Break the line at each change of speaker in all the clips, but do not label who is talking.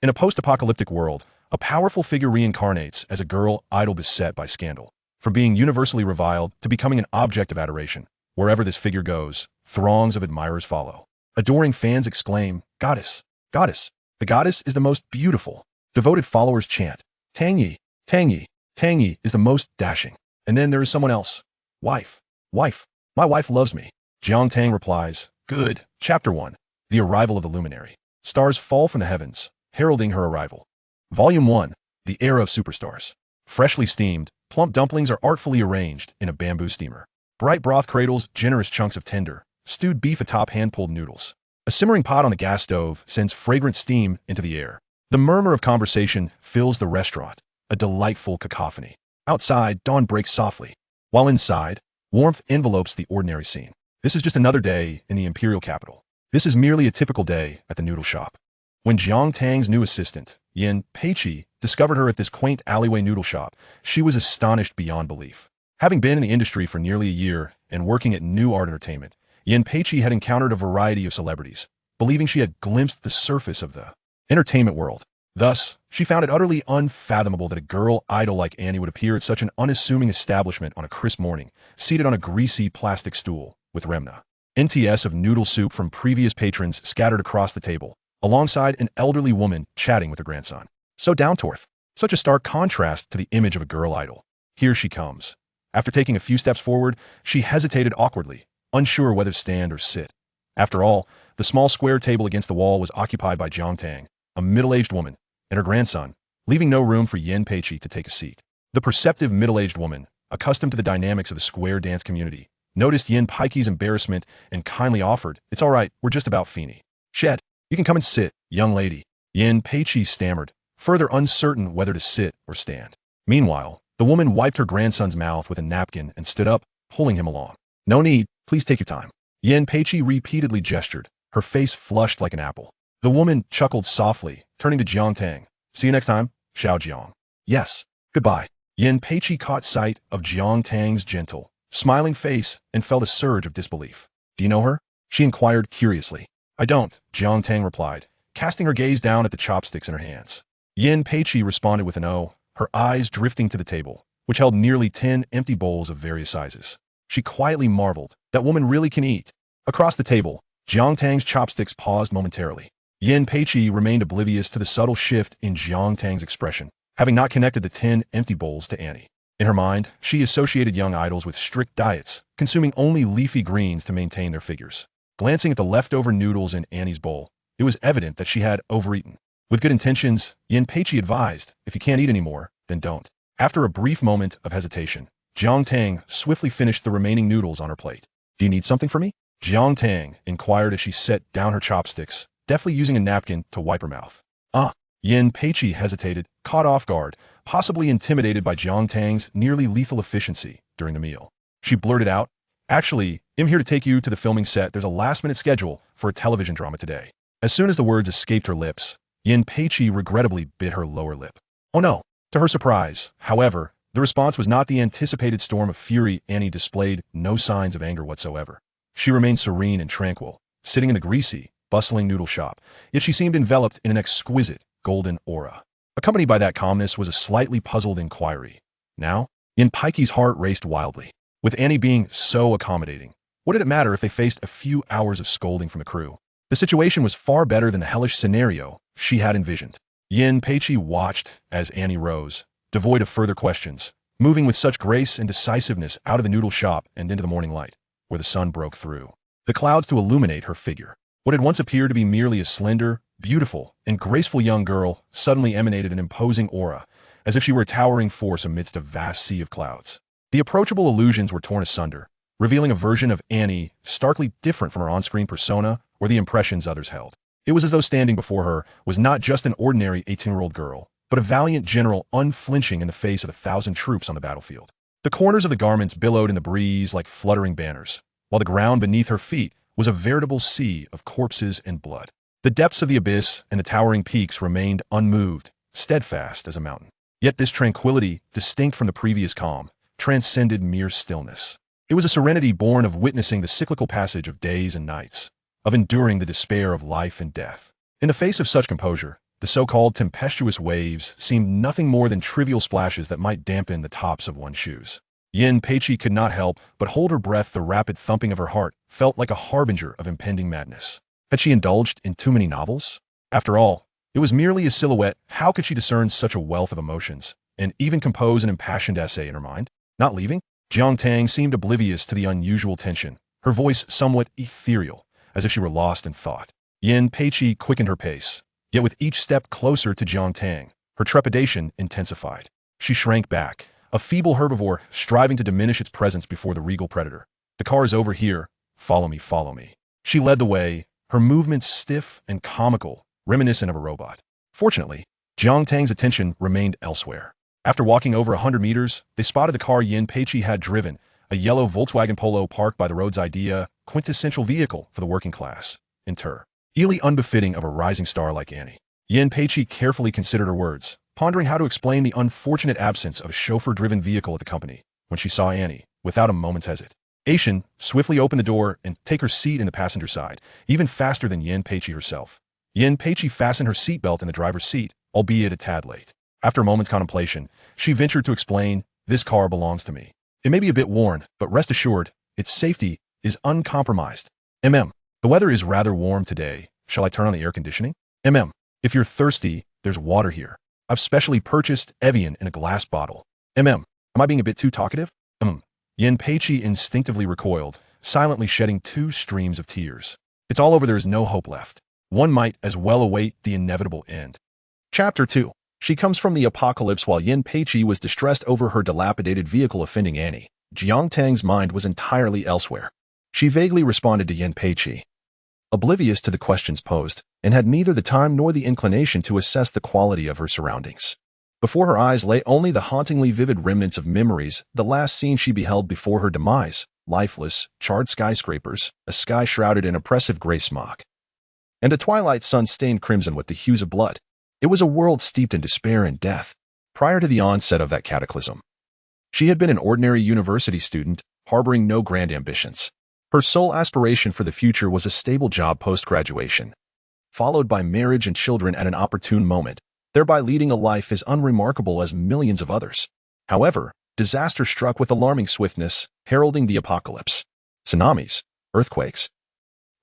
In a post-apocalyptic world, a powerful figure reincarnates as a girl idol beset by scandal. From being universally reviled to becoming an object of adoration, wherever this figure goes, throngs of admirers follow. Adoring fans exclaim, "Goddess! Goddess! The goddess is the most beautiful." Devoted followers chant, "Tang Ye! Tang Ye! Tang Ye is the most dashing." And then there is someone else. "Wife! Wife! My wife loves me." Jiang Tang replies, "Good." Chapter 1. The Arrival of the Luminary. Stars fall from the heavens, heralding her arrival. Volume 1. The Era of Superstars. Freshly steamed, plump dumplings are artfully arranged in a bamboo steamer. Bright broth cradles generous chunks of tender, stewed beef atop hand-pulled noodles. A simmering pot on the gas stove sends fragrant steam into the air. The murmur of conversation fills the restaurant, a delightful cacophony. Outside, dawn breaks softly, while inside, warmth envelopes the ordinary scene. This is just another day in the imperial capital. This is merely a typical day at the noodle shop. When Jiang Tang's new assistant, Infamy, discovered her at this quaint alleyway noodle shop, she was astonished beyond belief. Having been in the industry for nearly a year and working at New Art Entertainment, Infamy had encountered a variety of celebrities, believing she had glimpsed the surface of the entertainment world. Thus, she found it utterly unfathomable that a girl idol like Annie would appear at such an unassuming establishment on a crisp morning, seated on a greasy plastic stool, with NTS of noodle soup from previous patrons scattered across the table, alongside an elderly woman chatting with her grandson. So down to earth, such a stark contrast to the image of a girl idol. Here she comes. After taking a few steps forward, she hesitated awkwardly, unsure whether to stand or sit. After all, the small square table against the wall was occupied by Jiang Tang, a middle-aged woman, and her grandson, leaving no room for Infamy to take a seat. The perceptive middle-aged woman, accustomed to the dynamics of the square dance community, noticed Infamy's embarrassment and kindly offered, "It's all right, we're just about Feeny. Shed, you can come and sit, young lady." Infamy stammered, further uncertain whether to sit or stand. Meanwhile, the woman wiped her grandson's mouth with a napkin and stood up, pulling him along. "No need, please take your time." Infamy repeatedly gestured, her face flushed like an apple. The woman chuckled softly, turning to Jiang Tang. "See you next time, Xiao Jiang." "Yes, goodbye." Infamy caught sight of Jiang Tang's gentle, smiling face and felt a surge of disbelief. "Do you know her?" she inquired curiously. "I don't," Jiang Tang replied, casting her gaze down at the chopsticks in her hands. Infamy responded with an "oh," her eyes drifting to the table, which held nearly 10 empty bowls of various sizes. She quietly marveled, "That woman really can eat." Across the table, Jiang Tang's chopsticks paused momentarily. Infamy remained oblivious to the subtle shift in Jiang Tang's expression, having not connected the 10 empty bowls to Annie. In her mind, she associated young idols with strict diets, consuming only leafy greens to maintain their figures. Glancing at the leftover noodles in Annie's bowl, it was evident that she had overeaten. With good intentions, Infamy advised, "If you can't eat anymore, then don't." After a brief moment of hesitation, Jiang Tang swiftly finished the remaining noodles on her plate. "Do you need something from me?" Jiang Tang inquired as she set down her chopsticks, deftly using a napkin to wipe her mouth. Infamy hesitated, caught off guard, possibly intimidated by Jiang Tang's nearly lethal efficiency during the meal. She blurted out, "Actually, I'm here to take you to the filming set. There's a last-minute schedule for a television drama today." As soon as the words escaped her lips, Infamy regrettably bit her lower lip. Oh no! To her surprise, however, the response was not the anticipated storm of fury. Annie displayed no signs of anger whatsoever. She remained serene and tranquil, sitting in the greasy, bustling noodle shop, yet she seemed enveloped in an exquisite, golden aura. Accompanied by that calmness was a slightly puzzled inquiry. Now, Infamy's heart raced wildly. With Annie being so accommodating, what did it matter if they faced a few hours of scolding from the crew? The situation was far better than the hellish scenario she had envisioned. Infamy watched as Annie rose, devoid of further questions, moving with such grace and decisiveness out of the noodle shop and into the morning light, where the sun broke through the clouds to illuminate her figure. What had once appeared to be merely a slender, beautiful, and graceful young girl suddenly emanated an imposing aura, as if she were a towering force amidst a vast sea of clouds. The approachable illusions were torn asunder, revealing a version of Annie starkly different from her on-screen persona or the impressions others held. It was as though standing before her was not just an ordinary 18-year-old girl, but a valiant general unflinching in the face of 1,000 troops on the battlefield. The corners of the garments billowed in the breeze like fluttering banners, while the ground beneath her feet was a veritable sea of corpses and blood. The depths of the abyss and the towering peaks remained unmoved, steadfast as a mountain. Yet this tranquility, distinct from the previous calm, transcended mere stillness. It was a serenity born of witnessing the cyclical passage of days and nights, of enduring the despair of life and death. In the face of such composure, The so-called tempestuous waves seemed nothing more than trivial splashes that might dampen the tops of one's shoes. Yin Peiqi could not help but hold her breath. The rapid thumping of her heart felt like a harbinger of impending madness. Had she indulged in too many novels? After all, it was merely a silhouette. How could she discern such a wealth of emotions, and even compose an impassioned essay in her mind? Not leaving? Jiang Tang seemed oblivious to the unusual tension, her voice somewhat ethereal, as if she were lost in thought. Yin Peiqi quickened her pace, yet with each step closer to Jiang Tang, her trepidation intensified. She shrank back, a feeble herbivore striving to diminish its presence before the regal predator. The car is over here. Follow me, follow me. She led the way, her movements stiff and comical, reminiscent of a robot. Fortunately, Jiang Tang's attention remained elsewhere. After walking over 100 meters, they spotted the car Yin Peiqi had driven, a yellow Volkswagen Polo parked by the road's idea, quintessential vehicle for the working class. Eerily unbefitting of a rising star like Annie. Yin Peiqi carefully considered her words, pondering how to explain the unfortunate absence of a chauffeur-driven vehicle at the company, when she saw Annie, without a moment's hesitation, swiftly open the door and take her seat in the passenger side, even faster than Yin Peiqi herself. Yin Peiqi fastened her seatbelt in the driver's seat, albeit a tad late. After a moment's contemplation, she ventured to explain, "This car belongs to me. It may be a bit worn, but rest assured, its safety is uncompromised. The weather is rather warm today. Shall I turn on the air conditioning? If you're thirsty, there's water here. I've specially purchased Evian in a glass bottle. Am I being a bit too talkative? Yin Peiqi instinctively recoiled, silently shedding 2 streams of tears. It's all over. There is no hope left. One might as well await the inevitable end. Chapter 2. She comes from the apocalypse. While Yin Peiqi was distressed over her dilapidated vehicle offending Annie, Jiang Tang's mind was entirely elsewhere. She vaguely responded to Yin Peiqi, oblivious to the questions posed, and had neither the time nor the inclination to assess the quality of her surroundings. Before her eyes lay only the hauntingly vivid remnants of memories, the last scene she beheld before her demise, lifeless, charred skyscrapers, a sky shrouded in oppressive gray smog, and a twilight sun stained crimson with the hues of blood. It was a world steeped in despair and death. Prior to the onset of that cataclysm, she had been an ordinary university student, harboring no grand ambitions. Her sole aspiration for the future was a stable job post-graduation, followed by marriage and children at an opportune moment, thereby leading a life as unremarkable as millions of others. However, disaster struck with alarming swiftness, heralding the apocalypse. Tsunamis, earthquakes,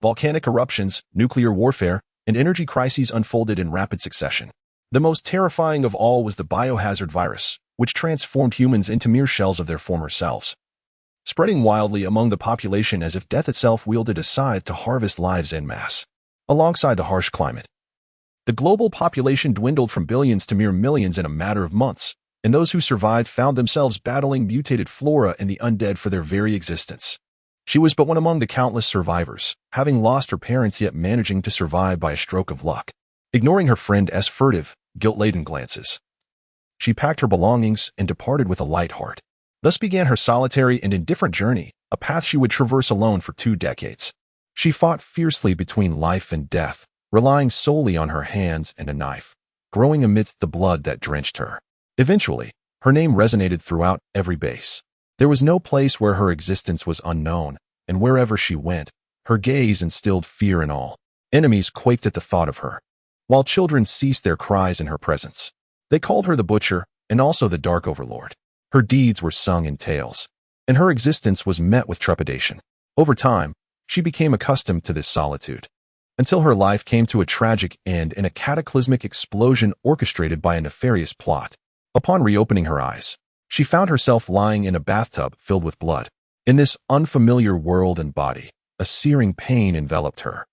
volcanic eruptions, nuclear warfare, and energy crises unfolded in rapid succession. The most terrifying of all was the biohazard virus, which transformed humans into mere shells of their former selves, spreading wildly among the population as if death itself wielded a scythe to harvest lives en masse. Alongside the harsh climate, the global population dwindled from billions to mere millions in a matter of months, and those who survived found themselves battling mutated flora and the undead for their very existence. She was but one among the countless survivors, having lost her parents yet managing to survive by a stroke of luck. Ignoring her friend's furtive, guilt-laden glances, she packed her belongings and departed with a light heart. Thus began her solitary and indifferent journey, a path she would traverse alone for 2 decades. She fought fiercely between life and death, relying solely on her hands and a knife, growing amidst the blood that drenched her. Eventually, her name resonated throughout every base. There was no place where her existence was unknown, and wherever she went, her gaze instilled fear in all. Enemies quaked at the thought of her, while children ceased their cries in her presence. They called her the Butcher, and also the Dark Overlord. Her deeds were sung in tales, and her existence was met with trepidation. Over time, she became accustomed to this solitude, until her life came to a tragic end in a cataclysmic explosion orchestrated by a nefarious plot. Upon reopening her eyes, she found herself lying in a bathtub filled with blood. In this unfamiliar world and body, a searing pain enveloped her,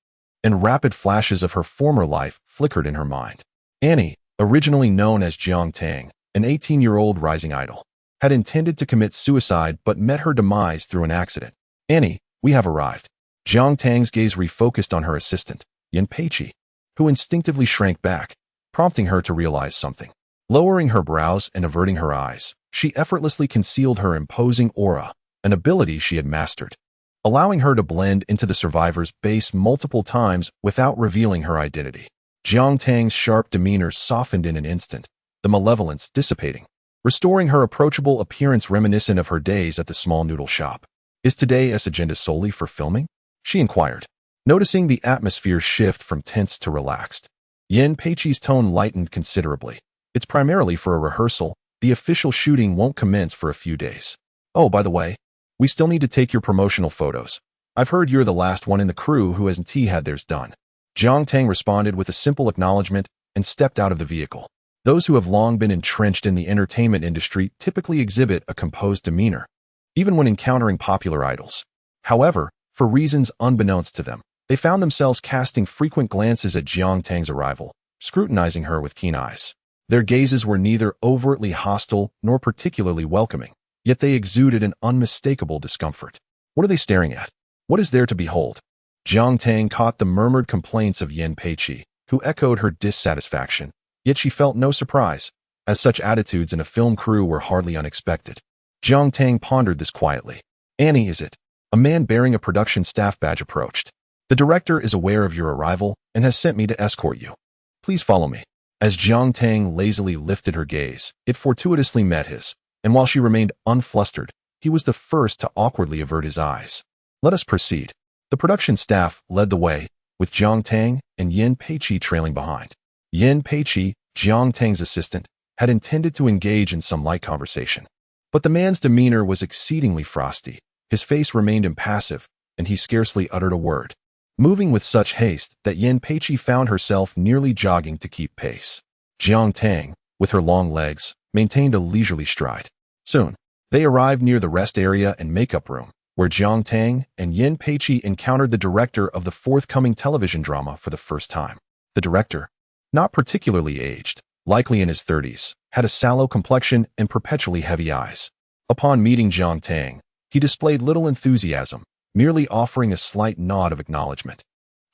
and rapid flashes of her former life flickered in her mind. Annie, originally known as Jiang Tang, an 18-year-old rising idol, had intended to commit suicide but met her demise through an accident. "Annie, we have arrived." Jiang Tang's gaze refocused on her assistant, Yin Peiqi, who instinctively shrank back, prompting her to realize something. Lowering her brows and averting her eyes, she effortlessly concealed her imposing aura, an ability she had mastered, allowing her to blend into the survivor's base multiple times without revealing her identity. Jiang Tang's sharp demeanor softened in an instant, the malevolence dissipating, restoring her approachable appearance reminiscent of her days at the small noodle shop. "Is today's agenda solely for filming?" she inquired, noticing the atmosphere shift from tense to relaxed. Yin Peiqi's tone lightened considerably. It's primarily for a rehearsal. The official shooting won't commence for a few days. Oh, by the way, we still need to take your promotional photos. I've heard you're the last one in the crew who hasn't had theirs done. Jiang Tang responded with a simple acknowledgement and stepped out of the vehicle. Those who have long been entrenched in the entertainment industry typically exhibit a composed demeanor, even when encountering popular idols. However, for reasons unbeknownst to them, they found themselves casting frequent glances at Jiang Tang's arrival, scrutinizing her with keen eyes. Their gazes were neither overtly hostile nor particularly welcoming, yet they exuded an unmistakable discomfort. What are they staring at? What is there to behold? Jiang Tang caught the murmured complaints of Yin Peiqi, who echoed her dissatisfaction, yet she felt no surprise, as such attitudes in a film crew were hardly unexpected. Jiang Tang pondered this quietly. Annie, is it? A man bearing a production staff badge approached. The director is aware of your arrival and has sent me to escort you. Please follow me. As Jiang Tang lazily lifted her gaze, it fortuitously met his, and while she remained unflustered, he was the first to awkwardly avert his eyes. Let us proceed. The production staff led the way, with Jiang Tang and Yin Peiqi trailing behind. Yin Peiqi, Jiang Tang's assistant, had intended to engage in some light conversation. But the man's demeanor was exceedingly frosty. His face remained impassive, and he scarcely uttered a word, moving with such haste that Yin Peiqi found herself nearly jogging to keep pace. Jiang Tang, with her long legs, maintained a leisurely stride. Soon, they arrived near the rest area and makeup room, where Jiang Tang and Yin Peiqi encountered the director of the forthcoming television drama for the first time. The director, not particularly aged, likely in his 30s, had a sallow complexion and perpetually heavy eyes. Upon meeting Jiang Tang, he displayed little enthusiasm, merely offering a slight nod of acknowledgement.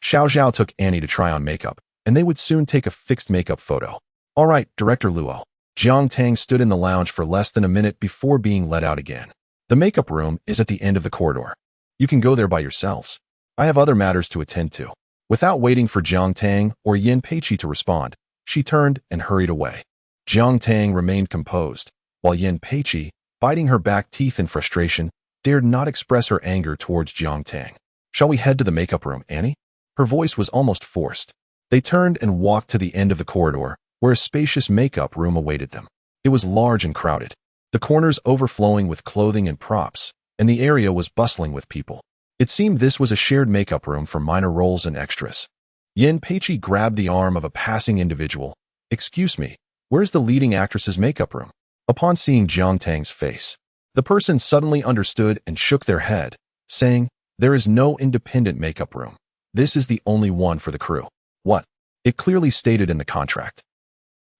Xiao Zhao took Annie to try on makeup, and they would soon take a fixed makeup photo. All right, Director Luo. Jiang Tang stood in the lounge for less than a minute before being let out again. The makeup room is at the end of the corridor. You can go there by yourselves. I have other matters to attend to. Without waiting for Jiang Tang or Yin Peiqi to respond, she turned and hurried away. Jiang Tang remained composed, while Yin Peiqi, biting her back teeth in frustration, dared not express her anger towards Jiang Tang. Shall we head to the makeup room, Annie? Her voice was almost forced. They turned and walked to the end of the corridor, where a spacious makeup room awaited them. It was large and crowded, the corners overflowing with clothing and props, and the area was bustling with people. It seemed this was a shared makeup room for minor roles and extras. Yin Peiqi grabbed the arm of a passing individual. Excuse me, where's the leading actress's makeup room? Upon seeing Jiang Tang's face, the person suddenly understood and shook their head, saying, there is no independent makeup room. This is the only one for the crew. What? It clearly stated in the contract.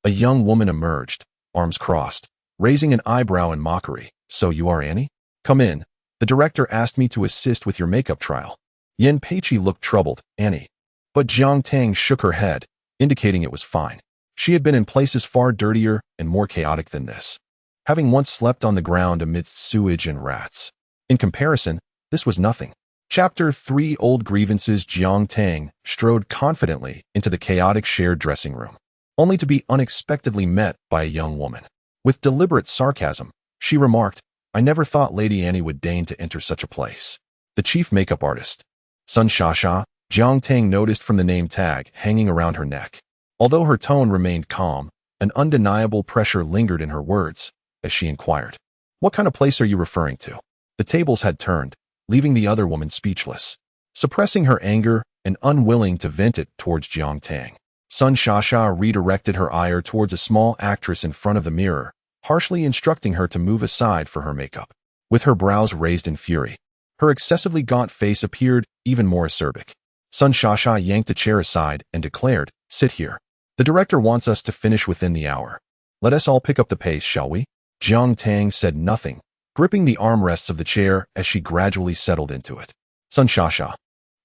A young woman emerged, arms crossed, raising an eyebrow in mockery. So you are Annie? Come in. The director asked me to assist with your makeup trial. Yin Peiqi looked troubled. Annie. But Jiang Tang shook her head, indicating it was fine. She had been in places far dirtier and more chaotic than this, having once slept on the ground amidst sewage and rats. In comparison, this was nothing. Chapter 3 Old Grievances. Jiang Tang strode confidently into the chaotic shared dressing room, only to be unexpectedly met by a young woman. With deliberate sarcasm, she remarked, I never thought Lady Annie would deign to enter such a place. The chief makeup artist, Sun Shasha, Jiang Tang noticed from the name tag hanging around her neck. Although her tone remained calm, an undeniable pressure lingered in her words as she inquired, what kind of place are you referring to? The tables had turned, leaving the other woman speechless. Suppressing her anger and unwilling to vent it towards Jiang Tang, Sun Shasha redirected her ire towards a small actress in front of the mirror, harshly instructing her to move aside for her makeup. With her brows raised in fury, her excessively gaunt face appeared even more acerbic. Sun Shasha yanked a chair aside and declared, sit here. The director wants us to finish within the hour. Let us all pick up the pace, shall we? Jiang Tang said nothing, gripping the armrests of the chair as she gradually settled into it. Sun Shasha,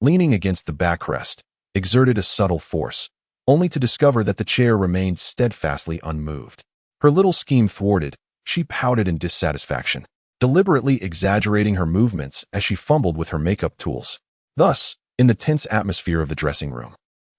leaning against the backrest, exerted a subtle force, only to discover that the chair remained steadfastly unmoved. Her little scheme thwarted, she pouted in dissatisfaction, deliberately exaggerating her movements as she fumbled with her makeup tools. Thus, in the tense atmosphere of the dressing room,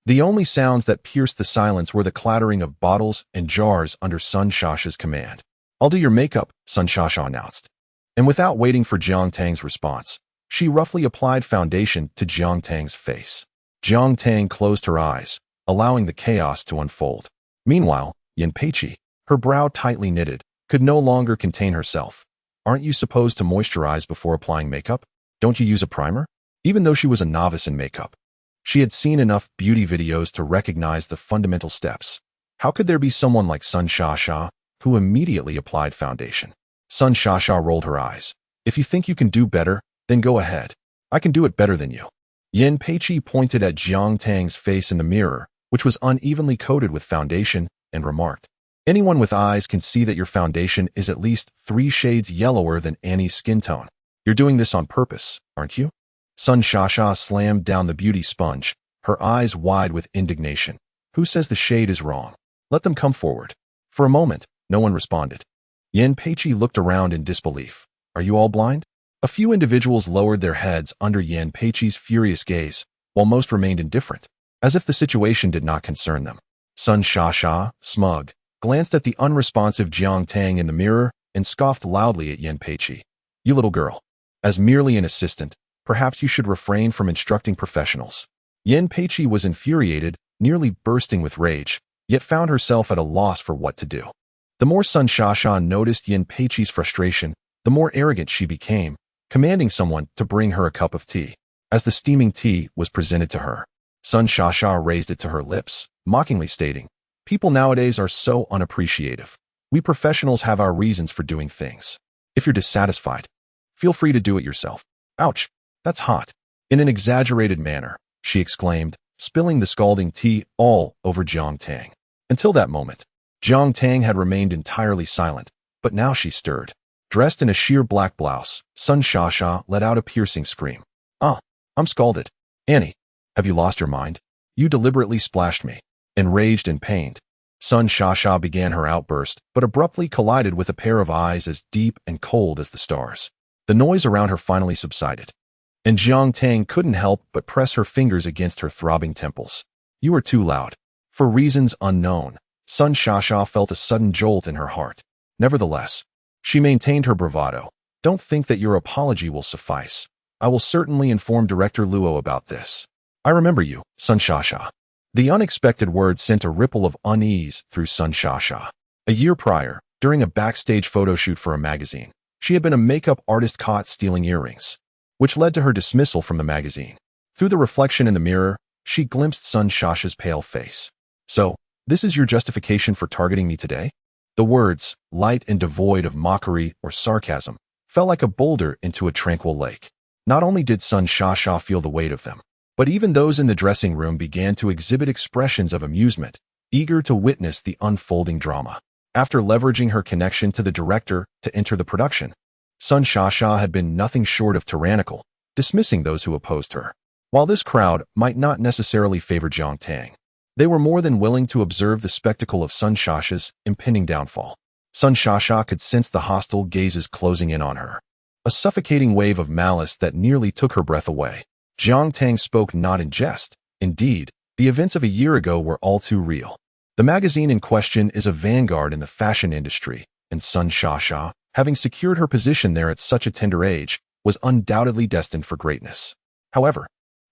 the only sounds that pierced the silence were the clattering of bottles and jars under Sun Shasha's command. I'll do your makeup, Sun Shasha announced. And without waiting for Jiang Tang's response, she roughly applied foundation to Jiang Tang's face. Jiang Tang closed her eyes, allowing the chaos to unfold. Meanwhile, Yin Peiqi, her brow tightly knitted, could no longer contain herself. Aren't you supposed to moisturize before applying makeup? Don't you use a primer? Even though she was a novice in makeup, she had seen enough beauty videos to recognize the fundamental steps. How could there be someone like Sun Shasha, who immediately applied foundation? Sun Shasha rolled her eyes. If you think you can do better, then go ahead. I can do it better than you. Yin Peiqi pointed at Jiang Tang's face in the mirror, which was unevenly coated with foundation, and remarked, anyone with eyes can see that your foundation is at least 3 shades yellower than Annie's skin tone. You're doing this on purpose, aren't you? Sun Shasha slammed down the beauty sponge, her eyes wide with indignation. Who says the shade is wrong? Let them come forward. For a moment, no one responded. Yin Peiqi looked around in disbelief. Are you all blind? A few individuals lowered their heads under Yin Peiqi's furious gaze, while most remained indifferent, as if the situation did not concern them. Sun Shasha, smug, glanced at the unresponsive Jiang Tang in the mirror and scoffed loudly at Yin Peiqi. You little girl. As merely an assistant, perhaps you should refrain from instructing professionals. Yin Peiqi was infuriated, nearly bursting with rage, yet found herself at a loss for what to do. The more Sun Shasha noticed Yin Peiqi's frustration, the more arrogant she became, commanding someone to bring her a cup of tea. As the steaming tea was presented to her, Sun Shasha raised it to her lips, mockingly stating, people nowadays are so unappreciative. We professionals have our reasons for doing things. If you're dissatisfied, feel free to do it yourself. Ouch, that's hot. In an exaggerated manner, she exclaimed, spilling the scalding tea all over Jiang Tang. Until that moment, Jiang Tang had remained entirely silent, but now she stirred. Dressed in a sheer black blouse, Sun Shasha let out a piercing scream. Ah, I'm scalded. Annie, have you lost your mind? You deliberately splashed me. Enraged and pained, Sun Shasha began her outburst, but abruptly collided with a pair of eyes as deep and cold as the stars. The noise around her finally subsided, and Jiang Tang couldn't help but press her fingers against her throbbing temples. You are too loud. For reasons unknown, Sun Shasha felt a sudden jolt in her heart. Nevertheless, she maintained her bravado. Don't think that your apology will suffice. I will certainly inform Director Luo about this. I remember you, Sun Shasha. The unexpected word sent a ripple of unease through Sun Shasha. A year prior, during a backstage photo shoot for a magazine, she had been a makeup artist caught stealing earrings, which led to her dismissal from the magazine. Through the reflection in the mirror, she glimpsed Sun Shasha's pale face. So, this is your justification for targeting me today? The words, light and devoid of mockery or sarcasm, fell like a boulder into a tranquil lake. Not only did Sun Shasha feel the weight of them, but even those in the dressing room began to exhibit expressions of amusement, eager to witness the unfolding drama. After leveraging her connection to the director to enter the production, Sun Shasha had been nothing short of tyrannical, dismissing those who opposed her. While this crowd might not necessarily favor Jiang Tang, they were more than willing to observe the spectacle of Sun Shasha's impending downfall. Sun Shasha could sense the hostile gazes closing in on her, a suffocating wave of malice that nearly took her breath away. Jiang Tang spoke not in jest. Indeed, the events of a year ago were all too real. The magazine in question is a vanguard in the fashion industry, and Sun Shasha, having secured her position there at such a tender age, was undoubtedly destined for greatness. However,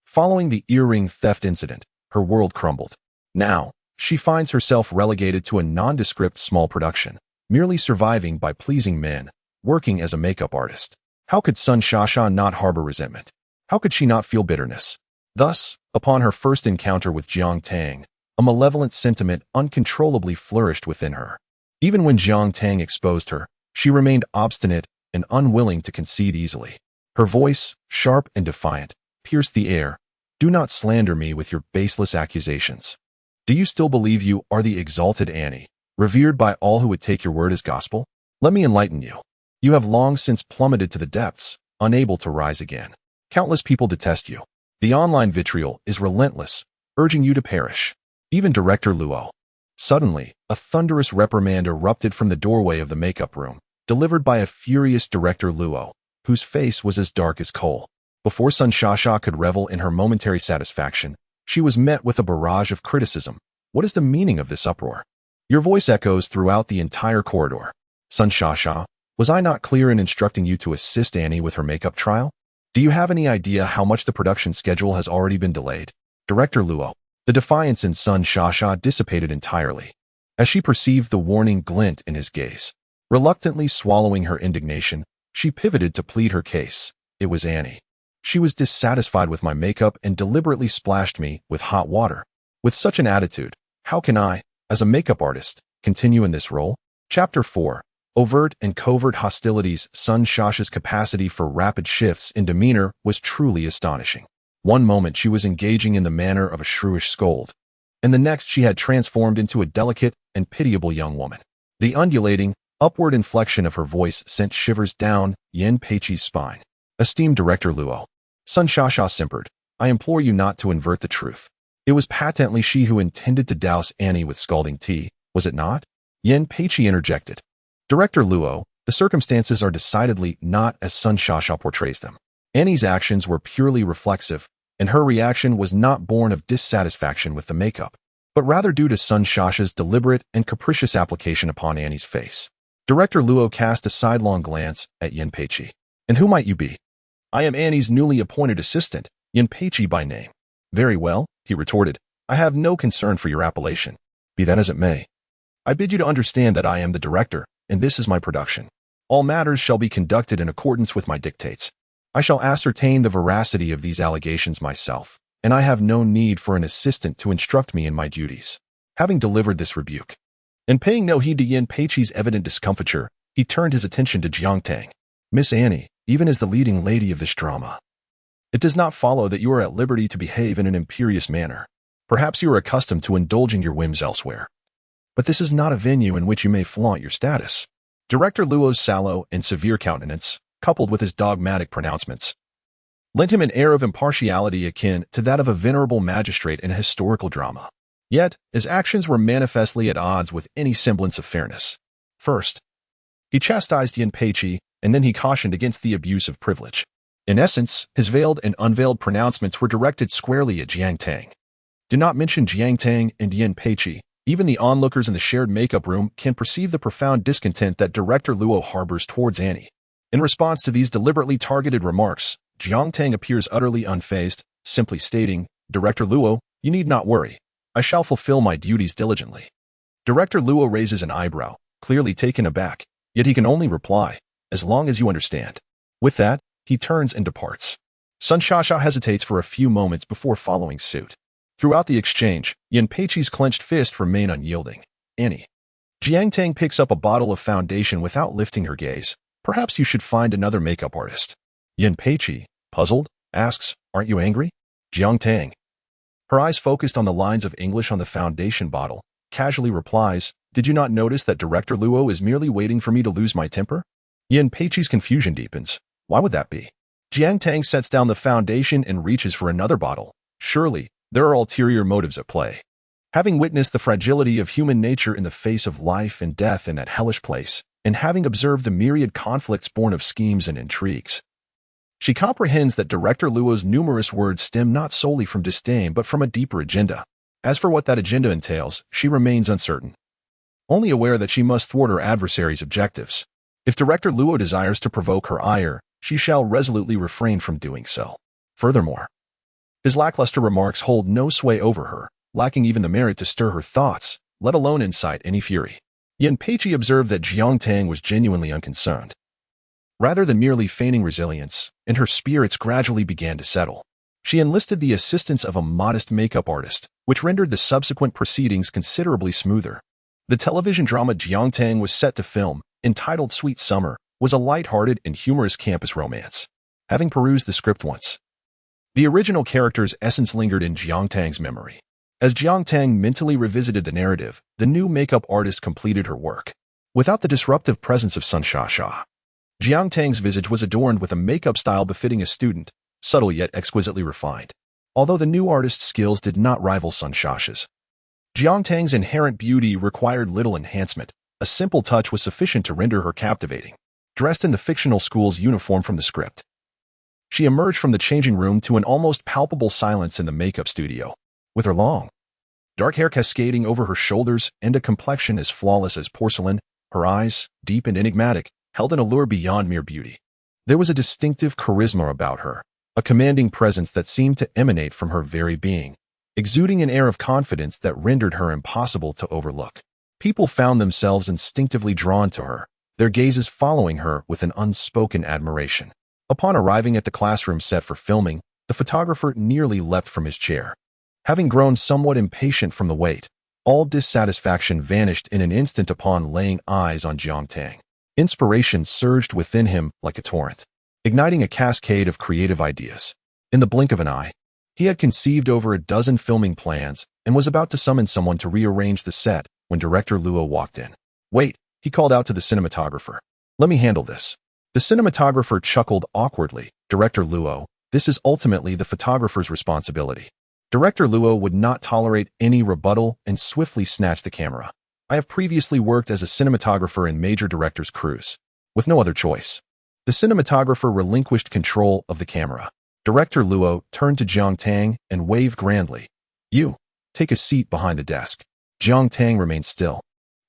following the earring theft incident, her world crumbled. Now, she finds herself relegated to a nondescript small production, merely surviving by pleasing men, working as a makeup artist. How could Sun Shasha not harbor resentment? How could she not feel bitterness? Thus, upon her first encounter with Jiang Tang, a malevolent sentiment uncontrollably flourished within her. Even when Jiang Tang exposed her, she remained obstinate and unwilling to concede easily. Her voice, sharp and defiant, pierced the air. Do not slander me with your baseless accusations. Do you still believe you are the exalted Annie, revered by all who would take your word as gospel? Let me enlighten you. You have long since plummeted to the depths, unable to rise again. Countless people detest you. The online vitriol is relentless, urging you to perish. Even Director Luo. Suddenly, a thunderous reprimand erupted from the doorway of the makeup room, delivered by a furious Director Luo, whose face was as dark as coal. Before Sun Shasha could revel in her momentary satisfaction, she was met with a barrage of criticism. What is the meaning of this uproar? Your voice echoes throughout the entire corridor. Sun Shasha, was I not clear in instructing you to assist Annie with her makeup trial? Do you have any idea how much the production schedule has already been delayed? Director Luo, The defiance in Sun Shasha dissipated entirely, as she perceived the warning glint in his gaze. Reluctantly swallowing her indignation, she pivoted to plead her case. It was Annie. She was dissatisfied with my makeup and deliberately splashed me with hot water. With such an attitude, how can I, as a makeup artist, continue in this role? Chapter 4. Overt and covert hostilities. Sun Shasha's capacity for rapid shifts in demeanor was truly astonishing. One moment she was engaging in the manner of a shrewish scold, and the next she had transformed into a delicate and pitiable young woman. The undulating, upward inflection of her voice sent shivers down Yin Peiqi's spine. Esteemed Director Luo. Sun Shasha simpered. I implore you not to invert the truth. It was patently she who intended to douse Annie with scalding tea, was it not? Yin Peiqi interjected. Director Luo, the circumstances are decidedly not as Sun Shasha portrays them. Annie's actions were purely reflexive, and her reaction was not born of dissatisfaction with the makeup, but rather due to Sun Shasha's deliberate and capricious application upon Annie's face. Director Luo cast a sidelong glance at Yin Peiqi. And who might you be? I am Annie's newly appointed assistant, Yin Peiqi by name. Very well, he retorted. I have no concern for your appellation. Be that as it may, I bid you to understand that I am the director, and this is my production. All matters shall be conducted in accordance with my dictates. I shall ascertain the veracity of these allegations myself, and I have no need for an assistant to instruct me in my duties. Having delivered this rebuke, and paying no heed to Yin Peiqi's evident discomfiture, he turned his attention to Jiang Tang. Miss Annie, even as the leading lady of this drama, it does not follow that you are at liberty to behave in an imperious manner. Perhaps you are accustomed to indulging your whims elsewhere, but this is not a venue in which you may flaunt your status. Director Luo's sallow and severe countenance, coupled with his dogmatic pronouncements, lent him an air of impartiality akin to that of a venerable magistrate in a historical drama. Yet, his actions were manifestly at odds with any semblance of fairness. First, he chastised Yin Peiqi, and then he cautioned against the abuse of privilege. In essence, his veiled and unveiled pronouncements were directed squarely at Jiang Tang. Do not mention Jiang Tang and Yin Peiqi. Even the onlookers in the shared makeup room can perceive the profound discontent that Director Luo harbors towards Annie. In response to these deliberately targeted remarks, Jiang Tang appears utterly unfazed, simply stating, Director Luo, you need not worry. I shall fulfill my duties diligently. Director Luo raises an eyebrow, clearly taken aback, yet he can only reply, as long as you understand. With that, he turns and departs. Sun Shasha hesitates for a few moments before following suit. Throughout the exchange, Yin Peiqi's clenched fist remain unyielding. Annie. Jiang Tang picks up a bottle of foundation without lifting her gaze. Perhaps you should find another makeup artist. Yin Peiqi, puzzled, asks, aren't you angry? Jiang Tang, her eyes focused on the lines of English on the foundation bottle, casually replies, did you not notice that Director Luo is merely waiting for me to lose my temper? Yin Peiqi's confusion deepens. Why would that be? Jiang Tang sets down the foundation and reaches for another bottle. Surely, there are ulterior motives at play. Having witnessed the fragility of human nature in the face of life and death in that hellish place, and having observed the myriad conflicts born of schemes and intrigues, she comprehends that Director Luo's numerous words stem not solely from disdain but from a deeper agenda. As for what that agenda entails, she remains uncertain, only aware that she must thwart her adversary's objectives. If Director Luo desires to provoke her ire, she shall resolutely refrain from doing so. Furthermore, his lackluster remarks hold no sway over her, lacking even the merit to stir her thoughts, let alone incite any fury. Yin Peiqi observed that Jiang Tang was genuinely unconcerned, rather than merely feigning resilience, and her spirits gradually began to settle. She enlisted the assistance of a modest makeup artist, which rendered the subsequent proceedings considerably smoother. The television drama Jiang Tang was set to film, entitled Sweet Summer, was a light-hearted and humorous campus romance. Having perused the script once, the original character's essence lingered in Jiang Tang's memory. As Jiang Tang mentally revisited the narrative, the new makeup artist completed her work. Without the disruptive presence of Sun Shasha, Jiang Tang's visage was adorned with a makeup style befitting a student, subtle yet exquisitely refined. Although the new artist's skills did not rival Sun Shasha's, Jiang Tang's inherent beauty required little enhancement. A simple touch was sufficient to render her captivating. Dressed in the fictional school's uniform from the script, she emerged from the changing room to an almost palpable silence in the makeup studio. With her long, dark hair cascading over her shoulders and a complexion as flawless as porcelain, her eyes, deep and enigmatic, held an allure beyond mere beauty. There was a distinctive charisma about her, a commanding presence that seemed to emanate from her very being. exuding an air of confidence that rendered her impossible to overlook. People found themselves instinctively drawn to her, their gazes following her with an unspoken admiration. Upon arriving at the classroom set for filming, the photographer nearly leapt from his chair. Having grown somewhat impatient from the wait, all dissatisfaction vanished in an instant upon laying eyes on Jiang Tang. Inspiration surged within him like a torrent, igniting a cascade of creative ideas. In the blink of an eye, he had conceived over a dozen filming plans and was about to summon someone to rearrange the set when director Luo walked in. "Wait," he called out to the cinematographer. "Let me handle this." The cinematographer chuckled awkwardly. "Director Luo, this is ultimately the photographer's responsibility." Director Luo would not tolerate any rebuttal and swiftly snatched the camera. "I have previously worked as a cinematographer in major directors' crews. With no other choice." The cinematographer relinquished control of the camera. Director Luo turned to Jiang Tang and waved grandly. "You, take a seat behind the desk." Jiang Tang remained still,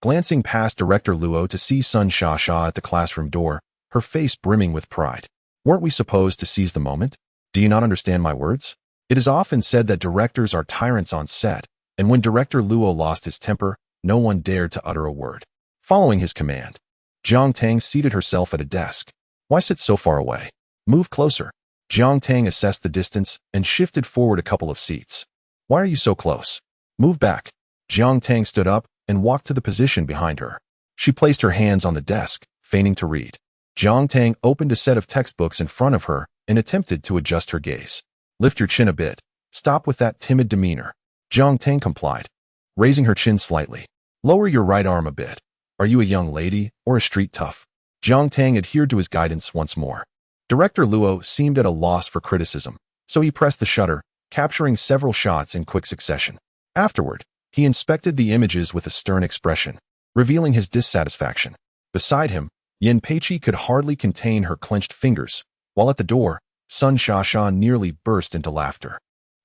glancing past Director Luo to see Sun Sha at the classroom door, her face brimming with pride. "Weren't we supposed to seize the moment? Do you not understand my words?" It is often said that directors are tyrants on set, and when Director Luo lost his temper, no one dared to utter a word. Following his command, Jiang Tang seated herself at a desk. "Why sit so far away? Move closer." Jiang Tang assessed the distance and shifted forward a couple of seats. "Why are you so close? Move back." Jiang Tang stood up and walked to the position behind her. She placed her hands on the desk, feigning to read. Jiang Tang opened a set of textbooks in front of her and attempted to adjust her gaze. "Lift your chin a bit. Stop with that timid demeanor." Jiang Tang complied, raising her chin slightly. "Lower your right arm a bit. Are you a young lady or a street tough?" Jiang Tang adhered to his guidance once more. Director Luo seemed at a loss for criticism, so he pressed the shutter, capturing several shots in quick succession. Afterward, he inspected the images with a stern expression, revealing his dissatisfaction. Beside him, Yin Peiqi could hardly contain her clenched fingers, while at the door, Sun Sha nearly burst into laughter.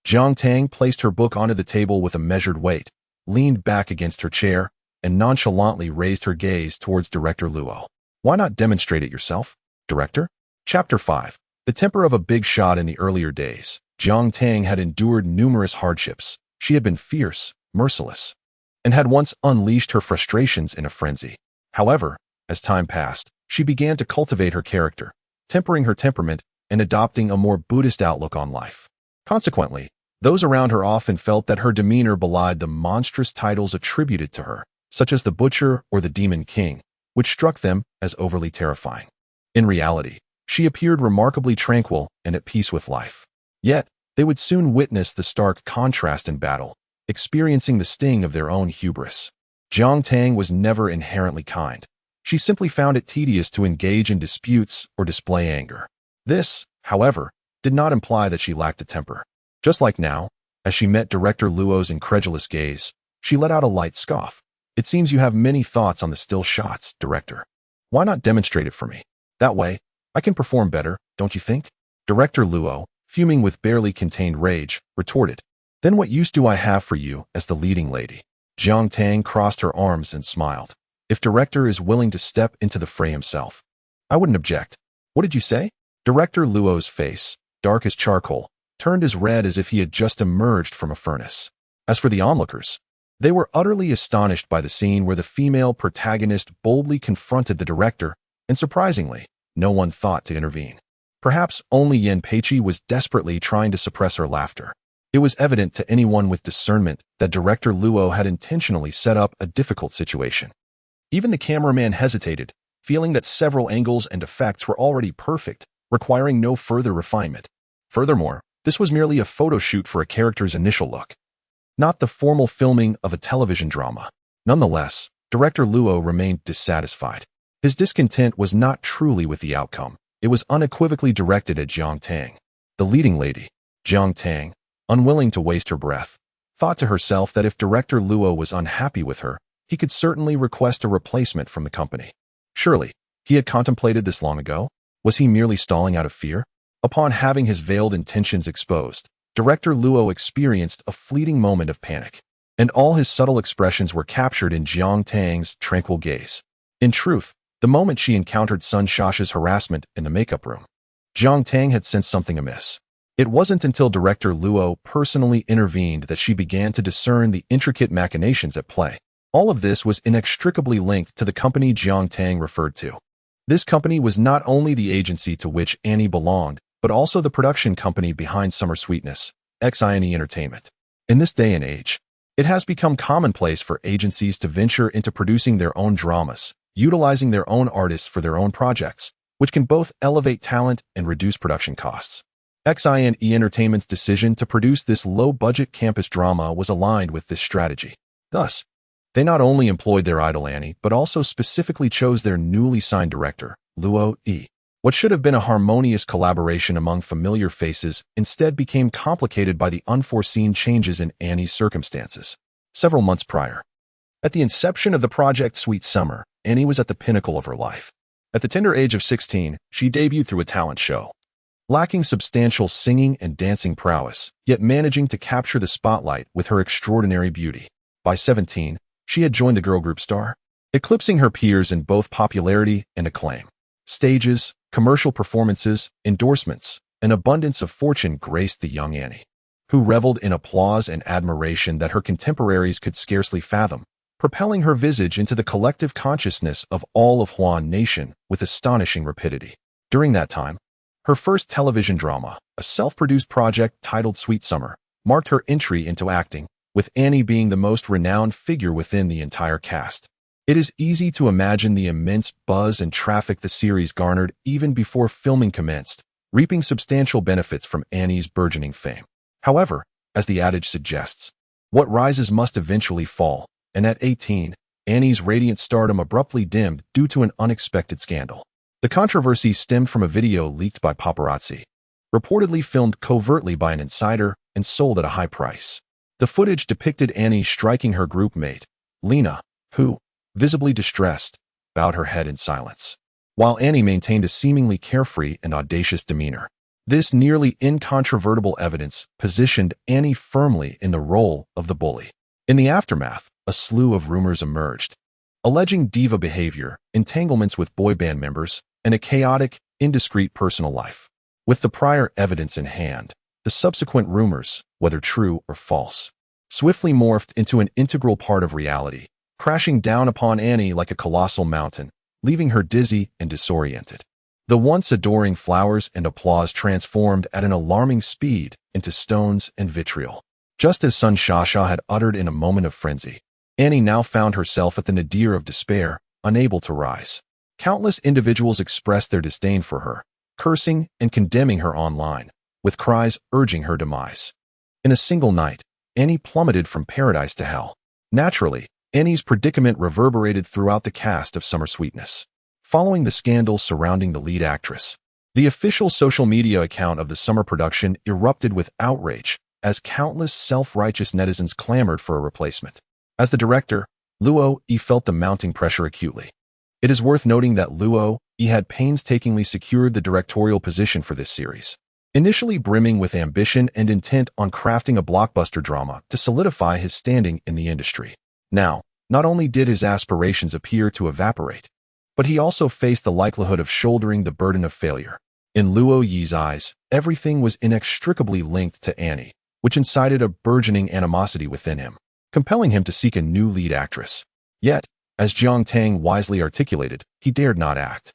Jiang Tang placed her book onto the table with a measured weight, leaned back against her chair, and nonchalantly raised her gaze towards Director Luo. "Why not demonstrate it yourself, Director?" Chapter 5. The temper of a big shot. In the earlier days, Jiang Tang had endured numerous hardships. She had been fierce, merciless, and had once unleashed her frustrations in a frenzy. However, as time passed, she began to cultivate her character, tempering her temperament and adopting a more Buddhist outlook on life. Consequently, those around her often felt that her demeanor belied the monstrous titles attributed to her, such as the Butcher or the Demon King, which struck them as overly terrifying. In reality, she appeared remarkably tranquil and at peace with life. Yet, they would soon witness the stark contrast in battle, experiencing the sting of their own hubris. Jiang Tang was never inherently kind. She simply found it tedious to engage in disputes or display anger. This, however, did not imply that she lacked a temper. Just like now, as she met Director Luo's incredulous gaze, she let out a light scoff. "It seems you have many thoughts on the still shots, Director. Why not demonstrate it for me? That way, I can perform better, don't you think?" Director Luo, fuming with barely contained rage, retorted. "Then what use do I have for you as the leading lady?" Jiang Tang crossed her arms and smiled. "If Director is willing to step into the fray himself, I wouldn't object." "What did you say?" Director Luo's face, dark as charcoal, turned as red as if he had just emerged from a furnace. As for the onlookers, they were utterly astonished by the scene where the female protagonist boldly confronted the director, and surprisingly, no one thought to intervene. Perhaps only Yin Peiqi was desperately trying to suppress her laughter. It was evident to anyone with discernment that Director Luo had intentionally set up a difficult situation. Even the cameraman hesitated, feeling that several angles and effects were already perfect, requiring no further refinement. Furthermore, this was merely a photo shoot for a character's initial look, not the formal filming of a television drama. Nonetheless, Director Luo remained dissatisfied. His discontent was not truly with the outcome. It was unequivocally directed at Jiang Tang. The leading lady, Jiang Tang, unwilling to waste her breath, thought to herself that if Director Luo was unhappy with her, he could certainly request a replacement from the company. Surely, he had contemplated this long ago? Was he merely stalling out of fear? Upon having his veiled intentions exposed, Director Luo experienced a fleeting moment of panic, and all his subtle expressions were captured in Jiang Tang's tranquil gaze. In truth, the moment she encountered Sun Shasha's harassment in the makeup room, Jiang Tang had sensed something amiss. It wasn't until director Luo personally intervened that she began to discern the intricate machinations at play. All of this was inextricably linked to the company Jiang Tang referred to. This company was not only the agency to which Annie belonged, but also the production company behind Summer Sweetness, Xine Entertainment. In this day and age, it has become commonplace for agencies to venture into producing their own dramas, utilizing their own artists for their own projects, which can both elevate talent and reduce production costs. Xine Entertainment's decision to produce this low-budget campus drama was aligned with this strategy. Thus, they not only employed their idol Annie, but also specifically chose their newly signed director, Luo Yi. What should have been a harmonious collaboration among familiar faces instead became complicated by the unforeseen changes in Annie's circumstances. Several months prior, at the inception of the project Sweet Summer, Annie was at the pinnacle of her life. At the tender age of 16, she debuted through a talent show. Lacking substantial singing and dancing prowess, yet managing to capture the spotlight with her extraordinary beauty. By 17, she had joined the girl group Star, eclipsing her peers in both popularity and acclaim. Stages, commercial performances, endorsements, an abundance of fortune graced the young Annie, who reveled in applause and admiration that her contemporaries could scarcely fathom, propelling her visage into the collective consciousness of all of Huan Nation with astonishing rapidity. During that time, her first television drama, a self-produced project titled Sweet Summer, marked her entry into acting, with Annie being the most renowned figure within the entire cast. It is easy to imagine the immense buzz and traffic the series garnered even before filming commenced, reaping substantial benefits from Annie's burgeoning fame. However, as the adage suggests, what rises must eventually fall, and at 18, Annie's radiant stardom abruptly dimmed due to an unexpected scandal. The controversy stemmed from a video leaked by paparazzi, reportedly filmed covertly by an insider and sold at a high price. The footage depicted Annie striking her group mate, Lena, who, visibly distressed, bowed her head in silence, while Annie maintained a seemingly carefree and audacious demeanor. This nearly incontrovertible evidence positioned Annie firmly in the role of the bully. In the aftermath, a slew of rumors emerged, alleging diva behavior, entanglements with boy band members, and a chaotic, indiscreet personal life. With the prior evidence in hand, the subsequent rumors, whether true or false, swiftly morphed into an integral part of reality, crashing down upon Annie like a colossal mountain, leaving her dizzy and disoriented. The once adoring flowers and applause transformed at an alarming speed into stones and vitriol. Just as Sun Shasha had uttered in a moment of frenzy, Annie now found herself at the nadir of despair, unable to rise. Countless individuals expressed their disdain for her, cursing and condemning her online, with cries urging her demise. In a single night, Annie plummeted from paradise to hell. Naturally, Annie's predicament reverberated throughout the cast of Summer Sweetness. Following the scandal surrounding the lead actress, the official social media account of the summer production erupted with outrage as countless self-righteous netizens clamored for a replacement. As the director, Luo Yi felt the mounting pressure acutely. It is worth noting that Luo Yi had painstakingly secured the directorial position for this series, initially brimming with ambition and intent on crafting a blockbuster drama to solidify his standing in the industry. Now, not only did his aspirations appear to evaporate, but he also faced the likelihood of shouldering the burden of failure. In Luo Yi's eyes, everything was inextricably linked to Annie, which incited a burgeoning animosity within him, compelling him to seek a new lead actress. Yet, as Jiang Tang wisely articulated, he dared not act.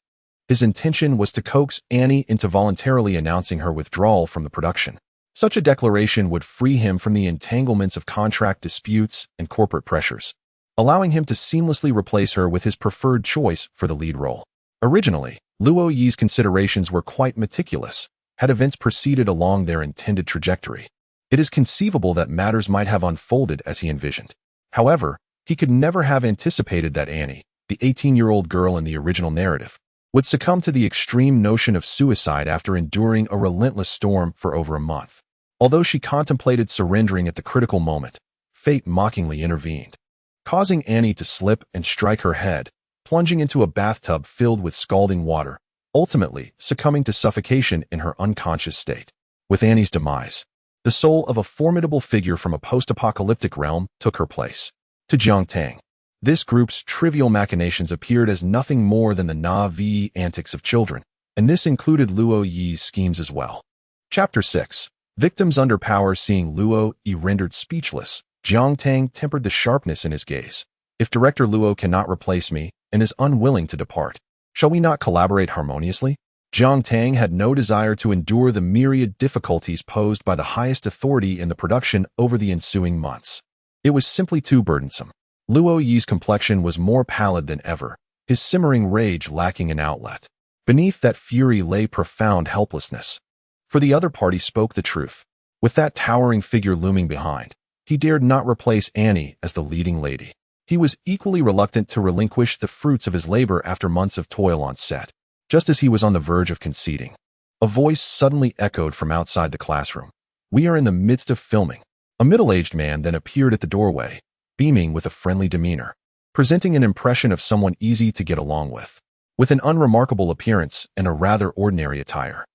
His intention was to coax Annie into voluntarily announcing her withdrawal from the production. Such a declaration would free him from the entanglements of contract disputes and corporate pressures, allowing him to seamlessly replace her with his preferred choice for the lead role. Originally, Luo Yi's considerations were quite meticulous, had events proceeded along their intended trajectory. It is conceivable that matters might have unfolded as he envisioned. However, he could never have anticipated that Annie, the 18-year-old girl in the original narrative, would succumb to the extreme notion of suicide after enduring a relentless storm for over a month. Although she contemplated surrendering at the critical moment, fate mockingly intervened, causing Annie to slip and strike her head, plunging into a bathtub filled with scalding water, ultimately succumbing to suffocation in her unconscious state. With Annie's demise, the soul of a formidable figure from a post-apocalyptic realm took her place. To Jiang Tang, this group's trivial machinations appeared as nothing more than the naive antics of children, and this included Luo Yi's schemes as well. Chapter 6. Victims under power. Seeing Luo Yi rendered speechless, Jiang Tang tempered the sharpness in his gaze. If Director Luo cannot replace me and is unwilling to depart, shall we not collaborate harmoniously? Jiang Tang had no desire to endure the myriad difficulties posed by the highest authority in the production over the ensuing months. It was simply too burdensome. Luo Yi's complexion was more pallid than ever, his simmering rage lacking an outlet. Beneath that fury lay profound helplessness. For the other party spoke the truth. With that towering figure looming behind, he dared not replace Annie as the leading lady. He was equally reluctant to relinquish the fruits of his labor after months of toil on set. Just as he was on the verge of conceding, a voice suddenly echoed from outside the classroom. "We are in the midst of filming." A middle-aged man then appeared at the doorway, beaming with a friendly demeanor, presenting an impression of someone easy to get along with an unremarkable appearance and a rather ordinary attire.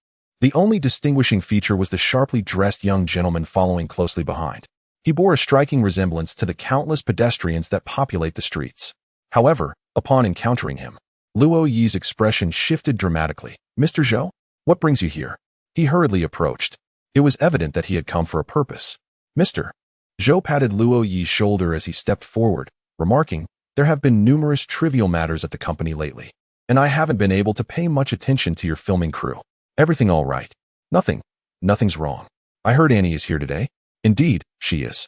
The only distinguishing feature was the sharply dressed young gentleman following closely behind. He bore a striking resemblance to the countless pedestrians that populate the streets. However, upon encountering him, Luo Yi's expression shifted dramatically. "Mr. Zhou, what brings you here?" He hurriedly approached. It was evident that he had come for a purpose. "Mr." Zhou patted Luo Yi's shoulder as he stepped forward, remarking, "There have been numerous trivial matters at the company lately, and I haven't been able to pay much attention to your filming crew. Everything all right?" Nothing's wrong. I heard Annie is here today." "Indeed, she is."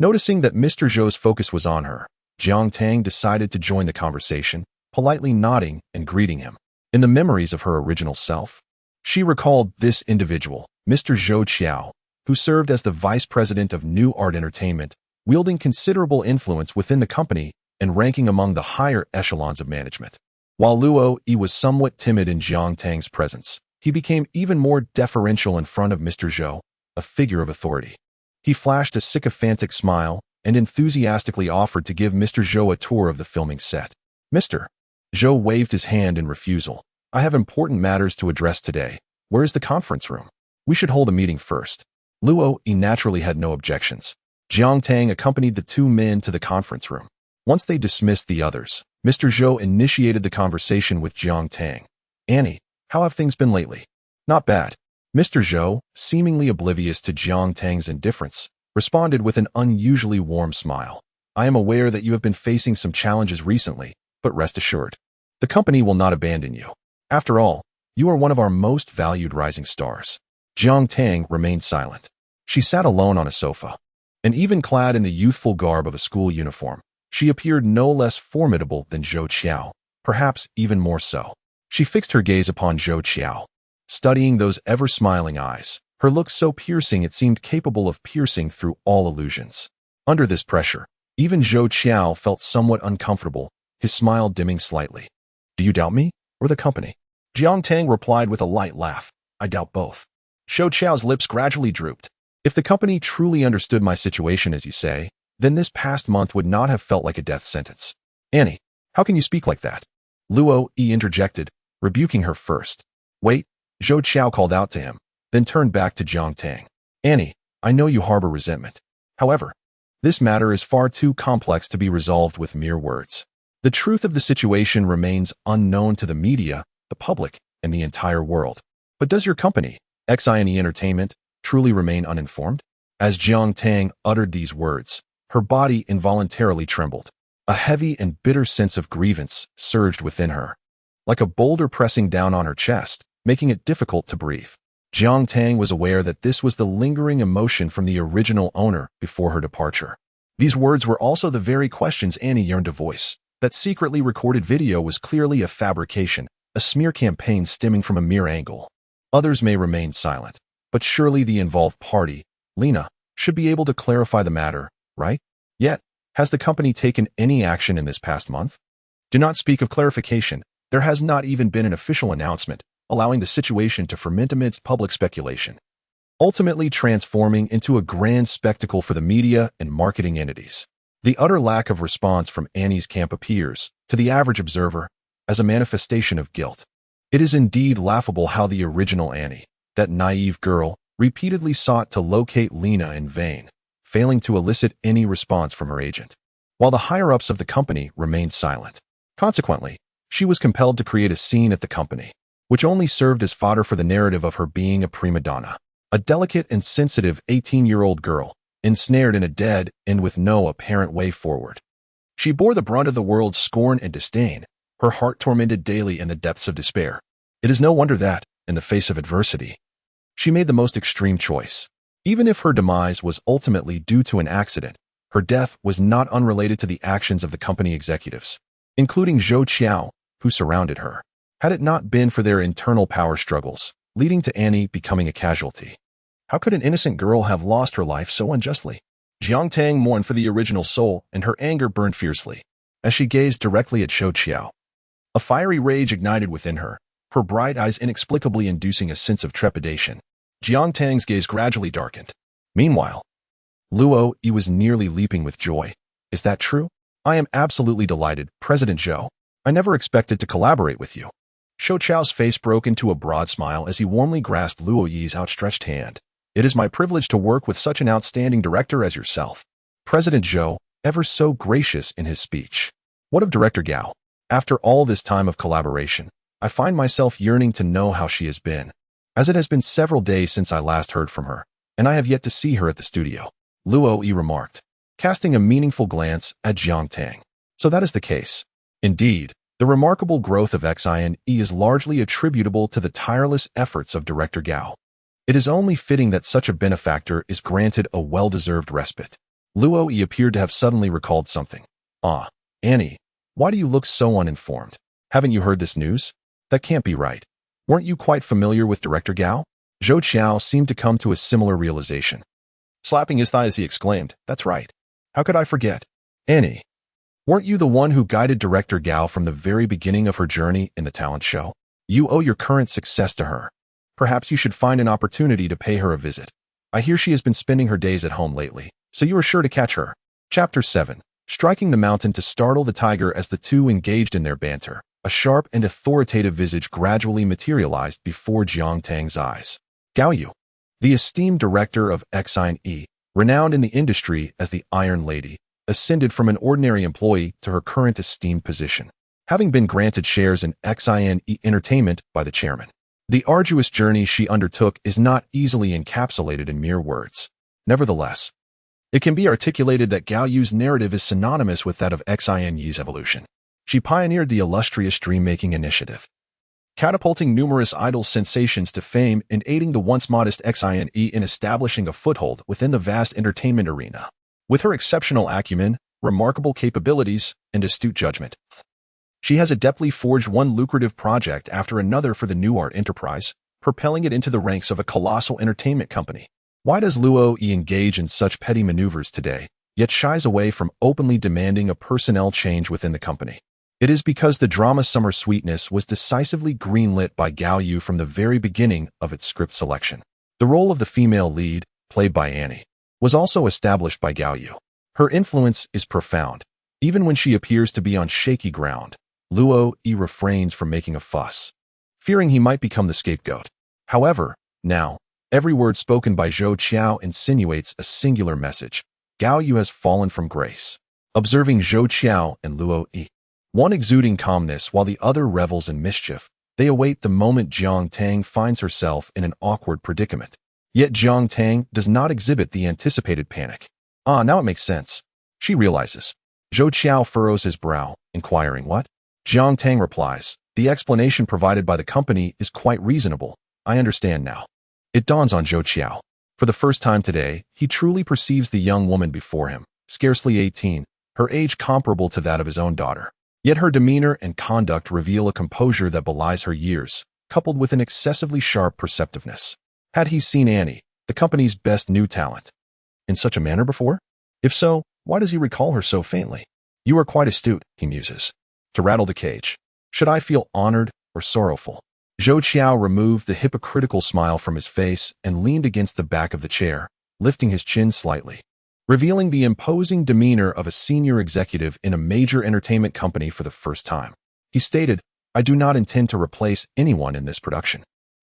Noticing that Mr. Zhou's focus was on her, Jiang Tang decided to join the conversation, politely nodding and greeting him. In the memories of her original self, she recalled this individual, Mr. Zhou Qiao, who served as the vice president of New Art Entertainment, wielding considerable influence within the company and ranking among the higher echelons of management. While Luo Yi was somewhat timid in Jiang Tang's presence, he became even more deferential in front of Mr. Zhou, a figure of authority. He flashed a sycophantic smile and enthusiastically offered to give Mr. Zhou a tour of the filming set. "Mr." Zhou waved his hand in refusal. "I have important matters to address today. Where is the conference room? We should hold a meeting first." Luo Yi naturally had no objections. Jiang Tang accompanied the two men to the conference room. Once they dismissed the others, Mr. Zhou initiated the conversation with Jiang Tang. "Annie, how have things been lately?" "Not bad." Mr. Zhou, seemingly oblivious to Jiang Tang's indifference, responded with an unusually warm smile. "I am aware that you have been facing some challenges recently, but rest assured, the company will not abandon you. After all, you are one of our most valued rising stars." Jiang Tang remained silent. She sat alone on a sofa, and even clad in the youthful garb of a school uniform, she appeared no less formidable than Zhou Qiao, perhaps even more so. She fixed her gaze upon Zhou Qiao, studying those ever-smiling eyes, her look so piercing it seemed capable of piercing through all illusions. Under this pressure, even Zhou Qiao felt somewhat uncomfortable, his smile dimming slightly. "Do you doubt me, or the company?" Jiang Tang replied with a light laugh. "I doubt both." Zhou Qiao's lips gradually drooped. "If the company truly understood my situation as you say, then this past month would not have felt like a death sentence." "Annie, how can you speak like that?" Luo Yi interjected, rebuking her first. "Wait," Zhou Qiao called out to him, then turned back to Jiang Tang. "Annie, I know you harbor resentment. However, this matter is far too complex to be resolved with mere words. The truth of the situation remains unknown to the media, the public, and the entire world. But does your company, Xine Entertainment, truly remain uninformed?" As Jiang Tang uttered these words, her body involuntarily trembled. A heavy and bitter sense of grievance surged within her, like a boulder pressing down on her chest, making it difficult to breathe. Jiang Tang was aware that this was the lingering emotion from the original owner before her departure. These words were also the very questions Annie yearned to voice. That secretly recorded video was clearly a fabrication, a smear campaign stemming from a mere angle. Others may remain silent, but surely the involved party, Lena, should be able to clarify the matter, right? Yet, has the company taken any action in this past month? Do not speak of clarification. There has not even been an official announcement, allowing the situation to ferment amidst public speculation, ultimately transforming into a grand spectacle for the media and marketing entities. The utter lack of response from Annie's camp appears, to the average observer, as a manifestation of guilt. It is indeed laughable how the original Annie, that naive girl, repeatedly sought to locate Lena in vain, failing to elicit any response from her agent, while the higher-ups of the company remained silent. Consequently, she was compelled to create a scene at the company, which only served as fodder for the narrative of her being a prima donna. A delicate and sensitive 18-year-old girl, ensnared in a dead end with no apparent way forward. She bore the brunt of the world's scorn and disdain, her heart tormented daily in the depths of despair. It is no wonder that, in the face of adversity, she made the most extreme choice. Even if her demise was ultimately due to an accident, her death was not unrelated to the actions of the company executives, including Zhou Qiao, who surrounded her. Had it not been for their internal power struggles, leading to Annie becoming a casualty, how could an innocent girl have lost her life so unjustly? Jiang Tang mourned for the original soul, and her anger burned fiercely as she gazed directly at Zhou Qiao. A fiery rage ignited within her, her bright eyes inexplicably inducing a sense of trepidation. Jiang Tang's gaze gradually darkened. Meanwhile, Luo Yi was nearly leaping with joy. Is that true? I am absolutely delighted, President Zhou. I never expected to collaborate with you. Zhou Qiao's face broke into a broad smile as he warmly grasped Luo Yi's outstretched hand. It is my privilege to work with such an outstanding director as yourself. President Zhou, ever so gracious in his speech. What of Director Gao? After all this time of collaboration, I find myself yearning to know how she has been, as it has been several days since I last heard from her, and I have yet to see her at the studio. Luo Yi remarked, casting a meaningful glance at Jiang Tang. So that is the case. Indeed, the remarkable growth of Xine is largely attributable to the tireless efforts of Director Gao. It is only fitting that such a benefactor is granted a well-deserved respite. Luo Yi appeared to have suddenly recalled something. Ah, Annie, why do you look so uninformed? Haven't you heard this news? That can't be right. Weren't you quite familiar with Director Gao? Zhou Qiao seemed to come to a similar realization. Slapping his thighs, he exclaimed, That's right. How could I forget? Annie, weren't you the one who guided Director Gao from the very beginning of her journey in the talent show? You owe your current success to her. Perhaps you should find an opportunity to pay her a visit. I hear she has been spending her days at home lately, so you are sure to catch her. Chapter 7. Striking the mountain to startle the tiger. As the two engaged in their banter, a sharp and authoritative visage gradually materialized before Jiang Tang's eyes. Gao Yu, the esteemed director of Xine, renowned in the industry as the Iron Lady, ascended from an ordinary employee to her current esteemed position, having been granted shares in Xine Entertainment by the chairman. The arduous journey she undertook is not easily encapsulated in mere words. Nevertheless, it can be articulated that Gao Yu's narrative is synonymous with that of Xine's evolution. She pioneered the illustrious dream-making initiative, catapulting numerous idol sensations to fame and aiding the once modest Xine in establishing a foothold within the vast entertainment arena. With her exceptional acumen, remarkable capabilities, and astute judgment, she has adeptly forged one lucrative project after another for the New Art enterprise, propelling it into the ranks of a colossal entertainment company. Why does Luo Yi engage in such petty maneuvers today, yet shies away from openly demanding a personnel change within the company? It is because the drama Summer Sweetness was decisively greenlit by Gao Yu from the very beginning of its script selection. The role of the female lead, played by Annie, was also established by Gao Yu. Her influence is profound. Even when she appears to be on shaky ground, Luo Yi refrains from making a fuss, fearing he might become the scapegoat. However, now, every word spoken by Zhou Qiao insinuates a singular message. Gao Yu has fallen from grace. Observing Zhou Qiao and Luo Yi, one exuding calmness while the other revels in mischief, they await the moment Jiang Tang finds herself in an awkward predicament. Yet Jiang Tang does not exhibit the anticipated panic. Ah, now it makes sense. She realizes. Zhou Qiao furrows his brow, inquiring what? Jiang Tang replies, The explanation provided by the company is quite reasonable. I understand now. It dawns on Zhou Qiao. For the first time today, he truly perceives the young woman before him, scarcely 18, her age comparable to that of his own daughter. Yet her demeanor and conduct reveal a composure that belies her years, coupled with an excessively sharp perceptiveness. Had he seen Annie, the company's best new talent, in such a manner before? If so, why does he recall her so faintly? You are quite astute, he muses. To rattle the cage. Should I feel honored or sorrowful? Zhou Qiao removed the hypocritical smile from his face and leaned against the back of the chair, lifting his chin slightly, revealing the imposing demeanor of a senior executive in a major entertainment company for the first time. He stated, I do not intend to replace anyone in this production.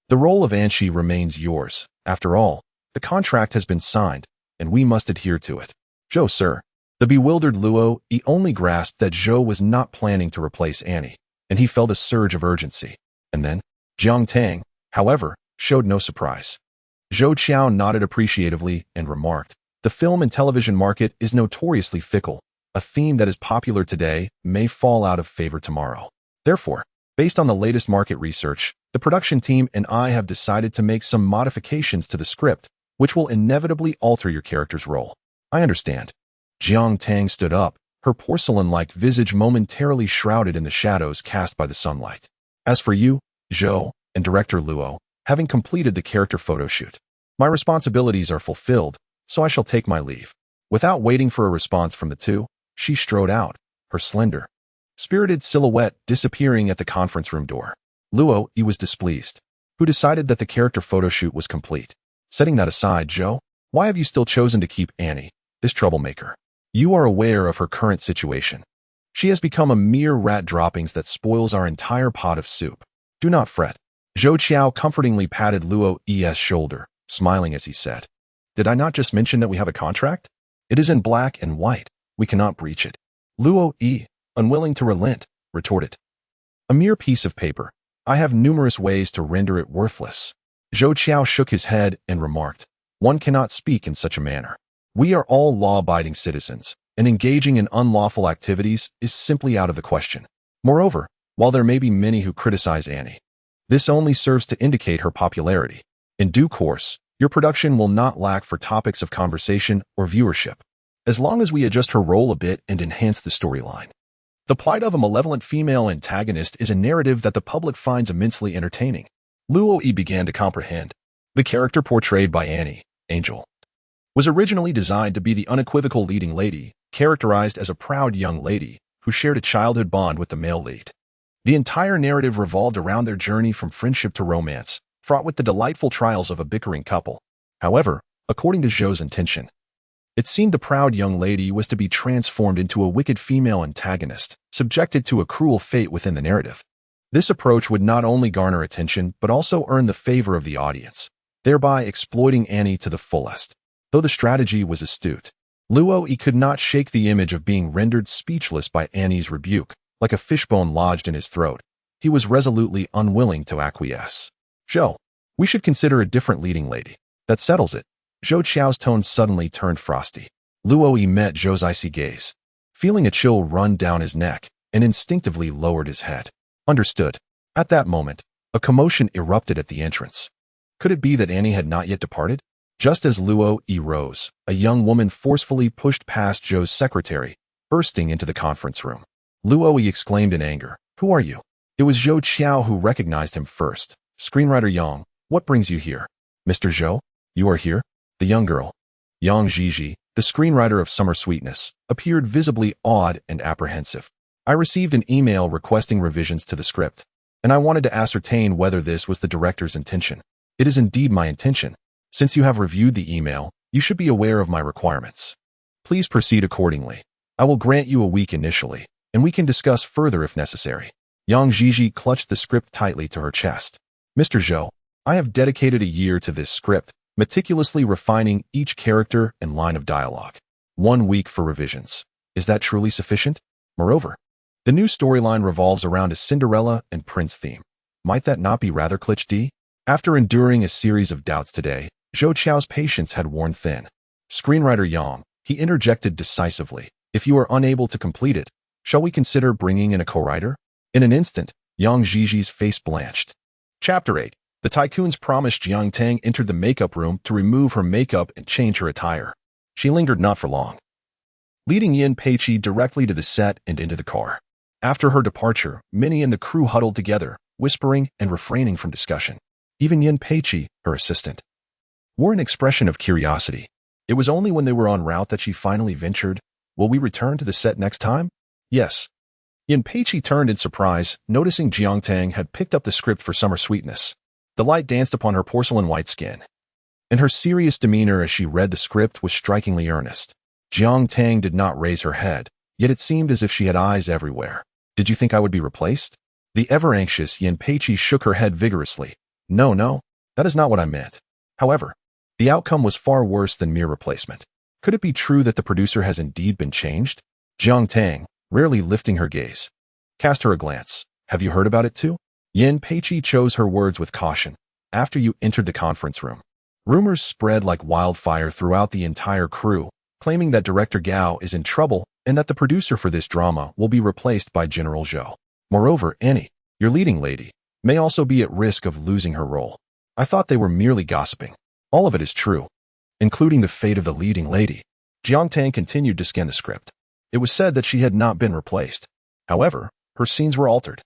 The role of Anshi remains yours. After all, the contract has been signed, and we must adhere to it. Zhou, sir. The bewildered Luo Yi only grasped that Zhou was not planning to replace Annie, and he felt a surge of urgency. And then, Jiang Tang, however, showed no surprise. Zhou Qiao nodded appreciatively and remarked, "The film and television market is notoriously fickle. A theme that is popular today may fall out of favor tomorrow. Therefore, based on the latest market research, the production team and I have decided to make some modifications to the script, which will inevitably alter your character's role." "I understand." Jiang Tang stood up, her porcelain-like visage momentarily shrouded in the shadows cast by the sunlight. "As for you, Zhou, and director Luo, having completed the character photoshoot, my responsibilities are fulfilled, so I shall take my leave." Without waiting for a response from the two, she strode out, her slender, spirited silhouette disappearing at the conference room door. Luo Yi was displeased. "Who decided that the character photoshoot was complete? Setting that aside, Zhou, why have you still chosen to keep Annie, this troublemaker? You are aware of her current situation. She has become a mere rat droppings that spoils our entire pot of soup. Do not fret." Zhou Qiao comfortingly patted Luo Yi's shoulder, smiling as he said, "Did I not just mention that we have a contract? It is in black and white. We cannot breach it." Luo Yi, unwilling to relent, retorted, "A mere piece of paper. I have numerous ways to render it worthless." Zhou Qiao shook his head and remarked, "One cannot speak in such a manner. We are all law-abiding citizens, and engaging in unlawful activities is simply out of the question. Moreover, while there may be many who criticize Annie, this only serves to indicate her popularity. In due course, your production will not lack for topics of conversation or viewership, as long as we adjust her role a bit and enhance the storyline. The plight of a malevolent female antagonist is a narrative that the public finds immensely entertaining." Luo Yi began to comprehend. The character portrayed by Annie, Angel, was originally designed to be the unequivocal leading lady, characterized as a proud young lady who shared a childhood bond with the male lead. The entire narrative revolved around their journey from friendship to romance, fraught with the delightful trials of a bickering couple. However, according to Zhou's intention, it seemed the proud young lady was to be transformed into a wicked female antagonist, subjected to a cruel fate within the narrative. This approach would not only garner attention but also earn the favor of the audience, thereby exploiting Annie to the fullest. Though the strategy was astute, Luo Yi could not shake the image of being rendered speechless by Annie's rebuke, like a fishbone lodged in his throat. He was resolutely unwilling to acquiesce. "Zhou, we should consider a different leading lady. That settles it." Zhou Qiao's tone suddenly turned frosty. Luo Yi met Zhou's icy gaze, feeling a chill run down his neck, and instinctively lowered his head. "Understood." At that moment, a commotion erupted at the entrance. Could it be that Annie had not yet departed? Just as Luo Yi rose, a young woman forcefully pushed past Zhou's secretary, bursting into the conference room. Luo Yi exclaimed in anger, "Who are you?" It was Zhou Qiao who recognized him first. "Screenwriter Yang, what brings you here?" "Mr. Zhou, you are here?" The young girl, Yang Zhiji, the screenwriter of Summer Sweetness, appeared visibly awed and apprehensive. "I received an email requesting revisions to the script, and I wanted to ascertain whether this was the director's intention." "It is indeed my intention. Since you have reviewed the email, you should be aware of my requirements. Please proceed accordingly. I will grant you a week initially, and we can discuss further if necessary." Yang Zhiji clutched the script tightly to her chest. "Mr. Zhou, I have dedicated a year to this script, meticulously refining each character and line of dialogue. 1 week for revisions. Is that truly sufficient? Moreover, the new storyline revolves around a Cinderella and Prince theme. Might that not be rather cliché?" After enduring a series of doubts today, Zhou Qiao's patience had worn thin. "Screenwriter Yang," he interjected decisively, "if you are unable to complete it, shall we consider bringing in a co-writer?" In an instant, Yang Zhiji's face blanched. Chapter 8. The tycoon's promised. Jiang Tang entered the makeup room to remove her makeup and change her attire. She lingered not for long, leading Yin Peiqi directly to the set and into the car. After her departure, Minnie and the crew huddled together, whispering and refraining from discussion. Even Yin Peiqi, her assistant, wore an expression of curiosity. It was only when they were en route that she finally ventured, "Will we return to the set next time?" "Yes." Yin Peiqi turned in surprise, noticing Jiang Tang had picked up the script for Summer Sweetness. The light danced upon her porcelain white skin, and her serious demeanor as she read the script was strikingly earnest. Jiang Tang did not raise her head, yet it seemed as if she had eyes everywhere. "Did you think I would be replaced?" The ever-anxious Yin Peiqi shook her head vigorously. No, that is not what I meant. However, the outcome was far worse than mere replacement. Could it be true that the producer has indeed been changed?" Jiang Tang, rarely lifting her gaze, cast her a glance. "Have you heard about it too?" Yin Peiqi chose her words with caution. "After you entered the conference room, Rumors spread like wildfire throughout the entire crew, claiming that director Gao is in trouble and that the producer for this drama will be replaced by General Zhou. Moreover, Annie, your leading lady, may also be at risk of losing her role. I thought they were merely gossiping. All of it is true, including the fate of the leading lady. Jiang Tang continued to scan the script. It was said that she had not been replaced. However, her scenes were altered,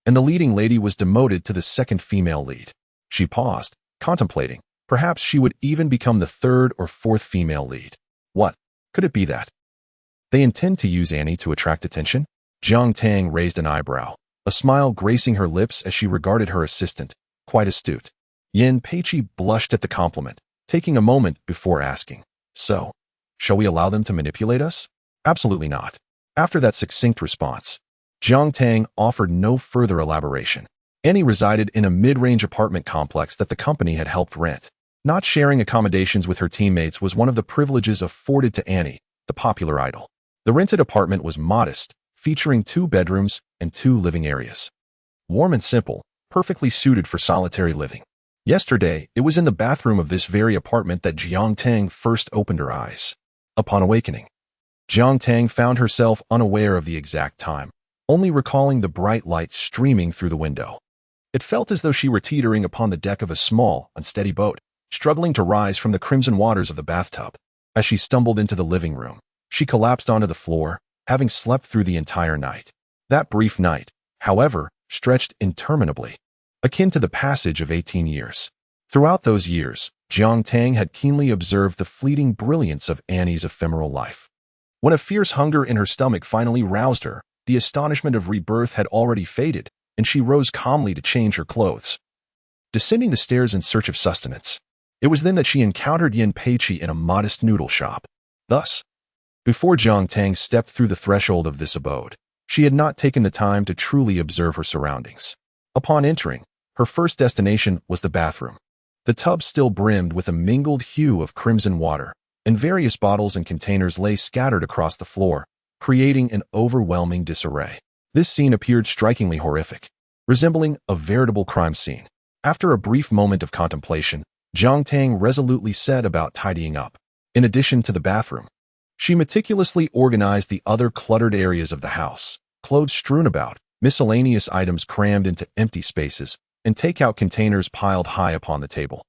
and the leading lady was demoted to the second female lead. She paused, contemplating. Perhaps she would even become the third or fourth female lead. What? Could it be that they intend to use Annie to attract attention? Jiang Tang raised an eyebrow, a smile gracing her lips as she regarded her assistant. Quite astute. Yin Peiqi blushed at the compliment, taking a moment before asking, so, shall we allow them to manipulate us? Absolutely not. After that succinct response, Jiang Tang offered no further elaboration. Annie resided in a mid-range apartment complex that the company had helped rent. Not sharing accommodations with her teammates was one of the privileges afforded to Annie, the popular idol. The rented apartment was modest, featuring 2 bedrooms and 2 living areas. Warm and simple, perfectly suited for solitary living. Yesterday, it was in the bathroom of this very apartment that Jiang Tang first opened her eyes. Upon awakening, Jiang Tang found herself unaware of the exact time, only recalling the bright light streaming through the window. It felt as though she were teetering upon the deck of a small, unsteady boat, struggling to rise from the crimson waters of the bathtub. As she stumbled into the living room, she collapsed onto the floor, having slept through the entire night. That brief night, however, stretched interminably, akin to the passage of 18 years. Throughout those years, Jiang Tang had keenly observed the fleeting brilliance of Annie's ephemeral life. When a fierce hunger in her stomach finally roused her, the astonishment of rebirth had already faded, and she rose calmly to change her clothes. Descending the stairs in search of sustenance, it was then that she encountered Yin Peiqi in a modest noodle shop. Thus, before Jiang Tang stepped through the threshold of this abode, she had not taken the time to truly observe her surroundings. Upon entering, her first destination was the bathroom. The tub still brimmed with a mingled hue of crimson water, and various bottles and containers lay scattered across the floor, creating an overwhelming disarray. This scene appeared strikingly horrific, resembling a veritable crime scene. After a brief moment of contemplation, Jiang Tang resolutely set about tidying up. In addition to the bathroom, she meticulously organized the other cluttered areas of the house, clothes strewn about, miscellaneous items crammed into empty spaces, and takeout containers piled high upon the table.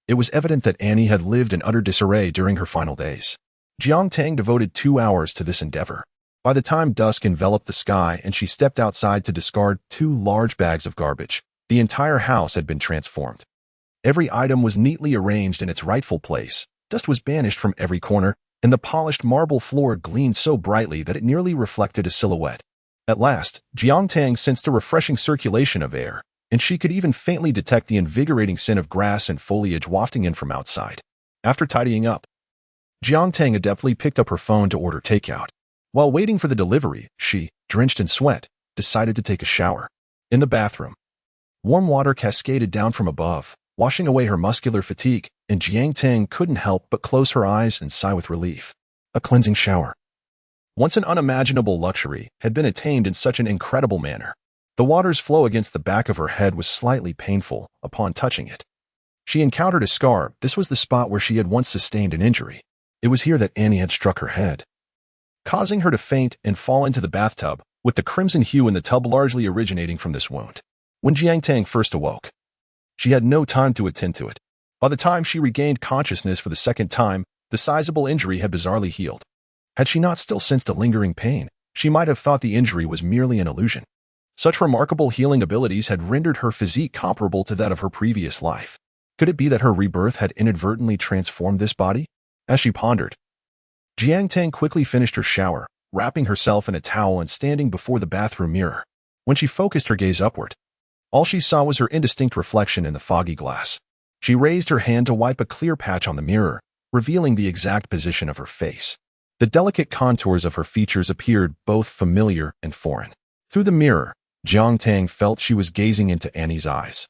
It was evident that Annie had lived in utter disarray during her final days. Jiang Tang devoted 2 hours to this endeavor. By the time dusk enveloped the sky and she stepped outside to discard 2 large bags of garbage, the entire house had been transformed. Every item was neatly arranged in its rightful place, dust was banished from every corner, and the polished marble floor gleamed so brightly that it nearly reflected a silhouette. At last, Jiang Tang sensed a refreshing circulation of air, and she could even faintly detect the invigorating scent of grass and foliage wafting in from outside. After tidying up, Jiang Tang adeptly picked up her phone to order takeout. While waiting for the delivery, she, drenched in sweat, decided to take a shower. In the bathroom, warm water cascaded down from above, washing away her muscular fatigue, and Jiang Tang couldn't help but close her eyes and sigh with relief. A cleansing shower. Once an unimaginable luxury had been attained in such an incredible manner. The water's flow against the back of her head was slightly painful upon touching it. She encountered a scar. This was the spot where she had once sustained an injury. It was here that Annie had struck her head, causing her to faint and fall into the bathtub, with the crimson hue in the tub largely originating from this wound. When Jiang Tang first awoke, she had no time to attend to it. By the time she regained consciousness for the second time, the sizable injury had bizarrely healed. Had she not still sensed a lingering pain, she might have thought the injury was merely an illusion. Such remarkable healing abilities had rendered her physique comparable to that of her previous life. Could it be that her rebirth had inadvertently transformed this body? As she pondered, Jiang Tang quickly finished her shower, wrapping herself in a towel and standing before the bathroom mirror. When she focused her gaze upward, all she saw was her indistinct reflection in the foggy glass. She raised her hand to wipe a clear patch on the mirror, revealing the exact position of her face. The delicate contours of her features appeared both familiar and foreign. Through the mirror, Jiang Tang felt she was gazing into Annie's eyes,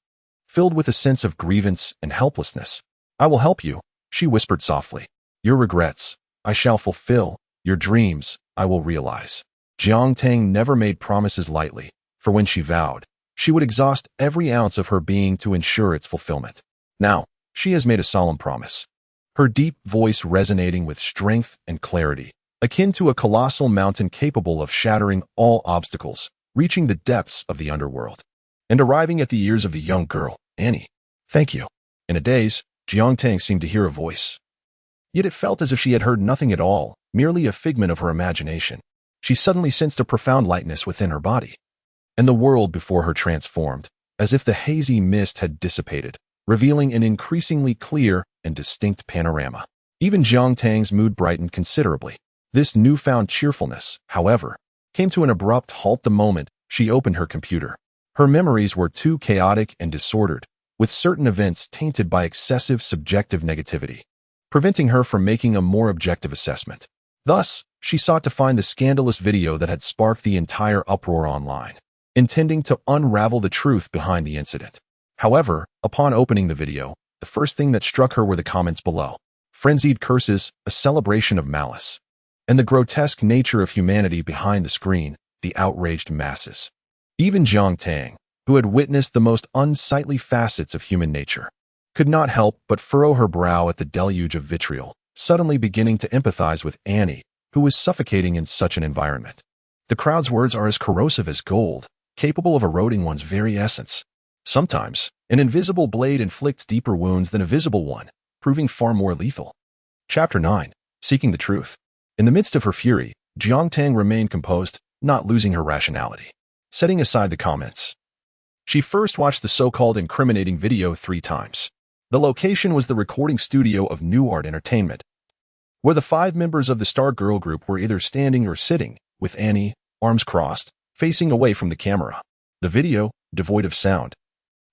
filled with a sense of grievance and helplessness. "I will help you," she whispered softly. "Your regrets, I shall fulfill. Your dreams, I will realize." Jiang Tang never made promises lightly, for when she vowed, she would exhaust every ounce of her being to ensure its fulfillment. Now, she has made a solemn promise. Her deep voice resonating with strength and clarity, akin to a colossal mountain capable of shattering all obstacles, reaching the depths of the underworld, and arriving at the ears of the young girl, Annie. Thank you. In a daze, Jiang Tang seemed to hear a voice. Yet it felt as if she had heard nothing at all, merely a figment of her imagination. She suddenly sensed a profound lightness within her body, and the world before her transformed, as if the hazy mist had dissipated, revealing an increasingly clear and distinct panorama. Even Jiang Tang's mood brightened considerably. This newfound cheerfulness, however, came to an abrupt halt the moment she opened her computer. Her memories were too chaotic and disordered, with certain events tainted by excessive subjective negativity, preventing her from making a more objective assessment. Thus, she sought to find the scandalous video that had sparked the entire uproar online, intending to unravel the truth behind the incident. However, upon opening the video, the first thing that struck her were the comments below. Frenzied curses, a celebration of malice, and the grotesque nature of humanity behind the screen, the outraged masses. Even Jiang Tang, who had witnessed the most unsightly facets of human nature, could not help but furrow her brow at the deluge of vitriol, suddenly beginning to empathize with Annie, who was suffocating in such an environment. The crowd's words are as corrosive as gold, capable of eroding one's very essence. Sometimes, an invisible blade inflicts deeper wounds than a visible one, proving far more lethal. Chapter 9. Seeking the Truth. In the midst of her fury, Jiang Tang remained composed, not losing her rationality. Setting aside the comments, she first watched the so-called incriminating video 3 times. The location was the recording studio of New Art Entertainment, where the 5 members of the Star Girl group were either standing or sitting, with Annie, arms crossed, facing away from the camera. The video, devoid of sound,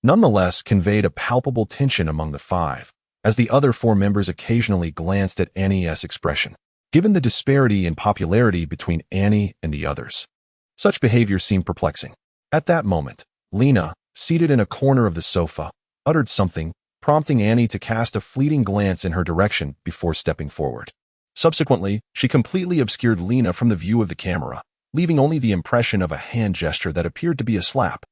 nonetheless conveyed a palpable tension among the 5, as the other 4 members occasionally glanced at Annie's expression. Given the disparity in popularity between Annie and the others, such behavior seemed perplexing. At that moment, Lena, seated in a corner of the sofa, uttered something, prompting Annie to cast a fleeting glance in her direction before stepping forward. Subsequently, she completely obscured Lena from the view of the camera, leaving only the impression of a hand gesture that appeared to be a slap.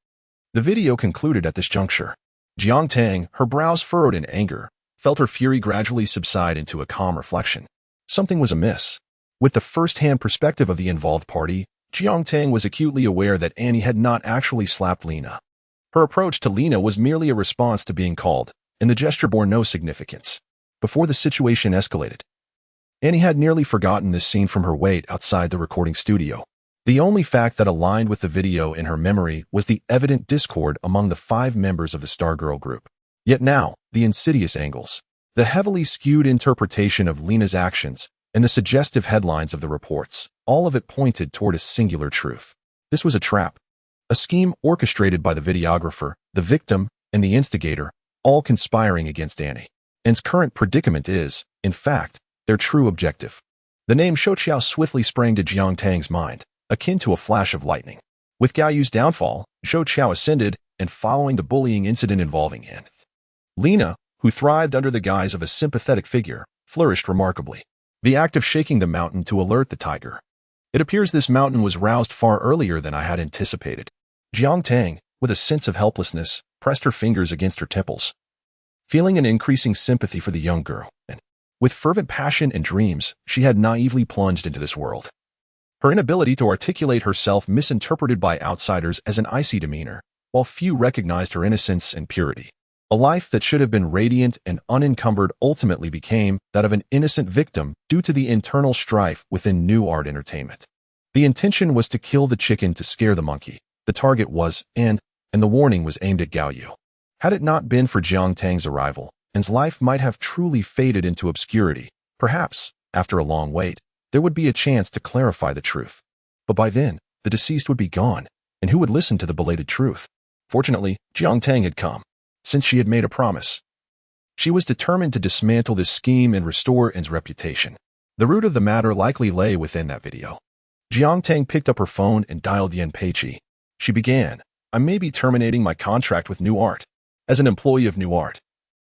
The video concluded at this juncture. Jiang Tang, her brows furrowed in anger, felt her fury gradually subside into a calm reflection. Something was amiss. With the first-hand perspective of the involved party, Jiang Tang was acutely aware that Annie had not actually slapped Lena. Her approach to Lena was merely a response to being called, and the gesture bore no significance. Before the situation escalated, Annie had nearly forgotten this scene from her wait outside the recording studio. The only fact that aligned with the video in her memory was the evident discord among the 5 members of the Stargirl group. Yet now, the insidious angles, the heavily skewed interpretation of Lena's actions, and the suggestive headlines of the reports, all of it pointed toward a singular truth. This was a trap, a scheme orchestrated by the videographer, the victim, and the instigator, all conspiring against Annie. Anne's current predicament is, in fact, their true objective. The name Shouqiao swiftly sprang to Jiang Tang's mind, akin to a flash of lightning. With Gao Yu's downfall, Shouqiao ascended, and following the bullying incident involving Anne, Lena, who thrived under the guise of a sympathetic figure, flourished remarkably. The act of shaking the mountain to alert the tiger. It appears this mountain was roused far earlier than I had anticipated. Jiang Tang, with a sense of helplessness, pressed her fingers against her temples, feeling an increasing sympathy for the young girl, and, with fervent passion and dreams, she had naively plunged into this world. Her inability to articulate herself misinterpreted by outsiders as an icy demeanor, while few recognized her innocence and purity. A life that should have been radiant and unencumbered ultimately became that of an innocent victim due to the internal strife within New Art Entertainment. The intention was to kill the chicken to scare the monkey. The target was Anne, and the warning was aimed at Gao Yu. Had it not been for Jiang Tang's arrival, Anne's life might have truly faded into obscurity. Perhaps, after a long wait, there would be a chance to clarify the truth. But by then, the deceased would be gone, and who would listen to the belated truth? Fortunately, Jiang Tang had come. Since she had made a promise, she was determined to dismantle this scheme and restore Anne's reputation. The root of the matter likely lay within that video. Jiang Tang picked up her phone and dialed Yen Peiqi. She began, "I may be terminating my contract with New Art. As an employee of New Art.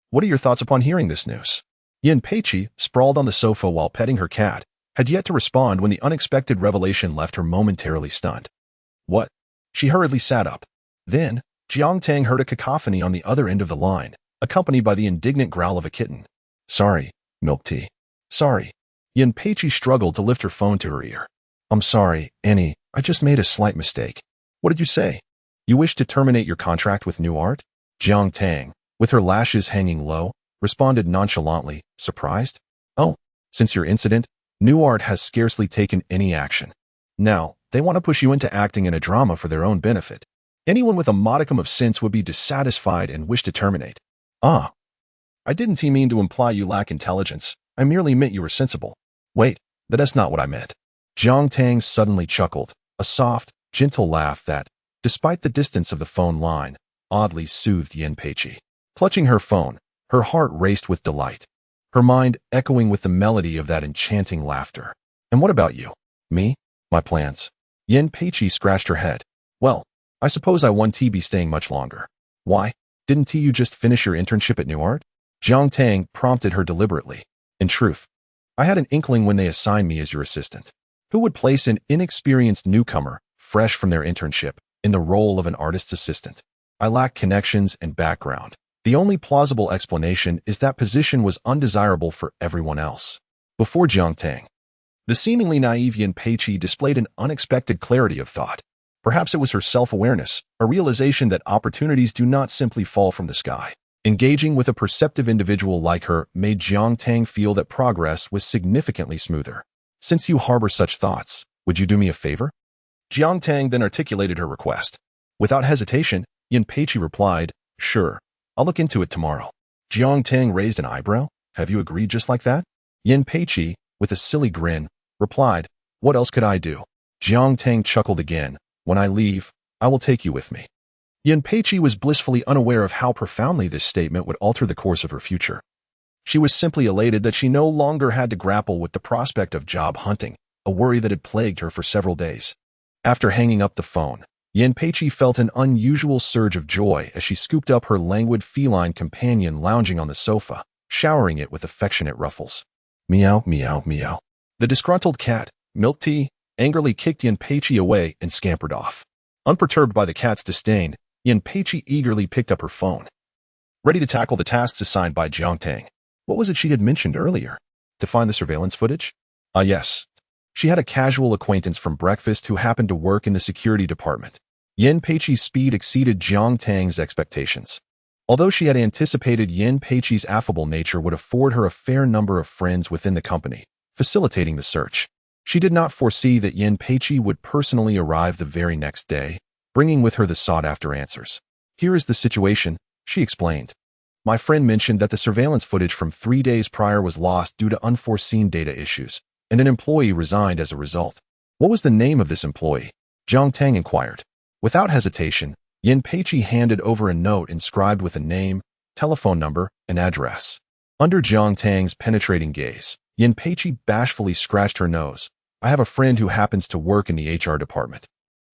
What are your thoughts upon hearing this news?" Yen Peiqi, sprawled on the sofa while petting her cat, had yet to respond when the unexpected revelation left her momentarily stunned. What? She hurriedly sat up. Then, Jiang Tang heard a cacophony on the other end of the line, accompanied by the indignant growl of a kitten. Sorry, milk tea. Sorry. Peiqi struggled to lift her phone to her ear. I'm sorry, Annie, I just made a slight mistake. What did you say? You wish to terminate your contract with New Art? Jiang Tang, with her lashes hanging low, responded nonchalantly, surprised. Oh, since your incident, New Art has scarcely taken any action. Now, they want to push you into acting in a drama for their own benefit. Anyone with a modicum of sense would be dissatisfied and wish to terminate. Ah. I didn't mean to imply you lack intelligence. I merely meant you were sensible. Wait, that's not what I meant. Jiang Tang suddenly chuckled, a soft, gentle laugh that, despite the distance of the phone line, oddly soothed Peiqi. Clutching her phone, her heart raced with delight, her mind echoing with the melody of that enchanting laughter. And what about you? Me? My plans? Peiqi scratched her head. Well, I suppose I won't be staying much longer. Why? Didn't you just finish your internship at New Art? Jiang Tang prompted her deliberately. In truth, I had an inkling when they assigned me as your assistant. Who would place an inexperienced newcomer, fresh from their internship, in the role of an artist's assistant? I lack connections and background. The only plausible explanation is that position was undesirable for everyone else. Before Jiang Tang, the seemingly naive Peiqi displayed an unexpected clarity of thought. Perhaps it was her self-awareness, a realization that opportunities do not simply fall from the sky. Engaging with a perceptive individual like her made Jiang Tang feel that progress was significantly smoother. Since you harbor such thoughts, would you do me a favor? Jiang Tang then articulated her request. Without hesitation, Peiqi replied, Sure, I'll look into it tomorrow. Jiang Tang raised an eyebrow. Have you agreed just like that? Peiqi, with a silly grin, replied, What else could I do? Jiang Tang chuckled again. When I leave, I will take you with me. Peiqi was blissfully unaware of how profoundly this statement would alter the course of her future. She was simply elated that she no longer had to grapple with the prospect of job hunting, a worry that had plagued her for several days. After hanging up the phone, Peiqi felt an unusual surge of joy as she scooped up her languid feline companion lounging on the sofa, showering it with affectionate ruffles. Meow, meow, meow. The disgruntled cat, Milk Tea, angrily kicked Peiqi away and scampered off. Unperturbed by the cat's disdain, Peiqi eagerly picked up her phone, ready to tackle the tasks assigned by Jiang Tang. What was it she had mentioned earlier? To find the surveillance footage? Ah, yes. She had a casual acquaintance from breakfast who happened to work in the security department. Peiqi's speed exceeded Jiang Tang's expectations. Although she had anticipated Peiqi's affable nature would afford her a fair number of friends within the company, facilitating the search, she did not foresee that Peiqi would personally arrive the very next day, bringing with her the sought-after answers. Here is the situation, she explained. My friend mentioned that the surveillance footage from 3 days prior was lost due to unforeseen data issues, and an employee resigned as a result. What was the name of this employee? Jiang Tang inquired. Without hesitation, Peiqi handed over a note inscribed with a name, telephone number, and address. Under Jiang Tang's penetrating gaze, Peiqi bashfully scratched her nose. I have a friend who happens to work in the HR department.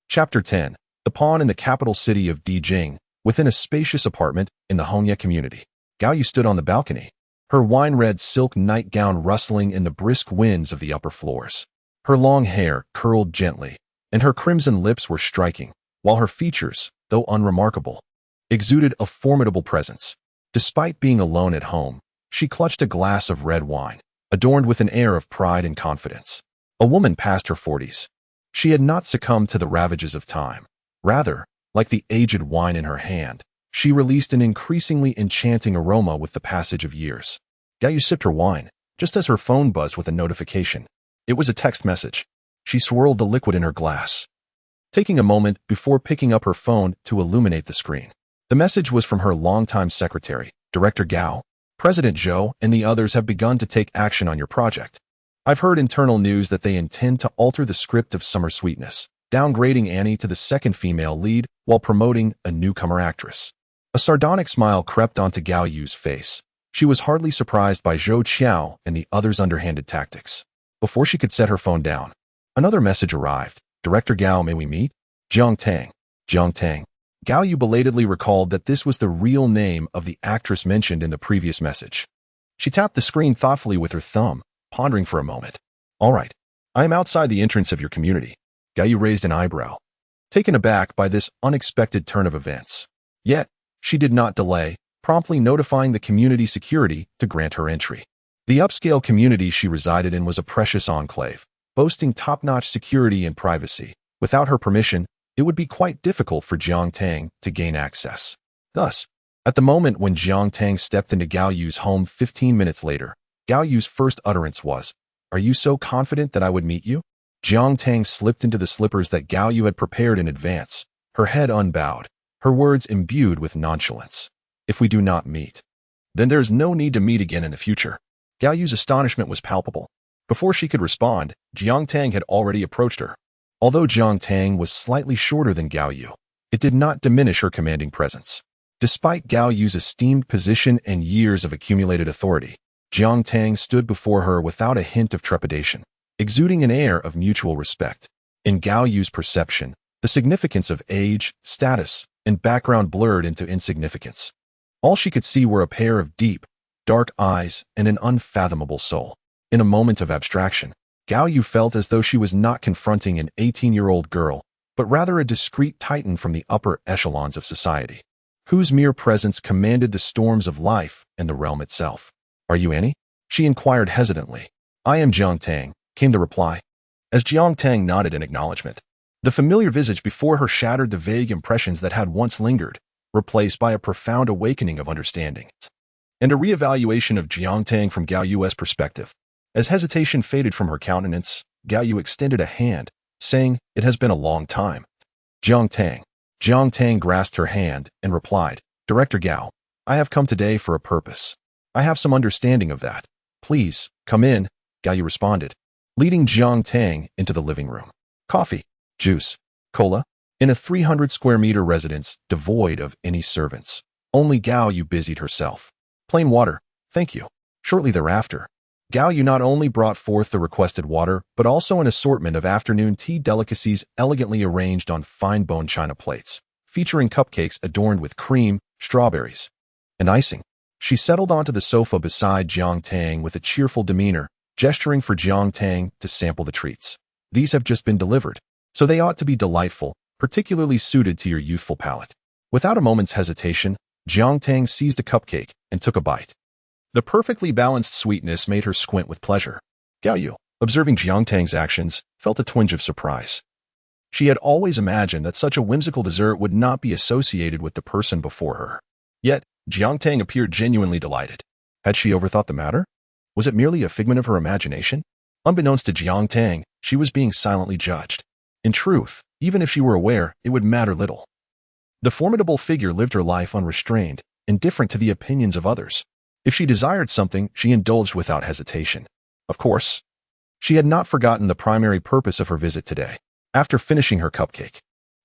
Chapter 10. The pawn in the capital city of Dijing, within a spacious apartment in the Hongye community. Gao Yu stood on the balcony, her wine-red silk nightgown rustling in the brisk winds of the upper floors. Her long hair curled gently, and her crimson lips were striking, while her features, though unremarkable, exuded a formidable presence. Despite being alone at home, she clutched a glass of red wine, adorned with an air of pride and confidence. A woman past her 40s. She had not succumbed to the ravages of time. Rather, like the aged wine in her hand, she released an increasingly enchanting aroma with the passage of years. Gao Yu sipped her wine, just as her phone buzzed with a notification. It was a text message. She swirled the liquid in her glass, taking a moment before picking up her phone to illuminate the screen. The message was from her longtime secretary, Director Gao. President Zhou and the others have begun to take action on your project. I've heard internal news that they intend to alter the script of Summer Sweetness, downgrading Annie to the second female lead while promoting a newcomer actress. A sardonic smile crept onto Gao Yu's face. She was hardly surprised by Zhou Qiao and the others' underhanded tactics. Before she could set her phone down, another message arrived. Director Gao, may we meet? Jiang Tang. Jiang Tang. Gao Yu belatedly recalled that this was the real name of the actress mentioned in the previous message. She tapped the screen thoughtfully with her thumb, pondering for a moment. All right, I am outside the entrance of your community. Gao Yu raised an eyebrow, taken aback by this unexpected turn of events. Yet, she did not delay, promptly notifying the community security to grant her entry. The upscale community she resided in was a precious enclave, boasting top-notch security and privacy. Without her permission, it would be quite difficult for Jiang Tang to gain access. Thus, at the moment when Jiang Tang stepped into Gao Yu's home 15 minutes later, Gao Yu's first utterance was, "Are you so confident that I would meet you?" Jiang Tang slipped into the slippers that Gao Yu had prepared in advance, her head unbowed, her words imbued with nonchalance. "If we do not meet, then there is no need to meet again in the future." Gao Yu's astonishment was palpable. Before she could respond, Jiang Tang had already approached her. Although Jiang Tang was slightly shorter than Gao Yu, it did not diminish her commanding presence. Despite Gao Yu's esteemed position and years of accumulated authority, Jiang Tang stood before her without a hint of trepidation, exuding an air of mutual respect. In Gao Yu's perception, the significance of age, status, and background blurred into insignificance. All she could see were a pair of deep, dark eyes and an unfathomable soul. In a moment of abstraction, Gao Yu felt as though she was not confronting an 18-year-old girl, but rather a discreet titan from the upper echelons of society, whose mere presence commanded the storms of life and the realm itself. "Are you Annie?" she inquired hesitantly. "I am Jiang Tang," came the reply. As Jiang Tang nodded in acknowledgement, the familiar visage before her shattered the vague impressions that had once lingered, replaced by a profound awakening of understanding, and a reevaluation of Jiang Tang from Gao Yu's perspective. As hesitation faded from her countenance, Gao Yu extended a hand, saying, "It has been a long time." Jiang Tang. Jiang Tang grasped her hand and replied, "Director Gao, I have come today for a purpose. I have some understanding of that. Please, come in," Gao Yu responded, leading Jiang Tang into the living room. Coffee, juice, cola, in a 300-square-meter residence devoid of any servants. Only Gao Yu busied herself. "Plain water, thank you." Shortly thereafter, Gao Yu not only brought forth the requested water, but also an assortment of afternoon tea delicacies elegantly arranged on fine bone china plates, featuring cupcakes adorned with cream, strawberries, and icing. She settled onto the sofa beside Jiang Tang with a cheerful demeanor, gesturing for Jiang Tang to sample the treats. "These have just been delivered, so they ought to be delightful, particularly suited to your youthful palate." Without a moment's hesitation, Jiang Tang seized a cupcake and took a bite. The perfectly balanced sweetness made her squint with pleasure. Gao Yu, observing Jiang Tang's actions, felt a twinge of surprise. She had always imagined that such a whimsical dessert would not be associated with the person before her. Yet, Jiang Tang appeared genuinely delighted. Had she overthought the matter? Was it merely a figment of her imagination? Unbeknownst to Jiang Tang, she was being silently judged. In truth, even if she were aware, it would matter little. The formidable figure lived her life unrestrained, indifferent to the opinions of others. If she desired something, she indulged without hesitation. Of course, she had not forgotten the primary purpose of her visit today. After finishing her cupcake,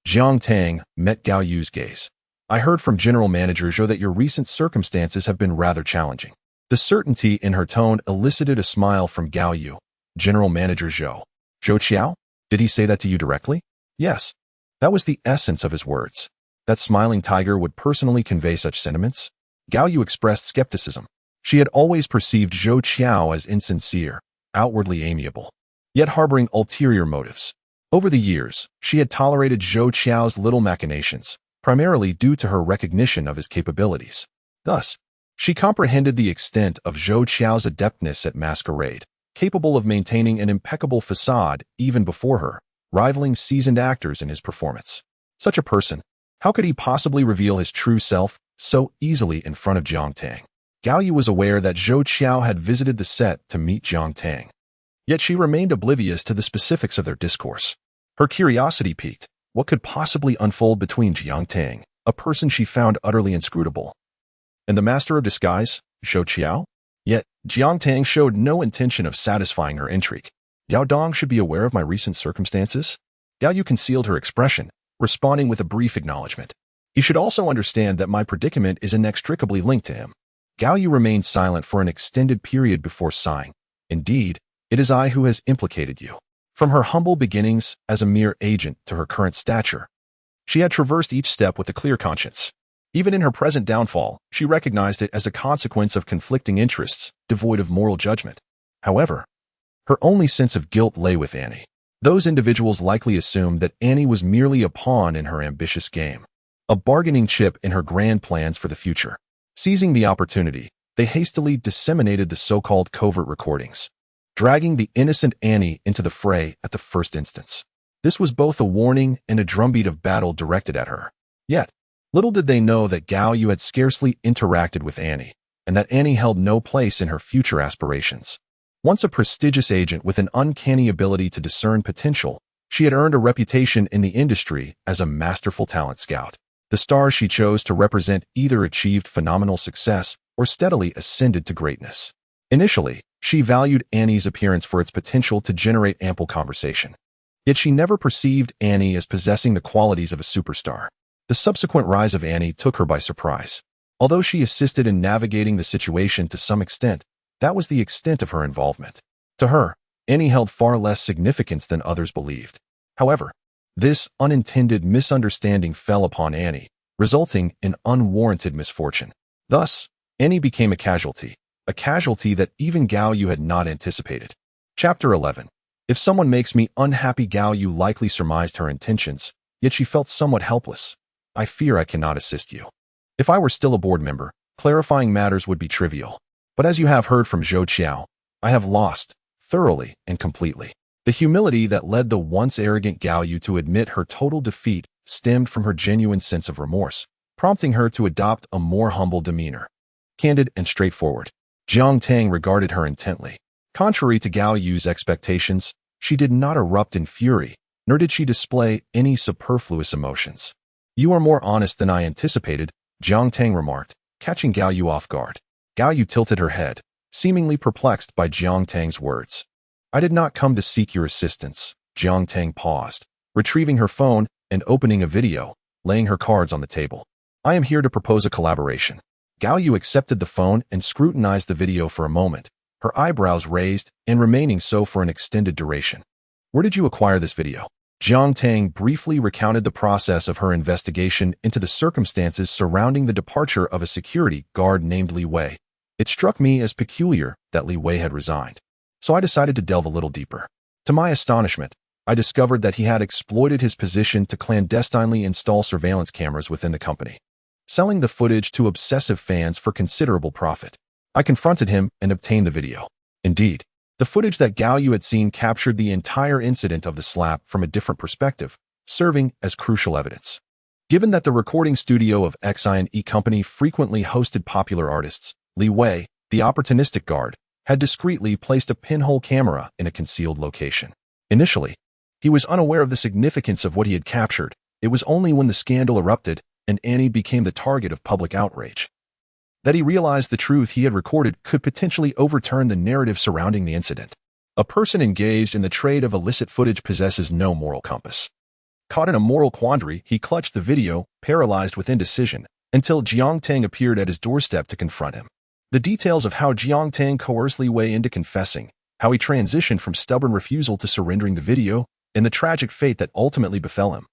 Jiang Tang met Gao Yu's gaze. "I heard from General Manager Zhou that your recent circumstances have been rather challenging." The certainty in her tone elicited a smile from Gao Yu. "General Manager Zhou? Zhou Qiao? Did he say that to you directly?" "Yes. That was the essence of his words. That smiling tiger would personally convey such sentiments?" Gao Yu expressed skepticism. She had always perceived Zhou Qiao as insincere, outwardly amiable, yet harboring ulterior motives. Over the years, she had tolerated Zhou Qiao's little machinations, primarily due to her recognition of his capabilities. Thus, she comprehended the extent of Zhou Qiao's adeptness at masquerade, capable of maintaining an impeccable facade even before her, rivaling seasoned actors in his performance. Such a person, how could he possibly reveal his true self so easily in front of Jiang Tang? Gao Yu was aware that Zhou Qiao had visited the set to meet Jiang Tang, yet she remained oblivious to the specifics of their discourse. Her curiosity piqued. What could possibly unfold between Jiang Tang, a person she found utterly inscrutable, and the master of disguise, Zhou Qiao? Yet, Jiang Tang showed no intention of satisfying her intrigue. "Yao Dong should be aware of my recent circumstances?" Gao Yu concealed her expression, responding with a brief acknowledgement. "He should also understand that my predicament is inextricably linked to him." Gao Yu remained silent for an extended period before sighing. "Indeed, it is I who has implicated you." From her humble beginnings as a mere agent to her current stature, she had traversed each step with a clear conscience. Even in her present downfall, she recognized it as a consequence of conflicting interests, devoid of moral judgment. However, her only sense of guilt lay with Annie. Those individuals likely assumed that Annie was merely a pawn in her ambitious game, a bargaining chip in her grand plans for the future. Seizing the opportunity, they hastily disseminated the so-called covert recordings, dragging the innocent Annie into the fray at the first instance. This was both a warning and a drumbeat of battle directed at her. Yet, little did they know that Gao Yu had scarcely interacted with Annie, and that Annie held no place in her future aspirations. Once a prestigious agent with an uncanny ability to discern potential, she had earned a reputation in the industry as a masterful talent scout. The stars she chose to represent either achieved phenomenal success or steadily ascended to greatness. Initially, she valued Annie's appearance for its potential to generate ample conversation. Yet she never perceived Annie as possessing the qualities of a superstar. The subsequent rise of Annie took her by surprise. Although she assisted in navigating the situation to some extent, that was the extent of her involvement. To her, Annie held far less significance than others believed. However, this unintended misunderstanding fell upon Annie, resulting in unwarranted misfortune. Thus, Annie became a casualty that even Gao Yu had not anticipated. Chapter 11. If someone makes me unhappy, Gao Yu likely surmised her intentions, yet she felt somewhat helpless. I fear I cannot assist you. If I were still a board member, clarifying matters would be trivial. But as you have heard from Zhou Qiao, I have lost, thoroughly and completely. The humility that led the once arrogant Gao Yu to admit her total defeat stemmed from her genuine sense of remorse, prompting her to adopt a more humble demeanor. Candid and straightforward, Jiang Tang regarded her intently. Contrary to Gao Yu's expectations, she did not erupt in fury, nor did she display any superfluous emotions. You are more honest than I anticipated, Jiang Tang remarked, catching Gao Yu off guard. Gao Yu tilted her head, seemingly perplexed by Jiang Tang's words. I did not come to seek your assistance. Jiang Tang paused, retrieving her phone and opening a video, laying her cards on the table. I am here to propose a collaboration. Gao Yu accepted the phone and scrutinized the video for a moment, her eyebrows raised and remaining so for an extended duration. Where did you acquire this video? Jiang Tang briefly recounted the process of her investigation into the circumstances surrounding the departure of a security guard named Li Wei. It struck me as peculiar that Li Wei had resigned, so I decided to delve a little deeper. To my astonishment, I discovered that he had exploited his position to clandestinely install surveillance cameras within the company, selling the footage to obsessive fans for considerable profit. I confronted him and obtained the video. Indeed, the footage that Gao Yu had seen captured the entire incident of the slap from a different perspective, serving as crucial evidence. Given that the recording studio of X&E Company frequently hosted popular artists, Li Wei, the opportunistic guard, had discreetly placed a pinhole camera in a concealed location. Initially, he was unaware of the significance of what he had captured. It was only when the scandal erupted and Annie became the target of public outrage that he realized the truth he had recorded could potentially overturn the narrative surrounding the incident. A person engaged in the trade of illicit footage possesses no moral compass. Caught in a moral quandary, he clutched the video, paralyzed with indecision, until Jiang Tang appeared at his doorstep to confront him. The details of how Jiang Tang coerced Li Wei into confessing, how he transitioned from stubborn refusal to surrendering the video, and the tragic fate that ultimately befell him,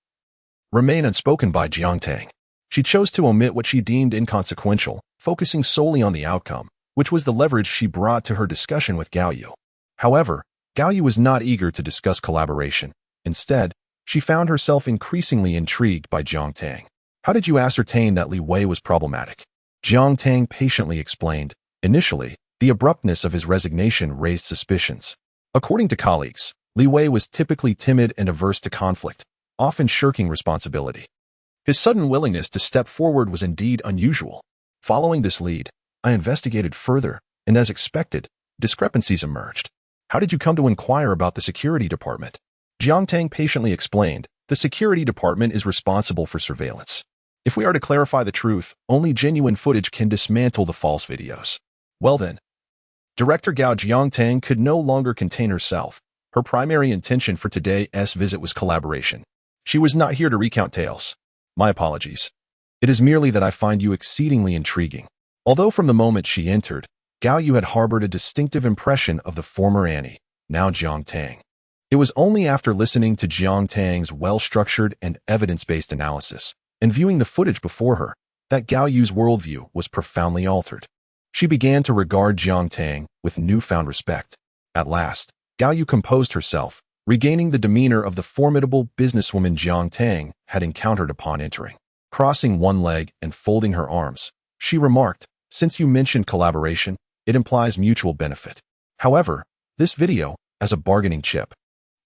remain unspoken by Jiang Tang. She chose to omit what she deemed inconsequential, focusing solely on the outcome, which was the leverage she brought to her discussion with Gao Yu. However, Gao Yu was not eager to discuss collaboration. Instead, she found herself increasingly intrigued by Jiang Tang. How did you ascertain that Li Wei was problematic? Jiang Tang patiently explained. Initially, the abruptness of his resignation raised suspicions. According to colleagues, Li Wei was typically timid and averse to conflict, often shirking responsibility. His sudden willingness to step forward was indeed unusual. Following this lead, I investigated further, and as expected, discrepancies emerged. How did you come to inquire about the security department? Jiang Tang patiently explained. The security department is responsible for surveillance. If we are to clarify the truth, only genuine footage can dismantle the false videos. Well then, Director Gao Jiang Tang could no longer contain herself. Her primary intention for today's visit was collaboration. She was not here to recount tales. My apologies. It is merely that I find you exceedingly intriguing. Although from the moment she entered, Gao Yu had harbored a distinctive impression of the former Annie, now Jiang Tang. It was only after listening to Jiang Tang's well-structured and evidence-based analysis, and viewing the footage before her, that Gao Yu's worldview was profoundly altered. She began to regard Jiang Tang with newfound respect. At last, Gao Yu composed herself, regaining the demeanor of the formidable businesswoman Jiang Tang had encountered upon entering. Crossing one leg and folding her arms, she remarked, Since you mentioned collaboration, it implies mutual benefit. However, this video, as a bargaining chip,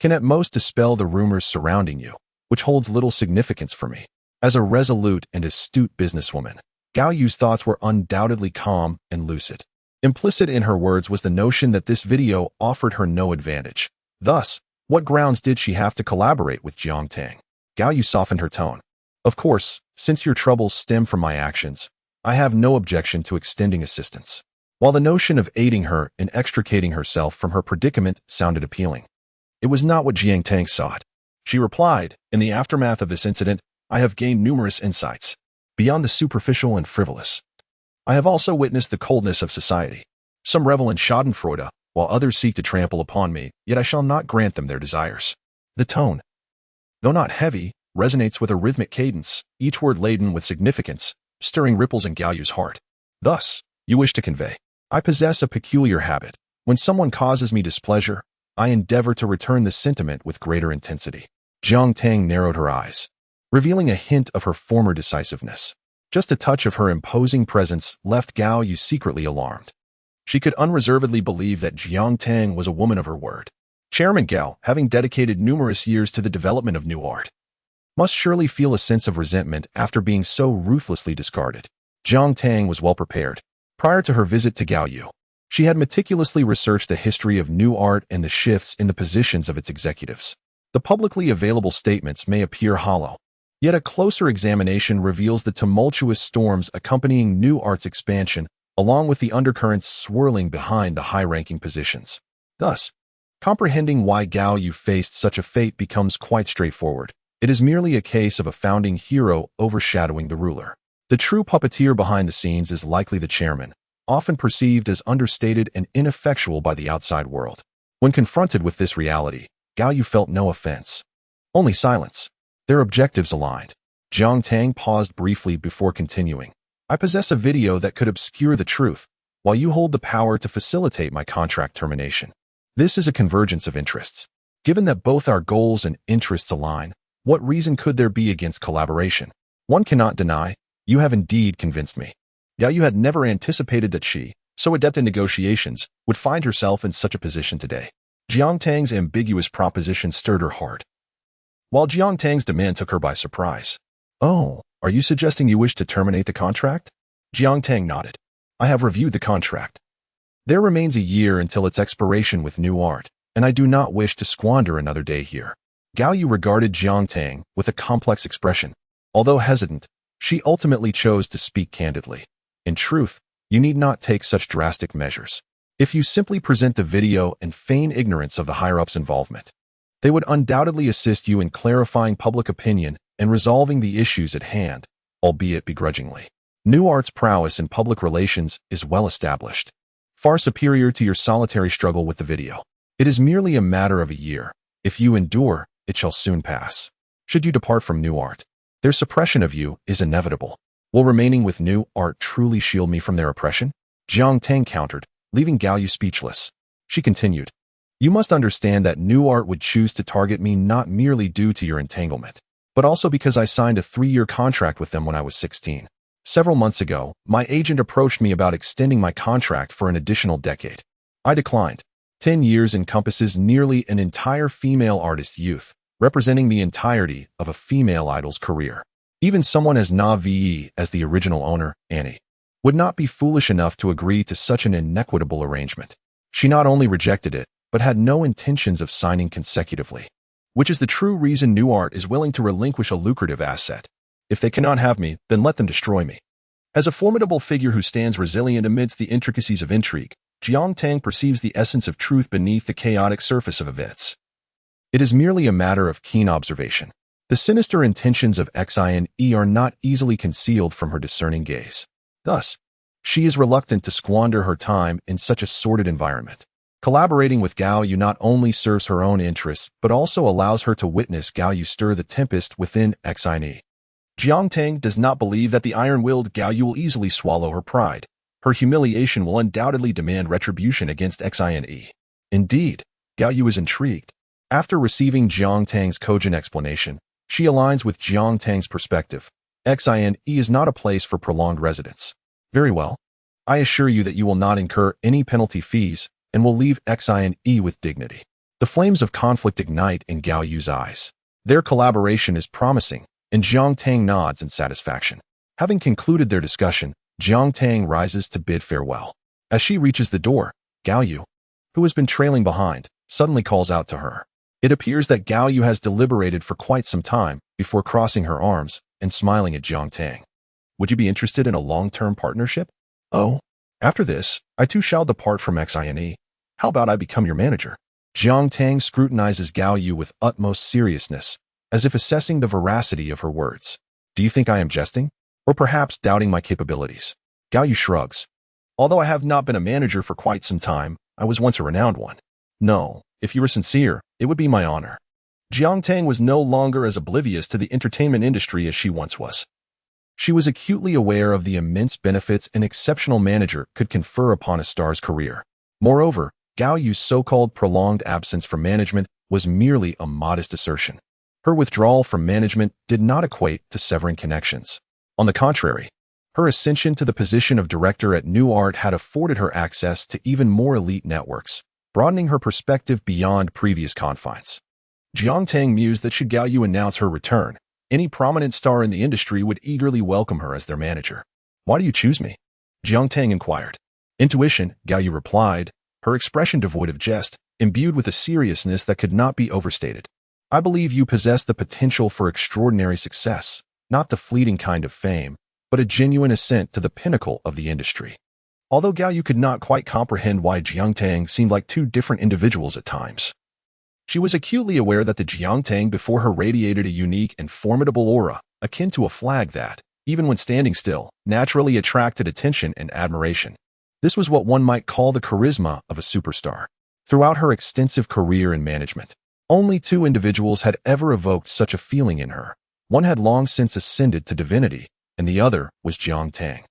can at most dispel the rumors surrounding you, which holds little significance for me. As a resolute and astute businesswoman, Gao Yu's thoughts were undoubtedly calm and lucid. Implicit in her words was the notion that this video offered her no advantage. Thus, what grounds did she have to collaborate with Jiang Tang? Gao Yu softened her tone. Of course, since your troubles stem from my actions, I have no objection to extending assistance. While the notion of aiding her in extricating herself from her predicament sounded appealing, it was not what Jiang Tang sought. She replied, in the aftermath of this incident, I have gained numerous insights, beyond the superficial and frivolous. I have also witnessed the coldness of society. Some revel in schadenfreude, while others seek to trample upon me, yet I shall not grant them their desires. The tone, though not heavy, resonates with a rhythmic cadence, each word laden with significance, stirring ripples in Gao Yu's heart. Thus, you wish to convey, I possess a peculiar habit. When someone causes me displeasure, I endeavor to return the sentiment with greater intensity. Jiang Tang narrowed her eyes, revealing a hint of her former decisiveness. Just a touch of her imposing presence left Gao Yu secretly alarmed. She could unreservedly believe that Jiang Tang was a woman of her word. Chairman Gao, having dedicated numerous years to the development of new art, must surely feel a sense of resentment after being so ruthlessly discarded. Jiang Tang was well prepared. Prior to her visit to Gao Yu, she had meticulously researched the history of new art and the shifts in the positions of its executives. The publicly available statements may appear hollow, yet a closer examination reveals the tumultuous storms accompanying new art's expansion, along with the undercurrents swirling behind the high-ranking positions. Thus, comprehending why Gao Yu faced such a fate becomes quite straightforward. It is merely a case of a founding hero overshadowing the ruler. The true puppeteer behind the scenes is likely the chairman, often perceived as understated and ineffectual by the outside world. When confronted with this reality, Gao Yu felt no offense, only silence. Their objectives aligned. Jiang Tang paused briefly before continuing. I possess a video that could obscure the truth, while you hold the power to facilitate my contract termination. This is a convergence of interests. Given that both our goals and interests align, what reason could there be against collaboration? One cannot deny, you have indeed convinced me. Gao Yu had never anticipated that she, so adept in negotiations, would find herself in such a position today. Jiang Tang's ambiguous proposition stirred her heart, while Jiang Tang's demand took her by surprise. Oh, are you suggesting you wish to terminate the contract? Jiang Tang nodded. I have reviewed the contract. There remains a year until its expiration with new art, and I do not wish to squander another day here. Gao Yu regarded Jiang Tang with a complex expression. Although hesitant, she ultimately chose to speak candidly. In truth, you need not take such drastic measures. If you simply present the video and feign ignorance of the higher-ups' involvement, they would undoubtedly assist you in clarifying public opinion and resolving the issues at hand, albeit begrudgingly. New Art's prowess in public relations is well established, far superior to your solitary struggle with the video. It is merely a matter of a year. If you endure, it shall soon pass. Should you depart from New Art, their suppression of you is inevitable. Will remaining with New Art truly shield me from their oppression? Jiang Tang countered, leaving Gao Yu speechless. She continued, you must understand that New Art would choose to target me not merely due to your entanglement, but also because I signed a 3-year contract with them when I was 16. Several months ago, my agent approached me about extending my contract for an additional decade. I declined. 10 years encompasses nearly an entire female artist's youth, representing the entirety of a female idol's career. Even someone as Na-Ve as the original owner, Annie, would not be foolish enough to agree to such an inequitable arrangement. She not only rejected it, but had no intentions of signing consecutively, which is the true reason New Art is willing to relinquish a lucrative asset. If they cannot have me, then let them destroy me. As a formidable figure who stands resilient amidst the intricacies of intrigue, Jiang Tang perceives the essence of truth beneath the chaotic surface of events. It is merely a matter of keen observation. The sinister intentions of Xine are not easily concealed from her discerning gaze. Thus, she is reluctant to squander her time in such a sordid environment. Collaborating with Gao Yu not only serves her own interests, but also allows her to witness Gao Yu stir the tempest within Xine. Jiang Tang does not believe that the iron-willed Gao Yu will easily swallow her pride. Her humiliation will undoubtedly demand retribution against Xine. Indeed, Gao Yu is intrigued. After receiving Jiang Tang's cogent explanation, she aligns with Jiang Tang's perspective. Xine is not a place for prolonged residence. Very well. I assure you that you will not incur any penalty fees and will leave Xine with dignity. The flames of conflict ignite in Gao Yu's eyes. Their collaboration is promising, and Jiang Tang nods in satisfaction. Having concluded their discussion, Jiang Tang rises to bid farewell. As she reaches the door, Gao Yu, who has been trailing behind, suddenly calls out to her. It appears that Gao Yu has deliberated for quite some time before crossing her arms and smiling at Jiang Tang. Would you be interested in a long-term partnership? Oh, after this, I too shall depart from Xine. How about I become your manager? Jiang Tang scrutinizes Gao Yu with utmost seriousness, as if assessing the veracity of her words. Do you think I am jesting? Or perhaps doubting my capabilities? Gao Yu shrugs. Although I have not been a manager for quite some time, I was once a renowned one. No, if you were sincere, it would be my honor. Jiang Tang was no longer as oblivious to the entertainment industry as she once was. She was acutely aware of the immense benefits an exceptional manager could confer upon a star's career. Moreover, Gao Yu's so-called prolonged absence from management was merely a modest assertion. Her withdrawal from management did not equate to severing connections. On the contrary, her ascension to the position of director at New Art had afforded her access to even more elite networks, broadening her perspective beyond previous confines. Jiang Tang mused that should Gao Yu announce her return, any prominent star in the industry would eagerly welcome her as their manager. Why do you choose me? Jiang Tang inquired. Intuition, Gao Yu replied, her expression devoid of jest, imbued with a seriousness that could not be overstated. I believe you possess the potential for extraordinary success, not the fleeting kind of fame, but a genuine ascent to the pinnacle of the industry. Although Gao Yu could not quite comprehend why Jiang Tang seemed like two different individuals at times, she was acutely aware that the Jiang Tang before her radiated a unique and formidable aura, akin to a flag that, even when standing still, naturally attracted attention and admiration. This was what one might call the charisma of a superstar. Throughout her extensive career in management, only two individuals had ever evoked such a feeling in her. One had long since ascended to divinity, and the other was Jiang Tang.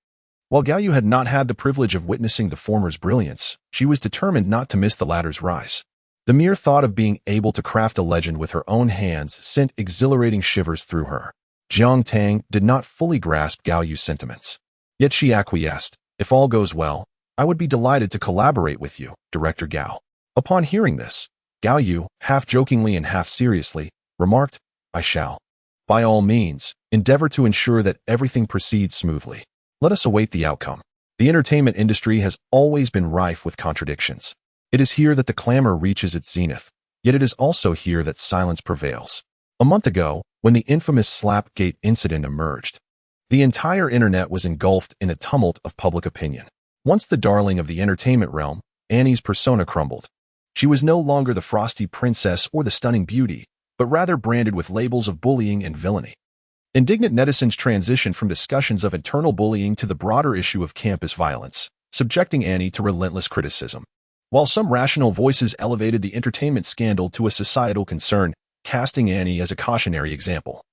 While Gao Yu had not had the privilege of witnessing the former's brilliance, she was determined not to miss the latter's rise. The mere thought of being able to craft a legend with her own hands sent exhilarating shivers through her. Jiang Tang did not fully grasp Gao Yu's sentiments. Yet she acquiesced. If all goes well, I would be delighted to collaborate with you, Director Gao. Upon hearing this, Gao Yu, half jokingly and half seriously, remarked, I shall. By all means, endeavor to ensure that everything proceeds smoothly. Let us await the outcome. The entertainment industry has always been rife with contradictions. It is here that the clamor reaches its zenith, yet it is also here that silence prevails. A month ago, when the infamous Slapgate incident emerged, the entire internet was engulfed in a tumult of public opinion. Once the darling of the entertainment realm, Annie's persona crumbled. She was no longer the frosty princess or the stunning beauty, but rather branded with labels of bullying and villainy. Indignant netizens transitioned from discussions of internal bullying to the broader issue of campus violence, subjecting Annie to relentless criticism. While some rational voices elevated the entertainment scandal to a societal concern, casting Annie as a cautionary example,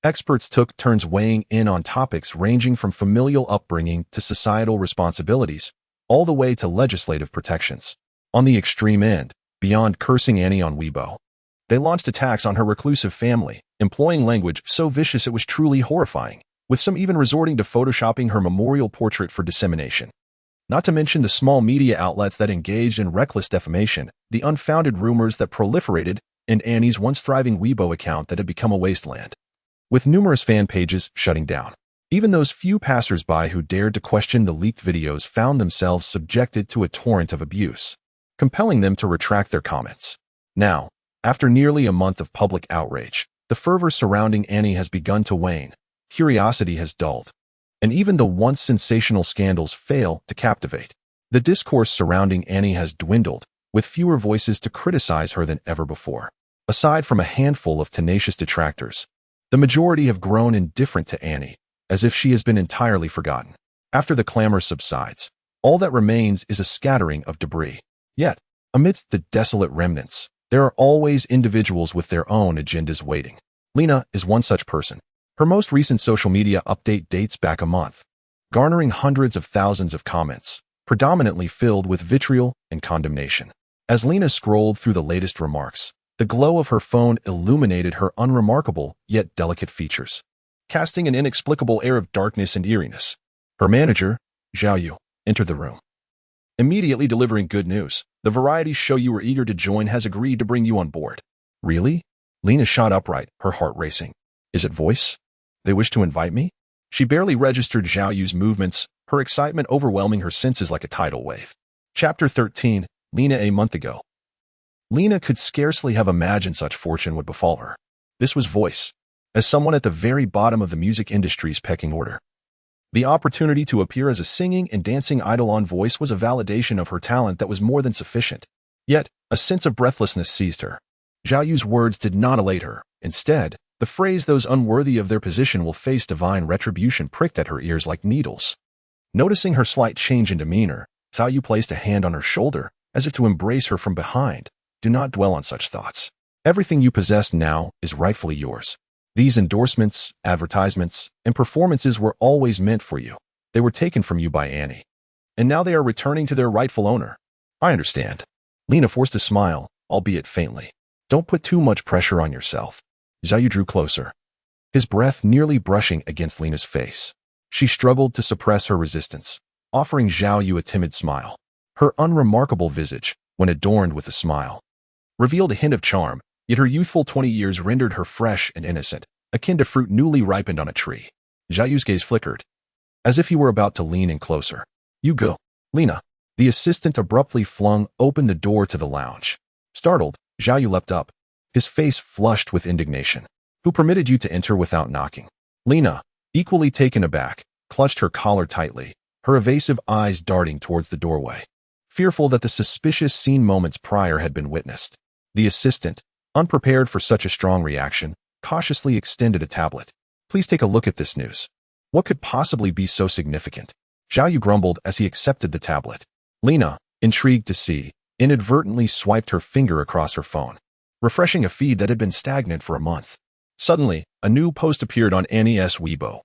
experts took turns weighing in on topics ranging from familial upbringing to societal responsibilities, all the way to legislative protections. On the extreme end, beyond cursing Annie on Weibo, they launched attacks on her reclusive family, employing language so vicious it was truly horrifying, with some even resorting to photoshopping her memorial portrait for dissemination. Not to mention the small media outlets that engaged in reckless defamation, the unfounded rumors that proliferated, and Annie's once thriving Weibo account that had become a wasteland, with numerous fan pages shutting down. Even those few passers-by who dared to question the leaked videos found themselves subjected to a torrent of abuse, compelling them to retract their comments. Now, after nearly a month of public outrage, the fervor surrounding Annie has begun to wane, curiosity has dulled, and even the once sensational scandals fail to captivate. The discourse surrounding Annie has dwindled, with fewer voices to criticize her than ever before. Aside from a handful of tenacious detractors, the majority have grown indifferent to Annie, as if she has been entirely forgotten. After the clamor subsides, all that remains is a scattering of debris. Yet, amidst the desolate remnants, there are always individuals with their own agendas waiting. Lena is one such person. Her most recent social media update dates back a month, garnering hundreds of thousands of comments, predominantly filled with vitriol and condemnation. As Lena scrolled through the latest remarks, the glow of her phone illuminated her unremarkable yet delicate features, casting an inexplicable air of darkness and eeriness. Her manager, Zhao Yu, entered the room. Immediately delivering good news. The variety show you were eager to join has agreed to bring you on board. Really? Lena shot upright, her heart racing. Is it voice? They wish to invite me? She barely registered Zhao Yu's movements, her excitement overwhelming her senses like a tidal wave. Chapter 13, Lena a month ago. Lena could scarcely have imagined such fortune would befall her. This was voice, as someone at the very bottom of the music industry's pecking order. The opportunity to appear as a singing and dancing idol on Voice was a validation of her talent that was more than sufficient. Yet, a sense of breathlessness seized her. Zhao Yu's words did not elate her. Instead, the phrase "those unworthy of their position will face divine retribution" pricked at her ears like needles. Noticing her slight change in demeanor, Zhao Yu placed a hand on her shoulder, as if to embrace her from behind. Do not dwell on such thoughts. Everything you possess now is rightfully yours. These endorsements, advertisements, and performances were always meant for you. They were taken from you by Annie. And now they are returning to their rightful owner. I understand. Lena forced a smile, albeit faintly. Don't put too much pressure on yourself. Zhao Yu drew closer, his breath nearly brushing against Lena's face. She struggled to suppress her resistance, offering Zhao Yu a timid smile. Her unremarkable visage, when adorned with a smile, revealed a hint of charm, yet her youthful 20 years rendered her fresh and innocent, akin to fruit newly ripened on a tree. Zhao Yu's gaze flickered, as if he were about to lean in closer. You go, Lena. The assistant abruptly flung open the door to the lounge. Startled, Zhao Yu leapt up, his face flushed with indignation. Who permitted you to enter without knocking? Lena, equally taken aback, clutched her collar tightly, her evasive eyes darting towards the doorway, fearful that the suspicious scene moments prior had been witnessed. The assistant, unprepared for such a strong reaction, cautiously extended a tablet. Please take a look at this news. What could possibly be so significant? Zhao Yu grumbled as he accepted the tablet. Lena, intrigued to see, inadvertently swiped her finger across her phone, refreshing a feed that had been stagnant for a month. Suddenly, a new post appeared on Annie's Weibo,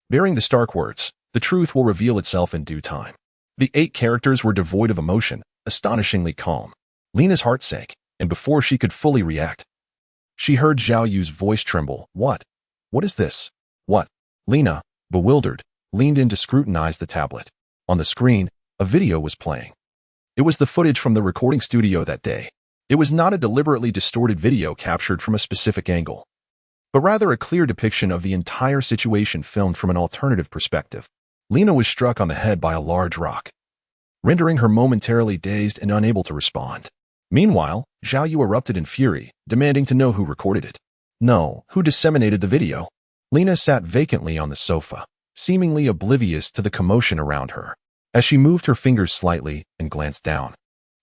bearing the stark words, "The truth will reveal itself in due time." The 8 characters were devoid of emotion, astonishingly calm. Lena's heart sank, and before she could fully react, she heard Zhao Yu's voice tremble. What? What is this? What? Lena, bewildered, leaned in to scrutinize the tablet. On the screen, a video was playing. It was the footage from the recording studio that day. It was not a deliberately distorted video captured from a specific angle, but rather a clear depiction of the entire situation filmed from an alternative perspective. Lena was struck on the head by a large rock, rendering her momentarily dazed and unable to respond. Meanwhile, Zhao Yu erupted in fury, demanding to know who recorded it. No, who disseminated the video? Lena sat vacantly on the sofa, seemingly oblivious to the commotion around her. As she moved her fingers slightly and glanced down,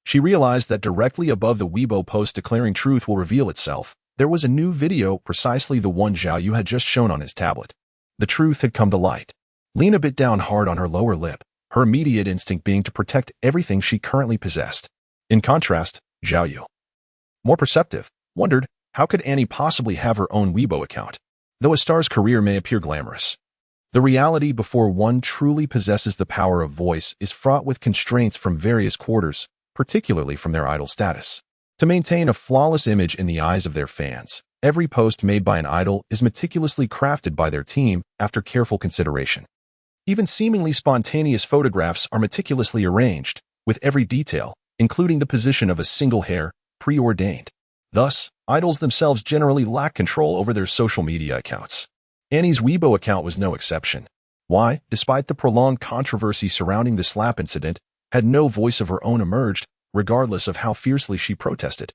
she realized that directly above the Weibo post declaring truth will reveal itself, there was a new video, precisely the one Zhao Yu had just shown on his tablet. The truth had come to light. Lena bit down hard on her lower lip, her immediate instinct being to protect everything she currently possessed. In contrast, Zhao Yu, more perceptive, wondered, how could Annie possibly have her own Weibo account? Though a star's career may appear glamorous, the reality before one truly possesses the power of voice is fraught with constraints from various quarters, particularly from their idol status. To maintain a flawless image in the eyes of their fans, every post made by an idol is meticulously crafted by their team after careful consideration. Even seemingly spontaneous photographs are meticulously arranged, with every detail, including the position of a single hair, preordained. Thus, idols themselves generally lack control over their social media accounts. Annie's Weibo account was no exception. Why, despite the prolonged controversy surrounding the slap incident, had no voice of her own emerged, regardless of how fiercely she protested.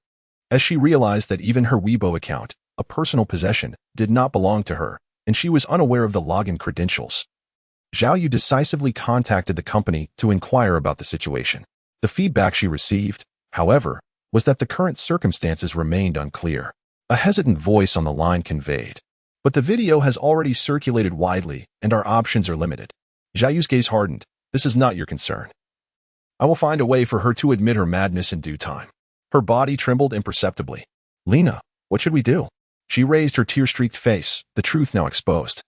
As she realized that even her Weibo account, a personal possession, did not belong to her, and she was unaware of the login credentials, Zhao Yu decisively contacted the company to inquire about the situation. The feedback she received, however, was that the current circumstances remained unclear. A hesitant voice on the line conveyed, "But the video has already circulated widely, and our options are limited." Zhao Yu's gaze hardened. "This is not your concern. I will find a way for her to admit her madness in due time." Her body trembled imperceptibly. "Lena, what should we do?" She raised her tear-streaked face, the truth now exposed.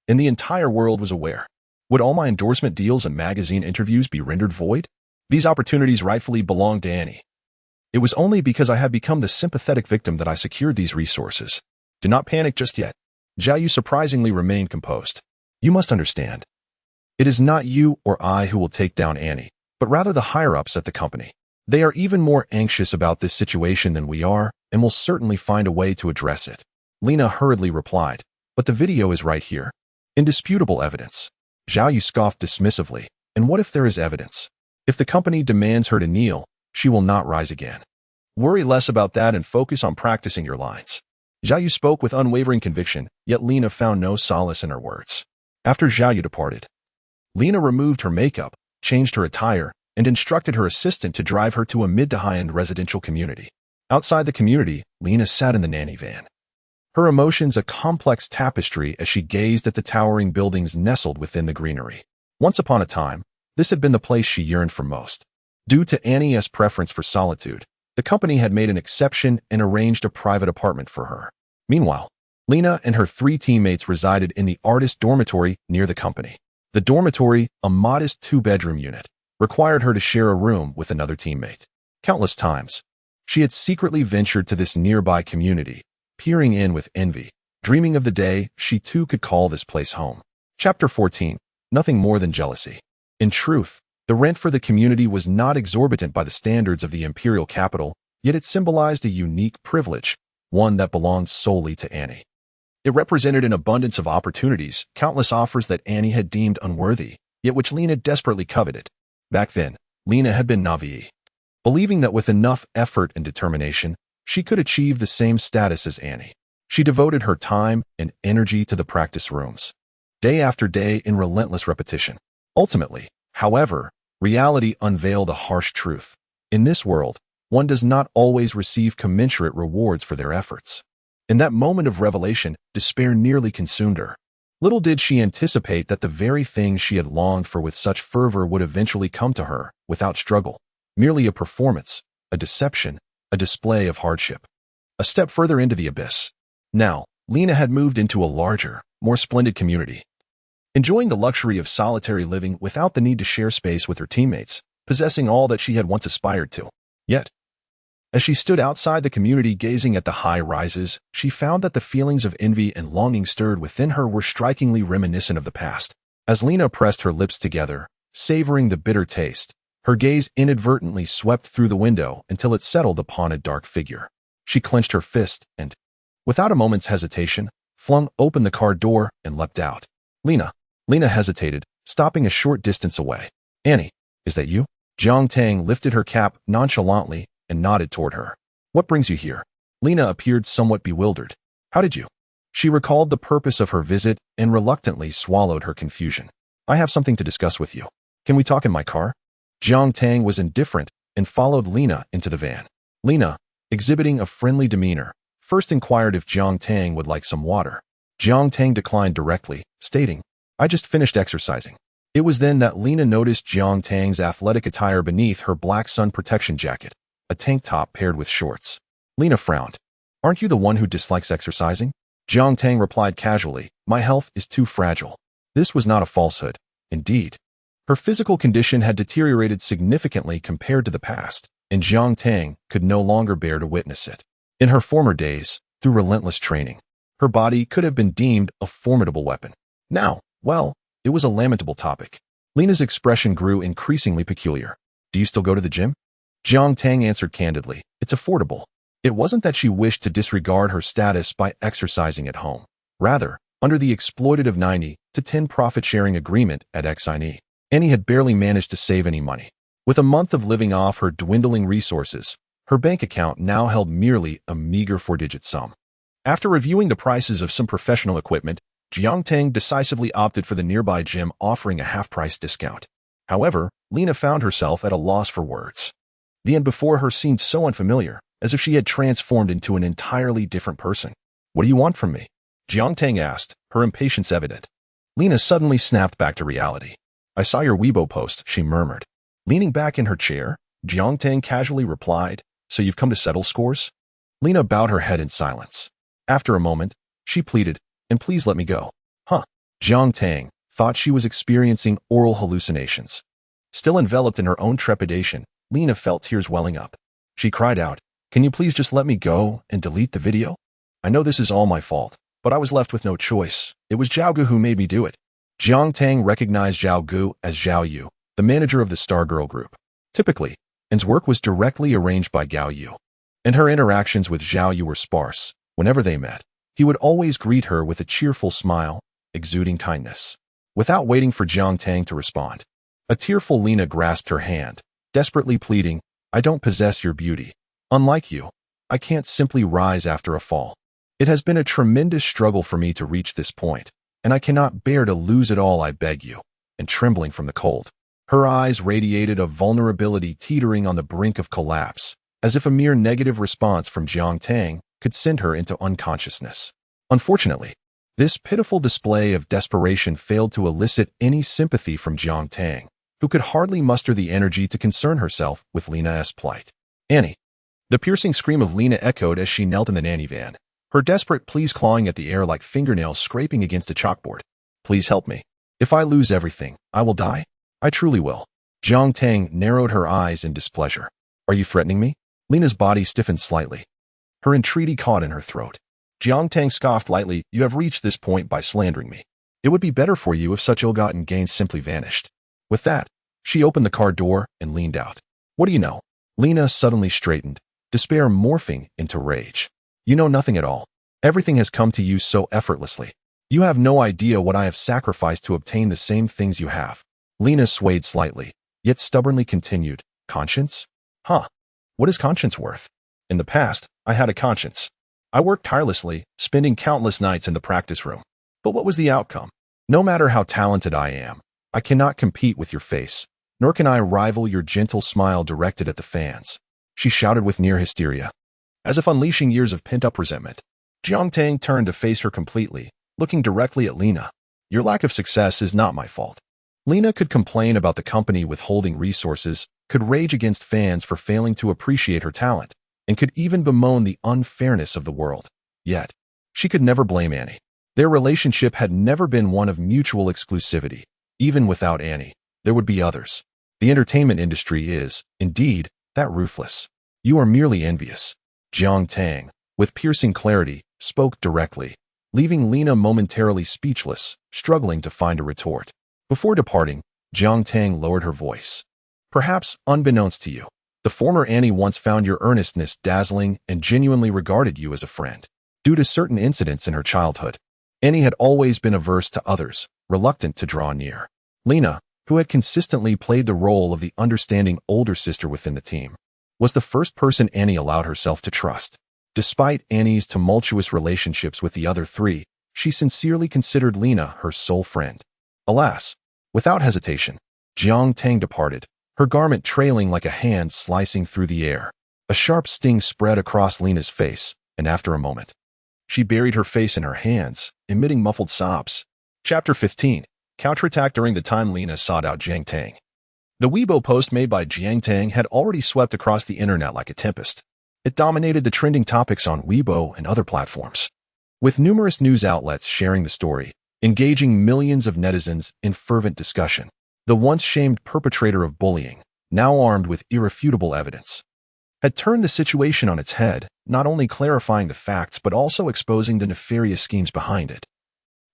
And the entire world was aware. Would all my endorsement deals and magazine interviews be rendered void? These opportunities rightfully belonged to Annie. It was only because I had become the sympathetic victim that I secured these resources. Do not panic just yet. Zhao Yu surprisingly remained composed. You must understand. It is not you or I who will take down Annie, but rather the higher-ups at the company. They are even more anxious about this situation than we are, and will certainly find a way to address it. Lena hurriedly replied, but the video is right here. Indisputable evidence. Zhao Yu scoffed dismissively, and what if there is evidence? If the company demands her to kneel, she will not rise again. Worry less about that and focus on practicing your lines. Zhao Yu spoke with unwavering conviction, yet Lena found no solace in her words. After Zhao Yu departed, Lena removed her makeup, changed her attire, and instructed her assistant to drive her to a mid to high-end residential community. Outside the community, Lena sat in the nanny van. Her emotions a complex tapestry as she gazed at the towering buildings nestled within the greenery. Once upon a time, this had been the place she yearned for most. Due to Annie's preference for solitude, the company had made an exception and arranged a private apartment for her. Meanwhile, Lena and her 3 teammates resided in the artist dormitory near the company. The dormitory, a modest 2-bedroom unit, required her to share a room with another teammate. Countless times, she had secretly ventured to this nearby community, peering in with envy, dreaming of the day she too could call this place home. Chapter 14. Nothing more than jealousy. In truth, the rent for the community was not exorbitant by the standards of the imperial capital, yet it symbolized a unique privilege, one that belonged solely to Annie. It represented an abundance of opportunities, countless offers that Annie had deemed unworthy, yet which Lena desperately coveted. Back then, Lena had been naive, believing that with enough effort and determination, she could achieve the same status as Annie. She devoted her time and energy to the practice rooms, day after day in relentless repetition. Ultimately, however, reality unveiled a harsh truth. In this world, one does not always receive commensurate rewards for their efforts. In that moment of revelation, despair nearly consumed her. Little did she anticipate that the very thing she had longed for with such fervor would eventually come to her, without struggle. Merely a performance, a deception, a display of hardship. A step further into the abyss. Now, Lena had moved into a larger, more splendid community. Enjoying the luxury of solitary living without the need to share space with her teammates, possessing all that she had once aspired to. Yet, as she stood outside the community gazing at the high rises, she found that the feelings of envy and longing stirred within her were strikingly reminiscent of the past. As Lena pressed her lips together, savoring the bitter taste, her gaze inadvertently swept through the window until it settled upon a dark figure. She clenched her fist and, without a moment's hesitation, flung open the car door and leapt out. Lena hesitated, stopping a short distance away. Annie, is that you? Jiang Tang lifted her cap nonchalantly and nodded toward her. What brings you here? Lena appeared somewhat bewildered. How did you? She recalled the purpose of her visit and reluctantly swallowed her confusion. I have something to discuss with you. Can we talk in my car? Jiang Tang was indifferent and followed Lena into the van. Lena, exhibiting a friendly demeanor, first inquired if Jiang Tang would like some water. Jiang Tang declined directly, stating, I just finished exercising. It was then that Lena noticed Jiang Tang's athletic attire beneath her black sun protection jacket, a tank top paired with shorts. Lena frowned. Aren't you the one who dislikes exercising? Jiang Tang replied casually, my health is too fragile. This was not a falsehood. Indeed, her physical condition had deteriorated significantly compared to the past, and Jiang Tang could no longer bear to witness it. In her former days, through relentless training, her body could have been deemed a formidable weapon. Now, well, it was a lamentable topic. Lena's expression grew increasingly peculiar. Do you still go to the gym? Jiang Tang answered candidly, it's affordable. It wasn't that she wished to disregard her status by exercising at home. Rather, under the exploitative 90-10 profit-sharing agreement at Xine, Annie had barely managed to save any money. With a month of living off her dwindling resources, her bank account now held merely a meager 4-digit sum. After reviewing the prices of some professional equipment, Jiang Tang decisively opted for the nearby gym offering a half-price discount. However, Lena found herself at a loss for words. The end before her seemed so unfamiliar, as if she had transformed into an entirely different person. What do you want from me? Jiang Tang asked, her impatience evident. Lena suddenly snapped back to reality. I saw your Weibo post, she murmured. Leaning back in her chair, Jiang Tang casually replied, so you've come to settle scores? Lena bowed her head in silence. After a moment, she pleaded, and please let me go. Huh. Jiang Tang thought she was experiencing oral hallucinations. Still enveloped in her own trepidation, Lena felt tears welling up. She cried out, can you please just let me go and delete the video? I know this is all my fault, but I was left with no choice. It was Zhao Gu who made me do it. Jiang Tang recognized Zhao Gu as Zhao Yu, the manager of the Stargirl group. Typically, An's work was directly arranged by Gao Yu, and her interactions with Zhao Yu were sparse. Whenever they met, he would always greet her with a cheerful smile, exuding kindness. Without waiting for Jiang Tang to respond, a tearful Lena grasped her hand, desperately pleading, "I don't possess your beauty. Unlike you, I can't simply rise after a fall. It has been a tremendous struggle for me to reach this point, and I cannot bear to lose it all, I beg you." And trembling from the cold, her eyes radiated a vulnerability teetering on the brink of collapse, as if a mere negative response from Jiang Tang could send her into unconsciousness. Unfortunately, this pitiful display of desperation failed to elicit any sympathy from Jiang Tang, who could hardly muster the energy to concern herself with Lena's plight. "Annie." The piercing scream of Lena echoed as she knelt in the nanny van, her desperate pleas clawing at the air like fingernails scraping against a chalkboard. "Please help me. If I lose everything, I will die. I truly will." Jiang Tang narrowed her eyes in displeasure. "Are you threatening me?" Lena's body stiffened slightly, her entreaty caught in her throat. Jiang Tang scoffed lightly, "You have reached this point by slandering me. It would be better for you if such ill-gotten gains simply vanished." With that, she opened the car door and leaned out. "What do you know?" Lena suddenly straightened, despair morphing into rage. "You know nothing at all. Everything has come to you so effortlessly. You have no idea what I have sacrificed to obtain the same things you have." Lena swayed slightly, yet stubbornly continued, "Conscience? Huh. What is conscience worth? In the past, I had a conscience. I worked tirelessly, spending countless nights in the practice room. But what was the outcome? No matter how talented I am, I cannot compete with your face, nor can I rival your gentle smile directed at the fans," she shouted with near hysteria, as if unleashing years of pent-up resentment. Jiang Tang turned to face her completely, looking directly at Lena. "Your lack of success is not my fault." Lena could complain about the company withholding resources, could rage against fans for failing to appreciate her talent, and could even bemoan the unfairness of the world. Yet, she could never blame Annie. Their relationship had never been one of mutual exclusivity. Even without Annie, there would be others. The entertainment industry is, indeed, that ruthless. "You are merely envious." Jiang Tang, with piercing clarity, spoke directly, leaving Lena momentarily speechless, struggling to find a retort. Before departing, Jiang Tang lowered her voice. "Perhaps, unbeknownst to you, the former Annie once found your earnestness dazzling and genuinely regarded you as a friend. Due to certain incidents in her childhood, Annie had always been averse to others, reluctant to draw near." Lena, who had consistently played the role of the understanding older sister within the team, was the first person Annie allowed herself to trust. Despite Annie's tumultuous relationships with the other three, she sincerely considered Lena her sole friend. Alas, without hesitation, Jiang Tang departed, her garment trailing like a hand slicing through the air. A sharp sting spread across Lena's face, and after a moment, she buried her face in her hands, emitting muffled sobs. Chapter 15. Counterattack. During the time Lena sought out Jiang Tang, the Weibo post made by Jiang Tang had already swept across the internet like a tempest. It dominated the trending topics on Weibo and other platforms, with numerous news outlets sharing the story, engaging millions of netizens in fervent discussion. The once shamed perpetrator of bullying, now armed with irrefutable evidence, had turned the situation on its head, not only clarifying the facts but also exposing the nefarious schemes behind it,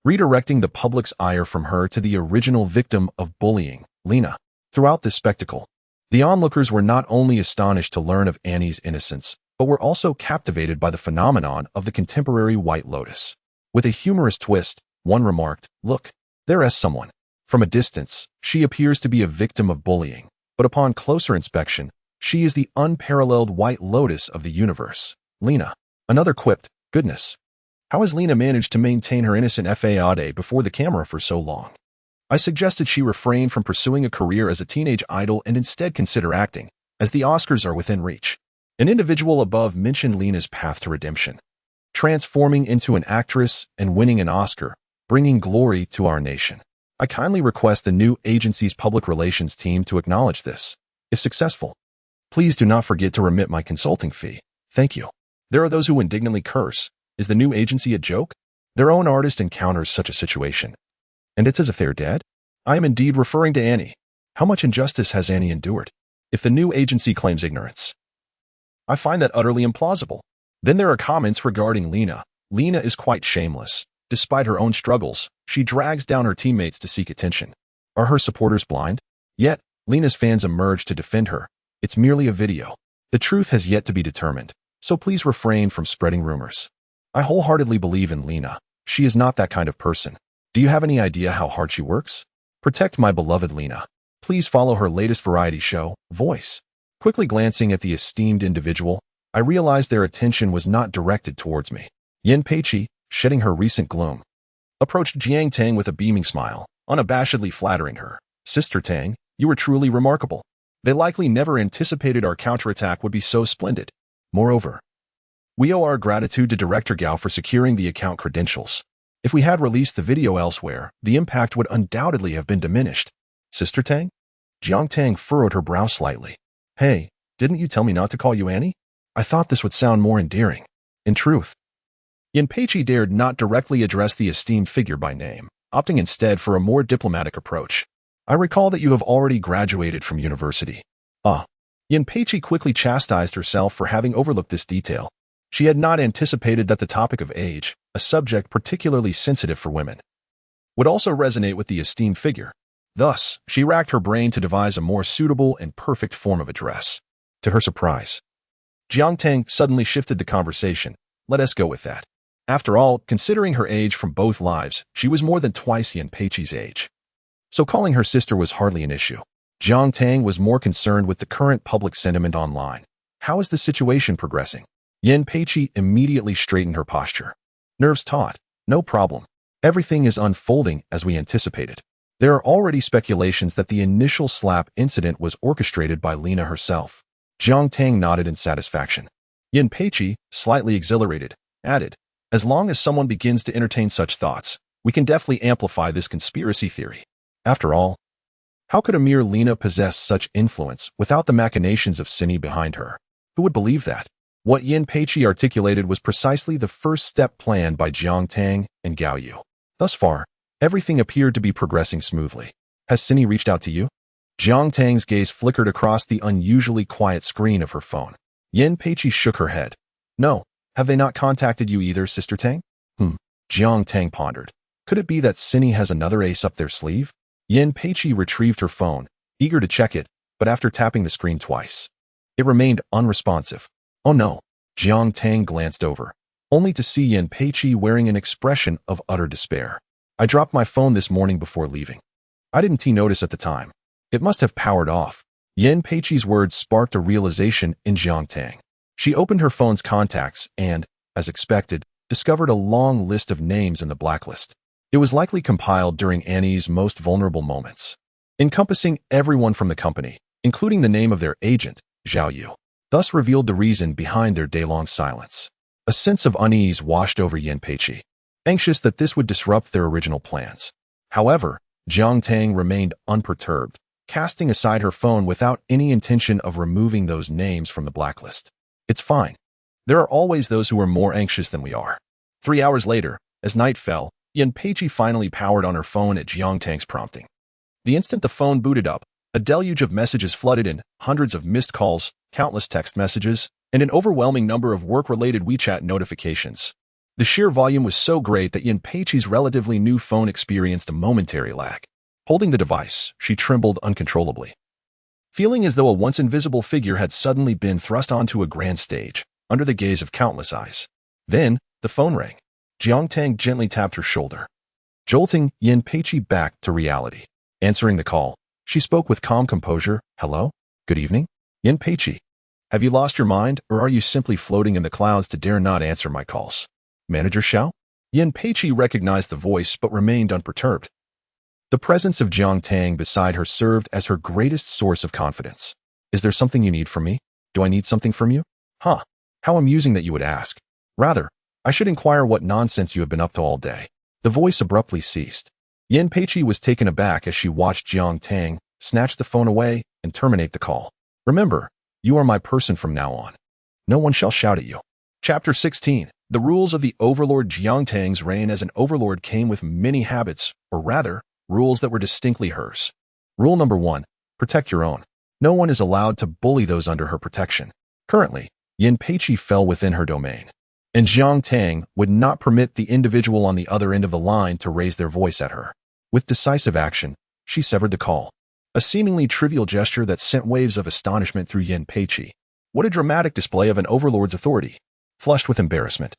redirecting the public's ire from her to the original victim of bullying, Lena. Throughout this spectacle, the onlookers were not only astonished to learn of Annie's innocence, but were also captivated by the phenomenon of the contemporary White Lotus. With a humorous twist, one remarked, "Look, there's someone. From a distance, she appears to be a victim of bullying, but upon closer inspection, she is the unparalleled White Lotus of the universe, Lena." Another quipped, "Goodness, how has Lena managed to maintain her innocent faade before the camera for so long? I suggested she refrain from pursuing a career as a teenage idol and instead consider acting, as the Oscars are within reach." An individual above mentioned Lena's path to redemption, transforming into an actress and winning an Oscar, bringing glory to our nation. I kindly request the new agency's public relations team to acknowledge this. If successful, please do not forget to remit my consulting fee. Thank you. There are those who indignantly curse, "Is the new agency a joke?" Their own artist encounters such a situation, and it's as if they're dead. I am indeed referring to Annie. How much injustice has Annie endured? If the new agency claims ignorance, I find that utterly implausible. Then there are comments regarding Lena. Lena is quite shameless. Despite her own struggles, she drags down her teammates to seek attention. Are her supporters blind? Yet, Lena's fans emerge to defend her. It's merely a video. The truth has yet to be determined, so please refrain from spreading rumors. I wholeheartedly believe in Lena. She is not that kind of person. Do you have any idea how hard she works? Protect my beloved Lena. Please follow her latest variety show, Voice. Quickly glancing at the esteemed individual, I realized their attention was not directed towards me. Yin Peiqi, shedding her recent gloom, approached Jiang Tang with a beaming smile, unabashedly flattering her. Sister Tang, you were truly remarkable. They likely never anticipated our counterattack would be so splendid. Moreover, we owe our gratitude to Director Gao for securing the account credentials. If we had released the video elsewhere, the impact would undoubtedly have been diminished. Sister Tang? Jiang Tang furrowed her brow slightly. Hey, didn't you tell me not to call you Annie? I thought this would sound more endearing. In truth, Yin Peiqi dared not directly address the esteemed figure by name, opting instead for a more diplomatic approach. I recall that you have already graduated from university. Yin Peiqi quickly chastised herself for having overlooked this detail. She had not anticipated that the topic of age, a subject particularly sensitive for women, would also resonate with the esteemed figure. Thus, she racked her brain to devise a more suitable and perfect form of address. To her surprise, Jiang Tang suddenly shifted the conversation. Let us go with that. After all, considering her age from both lives, she was more than twice Yin Peiqi's age. So calling her sister was hardly an issue. Jiang Tang was more concerned with the current public sentiment online. How is the situation progressing? Yin Peiqi immediately straightened her posture. Nerves taut. No problem. Everything is unfolding as we anticipated. There are already speculations that the initial slap incident was orchestrated by Lena herself. Jiang Tang nodded in satisfaction. Yin Peiqi, slightly exhilarated, added, as long as someone begins to entertain such thoughts, we can definitely amplify this conspiracy theory. After all, how could a mere Lena possess such influence without the machinations of Cindy behind her? Who would believe that? What Yin Peiqi articulated was precisely the first step planned by Jiang Tang and Gao Yu. Thus far, everything appeared to be progressing smoothly. Has Cindy reached out to you? Jiang Tang's gaze flickered across the unusually quiet screen of her phone. Yin Peiqi shook her head. No, have they not contacted you either, Sister Tang? Jiang Tang pondered. Could it be that Cindy has another ace up their sleeve? Yin Peiqi retrieved her phone, eager to check it, but after tapping the screen twice, it remained unresponsive. Oh no, Jiang Tang glanced over, only to see Yin Peiqi wearing an expression of utter despair. I dropped my phone this morning before leaving. I didn't notice at the time. It must have powered off. Yin Peiqi's words sparked a realization in Jiang Tang. She opened her phone's contacts and, as expected, discovered a long list of names in the blacklist. It was likely compiled during Annie's most vulnerable moments, encompassing everyone from the company, including the name of their agent, Zhao Yu. Thus revealed the reason behind their day-long silence. A sense of unease washed over Yin Peiqi, anxious that this would disrupt their original plans. However, Jiang Tang remained unperturbed, casting aside her phone without any intention of removing those names from the blacklist. It's fine. There are always those who are more anxious than we are. 3 hours later, as night fell, Yin Peiqi finally powered on her phone at Jiang Tang's prompting. The instant the phone booted up, a deluge of messages flooded in, hundreds of missed calls, countless text messages, and an overwhelming number of work-related WeChat notifications. The sheer volume was so great that Yin Peiqi's relatively new phone experienced a momentary lag. Holding the device, she trembled uncontrollably, feeling as though a once invisible figure had suddenly been thrust onto a grand stage, under the gaze of countless eyes. Then, the phone rang. Jiang Tang gently tapped her shoulder, jolting Yin Peiqi back to reality. Answering the call, she spoke with calm composure. Hello? Good evening? Yin Peiqi, have you lost your mind, or are you simply floating in the clouds to dare not answer my calls? Manager Xiao? Yin Peiqi recognized the voice but remained unperturbed. The presence of Jiang Tang beside her served as her greatest source of confidence. Is there something you need from me? Do I need something from you? How amusing that you would ask. Rather, I should inquire what nonsense you have been up to all day. The voice abruptly ceased. Yin Peiqi was taken aback as she watched Jiang Tang snatch the phone away and terminate the call. Remember, you are my person from now on. No one shall shout at you. Chapter 16. The rules of the Overlord. Jiang Tang's reign as an Overlord came with many habits, or rather, rules that were distinctly hers. Rule number 1. Protect your own. No one is allowed to bully those under her protection. Currently, Yin Peiqi fell within her domain. and Jiang Tang would not permit the individual on the other end of the line to raise their voice at her. With decisive action, she severed the call. A seemingly trivial gesture that sent waves of astonishment through Yin Peiqi. What a dramatic display of an overlord's authority. Flushed with embarrassment,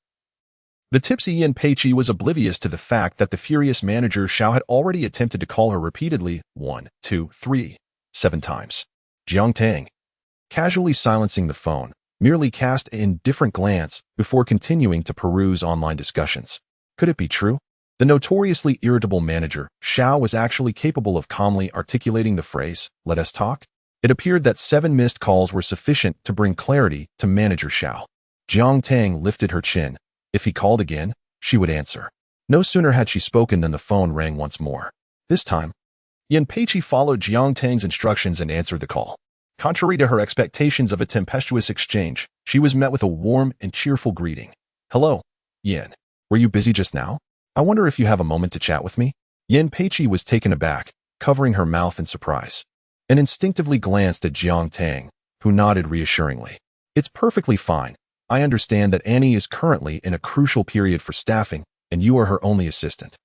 the tipsy Yin Peiqi was oblivious to the fact that the furious manager Xiao had already attempted to call her repeatedly 1, 2, 3, 7 times. Jiang Tang, casually silencing the phone, merely cast an indifferent glance before continuing to peruse online discussions. Could it be true? The notoriously irritable manager Xiao was actually capable of calmly articulating the phrase, "Let us talk"? It appeared that 7 missed calls were sufficient to bring clarity to manager Xiao. Jiang Tang lifted her chin. If he called again, she would answer. No sooner had she spoken than the phone rang once more. This time, Yin Peiqi followed Jiang Tang's instructions and answered the call. Contrary to her expectations of a tempestuous exchange, she was met with a warm and cheerful greeting. "Hello, Yin. Were you busy just now? I wonder if you have a moment to chat with me?" Yin Peiqi was taken aback, covering her mouth in surprise, and instinctively glanced at Jiang Tang, who nodded reassuringly. "It's perfectly fine. I understand that Annie is currently in a crucial period for staffing, and you are her only assistant."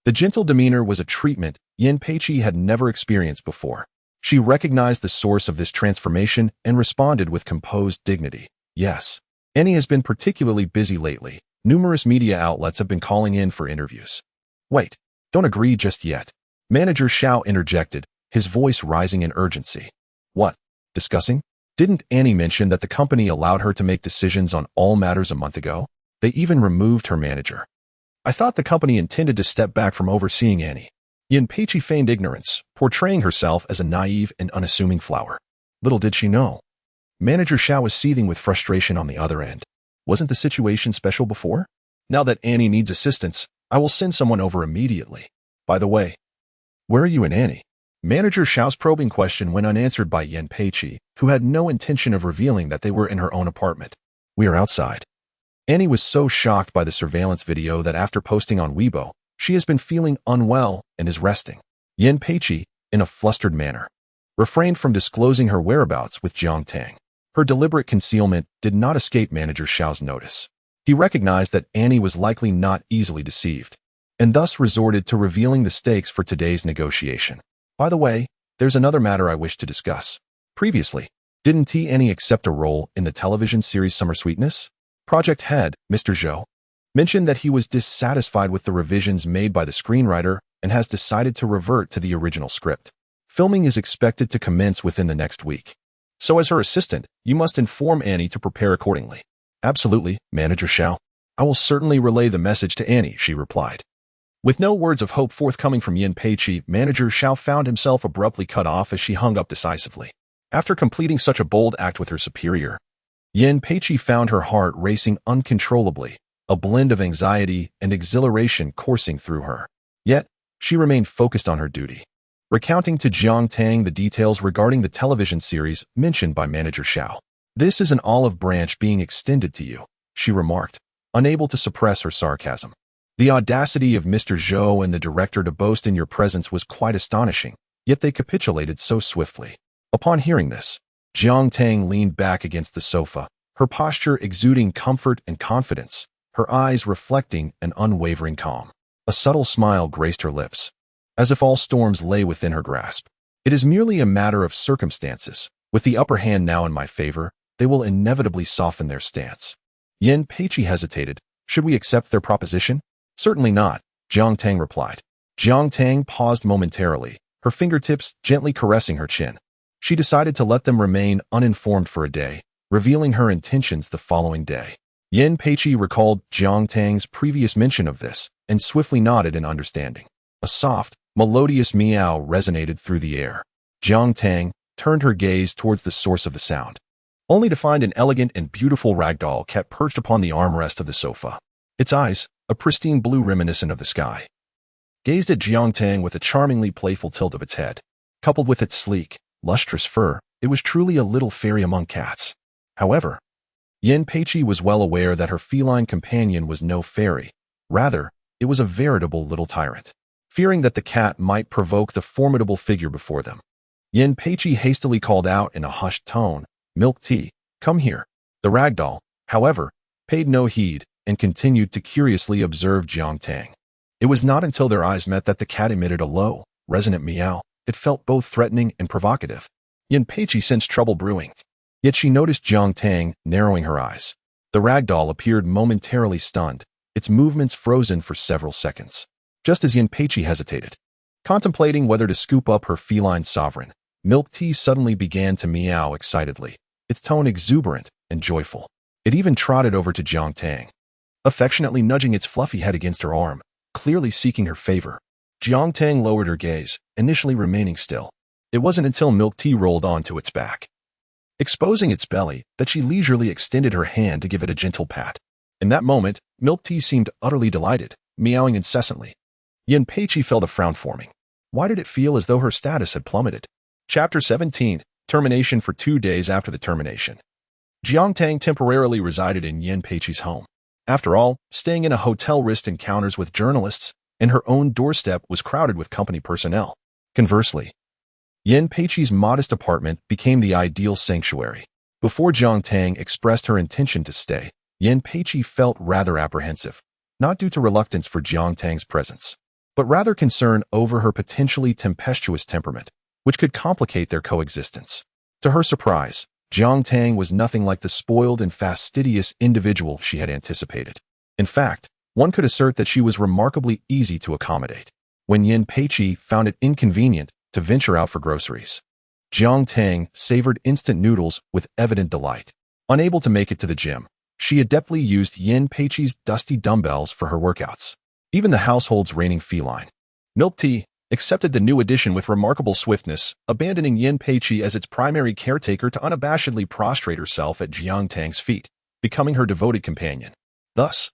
The gentle demeanor was a treatment Yin Peiqi had never experienced before. She recognized the source of this transformation and responded with composed dignity. "Yes. Annie has been particularly busy lately. Numerous media outlets have been calling in for interviews." "Wait, don't agree just yet," Manager Xiao interjected, his voice rising in urgency. "What? Discussing? Didn't Annie mention that the company allowed her to make decisions on all matters a month ago? They even removed her manager. I thought the company intended to step back from overseeing Annie." Yin Peiqi feigned ignorance, portraying herself as a naive and unassuming flower. Little did she know. Manager Xiao was seething with frustration on the other end. Wasn't the situation special before? "Now that Annie needs assistance, I will send someone over immediately. By the way, where are you and Annie?" Manager Xiao's probing question went unanswered by Yin Peiqi, who had no intention of revealing that they were in her own apartment. "We are outside." Annie was so shocked by the surveillance video that after posting on Weibo, she has been feeling unwell and is resting. Yin Peiqi, in a flustered manner, refrained from disclosing her whereabouts with Jiang Tang. Her deliberate concealment did not escape Manager Xiao's notice. He recognized that Annie was likely not easily deceived, and thus resorted to revealing the stakes for today's negotiation. "By the way, there's another matter I wish to discuss. Previously, didn't Annie accept a role in the television series Summer Sweetness? Project head, Mr. Zhou, mentioned that he was dissatisfied with the revisions made by the screenwriter and has decided to revert to the original script. Filming is expected to commence within the next week. So as her assistant, you must inform Annie to prepare accordingly." "Absolutely, Manager Xiao. I will certainly relay the message to Annie," she replied. With no words of hope forthcoming from Yin Peiqi, Manager Xiao found himself abruptly cut off as she hung up decisively. After completing such a bold act with her superior, Yin Peiqi found her heart racing uncontrollably, a blend of anxiety and exhilaration coursing through her. Yet, she remained focused on her duty. Recounting to Jiang Tang the details regarding the television series mentioned by Manager Xiao. "This is an olive branch being extended to you," she remarked, unable to suppress her sarcasm. "The audacity of Mr. Zhou and the director to boast in your presence was quite astonishing, yet they capitulated so swiftly." Upon hearing this, Jiang Tang leaned back against the sofa, her posture exuding comfort and confidence, her eyes reflecting an unwavering calm. A subtle smile graced her lips, as if all storms lay within her grasp. "It is merely a matter of circumstances. With the upper hand now in my favor, they will inevitably soften their stance." Yin Peiqi hesitated. "Should we accept their proposition?" "Certainly not," Jiang Tang replied. Jiang Tang paused momentarily, her fingertips gently caressing her chin. She decided to let them remain uninformed for a day, revealing her intentions the following day. Yin Peiqi recalled Jiang Tang's previous mention of this and swiftly nodded in understanding. A soft, melodious meow resonated through the air. Jiang Tang turned her gaze towards the source of the sound, only to find an elegant and beautiful ragdoll kept perched upon the armrest of the sofa. Its eyes, a pristine blue reminiscent of the sky, gazed at Jiang Tang with a charmingly playful tilt of its head. Coupled with its sleek, lustrous fur, it was truly a little fairy among cats. However, Yin Peiqi was well aware that her feline companion was no fairy. Rather, it was a veritable little tyrant. Fearing that the cat might provoke the formidable figure before them, Yin Peiqi hastily called out in a hushed tone, "Milk tea, come here." The ragdoll, however, paid no heed, and continued to curiously observe Jiang Tang. It was not until their eyes met that the cat emitted a low, resonant meow. It felt both threatening and provocative. Yin Peiqi sensed trouble brewing. Yet she noticed Jiang Tang narrowing her eyes. The ragdoll appeared momentarily stunned, its movements frozen for several seconds. Just as Yin Peiqi hesitated, contemplating whether to scoop up her feline sovereign, Milk Tea suddenly began to meow excitedly, its tone exuberant and joyful. It even trotted over to Jiang Tang, affectionately nudging its fluffy head against her arm, clearly seeking her favor. Jiang Tang lowered her gaze, initially remaining still. It wasn't until Milk Tea rolled onto its back, exposing its belly, that she leisurely extended her hand to give it a gentle pat. In that moment, Milk Tea seemed utterly delighted, meowing incessantly. Yin Peiqi felt a frown forming. Why did it feel as though her status had plummeted? Chapter 17. Termination. For 2 days after the termination, Jiang Tang temporarily resided in Yin Peiqi's home. After all, staying in a hotel risked encounters with journalists, and her own doorstep was crowded with company personnel. Conversely, Yin Peiqi's modest apartment became the ideal sanctuary. Before Jiang Tang expressed her intention to stay, Yin Peiqi felt rather apprehensive, not due to reluctance for Jiang Tang's presence, but rather concern over her potentially tempestuous temperament, which could complicate their coexistence. To her surprise, Jiang Tang was nothing like the spoiled and fastidious individual she had anticipated. In fact, one could assert that she was remarkably easy to accommodate. When Yin Peiqi found it inconvenient to venture out for groceries, Jiang Tang savored instant noodles with evident delight. Unable to make it to the gym, she adeptly used Yin Peiqi's dusty dumbbells for her workouts. Even the household's reigning feline, Milk Tea, accepted the new addition with remarkable swiftness, abandoning Yin Peiqi as its primary caretaker to unabashedly prostrate herself at Jiang Tang's feet, becoming her devoted companion. Thus,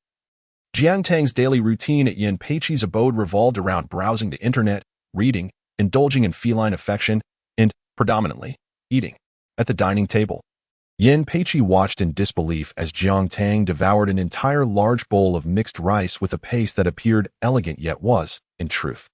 Jiang Tang's daily routine at Yin Peiqi's abode revolved around browsing the internet, reading, indulging in feline affection, and, predominantly, eating. At the dining table, Yin Peiqi watched in disbelief as Jiang Tang devoured an entire large bowl of mixed rice with a pace that appeared elegant yet was, in truth,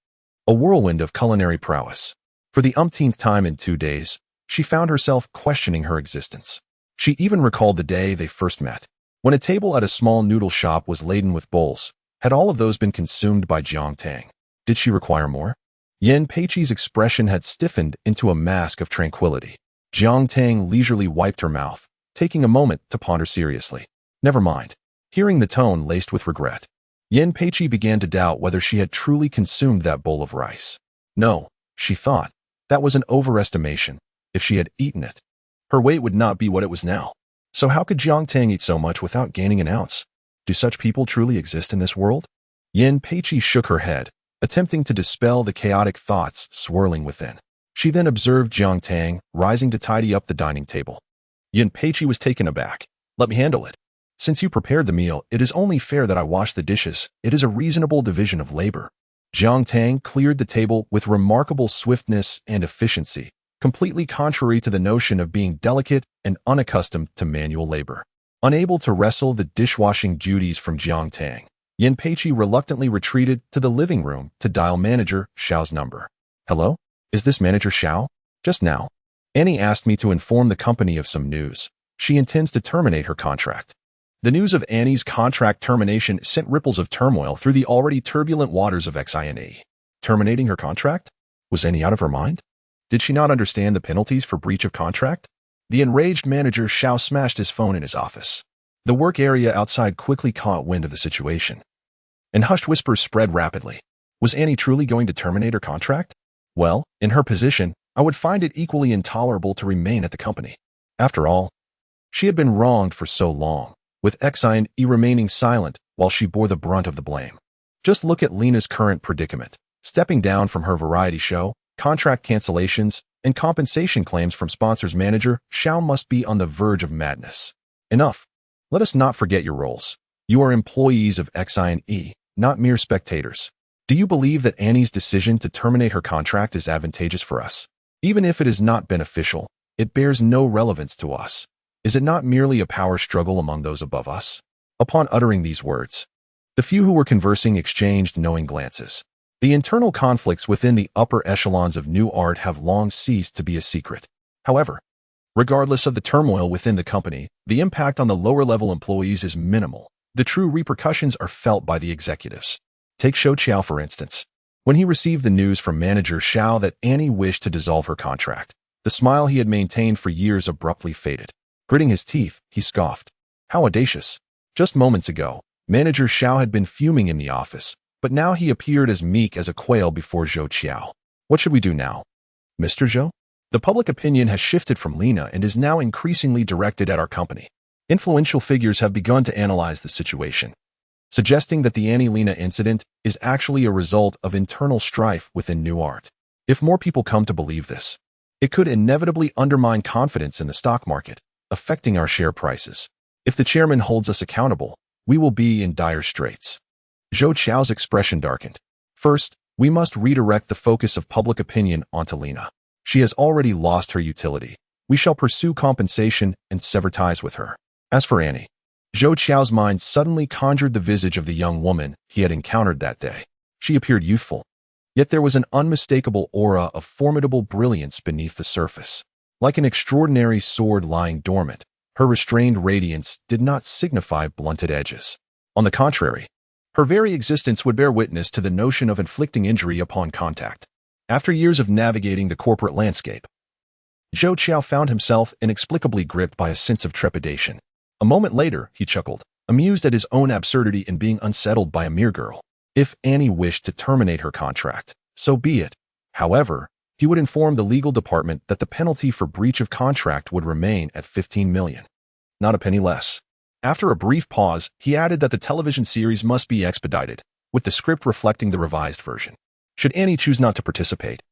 a whirlwind of culinary prowess. For the umpteenth time in 2 days, she found herself questioning her existence. She even recalled the day they first met, when a table at a small noodle shop was laden with bowls. Had all of those been consumed by Jiang Tang? Did she require more? Yin Peiqi's expression had stiffened into a mask of tranquility. Jiang Tang leisurely wiped her mouth, taking a moment to ponder seriously. Never mind. Hearing the tone laced with regret, Yin Peiqi began to doubt whether she had truly consumed that bowl of rice. No, she thought, that was an overestimation. If she had eaten it, her weight would not be what it was now. So how could Jiang Tang eat so much without gaining an ounce? Do such people truly exist in this world? Yin Peiqi shook her head, attempting to dispel the chaotic thoughts swirling within. She then observed Jiang Tang rising to tidy up the dining table. Yin Peiqi was taken aback. Let me handle it. Since you prepared the meal, it is only fair that I wash the dishes. It is a reasonable division of labor. Jiang Tang cleared the table with remarkable swiftness and efficiency, completely contrary to the notion of being delicate and unaccustomed to manual labor. Unable to wrestle the dishwashing duties from Jiang Tang, Yin Peiqi reluctantly retreated to the living room to dial manager Xiao's number. Hello? Is this manager Xiao? Just now, Annie asked me to inform the company of some news. She intends to terminate her contract. The news of Annie's contract termination sent ripples of turmoil through the already turbulent waters of XINE. Terminating her contract? Was Annie out of her mind? Did she not understand the penalties for breach of contract? The enraged manager Xiao smashed his phone in his office. The work area outside quickly caught wind of the situation, and hushed whispers spread rapidly. Was Annie truly going to terminate her contract? Well, in her position, I would find it equally intolerable to remain at the company. After all, she had been wronged for so long, with XINE remaining silent while she bore the brunt of the blame. Just look at Lena's current predicament. Stepping down from her variety show, contract cancellations, and compensation claims from sponsors manager, Xiao must be on the verge of madness. Enough. Let us not forget your roles. You are employees of XINE, not mere spectators. Do you believe that Annie's decision to terminate her contract is advantageous for us? Even if it is not beneficial, it bears no relevance to us. Is it not merely a power struggle among those above us? Upon uttering these words, the few who were conversing exchanged knowing glances. The internal conflicts within the upper echelons of New Art have long ceased to be a secret. However, regardless of the turmoil within the company, the impact on the lower-level employees is minimal. the true repercussions are felt by the executives. Take Shou Qiao for instance. When he received the news from manager Xiao that Annie wished to dissolve her contract, the smile he had maintained for years abruptly faded. Gritting his teeth, he scoffed. How audacious. Just moments ago, manager Xiao had been fuming in the office, but now he appeared as meek as a quail before Shou Qiao. What should we do now? Mr. Zhou? The public opinion has shifted from Lina and is now increasingly directed at our company. Influential figures have begun to analyze the situation, suggesting that the Annie-Lina incident is actually a result of internal strife within New Art. If more people come to believe this, it could inevitably undermine confidence in the stock market, affecting our share prices. If the chairman holds us accountable, we will be in dire straits. Zhou Qiao's expression darkened. First, we must redirect the focus of public opinion onto Lina. She has already lost her utility. We shall pursue compensation and sever ties with her. As for Annie, Zhou Qiao's mind suddenly conjured the visage of the young woman he had encountered that day. She appeared youthful, yet there was an unmistakable aura of formidable brilliance beneath the surface. Like an extraordinary sword lying dormant, her restrained radiance did not signify blunted edges. On the contrary, her very existence would bear witness to the notion of inflicting injury upon contact. After years of navigating the corporate landscape, Zhou Qiao found himself inexplicably gripped by a sense of trepidation. A moment later, he chuckled, amused at his own absurdity in being unsettled by a mere girl. If Annie wished to terminate her contract, so be it. However, he would inform the legal department that the penalty for breach of contract would remain at 15 million. Not a penny less. After a brief pause, he added that the television series must be expedited, with the script reflecting the revised version. Should Annie choose not to participate,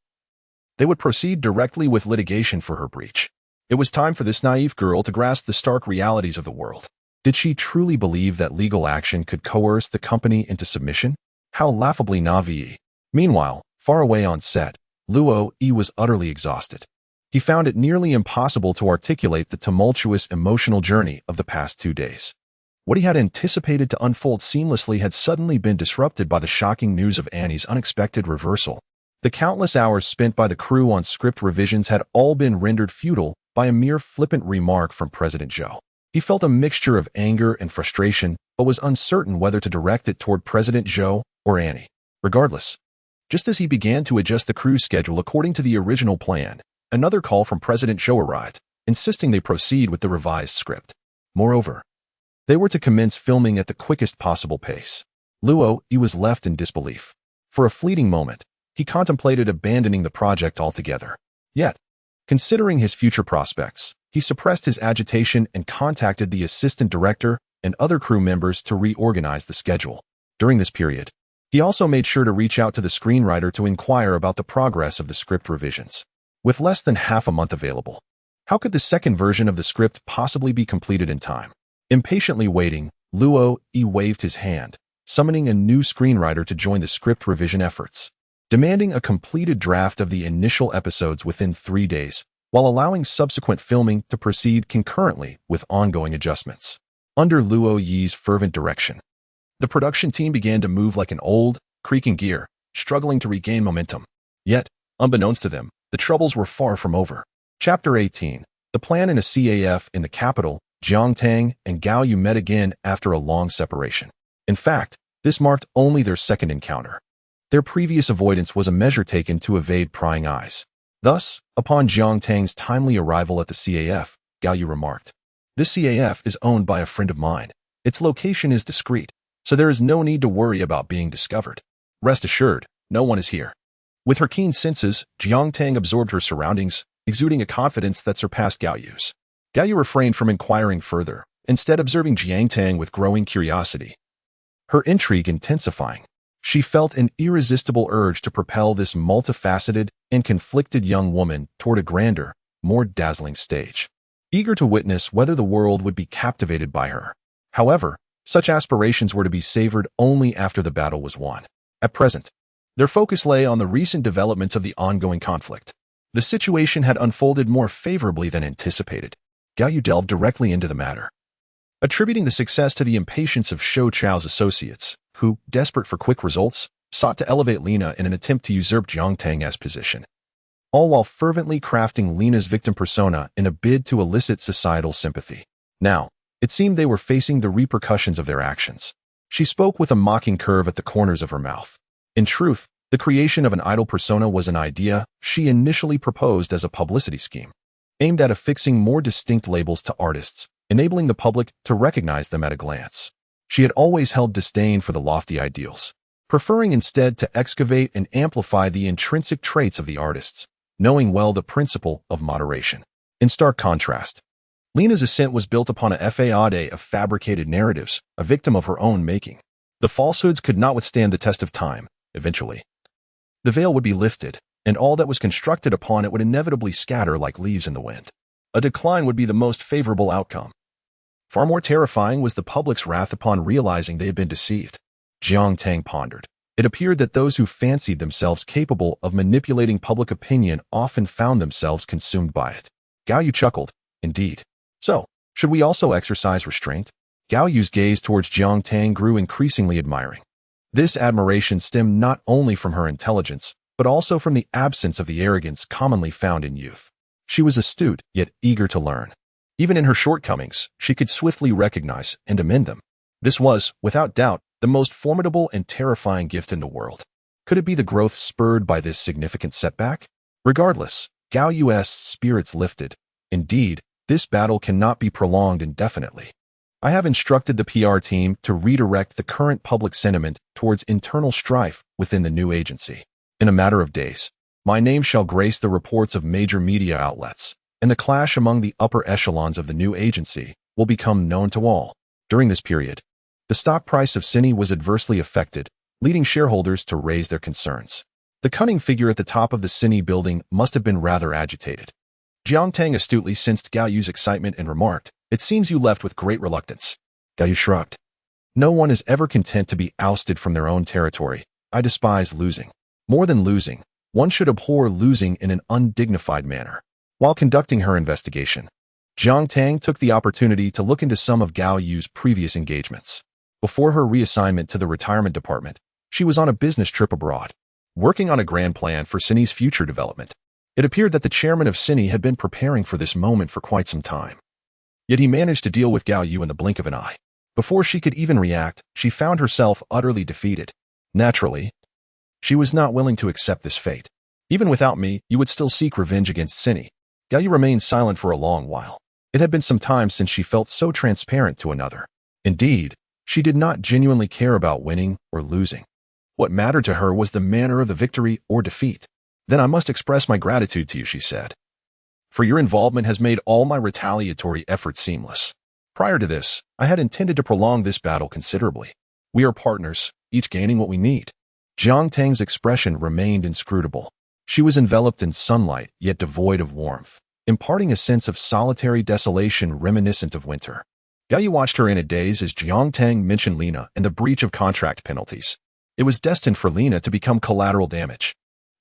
they would proceed directly with litigation for her breach. It was time for this naive girl to grasp the stark realities of the world. Did she truly believe that legal action could coerce the company into submission? How laughably naive. Meanwhile, far away on set, Luo Yi was utterly exhausted. He found it nearly impossible to articulate the tumultuous emotional journey of the past 2 days. What he had anticipated to unfold seamlessly had suddenly been disrupted by the shocking news of Annie's unexpected reversal. The countless hours spent by the crew on script revisions had all been rendered futile by a mere flippant remark from President Zhou. He felt a mixture of anger and frustration, but was uncertain whether to direct it toward President Zhou or Annie. Regardless, just as he began to adjust the crew's schedule according to the original plan, another call from President Zhou arrived, insisting they proceed with the revised script. Moreover, they were to commence filming at the quickest possible pace. Luo Yi was left in disbelief. For a fleeting moment, he contemplated abandoning the project altogether. Yet, considering his future prospects, he suppressed his agitation and contacted the assistant director and other crew members to reorganize the schedule. During this period, he also made sure to reach out to the screenwriter to inquire about the progress of the script revisions. With less than half a month available, how could the second version of the script possibly be completed in time? Impatiently waiting, Luo Yi waved his hand, summoning a new screenwriter to join the script revision efforts, demanding a completed draft of the initial episodes within 3 days, while allowing subsequent filming to proceed concurrently with ongoing adjustments. Under Luo Yi's fervent direction, the production team began to move like an old, creaking gear, struggling to regain momentum. Yet, unbeknownst to them, the troubles were far from over. Chapter 18. The plan in a CAF in the capital, Jiang Tang and Gao Yu met again after a long separation. In fact, this marked only their second encounter. Their previous avoidance was a measure taken to evade prying eyes. Thus, upon Jiang Tang's timely arrival at the CAF, Gao Yu remarked, "This CAF is owned by a friend of mine. Its location is discreet, so there is no need to worry about being discovered. Rest assured, no one is here." With her keen senses, Jiang Tang absorbed her surroundings, exuding a confidence that surpassed Gao Yu's. Gao Yu refrained from inquiring further, instead observing Jiang Tang with growing curiosity. Her intrigue intensifying, she felt an irresistible urge to propel this multifaceted and conflicted young woman toward a grander, more dazzling stage. Eager to witness whether the world would be captivated by her. However, such aspirations were to be savored only after the battle was won. At present, their focus lay on the recent developments of the ongoing conflict. The situation had unfolded more favorably than anticipated. Gao Yu delved directly into the matter, attributing the success to the impatience of Shou Qiao's associates, who, desperate for quick results, sought to elevate Lina in an attempt to usurp Jiang Tang's position, all while fervently crafting Lina's victim persona in a bid to elicit societal sympathy. Now, It seemed they were facing the repercussions of their actions. She spoke with a mocking curve at the corners of her mouth. In truth, the creation of an idol persona was an idea she initially proposed as a publicity scheme, aimed at affixing more distinct labels to artists, enabling the public to recognize them at a glance. She had always held disdain for the lofty ideals, preferring instead to excavate and amplify the intrinsic traits of the artists, knowing well the principle of moderation. In stark contrast, Lena's ascent was built upon a facade of fabricated narratives, a victim of her own making. The falsehoods could not withstand the test of time. Eventually, the veil would be lifted, and all that was constructed upon it would inevitably scatter like leaves in the wind. A decline would be the most favorable outcome. Far more terrifying was the public's wrath upon realizing they had been deceived. Jiang Tang pondered. It appeared that those who fancied themselves capable of manipulating public opinion often found themselves consumed by it. Gao Yu chuckled. Indeed. So, should we also exercise restraint? Gao Yu's gaze towards Jiang Tang grew increasingly admiring. This admiration stemmed not only from her intelligence, but also from the absence of the arrogance commonly found in youth. She was astute, yet eager to learn. Even in her shortcomings, she could swiftly recognize and amend them. This was, without doubt, the most formidable and terrifying gift in the world. Could it be the growth spurred by this significant setback? Regardless, Gao Yu's spirits lifted. Indeed, this battle cannot be prolonged indefinitely. I have instructed the PR team to redirect the current public sentiment towards internal strife within the new agency. In a matter of days, my name shall grace the reports of major media outlets, and the clash among the upper echelons of the new agency will become known to all. During this period, the stock price of Cine was adversely affected, leading shareholders to raise their concerns. The cunning figure at the top of the Cine building must have been rather agitated. Jiang Tang astutely sensed Gao Yu's excitement and remarked, "It seems you left with great reluctance." Gao Yu shrugged. "No one is ever content to be ousted from their own territory. I despise losing. More than losing, one should abhor losing in an undignified manner." While conducting her investigation, Jiang Tang took the opportunity to look into some of Gao Yu's previous engagements. Before her reassignment to the retirement department, she was on a business trip abroad, working on a grand plan for Cine's future development. It appeared that the chairman of Cine had been preparing for this moment for quite some time. Yet he managed to deal with Gao Yu in the blink of an eye. Before she could even react, she found herself utterly defeated. Naturally, she was not willing to accept this fate. "Even without me, you would still seek revenge against Cine." Gao Yu remained silent for a long while. It had been some time since she felt so transparent to another. Indeed, she did not genuinely care about winning or losing. What mattered to her was the manner of the victory or defeat. "Then I must express my gratitude to you," she said. "For your involvement has made all my retaliatory efforts seamless. Prior to this, I had intended to prolong this battle considerably. We are partners, each gaining what we need." Jiang Tang's expression remained inscrutable. She was enveloped in sunlight, yet devoid of warmth, imparting a sense of solitary desolation reminiscent of winter. Gao Yu watched her in a daze as Jiang Tang mentioned Lena and the breach of contract penalties. It was destined for Lena to become collateral damage.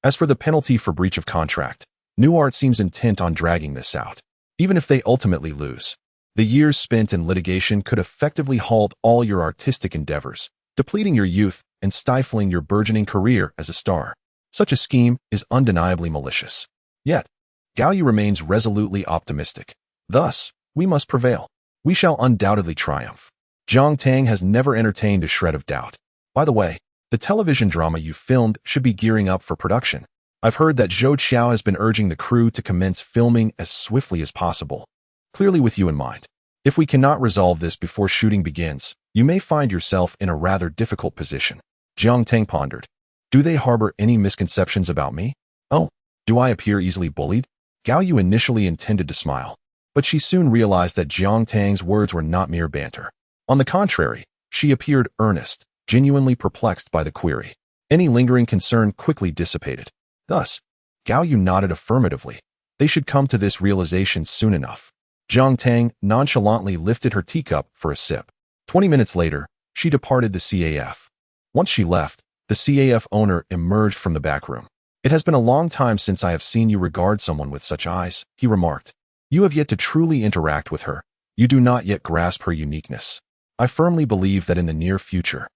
As for the penalty for breach of contract, New Art seems intent on dragging this out. Even if they ultimately lose, the years spent in litigation could effectively halt all your artistic endeavors, depleting your youth and stifling your burgeoning career as a star. Such a scheme is undeniably malicious. Yet, Gao Yu remains resolutely optimistic. "Thus, we must prevail. We shall undoubtedly triumph." Jiang Tang has never entertained a shred of doubt. "By the way, the television drama you filmed should be gearing up for production. I've heard that Zhou Qiao has been urging the crew to commence filming as swiftly as possible, clearly with you in mind. If we cannot resolve this before shooting begins, you may find yourself in a rather difficult position." Jiang Tang pondered. "Do they harbor any misconceptions about me? Oh, do I appear easily bullied?" Gao Yu initially intended to smile, but she soon realized that Jiang Tang's words were not mere banter. On the contrary, she appeared earnest, genuinely perplexed by the query. Any lingering concern quickly dissipated. Thus, Gao Yu nodded affirmatively. They should come to this realization soon enough. Jiang Tang nonchalantly lifted her teacup for a sip. 20 minutes later, she departed the CAF. Once she left, the CAF owner emerged from the back room. "It has been a long time since I have seen you regard someone with such eyes," he remarked. "You have yet to truly interact with her. You do not yet grasp her uniqueness. I firmly believe that in the near future,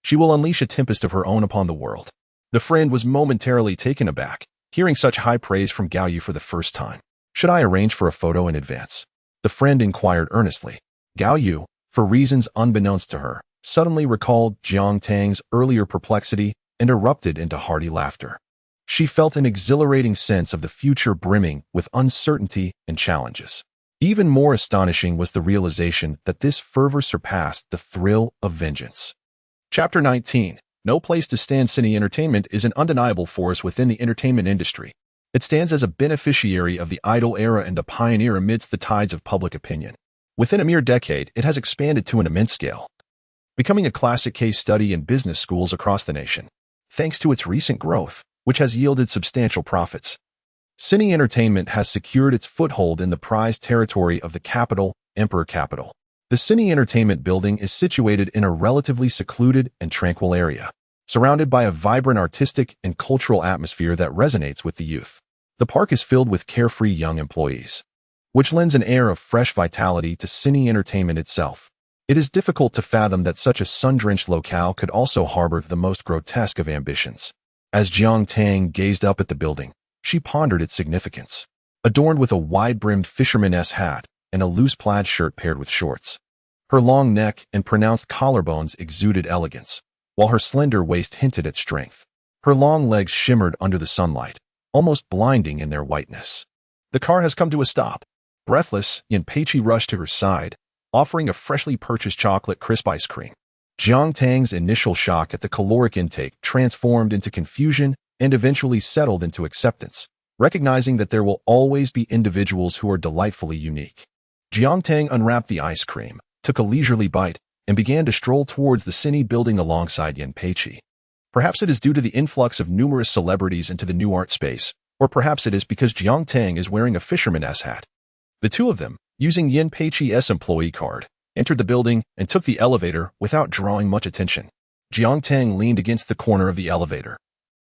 she will unleash a tempest of her own upon the world." The friend was momentarily taken aback, hearing such high praise from Gao Yu for the first time. "Should I arrange for a photo in advance?" the friend inquired earnestly. Gao Yu, for reasons unbeknownst to her, suddenly recalled Jiang Tang's earlier perplexity and erupted into hearty laughter. She felt an exhilarating sense of the future brimming with uncertainty and challenges. Even more astonishing was the realization that this fervor surpassed the thrill of vengeance. Chapter 19. No place to stand. Cine entertainment is an undeniable force within the entertainment industry. It stands as a beneficiary of the idol era and a pioneer amidst the tides of public opinion. Within a mere decade, it has expanded to an immense scale, becoming a classic case study in business schools across the nation. Thanks to its recent growth, which has yielded substantial profits, cine entertainment has secured its foothold in the prized territory of the capital, Emperor Capital. The cine entertainment building is situated in a relatively secluded and tranquil area, surrounded by a vibrant artistic and cultural atmosphere that resonates with the youth. The park is filled with carefree young employees, which lends an air of fresh vitality to cine entertainment itself. It is difficult to fathom that such a sun-drenched locale could also harbor the most grotesque of ambitions. As Jiang Tang gazed up at the building, she pondered its significance. Adorned with a wide-brimmed fisherman's hat and a loose plaid shirt paired with shorts, her long neck and pronounced collarbones exuded elegance, while her slender waist hinted at strength. Her long legs shimmered under the sunlight, almost blinding in their whiteness. The car has come to a stop. Breathless, Infamy rushed to her side, offering a freshly purchased chocolate crisp ice cream. Jiang Tang's initial shock at the caloric intake transformed into confusion and eventually settled into acceptance, recognizing that there will always be individuals who are delightfully unique. Jiang Tang unwrapped the ice cream, took a leisurely bite, and began to stroll towards the cine building alongside Infamy. Perhaps it is due to the influx of numerous celebrities into the new art space, or perhaps it is because Jiang Tang is wearing a fisherman's hat. The two of them, using Infamy's employee card, entered the building and took the elevator without drawing much attention. Jiang Tang leaned against the corner of the elevator,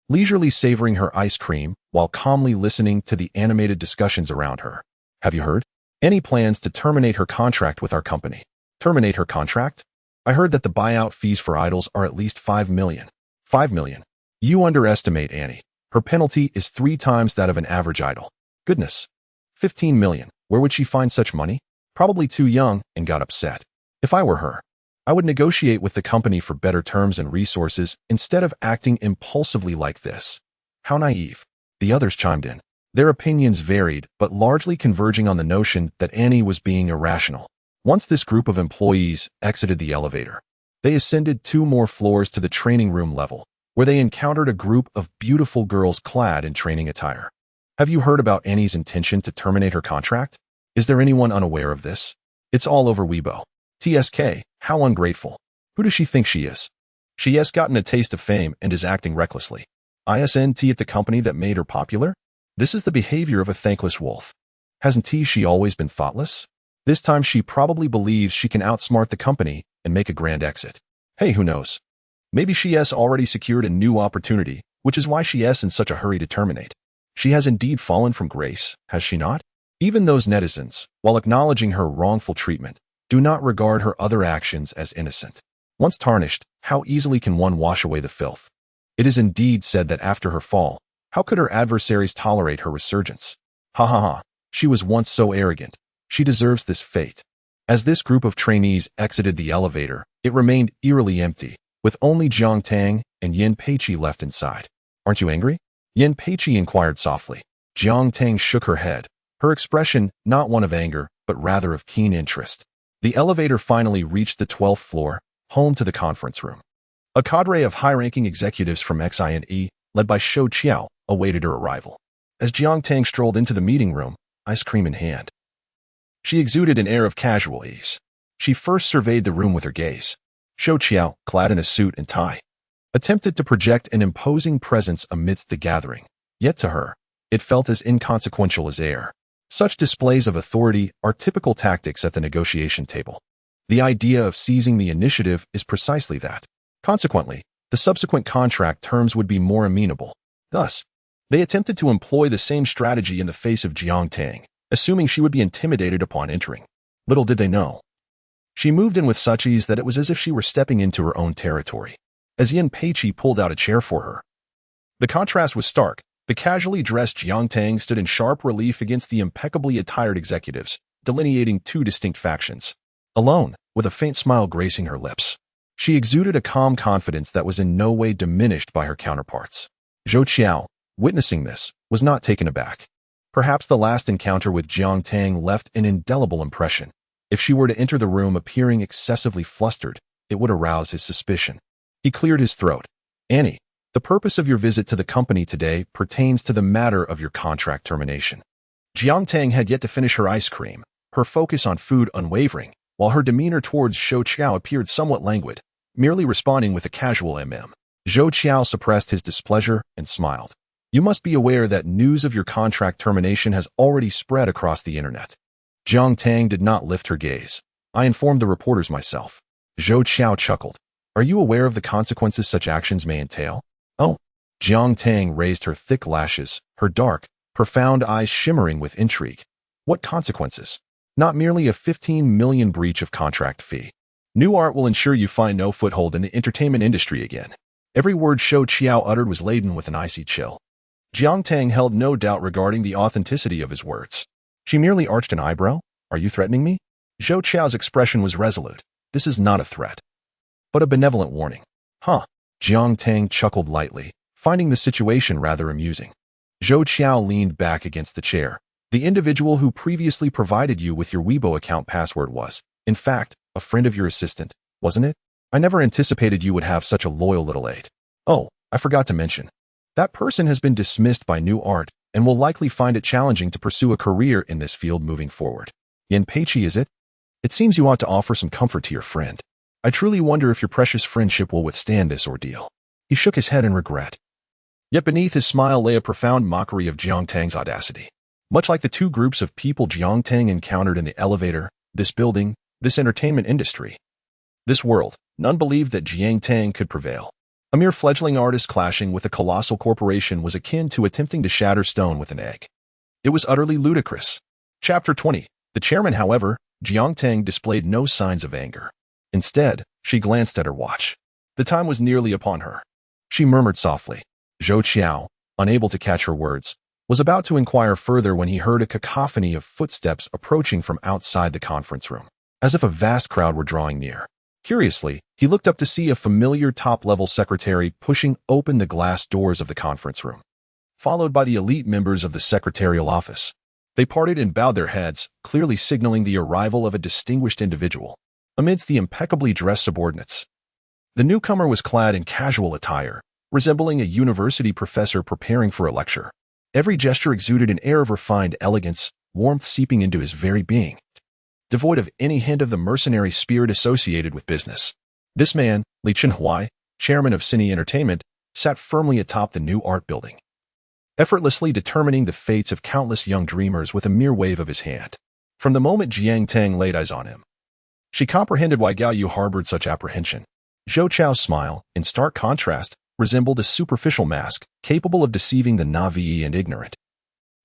leisurely savoring her ice cream while calmly listening to the animated discussions around her. Have you heard? Any plans to terminate her contract with our company? Terminate her contract? I heard that the buyout fees for idols are at least 5 million. 5 million. You underestimate Annie. Her penalty is 3 times that of an average idol. Goodness. 15 million. Where would she find such money? Probably too young and got upset. If I were her, I would negotiate with the company for better terms and resources instead of acting impulsively like this. How naive. The others chimed in. Their opinions varied, but largely converging on the notion that Annie was being irrational. Once this group of employees exited the elevator, they ascended 2 more floors to the training room level, where they encountered a group of beautiful girls clad in training attire. Have you heard about Annie's intention to terminate her contract? Is there anyone unaware of this? It's all over Weibo. TSK, how ungrateful. Who does she think she is? She has gotten a taste of fame and is acting recklessly. ISNT at the company that made her popular? This is the behavior of a thankless wolf. Hasn't she always been thoughtless? This time she probably believes she can outsmart the company and make a grand exit. Hey, who knows? Maybe she has already secured a new opportunity, which is why she is in such a hurry to terminate. She has indeed fallen from grace, has she not? Even those netizens, while acknowledging her wrongful treatment, do not regard her other actions as innocent. Once tarnished, how easily can one wash away the filth? It is indeed said that after her fall, how could her adversaries tolerate her resurgence? Ha ha ha, she was once so arrogant. She deserves this fate. As this group of trainees exited the elevator, it remained eerily empty, with only Jiang Tang and Infamy left inside. Aren't you angry? Infamy inquired softly. Jiang Tang shook her head, her expression not one of anger, but rather of keen interest. The elevator finally reached the 12th floor, home to the conference room. A cadre of high-ranking executives from XINE, led by Shou Qiao, awaited her arrival. As Jiang Tang strolled into the meeting room, ice cream in hand, she exuded an air of casual ease. She first surveyed the room with her gaze. Shou Qiao, clad in a suit and tie, attempted to project an imposing presence amidst the gathering, yet to her, it felt as inconsequential as air. Such displays of authority are typical tactics at the negotiation table. The idea of seizing the initiative is precisely that. Consequently, the subsequent contract terms would be more amenable. Thus, they attempted to employ the same strategy in the face of Jiang Tang, assuming she would be intimidated upon entering. Little did they know. She moved in with such ease that it was as if she were stepping into her own territory. As Infamy pulled out a chair for her, the contrast was stark. The casually dressed Jiang Tang stood in sharp relief against the impeccably attired executives, delineating 2 distinct factions. alone, with a faint smile gracing her lips. She exuded a calm confidence that was in no way diminished by her counterparts. Zhou Qiao, witnessing this, was not taken aback. Perhaps the last encounter with Jiang Tang left an indelible impression. If she were to enter the room appearing excessively flustered, it would arouse his suspicion. He cleared his throat. Annie, the purpose of your visit to the company today pertains to the matter of your contract termination. Jiang Tang had yet to finish her ice cream, her focus on food unwavering, while her demeanor towards Zhou Qiao appeared somewhat languid, merely responding with a casual mm. Zhou Qiao suppressed his displeasure and smiled. You must be aware that news of your contract termination has already spread across the internet. Jiang Tang did not lift her gaze. I informed the reporters myself. Zhou Qiao chuckled. Are you aware of the consequences such actions may entail? Oh. Jiang Tang raised her thick lashes, her dark, profound eyes shimmering with intrigue. What consequences? Not merely a 15 million breach of contract fee. New art will ensure you find no foothold in the entertainment industry again. Every word Zhou Qiao uttered was laden with an icy chill. Jiang Tang held no doubt regarding the authenticity of his words. She merely arched an eyebrow. Are you threatening me? Zhou Qiao's expression was resolute. This is not a threat, but a benevolent warning. Huh. Jiang Tang chuckled lightly, finding the situation rather amusing. Zhou Qiao leaned back against the chair. The individual who previously provided you with your Weibo account password was, in fact, a friend of your assistant, wasn't it? I never anticipated you would have such a loyal little aide. Oh, I forgot to mention. That person has been dismissed by New Art and will likely find it challenging to pursue a career in this field moving forward. Infamy, is it? It seems you ought to offer some comfort to your friend. I truly wonder if your precious friendship will withstand this ordeal. He shook his head in regret. Yet beneath his smile lay a profound mockery of Jiang Tang's audacity. Much like the two groups of people Jiang Tang encountered in the elevator, this building, this entertainment industry, this world, none believed that Jiang Tang could prevail. A mere fledgling artist clashing with a colossal corporation was akin to attempting to shatter stone with an egg. It was utterly ludicrous. Chapter 20. The chairman, however, Jiang Tang displayed no signs of anger. Instead, she glanced at her watch. The time was nearly upon her. She murmured softly. Zhou Qiao, unable to catch her words, was about to inquire further when he heard a cacophony of footsteps approaching from outside the conference room, as if a vast crowd were drawing near. Curiously, he looked up to see a familiar top-level secretary pushing open the glass doors of the conference room, followed by the elite members of the secretarial office. They parted and bowed their heads, clearly signaling the arrival of a distinguished individual, amidst the impeccably dressed subordinates. The newcomer was clad in casual attire, resembling a university professor preparing for a lecture. Every gesture exuded an air of refined elegance, warmth seeping into his very being, devoid of any hint of the mercenary spirit associated with business. This man, Li Chenhuai, chairman of Cine Entertainment, sat firmly atop the new art building, effortlessly determining the fates of countless young dreamers with a mere wave of his hand. From the moment Jiang Tang laid eyes on him, she comprehended why Gao Yu harbored such apprehension. Zhou Qiao's smile, in stark contrast, resembled a superficial mask capable of deceiving the naive and ignorant,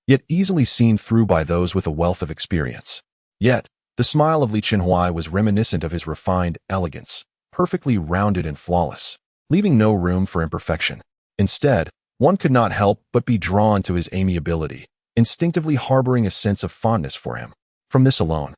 yet easily seen through by those with a wealth of experience. Yet, the smile of Li Chenhuai was reminiscent of his refined elegance, perfectly rounded and flawless, leaving no room for imperfection. Instead, one could not help but be drawn to his amiability, instinctively harboring a sense of fondness for him. From this alone,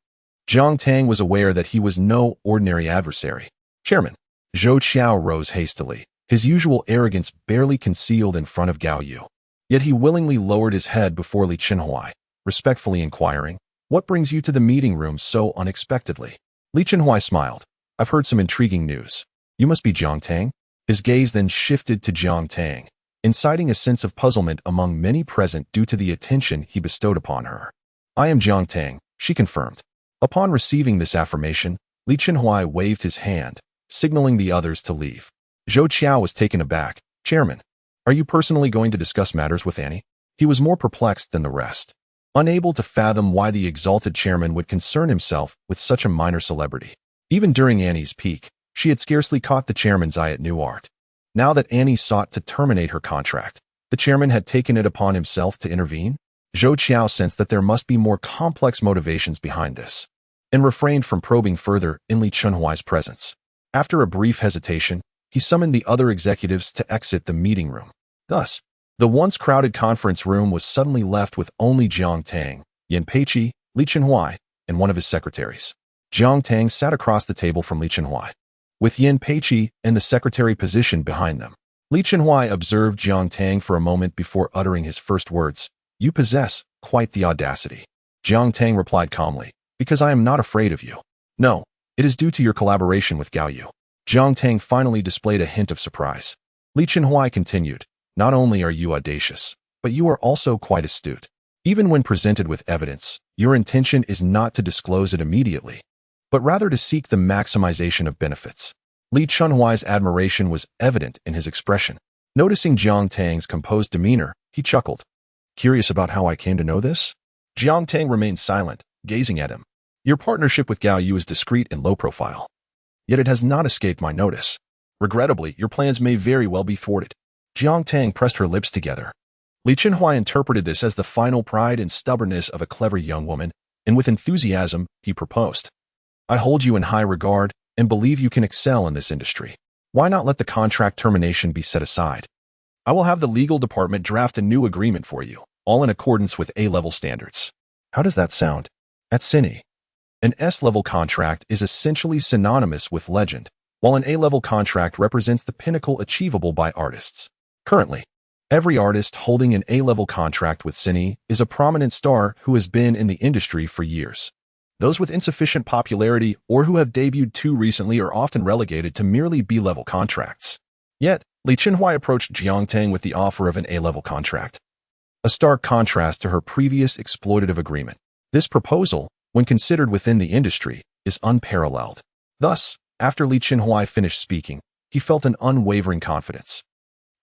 Jiang Tang was aware that he was no ordinary adversary. Chairman. Zhou Qiao rose hastily, his usual arrogance barely concealed in front of Gao Yu. Yet he willingly lowered his head before Li Chenhuai, respectfully inquiring, "What brings you to the meeting room so unexpectedly?" Li Chenhuai smiled. "I've heard some intriguing news. You must be Jiang Tang?" His gaze then shifted to Jiang Tang, inciting a sense of puzzlement among many present due to the attention he bestowed upon her. "I am Jiang Tang," she confirmed. Upon receiving this affirmation, Li Chenhuai waved his hand, signaling the others to leave. Zhou Qiao was taken aback. "Chairman, are you personally going to discuss matters with Annie?" He was more perplexed than the rest, unable to fathom why the exalted chairman would concern himself with such a minor celebrity. Even during Annie's peak, she had scarcely caught the chairman's eye at New Art. Now that Annie sought to terminate her contract, the chairman had taken it upon himself to intervene. Zhou Qiao sensed that there must be more complex motivations behind this, and refrained from probing further in Li Chenhuai's presence. After a brief hesitation, he summoned the other executives to exit the meeting room. Thus, the once crowded conference room was suddenly left with only Jiang Tang, Infamy, Li Chenhuai, and one of his secretaries. Jiang Tang sat across the table from Li Chenhuai, with Yin Peiqi in the secretary position behind them. Li Chenhuai observed Jiang Tang for a moment before uttering his first words. You possess quite the audacity. Jiang Tang replied calmly, because I am not afraid of you. No, it is due to your collaboration with Gao Yu. Jiang Tang finally displayed a hint of surprise. Li Chenhuai continued, not only are you audacious, but you are also quite astute. Even when presented with evidence, your intention is not to disclose it immediately, but rather to seek the maximization of benefits. Li Chenhuai's admiration was evident in his expression. Noticing Jiang Tang's composed demeanor, he chuckled. Curious about how I came to know this? Jiang Tang remained silent, gazing at him. Your partnership with Gao Yu is discreet and low profile. Yet it has not escaped my notice. Regrettably, your plans may very well be thwarted. Jiang Tang pressed her lips together. Li Chenhuai interpreted this as the final pride and stubbornness of a clever young woman, and with enthusiasm, he proposed. I hold you in high regard and believe you can excel in this industry. Why not let the contract termination be set aside? I will have the legal department draft a new agreement for you, all in accordance with A-level standards. How does that sound? At Cine, an S-level contract is essentially synonymous with legend, while an A-level contract represents the pinnacle achievable by artists. Currently, every artist holding an A-level contract with Cine is a prominent star who has been in the industry for years. Those with insufficient popularity or who have debuted too recently are often relegated to merely B-level contracts. Yet, Li Chenhuai approached Jiang Tang with the offer of an A-level contract, a stark contrast to her previous exploitative agreement. This proposal, when considered within the industry, is unparalleled. Thus, after Li Chenhuai finished speaking, he felt an unwavering confidence.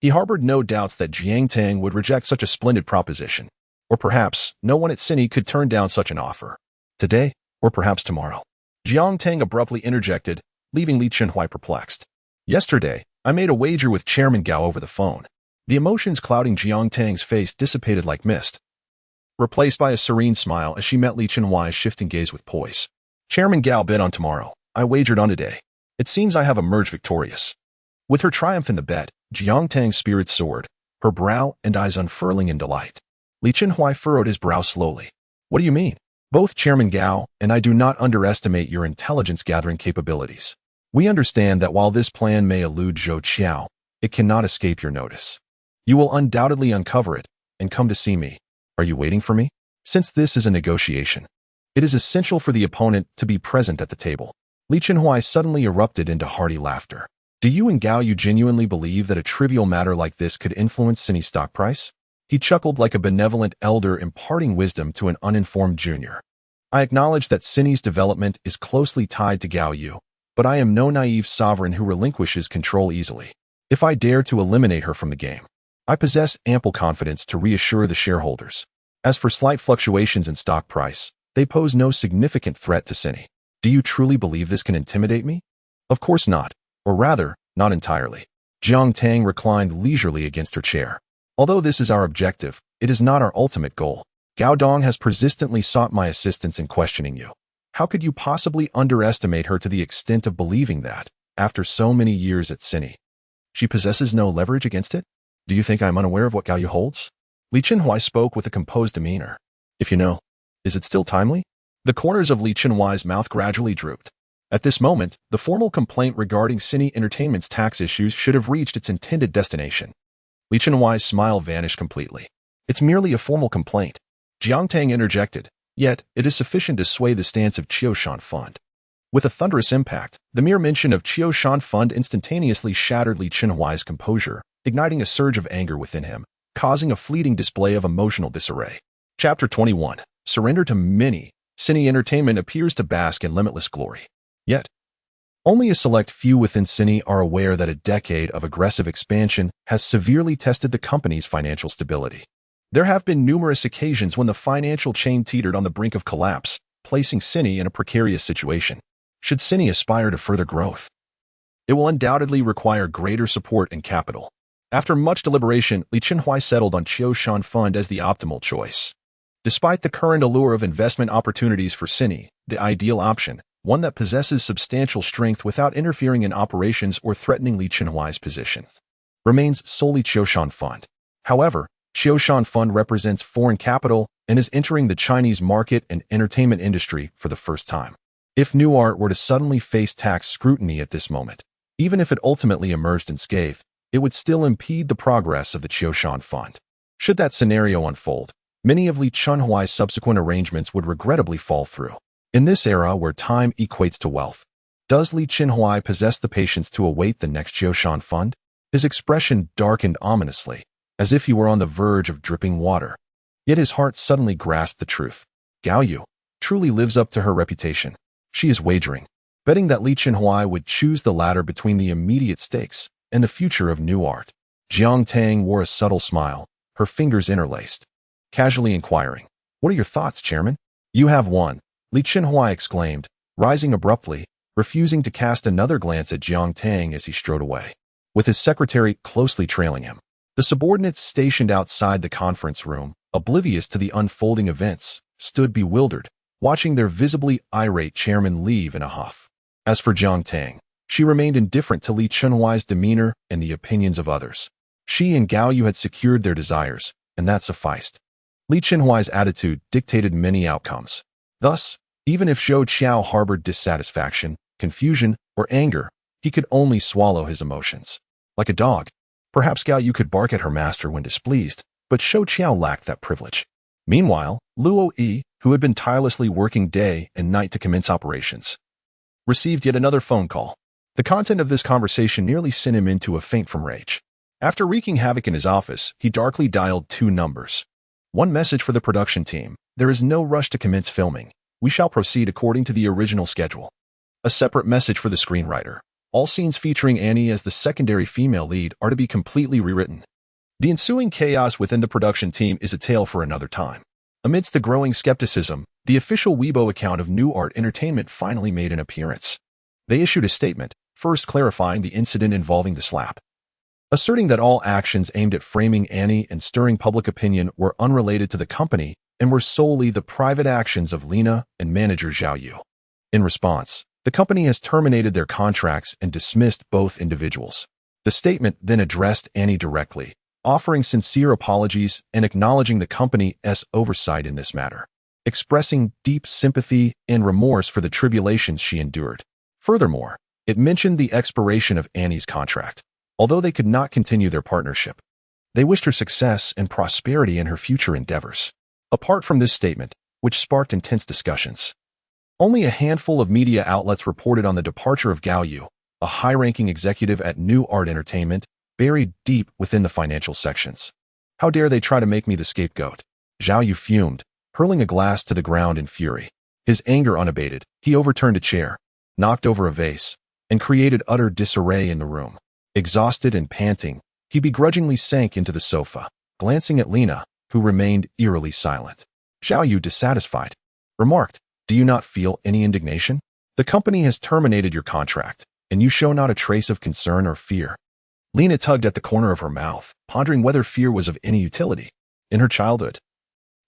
He harbored no doubts that Jiang Tang would reject such a splendid proposition, or perhaps no one at Cine could turn down such an offer. Today, or perhaps tomorrow. Jiang Tang abruptly interjected, leaving Li Chenhuai perplexed. Yesterday, I made a wager with Chairman Gao over the phone. The emotions clouding Jiang Tang's face dissipated like mist, replaced by a serene smile as she met Li Chenhuai's shifting gaze with poise. Chairman Gao bet on tomorrow. I wagered on today. It seems I have emerged victorious. With her triumph in the bet, Jiang Tang's spirits soared, her brow and eyes unfurling in delight. Li Chenhuai furrowed his brow slowly. What do you mean? Both Chairman Gao and I do not underestimate your intelligence-gathering capabilities. We understand that while this plan may elude Zhou Qiao, it cannot escape your notice. You will undoubtedly uncover it and come to see me. Are you waiting for me? Since this is a negotiation, it is essential for the opponent to be present at the table. Li Chenhuai suddenly erupted into hearty laughter. Do you and Gao Yu genuinely believe that a trivial matter like this could influence Cine's stock price? He chuckled like a benevolent elder imparting wisdom to an uninformed junior. I acknowledge that Cine's development is closely tied to Gao Yu, but I am no naive sovereign who relinquishes control easily. If I dare to eliminate her from the game, I possess ample confidence to reassure the shareholders. As for slight fluctuations in stock price, they pose no significant threat to Cine. Do you truly believe this can intimidate me? Of course not, or rather, not entirely. Jiang Tang reclined leisurely against her chair. Although this is our objective, it is not our ultimate goal. Gao Dong has persistently sought my assistance in questioning you. How could you possibly underestimate her to the extent of believing that, after so many years at Cine, she possesses no leverage against it? Do you think I am unaware of what Gao Yu holds? Li Chenhuai spoke with a composed demeanor. If you know, is it still timely? The corners of Li Chenhuai's mouth gradually drooped. At this moment, the formal complaint regarding Cine Entertainment's tax issues should have reached its intended destination. Li Chenhuai's smile vanished completely. It's merely a formal complaint. Jiang Tang interjected, yet it is sufficient to sway the stance of Qiushan Fund. With a thunderous impact, the mere mention of Qiushan Fund instantaneously shattered Li Chenhuai's composure, igniting a surge of anger within him, causing a fleeting display of emotional disarray. Chapter 21. Surrender to many. Cine Entertainment appears to bask in limitless glory. Yet, only a select few within Cine are aware that a decade of aggressive expansion has severely tested the company's financial stability. There have been numerous occasions when the financial chain teetered on the brink of collapse, placing Cine in a precarious situation. Should Cine aspire to further growth, it will undoubtedly require greater support and capital. After much deliberation, Li Chenhuai settled on Qiushan Fund as the optimal choice. Despite the current allure of investment opportunities for Cine, the ideal option, one that possesses substantial strength without interfering in operations or threatening Li Chenhuai's position, remains solely Qiushan Fund. However, Qiushan Fund represents foreign capital and is entering the Chinese market and entertainment industry for the first time. If new art were to suddenly face tax scrutiny at this moment, even if it ultimately emerged unscathed, it would still impede the progress of the Qiushan Fund. Should that scenario unfold, many of Li Chunhuai's subsequent arrangements would regrettably fall through. In this era where time equates to wealth, does Li Chunhuai possess the patience to await the next Qiushan Fund? His expression darkened ominously, as if he were on the verge of dripping water. Yet his heart suddenly grasped the truth. Gao Yu truly lives up to her reputation. She is wagering, betting that Li Chunhuai would choose the latter between the immediate stakes and the future of new art. Jiang Tang wore a subtle smile, her fingers interlaced, casually inquiring, "What are your thoughts, Chairman?" "You have won," Li Chunhuai exclaimed, rising abruptly, refusing to cast another glance at Jiang Tang as he strode away, with his secretary closely trailing him. The subordinates stationed outside the conference room, oblivious to the unfolding events, stood bewildered, watching their visibly irate chairman leave in a huff. As for Jiang Tang, she remained indifferent to Li Chunhuai's demeanor and the opinions of others. She and Gao Yu had secured their desires, and that sufficed. Li Chunhuai's attitude dictated many outcomes. Thus, even if Zhou Qiao harbored dissatisfaction, confusion, or anger, he could only swallow his emotions. Like a dog, perhaps Gao Yu could bark at her master when displeased, but Zhou Qiao lacked that privilege. Meanwhile, Luo Yi, who had been tirelessly working day and night to commence operations, received yet another phone call. The content of this conversation nearly sent him into a faint from rage. After wreaking havoc in his office, he darkly dialed 2 numbers. One message for the production team: "There is no rush to commence filming. We shall proceed according to the original schedule." A separate message for the screenwriter: "All scenes featuring Annie as the secondary female lead are to be completely rewritten." The ensuing chaos within the production team is a tale for another time. Amidst the growing skepticism, the official Weibo account of New Art Entertainment finally made an appearance. They issued a statement, first clarifying the incident involving the slap, asserting that all actions aimed at framing Annie and stirring public opinion were unrelated to the company and were solely the private actions of Lina and manager Zhao Yu. In response, the company has terminated their contracts and dismissed both individuals. The statement then addressed Annie directly, offering sincere apologies and acknowledging the company's oversight in this matter, expressing deep sympathy and remorse for the tribulations she endured. Furthermore, it mentioned the expiration of Annie's contract. Although they could not continue their partnership, they wished her success and prosperity in her future endeavors. Apart from this statement, which sparked intense discussions, only a handful of media outlets reported on the departure of Gao Yu, a high-ranking executive at New Art Entertainment, buried deep within the financial sections. "How dare they try to make me the scapegoat?" Zhao Yu fumed, hurling a glass to the ground in fury. His anger unabated, he overturned a chair, knocked over a vase, and created utter disarray in the room. Exhausted and panting, he begrudgingly sank into the sofa, glancing at Lina, who remained eerily silent. Zhao Yu, dissatisfied, remarked, "Do you not feel any indignation? The company has terminated your contract, and you show not a trace of concern or fear." Lina tugged at the corner of her mouth, pondering whether fear was of any utility. In her childhood,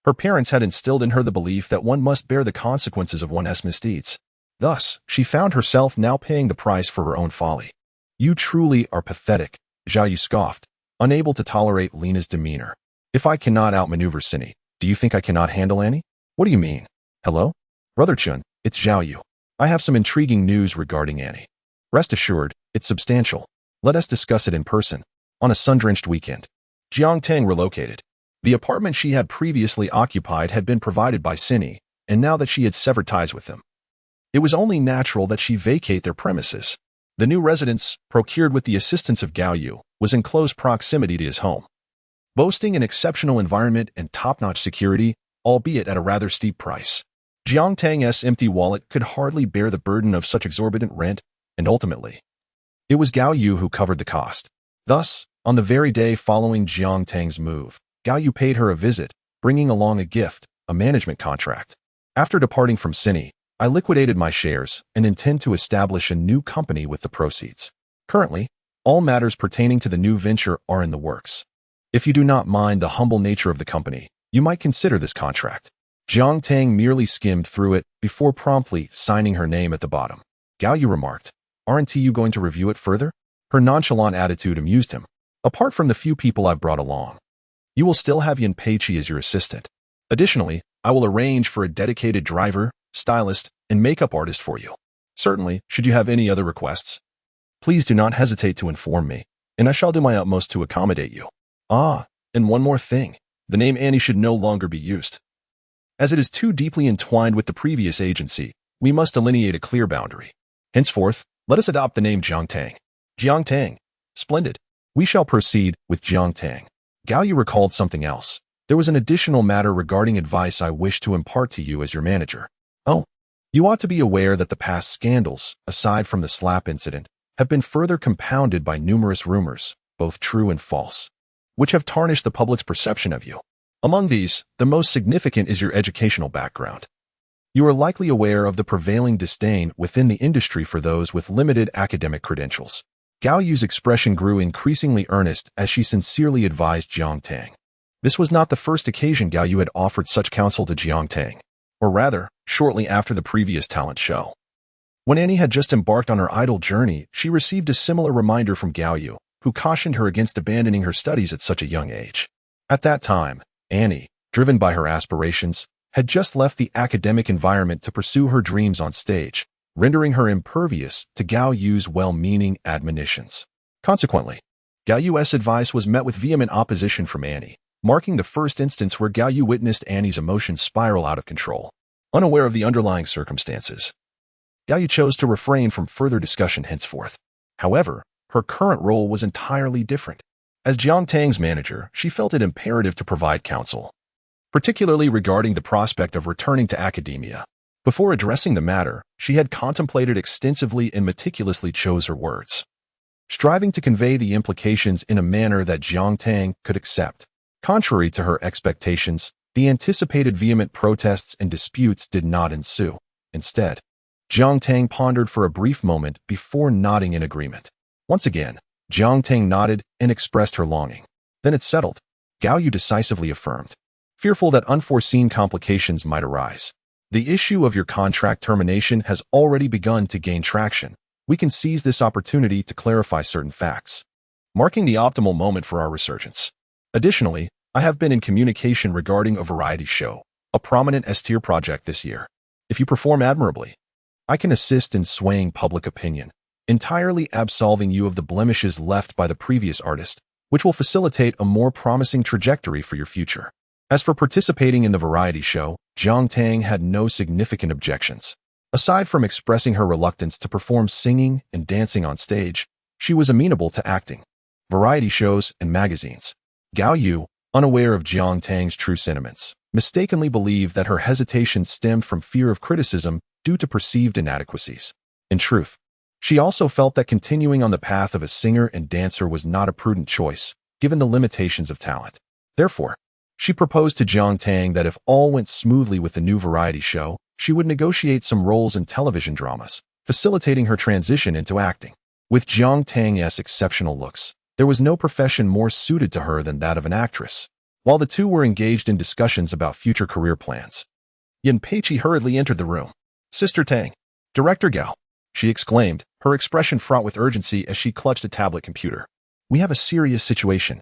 her parents had instilled in her the belief that one must bear the consequences of one's misdeeds. Thus, she found herself now paying the price for her own folly. "You truly are pathetic," Zhao Yu scoffed, unable to tolerate Lina's demeanor. "If I cannot outmaneuver Cindy, do you think I cannot handle Annie?" "What do you mean?" "Hello? Brother Chun, it's Zhao Yu. I have some intriguing news regarding Annie. Rest assured, it's substantial. Let us discuss it in person, on a sun-drenched weekend." Jiang Tang relocated. The apartment she had previously occupied had been provided by Cindy, and now that she had severed ties with them, it was only natural that she vacate their premises. The new residence, procured with the assistance of Gao Yu, was in close proximity to his home, boasting an exceptional environment and top-notch security, albeit at a rather steep price. Jiang Tang's empty wallet could hardly bear the burden of such exorbitant rent, and ultimately, it was Gao Yu who covered the cost. Thus, on the very day following Jiang Tang's move, Gao Yu paid her a visit, bringing along a gift, a management contract. "After departing from Cindy, I liquidated my shares and intend to establish a new company with the proceeds. Currently, all matters pertaining to the new venture are in the works. If you do not mind the humble nature of the company, you might consider this contract." Jiang Tang merely skimmed through it before promptly signing her name at the bottom. Gao Yu remarked, "Aren't you going to review it further?" Her nonchalant attitude amused him. "Apart from the few people I've brought along, you will still have Yan Peiqi as your assistant. Additionally, I will arrange for a dedicated driver, stylist, and makeup artist for you. Certainly, should you have any other requests, please do not hesitate to inform me, and I shall do my utmost to accommodate you. Ah, and one more thing. The name Annie should no longer be used. As it is too deeply entwined with the previous agency, we must delineate a clear boundary. Henceforth, let us adopt the name Jiang Tang. Jiang Tang. Splendid. We shall proceed with Jiang Tang. Gao Yu recalled something else. There was an additional matter regarding advice I wish to impart to you as your manager. Oh, you ought to be aware that the past scandals, aside from the slap incident, have been further compounded by numerous rumors, both true and false, which have tarnished the public's perception of you. Among these, the most significant is your educational background. You are likely aware of the prevailing disdain within the industry for those with limited academic credentials. Gao Yu's expression grew increasingly earnest as she sincerely advised Jiang Tang. This was not the first occasion Gao Yu had offered such counsel to Jiang Tang, or rather, shortly after the previous talent show. When Annie had just embarked on her idol journey, she received a similar reminder from Gao Yu, who cautioned her against abandoning her studies at such a young age. At that time, Annie, driven by her aspirations, had just left the academic environment to pursue her dreams on stage, rendering her impervious to Gao Yu's well-meaning admonitions. Consequently, Gao Yu's advice was met with vehement opposition from Annie, marking the first instance where Gao Yu witnessed Annie's emotions spiral out of control. Unaware of the underlying circumstances, Gao Yu chose to refrain from further discussion henceforth. However, her current role was entirely different. As Jiang Tang's manager, she felt it imperative to provide counsel, particularly regarding the prospect of returning to academia. Before addressing the matter, she had contemplated extensively and meticulously chose her words, striving to convey the implications in a manner that Jiang Tang could accept. Contrary to her expectations, the anticipated vehement protests and disputes did not ensue. Instead, Jiang Tang pondered for a brief moment before nodding in agreement. Once again, Jiang Tang nodded and expressed her longing. Then it settled. Gao Yu decisively affirmed, fearful that unforeseen complications might arise. The issue of your contract termination has already begun to gain traction. We can seize this opportunity to clarify certain facts, marking the optimal moment for our resurgence. Additionally, I have been in communication regarding a variety show, a prominent S-tier project this year. If you perform admirably, I can assist in swaying public opinion, entirely absolving you of the blemishes left by the previous artist, which will facilitate a more promising trajectory for your future. As for participating in the variety show, Jiang Tang had no significant objections. Aside from expressing her reluctance to perform singing and dancing on stage, she was amenable to acting, variety shows, and magazines. Gao Yu, unaware of Jiang Tang's true sentiments, mistakenly believed that her hesitation stemmed from fear of criticism due to perceived inadequacies. In truth, she also felt that continuing on the path of a singer and dancer was not a prudent choice, given the limitations of talent. Therefore, she proposed to Jiang Tang that if all went smoothly with the new variety show, she would negotiate some roles in television dramas, facilitating her transition into acting. With Jiang Tang's exceptional looks, there was no profession more suited to her than that of an actress. While the two were engaged in discussions about future career plans, Yin Peiqi hurriedly entered the room. "Sister Tang, Director Gao," she exclaimed, her expression fraught with urgency as she clutched a tablet computer. "We have a serious situation."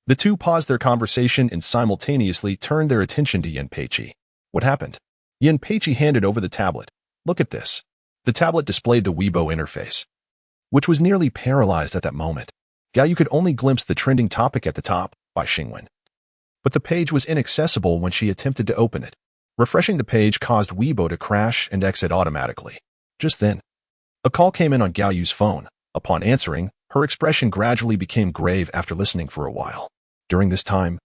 The two paused their conversation and simultaneously turned their attention to Yin Peiqi. "What happened?" Yin Peiqi handed over the tablet. "Look at this." The tablet displayed the Weibo interface, which was nearly paralyzed at that moment. Gao Yu could only glimpse the trending topic at the top, by Xingwen. But the page was inaccessible when she attempted to open it. Refreshing the page caused Weibo to crash and exit automatically. Just then, a call came in on Gao Yu's phone. Upon answering, her expression gradually became grave after listening for a while. During this time,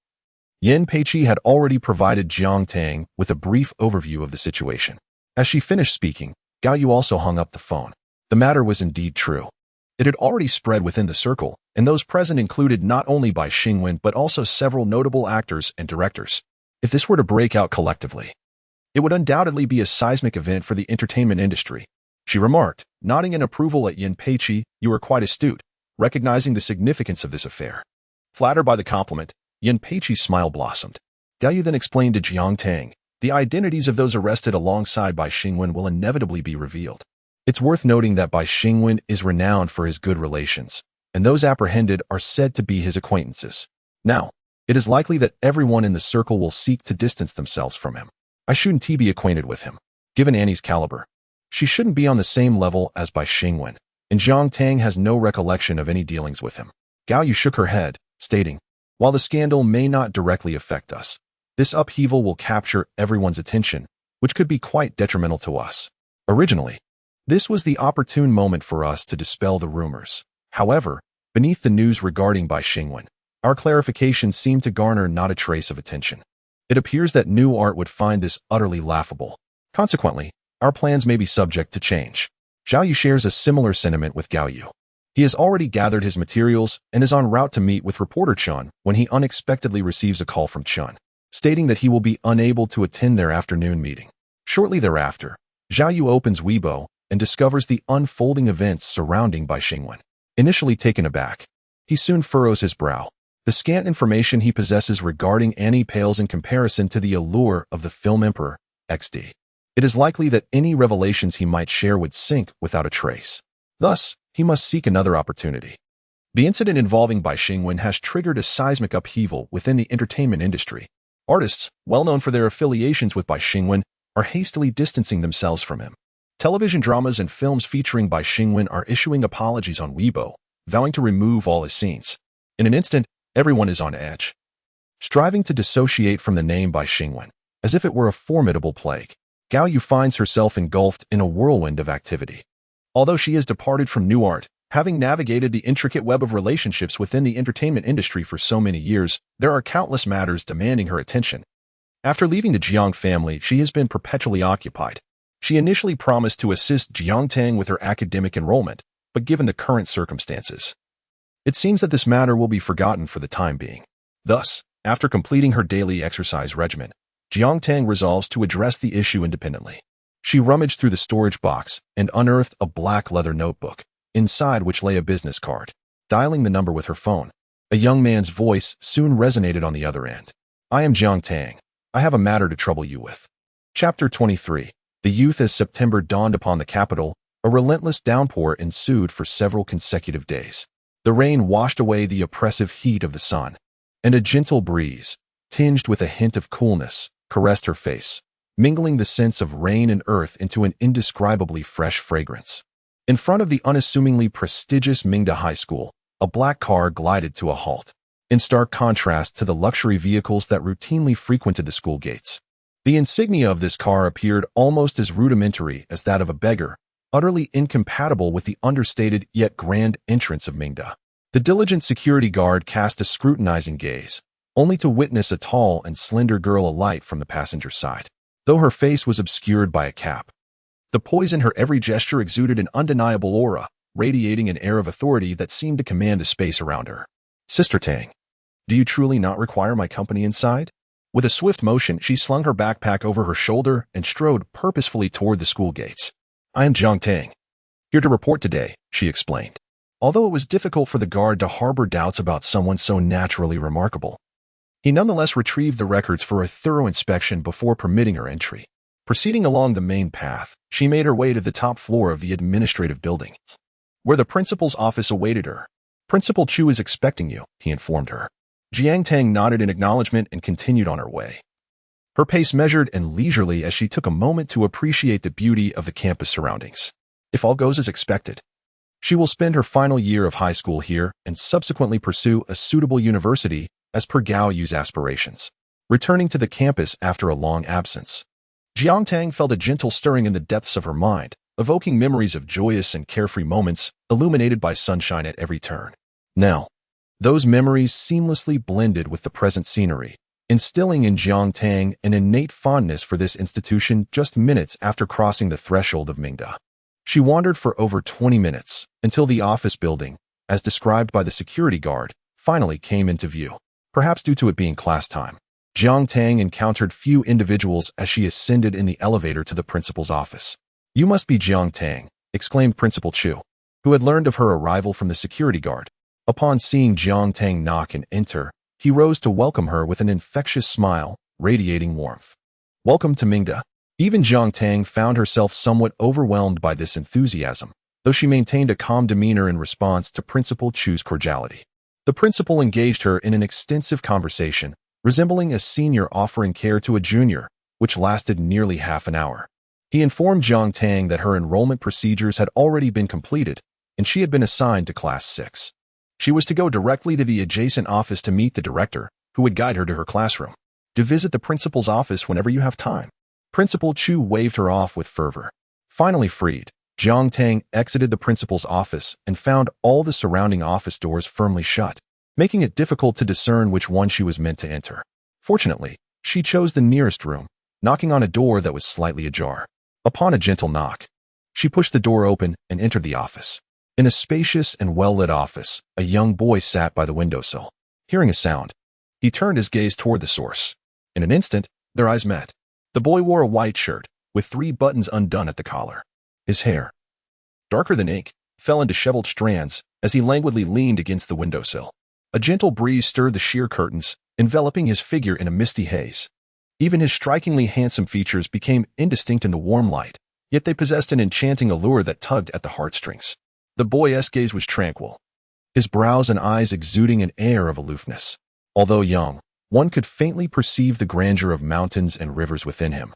Yin Peiqi had already provided Jiang Tang with a brief overview of the situation. As she finished speaking, Gao Yu also hung up the phone. The matter was indeed true. It had already spread within the circle, and those present included not only Bai Xingwen but also several notable actors and directors. If this were to break out collectively, it would undoubtedly be a seismic event for the entertainment industry. She remarked, nodding in approval at Yin Peiqi, "You are quite astute, recognizing the significance of this affair." Flattered by the compliment, Yin Peiqi's smile blossomed. Gao Yu then explained to Jiang Tang, "The identities of those arrested alongside Bai Xingwen will inevitably be revealed. It's worth noting that Bai Xingwen is renowned for his good relations, and those apprehended are said to be his acquaintances. Now, it is likely that everyone in the circle will seek to distance themselves from him. I shouldn't be acquainted with him." Given Annie's caliber, she shouldn't be on the same level as Bai Xingwen, and Jiang Tang has no recollection of any dealings with him. Gao Yu shook her head, stating, "While the scandal may not directly affect us, this upheaval will capture everyone's attention, which could be quite detrimental to us. Originally, this was the opportune moment for us to dispel the rumors. However, beneath the news regarding Bai Xingwen, our clarification seemed to garner not a trace of attention. It appears that new art would find this utterly laughable. Consequently, our plans may be subject to change." Zhao Yu shares a similar sentiment with Gao Yu. He has already gathered his materials and is en route to meet with reporter Chun when he unexpectedly receives a call from Chun, stating that he will be unable to attend their afternoon meeting. Shortly thereafter, Zhao Yu opens Weibo and discovers the unfolding events surrounding Bai Xingwen. Initially taken aback, he soon furrows his brow. The scant information he possesses regarding Annie pales in comparison to the allure of the film emperor, XD. It is likely that any revelations he might share would sink without a trace. Thus, he must seek another opportunity. The incident involving Bai Xingwen has triggered a seismic upheaval within the entertainment industry. Artists, well known for their affiliations with Bai Xingwen, are hastily distancing themselves from him. Television dramas and films featuring Bai Xingwen are issuing apologies on Weibo, vowing to remove all his scenes. In an instant, everyone is on edge, striving to dissociate from the name Bai Xingwen, as if it were a formidable plague. Gao Yu finds herself engulfed in a whirlwind of activity. Although she has departed from new art, having navigated the intricate web of relationships within the entertainment industry for so many years, there are countless matters demanding her attention. After leaving the Jiang family, she has been perpetually occupied. She initially promised to assist Jiang Tang with her academic enrollment, but given the current circumstances, it seems that this matter will be forgotten for the time being. Thus, after completing her daily exercise regimen, Jiang Tang resolves to address the issue independently. She rummaged through the storage box and unearthed a black leather notebook, inside which lay a business card. Dialing the number with her phone, a young man's voice soon resonated on the other end. "I am Jiang Tang. I have a matter to trouble you with." Chapter 23. The youth. As September dawned upon the capital, a relentless downpour ensued for several consecutive days. The rain washed away the oppressive heat of the sun, and a gentle breeze, tinged with a hint of coolness, caressed her face, mingling the scents of rain and earth into an indescribably fresh fragrance. In front of the unassumingly prestigious Mingda High School, a black car glided to a halt, in stark contrast to the luxury vehicles that routinely frequented the school gates. The insignia of this car appeared almost as rudimentary as that of a beggar, utterly incompatible with the understated yet grand entrance of Mingda. The diligent security guard cast a scrutinizing gaze, only to witness a tall and slender girl alight from the passenger side. Though her face was obscured by a cap, the poise in her every gesture exuded an undeniable aura, radiating an air of authority that seemed to command the space around her. "Sister Tang, do you truly not require my company inside?" With a swift motion, she slung her backpack over her shoulder and strode purposefully toward the school gates. "I am Jiang Tang, here to report today," she explained. Although it was difficult for the guard to harbor doubts about someone so naturally remarkable, he nonetheless retrieved the records for a thorough inspection before permitting her entry. Proceeding along the main path, she made her way to the top floor of the administrative building, where the principal's office awaited her. "Principal Chu is expecting you," he informed her. Jiang Tang nodded in acknowledgement and continued on her way, her pace measured and leisurely as she took a moment to appreciate the beauty of the campus surroundings. If all goes as expected, she will spend her final year of high school here and subsequently pursue a suitable university as per Gao Yu's aspirations. Returning to the campus after a long absence, Jiang Tang felt a gentle stirring in the depths of her mind, evoking memories of joyous and carefree moments illuminated by sunshine at every turn. Now, those memories seamlessly blended with the present scenery, instilling in Jiang Tang an innate fondness for this institution just minutes after crossing the threshold of Mingda. She wandered for over 20 minutes, until the office building, as described by the security guard, finally came into view. Perhaps due to it being class time, Jiang Tang encountered few individuals as she ascended in the elevator to the principal's office. "You must be Jiang Tang," exclaimed Principal Chu, who had learned of her arrival from the security guard. Upon seeing Jiang Tang knock and enter, he rose to welcome her with an infectious smile, radiating warmth. "Welcome to Mingda." Even Jiang Tang found herself somewhat overwhelmed by this enthusiasm, though she maintained a calm demeanor in response to Principal Chu's cordiality. The principal engaged her in an extensive conversation, resembling a senior offering care to a junior, which lasted nearly half an hour. He informed Jiang Tang that her enrollment procedures had already been completed, and she had been assigned to Class 6. She was to go directly to the adjacent office to meet the director, who would guide her to her classroom. To visit the principal's office whenever you have time. Principal Chu waved her off with fervor. Finally freed, Jiang Tang exited the principal's office and found all the surrounding office doors firmly shut, making it difficult to discern which one she was meant to enter. Fortunately, she chose the nearest room, knocking on a door that was slightly ajar. Upon a gentle knock, she pushed the door open and entered the office. In a spacious and well-lit office, a young boy sat by the windowsill. Hearing a sound, he turned his gaze toward the source. In an instant, their eyes met. The boy wore a white shirt, with 3 buttons undone at the collar. His hair, darker than ink, fell in disheveled strands as he languidly leaned against the windowsill. A gentle breeze stirred the sheer curtains, enveloping his figure in a misty haze. Even his strikingly handsome features became indistinct in the warm light, yet they possessed an enchanting allure that tugged at the heartstrings. The boy's gaze was tranquil, his brows and eyes exuding an air of aloofness. Although young, one could faintly perceive the grandeur of mountains and rivers within him.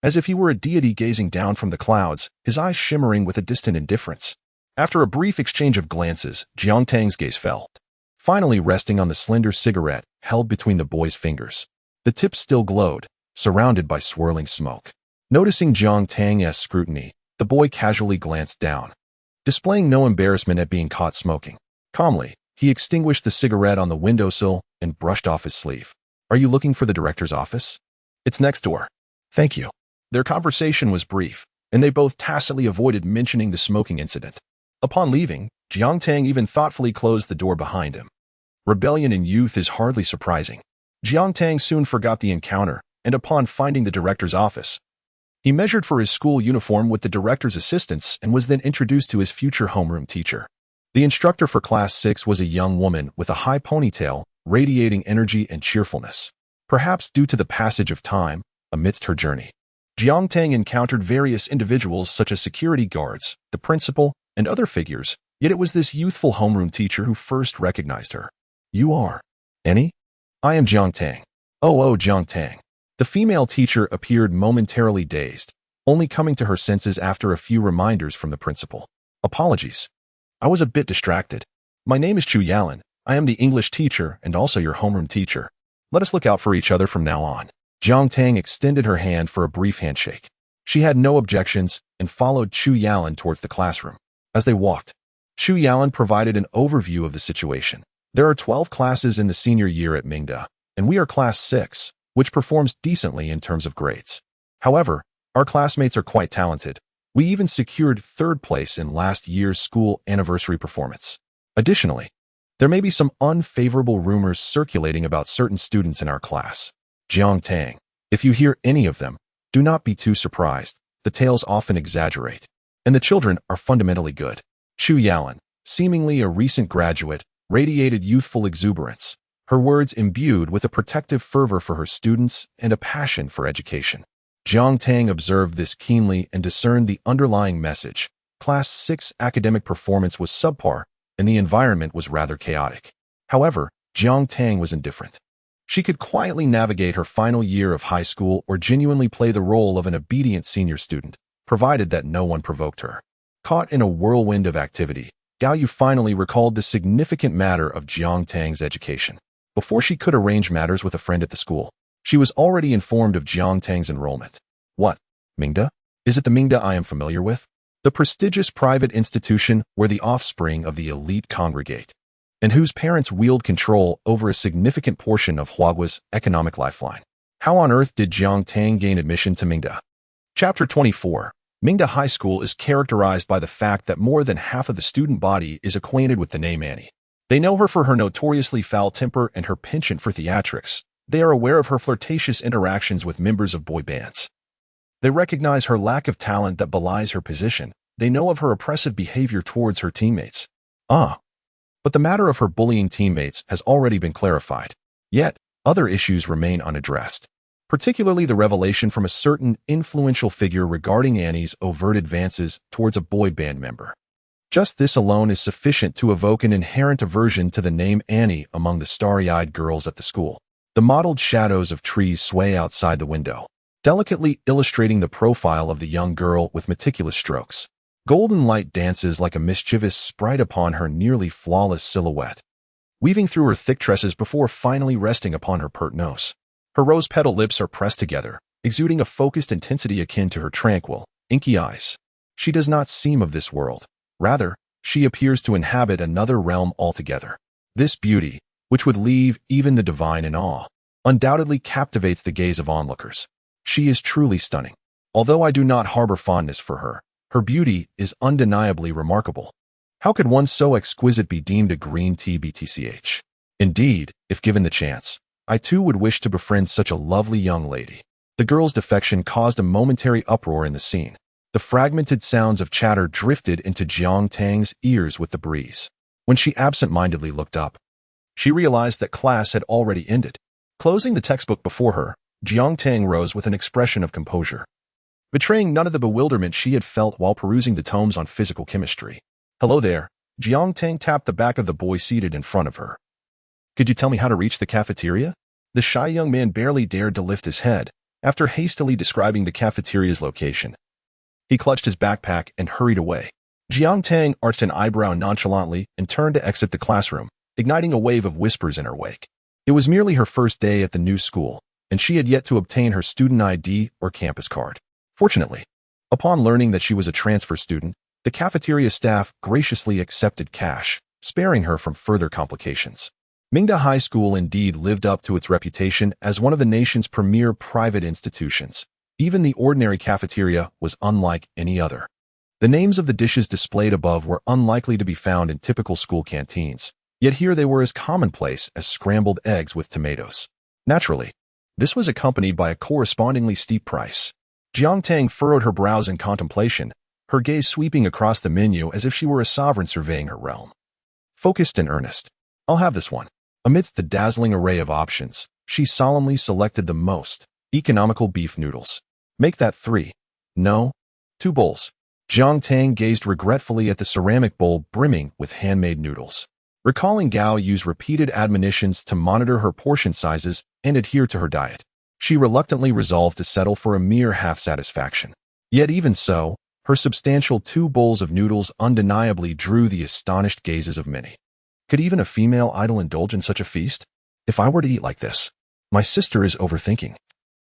As if he were a deity gazing down from the clouds, his eyes shimmering with a distant indifference. After a brief exchange of glances, Jiang Tang's gaze fell, finally resting on the slender cigarette held between the boy's fingers. The tip still glowed, surrounded by swirling smoke. Noticing Jiang Tang's scrutiny, the boy casually glanced down, displaying no embarrassment at being caught smoking. Calmly, he extinguished the cigarette on the windowsill and brushed off his sleeve. Are you looking for the director's office? It's next door. Thank you. Their conversation was brief, and they both tacitly avoided mentioning the smoking incident. Upon leaving, Jiang Tang even thoughtfully closed the door behind him. Rebellion in youth is hardly surprising. Jiang Tang soon forgot the encounter, and upon finding the director's office, he measured for his school uniform with the director's assistance and was then introduced to his future homeroom teacher. The instructor for Class 6 was a young woman with a high ponytail, radiating energy and cheerfulness. Perhaps due to the passage of time, amidst her journey, Jiang Tang encountered various individuals such as security guards, the principal, and other figures, yet it was this youthful homeroom teacher who first recognized her. You are Annie? I am Jiang Tang. Oh, Jiang Tang. The female teacher appeared momentarily dazed, only coming to her senses after a few reminders from the principal. Apologies. I was a bit distracted. My name is Chu Yalan. I am the English teacher and also your homeroom teacher. Let us look out for each other from now on. Jiang Tang extended her hand for a brief handshake. She had no objections and followed Chu Yalan towards the classroom. As they walked, Chu Yalan provided an overview of the situation. There are 12 classes in the senior year at Mingda, and we are Class 6, which performs decently in terms of grades. However, our classmates are quite talented. We even secured 3rd place in last year's school anniversary performance. Additionally, there may be some unfavorable rumors circulating about certain students in our class. Jiang Tang, if you hear any of them, do not be too surprised. The tales often exaggerate, and the children are fundamentally good. Chu Yalan, seemingly a recent graduate, radiated youthful exuberance, her words imbued with a protective fervor for her students and a passion for education. Jiang Tang observed this keenly and discerned the underlying message. Class 6 academic performance was subpar, and the environment was rather chaotic. However, Jiang Tang was indifferent. She could quietly navigate her final year of high school or genuinely play the role of an obedient senior student, provided that no one provoked her. Caught in a whirlwind of activity, Gao Yu finally recalled the significant matter of Jiang Tang's education. Before she could arrange matters with a friend at the school, she was already informed of Jiang Tang's enrollment. What? Mingda? Is it the Mingda I am familiar with? The prestigious private institution where the offspring of the elite congregate, and whose parents wield control over a significant portion of Huagua's economic lifeline. How on earth did Jiang Tang gain admission to Mingda? Chapter 24. Mingda High School is characterized by the fact that more than half of the student body is acquainted with the name Annie. They know her for her notoriously foul temper and her penchant for theatrics. They are aware of her flirtatious interactions with members of boy bands. They recognize her lack of talent that belies her position. They know of her oppressive behavior towards her teammates. But the matter of her bullying teammates has already been clarified. Yet, other issues remain unaddressed, particularly the revelation from a certain influential figure regarding Annie's overt advances towards a boy band member. Just this alone is sufficient to evoke an inherent aversion to the name Annie among the starry-eyed girls at the school. The mottled shadows of trees sway outside the window, delicately illustrating the profile of the young girl with meticulous strokes. Golden light dances like a mischievous sprite upon her nearly flawless silhouette, weaving through her thick tresses before finally resting upon her pert nose. Her rose-petal lips are pressed together, exuding a focused intensity akin to her tranquil, inky eyes. She does not seem of this world. Rather, she appears to inhabit another realm altogether. This beauty, which would leave even the divine in awe, undoubtedly captivates the gaze of onlookers. She is truly stunning. Although I do not harbor fondness for her, her beauty is undeniably remarkable. How could one so exquisite be deemed a green tea BTCH? Indeed, if given the chance, I too would wish to befriend such a lovely young lady. The girl's defection caused a momentary uproar in the scene. The fragmented sounds of chatter drifted into Jiang Tang's ears with the breeze. When she absent-mindedly looked up, she realized that class had already ended. Closing the textbook before her, Jiang Tang rose with an expression of composure, betraying none of the bewilderment she had felt while perusing the tomes on physical chemistry. "Hello there." Jiang Tang tapped the back of the boy seated in front of her. "Could you tell me how to reach the cafeteria?" The shy young man barely dared to lift his head after hastily describing the cafeteria's location. He clutched his backpack and hurried away. Jiang Tang arched an eyebrow nonchalantly and turned to exit the classroom, igniting a wave of whispers in her wake. It was merely her first day at the new school, and she had yet to obtain her student ID or campus card. Fortunately, upon learning that she was a transfer student, the cafeteria staff graciously accepted cash, sparing her from further complications. Mingda High School indeed lived up to its reputation as one of the nation's premier private institutions. Even the ordinary cafeteria was unlike any other. The names of the dishes displayed above were unlikely to be found in typical school canteens, yet here they were as commonplace as scrambled eggs with tomatoes. Naturally, this was accompanied by a correspondingly steep price. Jiang Tang furrowed her brows in contemplation, her gaze sweeping across the menu as if she were a sovereign surveying her realm. Focused and earnest. "I'll have this one." Amidst the dazzling array of options, she solemnly selected the most economical beef noodles. "Make that 3. No, 2 bowls." Jiang Tang gazed regretfully at the ceramic bowl brimming with handmade noodles. Recalling Gao Yu's repeated admonitions to monitor her portion sizes and adhere to her diet, she reluctantly resolved to settle for a mere half-satisfaction. Yet even so, her substantial 2 bowls of noodles undeniably drew the astonished gazes of many. Could even a female idol indulge in such a feast? If I were to eat like this, my sister is overthinking.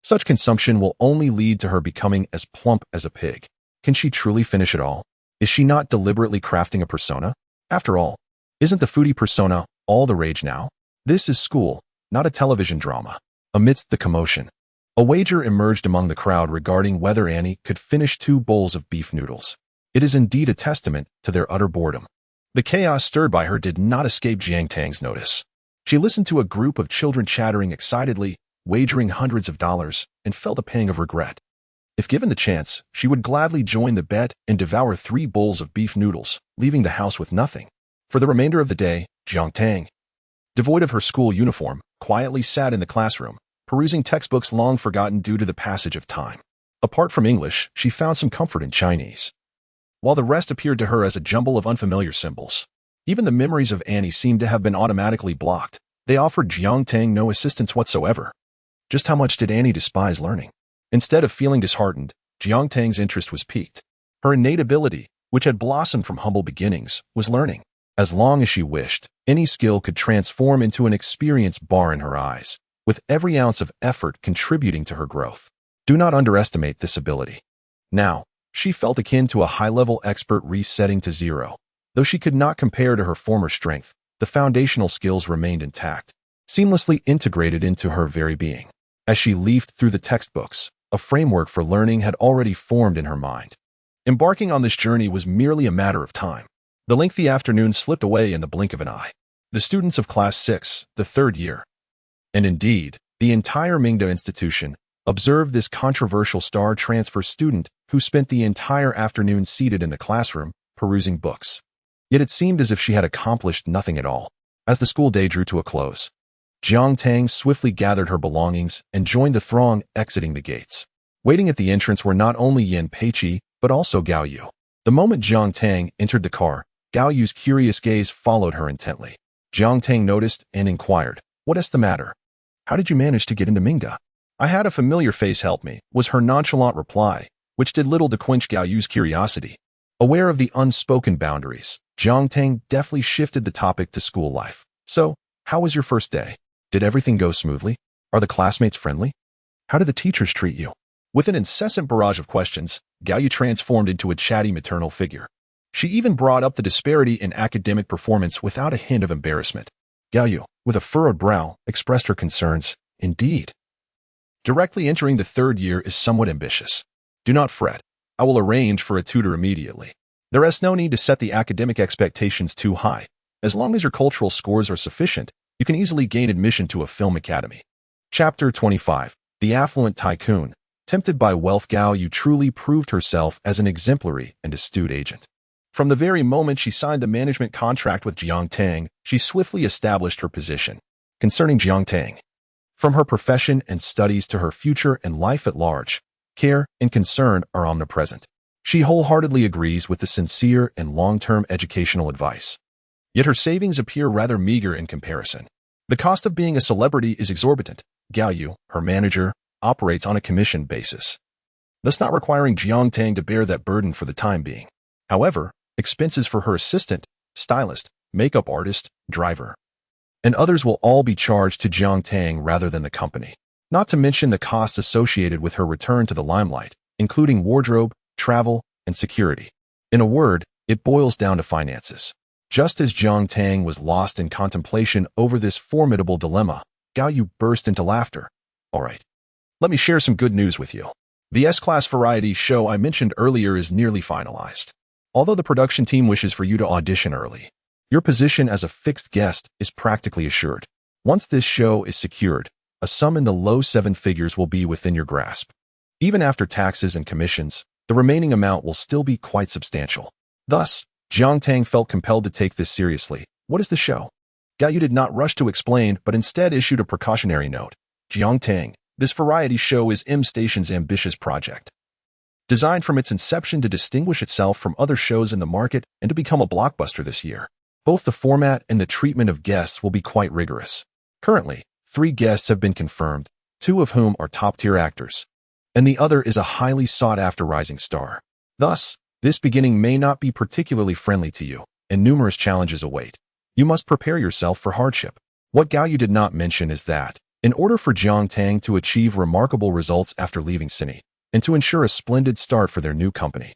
Such consumption will only lead to her becoming as plump as a pig. Can she truly finish it all? Is she not deliberately crafting a persona? After all, isn't the foodie persona all the rage now? This is school, not a television drama. Amidst the commotion, a wager emerged among the crowd regarding whether Annie could finish 2 bowls of beef noodles. It is indeed a testament to their utter boredom. The chaos stirred by her did not escape Jiang Tang's notice. She listened to a group of children chattering excitedly, wagering hundreds of dollars, and felt a pang of regret. If given the chance, she would gladly join the bet and devour 3 bowls of beef noodles, leaving the house with nothing. For the remainder of the day, Jiang Tang, devoid of her school uniform, quietly sat in the classroom, perusing textbooks long forgotten due to the passage of time. Apart from English, she found some comfort in Chinese, while the rest appeared to her as a jumble of unfamiliar symbols. Even the memories of Annie seemed to have been automatically blocked. They offered Jiang Tang no assistance whatsoever. Just how much did Annie despise learning? Instead of feeling disheartened, Jiang Tang's interest was piqued. Her innate ability, which had blossomed from humble beginnings, was learning. As long as she wished, any skill could transform into an experience bar in her eyes, with every ounce of effort contributing to her growth. Do not underestimate this ability. Now, she felt akin to a high-level expert resetting to 0. Though she could not compare to her former strength, the foundational skills remained intact, seamlessly integrated into her very being. As she leafed through the textbooks, a framework for learning had already formed in her mind. Embarking on this journey was merely a matter of time. The lengthy afternoon slipped away in the blink of an eye. The students of Class 6, the 3rd year, and indeed, the entire Mingda institution, observed this controversial star transfer student who spent the entire afternoon seated in the classroom, perusing books. Yet it seemed as if she had accomplished nothing at all. As the school day drew to a close, Jiang Tang swiftly gathered her belongings and joined the throng exiting the gates. Waiting at the entrance were not only Yin Peiqi, but also Gao Yu. The moment Jiang Tang entered the car, Gao Yu's curious gaze followed her intently. Jiang Tang noticed and inquired, "What is the matter? How did you manage to get into Mingda?" "I had a familiar face help me," was her nonchalant reply, which did little to quench Gao Yu's curiosity. Aware of the unspoken boundaries, Jiang Tang deftly shifted the topic to school life. "So, how was your first day? Did everything go smoothly? Are the classmates friendly? How did the teachers treat you?" With an incessant barrage of questions, Gao Yu transformed into a chatty maternal figure. She even brought up the disparity in academic performance without a hint of embarrassment. Gao Yu, with a furrowed brow, expressed her concerns. "Indeed. Directly entering the third year is somewhat ambitious. Do not fret. I will arrange for a tutor immediately. There is no need to set the academic expectations too high. As long as your cultural scores are sufficient, you can easily gain admission to a film academy." Chapter 25. The Affluent Tycoon. Tempted by wealth, Gao Yu truly proved herself as an exemplary and astute agent. From the very moment she signed the management contract with Jiang Tang, she swiftly established her position. Concerning Jiang Tang, from her profession and studies to her future and life at large, care and concern are omnipresent. She wholeheartedly agrees with the sincere and long-term educational advice. Yet her savings appear rather meager in comparison. The cost of being a celebrity is exorbitant. Gao Yu, her manager, operates on a commission basis, thus not requiring Jiang Tang to bear that burden for the time being. However, expenses for her assistant, stylist, makeup artist, driver, and others will all be charged to Jiang Tang rather than the company. Not to mention the costs associated with her return to the limelight, including wardrobe, travel, and security. In a word, it boils down to finances. Just as Jiang Tang was lost in contemplation over this formidable dilemma, Gao Yu burst into laughter. "All right. Let me share some good news with you. The S-Class variety show I mentioned earlier is nearly finalized. Although the production team wishes for you to audition early, your position as a fixed guest is practically assured. Once this show is secured, a sum in the low seven figures will be within your grasp. Even after taxes and commissions, the remaining amount will still be quite substantial." Thus, Jiang Tang felt compelled to take this seriously. "What is the show?" Gao Yu did not rush to explain, but instead issued a precautionary note. "Jiang Tang, this variety show is M Station's ambitious project. Designed from its inception to distinguish itself from other shows in the market and to become a blockbuster this year. Both the format and the treatment of guests will be quite rigorous. Currently, 3 guests have been confirmed, 2 of whom are top-tier actors, and the other is a highly sought-after rising star. Thus, this beginning may not be particularly friendly to you, and numerous challenges await. You must prepare yourself for hardship." What Gao Yu did not mention is that, in order for Jiang Tang to achieve remarkable results after leaving Cine, and to ensure a splendid start for their new company,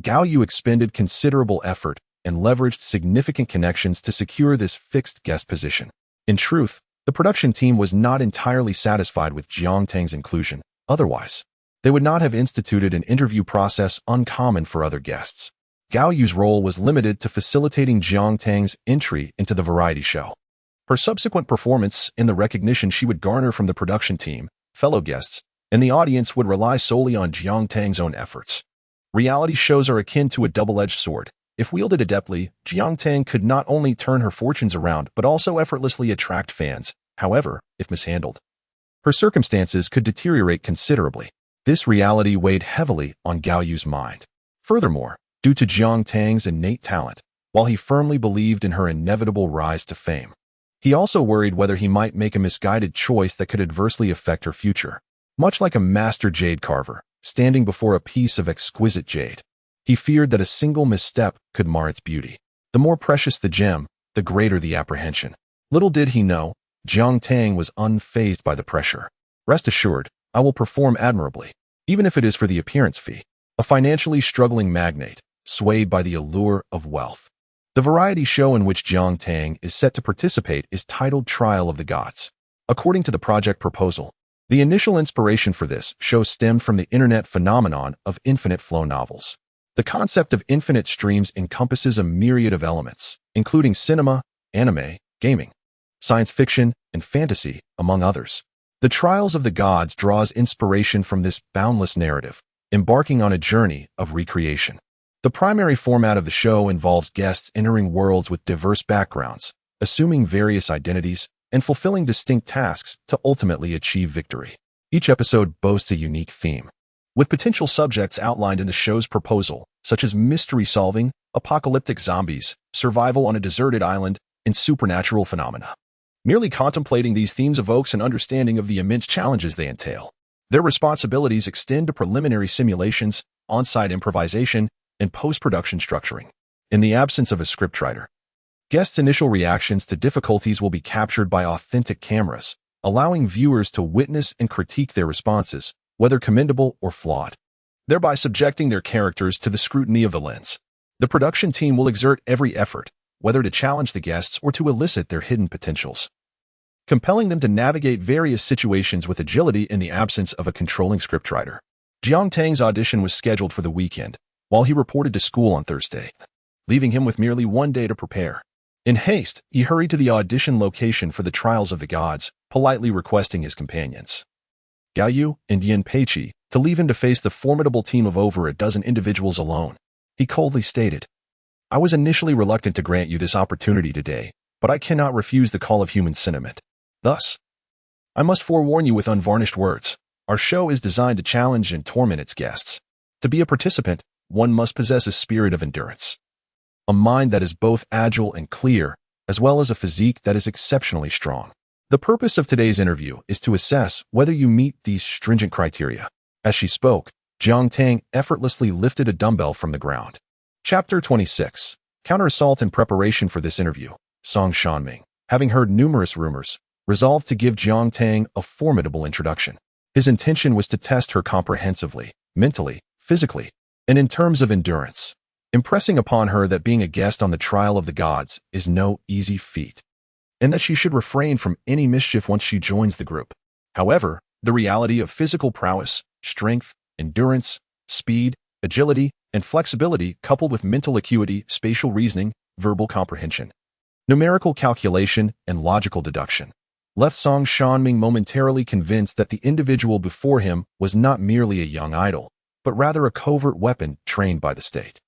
Gao Yu expended considerable effort and leveraged significant connections to secure this fixed guest position. In truth, the production team was not entirely satisfied with Jiang Tang's inclusion. Otherwise, they would not have instituted an interview process uncommon for other guests. Gao Yu's role was limited to facilitating Jiang Tang's entry into the variety show. Her subsequent performance and the recognition she would garner from the production team, fellow guests, and the audience would rely solely on Jiang Tang's own efforts. Reality shows are akin to a double-edged sword. If wielded adeptly, Jiang Tang could not only turn her fortunes around but also effortlessly attract fans. However, if mishandled, her circumstances could deteriorate considerably. This reality weighed heavily on Gao Yu's mind. Furthermore, due to Jiang Tang's innate talent, while he firmly believed in her inevitable rise to fame, he also worried whether he might make a misguided choice that could adversely affect her future. Much like a master jade carver, standing before a piece of exquisite jade, he feared that a single misstep could mar its beauty. The more precious the gem, the greater the apprehension. Little did he know, Jiang Tang was unfazed by the pressure. "Rest assured, I will perform admirably, even if it is for the appearance fee." A financially struggling magnate, swayed by the allure of wealth. The variety show in which Jiang Tang is set to participate is titled Trial of the Gods. According to the project proposal, the initial inspiration for this show stemmed from the internet phenomenon of infinite flow novels. The concept of infinite streams encompasses a myriad of elements, including cinema, anime, gaming, science fiction, and fantasy, among others. The Trials of the Gods draws inspiration from this boundless narrative, embarking on a journey of recreation. The primary format of the show involves guests entering worlds with diverse backgrounds, assuming various identities, and fulfilling distinct tasks to ultimately achieve victory. Each episode boasts a unique theme, with potential subjects outlined in the show's proposal, such as mystery solving, apocalyptic zombies, survival on a deserted island, and supernatural phenomena. Merely contemplating these themes evokes an understanding of the immense challenges they entail. Their responsibilities extend to preliminary simulations, on-site improvisation, and post-production structuring. In the absence of a scriptwriter, guests' initial reactions to difficulties will be captured by authentic cameras, allowing viewers to witness and critique their responses, whether commendable or flawed, thereby subjecting their characters to the scrutiny of the lens. The production team will exert every effort, whether to challenge the guests or to elicit their hidden potentials, compelling them to navigate various situations with agility in the absence of a controlling scriptwriter. Jiang Tang's audition was scheduled for the weekend, while he reported to school on Thursday, leaving him with merely one day to prepare. In haste, he hurried to the audition location for the Trials of the Gods, politely requesting his companions, Gao Yu and Yin Peiqi, to leave him to face the formidable team of over a dozen individuals alone. He coldly stated, "I was initially reluctant to grant you this opportunity today, but I cannot refuse the call of human sentiment. Thus, I must forewarn you with unvarnished words. Our show is designed to challenge and torment its guests. To be a participant, one must possess a spirit of endurance, a mind that is both agile and clear, as well as a physique that is exceptionally strong. The purpose of today's interview is to assess whether you meet these stringent criteria." As she spoke, Jiang Tang effortlessly lifted a dumbbell from the ground. Chapter 26. Counter-assault. In preparation for this interview, Song Shanming, having heard numerous rumors, resolved to give Jiang Tang a formidable introduction. His intention was to test her comprehensively, mentally, physically, and in terms of endurance, impressing upon her that being a guest on the Trial of the Gods is no easy feat, and that she should refrain from any mischief once she joins the group. However, the reality of physical prowess, strength, endurance, speed, agility, and flexibility, coupled with mental acuity, spatial reasoning, verbal comprehension, numerical calculation, and logical deduction, left Song Shanming momentarily convinced that the individual before him was not merely a young idol, but rather a covert weapon trained by the state.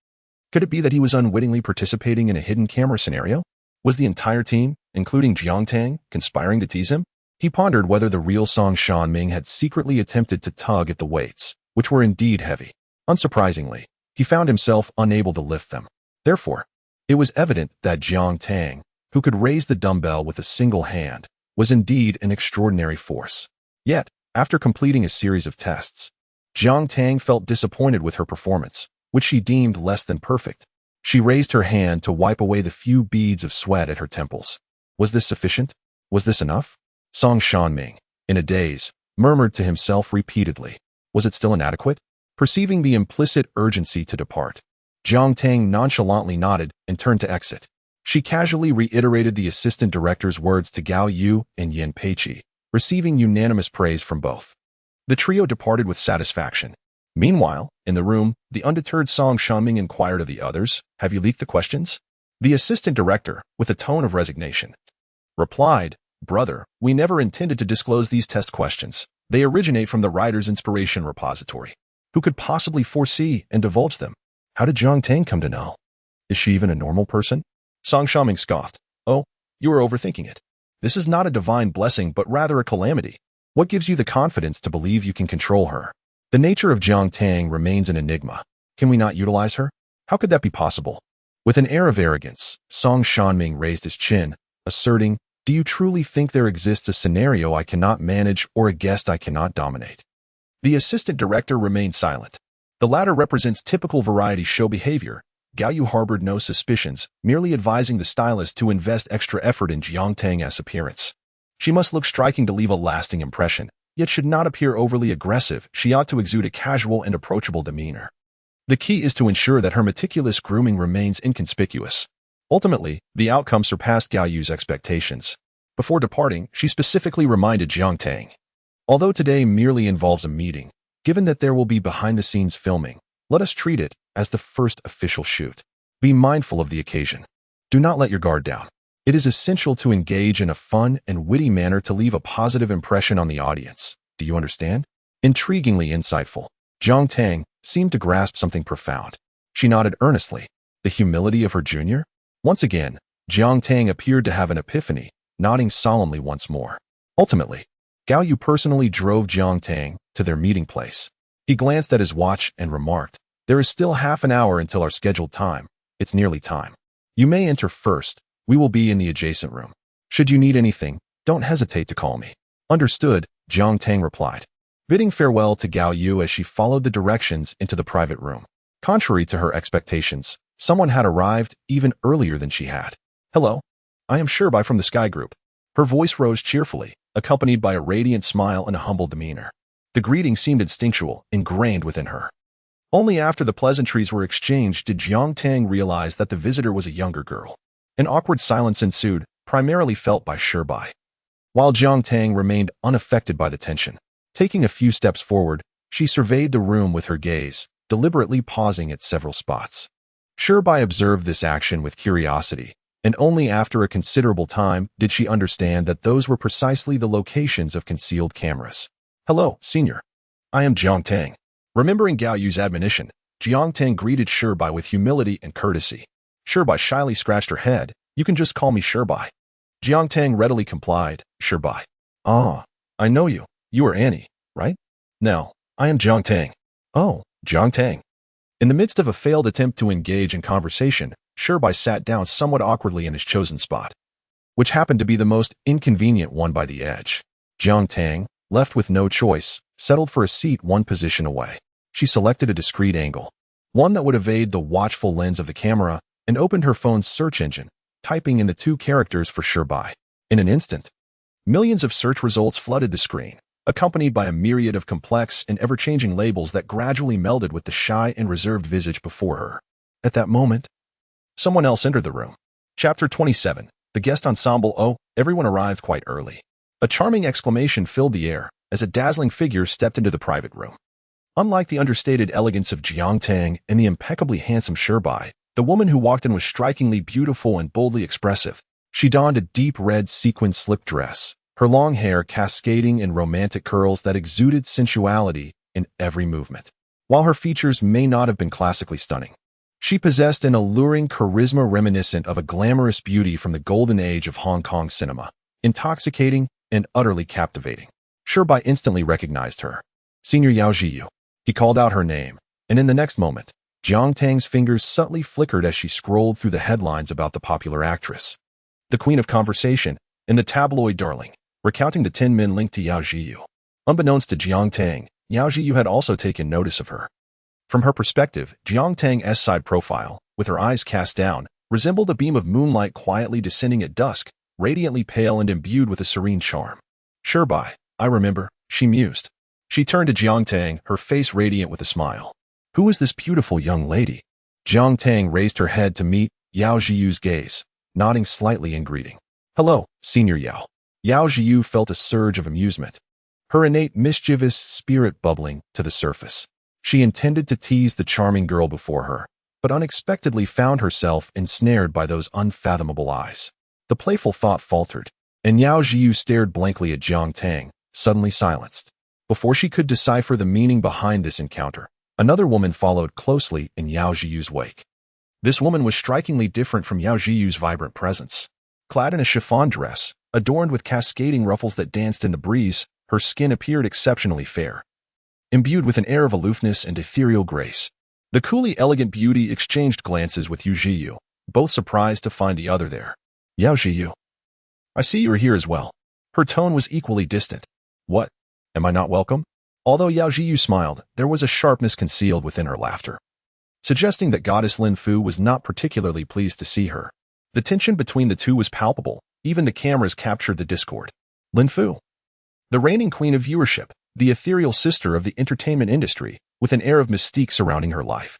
Could it be that he was unwittingly participating in a hidden camera scenario? Was the entire team, including Jiang Tang, conspiring to tease him? He pondered whether the real Song Shanming had secretly attempted to tug at the weights, which were indeed heavy. Unsurprisingly, he found himself unable to lift them. Therefore, it was evident that Jiang Tang, who could raise the dumbbell with a single hand, was indeed an extraordinary force. Yet, after completing a series of tests, Jiang Tang felt disappointed with her performance, which she deemed less than perfect. She raised her hand to wipe away the few beads of sweat at her temples. Was this sufficient? Was this enough? Song Shanming, in a daze, murmured to himself repeatedly. Was it still inadequate? Perceiving the implicit urgency to depart, Jiang Tang nonchalantly nodded and turned to exit. She casually reiterated the assistant director's words to Gao Yu and Yin Peiqi, receiving unanimous praise from both. The trio departed with satisfaction. Meanwhile, in the room, the undeterred Song Shanming inquired of the others, "Have you leaked the questions?" The assistant director, with a tone of resignation, replied, "Brother, we never intended to disclose these test questions. They originate from the writer's inspiration repository. Who could possibly foresee and divulge them? How did Jiang Tang come to know? Is she even a normal person?" Song Shanming scoffed. "Oh, you are overthinking it. This is not a divine blessing, but rather a calamity. What gives you the confidence to believe you can control her? The nature of Jiang Tang remains an enigma. Can we not utilize her? How could that be possible?" With an air of arrogance, Song Shanming raised his chin, asserting, "Do you truly think there exists a scenario I cannot manage or a guest I cannot dominate?" The assistant director remained silent. The latter represents typical variety show behavior. Gao Yu harbored no suspicions, merely advising the stylist to invest extra effort in Jiang Tang's appearance. She must look striking to leave a lasting impression, yet should not appear overly aggressive. She ought to exude a casual and approachable demeanor. The key is to ensure that her meticulous grooming remains inconspicuous. Ultimately, the outcome surpassed Gao Yu's expectations. Before departing, she specifically reminded Jiang Tang, "Although today merely involves a meeting, given that there will be behind-the-scenes filming, let us treat it as the first official shoot. Be mindful of the occasion. Do not let your guard down. It is essential to engage in a fun and witty manner to leave a positive impression on the audience. Do you understand?" Intriguingly insightful, Jiang Tang seemed to grasp something profound. She nodded earnestly. The humility of her junior? Once again, Jiang Tang appeared to have an epiphany, nodding solemnly once more. Ultimately, Gao Yu personally drove Jiang Tang to their meeting place. He glanced at his watch and remarked, "There is still half an hour until our scheduled time. It's nearly time. You may enter first. We will be in the adjacent room. Should you need anything, don't hesitate to call me." "Understood," Jiang Tang replied. bidding farewell to Gao Yu as she followed the directions into the private room. Contrary to her expectations, someone had arrived even earlier than she had. "Hello, I am Shirbai from the Sky Group." Her voice rose cheerfully, accompanied by a radiant smile and a humble demeanor. The greeting seemed instinctual, ingrained within her. Only after the pleasantries were exchanged did Jiang Tang realize that the visitor was a younger girl. An awkward silence ensued, primarily felt by Shirbai. While Jiang Tang remained unaffected by the tension, taking a few steps forward, she surveyed the room with her gaze, deliberately pausing at several spots. Shirbai observed this action with curiosity, and only after a considerable time did she understand that those were precisely the locations of concealed cameras. "Hello, Senior. I am Jiang Tang." Remembering Gao Yu's admonition, Jiang Tang greeted Shirbai with humility and courtesy. Shirbai shyly scratched her head. "You can just call me Shirbai." Jiang Tang readily complied. "Shirbai. Ah, I know you. You are Annie, right?" "No, I am Jiang Tang." "Oh, Jiang Tang." In the midst of a failed attempt to engage in conversation, Shirbai sat down somewhat awkwardly in his chosen spot, which happened to be the most inconvenient one by the edge. Jiang Tang, left with no choice, settled for a seat one position away. She selected a discreet angle, one that would evade the watchful lens of the camera, and opened her phone's search engine, typing in the 2 characters for Shirbai. In an instant, millions of search results flooded the screen, accompanied by a myriad of complex and ever-changing labels that gradually melded with the shy and reserved visage before her. At that moment, someone else entered the room. Chapter 27. The guest ensemble. Oh, everyone arrived quite early. A charming exclamation filled the air as a dazzling figure stepped into the private room. Unlike the understated elegance of Jiang Tang and the impeccably handsome Shirbai, the woman who walked in was strikingly beautiful and boldly expressive. She donned a deep red sequin slip dress, her long hair cascading in romantic curls that exuded sensuality in every movement. While her features may not have been classically stunning, she possessed an alluring charisma reminiscent of a glamorous beauty from the golden age of Hong Kong cinema, intoxicating and utterly captivating. Shirbai instantly recognized her. "Senior Yao Zhiyu." He called out her name, and in the next moment, Jiang Tang's fingers subtly flickered as she scrolled through the headlines about the popular actress, the queen of conversation, and the tabloid darling, recounting the 10 men linked to Yao Zhiyu. Unbeknownst to Jiang Tang, Yao Zhiyu had also taken notice of her. From her perspective, Jiang Tang's side profile, with her eyes cast down, resembled a beam of moonlight quietly descending at dusk, radiantly pale and imbued with a serene charm. "Shirbai, I remember," she mused. She turned to Jiang Tang, her face radiant with a smile. "Who is this beautiful young lady?" Jiang Tang raised her head to meet Yao Zhiyu's gaze, nodding slightly in greeting. "Hello, Senior Yao." Yao Zhiyu felt a surge of amusement, her innate mischievous spirit bubbling to the surface. She intended to tease the charming girl before her, but unexpectedly found herself ensnared by those unfathomable eyes. The playful thought faltered, and Yao Zhiyu stared blankly at Jiang Tang, suddenly silenced. Before she could decipher the meaning behind this encounter, another woman followed closely in Yao Zhiyu's wake. This woman was strikingly different from Yao Zhiyu's vibrant presence. Clad in a chiffon dress, adorned with cascading ruffles that danced in the breeze, her skin appeared exceptionally fair, imbued with an air of aloofness and ethereal grace. The coolly elegant beauty exchanged glances with Yao Zhiyu, both surprised to find the other there. "Yao Zhiyu, I see you are here as well." Her tone was equally distant. "What? Am I not welcome?" Although Yao Zhiyu smiled, there was a sharpness concealed within her laughter, suggesting that Goddess Lin Fu was not particularly pleased to see her. The tension between the two was palpable. Even the cameras captured the discord. Lin Fu, the reigning queen of viewership, the ethereal sister of the entertainment industry, with an air of mystique surrounding her life,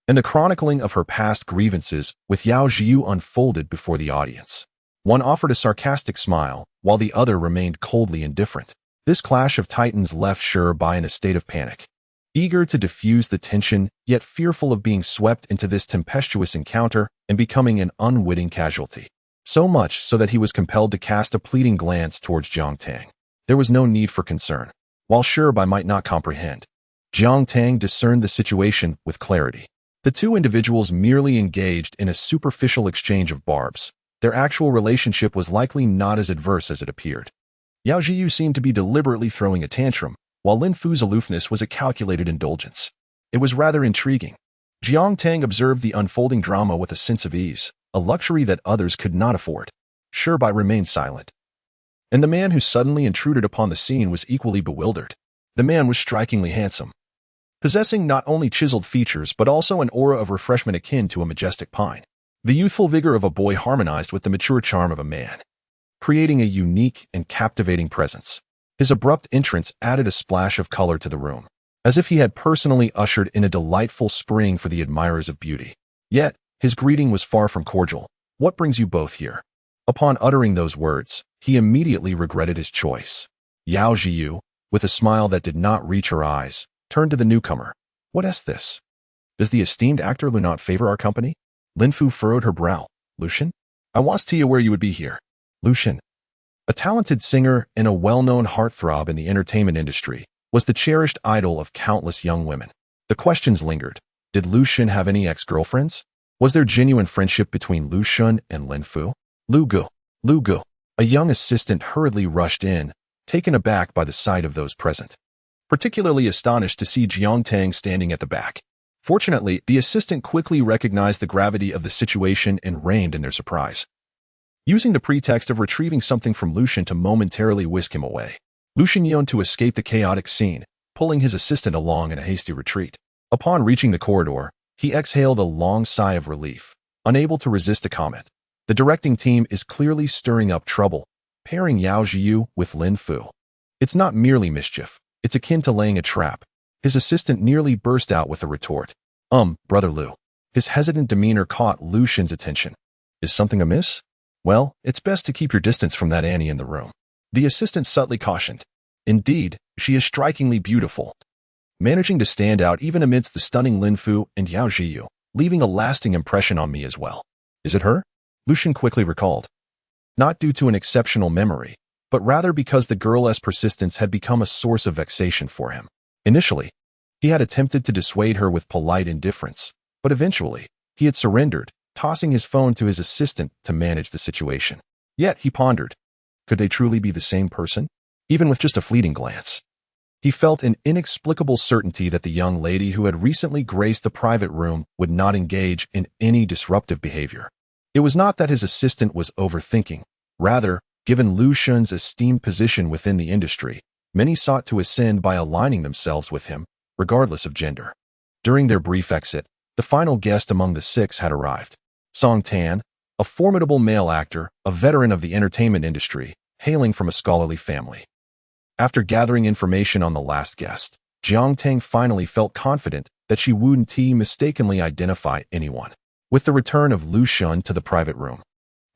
and the chronicling of her past grievances with Yao Zhiyu unfolded before the audience. One offered a sarcastic smile, while the other remained coldly indifferent. This clash of titans left Shirbai in a state of panic, eager to diffuse the tension, yet fearful of being swept into this tempestuous encounter and becoming an unwitting casualty. So much so that he was compelled to cast a pleading glance towards Jiang Tang. There was no need for concern. While Shirbai might not comprehend, Jiang Tang discerned the situation with clarity. The two individuals merely engaged in a superficial exchange of barbs. Their actual relationship was likely not as adverse as it appeared. Yao Zhiyu seemed to be deliberately throwing a tantrum, while Lin Fu's aloofness was a calculated indulgence. It was rather intriguing. Jiang Tang observed the unfolding drama with a sense of ease, a luxury that others could not afford. Shirbai remained silent, and the man who suddenly intruded upon the scene was equally bewildered. The man was strikingly handsome, possessing not only chiseled features but also an aura of refreshment akin to a majestic pine. The youthful vigor of a boy harmonized with the mature charm of a man, creating a unique and captivating presence. His abrupt entrance added a splash of color to the room, as if he had personally ushered in a delightful spring for the admirers of beauty. Yet, his greeting was far from cordial. "What brings you both here?" Upon uttering those words, he immediately regretted his choice. Yao Jiu, with a smile that did not reach her eyes, turned to the newcomer. "What is this? Does the esteemed actor Lu not favor our company?" Lin Fu furrowed her brow. "Lucian? I once tell you where you would be here." Lucian, a talented singer and a well-known heartthrob in the entertainment industry, was the cherished idol of countless young women. The questions lingered. Did Lucian have any ex-girlfriends? Was there genuine friendship between Lucian and Lin Fu? Lu Gu, a young assistant hurriedly rushed in, taken aback by the sight of those present, particularly astonished to see Jiang Tang standing at the back. Fortunately, the assistant quickly recognized the gravity of the situation and reined in their surprise, using the pretext of retrieving something from Lucian to momentarily whisk him away. Lucian yawned to escape the chaotic scene, pulling his assistant along in a hasty retreat. Upon reaching the corridor, he exhaled a long sigh of relief, unable to resist a comment. The directing team is clearly stirring up trouble, pairing Yao Jiu with Lin Fu. It's not merely mischief, it's akin to laying a trap. His assistant nearly burst out with a retort. Brother Lu." His hesitant demeanor caught Lucian's attention. "Is something amiss?" "Well, it's best to keep your distance from that Annie in the room," the assistant subtly cautioned. "Indeed, she is strikingly beautiful, managing to stand out even amidst the stunning Lin Fu and Yao Jiu, leaving a lasting impression on me as well." "Is it her?" Lucian quickly recalled. Not due to an exceptional memory, but rather because the girl's persistence had become a source of vexation for him. Initially, he had attempted to dissuade her with polite indifference, but eventually, he had surrendered, tossing his phone to his assistant to manage the situation. Yet, he pondered, could they truly be the same person? Even with just a fleeting glance. He felt an inexplicable certainty that the young lady who had recently graced the private room would not engage in any disruptive behavior. It was not that his assistant was overthinking. Rather, given Lucian's esteemed position within the industry, many sought to ascend by aligning themselves with him, regardless of gender. During their brief exit, the final guest among the six had arrived. Song Tan, a formidable male actor, a veteran of the entertainment industry, hailing from a scholarly family. After gathering information on the last guest, Jiang Tang finally felt confident that she wouldn't mistakenly identify anyone. With the return of Lucian to the private room,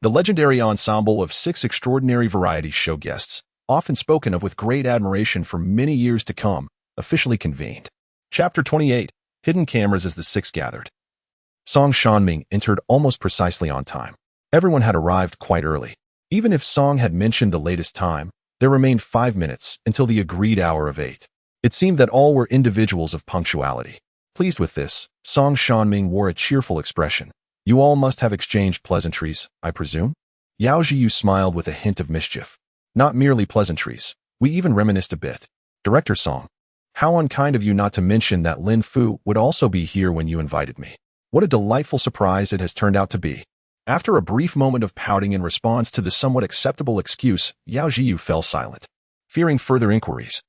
the legendary ensemble of 6 extraordinary variety show guests, often spoken of with great admiration for many years to come, officially convened. Chapter 28, Hidden Cameras as the six gathered. Song Shanming entered almost precisely on time. Everyone had arrived quite early. Even if Song had mentioned the latest time, there remained 5 minutes until the agreed hour of 8. It seemed that all were individuals of punctuality. Pleased with this, Song Shanming wore a cheerful expression. "You all must have exchanged pleasantries, I presume?" Yao Jiu smiled with a hint of mischief. "Not merely pleasantries. We even reminisced a bit." "Director Song, how unkind of you not to mention that Lin Fu would also be here when you invited me. What a delightful surprise it has turned out to be." After a brief moment of pouting in response to the somewhat acceptable excuse, Yao Jiu fell silent, fearing further inquiries.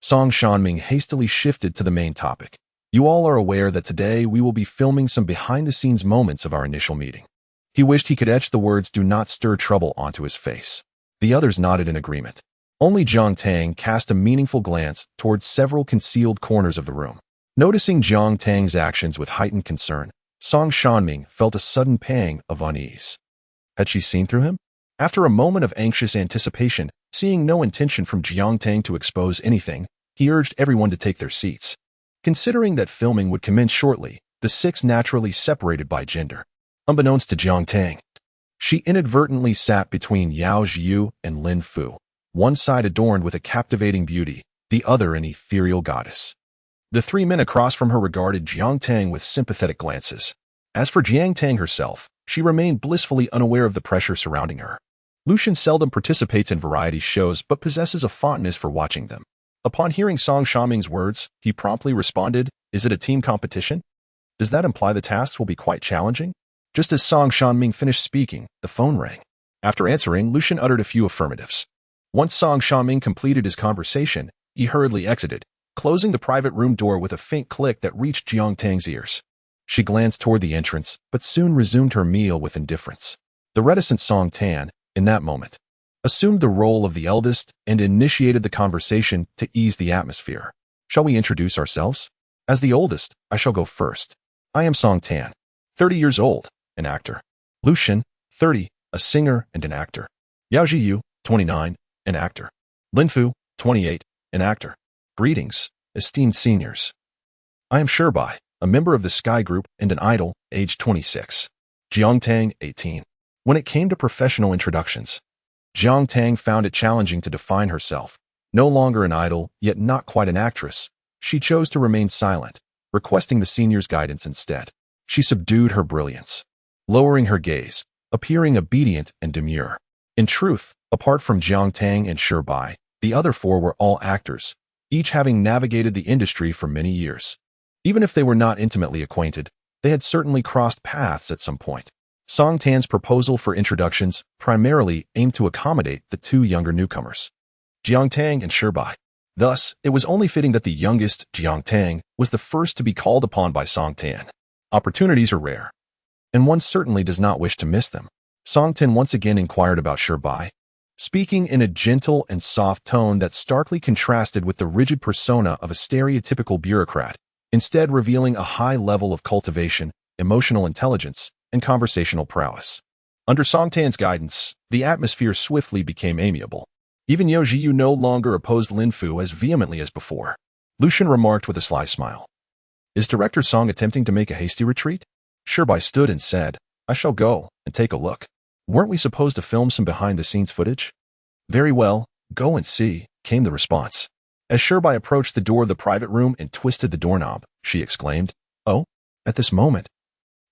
Song Shanming hastily shifted to the main topic. "You all are aware that today we will be filming some behind-the-scenes moments of our initial meeting." He wished he could etch the words "do not stir trouble" onto his face. The others nodded in agreement. Only Jiang Tang cast a meaningful glance towards several concealed corners of the room. Noticing Jiang Tang's actions with heightened concern, Song Shanming felt a sudden pang of unease. Had she seen through him? After a moment of anxious anticipation, seeing no intention from Jiang Tang to expose anything, he urged everyone to take their seats. Considering that filming would commence shortly, the six naturally separated by gender. Unbeknownst to Jiang Tang, she inadvertently sat between Yao Jiu and Lin Fu, one side adorned with a captivating beauty, the other an ethereal goddess. The 3 men across from her regarded Jiang Tang with sympathetic glances. As for Jiang Tang herself, she remained blissfully unaware of the pressure surrounding her. Lucian seldom participates in variety shows but possesses a fondness for watching them. Upon hearing Song Shanming's words, he promptly responded, "Is it a team competition? Does that imply the tasks will be quite challenging?" Just as Song Shanming finished speaking, the phone rang. After answering, Lucian uttered a few affirmatives. Once Song Shanming completed his conversation, He hurriedly exited, closing the private room door with a faint click that reached Jiang Tang's ears. She glanced toward the entrance, but soon resumed her meal with indifference. The reticent Song Tan, in that moment, assumed the role of the eldest and initiated the conversation to ease the atmosphere. Shall we introduce ourselves? As the oldest, I shall go first. I am Song Tan, 30 years old, an actor. Lucian, 30, a singer and an actor. Yao Jiyu, 29, an actor. Linfu, 28, an actor. Greetings, esteemed seniors. I am Shirbai, a member of the Sky Group and an idol, age 26. Jiang Tang, 18. When it came to professional introductions, Jiang Tang found it challenging to define herself. No longer an idol, yet not quite an actress, she chose to remain silent, requesting the seniors' guidance instead. She subdued her brilliance, lowering her gaze, appearing obedient and demure. In truth, apart from Jiang Tang and Shirbai, the other four were all actors, each having navigated the industry for many years. Even if they were not intimately acquainted, they had certainly crossed paths at some point. Song Tan's proposal for introductions primarily aimed to accommodate the two younger newcomers, Jiang Tang and Shirbai. Thus, it was only fitting that the youngest, Jiang Tang, was the first to be called upon by Song Tan. Opportunities are rare, and one certainly does not wish to miss them. Song Tan once again inquired about Shirbai, speaking in a gentle and soft tone that starkly contrasted with the rigid persona of a stereotypical bureaucrat, instead revealing a high level of cultivation, emotional intelligence, and conversational prowess. Under Song Tan's guidance, the atmosphere swiftly became amiable. Even Yao Jiyu no longer opposed Linfu as vehemently as before. Lucian remarked with a sly smile. Is Director Song attempting to make a hasty retreat? Shirbai stood and said, I shall go and take a look. Weren't we supposed to film some behind-the-scenes footage? Very well, go and see, came the response. As Shirbai approached the door of the private room and twisted the doorknob, she exclaimed, Oh, at this moment.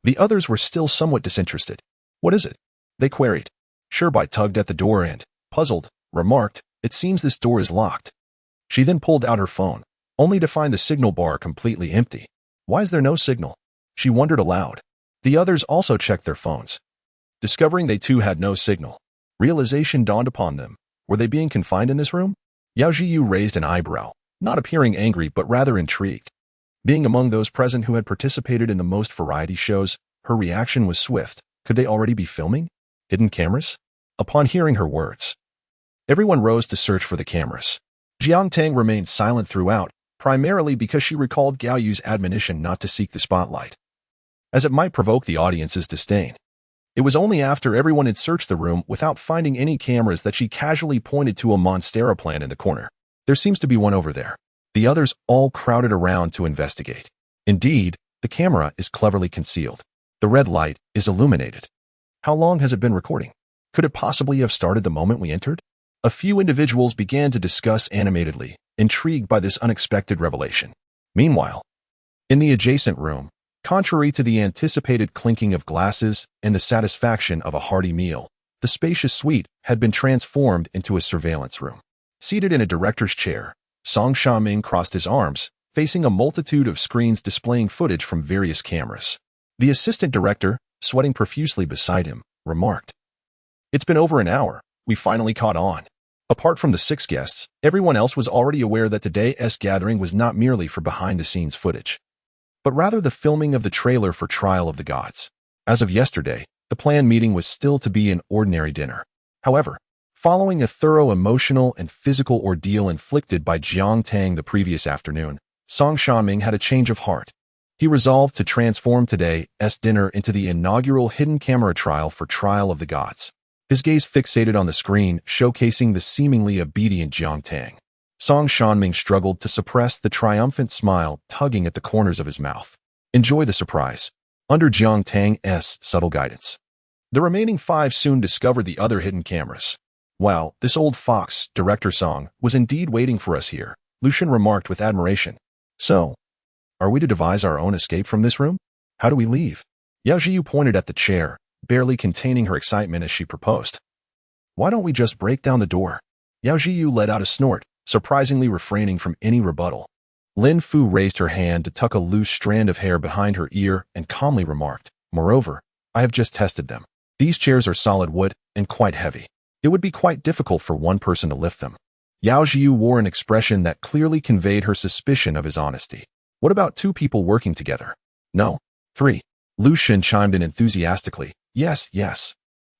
The others were still somewhat disinterested. What is it? They queried. Shirbai tugged at the door and, puzzled, remarked, It seems this door is locked. She then pulled out her phone, only to find the signal bar completely empty. Why is there no signal? She wondered aloud. The others also checked their phones. Discovering they too had no signal, realization dawned upon them. Were they being confined in this room? Yao Jiyu raised an eyebrow, not appearing angry but rather intrigued. Being among those present who had participated in the most variety shows, her reaction was swift. Could they already be filming? Hidden cameras? Upon hearing her words, everyone rose to search for the cameras. Jiang Tang remained silent throughout, primarily because she recalled Gao Yu's admonition not to seek the spotlight, as it might provoke the audience's disdain. It was only after everyone had searched the room without finding any cameras that she casually pointed to a Monstera plant in the corner. There seems to be one over there. The others all crowded around to investigate. Indeed, the camera is cleverly concealed. The red light is illuminated. How long has it been recording? Could it possibly have started the moment we entered? A few individuals began to discuss animatedly, intrigued by this unexpected revelation. Meanwhile, in the adjacent room, contrary to the anticipated clinking of glasses and the satisfaction of a hearty meal, the spacious suite had been transformed into a surveillance room. Seated in a director's chair, Song Shaming crossed his arms, facing a multitude of screens displaying footage from various cameras. The assistant director, sweating profusely beside him, remarked, It's been over an hour. We finally caught on. Apart from the 6 guests, everyone else was already aware that today's gathering was not merely for behind-the-scenes footage, but rather the filming of the trailer for Trial of the Gods. As of yesterday, the planned meeting was still to be an ordinary dinner. However, following a thorough emotional and physical ordeal inflicted by Jiang Tang the previous afternoon, Song Shaming had a change of heart. He resolved to transform today's dinner into the inaugural hidden camera trial for Trial of the Gods. His gaze fixated on the screen, showcasing the seemingly obedient Jiang Tang. Song Shanming struggled to suppress the triumphant smile tugging at the corners of his mouth. Enjoy the surprise. Under Jiang Tang's subtle guidance, the remaining 5 soon discovered the other hidden cameras. Wow, this old fox, Director Song, was indeed waiting for us here, Lucian remarked with admiration. So, are we to devise our own escape from this room? How do we leave? Yao Jiyu pointed at the chair, barely containing her excitement as she proposed. Why don't we just break down the door? Yao Jiyu let out a snort, surprisingly refraining from any rebuttal. Lin Fu raised her hand to tuck a loose strand of hair behind her ear and calmly remarked, Moreover, I have just tested them. These chairs are solid wood and quite heavy. It would be quite difficult for one person to lift them. Yao Jiu wore an expression that clearly conveyed her suspicion of his honesty. What about two people working together? No. 3. Lu Xun chimed in enthusiastically. Yes, yes.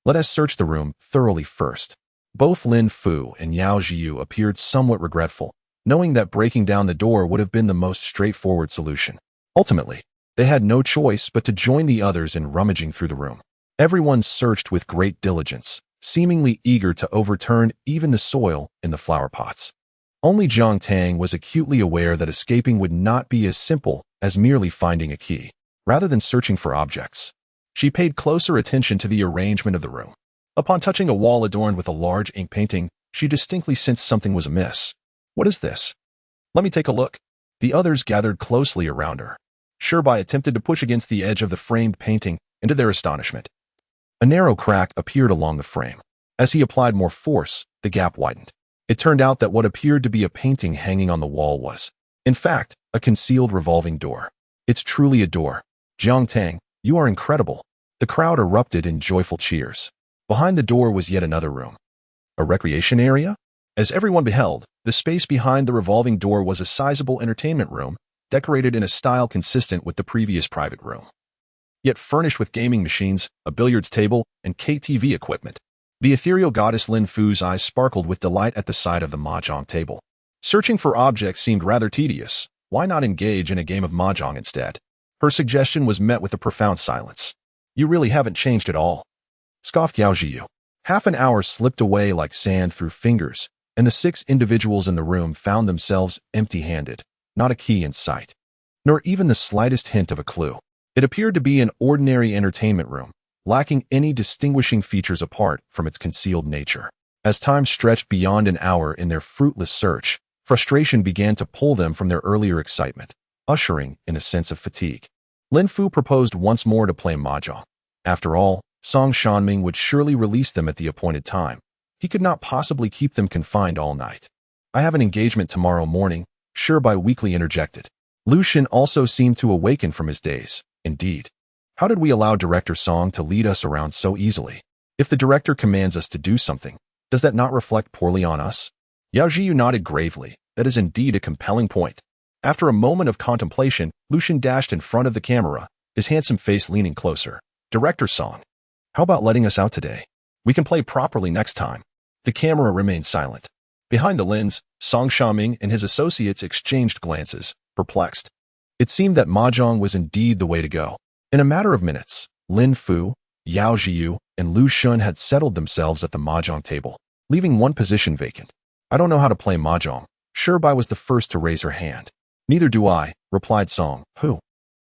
Let us search the room thoroughly first. Both Lin Fu and Yao Jiu appeared somewhat regretful, knowing that breaking down the door would have been the most straightforward solution. Ultimately, they had no choice but to join the others in rummaging through the room. Everyone searched with great diligence, seemingly eager to overturn even the soil in the flower pots. Only Jiang Tang was acutely aware that escaping would not be as simple as merely finding a key. Rather than searching for objects, she paid closer attention to the arrangement of the room. Upon touching a wall adorned with a large ink painting, she distinctly sensed something was amiss. What is this? Let me take a look. The others gathered closely around her. Shirbai attempted to push against the edge of the framed painting, and to their astonishment, a narrow crack appeared along the frame. As he applied more force, the gap widened. It turned out that what appeared to be a painting hanging on the wall was, in fact, a concealed revolving door. It's truly a door. Jiang Tang, you are incredible. The crowd erupted in joyful cheers. Behind the door was yet another room. A recreation area? As everyone beheld, the space behind the revolving door was a sizable entertainment room, decorated in a style consistent with the previous private room, yet furnished with gaming machines, a billiards table, and KTV equipment. The ethereal goddess Lin Fu's eyes sparkled with delight at the sight of the mahjong table. Searching for objects seemed rather tedious. Why not engage in a game of mahjong instead? Her suggestion was met with a profound silence. You really haven't changed at all, scoffed Yao Jiu. Half an hour slipped away like sand through fingers, and the 6 individuals in the room found themselves empty-handed, not a key in sight, nor even the slightest hint of a clue. It appeared to be an ordinary entertainment room, lacking any distinguishing features apart from its concealed nature. As time stretched beyond an hour in their fruitless search, frustration began to pull them from their earlier excitement, ushering in a sense of fatigue. Lin Fu proposed once more to play mahjong. After all, Song Shanming would surely release them at the appointed time. He could not possibly keep them confined all night. I have an engagement tomorrow morning, Shirbai weakly interjected. Lu Xun also seemed to awaken from his daze. Indeed. How did we allow Director Song to lead us around so easily? If the director commands us to do something, does that not reflect poorly on us? Yao Jiu nodded gravely. That is indeed a compelling point. After a moment of contemplation, Lu Xun dashed in front of the camera, his handsome face leaning closer. Director Song, how about letting us out today? We can play properly next time. The camera remained silent. Behind the lens, Song Shaming and his associates exchanged glances, perplexed. It seemed that mahjong was indeed the way to go. In a matter of minutes, Lin Fu, Yao Jiu, and Lu Xun had settled themselves at the mahjong table, leaving one position vacant. I don't know how to play mahjong. Shirbai was the first to raise her hand. Neither do I, replied Song, who,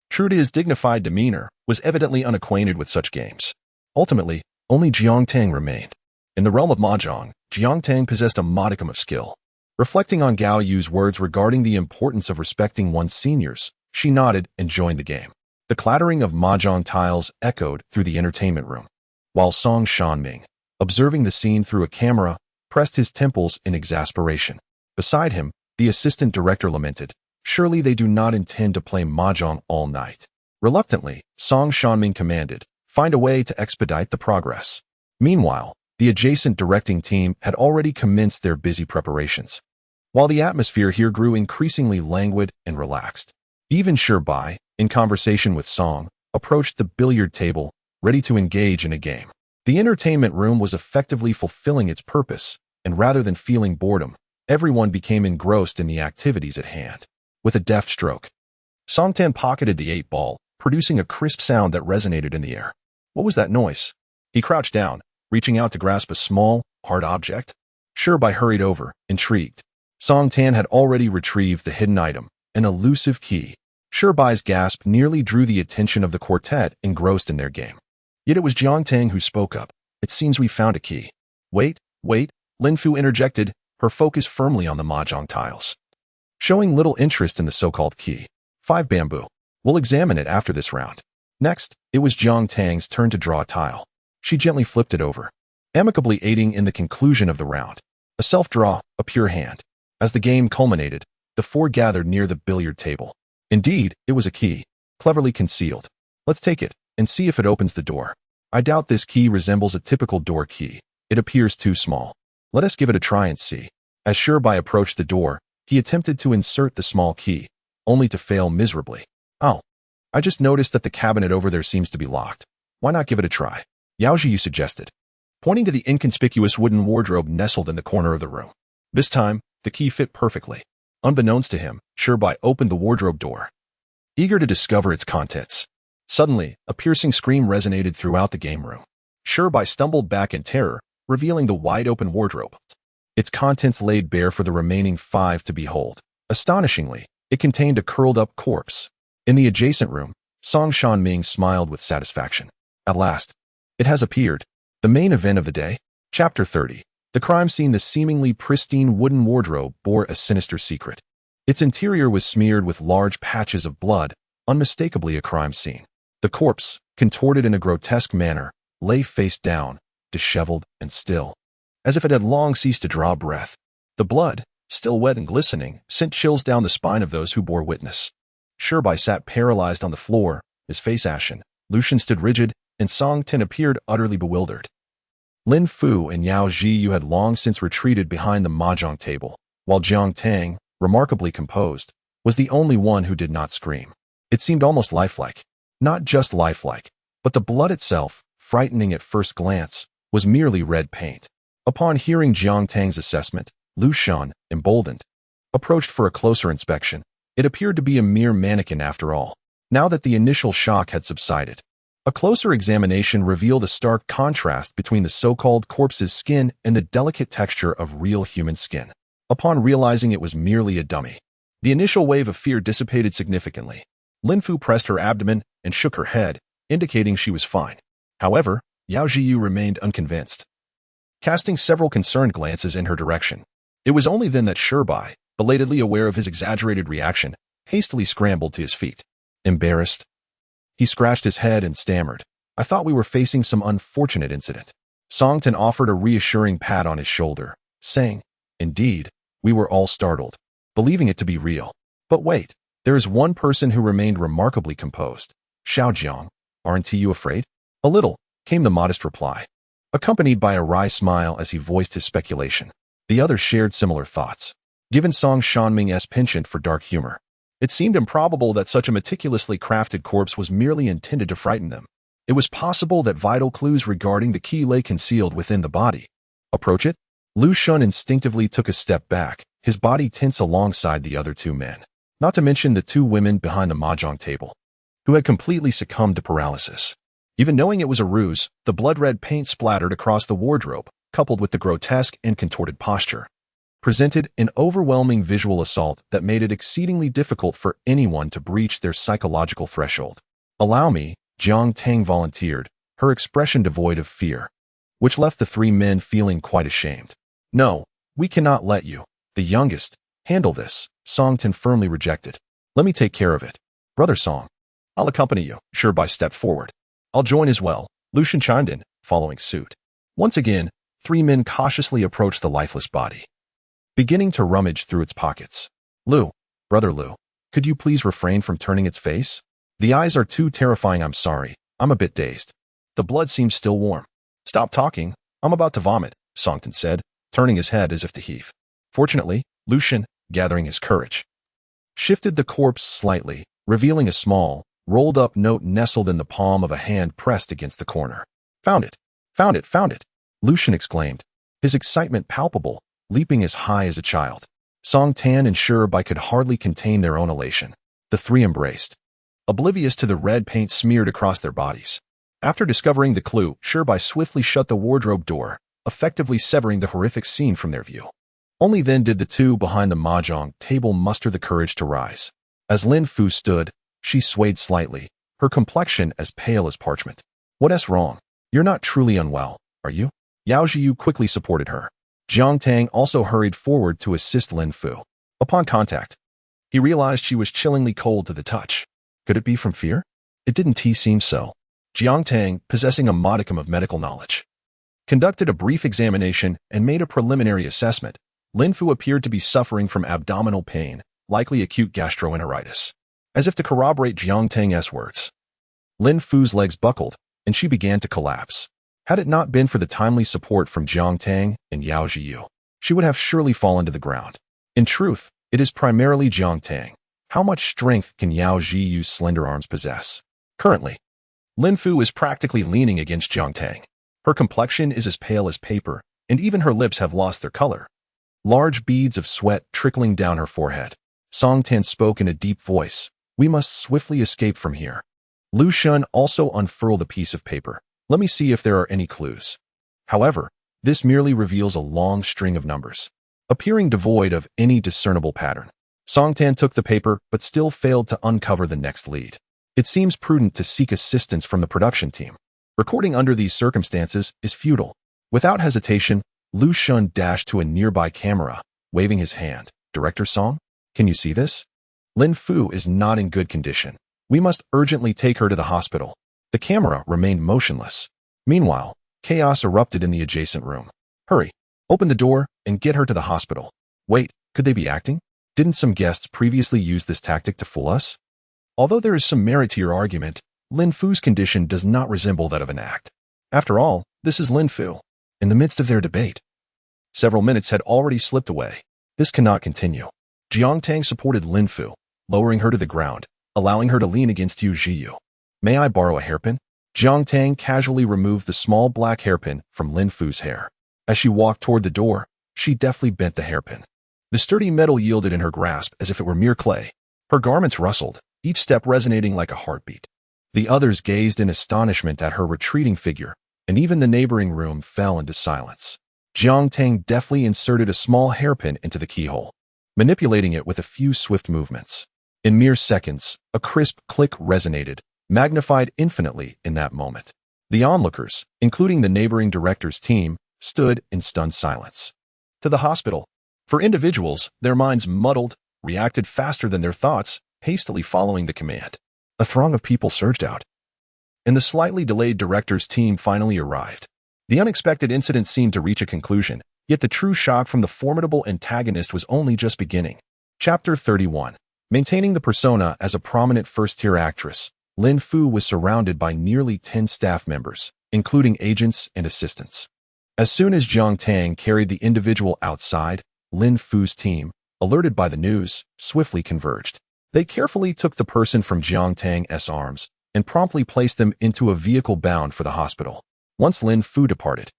true to his dignified demeanor, was evidently unacquainted with such games. Ultimately, only Jiang Tang remained. In the realm of mahjong, Jiang Tang possessed a modicum of skill. Reflecting on Gao Yu's words regarding the importance of respecting one's seniors, she nodded and joined the game. The clattering of mahjong tiles echoed through the entertainment room, while Song Shanming, observing the scene through a camera, pressed his temples in exasperation. Beside him, the assistant director lamented, surely they do not intend to play mahjong all night. Reluctantly, Song Shanming commanded, find a way to expedite the progress. Meanwhile, the adjacent directing team had already commenced their busy preparations. While the atmosphere here grew increasingly languid and relaxed, even Shirbai, in conversation with Song, approached the billiard table, ready to engage in a game. The entertainment room was effectively fulfilling its purpose, and rather than feeling boredom, everyone became engrossed in the activities at hand. With a deft stroke, Song Tan pocketed the 8-ball, producing a crisp sound that resonated in the air. What was that noise? He crouched down, reaching out to grasp a small, hard object. Shirbai hurried over, intrigued. Song Tan had already retrieved the hidden item, an elusive key. Shirbai's gasp nearly drew the attention of the quartet engrossed in their game. Yet it was Jiang Tang who spoke up. It seems we found a key. Wait, Lin Fu interjected, her focus firmly on the mahjong tiles. Showing little interest in the so-called key. 5 bamboo. We'll examine it after this round. Next, it was Jiang Tang's turn to draw a tile. She gently flipped it over, amicably aiding in the conclusion of the round. A self-draw, a pure hand. As the game culminated, the 4 gathered near the billiard table. Indeed, it was a key, cleverly concealed. Let's take it and see if it opens the door. I doubt this key resembles a typical door key. It appears too small. Let us give it a try and see. As Shibai approached the door, he attempted to insert the small key, only to fail miserably. "Oh, I just noticed that the cabinet over there seems to be locked. Why not give it a try?" Yao Zhiyu suggested, pointing to the inconspicuous wooden wardrobe nestled in the corner of the room. This time, the key fit perfectly. Unbeknownst to him, Shibai opened the wardrobe door, eager to discover its contents. Suddenly, a piercing scream resonated throughout the game room. Shibai stumbled back in terror, revealing the wide-open wardrobe. Its contents laid bare for the remaining 5 to behold. Astonishingly, it contained a curled-up corpse. In the adjacent room, Song Shanming smiled with satisfaction. At last, it has appeared. The main event of the day, Chapter 30. The crime scene. The seemingly pristine wooden wardrobe bore a sinister secret. Its interior was smeared with large patches of blood, unmistakably a crime scene. The corpse, contorted in a grotesque manner, lay face down, disheveled and still, as if it had long ceased to draw breath. The blood, still wet and glistening, sent chills down the spine of those who bore witness. Shibai sat paralyzed on the floor, his face ashen. Lucian stood rigid, and Song Tin appeared utterly bewildered. Lin Fu and Yao Zhiyu had long since retreated behind the mahjong table, while Jiang Tang, remarkably composed, was the only one who did not scream. It seemed almost lifelike. Not just lifelike, but the blood itself, frightening at first glance, was merely red paint. Upon hearing Jiang Tang's assessment, Lu Shan, emboldened, approached for a closer inspection. It appeared to be a mere mannequin after all. Now that the initial shock had subsided, a closer examination revealed a stark contrast between the so-called corpse's skin and the delicate texture of real human skin. Upon realizing it was merely a dummy, the initial wave of fear dissipated significantly. Lin Fu pressed her abdomen and shook her head, indicating she was fine. However, Yao Zhiyu remained unconvinced, casting several concerned glances in her direction. It was only then that Shibai, belatedly aware of his exaggerated reaction, hastily scrambled to his feet. Embarrassed, he scratched his head and stammered, "I thought we were facing some unfortunate incident." Song Tin offered a reassuring pat on his shoulder, saying, "Indeed, we were all startled, believing it to be real. But wait, there is one person who remained remarkably composed. Xiao Jiang, aren't you afraid?" "A little," came the modest reply, accompanied by a wry smile as he voiced his speculation. The others shared similar thoughts. Given Song Shanming's penchant for dark humor, it seemed improbable that such a meticulously crafted corpse was merely intended to frighten them. It was possible that vital clues regarding the key lay concealed within the body. "Approach it?" Lu Shun instinctively took a step back, his body tense alongside the other 2 men, not to mention the 2 women behind the mahjong table, who had completely succumbed to paralysis. Even knowing it was a ruse, the blood-red paint splattered across the wardrobe, coupled with the grotesque and contorted posture, presented an overwhelming visual assault that made it exceedingly difficult for anyone to breach their psychological threshold. "Allow me," Jiang Tang volunteered, her expression devoid of fear, which left the 3 men feeling quite ashamed. "No, we cannot let you, the youngest, handle this," Song Tin firmly rejected. "Let me take care of it. Brother Song, I'll accompany you." Shibai stepped forward. "I'll join as well," Lucian chimed in, following suit. Once again, 3 men cautiously approached the lifeless body, beginning to rummage through its pockets. Brother Lu, could you please refrain from turning its face? The eyes are too terrifying. I'm sorry, I'm a bit dazed. The blood seems still warm." "Stop talking, I'm about to vomit," Song Tin said, turning his head as if to heave. Fortunately, Lucian, gathering his courage, shifted the corpse slightly, revealing a small, rolled-up note nestled in the palm of a hand pressed against the corner. "Found it! Found it! Found it!" Lucian exclaimed, his excitement palpable, leaping as high as a child. Song Tan and Shibai could hardly contain their own elation. The 3 embraced, oblivious to the red paint smeared across their bodies. After discovering the clue, Shibai swiftly shut the wardrobe door, effectively severing the horrific scene from their view. Only then did the 2 behind the mahjong table muster the courage to rise. As Lin Fu stood, she swayed slightly, her complexion as pale as parchment. "What's wrong? You're not truly unwell, are you?" Yao Zhiyu quickly supported her. Jiang Tang also hurried forward to assist Lin Fu. Upon contact, he realized she was chillingly cold to the touch. Could it be from fear? It didn't seem so. Jiang Tang, possessing a modicum of medical knowledge, conducted a brief examination and made a preliminary assessment. Lin Fu appeared to be suffering from abdominal pain, likely acute gastroenteritis. As if to corroborate Jiang Tang's words, Lin Fu's legs buckled, and she began to collapse. Had it not been for the timely support from Jiang Tang and Yao Zhiyu, she would have surely fallen to the ground. In truth, it is primarily Jiang Tang. How much strength can Yao Zhiyu's slender arms possess? Currently, Lin Fu is practically leaning against Jiang Tang. Her complexion is as pale as paper, and even her lips have lost their color. Large beads of sweat trickling down her forehead. Song Tan spoke in a deep voice. We must swiftly escape from here. Lu Shun also unfurled a piece of paper. Let me see if there are any clues. However, this merely reveals a long string of numbers, appearing devoid of any discernible pattern. Song Tan took the paper but still failed to uncover the next lead. It seems prudent to seek assistance from the production team. Recording under these circumstances is futile. Without hesitation, Lu Shun dashed to a nearby camera, waving his hand. Director Song, can you see this? Lin Fu is not in good condition. We must urgently take her to the hospital. The camera remained motionless. Meanwhile, chaos erupted in the adjacent room. Hurry, open the door and get her to the hospital. Wait, could they be acting? Didn't some guests previously use this tactic to fool us? Although there is some merit to your argument, Lin Fu's condition does not resemble that of an act. After all, this is Lin Fu. In the midst of their debate, several minutes had already slipped away. This cannot continue. Jiang Tang supported Lin Fu, lowering her to the ground, allowing her to lean against Yao Zhiyu. May I borrow a hairpin? Jiang Tang casually removed the small black hairpin from Lin Fu's hair. As she walked toward the door, she deftly bent the hairpin. The sturdy metal yielded in her grasp as if it were mere clay. Her garments rustled, each step resonating like a heartbeat. The others gazed in astonishment at her retreating figure, and even the neighboring room fell into silence. Jiang Tang deftly inserted a small hairpin into the keyhole, manipulating it with a few swift movements. In mere seconds, a crisp click resonated, magnified infinitely in that moment. The onlookers, including the neighboring director's team, stood in stunned silence. To the hospital. For individuals, their minds muddled, reacted faster than their thoughts, hastily following the command. A throng of people surged out, and the slightly delayed director's team finally arrived. The unexpected incident seemed to reach a conclusion, yet the true shock from the formidable antagonist was only just beginning. Chapter 31. Maintaining the persona as a prominent first-tier actress, Lin Fu was surrounded by nearly 10 staff members, including agents and assistants. As soon as Jiang Tang carried the individual outside, Lin Fu's team, alerted by the news, swiftly converged. They carefully took the person from Jiang Tang's arms and promptly placed them into a vehicle bound for the hospital. Once Lin Fu departed,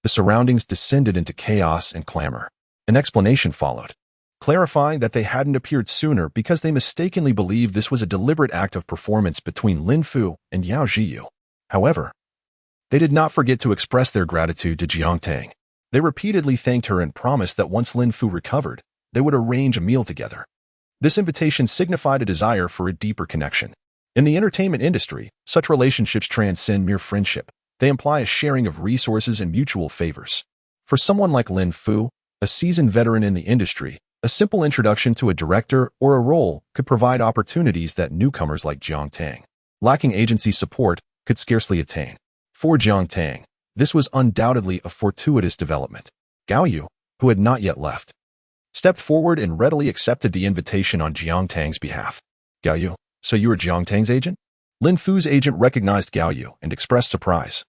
the surroundings descended into chaos and clamor. An explanation followed, clarifying that they hadn't appeared sooner because they mistakenly believed this was a deliberate act of performance between Lin Fu and Yao Zhiyu. However, they did not forget to express their gratitude to Jiang Tang. They repeatedly thanked her and promised that once Lin Fu recovered, they would arrange a meal together. This invitation signified a desire for a deeper connection. In the entertainment industry, such relationships transcend mere friendship. They imply a sharing of resources and mutual favors. For someone like Lin Fu, a seasoned veteran in the industry, a simple introduction to a director or a role could provide opportunities that newcomers like Jiang Tang, lacking agency support, could scarcely attain. For Jiang Tang, this was undoubtedly a fortuitous development. Gao Yu, who had not yet left, stepped forward and readily accepted the invitation on Jiang Tang's behalf. Gao Yu, so you are Jiang Tang's agent? Lin Fu's agent recognized Gao Yu and expressed surprise,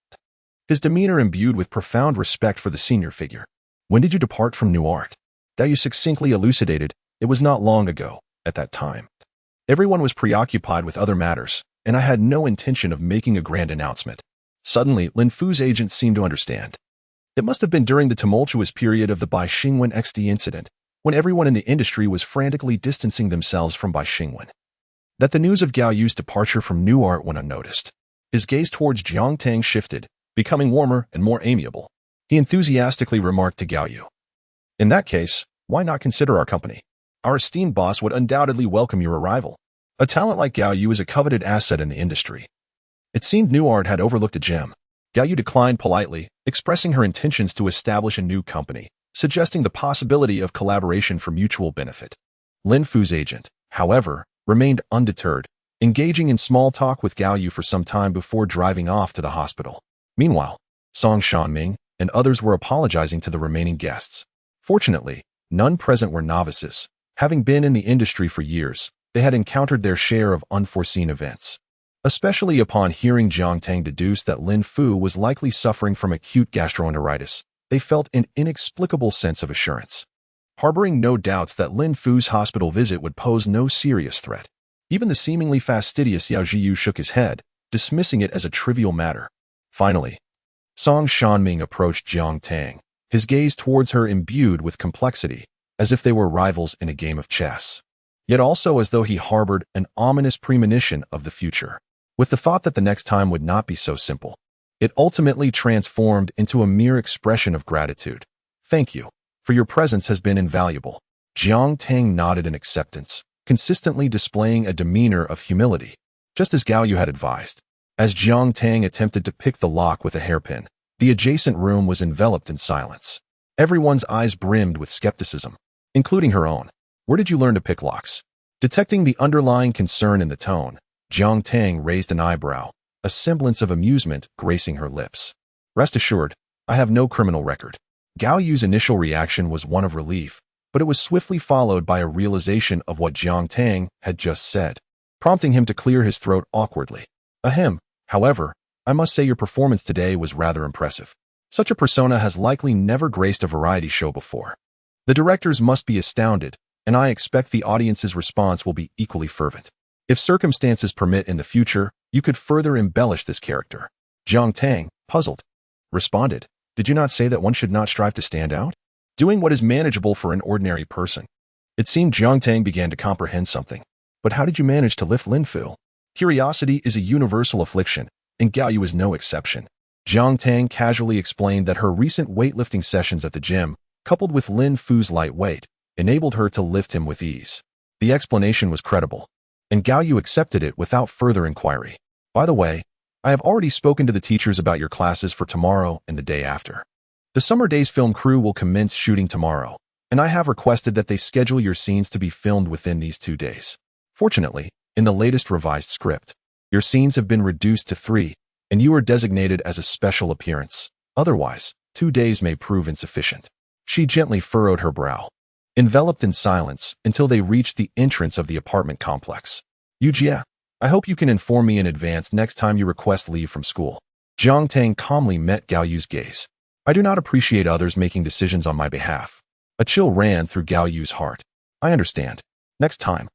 his demeanor imbued with profound respect for the senior figure. When did you depart from New Art? Gao Yu succinctly elucidated, it was not long ago, at that time. Everyone was preoccupied with other matters, and I had no intention of making a grand announcement. Suddenly, Lin Fu's agent seemed to understand. It must have been during the tumultuous period of the Bai Xingwen XD incident, when everyone in the industry was frantically distancing themselves from Bai Xingwen, that the news of Gao Yu's departure from New Art went unnoticed. His gaze towards Jiang Tang shifted, becoming warmer and more amiable. He enthusiastically remarked to Gao Yu, in that case, why not consider our company? Our esteemed boss would undoubtedly welcome your arrival. A talent like Gao Yu is a coveted asset in the industry. It seemed New Art had overlooked a gem. Gao Yu declined politely, expressing her intentions to establish a new company, suggesting the possibility of collaboration for mutual benefit. Lin Fu's agent, however, remained undeterred, engaging in small talk with Gao Yu for some time before driving off to the hospital. Meanwhile, Song Shanming and others were apologizing to the remaining guests. Fortunately, none present were novices. Having been in the industry for years, they had encountered their share of unforeseen events. Especially upon hearing Jiang Tang deduce that Lin Fu was likely suffering from acute gastroenteritis, they felt an inexplicable sense of assurance. Harboring no doubts that Lin Fu's hospital visit would pose no serious threat. Even the seemingly fastidious Yao Jiyu shook his head, dismissing it as a trivial matter. Finally, Song Shanming approached Jiang Tang, his gaze towards her imbued with complexity, as if they were rivals in a game of chess, yet also as though he harbored an ominous premonition of the future. With the thought that the next time would not be so simple, it ultimately transformed into a mere expression of gratitude. "Thank you, for your presence has been invaluable." Jiang Tang nodded in acceptance, consistently displaying a demeanor of humility, just as Gao Yu had advised. As Jiang Tang attempted to pick the lock with a hairpin, the adjacent room was enveloped in silence. Everyone's eyes brimmed with skepticism, including her own. "Where did you learn to pick locks?" Detecting the underlying concern in the tone, Jiang Tang raised an eyebrow, a semblance of amusement gracing her lips. "Rest assured, I have no criminal record." Gao Yu's initial reaction was one of relief, but it was swiftly followed by a realization of what Jiang Tang had just said, prompting him to clear his throat awkwardly. "Ahem, however, I must say your performance today was rather impressive. Such a persona has likely never graced a variety show before. The directors must be astounded, and I expect the audience's response will be equally fervent. If circumstances permit in the future, you could further embellish this character." Jiang Tang, puzzled, responded, "Did you not say that one should not strive to stand out? Doing what is manageable for an ordinary person." It seemed Jiang Tang began to comprehend something. "But how did you manage to lift Lin Fu?" Curiosity is a universal affliction, and Gao Yu is no exception. Jiang Tang casually explained that her recent weightlifting sessions at the gym, coupled with Lin Fu's light weight, enabled her to lift him with ease. The explanation was credible, and Gao Yu accepted it without further inquiry. "By the way, I have already spoken to the teachers about your classes for tomorrow and the day after. The Summer Days film crew will commence shooting tomorrow, and I have requested that they schedule your scenes to be filmed within these 2 days. Fortunately, in the latest revised script, your scenes have been reduced to 3, and you are designated as a special appearance. Otherwise, 2 days may prove insufficient." She gently furrowed her brow, enveloped in silence until they reached the entrance of the apartment complex. "Yu Jie, I hope you can inform me in advance next time you request leave from school." Jiang Tang calmly met Gao Yu's gaze. "I do not appreciate others making decisions on my behalf." A chill ran through Gao Yu's heart. "I understand. Next time,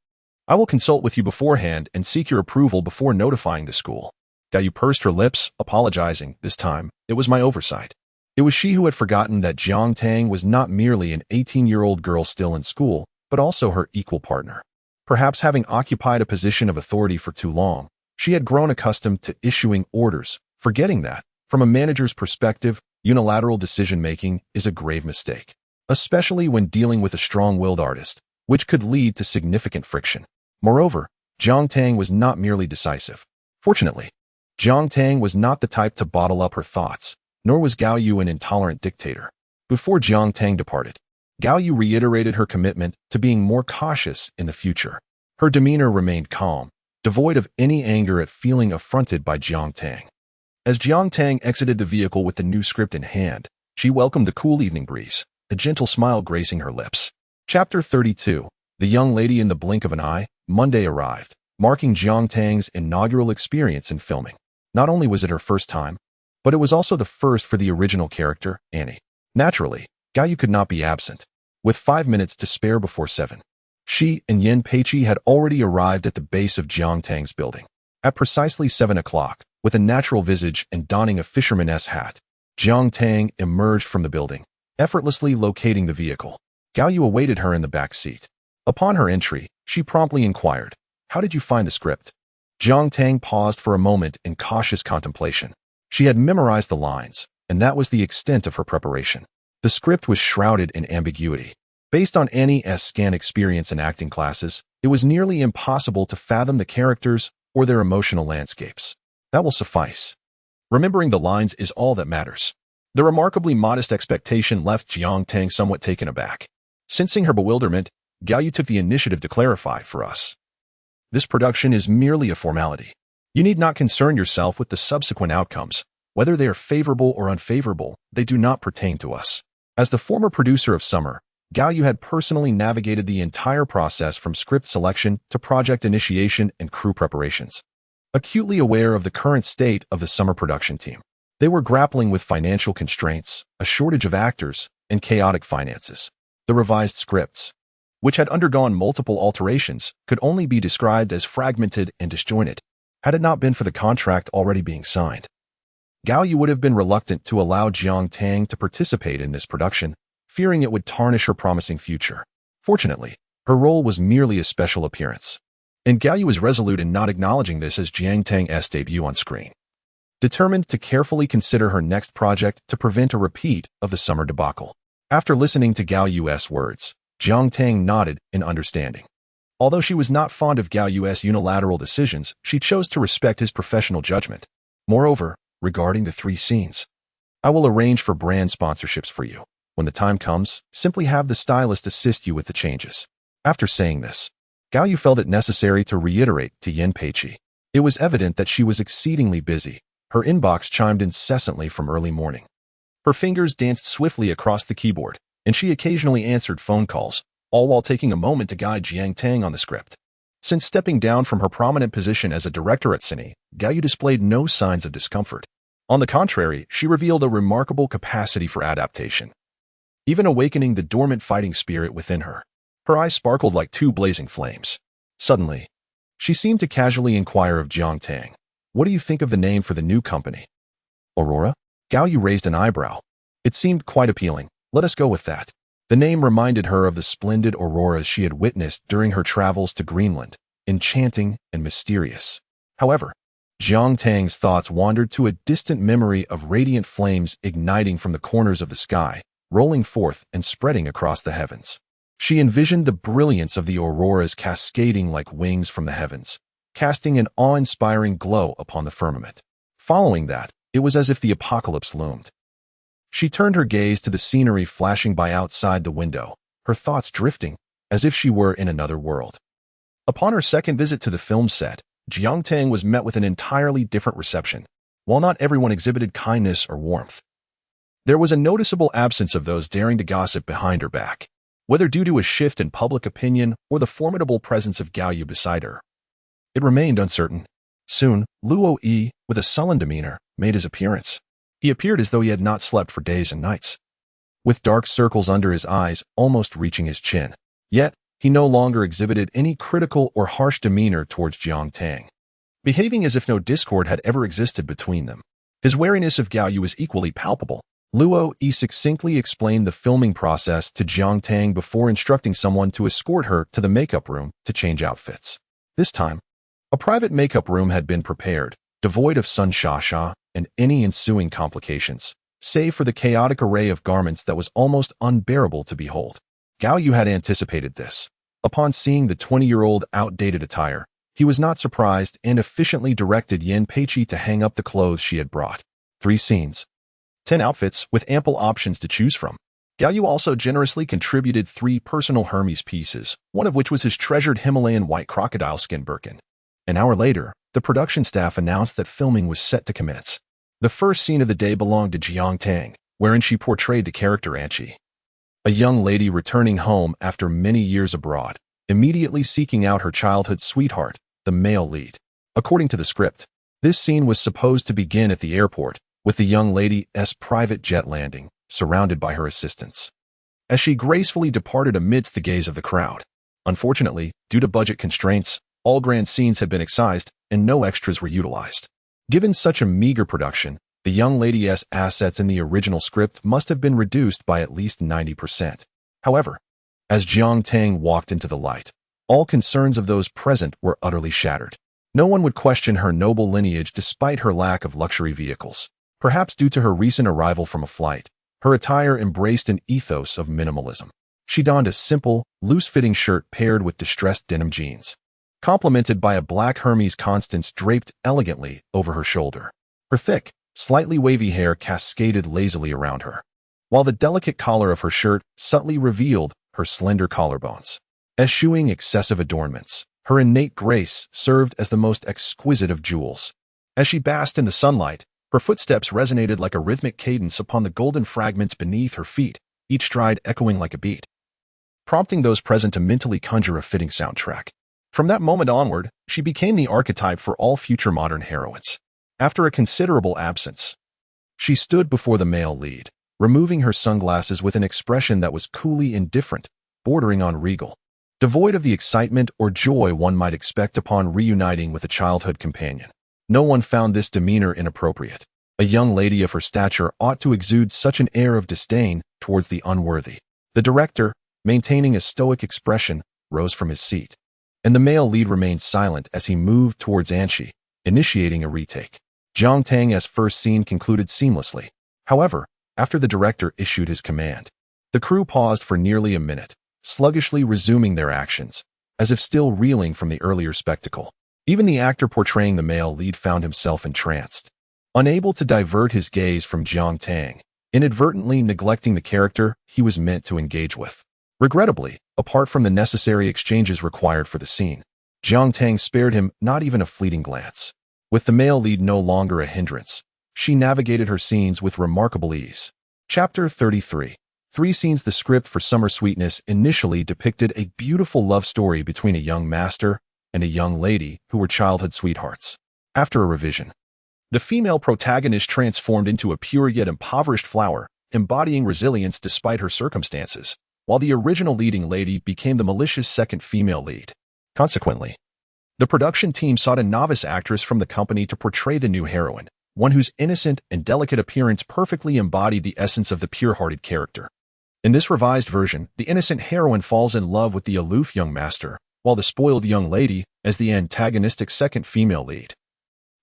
I will consult with you beforehand and seek your approval before notifying the school." Gao Yu pursed her lips, apologizing. This time, it was my oversight. It was she who had forgotten that Jiang Tang was not merely an 18-year-old girl still in school, but also her equal partner. Perhaps having occupied a position of authority for too long, she had grown accustomed to issuing orders, forgetting that, from a manager's perspective, unilateral decision-making is a grave mistake, especially when dealing with a strong-willed artist, which could lead to significant friction. Moreover, Jiang Tang was not merely decisive. Fortunately, Jiang Tang was not the type to bottle up her thoughts, nor was Gao Yu an intolerant dictator. Before Jiang Tang departed, Gao Yu reiterated her commitment to being more cautious in the future. Her demeanor remained calm, devoid of any anger at feeling affronted by Jiang Tang. As Jiang Tang exited the vehicle with the new script in hand, she welcomed the cool evening breeze, a gentle smile gracing her lips. Chapter 32. The young lady in the blink of an eye. Monday arrived, marking Jiang Tang's inaugural experience in filming. Not only was it her first time, but it was also the first for the original character, Annie. Naturally, Gao Yu could not be absent. With 5 minutes to spare before 7, she and Yin Peiqi had already arrived at the base of Jiang Tang's building. At precisely 7 o'clock, with a natural visage and donning a fisherman's hat, Jiang Tang emerged from the building, effortlessly locating the vehicle. Gao Yu awaited her in the back seat. Upon her entry, she promptly inquired, "How did you find the script?" Jiang Tang paused for a moment in cautious contemplation. She had memorized the lines, and that was the extent of her preparation. The script was shrouded in ambiguity. Based on Annie's scant experience in acting classes, it was nearly impossible to fathom the characters or their emotional landscapes. That will suffice. Remembering the lines is all that matters. The remarkably modest expectation left Jiang Tang somewhat taken aback. Sensing her bewilderment, Gao Yu took the initiative to clarify for us. "This production is merely a formality. You need not concern yourself with the subsequent outcomes. Whether they are favorable or unfavorable, they do not pertain to us." As the former producer of Summer, Gao Yu had personally navigated the entire process from script selection to project initiation and crew preparations. Acutely aware of the current state of the Summer production team, They were grappling with financial constraints, a shortage of actors, and chaotic finances. The revised scripts, which had undergone multiple alterations, could only be described as fragmented and disjointed, had it not been for the contract already being signed. Gao Yu would have been reluctant to allow Jiang Tang to participate in this production, fearing it would tarnish her promising future. Fortunately, her role was merely a special appearance, and Gao Yu was resolute in not acknowledging this as Jiang Tang's debut on screen. Determined to carefully consider her next project to prevent a repeat of the summer debacle. After listening to Gao Yu's words, Jiang Tang nodded in understanding. Although she was not fond of Gao Yu's unilateral decisions, she chose to respect his professional judgment. Moreover, regarding the 3 scenes, I will arrange for brand sponsorships for you. When the time comes, simply have the stylist assist you with the changes. After saying this, Gao Yu felt it necessary to reiterate to Yin Peiqi. It was evident that she was exceedingly busy. Her inbox chimed incessantly from early morning. Her fingers danced swiftly across the keyboard, and she occasionally answered phone calls, all while taking a moment to guide Jiang Tang on the script. Since stepping down from her prominent position as a director at Cine, Gao Yu displayed no signs of discomfort. On the contrary, she revealed a remarkable capacity for adaptation, even awakening the dormant fighting spirit within her. Her eyes sparkled like 2 blazing flames. Suddenly, she seemed to casually inquire of Jiang Tang, "What do you think of the name for the new company?" "Aurora?" Gao Yu raised an eyebrow. It seemed quite appealing. "Let us go with that." The name reminded her of the splendid auroras she had witnessed during her travels to Greenland, enchanting and mysterious. However, Jiang Tang's thoughts wandered to a distant memory of radiant flames igniting from the corners of the sky, rolling forth and spreading across the heavens. She envisioned the brilliance of the auroras cascading like wings from the heavens, casting an awe-inspiring glow upon the firmament. Following that, it was as if the apocalypse loomed. She turned her gaze to the scenery flashing by outside the window, her thoughts drifting, as if she were in another world. Upon her second visit to the film set, Jiang Tang was met with an entirely different reception. While not everyone exhibited kindness or warmth, there was a noticeable absence of those daring to gossip behind her back, whether due to a shift in public opinion or the formidable presence of Gao Yu beside her. It remained uncertain. Soon, Luo Yi, with a sullen demeanor, made his appearance. He appeared as though he had not slept for days and nights, with dark circles under his eyes almost reaching his chin. Yet, he no longer exhibited any critical or harsh demeanor towards Jiang Tang, behaving as if no discord had ever existed between them. His wariness of Gao Yu was equally palpable. Luo Yi succinctly explained the filming process to Jiang Tang before instructing someone to escort her to the makeup room to change outfits. This time, a private makeup room had been prepared, devoid of sun sha and any ensuing complications, save for the chaotic array of garments that was almost unbearable to behold. Gao Yu had anticipated this. Upon seeing the 20-year-old outdated attire, he was not surprised and efficiently directed Yin Peiqi to hang up the clothes she had brought. 3 scenes, 10 outfits with ample options to choose from. Gao Yu also generously contributed 3 personal Hermes pieces, one of which was his treasured Himalayan white crocodile skin birkin. An hour later, the production staff announced that filming was set to commence. The first scene of the day belonged to Jiang Tang, wherein she portrayed the character Anqi, a young lady returning home after many years abroad, immediately seeking out her childhood sweetheart, the male lead. According to the script, this scene was supposed to begin at the airport, with the young lady's private jet landing, surrounded by her assistants, as she gracefully departed amidst the gaze of the crowd. Unfortunately, due to budget constraints, all grand scenes had been excised, and no extras were utilized. Given such a meager production, the young lady's assets in the original script must have been reduced by at least 90%. However, as Jiang Tang walked into the light, all concerns of those present were utterly shattered. No one would question her noble lineage despite her lack of luxury vehicles. Perhaps due to her recent arrival from a flight, her attire embraced an ethos of minimalism. She donned a simple, loose-fitting shirt paired with distressed denim jeans, complemented by a black Hermes Constance draped elegantly over her shoulder. Her thick, slightly wavy hair cascaded lazily around her, while the delicate collar of her shirt subtly revealed her slender collarbones. Eschewing excessive adornments, her innate grace served as the most exquisite of jewels. As she basked in the sunlight, her footsteps resonated like a rhythmic cadence upon the golden fragments beneath her feet, each stride echoing like a beat, prompting those present to mentally conjure a fitting soundtrack. From that moment onward, she became the archetype for all future modern heroines. After a considerable absence, She stood before the male lead, removing her sunglasses with an expression that was coolly indifferent, bordering on regal. Devoid of the excitement or joy one might expect upon reuniting with a childhood companion. No one found this demeanor inappropriate. A young lady of her stature ought to exude such an air of disdain towards the unworthy. The director, maintaining a stoic expression, rose from his seat, and the male lead remained silent as he moved towards Anshi, initiating a retake. Jiang Tang's first scene concluded seamlessly. However, after the director issued his command, the crew paused for nearly a minute, sluggishly resuming their actions, as if still reeling from the earlier spectacle. Even the actor portraying the male lead found himself entranced, unable to divert his gaze from Jiang Tang, inadvertently neglecting the character he was meant to engage with. Regrettably, apart from the necessary exchanges required for the scene, Jiang Tang spared him not even a fleeting glance. With the male lead no longer a hindrance, she navigated her scenes with remarkable ease. Chapter 33. 3 scenes. The script for Summer Sweetness initially depicted a beautiful love story between a young master and a young lady who were childhood sweethearts. After a revision, the female protagonist transformed into a pure yet impoverished flower, embodying resilience despite her circumstances, while the original leading lady became the malicious second female lead. Consequently, the production team sought a novice actress from the company to portray the new heroine, one whose innocent and delicate appearance perfectly embodied the essence of the pure-hearted character. In this revised version, the innocent heroine falls in love with the aloof young master, while the spoiled young lady, as the antagonistic second female lead,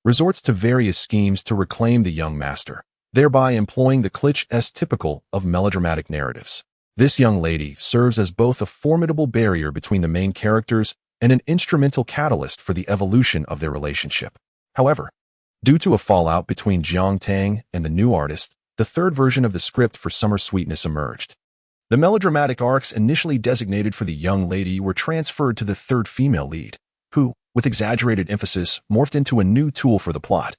resorts to various schemes to reclaim the young master, thereby employing the cliches typical of melodramatic narratives. This young lady serves as both a formidable barrier between the main characters and an instrumental catalyst for the evolution of their relationship. However, due to a fallout between Jiang Tang and the new artist, the third version of the script for Summer Sweetness emerged. The melodramatic arcs initially designated for the young lady were transferred to the third female lead, who, with exaggerated emphasis, morphed into a new tool for the plot.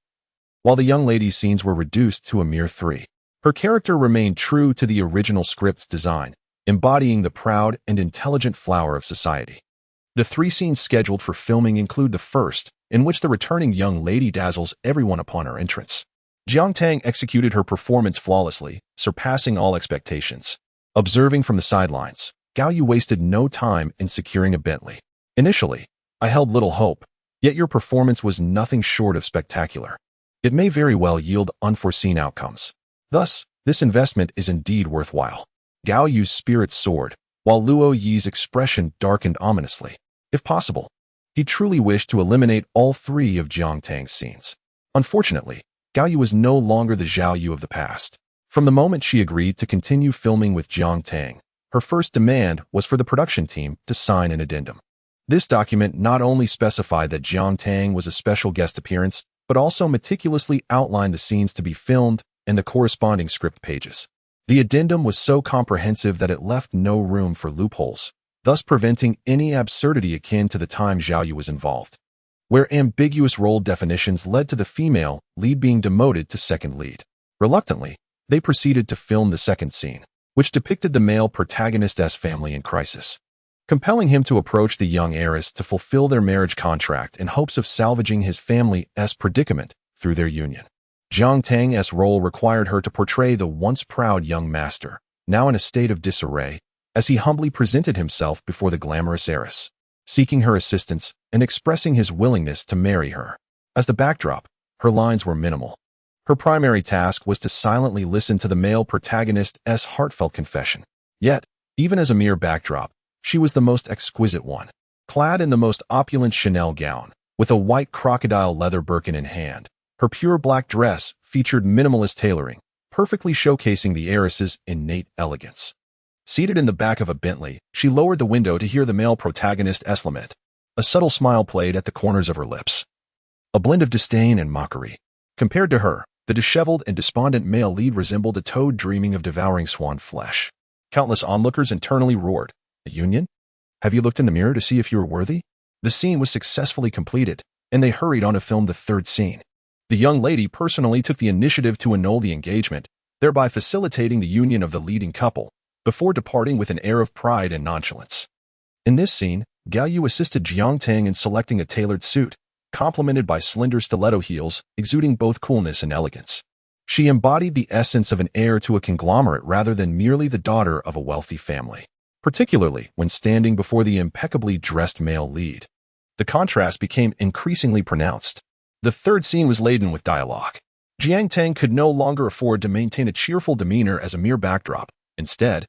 While the young lady's scenes were reduced to a mere 3, her character remained true to the original script's design, embodying the proud and intelligent flower of society. The 3 scenes scheduled for filming include the first, in which the returning young lady dazzles everyone upon her entrance. Jiang Tang executed her performance flawlessly, surpassing all expectations. Observing from the sidelines, Gao Yu wasted no time in securing a Bentley. Initially, I held little hope, yet your performance was nothing short of spectacular. It may very well yield unforeseen outcomes. Thus, this investment is indeed worthwhile. Gao Yu's spirits soared, while Luo Yi's expression darkened ominously. If possible, he truly wished to eliminate all 3 of Jiang Tang's scenes. Unfortunately, Gao Yu was no longer the Zhao Yu of the past. From the moment she agreed to continue filming with Jiang Tang, her first demand was for the production team to sign an addendum. This document not only specified that Jiang Tang was a special guest appearance, but also meticulously outlined the scenes to be filmed and the corresponding script pages. The addendum was so comprehensive that it left no room for loopholes, thus preventing any absurdity akin to the time Zhao Yu was involved, where ambiguous role definitions led to the female lead being demoted to second lead. Reluctantly, they proceeded to film the second scene, which depicted the male protagonist's family in crisis, compelling him to approach the young heiress to fulfill their marriage contract in hopes of salvaging his family's predicament through their union. Jiang Tang's role required her to portray the once proud young master, now in a state of disarray, as he humbly presented himself before the glamorous heiress, seeking her assistance and expressing his willingness to marry her. As the backdrop, her lines were minimal. Her primary task was to silently listen to the male protagonist's heartfelt confession. Yet, even as a mere backdrop, she was the most exquisite one. Clad in the most opulent Chanel gown, with a white crocodile leather Birkin in hand, her pure black dress featured minimalist tailoring, perfectly showcasing the heiress's innate elegance. Seated in the back of a Bentley, she lowered the window to hear the male protagonist's lament. A subtle smile played at the corners of her lips, a blend of disdain and mockery. Compared to her, the disheveled and despondent male lead resembled a toad dreaming of devouring swan flesh. Countless onlookers internally roared, "A union? Have you looked in the mirror to see if you are worthy?" The scene was successfully completed, and they hurried on to film the third scene. The young lady personally took the initiative to annul the engagement, thereby facilitating the union of the leading couple, before departing with an air of pride and nonchalance. In this scene, Gao Yu assisted Jiang Tang in selecting a tailored suit, complemented by slender stiletto heels, exuding both coolness and elegance. She embodied the essence of an heir to a conglomerate rather than merely the daughter of a wealthy family, particularly when standing before the impeccably dressed male lead. The contrast became increasingly pronounced. The third scene was laden with dialogue. Jiang Tang could no longer afford to maintain a cheerful demeanor as a mere backdrop. Instead,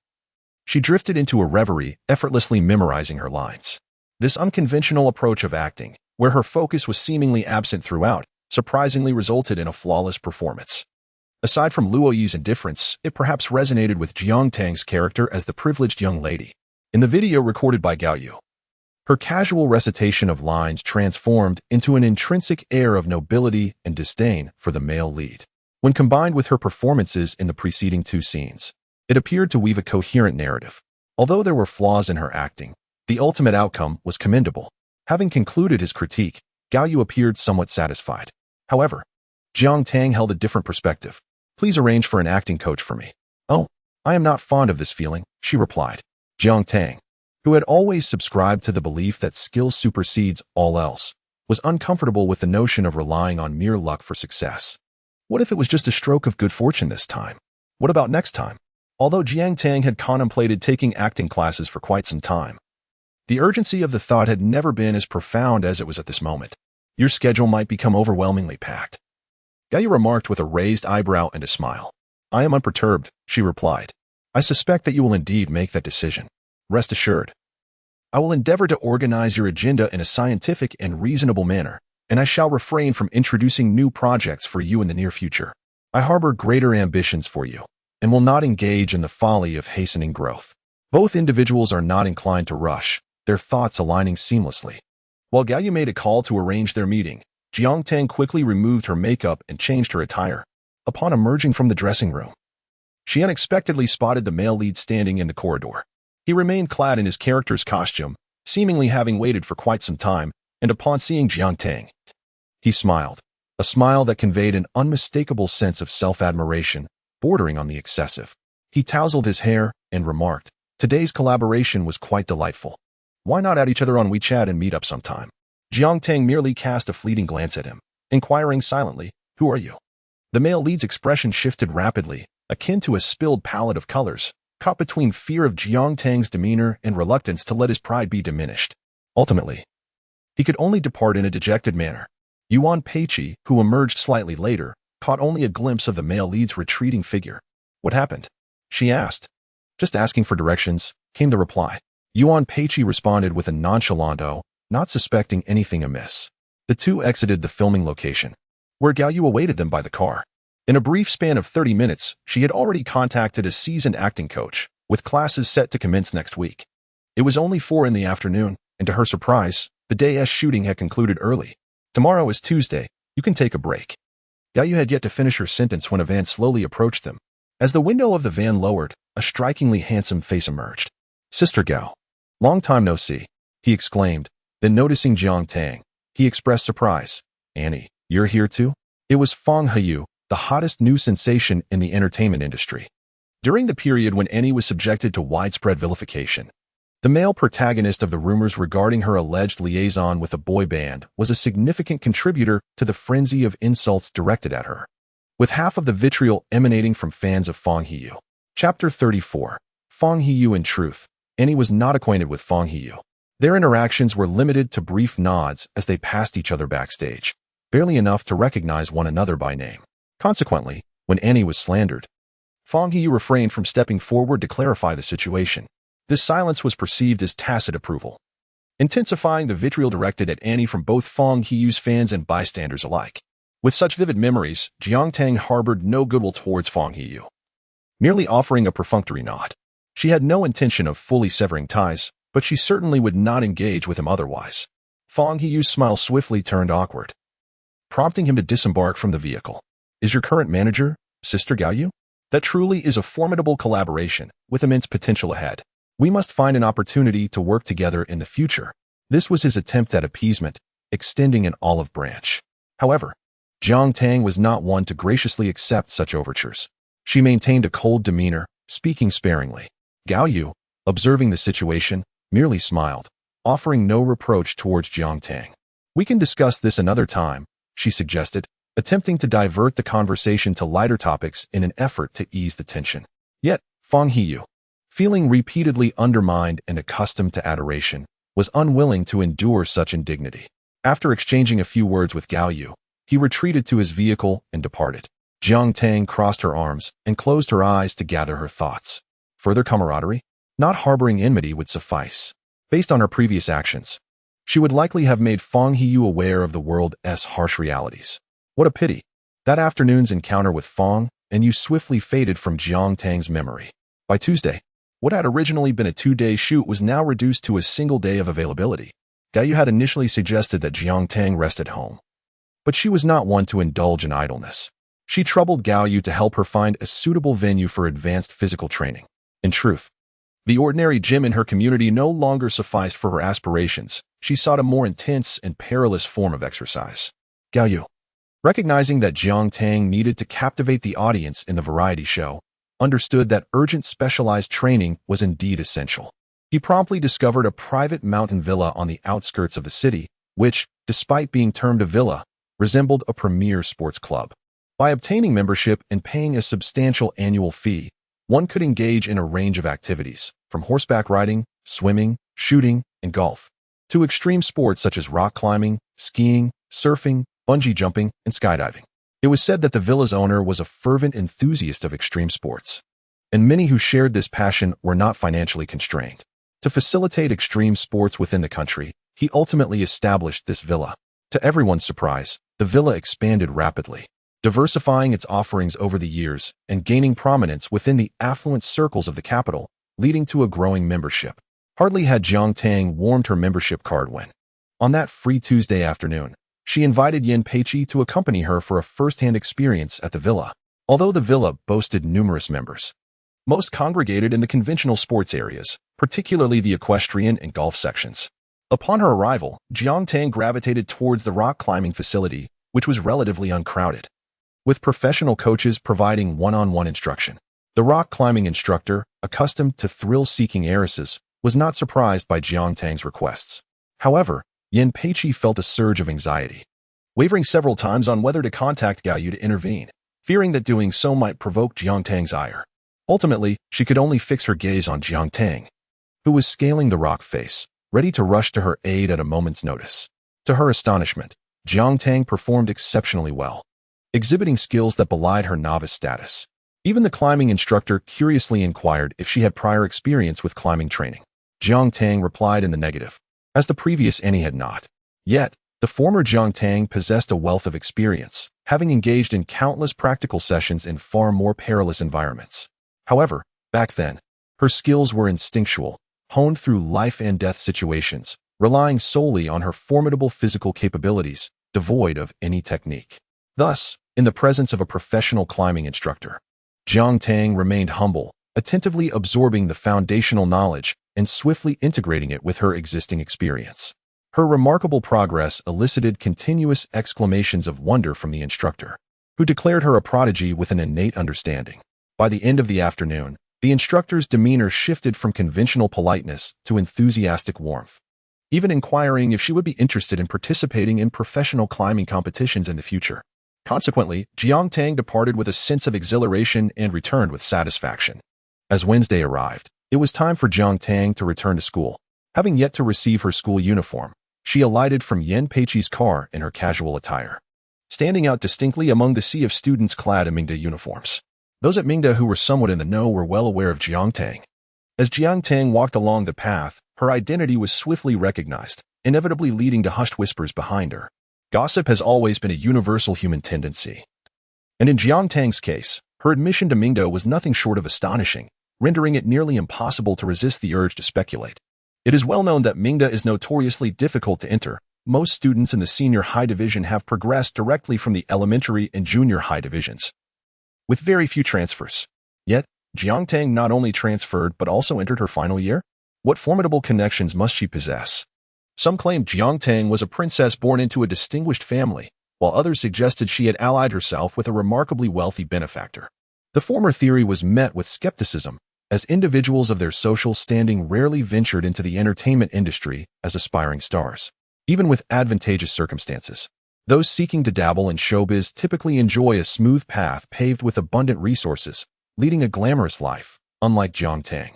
she drifted into a reverie, effortlessly memorizing her lines. This unconventional approach of acting, where her focus was seemingly absent throughout, surprisingly resulted in a flawless performance. Aside from Luo Yi's indifference, it perhaps resonated with Jiang Tang's character as the privileged young lady. In the video recorded by Gao Yu, her casual recitation of lines transformed into an intrinsic air of nobility and disdain for the male lead. When combined with her performances in the preceding two scenes, it appeared to weave a coherent narrative. Although there were flaws in her acting, the ultimate outcome was commendable. Having concluded his critique, Gao Yu appeared somewhat satisfied. However, Jiang Tang held a different perspective. Please arrange for an acting coach for me. Oh, I am not fond of this feeling, she replied. Jiang Tang, who had always subscribed to the belief that skill supersedes all else, was uncomfortable with the notion of relying on mere luck for success. What if it was just a stroke of good fortune this time? What about next time? Although Jiang Tang had contemplated taking acting classes for quite some time, the urgency of the thought had never been as profound as it was at this moment. Your schedule might become overwhelmingly packed, Gao Yu remarked with a raised eyebrow and a smile. I am unperturbed, she replied. I suspect that you will indeed make that decision. Rest assured. I will endeavor to organize your agenda in a scientific and reasonable manner, and I shall refrain from introducing new projects for you in the near future. I harbor greater ambitions for you, and will not engage in the folly of hastening growth. Both individuals are not inclined to rush, their thoughts aligning seamlessly. While Gao Yu made a call to arrange their meeting, Jiang Tang quickly removed her makeup and changed her attire. Upon emerging from the dressing room, she unexpectedly spotted the male lead standing in the corridor. He remained clad in his character's costume, seemingly having waited for quite some time, and upon seeing Jiang Tang, he smiled, a smile that conveyed an unmistakable sense of self-admiration, bordering on the excessive. He tousled his hair and remarked, today's collaboration was quite delightful. Why not add each other on WeChat and meet up sometime? Jiang Tang merely cast a fleeting glance at him, inquiring silently, who are you? The male lead's expression shifted rapidly, akin to a spilled palette of colors, caught between fear of Jiang Tang's demeanor and reluctance to let his pride be diminished. Ultimately, he could only depart in a dejected manner. Yuan Peiqi, who emerged slightly later, caught only a glimpse of the male lead's retreating figure. What happened? She asked. Just asking for directions, came the reply. Yuan Peiqi responded with a nonchalant "Oh," not suspecting anything amiss. The two exited the filming location, where Gao Yu awaited them by the car. In a brief span of 30 minutes, she had already contacted a seasoned acting coach, with classes set to commence next week. It was only 4 in the afternoon, and to her surprise, the day's shooting had concluded early. Tomorrow is Tuesday, you can take a break. Gao Yu had yet to finish her sentence when a van slowly approached them. As the window of the van lowered, a strikingly handsome face emerged. Sister Gao. Long time no see, he exclaimed. Then noticing Jiang Tang, he expressed surprise. Annie, you're here too? It was Fang Heyu, the hottest new sensation in the entertainment industry. During the period when Annie was subjected to widespread vilification, the male protagonist of the rumors regarding her alleged liaison with a boy band was a significant contributor to the frenzy of insults directed at her, with half of the vitriol emanating from fans of Fang Heyu. Chapter 34. Fang Heyu. In truth, Annie was not acquainted with Fang Heyu. Their interactions were limited to brief nods as they passed each other backstage, barely enough to recognize one another by name. Consequently, when Annie was slandered, Fang Heyu refrained from stepping forward to clarify the situation. This silence was perceived as tacit approval, intensifying the vitriol directed at Annie from both Fang Heyu's fans and bystanders alike. With such vivid memories, Jiang Tang harbored no goodwill towards Fang Heyu, merely offering a perfunctory nod. She had no intention of fully severing ties, but she certainly would not engage with him otherwise. Fang Heyu's smile swiftly turned awkward, prompting him to disembark from the vehicle. Is your current manager, Sister Gao Yu? That truly is a formidable collaboration, with immense potential ahead. We must find an opportunity to work together in the future. This was his attempt at appeasement, extending an olive branch. However, Jiang Tang was not one to graciously accept such overtures. She maintained a cold demeanor, speaking sparingly. Gao Yu, observing the situation, merely smiled, offering no reproach towards Jiang Tang. We can discuss this another time, she suggested, attempting to divert the conversation to lighter topics in an effort to ease the tension. Yet, Tang Ye, feeling repeatedly undermined and accustomed to adoration, was unwilling to endure such indignity. After exchanging a few words with Gao Yu, he retreated to his vehicle and departed. Jiang Tang crossed her arms and closed her eyes to gather her thoughts. Further camaraderie? Not harboring enmity would suffice. Based on her previous actions, she would likely have made Tang Ye aware of the world's harsh realities. What a pity. That afternoon's encounter with Tang Ye swiftly faded from Jiang Tang's memory. By Tuesday, what had originally been a 2-day shoot was now reduced to a single day of availability. Gao Yu had initially suggested that Jiang Tang rest at home, but she was not one to indulge in idleness. She troubled Gao Yu to help her find a suitable venue for advanced physical training. In truth, the ordinary gym in her community no longer sufficed for her aspirations. She sought a more intense and perilous form of exercise. Gao Yu, recognizing that Jiang Tang needed to captivate the audience in the variety show, understood that urgent specialized training was indeed essential. He promptly discovered a private mountain villa on the outskirts of the city, which, despite being termed a villa, resembled a premier sports club. By obtaining membership and paying a substantial annual fee, one could engage in a range of activities, from horseback riding, swimming, shooting, and golf, to extreme sports such as rock climbing, skiing, surfing, bungee jumping, and skydiving. It was said that the villa's owner was a fervent enthusiast of extreme sports, and many who shared this passion were not financially constrained. To facilitate extreme sports within the country, he ultimately established this villa. To everyone's surprise, the villa expanded rapidly, diversifying its offerings over the years and gaining prominence within the affluent circles of the capital, leading to a growing membership. Hardly had Jiang Tang warmed her membership card when, on that free Tuesday afternoon, she invited Yin Peiqi to accompany her for a first-hand experience at the villa. Although the villa boasted numerous members, most congregated in the conventional sports areas, particularly the equestrian and golf sections. Upon her arrival, Jiang Tang gravitated towards the rock climbing facility, which was relatively uncrowded, with professional coaches providing one-on-one instruction. The rock climbing instructor, accustomed to thrill-seeking heiresses, was not surprised by Jiang Tang's requests. However, Yin Peiqi felt a surge of anxiety, wavering several times on whether to contact Gao Yu to intervene, fearing that doing so might provoke Jiang Tang's ire. Ultimately, she could only fix her gaze on Jiang Tang, who was scaling the rock face, ready to rush to her aid at a moment's notice. To her astonishment, Jiang Tang performed exceptionally well, exhibiting skills that belied her novice status. Even the climbing instructor curiously inquired if she had prior experience with climbing training. Jiang Tang replied in the negative, as the previous any had not. Yet, the former Jiang Tang possessed a wealth of experience, having engaged in countless practical sessions in far more perilous environments. However, back then, her skills were instinctual, honed through life-and-death situations, relying solely on her formidable physical capabilities, devoid of any technique. Thus, in the presence of a professional climbing instructor, Jiang Tang remained humble, attentively absorbing the foundational knowledge and swiftly integrating it with her existing experience. Her remarkable progress elicited continuous exclamations of wonder from the instructor, who declared her a prodigy with an innate understanding. By the end of the afternoon, the instructor's demeanor shifted from conventional politeness to enthusiastic warmth, even inquiring if she would be interested in participating in professional climbing competitions in the future. Consequently, Jiang Tang departed with a sense of exhilaration and returned with satisfaction. As Wednesday arrived, it was time for Jiang Tang to return to school. Having yet to receive her school uniform, she alighted from Yin Peiqi's car in her casual attire, standing out distinctly among the sea of students clad in Mingda uniforms. Those at Mingda who were somewhat in the know were well aware of Jiang Tang. As Jiang Tang walked along the path, her identity was swiftly recognized, inevitably leading to hushed whispers behind her. Gossip has always been a universal human tendency, and in Jiang Tang's case, her admission to Mingda was nothing short of astonishing, rendering it nearly impossible to resist the urge to speculate. It is well known that Mingda is notoriously difficult to enter. Most students in the senior high division have progressed directly from the elementary and junior high divisions, with very few transfers. Yet, Jiang Tang not only transferred but also entered her final year? What formidable connections must she possess? Some claimed Jiang Tang was a princess born into a distinguished family, while others suggested she had allied herself with a remarkably wealthy benefactor. The former theory was met with skepticism, as individuals of their social standing rarely ventured into the entertainment industry as aspiring stars, even with advantageous circumstances. Those seeking to dabble in showbiz typically enjoy a smooth path paved with abundant resources, leading a glamorous life, unlike Jiang Tang,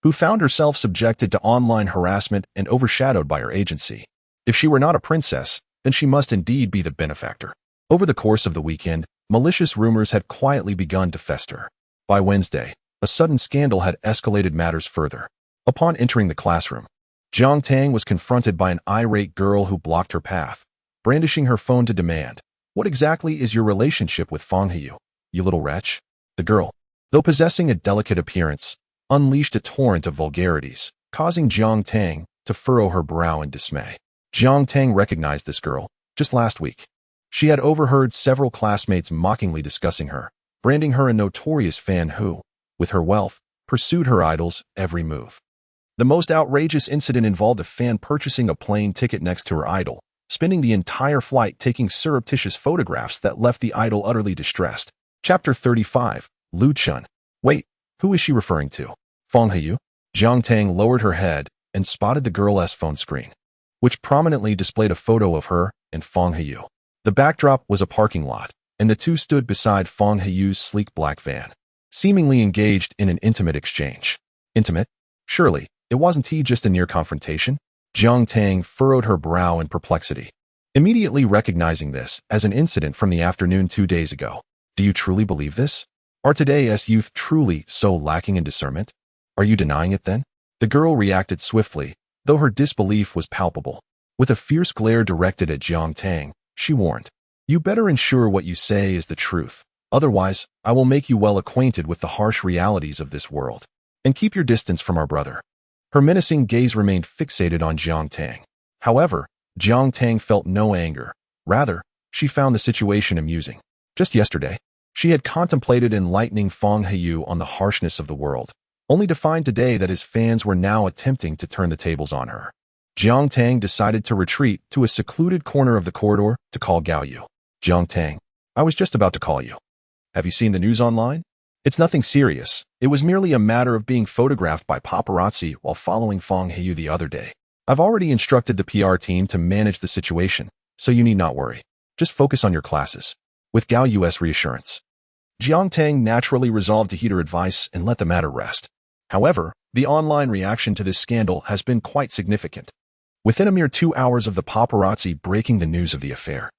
who found herself subjected to online harassment and overshadowed by her agency. If she were not a princess, then she must indeed be the benefactor. Over the course of the weekend, malicious rumors had quietly begun to fester. By Wednesday, a sudden scandal had escalated matters further. Upon entering the classroom, Jiang Tang was confronted by an irate girl who blocked her path, brandishing her phone to demand, "What exactly is your relationship with Fang He, you little wretch?" The girl, though possessing a delicate appearance, unleashed a torrent of vulgarities, causing Jiang Tang to furrow her brow in dismay. Jiang Tang recognized this girl just last week. She had overheard several classmates mockingly discussing her, branding her a notorious fan who, with her wealth, pursued her idol's every move. The most outrageous incident involved a fan purchasing a plane ticket next to her idol, spending the entire flight taking surreptitious photographs that left the idol utterly distressed. Chapter 35, Lu Chun. Wait, who is she referring to? Fang He? Jiang Tang lowered her head and spotted the girl's phone screen, which prominently displayed a photo of her and Fang He. The backdrop was a parking lot, and the two stood beside Fang He's sleek black van, seemingly engaged in an intimate exchange. Intimate? Surely, it wasn't just a near confrontation? Jiang Tang furrowed her brow in perplexity, immediately recognizing this as an incident from the afternoon 2 days ago. Do you truly believe this? Are today's youth truly so lacking in discernment? Are you denying it then? The girl reacted swiftly, though her disbelief was palpable. With a fierce glare directed at Jiang Tang, she warned, "You better ensure what you say is the truth. Otherwise, I will make you well acquainted with the harsh realities of this world. And keep your distance from our brother." Her menacing gaze remained fixated on Jiang Tang. However, Jiang Tang felt no anger. Rather, she found the situation amusing. Just yesterday, she had contemplated enlightening Fang He on the harshness of the world, only to find today that his fans were now attempting to turn the tables on her. Jiang Tang decided to retreat to a secluded corner of the corridor to call Gao Yu. "Jiang Tang, I was just about to call you. Have you seen the news online? It's nothing serious. It was merely a matter of being photographed by paparazzi while following Fang He the other day. I've already instructed the PR team to manage the situation, so you need not worry. Just focus on your classes." With Gao Yu's reassurance, Jiang Tang naturally resolved to heed her advice and let the matter rest. However, the online reaction to this scandal has been quite significant. Within a mere 2 hours of the paparazzi breaking the news of the affair,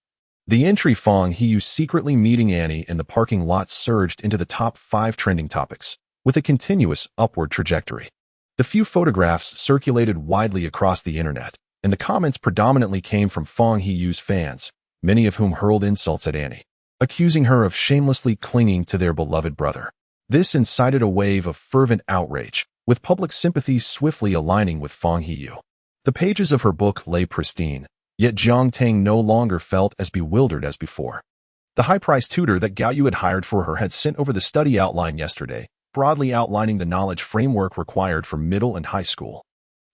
the entry Fang He secretly meeting Annie in the parking lot surged into the top 5 trending topics, with a continuous upward trajectory. The few photographs circulated widely across the internet, and the comments predominantly came from Fang He's fans, many of whom hurled insults at Annie, accusing her of shamelessly clinging to their beloved brother. This incited a wave of fervent outrage, with public sympathy swiftly aligning with Fang He. The pages of her book lay pristine, yet Jiang Tang no longer felt as bewildered as before. The high-priced tutor that Gao Yu had hired for her had sent over the study outline yesterday, broadly outlining the knowledge framework required for middle and high school.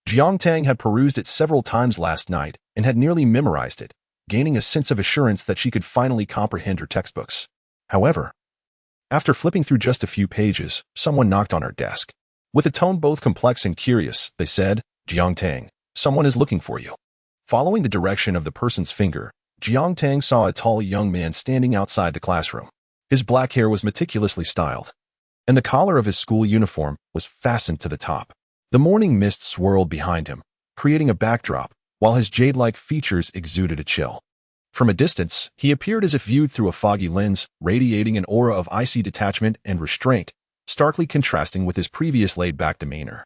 Jiang Tang had perused it several times last night and had nearly memorized it, gaining a sense of assurance that she could finally comprehend her textbooks. However, after flipping through just a few pages, someone knocked on her desk. With a tone both complex and curious, they said, "Jiang Tang, someone is looking for you." Following the direction of the person's finger, Jiang Tang saw a tall young man standing outside the classroom. His black hair was meticulously styled, and the collar of his school uniform was fastened to the top. The morning mist swirled behind him, creating a backdrop, while his jade-like features exuded a chill. From a distance, he appeared as if viewed through a foggy lens, radiating an aura of icy detachment and restraint, starkly contrasting with his previous laid-back demeanor,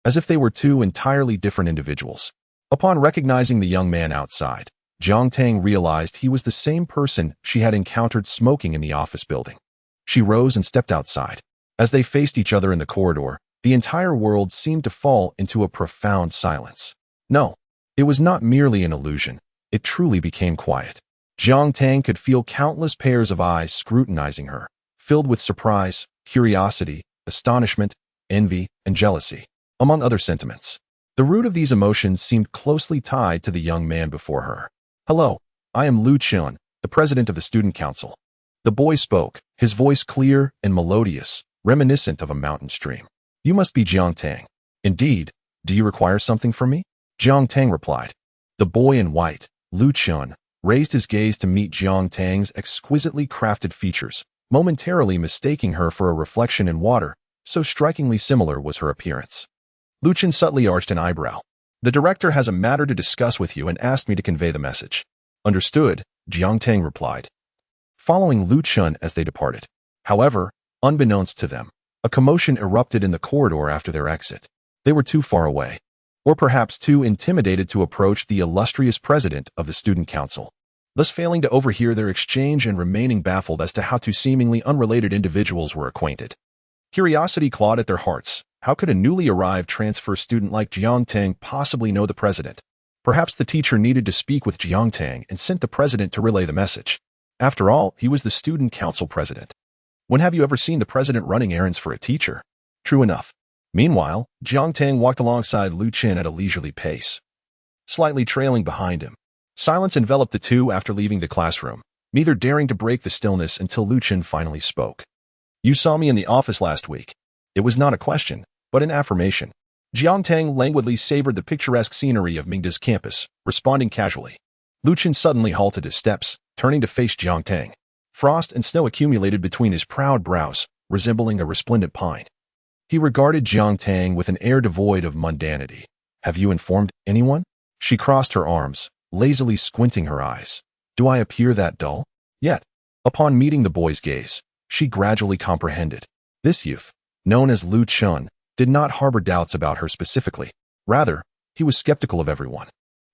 as if they were two entirely different individuals. Upon recognizing the young man outside, Jiang Tang realized he was the same person she had encountered smoking in the office building. She rose and stepped outside. As they faced each other in the corridor, the entire world seemed to fall into a profound silence. No, it was not merely an illusion. It truly became quiet. Jiang Tang could feel countless pairs of eyes scrutinizing her, filled with surprise, curiosity, astonishment, envy, and jealousy, among other sentiments. The root of these emotions seemed closely tied to the young man before her. "Hello, I am Lu Chun, the president of the student council." The boy spoke, his voice clear and melodious, reminiscent of a mountain stream. "You must be Jiang Tang. Indeed, do you require something from me?" Jiang Tang replied. The boy in white, Lu Chun, raised his gaze to meet Jiang Tang's exquisitely crafted features, momentarily mistaking her for a reflection in water, so strikingly similar was her appearance. Lu Chen subtly arched an eyebrow. The director has a matter to discuss with you and asked me to convey the message. Understood, Jiang Tang replied, following Lu Chen as they departed. However, unbeknownst to them, a commotion erupted in the corridor after their exit. They were too far away, or perhaps too intimidated to approach the illustrious president of the student council, thus failing to overhear their exchange and remaining baffled as to how two seemingly unrelated individuals were acquainted. Curiosity clawed at their hearts. How could a newly arrived transfer student like Jiang Tang possibly know the president? Perhaps the teacher needed to speak with Jiang Tang and sent the president to relay the message. After all, he was the student council president. When have you ever seen the president running errands for a teacher? True enough. Meanwhile, Jiang Tang walked alongside Lu Chen at a leisurely pace, slightly trailing behind him. Silence enveloped the two after leaving the classroom, neither daring to break the stillness until Lu Chen finally spoke. You saw me in the office last week. It was not a question, but an affirmation. Jiang Tang languidly savored the picturesque scenery of Mingda's campus, responding casually. Lu Chen suddenly halted his steps, turning to face Jiang Tang. Frost and snow accumulated between his proud brows, resembling a resplendent pine. He regarded Jiang Tang with an air devoid of mundanity. Have you informed anyone? She crossed her arms, lazily squinting her eyes. Do I appear that dull? Yet, upon meeting the boy's gaze, she gradually comprehended. This youth, known as Lu Chen, did not harbor doubts about her specifically. Rather, he was skeptical of everyone,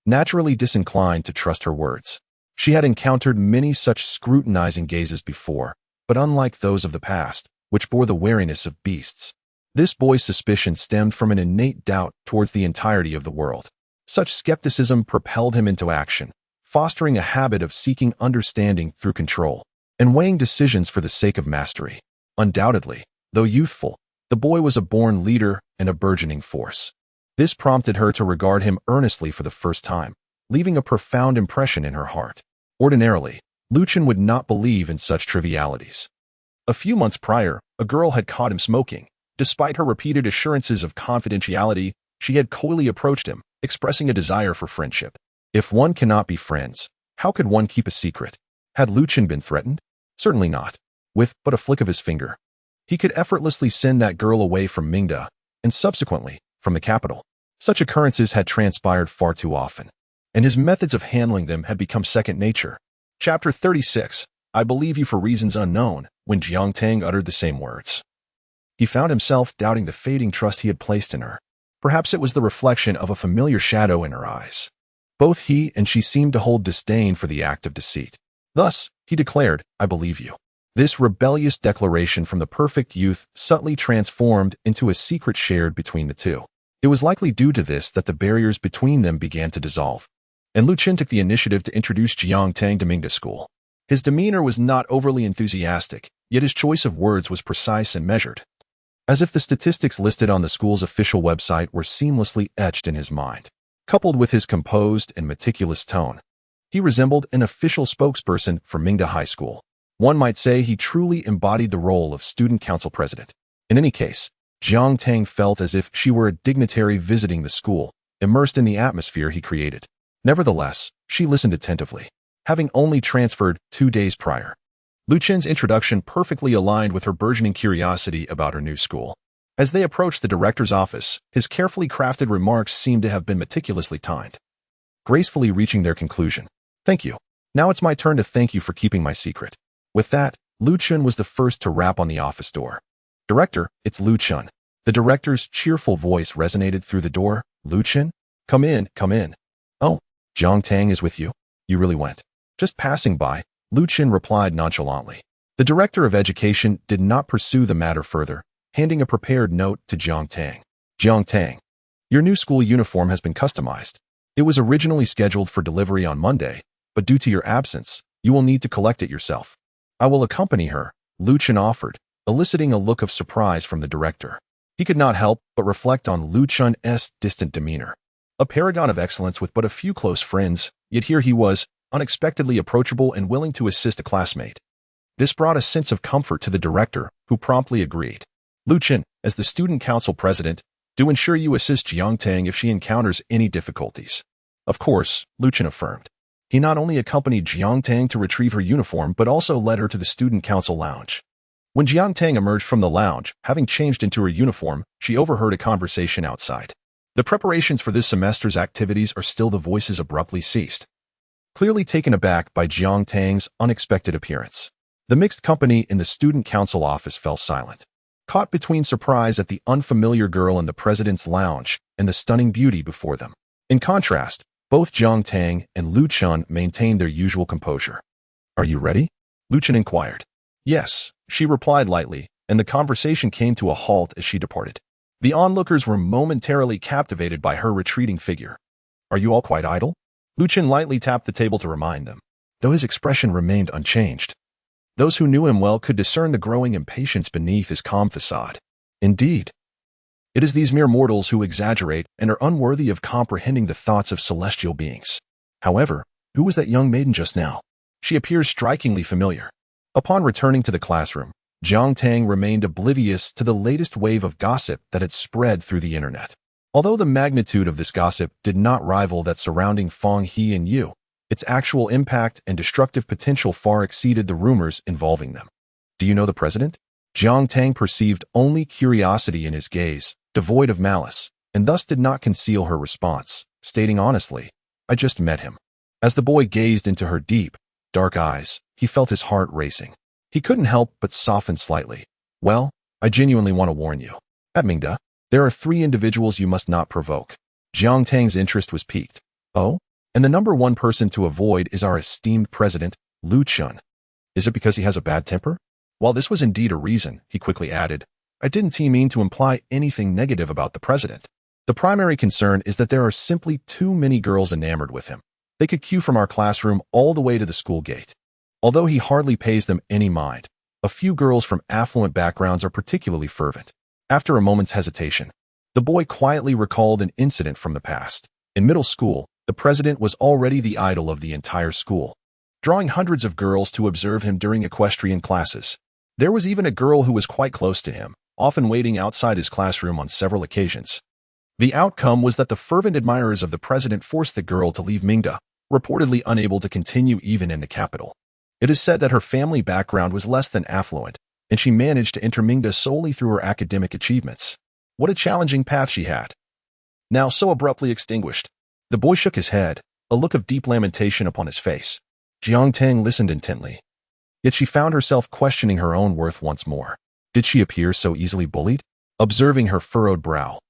naturally disinclined to trust her words. She had encountered many such scrutinizing gazes before, but unlike those of the past, which bore the wariness of beasts, this boy's suspicion stemmed from an innate doubt towards the entirety of the world. Such skepticism propelled him into action, fostering a habit of seeking understanding through control and weighing decisions for the sake of mastery. Undoubtedly, though youthful, the boy was a born leader and a burgeoning force. This prompted her to regard him earnestly for the first time, leaving a profound impression in her heart. Ordinarily, Lu Chen would not believe in such trivialities. A few months prior, a girl had caught him smoking. Despite her repeated assurances of confidentiality, she had coyly approached him, expressing a desire for friendship. If one cannot be friends, how could one keep a secret? Had Lu Chen been threatened? Certainly not. With but a flick of his finger, he could effortlessly send that girl away from Mingda, and subsequently, from the capital. Such occurrences had transpired far too often, and his methods of handling them had become second nature. Chapter 36. I believe you for reasons unknown, when Jiang Tang uttered the same words. He found himself doubting the fading trust he had placed in her. Perhaps it was the reflection of a familiar shadow in her eyes. Both he and she seemed to hold disdain for the act of deceit. Thus, he declared, I believe you. This rebellious declaration from the perfect youth subtly transformed into a secret shared between the two. It was likely due to this that the barriers between them began to dissolve, and Lu Chen took the initiative to introduce Jiang Tang to Mingda school. His demeanor was not overly enthusiastic, yet his choice of words was precise and measured, as if the statistics listed on the school's official website were seamlessly etched in his mind. Coupled with his composed and meticulous tone, he resembled an official spokesperson for Mingda High School. One might say he truly embodied the role of student council president. In any case, Jiang Tang felt as if she were a dignitary visiting the school, immersed in the atmosphere he created. Nevertheless, she listened attentively, having only transferred 2 days prior. Lu Chen's introduction perfectly aligned with her burgeoning curiosity about her new school. As they approached the director's office, his carefully crafted remarks seemed to have been meticulously timed, gracefully reaching their conclusion. Thank you. Now it's my turn to thank you for keeping my secret. With that, Lu Chen was the first to rap on the office door. Director, it's Lu Chen. The director's cheerful voice resonated through the door. Lu Chen? Come in, come in. Oh, Jiang Tang is with you? You really went. Just passing by, Lu Chen replied nonchalantly. The director of education did not pursue the matter further, handing a prepared note to Jiang Tang. Jiang Tang, your new school uniform has been customized. It was originally scheduled for delivery on Monday, but due to your absence, you will need to collect it yourself. I will accompany her, Lu Chen offered, eliciting a look of surprise from the director. He could not help but reflect on Lu Chen's distant demeanor. A paragon of excellence with but a few close friends, yet here he was, unexpectedly approachable and willing to assist a classmate. This brought a sense of comfort to the director, who promptly agreed. Lu Chen, as the student council president, do ensure you assist Jiang Tang if she encounters any difficulties. Of course, Lu Chen affirmed. He not only accompanied Jiang Tang to retrieve her uniform but also led her to the student council lounge. When Jiang Tang emerged from the lounge, having changed into her uniform, she overheard a conversation outside. The preparations for this semester's activities are still. The voices abruptly ceased, clearly taken aback by Jiang Tang's unexpected appearance. The mixed company in the student council office fell silent, caught between surprise at the unfamiliar girl in the president's lounge and the stunning beauty before them. In contrast, both Jiang Tang and Lu Chun maintained their usual composure. "Are you ready?" Lu Chun inquired. "Yes," she replied lightly, and the conversation came to a halt as she departed. The onlookers were momentarily captivated by her retreating figure. "Are you all quite idle?" Lu Chun lightly tapped the table to remind them, though his expression remained unchanged. Those who knew him well could discern the growing impatience beneath his calm facade. Indeed, it is these mere mortals who exaggerate and are unworthy of comprehending the thoughts of celestial beings. However, who was that young maiden just now? She appears strikingly familiar. Upon returning to the classroom, Jiang Tang remained oblivious to the latest wave of gossip that had spread through the internet. Although the magnitude of this gossip did not rival that surrounding Tang Ye and Yu, its actual impact and destructive potential far exceeded the rumors involving them. "Do you know the president?" Jiang Tang perceived only curiosity in his gaze, devoid of malice, and thus did not conceal her response, stating honestly, "I just met him." As the boy gazed into her deep, dark eyes, he felt his heart racing. He couldn't help but soften slightly. "Well, I genuinely want to warn you. At Mingda, there are 3 individuals you must not provoke." Jiang Tang's interest was piqued. "Oh? And the number 1 person to avoid is our esteemed president, Lu Chun. Is it because he has a bad temper?" While this was indeed a reason, he quickly added, "I didn't mean to imply anything negative about the president. The primary concern is that there are simply too many girls enamored with him. They could queue from our classroom all the way to the school gate. Although he hardly pays them any mind, a few girls from affluent backgrounds are particularly fervent." After a moment's hesitation, the boy quietly recalled an incident from the past. In middle school, the president was already the idol of the entire school, drawing hundreds of girls to observe him during equestrian classes. There was even a girl who was quite close to him, often waiting outside his classroom on several occasions. The outcome was that the fervent admirers of the president forced the girl to leave Mingda, reportedly unable to continue even in the capital. It is said that her family background was less than affluent, and she managed to enter Mingda solely through her academic achievements. What a challenging path she had, now so abruptly extinguished. The boy shook his head, a look of deep lamentation upon his face. Jiang Tang listened intently. Yet she found herself questioning her own worth once more. Did she appear so easily bullied? Observing her furrowed brow,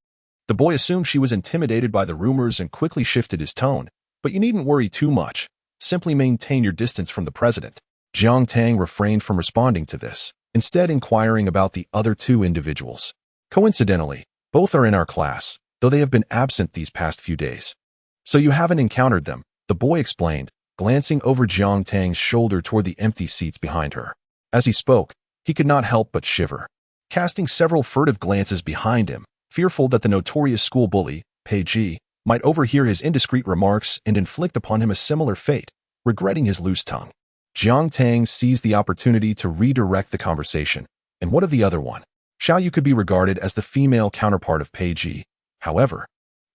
the boy assumed she was intimidated by the rumors and quickly shifted his tone. "But you needn't worry too much. Simply maintain your distance from the president." Jiang Tang refrained from responding to this, instead inquiring about the other 2 individuals. "Coincidentally, both are in our class, though they have been absent these past few days." "So you haven't encountered them," the boy explained, glancing over Jiang Tang's shoulder toward the empty seats behind her. As he spoke, he could not help but shiver, casting several furtive glances behind him, fearful that the notorious school bully, Pei Ji, might overhear his indiscreet remarks and inflict upon him a similar fate, regretting his loose tongue. Jiang Tang seized the opportunity to redirect the conversation. "And what of the other one?" Xiaoyu could be regarded as the female counterpart of Pei Ji. However,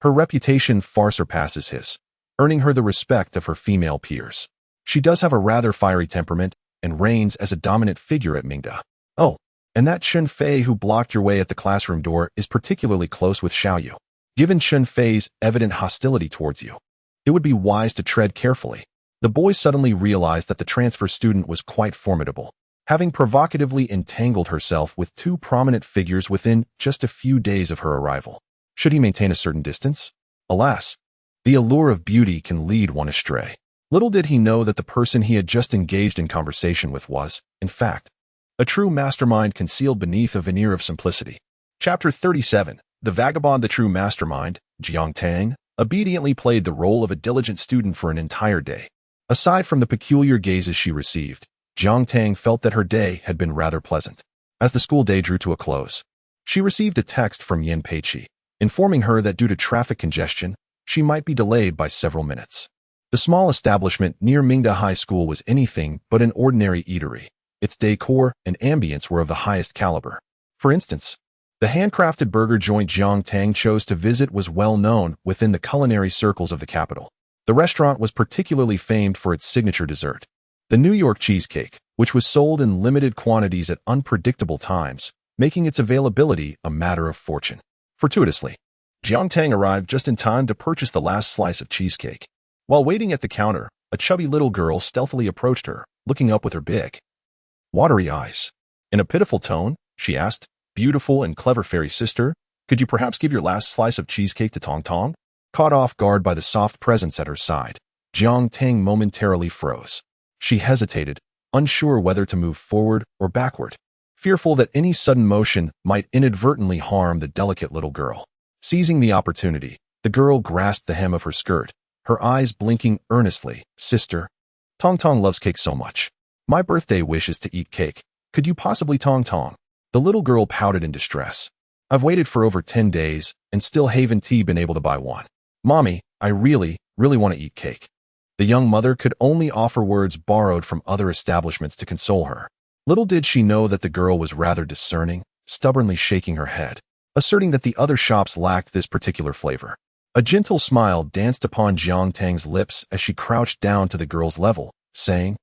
her reputation far surpasses his, earning her the respect of her female peers. She does have a rather fiery temperament and reigns as a dominant figure at Mingda. "Oh, and that Chun Fei who blocked your way at the classroom door is particularly close with Xiaoyu. Given Chun Fei's evident hostility towards you, it would be wise to tread carefully." The boy suddenly realized that the transfer student was quite formidable, having provocatively entangled herself with 2 prominent figures within just a few days of her arrival. Should he maintain a certain distance? Alas, the allure of beauty can lead one astray. Little did he know that the person he had just engaged in conversation with was, in fact, a true mastermind concealed beneath a veneer of simplicity. Chapter 37. The Vagabond. The true mastermind, Jiang Tang, obediently played the role of a diligent student for an entire day. Aside from the peculiar gazes she received, Jiang Tang felt that her day had been rather pleasant. As the school day drew to a close, she received a text from Yin Peiqi, informing her that due to traffic congestion, she might be delayed by several minutes. The small establishment near Mingda High School was anything but an ordinary eatery. Its decor and ambience were of the highest caliber. For instance, the handcrafted burger joint Jiang Tang chose to visit was well known within the culinary circles of the capital. The restaurant was particularly famed for its signature dessert, the New York cheesecake, which was sold in limited quantities at unpredictable times, making its availability a matter of fortune. Fortuitously, Jiang Tang arrived just in time to purchase the last slice of cheesecake. While waiting at the counter, a chubby little girl stealthily approached her, looking up with her big, watery eyes. In a pitiful tone, she asked, "Beautiful and clever fairy sister, could you perhaps give your last slice of cheesecake to Tang Tang?" Caught off guard by the soft presence at her side, Jiang Tang momentarily froze. She hesitated, unsure whether to move forward or backward, fearful that any sudden motion might inadvertently harm the delicate little girl. Seizing the opportunity, the girl grasped the hem of her skirt, her eyes blinking earnestly. "Sister, Tang Tang loves cake so much. My birthday wish is to eat cake. Could you possibly Tang Tang?" The little girl pouted in distress. "I've waited for over 10 days and still haven't been able to buy one. Mommy, I really want to eat cake." The young mother could only offer words borrowed from other establishments to console her. Little did she know that the girl was rather discerning, stubbornly shaking her head, asserting that the other shops lacked this particular flavor. A gentle smile danced upon Jiang Tang's lips as she crouched down to the girl's level, saying,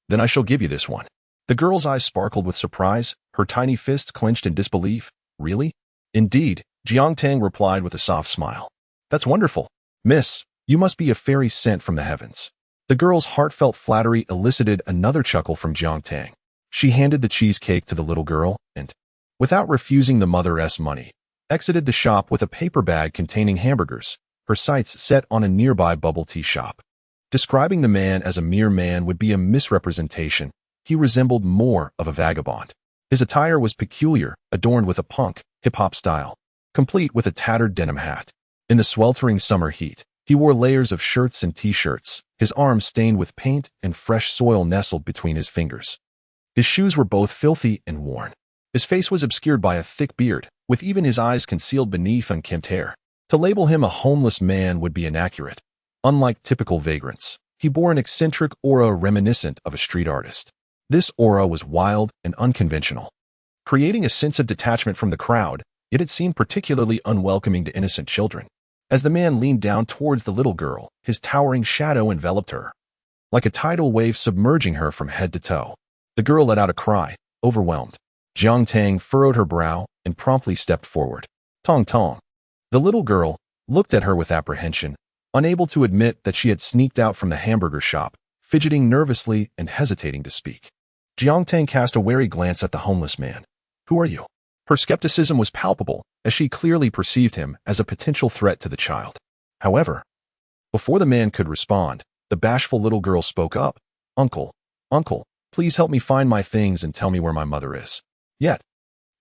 "Then I shall give you this one." The girl's eyes sparkled with surprise, her tiny fist clenched in disbelief. "Really?" "Indeed," Jiang Tang replied with a soft smile. "That's wonderful. Miss, you must be a fairy sent from the heavens." The girl's heartfelt flattery elicited another chuckle from Jiang Tang. She handed the cheesecake to the little girl and, without refusing the mother's money, exited the shop with a paper bag containing hamburgers, her sights set on a nearby bubble tea shop. Describing the man as a mere man would be a misrepresentation. He resembled more of a vagabond. His attire was peculiar, adorned with a punk, hip-hop style, complete with a tattered denim hat. In the sweltering summer heat, he wore layers of shirts and t-shirts, his arms stained with paint and fresh soil nestled between his fingers. His shoes were both filthy and worn. His face was obscured by a thick beard, with even his eyes concealed beneath unkempt hair. To label him a homeless man would be inaccurate. Unlike typical vagrants, he bore an eccentric aura reminiscent of a street artist. This aura was wild and unconventional, creating a sense of detachment from the crowd, yet it seemed particularly unwelcoming to innocent children. As the man leaned down towards the little girl, his towering shadow enveloped her, like a tidal wave submerging her from head to toe. The girl let out a cry, overwhelmed. Jiang Tang furrowed her brow and promptly stepped forward. "Tang Tang." The little girl looked at her with apprehension, unable to admit that she had sneaked out from the hamburger shop, fidgeting nervously and hesitating to speak. Jiang Tang cast a wary glance at the homeless man. "Who are you?" Her skepticism was palpable, as she clearly perceived him as a potential threat to the child. However, before the man could respond, the bashful little girl spoke up. Uncle, please help me find my things and tell me where my mother is." Yet,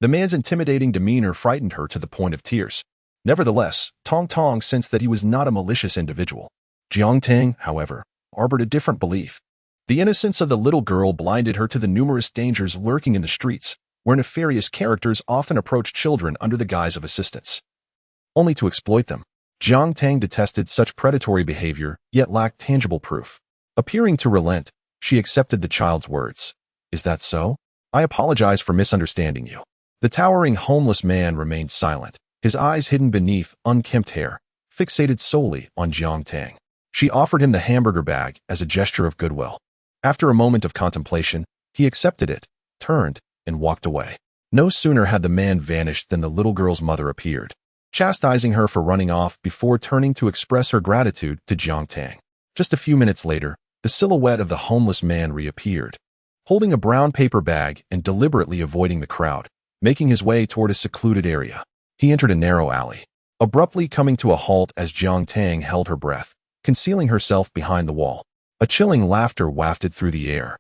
the man's intimidating demeanor frightened her to the point of tears. Nevertheless, Tang Tang sensed that he was not a malicious individual. Jiang Tang, however, harbored a different belief. The innocence of the little girl blinded her to the numerous dangers lurking in the streets, where nefarious characters often approach children under the guise of assistance, only to exploit them. Jiang Tang detested such predatory behavior, yet lacked tangible proof. Appearing to relent, she accepted the child's words. "Is that so? I apologize for misunderstanding you." The towering homeless man remained silent, his eyes hidden beneath unkempt hair, fixated solely on Jiang Tang. She offered him the hamburger bag as a gesture of goodwill. After a moment of contemplation, he accepted it, turned, and walked away. No sooner had the man vanished than the little girl's mother appeared, chastising her for running off before turning to express her gratitude to Jiang Tang. Just a few minutes later, the silhouette of the homeless man reappeared, holding a brown paper bag and deliberately avoiding the crowd, making his way toward a secluded area. He entered a narrow alley, abruptly coming to a halt as Jiang Tang held her breath, concealing herself behind the wall. A chilling laughter wafted through the air,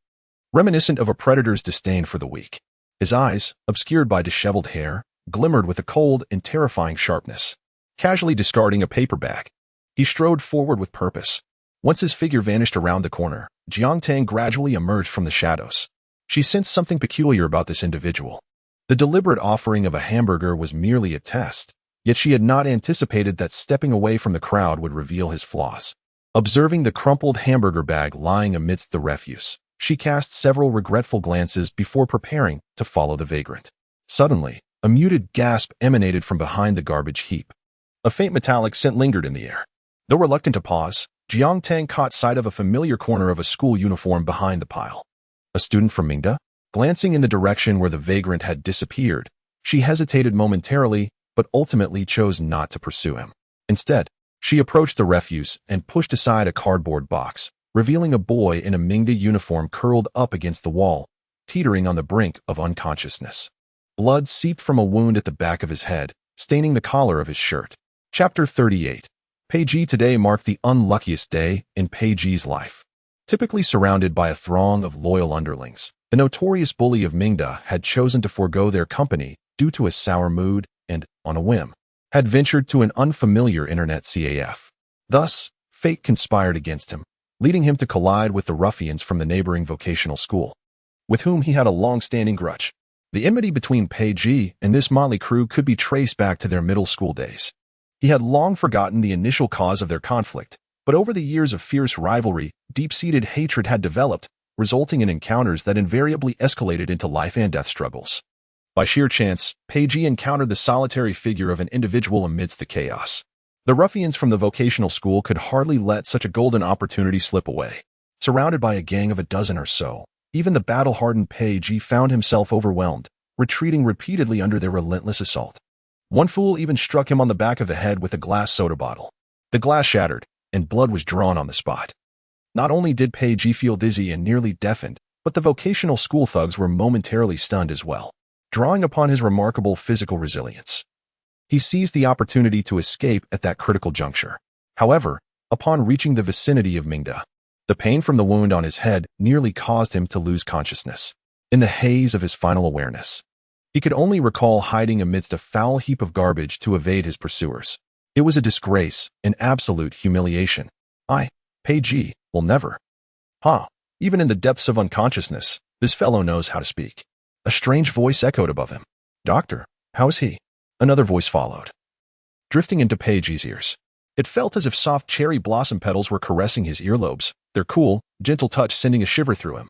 reminiscent of a predator's disdain for the weak. His eyes, obscured by disheveled hair, glimmered with a cold and terrifying sharpness. Casually discarding a paper bag, he strode forward with purpose. Once his figure vanished around the corner, Jiang Tang gradually emerged from the shadows. She sensed something peculiar about this individual. The deliberate offering of a hamburger was merely a test, yet she had not anticipated that stepping away from the crowd would reveal his flaws. Observing the crumpled hamburger bag lying amidst the refuse, she cast several regretful glances before preparing to follow the vagrant. Suddenly, a muted gasp emanated from behind the garbage heap. A faint metallic scent lingered in the air. Though reluctant to pause, Jiang Tang caught sight of a familiar corner of a school uniform behind the pile. A student from Mingda? Glancing in the direction where the vagrant had disappeared, she hesitated momentarily, but ultimately chose not to pursue him. Instead, she approached the refuse and pushed aside a cardboard box, revealing a boy in a Mingda uniform curled up against the wall, teetering on the brink of unconsciousness. Blood seeped from a wound at the back of his head, staining the collar of his shirt. Chapter 38. Pei Ji. Today marked the unluckiest day in Pei Ji's life. Typically surrounded by a throng of loyal underlings, the notorious bully of Mingda had chosen to forego their company due to a sour mood and, on a whim, had ventured to an unfamiliar internet CAF. Thus, fate conspired against him, leading him to collide with the ruffians from the neighboring vocational school, with whom he had a long-standing grudge. The enmity between Pei Ji and this motley crew could be traced back to their middle school days. He had long forgotten the initial cause of their conflict, but over the years of fierce rivalry, deep-seated hatred had developed, resulting in encounters that invariably escalated into life-and-death struggles. By sheer chance, Pei Ji encountered the solitary figure of an individual amidst the chaos. The ruffians from the vocational school could hardly let such a golden opportunity slip away. Surrounded by a gang of a dozen or so, even the battle-hardened Pei Ji found himself overwhelmed, retreating repeatedly under their relentless assault. One fool even struck him on the back of the head with a glass soda bottle. The glass shattered, and blood was drawn on the spot. Not only did Pei Ji feel dizzy and nearly deafened, but the vocational school thugs were momentarily stunned as well. Drawing upon his remarkable physical resilience, he seized the opportunity to escape at that critical juncture. However, upon reaching the vicinity of Mingda, the pain from the wound on his head nearly caused him to lose consciousness. In the haze of his final awareness, he could only recall hiding amidst a foul heap of garbage to evade his pursuers. It was a disgrace, an absolute humiliation. Pei Ji, will never. Even in the depths of unconsciousness, this fellow knows how to speak. A strange voice echoed above him. Doctor, how is he? Another voice followed, drifting into Pei Ji's ears. It felt as if soft cherry blossom petals were caressing his earlobes, their cool, gentle touch sending a shiver through him,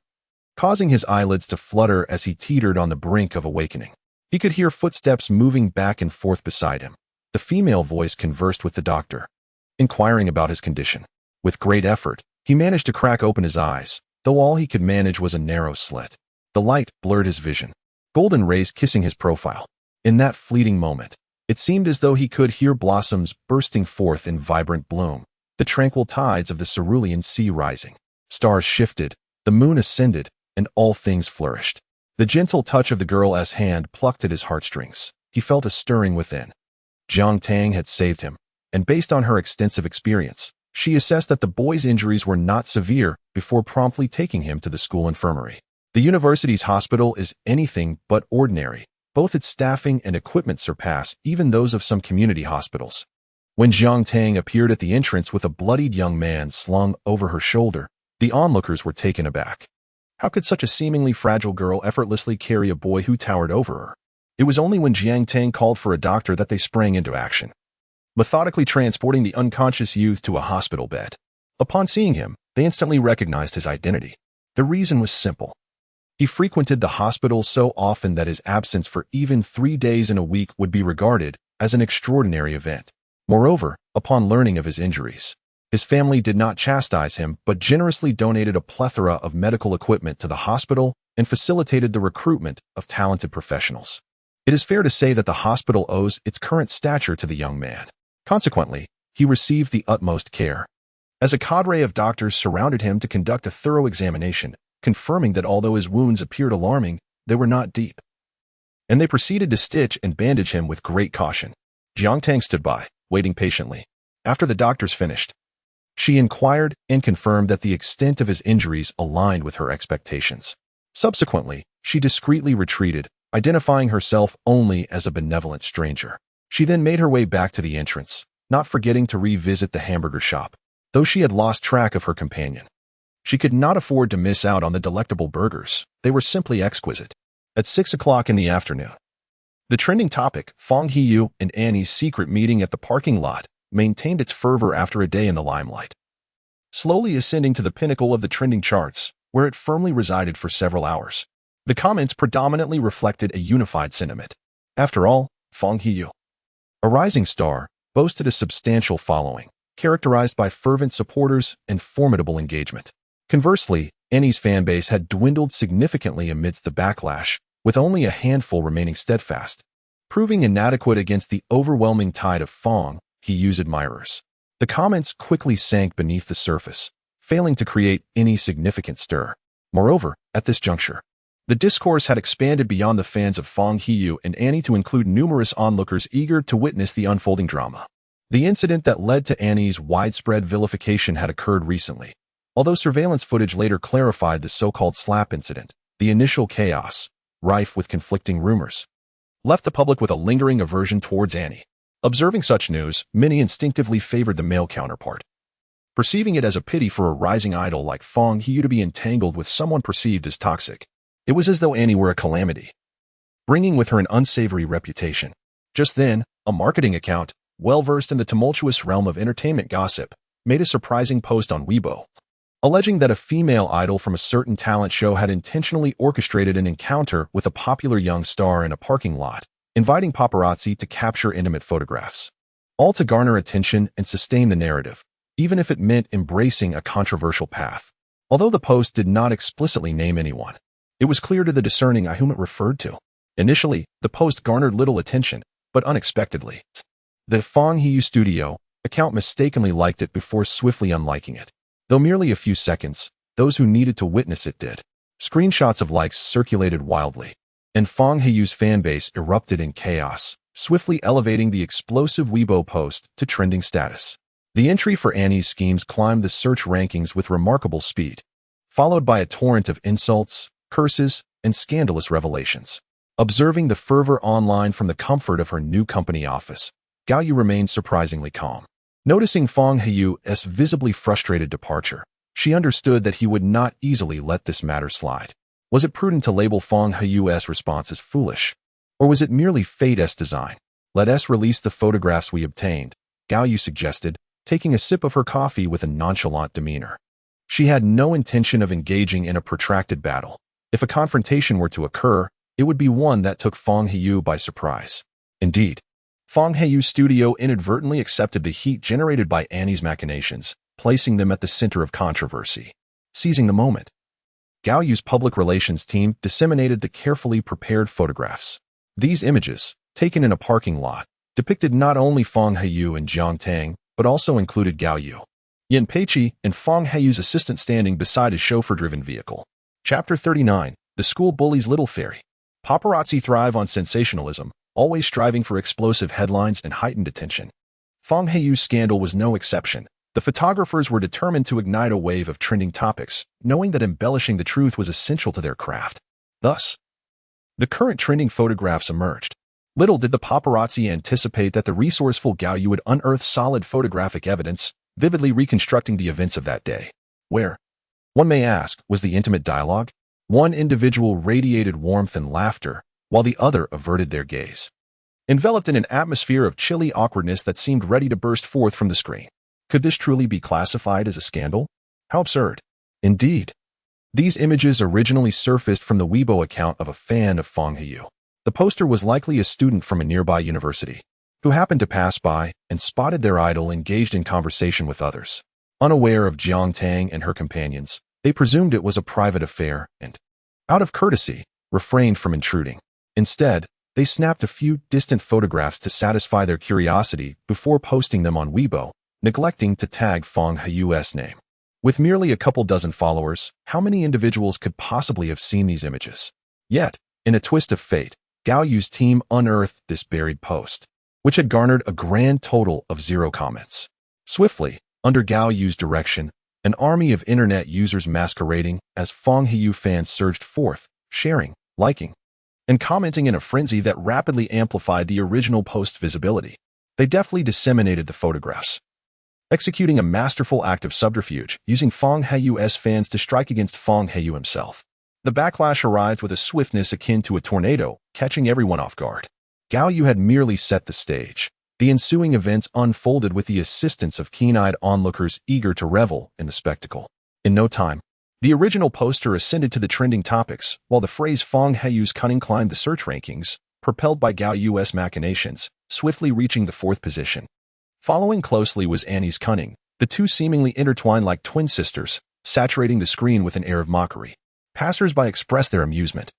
causing his eyelids to flutter as he teetered on the brink of awakening. He could hear footsteps moving back and forth beside him. The female voice conversed with the doctor, inquiring about his condition. With great effort, he managed to crack open his eyes, though all he could manage was a narrow slit. The light blurred his vision, golden rays kissing his profile. In that fleeting moment, it seemed as though he could hear blossoms bursting forth in vibrant bloom, the tranquil tides of the cerulean sea rising. Stars shifted, the moon ascended, and all things flourished. The gentle touch of the girl's hand plucked at his heartstrings. He felt a stirring within. Jiang Tang had saved him, and based on her extensive experience, she assessed that the boy's injuries were not severe before promptly taking him to the school infirmary. The university's hospital is anything but ordinary. Both its staffing and equipment surpass even those of some community hospitals. When Jiang Tang appeared at the entrance with a bloodied young man slung over her shoulder, the onlookers were taken aback. How could such a seemingly fragile girl effortlessly carry a boy who towered over her? It was only when Jiang Tang called for a doctor that they sprang into action, methodically transporting the unconscious youth to a hospital bed. Upon seeing him, they instantly recognized his identity. The reason was simple. He frequented the hospital so often that his absence for even 3 days in a week would be regarded as an extraordinary event. Moreover, upon learning of his injuries, his family did not chastise him but generously donated a plethora of medical equipment to the hospital and facilitated the recruitment of talented professionals. It is fair to say that the hospital owes its current stature to the young man. Consequently, he received the utmost care, as a cadre of doctors surrounded him to conduct a thorough examination, confirming that although his wounds appeared alarming, they were not deep. And they proceeded to stitch and bandage him with great caution. Jiang Tang stood by, waiting patiently. After the doctors finished, she inquired and confirmed that the extent of his injuries aligned with her expectations. Subsequently, she discreetly retreated, identifying herself only as a benevolent stranger. She then made her way back to the entrance, not forgetting to revisit the hamburger shop, though she had lost track of her companion. She could not afford to miss out on the delectable burgers. They were simply exquisite. At 6 o'clock in the afternoon, the trending topic, Fang He and Annie's secret meeting at the parking lot, maintained its fervor after a day in the limelight, slowly ascending to the pinnacle of the trending charts, where it firmly resided for several hours. The comments predominantly reflected a unified sentiment. After all, Fang He, a rising star, boasted a substantial following, characterized by fervent supporters and formidable engagement. Conversely, Annie's fanbase had dwindled significantly amidst the backlash, with only a handful remaining steadfast, proving inadequate against the overwhelming tide of Tang Ye's admirers. The comments quickly sank beneath the surface, failing to create any significant stir. Moreover, at this juncture, the discourse had expanded beyond the fans of Tang Ye and Annie to include numerous onlookers eager to witness the unfolding drama. The incident that led to Annie's widespread vilification had occurred recently. Although surveillance footage later clarified the so-called slap incident, the initial chaos, rife with conflicting rumors, left the public with a lingering aversion towards Annie. Observing such news, many instinctively favored the male counterpart, perceiving it as a pity for a rising idol like Tang Ye to be entangled with someone perceived as toxic. It was as though Annie were a calamity, bringing with her an unsavory reputation. Just then, a marketing account, well-versed in the tumultuous realm of entertainment gossip, made a surprising post on Weibo, alleging that a female idol from a certain talent show had intentionally orchestrated an encounter with a popular young star in a parking lot, inviting paparazzi to capture intimate photographs, all to garner attention and sustain the narrative, even if it meant embracing a controversial path. Although the post did not explicitly name anyone, it was clear to the discerning eye whom it referred to. Initially, the post garnered little attention, but unexpectedly, the Tang Ye studio account mistakenly liked it before swiftly unliking it. Though merely a few seconds, those who needed to witness it did. Screenshots of likes circulated wildly, and Tang Ye's fanbase erupted in chaos, swiftly elevating the explosive Weibo post to trending status. The entry for Annie's schemes climbed the search rankings with remarkable speed, followed by a torrent of insults, curses, and scandalous revelations. Observing the fervor online from the comfort of her new company office, Gao Yu remained surprisingly calm. Noticing Tang Ye's visibly frustrated departure, she understood that he would not easily let this matter slide. Was it prudent to label Tang Ye's response as foolish? Or was it merely fate's design? Let us release the photographs we obtained, Gao Yu suggested, taking a sip of her coffee with a nonchalant demeanor. She had no intention of engaging in a protracted battle. If a confrontation were to occur, it would be one that took Tang Ye by surprise. Indeed, Tang Ye's studio inadvertently accepted the heat generated by Annie's machinations, placing them at the center of controversy. Seizing the moment, Gao Yu's public relations team disseminated the carefully prepared photographs. These images, taken in a parking lot, depicted not only Tang Ye and Jiang Tang, but also included Gao Yu, Yin Peiqi, and Tang Ye's assistant standing beside his chauffeur-driven vehicle. Chapter 39. The School Bully's Little Fairy. Paparazzi thrive on sensationalism, always striving for explosive headlines and heightened attention. Tang Ye's scandal was no exception. The photographers were determined to ignite a wave of trending topics, knowing that embellishing the truth was essential to their craft. Thus, the current trending photographs emerged. Little did the paparazzi anticipate that the resourceful Gao Yu would unearth solid photographic evidence, vividly reconstructing the events of that day. Where, one may ask, was the intimate dialogue? One individual radiated warmth and laughter, while the other averted their gaze, enveloped in an atmosphere of chilly awkwardness that seemed ready to burst forth from the screen. Could this truly be classified as a scandal? How absurd. Indeed, these images originally surfaced from the Weibo account of a fan of Tang Ye. The poster was likely a student from a nearby university, who happened to pass by and spotted their idol engaged in conversation with others. Unaware of Jiang Tang and her companions, they presumed it was a private affair and, out of courtesy, refrained from intruding. Instead, they snapped a few distant photographs to satisfy their curiosity before posting them on Weibo, neglecting to tag Tang Ye's name. With merely a couple dozen followers, how many individuals could possibly have seen these images? Yet, in a twist of fate, Gao Yu's team unearthed this buried post, which had garnered a grand total of 0 comments. Swiftly, under Gao Yu's direction, an army of internet users masquerading as Tang Ye fans surged forth, sharing, liking, and commenting in a frenzy that rapidly amplified the original post's visibility. They deftly disseminated the photographs, executing a masterful act of subterfuge, using Tang Ye's fans to strike against Tang Ye himself. The backlash arrived with a swiftness akin to a tornado, catching everyone off guard. Gao Yu had merely set the stage. The ensuing events unfolded with the assistance of keen-eyed onlookers eager to revel in the spectacle. In no time, the original poster ascended to the trending topics, while the phrase Tang Ye's cunning climbed the search rankings, propelled by Gao Yu's machinations, swiftly reaching the 4th position. Following closely was Annie's cunning, the two seemingly intertwined like twin sisters, saturating the screen with an air of mockery. Passers-by expressed their amusement,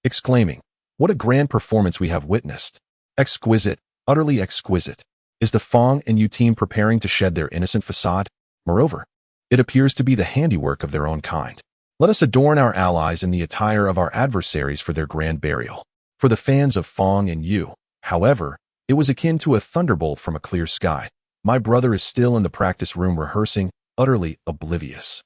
exclaiming, "What a grand performance we have witnessed! Exquisite, utterly exquisite. Is the Fong and Yu team preparing to shed their innocent facade? Moreover, it appears to be the handiwork of their own kind. Let us adorn our allies in the attire of our adversaries for their grand burial." For the fans of Fong and Yu, however, it was akin to a thunderbolt from a clear sky. My brother is still in the practice room rehearsing, utterly oblivious.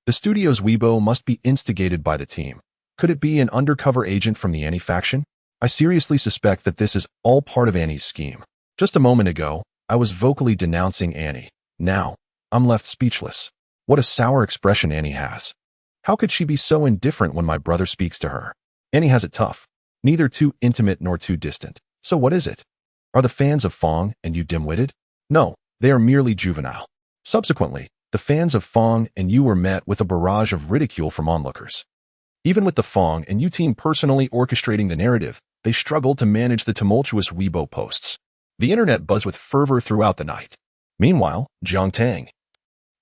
The studio's Weibo must be instigated by the team. Could it be an undercover agent from the Annie faction? I seriously suspect that this is all part of Annie's scheme. Just a moment ago, I was vocally denouncing Annie. Now, I'm left speechless. What a sour expression Annie has. How could she be so indifferent when my brother speaks to her? Annie has it tough. Neither too intimate nor too distant. So what is it? Are the fans of Fong and Yu dim-witted? No, they are merely juvenile. Subsequently, the fans of Fong and Yu were met with a barrage of ridicule from onlookers. Even with the Fong and Yu team personally orchestrating the narrative, they struggled to manage the tumultuous Weibo posts. The internet buzzed with fervor throughout the night. Meanwhile, Jiang Tang,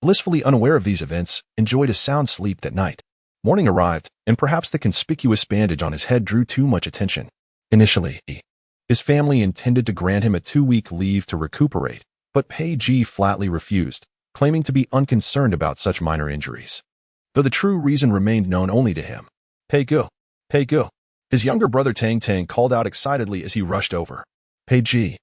blissfully unaware of these events, enjoyed a sound sleep that night. Morning arrived, and perhaps the conspicuous bandage on his head drew too much attention. Initially, his family intended to grant him a 2-week leave to recuperate, but Pei Ji flatly refused, claiming to be unconcerned about such minor injuries. Though the true reason remained known only to him. Pei Gu. His younger brother Tang Tang called out excitedly as he rushed over. Pei Ji,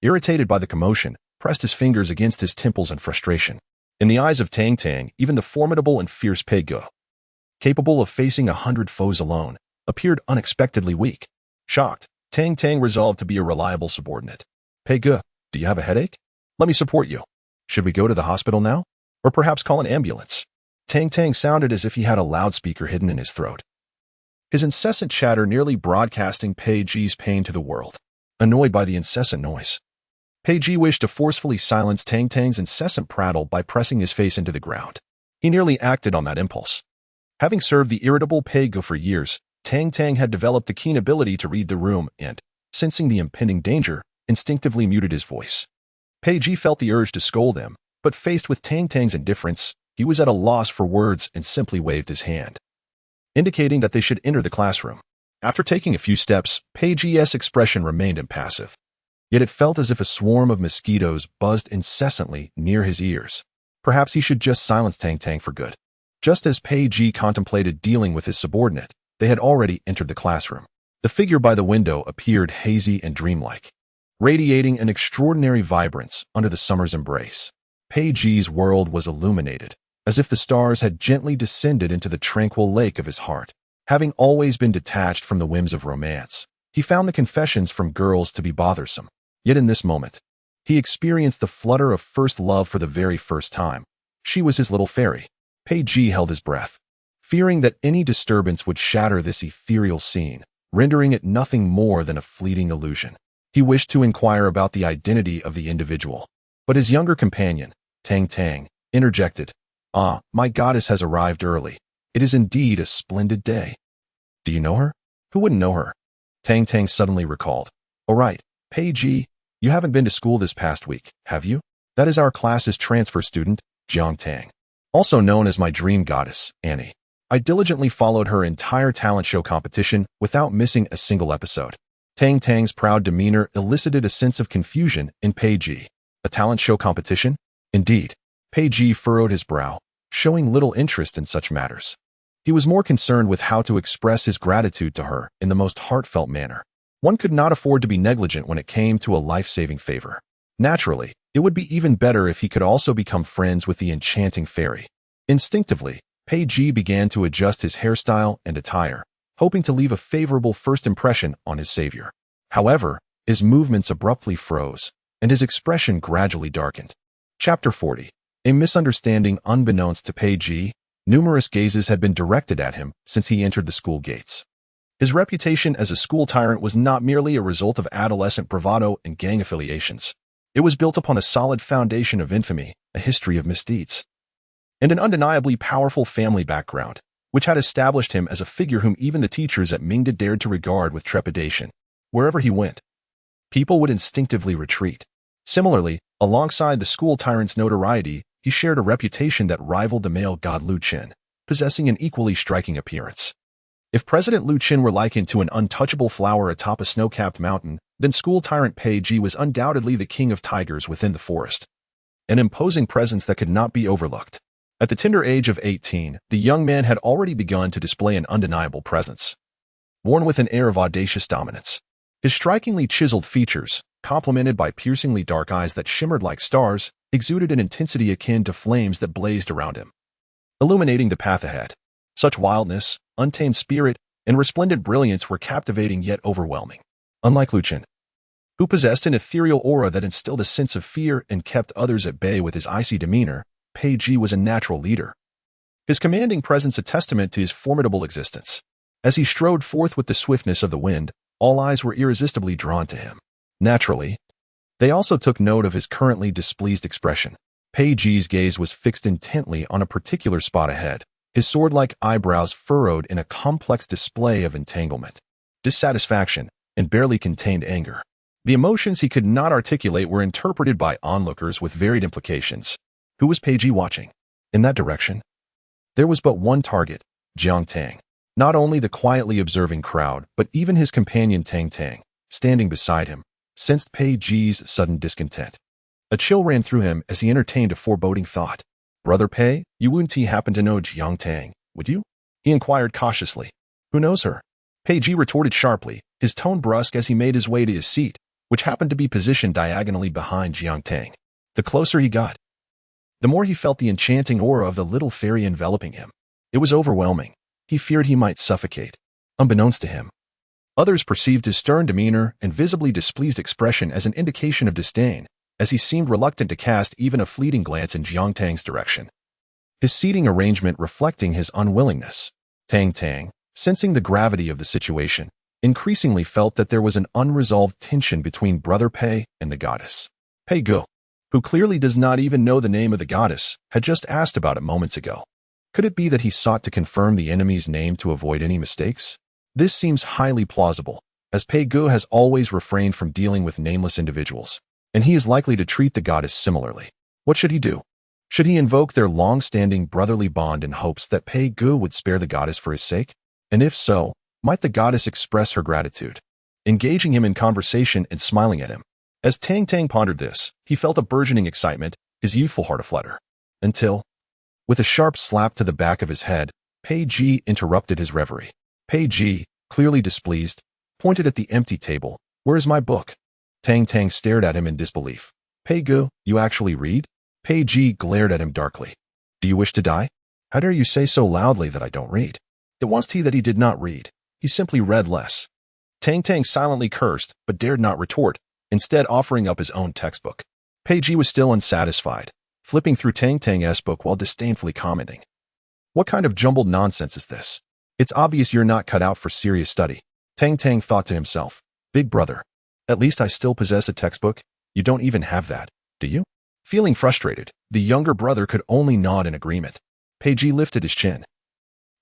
irritated by the commotion, pressed his fingers against his temples in frustration. In the eyes of Tang Tang, even the formidable and fierce Pei Gu, capable of facing 100 foes alone, appeared unexpectedly weak. Shocked, Tang Tang resolved to be a reliable subordinate. Pei Gu, do you have a headache? Let me support you. Should we go to the hospital now? Or perhaps call an ambulance? Tang Tang sounded as if he had a loudspeaker hidden in his throat. His incessant chatter nearly broadcasting Pei Ji's pain to the world. Annoyed by the incessant noise, Pei Ji wished to forcefully silence Tang Tang's incessant prattle by pressing his face into the ground. He nearly acted on that impulse. Having served the irritable Pei Gu for years, Tang Tang had developed a keen ability to read the room and, sensing the impending danger, instinctively muted his voice. Pei Ji felt the urge to scold him, but faced with Tang Tang's indifference, he was at a loss for words and simply waved his hand, indicating that they should enter the classroom. After taking a few steps, Pei Ji's expression remained impassive. Yet it felt as if a swarm of mosquitoes buzzed incessantly near his ears. Perhaps he should just silence Tang Tang for good. Just as Pei Ji contemplated dealing with his subordinate, they had already entered the classroom. The figure by the window appeared hazy and dreamlike, radiating an extraordinary vibrance under the summer's embrace. Pei Ji's world was illuminated, as if the stars had gently descended into the tranquil lake of his heart. Having always been detached from the whims of romance, he found the confessions from girls to be bothersome. Yet in this moment, he experienced the flutter of first love for the very first time. She was his little fairy. Pei Ji held his breath, fearing that any disturbance would shatter this ethereal scene, rendering it nothing more than a fleeting illusion. He wished to inquire about the identity of the individual, but his younger companion, Tang Tang, interjected, "Ah, my goddess has arrived early. It is indeed a splendid day." "Do you know her?" "Who wouldn't know her?" Tang Tang suddenly recalled. "Oh right, Pei Ji, you haven't been to school this past week, have you? That is our class's transfer student, Jiang Tang, also known as my dream goddess, Annie. I diligently followed her entire talent show competition without missing a single episode." Tang Tang's proud demeanor elicited a sense of confusion in Pei Ji. A talent show competition? Indeed. Pei Ji furrowed his brow, showing little interest in such matters. He was more concerned with how to express his gratitude to her in the most heartfelt manner. One could not afford to be negligent when it came to a life-saving favor. Naturally, it would be even better if he could also become friends with the enchanting fairy. Instinctively, Pei Ji began to adjust his hairstyle and attire, hoping to leave a favorable first impression on his savior. However, his movements abruptly froze, and his expression gradually darkened. Chapter 40. A misunderstanding unbeknownst to Pei Ji. Numerous gazes had been directed at him since he entered the school gates. His reputation as a school tyrant was not merely a result of adolescent bravado and gang affiliations. It was built upon a solid foundation of infamy, a history of misdeeds, and an undeniably powerful family background, which had established him as a figure whom even the teachers at Mingda dared to regard with trepidation. Wherever he went, people would instinctively retreat. Similarly, Alongside the school tyrant's notoriety, he shared a reputation that rivaled the male god Lu Qin, possessing an equally striking appearance. If President Lu Qin were likened to an untouchable flower atop a snow-capped mountain, then school tyrant Pei Ji was undoubtedly the king of tigers within the forest. An imposing presence that could not be overlooked. At the tender age of 18, the young man had already begun to display an undeniable presence, worn with an air of audacious dominance. His strikingly chiseled features, complemented by piercingly dark eyes that shimmered like stars, exuded an intensity akin to flames that blazed around him, illuminating the path ahead. Such wildness, untamed spirit, and resplendent brilliance were captivating yet overwhelming. Unlike Lu Qin, who possessed an ethereal aura that instilled a sense of fear and kept others at bay with his icy demeanor, Pei Ji was a natural leader. His commanding presence a testament to his formidable existence. As he strode forth with the swiftness of the wind, all eyes were irresistibly drawn to him. Naturally, they also took note of his currently displeased expression. Pei Ji's gaze was fixed intently on a particular spot ahead, his sword-like eyebrows furrowed in a complex display of entanglement, dissatisfaction, and barely contained anger. The emotions he could not articulate were interpreted by onlookers with varied implications. Who was Pei Ji watching? In that direction? There was but one target, Jiang Tang. Not only the quietly observing crowd, but even his companion Tang Tang, standing beside him, sensed Pei Ji's sudden discontent. A chill ran through him as he entertained a foreboding thought. Brother Pei, you wouldn't happen to know Jiang Tang, would you? He inquired cautiously. Who knows her? Pei Ji retorted sharply, his tone brusque as he made his way to his seat, which happened to be positioned diagonally behind Jiang Tang. The closer he got, the more he felt the enchanting aura of the little fairy enveloping him. It was overwhelming. He feared he might suffocate. Unbeknownst to him, others perceived his stern demeanor and visibly displeased expression as an indication of disdain, as he seemed reluctant to cast even a fleeting glance in Jiang Tang's direction. His seating arrangement reflecting his unwillingness. Tang Tang, sensing the gravity of the situation, increasingly felt that there was an unresolved tension between Brother Pei and the goddess. Pei Gu, who clearly does not even know the name of the goddess, had just asked about it moments ago. Could it be that he sought to confirm the enemy's name to avoid any mistakes? This seems highly plausible, as Pei Gu has always refrained from dealing with nameless individuals, and he is likely to treat the goddess similarly. What should he do? Should he invoke their long-standing brotherly bond in hopes that Pei Gu would spare the goddess for his sake? And if so, might the goddess express her gratitude, engaging him in conversation and smiling at him? As Tang Tang pondered this, he felt a burgeoning excitement, his youthful heart aflutter. Until, with a sharp slap to the back of his head, Pei Ji interrupted his reverie. Pei Ji, clearly displeased, pointed at the empty table. Where is my book? Tang Tang stared at him in disbelief. Pei Gu, you actually read? Pei Ji glared at him darkly. Do you wish to die? How dare you say so loudly that I don't read? It wasn't he that he did not read. He simply read less. Tang Tang silently cursed, but dared not retort, instead offering up his own textbook. Pei Ji was still unsatisfied, flipping through Tang Tang's book while disdainfully commenting. What kind of jumbled nonsense is this? It's obvious you're not cut out for serious study. Tang Tang thought to himself. Big brother. At least I still possess a textbook. You don't even have that, do you? Feeling frustrated, the younger brother could only nod in agreement. Pei Ji lifted his chin,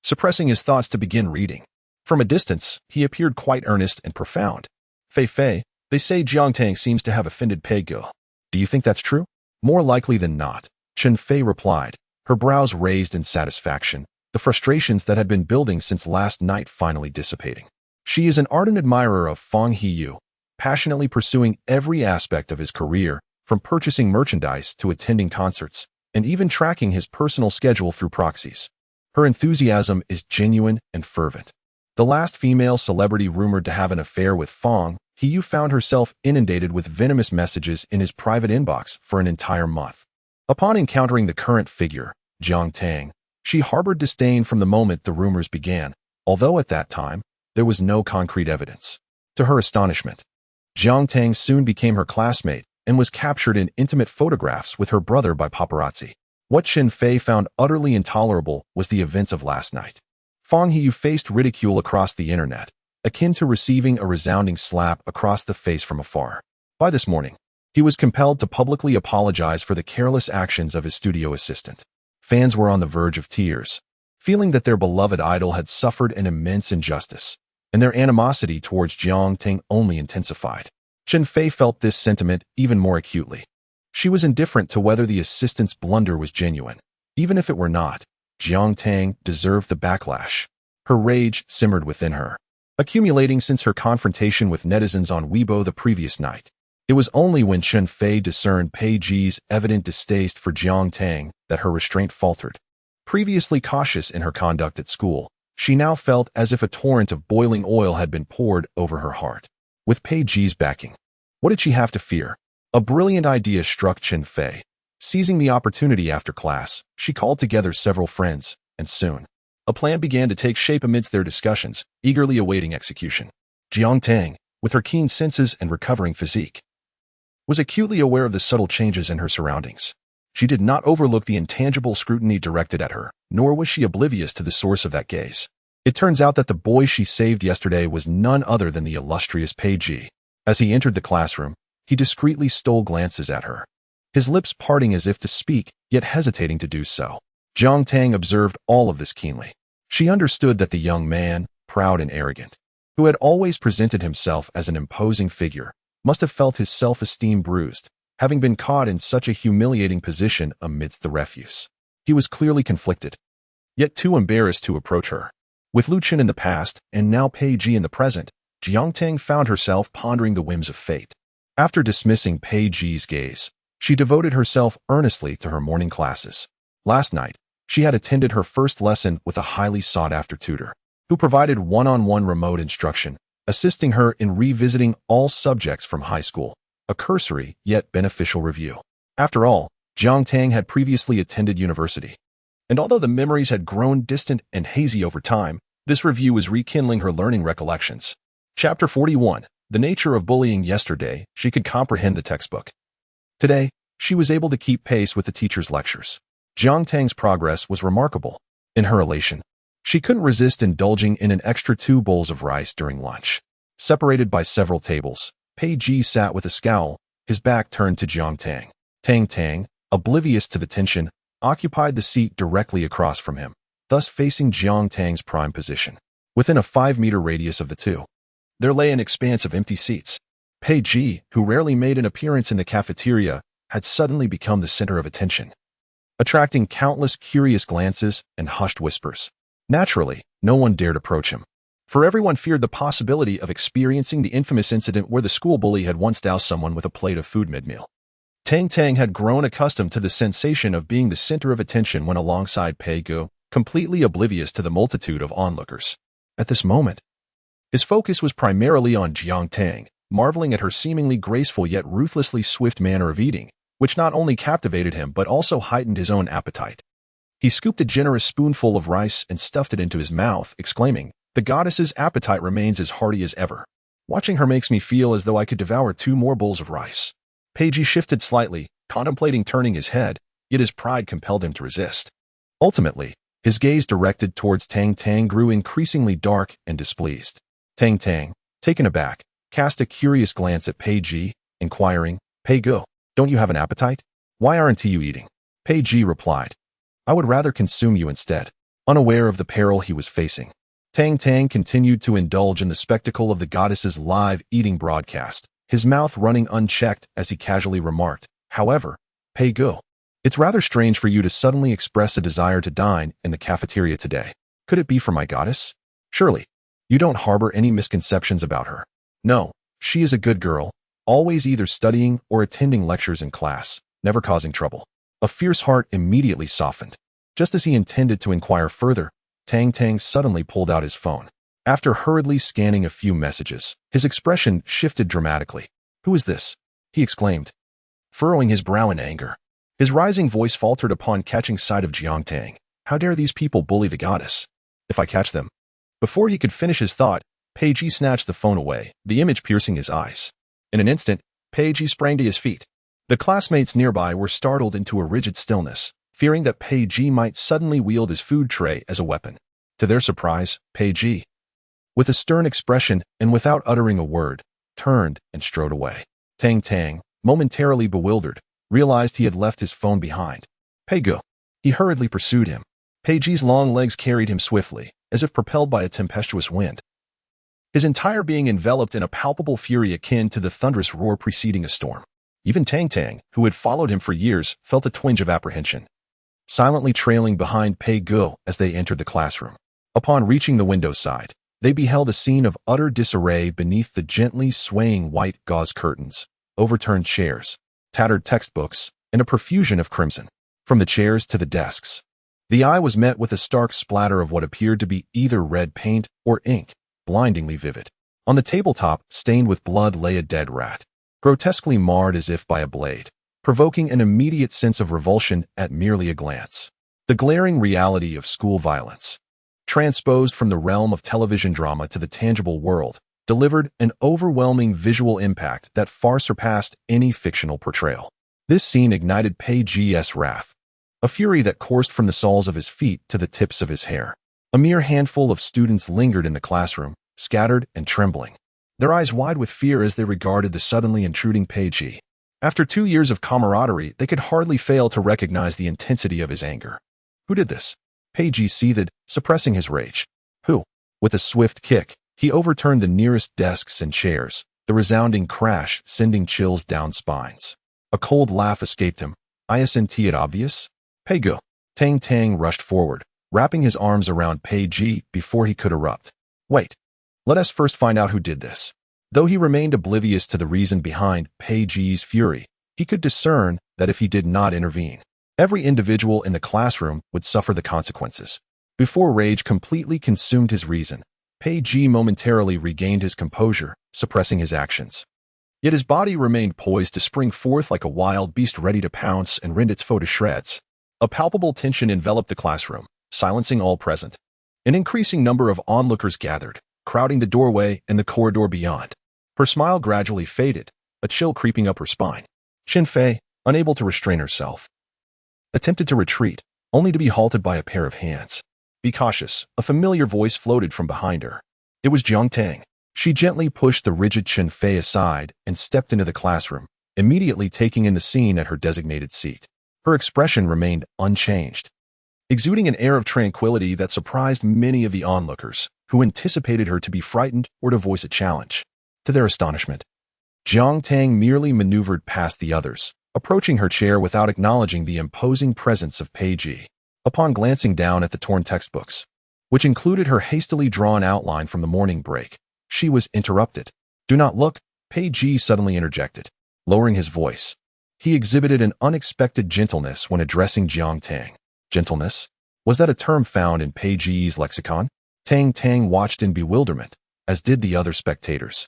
suppressing his thoughts to begin reading. From a distance, he appeared quite earnest and profound. Fei, they say Jiang Tang seems to have offended Pei Gu. Do you think that's true? More likely than not, Chen Fei replied, her brows raised in satisfaction, the frustrations that had been building since last night finally dissipating. She is an ardent admirer of Fang Heyu, passionately pursuing every aspect of his career, from purchasing merchandise to attending concerts, and even tracking his personal schedule through proxies. Her enthusiasm is genuine and fervent. The last female celebrity rumored to have an affair with Fang Heyu found herself inundated with venomous messages in his private inbox for an entire month. Upon encountering the current figure, Jiang Tang, she harbored disdain from the moment the rumors began, although at that time, there was no concrete evidence. To her astonishment, Jiang Tang soon became her classmate and was captured in intimate photographs with her brother by paparazzi. What Chen Fei found utterly intolerable was the events of last night. Fang Heyu faced ridicule across the internet, akin to receiving a resounding slap across the face from afar. By this morning, he was compelled to publicly apologize for the careless actions of his studio assistant. Fans were on the verge of tears, feeling that their beloved idol had suffered an immense injustice, and their animosity towards Jiang Tang only intensified. Chen Fei felt this sentiment even more acutely. She was indifferent to whether the assistant's blunder was genuine. Even if it were not, Jiang Tang deserved the backlash. Her rage simmered within her, accumulating since her confrontation with netizens on Weibo the previous night. It was only when Chen Fei discerned Pei Ji's evident distaste for Jiang Tang that her restraint faltered. Previously cautious in her conduct at school, she now felt as if a torrent of boiling oil had been poured over her heart. With Pei Ji's backing, what did she have to fear? A brilliant idea struck Chen Fei. Seizing the opportunity after class, she called together several friends, and soon, a plan began to take shape amidst their discussions, eagerly awaiting execution. Jiang Tang, with her keen senses and recovering physique, was acutely aware of the subtle changes in her surroundings. She did not overlook the intangible scrutiny directed at her, nor was she oblivious to the source of that gaze. It turns out that the boy she saved yesterday was none other than the illustrious Pei Ji. As he entered the classroom, he discreetly stole glances at her, his lips parting as if to speak, yet hesitating to do so. Jiang Tang observed all of this keenly. She understood that the young man, proud and arrogant, who had always presented himself as an imposing figure, must have felt his self-esteem bruised, having been caught in such a humiliating position amidst the refuse. He was clearly conflicted, yet too embarrassed to approach her. With Lu Chen in the past, and now Pei Ji in the present, Jiang Tang found herself pondering the whims of fate. After dismissing Pei Ji's gaze, she devoted herself earnestly to her morning classes. Last night, she had attended her first lesson with a highly sought-after tutor, who provided one-on-one remote instruction, assisting her in revisiting all subjects from high school, a cursory yet beneficial review. After all, Jiang Tang had previously attended university, and although the memories had grown distant and hazy over time, this review was rekindling her learning recollections. Chapter 41. The nature of bullying. Yesterday, she could comprehend the textbook. Today, she was able to keep pace with the teacher's lectures. Jiang Tang's progress was remarkable. In her elation, she couldn't resist indulging in an extra 2 bowls of rice during lunch. Separated by several tables, Pei Ji sat with a scowl, his back turned to Jiang Tang. Tang, oblivious to the tension, occupied the seat directly across from him, thus facing Jiang Tang's prime position. Within a 5-meter radius of the two, there lay an expanse of empty seats. Pei Ji, who rarely made an appearance in the cafeteria, had suddenly become the center of attention, attracting countless curious glances and hushed whispers. Naturally, no one dared approach him, for everyone feared the possibility of experiencing the infamous incident where the school bully had once doused someone with a plate of food mid-meal. Tang had grown accustomed to the sensation of being the center of attention when alongside Pei Gu, completely oblivious to the multitude of onlookers. At this moment, his focus was primarily on Jiang Tang, marveling at her seemingly graceful yet ruthlessly swift manner of eating, which not only captivated him but also heightened his own appetite. He scooped a generous spoonful of rice and stuffed it into his mouth, exclaiming, "The goddess's appetite remains as hearty as ever. Watching her makes me feel as though I could devour 2 more bowls of rice." Pei Ji shifted slightly, contemplating turning his head, yet his pride compelled him to resist. Ultimately, his gaze directed towards Tang grew increasingly dark and displeased. Tang, taken aback, cast a curious glance at Pei Ji, inquiring, "Pei Gu, don't you have an appetite? Why aren't you eating?" Pei Ji replied, "I would rather consume you instead." Unaware of the peril he was facing, Tang continued to indulge in the spectacle of the goddess's live eating broadcast, his mouth running unchecked as he casually remarked, "However, Pei Gu, it's rather strange for you to suddenly express a desire to dine in the cafeteria today. Could it be for my goddess? Surely, you don't harbor any misconceptions about her." "No, she is a good girl, always either studying or attending lectures in class, never causing trouble." A fierce heart immediately softened. Just as he intended to inquire further, Tang suddenly pulled out his phone. After hurriedly scanning a few messages, his expression shifted dramatically. "Who is this?" he exclaimed, furrowing his brow in anger. His rising voice faltered upon catching sight of Jiang Tang. "How dare these people bully the goddess? If I catch them..." Before he could finish his thought, Pei Ji snatched the phone away, the image piercing his eyes. In an instant, Pei Ji sprang to his feet. The classmates nearby were startled into a rigid stillness, fearing that Pei Ji might suddenly wield his food tray as a weapon. To their surprise, Pei Ji, with a stern expression and without uttering a word, turned and strode away. Tang, momentarily bewildered, realized he had left his phone behind. "Pei Gu." He hurriedly pursued him. Pei Ji's long legs carried him swiftly, as if propelled by a tempestuous wind, his entire being enveloped in a palpable fury akin to the thunderous roar preceding a storm. Even Tang Tang, who had followed him for years, felt a twinge of apprehension, silently trailing behind Pei Gu as they entered the classroom. Upon reaching the window side, they beheld a scene of utter disarray beneath the gently swaying white gauze curtains, overturned chairs, tattered textbooks, and a profusion of crimson. From the chairs to the desks, the eye was met with a stark splatter of what appeared to be either red paint or ink, blindingly vivid. On the tabletop, stained with blood, lay a dead rat, grotesquely marred as if by a blade, provoking an immediate sense of revulsion at merely a glance. The glaring reality of school violence, transposed from the realm of television drama to the tangible world, delivered an overwhelming visual impact that far surpassed any fictional portrayal. This scene ignited Pei Ji's wrath, a fury that coursed from the soles of his feet to the tips of his hair. A mere handful of students lingered in the classroom, scattered and trembling, their eyes wide with fear as they regarded the suddenly intruding Pei Ji. After 2 years of camaraderie, they could hardly fail to recognize the intensity of his anger. Who did this? Pei Ji seethed, suppressing his rage. Who? With a swift kick, he overturned the nearest desks and chairs, the resounding crash sending chills down spines. A cold laugh escaped him. Isn't it obvious? Pei Gu. Tang Tang rushed forward, wrapping his arms around Pei Ji before he could erupt. Wait. Let us first find out who did this. Though he remained oblivious to the reason behind Pei Ji's fury, he could discern that if he did not intervene, every individual in the classroom would suffer the consequences. Before rage completely consumed his reason, Pei Ji momentarily regained his composure, suppressing his actions. Yet his body remained poised to spring forth like a wild beast ready to pounce and rend its foe to shreds. A palpable tension enveloped the classroom, silencing all present. An increasing number of onlookers gathered, crowding the doorway and the corridor beyond. Her smile gradually faded, a chill creeping up her spine. Xin Fei, unable to restrain herself, attempted to retreat, only to be halted by a pair of hands. Be cautious, a familiar voice floated from behind her. It was Jiang Tang. She gently pushed the rigid Xin Fei aside and stepped into the classroom, immediately taking in the scene at her designated seat. Her expression remained unchanged, exuding an air of tranquility that surprised many of the onlookers, who anticipated her to be frightened or to voice a challenge. To their astonishment, Jiang Tang merely maneuvered past the others, approaching her chair without acknowledging the imposing presence of Pei Ji. Upon glancing down at the torn textbooks, which included her hastily drawn outline from the morning break, she was interrupted. Do not look, Pei Ji suddenly interjected, lowering his voice. He exhibited an unexpected gentleness when addressing Jiang Tang. Gentleness? Was that a term found in Pei Ji's lexicon? Tang Tang watched in bewilderment, as did the other spectators,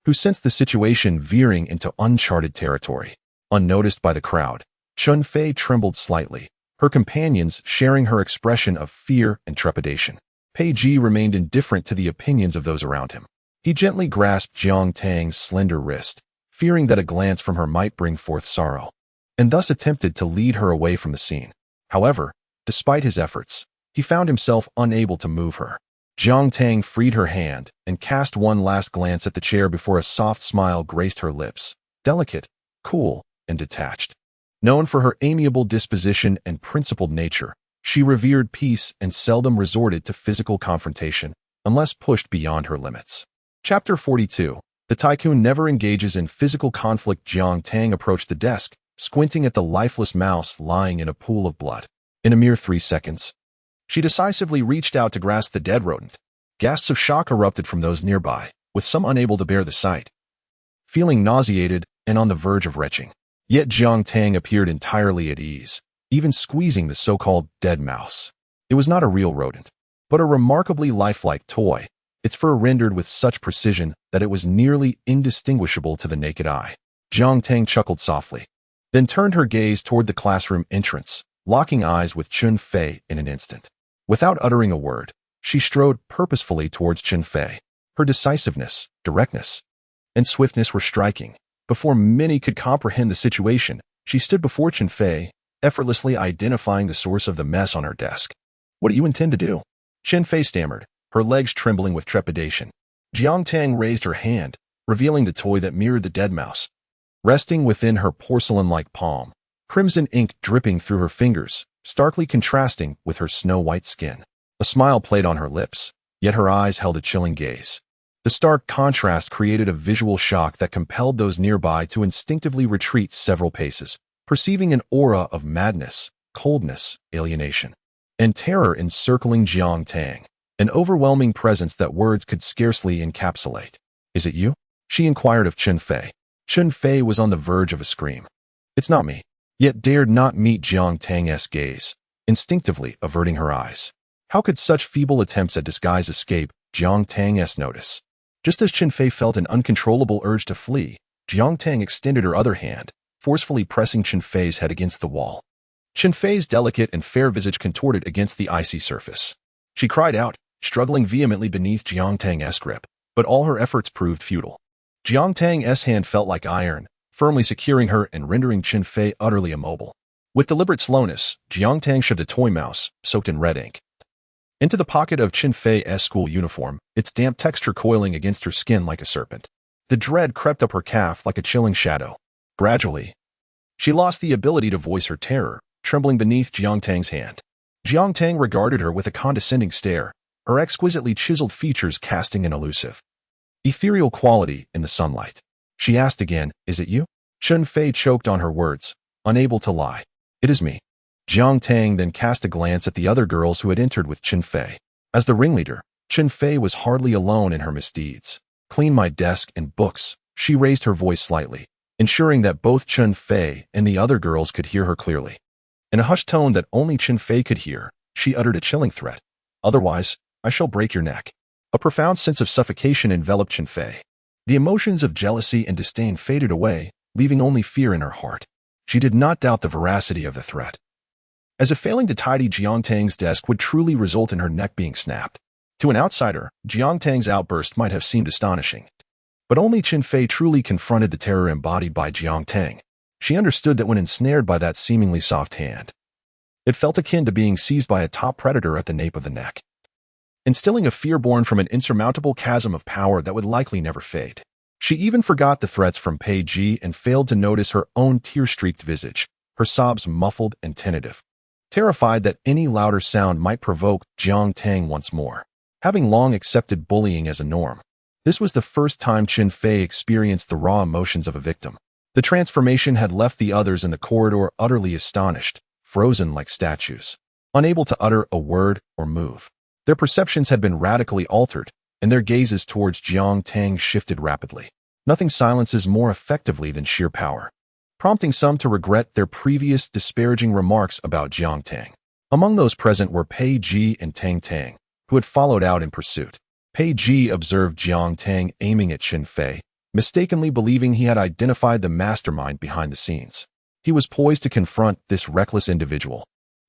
who sensed the situation veering into uncharted territory. Unnoticed by the crowd, Xin Fei trembled slightly, her companions sharing her expression of fear and trepidation. Pei Ji remained indifferent to the opinions of those around him. He gently grasped Jiang Tang's slender wrist, fearing that a glance from her might bring forth sorrow, and thus attempted to lead her away from the scene. However, despite his efforts, he found himself unable to move her. Jiang Tang freed her hand and cast one last glance at the chair before a soft smile graced her lips, delicate, cool, and detached. Known for her amiable disposition and principled nature, she revered peace and seldom resorted to physical confrontation, unless pushed beyond her limits. Chapter 42. The tycoon never engages in physical conflict. Jiang Tang approached the desk, squinting at the lifeless mouse lying in a pool of blood. In a mere 3 seconds, she decisively reached out to grasp the dead rodent. Gasps of shock erupted from those nearby, with some unable to bear the sight, feeling nauseated and on the verge of retching. Yet Jiang Tang appeared entirely at ease, even squeezing the so-called dead mouse. It was not a real rodent, but a remarkably lifelike toy, its fur rendered with such precision that it was nearly indistinguishable to the naked eye. Jiang Tang chuckled softly, then turned her gaze toward the classroom entrance, locking eyes with Xin Fei in an instant. Without uttering a word, she strode purposefully towards Xin Fei. Her decisiveness, directness, and swiftness were striking. Before many could comprehend the situation, she stood before Xin Fei, effortlessly identifying the source of the mess on her desk. What do you intend to do? Xin Fei stammered, her legs trembling with trepidation. Jiang Tang raised her hand, revealing the toy that mirrored the dead mouse. Resting within her porcelain-like palm, crimson ink dripping through her fingers, starkly contrasting with her snow-white skin. A smile played on her lips, yet her eyes held a chilling gaze. The stark contrast created a visual shock that compelled those nearby to instinctively retreat several paces, perceiving an aura of madness, coldness, alienation, and terror encircling Jiang Tang, an overwhelming presence that words could scarcely encapsulate. "Is it you?" she inquired of Chen Fei. Chen Fei was on the verge of a scream. "It's not me," yet dared not meet Jiang Tang's gaze, instinctively averting her eyes. How could such feeble attempts at disguise escape Jiang Tang's notice? Just as Chen Fei felt an uncontrollable urge to flee, Jiang Tang extended her other hand, forcefully pressing Chen Fei's head against the wall. Chen Fei's delicate and fair visage contorted against the icy surface. She cried out, struggling vehemently beneath Jiang Tang's grip, but all her efforts proved futile. Jiang Tang's hand felt like iron, firmly securing her and rendering Chen Fei utterly immobile. With deliberate slowness, Jiang Tang shoved a toy mouse, soaked in red ink, into the pocket of Chen Fei's school uniform, its damp texture coiling against her skin like a serpent. The dread crept up her calf like a chilling shadow. Gradually, she lost the ability to voice her terror, trembling beneath Jiang Tang's hand. Jiang Tang regarded her with a condescending stare, her exquisitely chiseled features casting an elusive, ethereal quality in the sunlight. She asked again, "Is it you?" Chen Fei choked on her words, unable to lie. "It is me." Jiang Tang then cast a glance at the other girls who had entered with Chen Fei. As the ringleader, Chen Fei was hardly alone in her misdeeds. "Clean my desk and books," she raised her voice slightly, ensuring that both Chen Fei and the other girls could hear her clearly. In a hushed tone that only Chen Fei could hear, she uttered a chilling threat. "Otherwise, I shall break your neck." A profound sense of suffocation enveloped Chen Fei. The emotions of jealousy and disdain faded away, leaving only fear in her heart. She did not doubt the veracity of the threat, as if failing to tidy Jiang Tang's desk would truly result in her neck being snapped. To an outsider, Jiang Tang's outburst might have seemed astonishing. But only Chen Fei truly confronted the terror embodied by Jiang Tang. She understood that when ensnared by that seemingly soft hand, it felt akin to being seized by a top predator at the nape of the neck, instilling a fear born from an insurmountable chasm of power that would likely never fade. She even forgot the threats from Pei Ji and failed to notice her own tear-streaked visage, her sobs muffled and tentative, terrified that any louder sound might provoke Jiang Tang once more. Having long accepted bullying as a norm, this was the first time Chen Fei experienced the raw emotions of a victim. The transformation had left the others in the corridor utterly astonished, frozen like statues, unable to utter a word or move. Their perceptions had been radically altered, and their gazes towards Jiang Tang shifted rapidly. Nothing silences more effectively than sheer power, prompting some to regret their previous disparaging remarks about Jiang Tang. Among those present were Pei Ji and Tang Tang, who had followed out in pursuit. Pei Ji observed Jiang Tang aiming at Chen Fei, mistakenly believing he had identified the mastermind behind the scenes. He was poised to confront this reckless individual,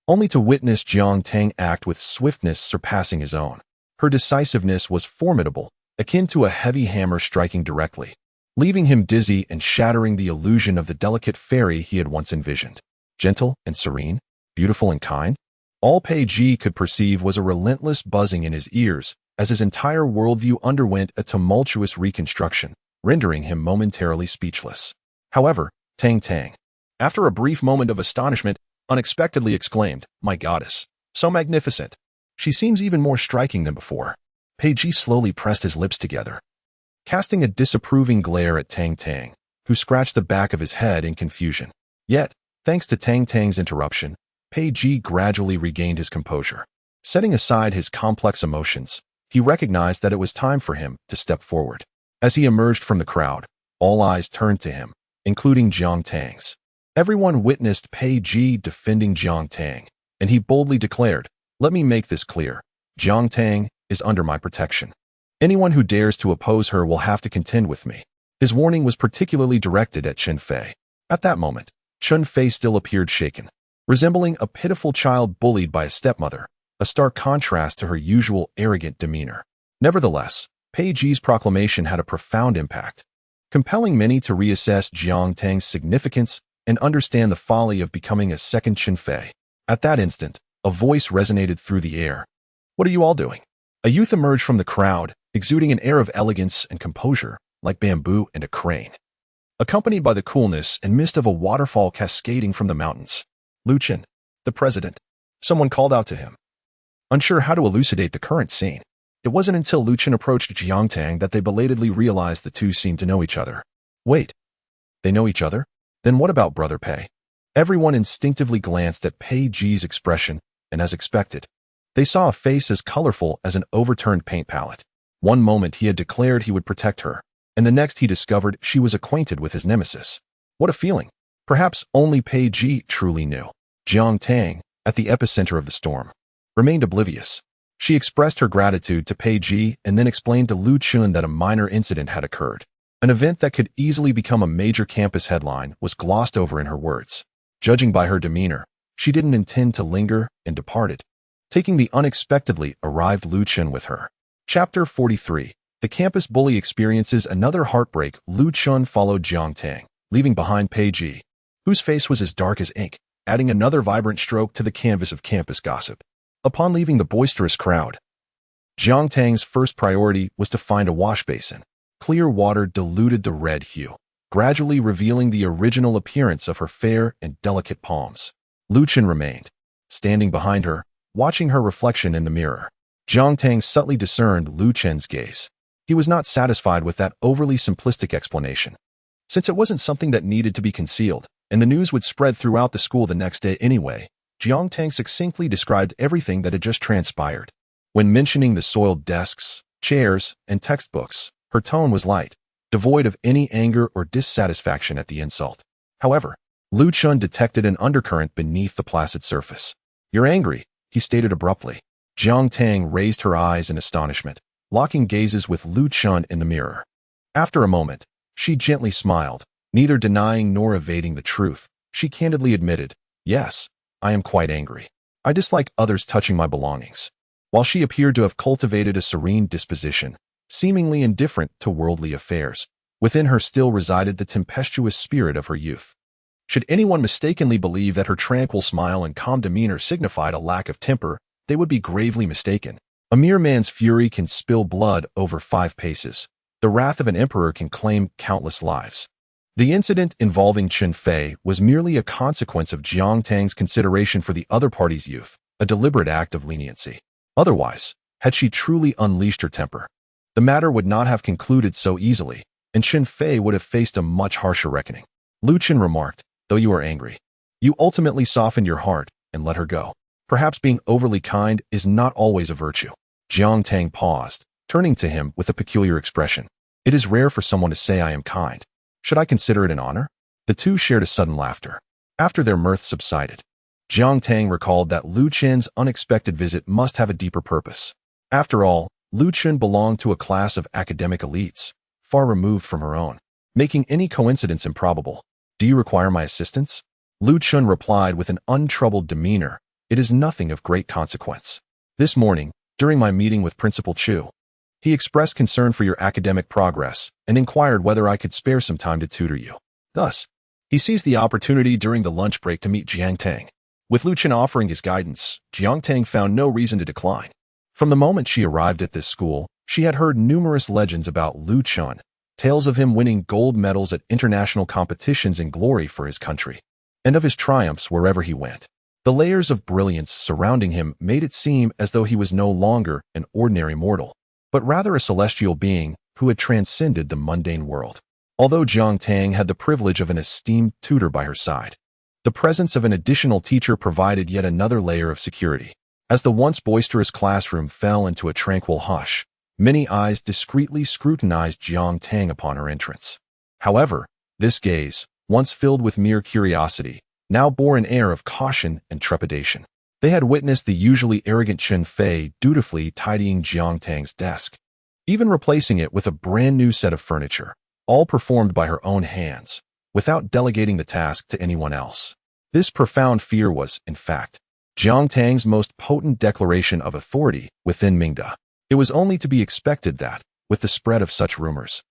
only to witness Jiang Tang act with swiftness surpassing his own. Her decisiveness was formidable, akin to a heavy hammer striking directly, leaving him dizzy and shattering the illusion of the delicate fairy he had once envisioned. Gentle and serene, beautiful and kind, all Pei Ji could perceive was a relentless buzzing in his ears as his entire worldview underwent a tumultuous reconstruction, rendering him momentarily speechless. However, Tang Tang, after a brief moment of astonishment, unexpectedly exclaimed, "My goddess, so magnificent. She seems even more striking than before." Pei Ji slowly pressed his lips together, casting a disapproving glare at Tang Tang, who scratched the back of his head in confusion. Yet, thanks to Tang Tang's interruption, Pei Ji gradually regained his composure. Setting aside his complex emotions, he recognized that it was time for him to step forward. As he emerged from the crowd, all eyes turned to him, including Jiang Tang's. Everyone witnessed Pei Ji defending Jiang Tang, and he boldly declared, "Let me make this clear. Jiang Tang is under my protection. Anyone who dares to oppose her will have to contend with me." His warning was particularly directed at Chen Fei. At that moment, Chen Fei still appeared shaken, resembling a pitiful child bullied by a stepmother, a stark contrast to her usual arrogant demeanor. Nevertheless, Pei Ji's proclamation had a profound impact, compelling many to reassess Jiang Tang's significance and understand the folly of becoming a second Chen Fei. At that instant, a voice resonated through the air. "What are you all doing?" A youth emerged from the crowd, exuding an air of elegance and composure, like bamboo and a crane, accompanied by the coolness and mist of a waterfall cascading from the mountains. "Lu Chen, the president," someone called out to him, unsure how to elucidate the current scene. It wasn't until Lu Chen approached Jiang Tang that they belatedly realized the two seemed to know each other. Wait, they know each other? Then what about Brother Pei? Everyone instinctively glanced at Pei Ji's expression, and as expected, they saw a face as colorful as an overturned paint palette. One moment he had declared he would protect her, and the next he discovered she was acquainted with his nemesis. What a feeling! Perhaps only Pei Ji truly knew. Jiang Tang, at the epicenter of the storm, remained oblivious. She expressed her gratitude to Pei Ji and then explained to Lu Chun that a minor incident had occurred. An event that could easily become a major campus headline was glossed over in her words. Judging by her demeanor, she didn't intend to linger and departed, taking the unexpectedly arrived Lu Chun with her. Chapter 43. The campus bully experiences another heartbreak. Lu Chun followed Jiang Tang, leaving behind Pei Ji, whose face was as dark as ink, adding another vibrant stroke to the canvas of campus gossip. Upon leaving the boisterous crowd, Jiang Tang's first priority was to find a wash basin. Clear water diluted the red hue, gradually revealing the original appearance of her fair and delicate palms. Lu Chen remained, standing behind her, watching her reflection in the mirror. Jiang Tang subtly discerned Lu Chen's gaze. He was not satisfied with that overly simplistic explanation. Since it wasn't something that needed to be concealed, and the news would spread throughout the school the next day anyway, Jiang Tang succinctly described everything that had just transpired. When mentioning the soiled desks, chairs, and textbooks, her tone was light, devoid of any anger or dissatisfaction at the insult. However, Lu Chun detected an undercurrent beneath the placid surface. "You're angry," he stated abruptly. Jiang Tang raised her eyes in astonishment, locking gazes with Lu Chun in the mirror. After a moment, she gently smiled, neither denying nor evading the truth. She candidly admitted, "Yes, I am quite angry. I dislike others touching my belongings." While she appeared to have cultivated a serene disposition, seemingly indifferent to worldly affairs, within her still resided the tempestuous spirit of her youth. Should anyone mistakenly believe that her tranquil smile and calm demeanor signified a lack of temper, they would be gravely mistaken. A mere man's fury can spill blood over 5 paces. The wrath of an emperor can claim countless lives. The incident involving Chen Fei was merely a consequence of Jiang Tang's consideration for the other party's youth, a deliberate act of leniency. Otherwise, had she truly unleashed her temper, the matter would not have concluded so easily, and Chen Fei would have faced a much harsher reckoning. Lu Chen remarked, "Though you are angry, you ultimately softened your heart and let her go. Perhaps being overly kind is not always a virtue." Jiang Tang paused, turning to him with a peculiar expression. "It is rare for someone to say I am kind. Should I consider it an honor?" The two shared a sudden laughter. After their mirth subsided, Jiang Tang recalled that Lu Chen's unexpected visit must have a deeper purpose. After all, Lu Chen belonged to a class of academic elites, far removed from her own, making any coincidence improbable. "Do you require my assistance?" Lu Chen replied with an untroubled demeanor. "It is nothing of great consequence. This morning, during my meeting with Principal Chu, he expressed concern for your academic progress and inquired whether I could spare some time to tutor you. Thus, he seized the opportunity during the lunch break to meet Jiang Tang. With Lu Chen offering his guidance, Jiang Tang found no reason to decline. From the moment she arrived at this school, she had heard numerous legends about Lu Chen, tales of him winning gold medals at international competitions in glory for his country, and of his triumphs wherever he went. The layers of brilliance surrounding him made it seem as though he was no longer an ordinary mortal, but rather a celestial being who had transcended the mundane world. Although Jiang Tang had the privilege of an esteemed tutor by her side, the presence of an additional teacher provided yet another layer of security. As the once boisterous classroom fell into a tranquil hush, many eyes discreetly scrutinized Jiang Tang upon her entrance. However, this gaze, once filled with mere curiosity, now bore an air of caution and trepidation. They had witnessed the usually arrogant Chen Fei dutifully tidying Jiang Tang's desk, even replacing it with a brand new set of furniture, all performed by her own hands, without delegating the task to anyone else. This profound fear was, in fact, Jiang Tang's most potent declaration of authority within Mingda. It was only to be expected that, with the spread of such rumors,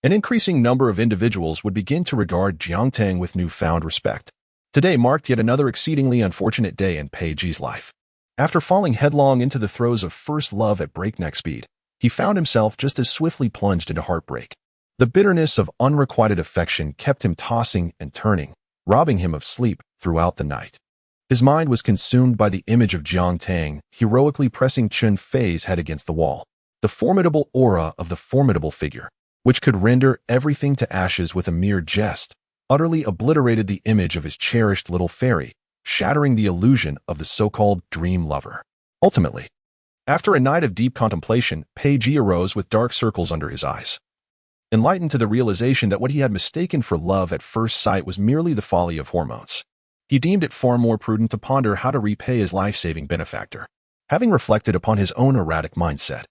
an increasing number of individuals would begin to regard Jiang Tang with newfound respect. Today marked yet another exceedingly unfortunate day in Pei Ji's life. After falling headlong into the throes of first love at breakneck speed, he found himself just as swiftly plunged into heartbreak. The bitterness of unrequited affection kept him tossing and turning, robbing him of sleep throughout the night. His mind was consumed by the image of Jiang Tang heroically pressing Chen Fei's head against the wall. the formidable aura of the formidable figure, which could render everything to ashes with a mere jest, utterly obliterated the image of his cherished little fairy, shattering the illusion of the so-called dream lover. Ultimately, after a night of deep contemplation, Pei Ji arose with dark circles under his eyes. Enlightened to the realization that what he had mistaken for love at first sight was merely the folly of hormones, he deemed it far more prudent to ponder how to repay his life-saving benefactor. Having reflected upon his own erratic mindset,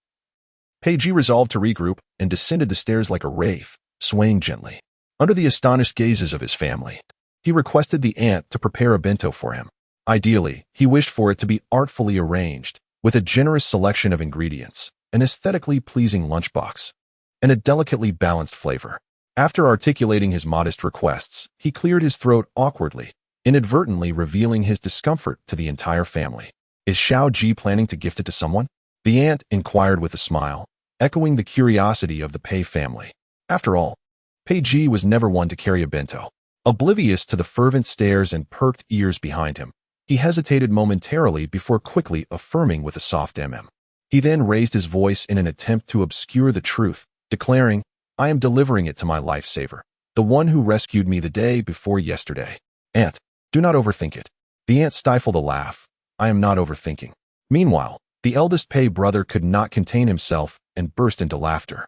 Pei Ji resolved to regroup and descended the stairs like a wraith, swaying gently. Under the astonished gazes of his family, he requested the aunt to prepare a bento for him. Ideally, he wished for it to be artfully arranged, with a generous selection of ingredients, an aesthetically pleasing lunchbox, and a delicately balanced flavor. After articulating his modest requests, he cleared his throat awkwardly, inadvertently revealing his discomfort to the entire family. Is Xiao Ji planning to gift it to someone? The aunt inquired with a smile, echoing the curiosity of the Pei family. After all, Pei Ji was never one to carry a bento. Oblivious to the fervent stares and perked ears behind him, he hesitated momentarily before quickly affirming with a soft He then raised his voice in an attempt to obscure the truth, declaring, I am delivering it to my lifesaver, the one who rescued me the day before yesterday. Aunt, do not overthink it. The aunt stifled a laugh. I am not overthinking. Meanwhile, the eldest Pei brother could not contain himself and burst into laughter.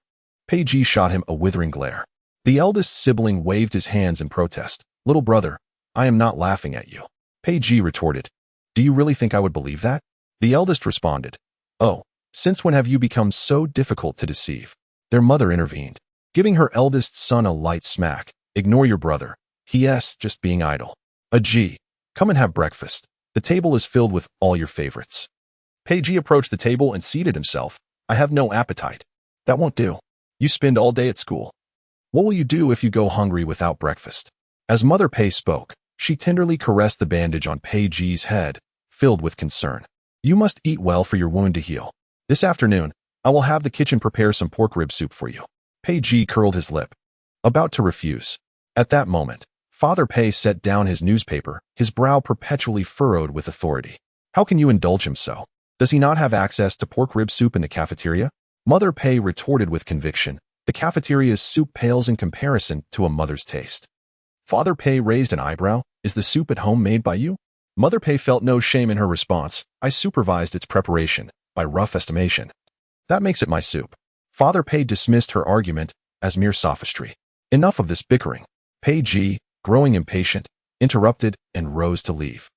Pei Ji shot him a withering glare. The eldest sibling waved his hands in protest. Little brother, I am not laughing at you. Pei Ji retorted. Do you really think I would believe that? The eldest responded. Oh, since when have you become so difficult to deceive? Their mother intervened, giving her eldest son a light smack. Ignore your brother. He is just being idle. Ji, come and have breakfast. The table is filled with all your favorites. Pei Ji approached the table and seated himself. I have no appetite. That won't do. You spend all day at school. What will you do if you go hungry without breakfast? As Mother Pei spoke, she tenderly caressed the bandage on Pei Ji's head, filled with concern. You must eat well for your wound to heal. This afternoon, I will have the kitchen prepare some pork rib soup for you. Pei Ji curled his lip, about to refuse. At that moment, Father Pei set down his newspaper, his brow perpetually furrowed with authority. How can you indulge him so? Does he not have access to pork rib soup in the cafeteria? Mother Pei retorted with conviction. The cafeteria's soup pales in comparison to a mother's taste. Father Pei raised an eyebrow. Is the soup at home made by you? Mother Pei felt no shame in her response. I supervised its preparation, by rough estimation. That makes it my soup. Father Pei dismissed her argument as mere sophistry. Enough of this bickering. Pei Ji, growing impatient, interrupted and rose to leave.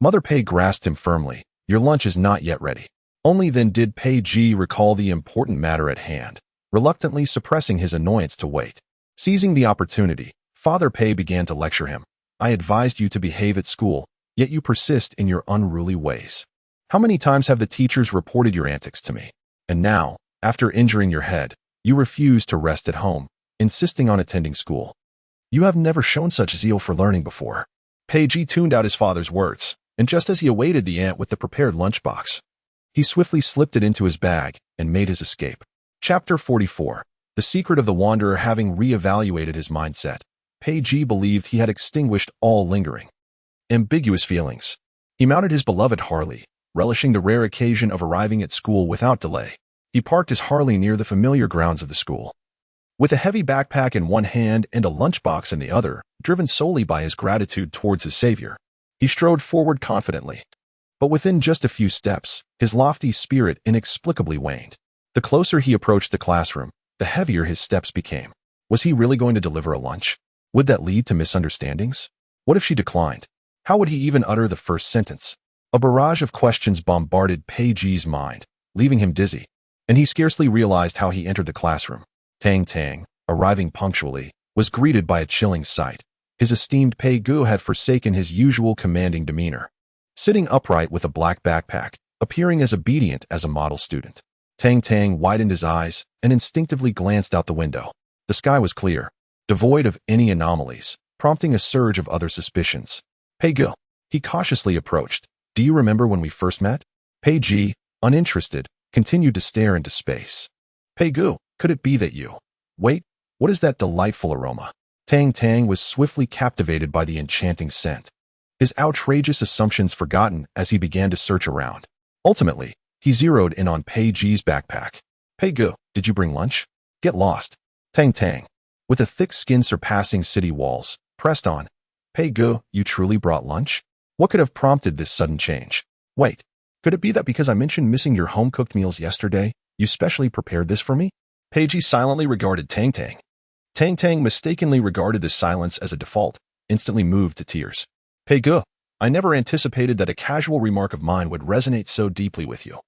Mother Pei grasped him firmly. Your lunch is not yet ready. Only then did Pei Ji recall the important matter at hand, reluctantly suppressing his annoyance to wait. Seizing the opportunity, Father Pei began to lecture him. I advised you to behave at school, yet you persist in your unruly ways. How many times have the teachers reported your antics to me? And now, after injuring your head, you refuse to rest at home, insisting on attending school. You have never shown such zeal for learning before. Pei Ji tuned out his father's words, and just as he awaited the aunt with the prepared lunchbox, he swiftly slipped it into his bag and made his escape. Chapter 44. The secret of the wanderer. Having re-evaluated his mindset, Pei Ji believed he had extinguished all lingering, ambiguous feelings. He mounted his beloved Harley, relishing the rare occasion of arriving at school without delay. He parked his Harley near the familiar grounds of the school. With a heavy backpack in one hand and a lunchbox in the other, driven solely by his gratitude towards his savior, he strode forward confidently. But within just a few steps, his lofty spirit inexplicably waned. The closer he approached the classroom, the heavier his steps became. Was he really going to deliver a lunch? Would that lead to misunderstandings? What if she declined? How would he even utter the first sentence? A barrage of questions bombarded Pei Ji's mind, leaving him dizzy, and he scarcely realized how he entered the classroom. Tang, arriving punctually, was greeted by a chilling sight. His esteemed Pei Gu had forsaken his usual commanding demeanor, sitting upright with a black backpack, appearing as obedient as a model student. Tang widened his eyes and instinctively glanced out the window. The sky was clear, devoid of any anomalies, prompting a surge of other suspicions. Pei Gu, he cautiously approached. Do you remember when we first met? Pei Ji, uninterested, continued to stare into space. Pei Gu, could it be that you... Wait, what is that delightful aroma? Tang was swiftly captivated by the enchanting scent, his outrageous assumptions forgotten as he began to search around. Ultimately, he zeroed in on Pei Ji's backpack. Pei Gu, did you bring lunch? Get lost. Tang Tang, with a thick skin surpassing city walls, pressed on. Pei Gu, you truly brought lunch? What could have prompted this sudden change? Wait, could it be that because I mentioned missing your home-cooked meals yesterday, you specially prepared this for me? Pei Ji silently regarded Tang Tang. Tang Tang mistakenly regarded this silence as a default, instantly moved to tears. Pei Gu, I never anticipated that a casual remark of mine would resonate so deeply with you.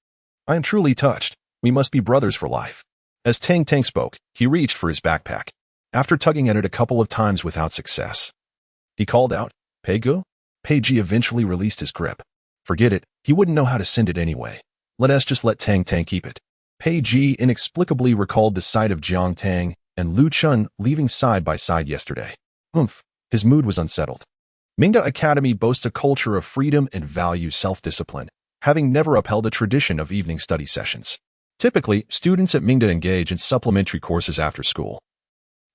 I am truly touched. We must be brothers for life. As Tang Tang spoke, he reached for his backpack. After tugging at it a couple of times without success, he called out, Pei Gu? Pei Ji eventually released his grip. Forget it, he wouldn't know how to send it anyway. Let us just let Tang Tang keep it. Pei Ji inexplicably recalled the sight of Jiang Tang and Lu Chun leaving side by side yesterday. His mood was unsettled. Mingda Academy boasts a culture of freedom and values self-discipline, having never upheld a tradition of evening study sessions. Typically, students at Mingda engage in supplementary courses after school.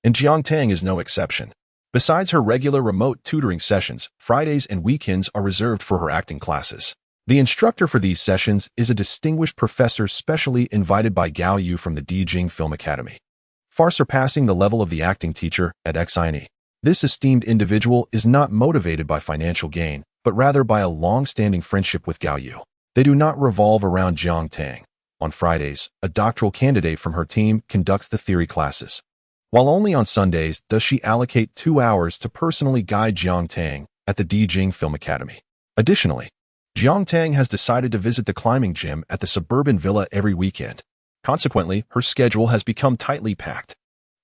And Jiang Tang is no exception. Besides her regular remote tutoring sessions, Fridays and weekends are reserved for her acting classes. The instructor for these sessions is a distinguished professor specially invited by Gao Yu from the Dijing Film Academy, far surpassing the level of the acting teacher at Xine. This esteemed individual is not motivated by financial gain, but rather by a long-standing friendship with Gao Yu. They do not revolve around Jiang Tang. On Fridays, a doctoral candidate from her team conducts the theory classes, while only on Sundays does she allocate 2 hours to personally guide Jiang Tang at the Dijing Film Academy. Additionally, Jiang Tang has decided to visit the climbing gym at the suburban villa every weekend. Consequently, her schedule has become tightly packed.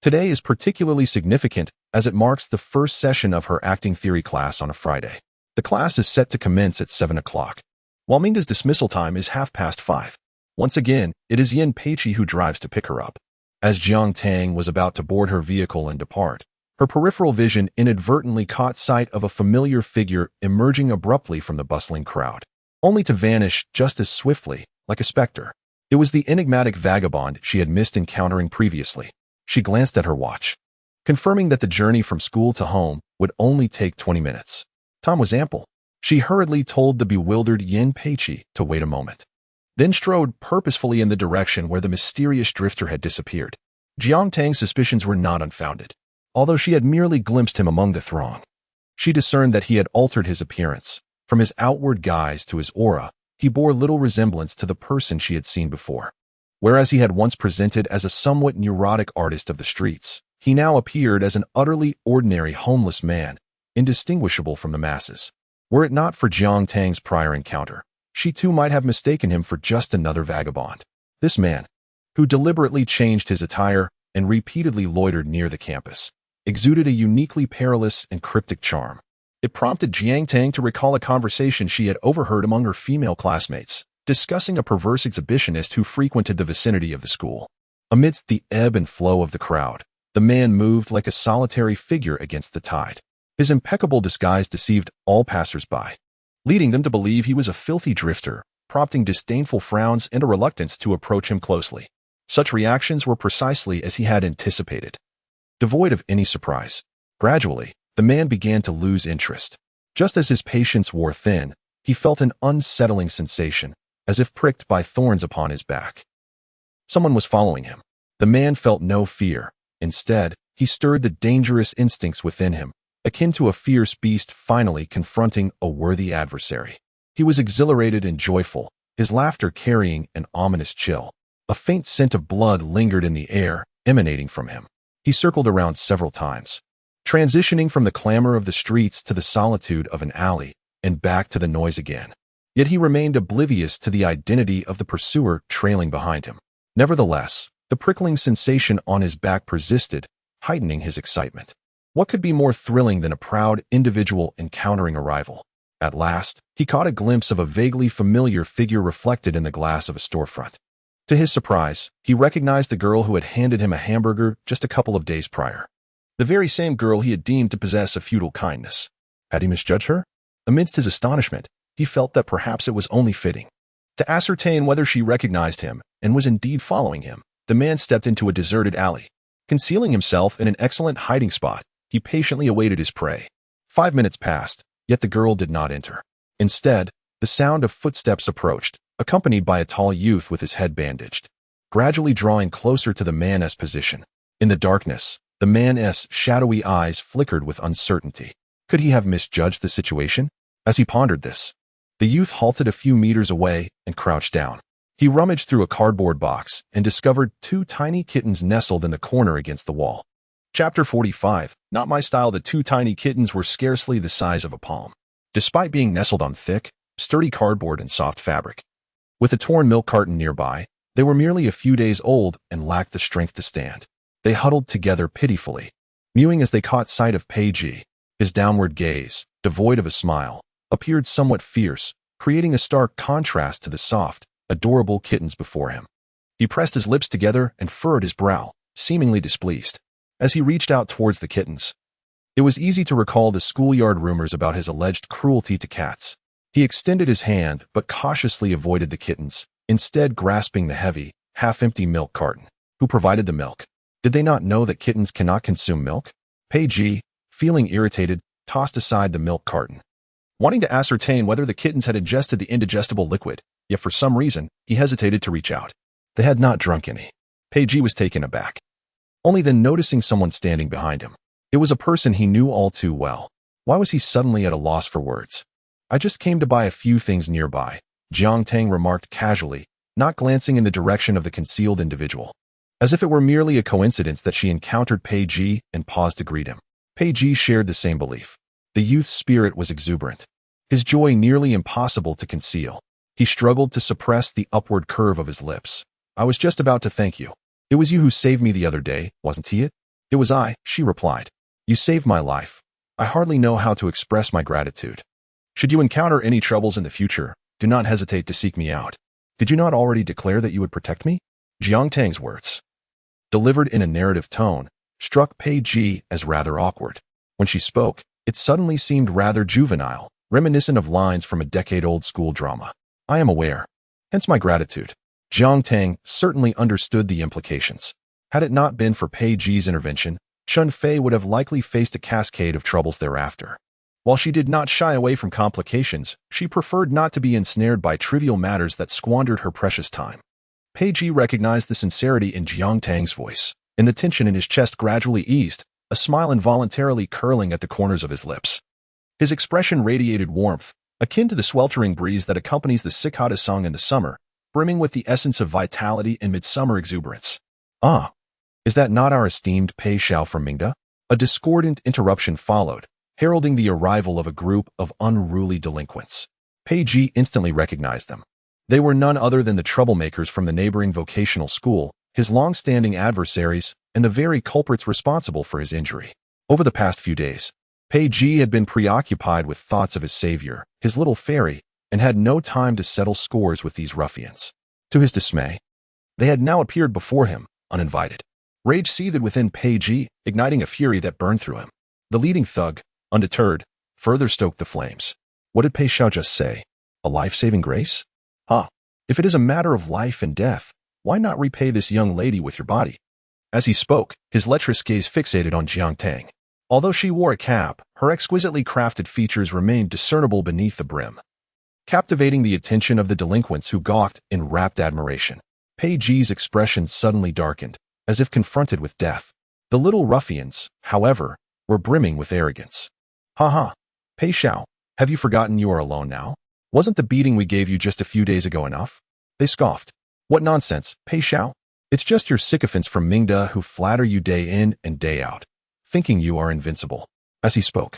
Today is particularly significant as it marks the first session of her acting theory class on a Friday. The class is set to commence at 7 o'clock, while Mingda's dismissal time is 5:30. Once again, it is Yin Peiqi who drives to pick her up. As Jiang Tang was about to board her vehicle and depart, her peripheral vision inadvertently caught sight of a familiar figure emerging abruptly from the bustling crowd, only to vanish just as swiftly, like a specter. It was the enigmatic vagabond she had missed encountering previously. She glanced at her watch, confirming that the journey from school to home would only take 20 minutes. Time was ample. She hurriedly told the bewildered Yin Peiqi to wait a moment, then strode purposefully in the direction where the mysterious drifter had disappeared. Jiang Tang's suspicions were not unfounded. Although she had merely glimpsed him among the throng, she discerned that he had altered his appearance. From his outward guise to his aura, he bore little resemblance to the person she had seen before. Whereas he had once presented as a somewhat neurotic artist of the streets, he now appeared as an utterly ordinary homeless man, indistinguishable from the masses. Were it not for Jiang Tang's prior encounter, she too might have mistaken him for just another vagabond. This man, who deliberately changed his attire and repeatedly loitered near the campus, exuded a uniquely perilous and cryptic charm. It prompted Jiang Tang to recall a conversation she had overheard among her female classmates, discussing a perverse exhibitionist who frequented the vicinity of the school. Amidst the ebb and flow of the crowd, the man moved like a solitary figure against the tide. His impeccable disguise deceived all passers-by, leading them to believe he was a filthy drifter, prompting disdainful frowns and a reluctance to approach him closely. Such reactions were precisely as he had anticipated. Devoid of any surprise, gradually, the man began to lose interest. Just as his patience wore thin, he felt an unsettling sensation, as if pricked by thorns upon his back. Someone was following him. The man felt no fear. Instead, he stirred the dangerous instincts within him, akin to a fierce beast finally confronting a worthy adversary. He was exhilarated and joyful, his laughter carrying an ominous chill. A faint scent of blood lingered in the air, emanating from him. He circled around several times, transitioning from the clamor of the streets to the solitude of an alley, and back to the noise again. Yet he remained oblivious to the identity of the pursuer trailing behind him. Nevertheless, the prickling sensation on his back persisted, heightening his excitement. What could be more thrilling than a proud individual encountering a rival? At last, he caught a glimpse of a vaguely familiar figure reflected in the glass of a storefront. To his surprise, he recognized the girl who had handed him a hamburger just a couple of days prior. The very same girl he had deemed to possess a feudal kindness. Had he misjudged her? Amidst his astonishment, he felt that perhaps it was only fitting. To ascertain whether she recognized him and was indeed following him, the man stepped into a deserted alley. Concealing himself in an excellent hiding spot, he patiently awaited his prey. 5 minutes passed, yet the girl did not enter. Instead, the sound of footsteps approached, accompanied by a tall youth with his head bandaged. gradually drawing closer to the man's position. In the darkness, the man's shadowy eyes flickered with uncertainty. Could he have misjudged the situation? As he pondered this, the youth halted a few meters away and crouched down. He rummaged through a cardboard box and discovered 2 tiny kittens nestled in the corner against the wall. Chapter 45. Not my style. The 2 tiny kittens were scarcely the size of a palm, despite being nestled on thick, sturdy cardboard and soft fabric. With a torn milk carton nearby, they were merely a few days old and lacked the strength to stand. They huddled together pitifully, mewing as they caught sight of Tang Ye. His downward gaze, devoid of a smile, appeared somewhat fierce, creating a stark contrast to the soft, adorable kittens before him. He pressed his lips together and furrowed his brow, seemingly displeased. As he reached out towards the kittens, it was easy to recall the schoolyard rumors about his alleged cruelty to cats. He extended his hand but cautiously avoided the kittens, instead grasping the heavy, half-empty milk carton. Who provided the milk? Did they not know that kittens cannot consume milk? Tang Ye, feeling irritated, tossed aside the milk carton, wanting to ascertain whether the kittens had ingested the indigestible liquid, yet for some reason, he hesitated to reach out. They had not drunk any. Tang Ye was taken aback, only then noticing someone standing behind him. It was a person he knew all too well. Why was he suddenly at a loss for words? I just came to buy a few things nearby, Jiang Tang remarked casually, not glancing in the direction of the concealed individual. As if it were merely a coincidence that she encountered Tang Ye and paused to greet him. Tang Ye shared the same belief. The youth's spirit was exuberant, his joy nearly impossible to conceal. He struggled to suppress the upward curve of his lips. I was just about to thank you. It was you who saved me the other day, wasn't it? It was I, she replied. You saved my life. I hardly know how to express my gratitude. Should you encounter any troubles in the future, do not hesitate to seek me out. Did you not already declare that you would protect me? Jiang Tang's words, delivered in a narrative tone, struck Tang Ye as rather awkward. When she spoke, it suddenly seemed rather juvenile, reminiscent of lines from a decade-old school drama. I am aware. Hence my gratitude. Jiang Tang certainly understood the implications. Had it not been for Tang Ye's intervention, Chun Fei would have likely faced a cascade of troubles thereafter. While she did not shy away from complications, she preferred not to be ensnared by trivial matters that squandered her precious time. Tang Ye recognized the sincerity in Jiang Tang's voice, and the tension in his chest gradually eased, a smile involuntarily curling at the corners of his lips. His expression radiated warmth, akin to the sweltering breeze that accompanies the cicada song in the summer, brimming with the essence of vitality and midsummer exuberance. Ah, is that not our esteemed Pei Xiao from Mingda? A discordant interruption followed, heralding the arrival of a group of unruly delinquents. Tang Ye instantly recognized them. They were none other than the troublemakers from the neighboring vocational school, his long-standing adversaries, and the very culprits responsible for his injury. Over the past few days, Tang Ye had been preoccupied with thoughts of his savior, his little fairy, and had no time to settle scores with these ruffians. To his dismay, they had now appeared before him, uninvited. Rage seethed within Tang Ye, igniting a fury that burned through him. The leading thug, undeterred, further stoked the flames. What did Pei Xiao just say? A life-saving grace? If it is a matter of life and death, why not repay this young lady with your body? As he spoke, his lecherous gaze fixated on Jiang Tang. Although she wore a cap, her exquisitely crafted features remained discernible beneath the brim, captivating the attention of the delinquents who gawked in rapt admiration. Tang Ye's expression suddenly darkened, as if confronted with death. The little ruffians, however, were brimming with arrogance. Pei Xiao, have you forgotten you are alone now? Wasn't the beating we gave you just a few days ago enough? They scoffed. What nonsense, Pei Xiao. It's just your sycophants from Mingda who flatter you day in and day out, thinking you are invincible. As he spoke,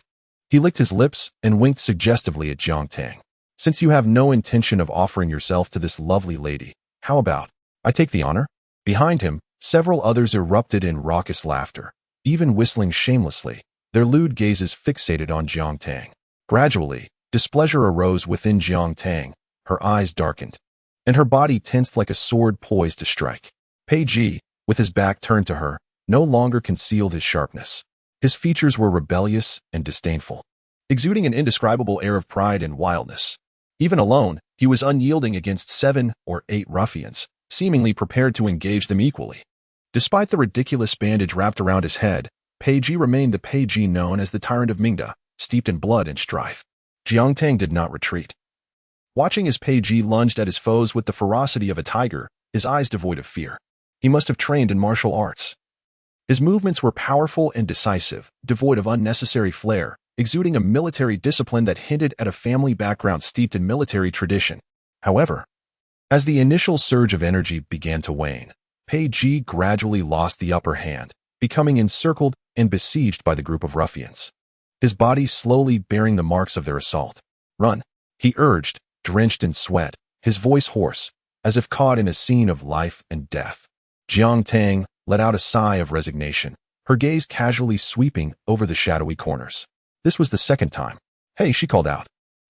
he licked his lips and winked suggestively at Jiang Tang. Since you have no intention of offering yourself to this lovely lady, how about I take the honor? Behind him, several others erupted in raucous laughter, even whistling shamelessly, their lewd gazes fixated on Jiang Tang. Gradually, displeasure arose within Jiang Tang, her eyes darkened, and her body tensed like a sword poised to strike. Tang Ye, with his back turned to her, no longer concealed his sharpness. His features were rebellious and disdainful, exuding an indescribable air of pride and wildness. Even alone, he was unyielding against 7 or 8 ruffians, seemingly prepared to engage them equally. Despite the ridiculous bandage wrapped around his head, Tang Ye remained the Tang Ye known as the Tyrant of Mingda, steeped in blood and strife. Jiang Tang did not retreat. Watching as Tang Ye lunged at his foes with the ferocity of a tiger, his eyes devoid of fear. He must have trained in martial arts. His movements were powerful and decisive, devoid of unnecessary flair, exuding a military discipline that hinted at a family background steeped in military tradition. However, as the initial surge of energy began to wane, Pei Ji gradually lost the upper hand, becoming encircled and besieged by the group of ruffians, his body slowly bearing the marks of their assault. "Run," he urged, drenched in sweat, his voice hoarse, as if caught in a scene of life and death. Jiang Tang let out a sigh of resignation, her gaze casually sweeping over the shadowy corners. This was the second time. "Hey," she called out,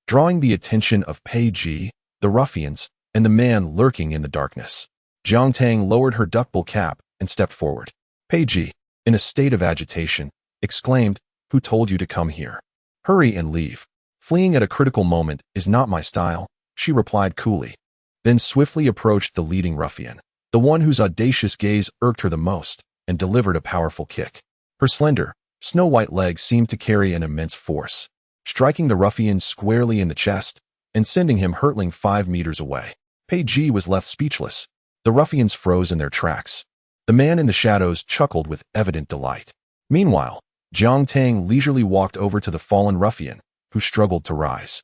drawing the attention of Pei Ji, the ruffians, and the man lurking in the darkness. Jiang Tang lowered her duckbill cap and stepped forward. Pei Ji, in a state of agitation, exclaimed, "Who told you to come here? Hurry and leave. Fleeing at a critical moment is not my style," she replied coolly, then swiftly approached the leading ruffian, the one whose audacious gaze irked her the most, and delivered a powerful kick. Her slender, snow-white legs seemed to carry an immense force, striking the ruffian squarely in the chest and sending him hurtling 5 meters away. Pei Ji was left speechless. The ruffians froze in their tracks. The man in the shadows chuckled with evident delight. Meanwhile, Jiang Tang leisurely walked over to the fallen ruffian, who struggled to rise,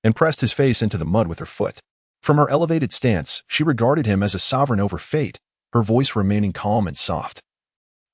and pressed his face into the mud with her foot. From her elevated stance, she regarded him as a sovereign over fate, her voice remaining calm and soft.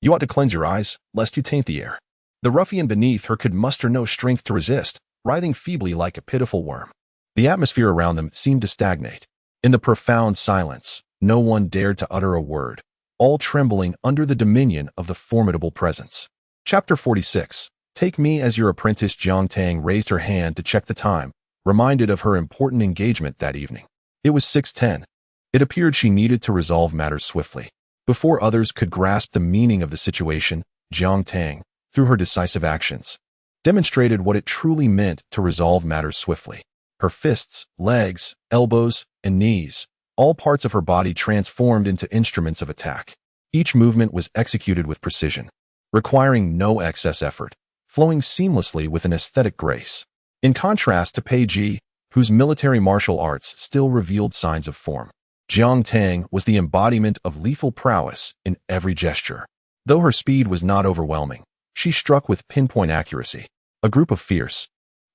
"You ought to cleanse your eyes, lest you taint the air." The ruffian beneath her could muster no strength to resist, writhing feebly like a pitiful worm. The atmosphere around them seemed to stagnate. In the profound silence, no one dared to utter a word, all trembling under the dominion of the formidable presence. Chapter 46. "Take me as your apprentice." Jiang Tang raised her hand to check the time, reminded of her important engagement that evening. It was 6:10. It appeared she needed to resolve matters swiftly. Before others could grasp the meaning of the situation, Jiang Tang, through her decisive actions, demonstrated what it truly meant to resolve matters swiftly. Her fists, legs, elbows, and knees, all parts of her body transformed into instruments of attack. Each movement was executed with precision, requiring no excess effort, flowing seamlessly with an aesthetic grace. In contrast to Pei Ji, whose military martial arts still revealed signs of form, Jiang Tang was the embodiment of lethal prowess in every gesture. Though her speed was not overwhelming, she struck with pinpoint accuracy. A group of fierce,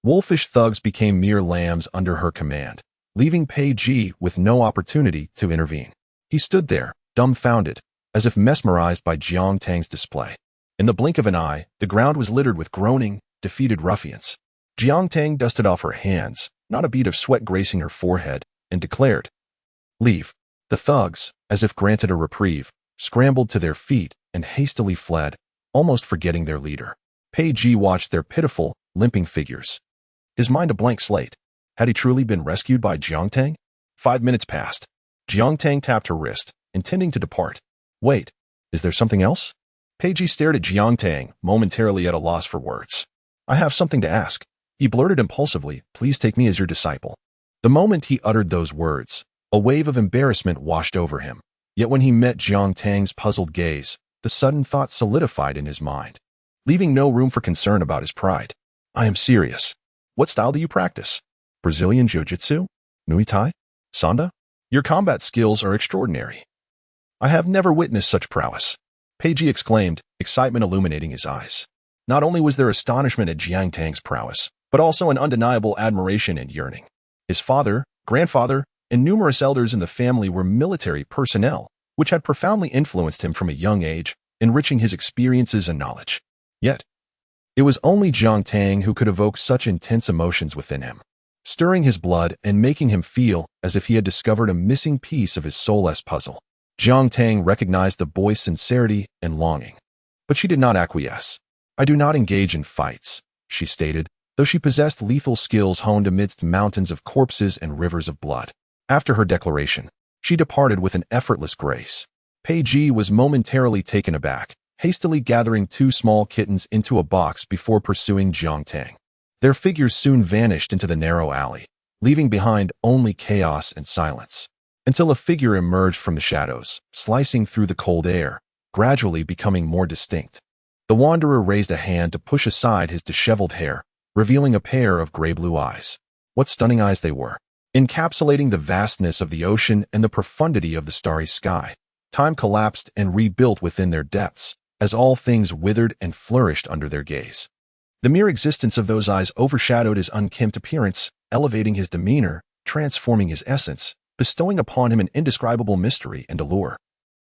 wolfish thugs became mere lambs under her command, leaving Pei Ji with no opportunity to intervene. He stood there, dumbfounded, as if mesmerized by Jiang Tang's display. In the blink of an eye, the ground was littered with groaning, defeated ruffians. Jiang Tang dusted off her hands, not a bead of sweat gracing her forehead, and declared, "Leave." The thugs, as if granted a reprieve, scrambled to their feet and hastily fled, almost forgetting their leader. Pei Ji watched their pitiful, limping figures, his mind a blank slate. Had he truly been rescued by Jiang Tang? 5 minutes passed. Jiang Tang tapped her wrist, intending to depart. "Wait, is there something else?" Pei Ji stared at Jiang Tang, momentarily at a loss for words. "I have something to ask." He blurted impulsively, "Please take me as your disciple." The moment he uttered those words, a wave of embarrassment washed over him. Yet when he met Jiang Tang's puzzled gaze, the sudden thought solidified in his mind, leaving no room for concern about his pride. "I am serious. What style do you practice? Brazilian Jiu-Jitsu? Muay Thai? Sanda? Your combat skills are extraordinary. I have never witnessed such prowess." Pei Ji exclaimed, excitement illuminating his eyes. Not only was there astonishment at Jiang Tang's prowess, but also an undeniable admiration and yearning. His father, grandfather, and numerous elders in the family were military personnel, which had profoundly influenced him from a young age, enriching his experiences and knowledge. Yet, it was only Jiang Tang who could evoke such intense emotions within him, stirring his blood and making him feel as if he had discovered a missing piece of his soulless puzzle. Jiang Tang recognized the boy's sincerity and longing, but she did not acquiesce. "I do not engage in fights," she stated, though she possessed lethal skills honed amidst mountains of corpses and rivers of blood. After her declaration, she departed with an effortless grace. Pei Ji was momentarily taken aback, hastily gathering 2 small kittens into a box before pursuing Jiang Tang. Their figures soon vanished into the narrow alley, leaving behind only chaos and silence, until a figure emerged from the shadows, slicing through the cold air, gradually becoming more distinct. The wanderer raised a hand to push aside his disheveled hair, revealing a pair of gray-blue eyes. What stunning eyes they were! encapsulating the vastness of the ocean and the profundity of the starry sky. Time collapsed and rebuilt within their depths, as all things withered and flourished under their gaze. The mere existence of those eyes overshadowed his unkempt appearance, elevating his demeanor, transforming his essence, bestowing upon him an indescribable mystery and allure,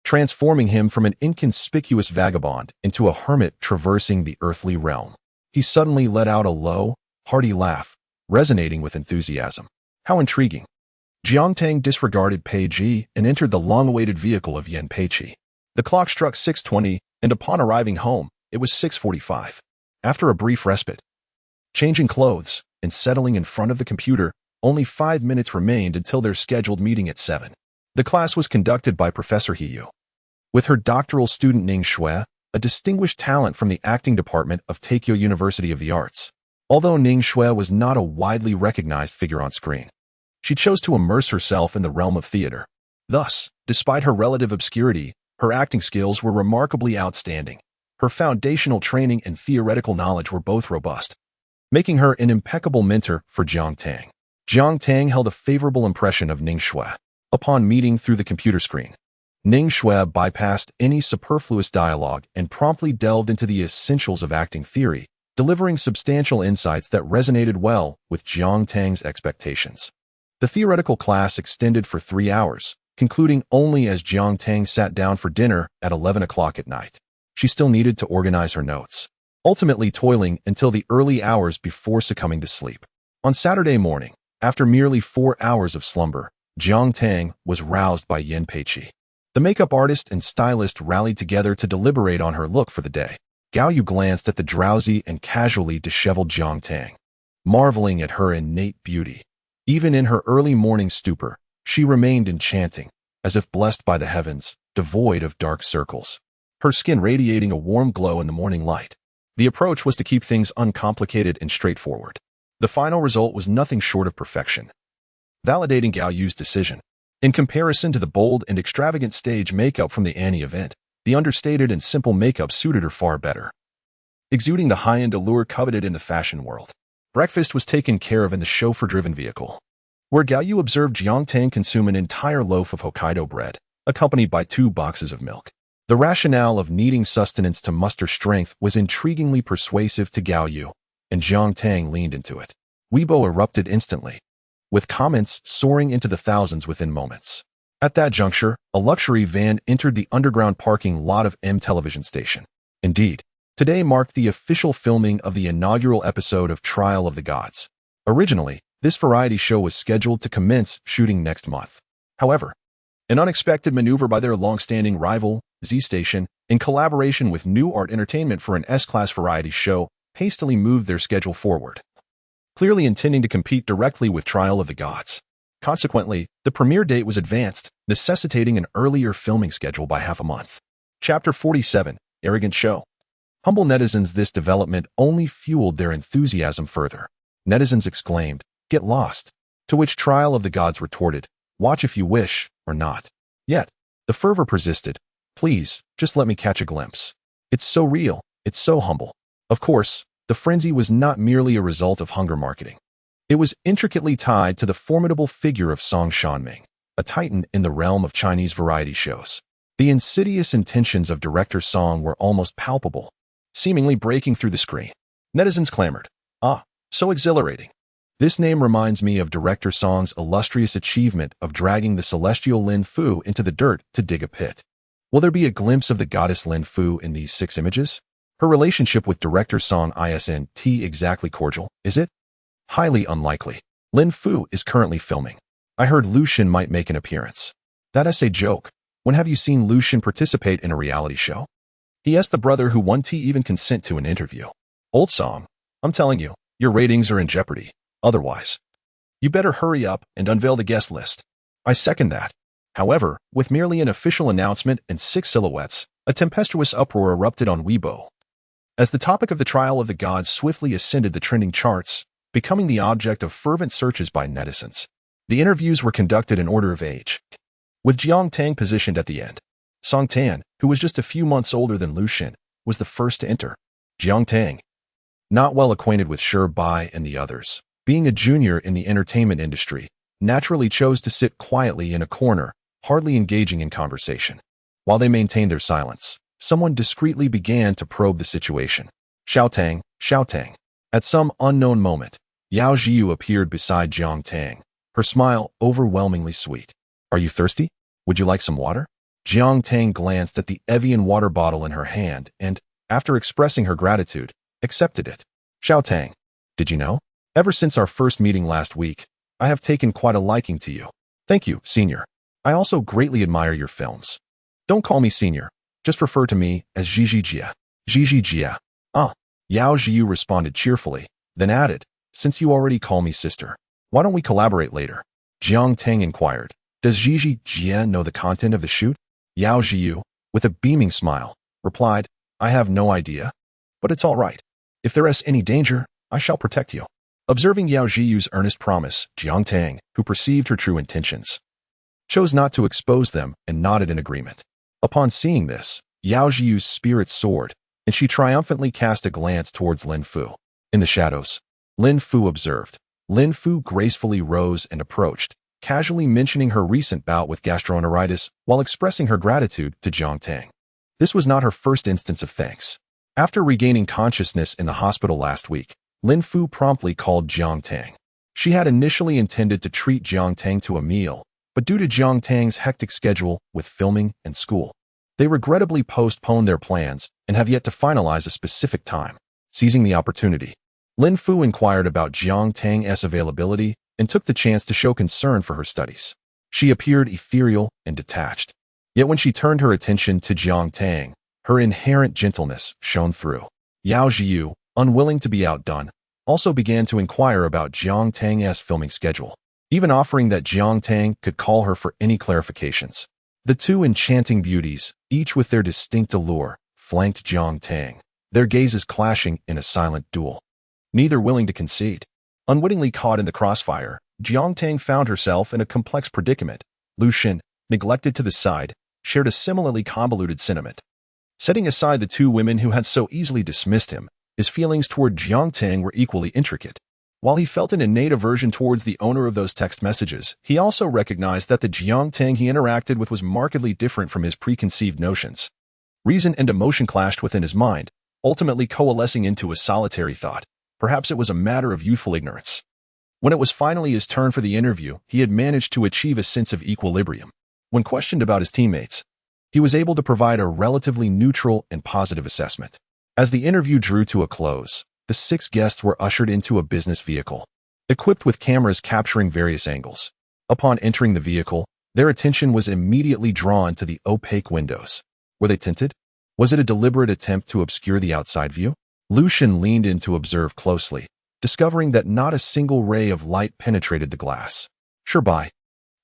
transforming him from an inconspicuous vagabond into a hermit traversing the earthly realm. He suddenly let out a low, hearty laugh, resonating with enthusiasm. How intriguing! Jiang Tang disregarded Pei Ji and entered the long-awaited vehicle of Yan Peiqi. The clock struck 6:20, and upon arriving home, it was 6:45. After a brief respite, changing clothes, and settling in front of the computer, only 5 minutes remained until their scheduled meeting at 7. The class was conducted by Professor Yu, with her doctoral student Ning Shui, a distinguished talent from the acting department of Tokyo University of the Arts. Although Ning Shui was not a widely recognized figure on screen, she chose to immerse herself in the realm of theater. Thus, despite her relative obscurity, her acting skills were remarkably outstanding. Her foundational training and theoretical knowledge were both robust, making her an impeccable mentor for Jiang Tang. Jiang Tang held a favorable impression of Ning Shui. Upon meeting through the computer screen, Ning Shui bypassed any superfluous dialogue and promptly delved into the essentials of acting theory, delivering substantial insights that resonated well with Jiang Tang's expectations. The theoretical class extended for 3 hours, concluding only as Jiang Tang sat down for dinner at 11 o'clock at night. She still needed to organize her notes, ultimately toiling until the early hours before succumbing to sleep. On Saturday morning, after merely 4 hours of slumber, Jiang Tang was roused by Yan Peiqi. The makeup artist and stylist rallied together to deliberate on her look for the day. Gao Yu glanced at the drowsy and casually disheveled Jiang Tang, marveling at her innate beauty. Even in her early morning stupor, she remained enchanting, as if blessed by the heavens, devoid of dark circles, her skin radiating a warm glow in the morning light. The approach was to keep things uncomplicated and straightforward. The final result was nothing short of perfection, validating Gao Yu's decision. In comparison to the bold and extravagant stage makeup from the Annie event, the understated and simple makeup suited her far better, exuding the high-end allure coveted in the fashion world. Breakfast was taken care of in the chauffeur-driven vehicle, where Gao Yu observed Jiang Tang consume an entire loaf of Hokkaido bread, accompanied by 2 boxes of milk. The rationale of needing sustenance to muster strength was intriguingly persuasive to Gao Yu, and Jiang Tang leaned into it. Weibo erupted instantly, with comments soaring into the thousands within moments. At that juncture, a luxury van entered the underground parking lot of M television station. Indeed, today marked the official filming of the inaugural episode of Trial of the Gods. Originally, this variety show was scheduled to commence shooting next month. However, an unexpected maneuver by their long-standing rival, Z Station, in collaboration with New Art Entertainment for an S-Class variety show, hastily moved their schedule forward, clearly intending to compete directly with Trial of the Gods. Consequently, the premiere date was advanced, necessitating an earlier filming schedule by half a month. Chapter 47, Arrogant Show. Humble netizens. This development only fueled their enthusiasm further. Netizens exclaimed, "Get lost," to which Trial of the Gods retorted, "Watch if you wish, or not." Yet, the fervor persisted. "Please, just let me catch a glimpse. It's so real, it's so humble." Of course, the frenzy was not merely a result of hunger marketing. It was intricately tied to the formidable figure of Song Shanming, a titan in the realm of Chinese variety shows. The insidious intentions of director Song were almost palpable, seemingly breaking through the screen. Netizens clamored, "Ah, so exhilarating. This name reminds me of director Song's illustrious achievement of dragging the celestial Lin Fu into the dirt to dig a pit. Will there be a glimpse of the goddess Lin Fu in these 6 images? Her relationship with director Song isn't exactly cordial, is it? Highly unlikely. Lin Fu is currently filming. I heard Lucian might make an appearance. That's a joke. When have you seen Lucian participate in a reality show? He asked the brother who won't even consent to an interview. Old Song, I'm telling you, your ratings are in jeopardy. Otherwise, you better hurry up and unveil the guest list. I second that. However, with merely an official announcement and 6 silhouettes, a tempestuous uproar erupted on Weibo. As the topic of the Trial of the Gods swiftly ascended the trending charts, becoming the object of fervent searches by netizens. The interviews were conducted in order of age, with Jiang Tang positioned at the end. Song Tan, who was just a few months older than Lucian, was the first to enter. Jiang Tang, not well acquainted with Shi Bai and the others, being a junior in the entertainment industry, naturally chose to sit quietly in a corner, hardly engaging in conversation. While they maintained their silence, someone discreetly began to probe the situation. Xiao Tang, Xiao Tang. At some unknown moment, Yao Jiu appeared beside Jiang Tang, her smile overwhelmingly sweet. Are you thirsty? Would you like some water? Jiang Tang glanced at the Evian water bottle in her hand and, after expressing her gratitude, accepted it. Xiao Tang, did you know? Ever since our first meeting last week, I have taken quite a liking to you. Thank you, Senior. I also greatly admire your films. Don't call me Senior. Just refer to me as Zhizhi Jia. Zhizhi Jia. Ah. Yao Jiu responded cheerfully, then added, since you already call me sister, why don't we collaborate later? Jiang Tang inquired, does Zhizhi Jia know the content of the shoot? Yao Jiu, with a beaming smile, replied, I have no idea, but it's all right. If there is any danger, I shall protect you. Observing Yao Jiu's earnest promise, Jiang Tang, who perceived her true intentions, chose not to expose them and nodded in agreement. Upon seeing this, Yao Jiu's spirits soared, and she triumphantly cast a glance towards Lin Fu. In the shadows, Lin Fu observed. Lin Fu gracefully rose and approached, casually mentioning her recent bout with gastroenteritis while expressing her gratitude to Jiang Tang. This was not her first instance of thanks. After regaining consciousness in the hospital last week, Lin Fu promptly called Jiang Tang. She had initially intended to treat Jiang Tang to a meal, but due to Jiang Tang's hectic schedule with filming and school, they regrettably postponed their plans and have yet to finalize a specific time. Seizing the opportunity, Lin Fu inquired about Jiang Tang's availability and took the chance to show concern for her studies. She appeared ethereal and detached. Yet when she turned her attention to Jiang Tang, her inherent gentleness shone through. Yao Jiu, unwilling to be outdone, also began to inquire about Jiang Tang's filming schedule, even offering that Jiang Tang could call her for any clarifications. The two enchanting beauties, each with their distinct allure, flanked Jiang Tang, their gazes clashing in a silent duel. Neither willing to concede. Unwittingly caught in the crossfire, Jiang Tang found herself in a complex predicament. Lu Shen, neglected to the side, shared a similarly convoluted sentiment. Setting aside the two women who had so easily dismissed him, his feelings toward Jiang Tang were equally intricate. While he felt an innate aversion towards the owner of those text messages, he also recognized that the Jiang Tang he interacted with was markedly different from his preconceived notions. Reason and emotion clashed within his mind, ultimately coalescing into a solitary thought. Perhaps it was a matter of youthful ignorance. When it was finally his turn for the interview, he had managed to achieve a sense of equilibrium. When questioned about his teammates, he was able to provide a relatively neutral and positive assessment. As the interview drew to a close, the 6 guests were ushered into a business vehicle, equipped with cameras capturing various angles. Upon entering the vehicle, their attention was immediately drawn to the opaque windows. Were they tinted? Was it a deliberate attempt to obscure the outside view? Lu Shen leaned in to observe closely, discovering that not a single ray of light penetrated the glass. Sure by.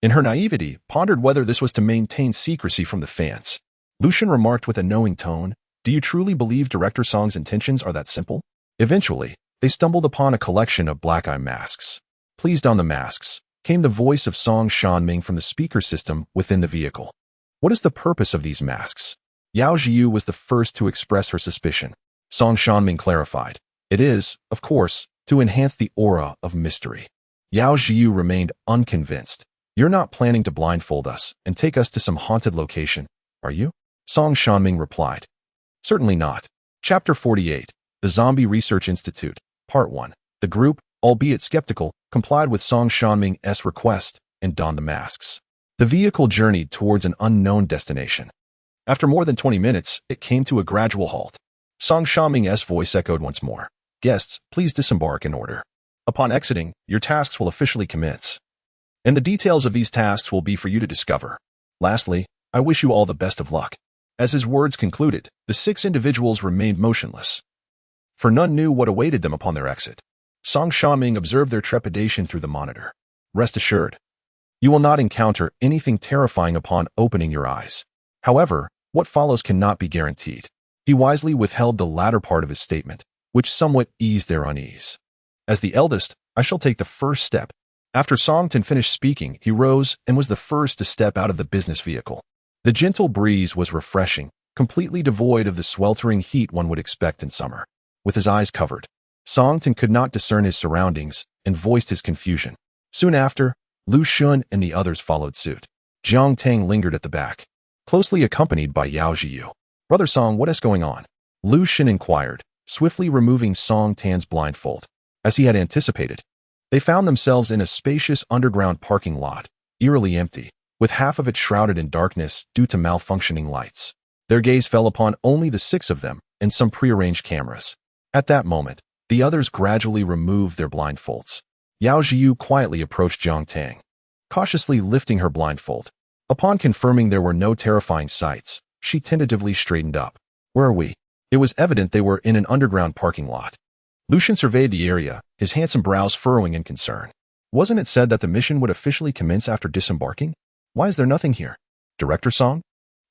In her naivety, pondered whether this was to maintain secrecy from the fans. Lu Shen remarked with a knowing tone, do you truly believe Director Song's intentions are that simple? Eventually, they stumbled upon a collection of black eye masks. Pleased on the masks, came the voice of Song Shanming from the speaker system within the vehicle. What is the purpose of these masks? Yao Jiu was the first to express her suspicion. Song Shanming clarified. It is, of course, to enhance the aura of mystery. Yao Jiu remained unconvinced. You're not planning to blindfold us and take us to some haunted location, are you? Song Shanming replied. Certainly not. Chapter 48. The Zombie Research Institute, Part 1. The group, albeit skeptical, complied with Song Shanming's request and donned the masks. The vehicle journeyed towards an unknown destination. After more than 20 minutes, it came to a gradual halt. Song Shanming's voice echoed once more. Guests, please disembark in order. Upon exiting, your tasks will officially commence. And the details of these tasks will be for you to discover. Lastly, I wish you all the best of luck. As his words concluded, the 6 individuals remained motionless, for none knew what awaited them upon their exit. Song Shanming observed their trepidation through the monitor. Rest assured, you will not encounter anything terrifying upon opening your eyes. However, what follows cannot be guaranteed. He wisely withheld the latter part of his statement, which somewhat eased their unease. As the eldest, I shall take the first step. After Songton finished speaking, he rose and was the first to step out of the business vehicle. The gentle breeze was refreshing, completely devoid of the sweltering heat one would expect in summer. With his eyes covered, Songton could not discern his surroundings and voiced his confusion. Soon after, Lu Xun and the others followed suit. Jiang Tang lingered at the back, closely accompanied by Yao Zhiyu. "Brother Song, what is going on?" Lu Xun inquired, swiftly removing Song Tan's blindfold. As he had anticipated, they found themselves in a spacious underground parking lot, eerily empty, with half of it shrouded in darkness due to malfunctioning lights. Their gaze fell upon only the 6 of them and some prearranged cameras. At that moment, the others gradually removed their blindfolds. Yao Zhiyu quietly approached Jiang Tang, cautiously lifting her blindfold. Upon confirming there were no terrifying sights, she tentatively straightened up. "Where are we?" It was evident they were in an underground parking lot. Lucian surveyed the area, his handsome brows furrowing in concern. Wasn't it said that the mission would officially commence after disembarking? Why is there nothing here? Director Song?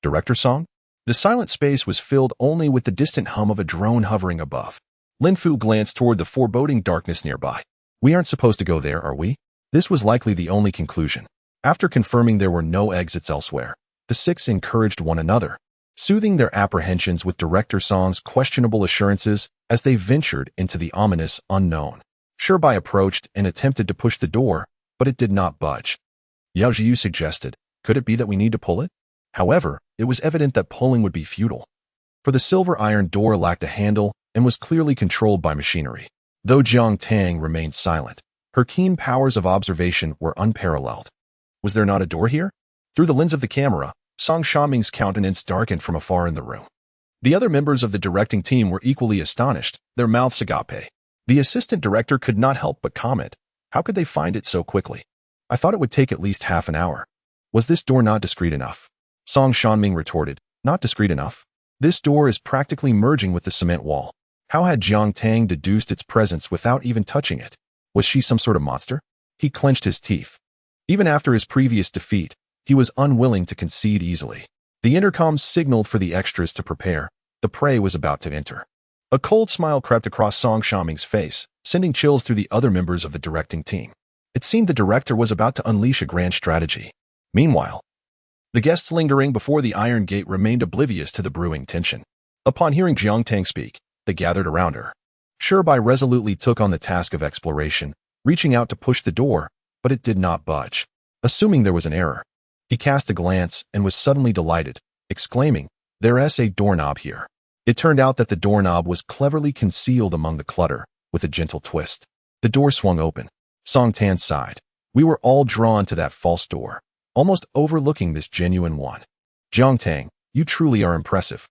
Director Song? The silent space was filled only with the distant hum of a drone hovering above. Lin Fu glanced toward the foreboding darkness nearby. "We aren't supposed to go there, are we?" This was likely the only conclusion. After confirming there were no exits elsewhere, the 6 encouraged one another, soothing their apprehensions with Director Song's questionable assurances as they ventured into the ominous unknown. Shibai approached and attempted to push the door, but it did not budge. Yao Zhiyu suggested, "Could it be that we need to pull it?" However, it was evident that pulling would be futile, for the silver iron door lacked a handle and was clearly controlled by machinery. Though Jiang Tang remained silent, her keen powers of observation were unparalleled. Was there not a door here? Through the lens of the camera, Song Shaming's countenance darkened from afar in the room. The other members of the directing team were equally astonished, their mouths agape. The assistant director could not help but comment, "How could they find it so quickly? I thought it would take at least half an hour. Was this door not discreet enough?" Song Shanming retorted, "Not discreet enough. This door is practically merging with the cement wall. How had Jiang Tang deduced its presence without even touching it? Was she some sort of monster?" He clenched his teeth. Even after his previous defeat, he was unwilling to concede easily. The intercom signaled for the extras to prepare. The prey was about to enter. A cold smile crept across Song Shaming's face, sending chills through the other members of the directing team. It seemed the director was about to unleash a grand strategy. Meanwhile, the guests lingering before the iron gate remained oblivious to the brewing tension. Upon hearing Jiang Tang speak, they gathered around her. Shibai resolutely took on the task of exploration, reaching out to push the door, but it did not budge. Assuming there was an error, he cast a glance and was suddenly delighted, exclaiming, "There's a doorknob here." It turned out that the doorknob was cleverly concealed among the clutter, with a gentle twist. The door swung open. Song Tan sighed. "We were all drawn to that false door, almost overlooking this genuine one." "Jiang Tang, you truly are impressive."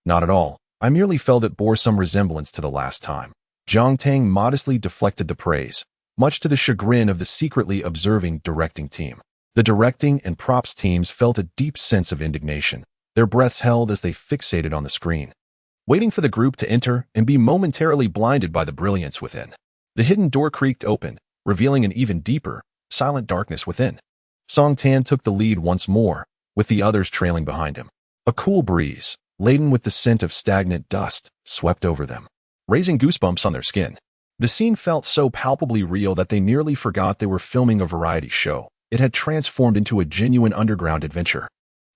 "Not at all. I merely felt it bore some resemblance to the last time." Jiang Tang modestly deflected the praise, much to the chagrin of the secretly observing directing team. The directing and props teams felt a deep sense of indignation, their breaths held as they fixated on the screen, waiting for the group to enter and be momentarily blinded by the brilliance within. The hidden door creaked open, revealing an even deeper, silent darkness within. Song Tan took the lead once more, with the others trailing behind him. A cool breeze, laden with the scent of stagnant dust, swept over them, raising goosebumps on their skin. The scene felt so palpably real that they nearly forgot they were filming a variety show. It had transformed into a genuine underground adventure.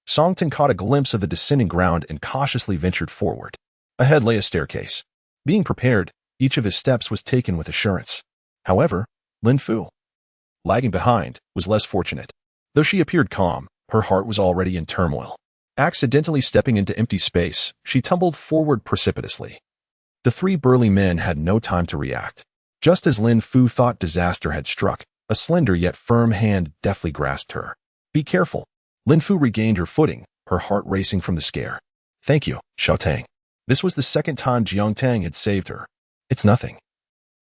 Song Tan caught a glimpse of the descending ground and cautiously ventured forward. Ahead lay a staircase. Being prepared, each of his steps was taken with assurance. However, Lin Fu, lagging behind, was less fortunate. Though she appeared calm, her heart was already in turmoil. Accidentally stepping into empty space, she tumbled forward precipitously. The 3 burly men had no time to react. Just as Lin Fu thought disaster had struck, a slender yet firm hand deftly grasped her. "Be careful." Lin Fu regained her footing, her heart racing from the scare. "Thank you, Xiao Tang." This was the second time Jiang Tang had saved her. "It's nothing."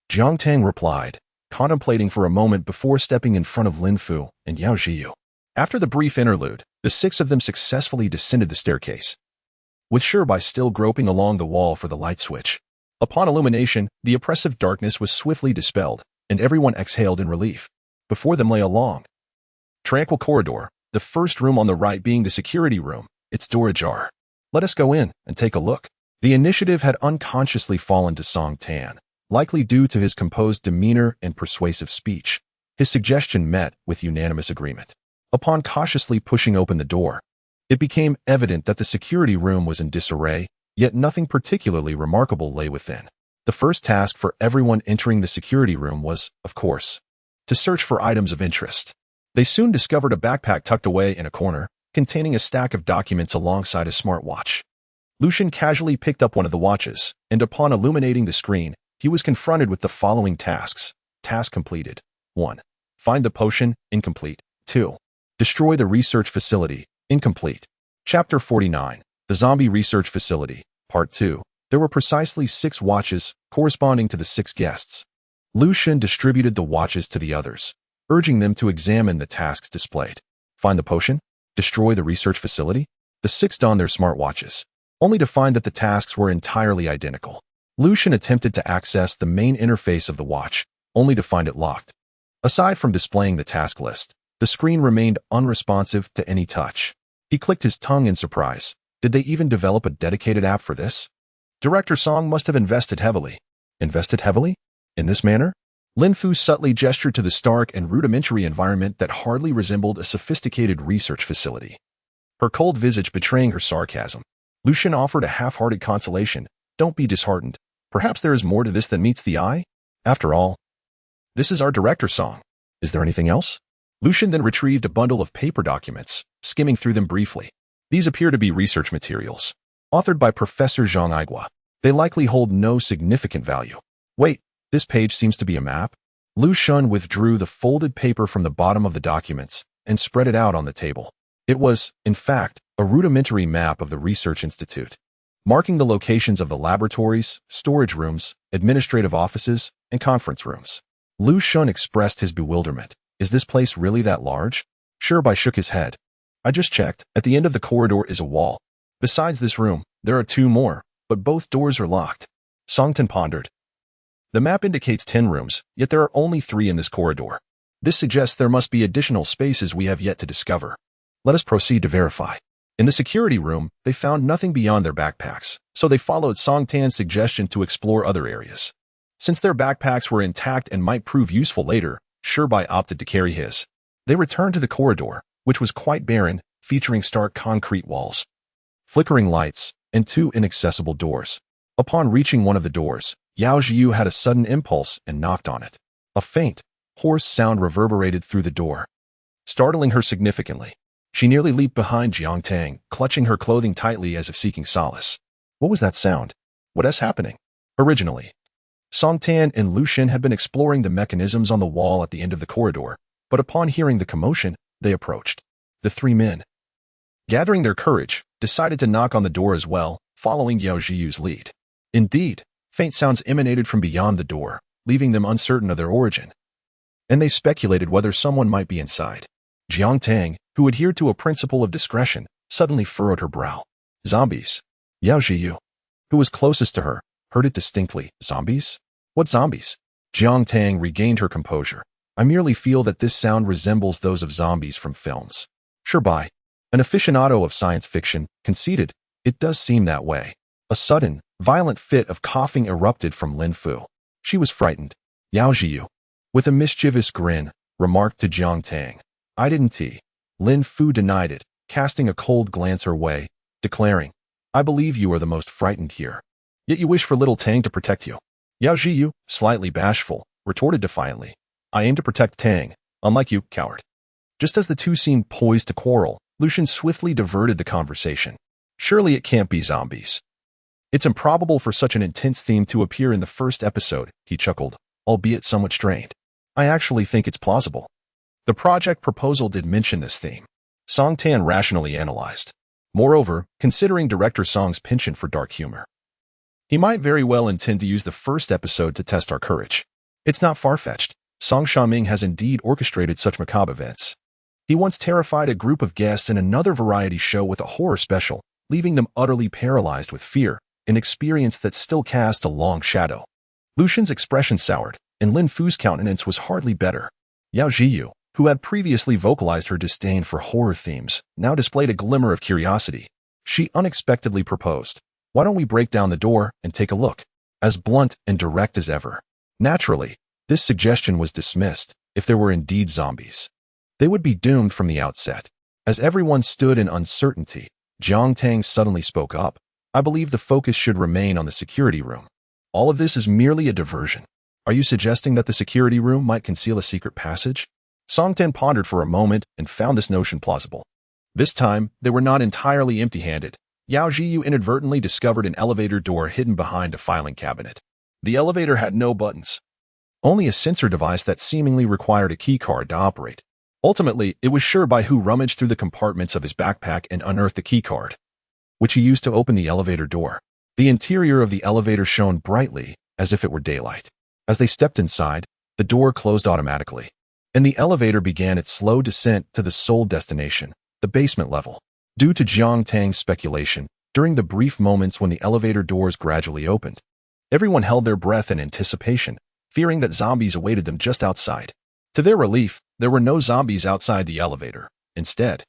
Jiang Tang replied, contemplating for a moment before stepping in front of Lin Fu and Yao Zhiyu. After the brief interlude, the 6 of them successfully descended the staircase, with Shibai still groping along the wall for the light switch. Upon illumination, the oppressive darkness was swiftly dispelled, and everyone exhaled in relief. Before them lay a long, tranquil corridor, the first room on the right being the security room, its door ajar. "Let us go in and take a look." The initiative had unconsciously fallen to Song Tan, likely due to his composed demeanor and persuasive speech. His suggestion met with unanimous agreement. Upon cautiously pushing open the door, it became evident that the security room was in disarray, yet nothing particularly remarkable lay within. The first task for everyone entering the security room was, of course, to search for items of interest. They soon discovered a backpack tucked away in a corner, containing a stack of documents alongside a smartwatch. Lucian casually picked up one of the watches, and upon illuminating the screen, he was confronted with the following tasks. Task completed. 1. Find the potion, incomplete. 2. Destroy the research facility, incomplete. Chapter 49. The Zombie Research Facility, Part 2. There were precisely 6 watches, corresponding to the 6 guests. Lucian distributed the watches to the others, urging them to examine the tasks displayed. Find the potion? Destroy the research facility? The 6 donned their smartwatches, only to find that the tasks were entirely identical. Lucian attempted to access the main interface of the watch, only to find it locked. Aside from displaying the task list, the screen remained unresponsive to any touch. He clicked his tongue in surprise. Did they even develop a dedicated app for this? Director Song must have invested heavily. Invested heavily? In this manner? Lin Fu subtly gestured to the stark and rudimentary environment that hardly resembled a sophisticated research facility, her cold visage betraying her sarcasm. Lucian offered a half-hearted consolation. Don't be disheartened. Perhaps there is more to this than meets the eye? After all, this is our Director Song. Is there anything else? Lucian then retrieved a bundle of paper documents, skimming through them briefly. These appear to be research materials, authored by Professor Jiang Tang. They likely hold no significant value. Wait, this page seems to be a map. Lucian withdrew the folded paper from the bottom of the documents and spread it out on the table. It was, in fact, a rudimentary map of the Research Institute, marking the locations of the laboratories, storage rooms, administrative offices, and conference rooms. Lucian expressed his bewilderment. Is this place really that large? Shirbai shook his head. I just checked. At the end of the corridor is a wall. Besides this room, there are 2 more, but both doors are locked. Songtan pondered. The map indicates 10 rooms, yet there are only 3 in this corridor. This suggests there must be additional spaces we have yet to discover. Let us proceed to verify. In the security room, they found nothing beyond their backpacks, so they followed Songtan's suggestion to explore other areas. Since their backpacks were intact and might prove useful later, Shirbai opted to carry his. They returned to the corridor, which was quite barren, featuring stark concrete walls, flickering lights, and 2 inaccessible doors. Upon reaching one of the doors, Yao Jiu had a sudden impulse and knocked on it. A faint, hoarse sound reverberated through the door, startling her significantly. She nearly leaped behind Jiang Tang, clutching her clothing tightly as if seeking solace. What was that sound? What is happening? Originally, Songtan and Lucian had been exploring the mechanisms on the wall at the end of the corridor, but upon hearing the commotion, they approached. The 3 men, gathering their courage, decided to knock on the door as well, following Yao Jiu's lead. Indeed, faint sounds emanated from beyond the door, leaving them uncertain of their origin, and they speculated whether someone might be inside. Jiang Tang, who adhered to a principle of discretion, suddenly furrowed her brow. Zombies. Yao Jiu, who was closest to her, heard it distinctly. Zombies? What zombies? Jiang Tang regained her composure. I merely feel that this sound resembles those of zombies from films. Shirbai, an aficionado of science fiction, conceded, it does seem that way. A sudden, violent fit of coughing erupted from Lin Fu. She was frightened. Yao Jiu, with a mischievous grin, remarked to Jiang Tang, I didn't. Lin Fu denied it, casting a cold glance her way, declaring, I believe you are the most frightened here. Yet you wish for little Tang to protect you. Yao Jiu, slightly bashful, retorted defiantly, I aim to protect Tang, unlike you, coward. Just as the 2 seemed poised to quarrel, Lucian swiftly diverted the conversation. Surely it can't be zombies. It's improbable for such an intense theme to appear in the first episode, he chuckled, albeit somewhat strained. I actually think it's plausible. The project proposal did mention this theme. Songtan rationally analyzed. Moreover, considering Director Song's penchant for dark humor, he might very well intend to use the first episode to test our courage. It's not far-fetched. Song Shaming has indeed orchestrated such macabre events. He once terrified a group of guests in another variety show with a horror special, leaving them utterly paralyzed with fear, an experience that still cast a long shadow. Lucian's expression soured, and Lin Fu's countenance was hardly better. Yao Jiu, who had previously vocalized her disdain for horror themes, now displayed a glimmer of curiosity. She unexpectedly proposed, why don't we break down the door and take a look? As blunt and direct as ever. Naturally, this suggestion was dismissed. If there were indeed zombies, they would be doomed from the outset. As everyone stood in uncertainty, Jiang Tang suddenly spoke up. I believe the focus should remain on the security room. All of this is merely a diversion. Are you suggesting that the security room might conceal a secret passage? Song Tan pondered for a moment and found this notion plausible. This time, they were not entirely empty-handed. Yao Jiyu inadvertently discovered an elevator door hidden behind a filing cabinet. The elevator had no buttons, only a sensor device that seemingly required a keycard to operate. Ultimately, it was Sure Bai who rummaged through the compartments of his backpack and unearthed the keycard, which he used to open the elevator door. The interior of the elevator shone brightly, as if it were daylight. As they stepped inside, the door closed automatically, and the elevator began its slow descent to the sole destination, the basement level. Due to Jiang Tang's speculation, during the brief moments when the elevator doors gradually opened, everyone held their breath in anticipation, fearing that zombies awaited them just outside. To their relief, there were no zombies outside the elevator. Instead,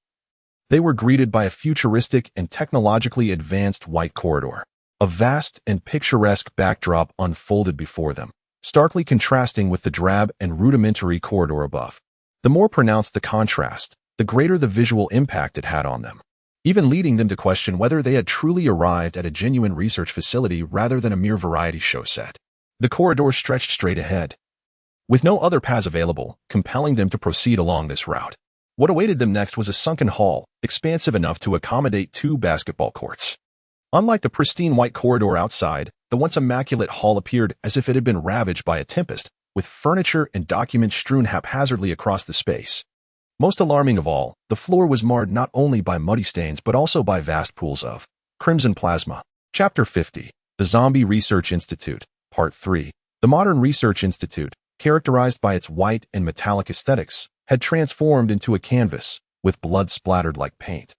they were greeted by a futuristic and technologically advanced white corridor. A vast and picturesque backdrop unfolded before them, starkly contrasting with the drab and rudimentary corridor above. The more pronounced the contrast, the greater the visual impact it had on them, even leading them to question whether they had truly arrived at a genuine research facility rather than a mere variety show set. The corridor stretched straight ahead, with no other paths available, compelling them to proceed along this route. What awaited them next was a sunken hall, expansive enough to accommodate 2 basketball courts. Unlike the pristine white corridor outside, the once immaculate hall appeared as if it had been ravaged by a tempest, with furniture and documents strewn haphazardly across the space. Most alarming of all, the floor was marred not only by muddy stains but also by vast pools of crimson plasma. Chapter 50. The Zombie Research Institute. Part 3. The modern research institute, characterized by its white and metallic aesthetics, had transformed into a canvas, with blood splattered like paint,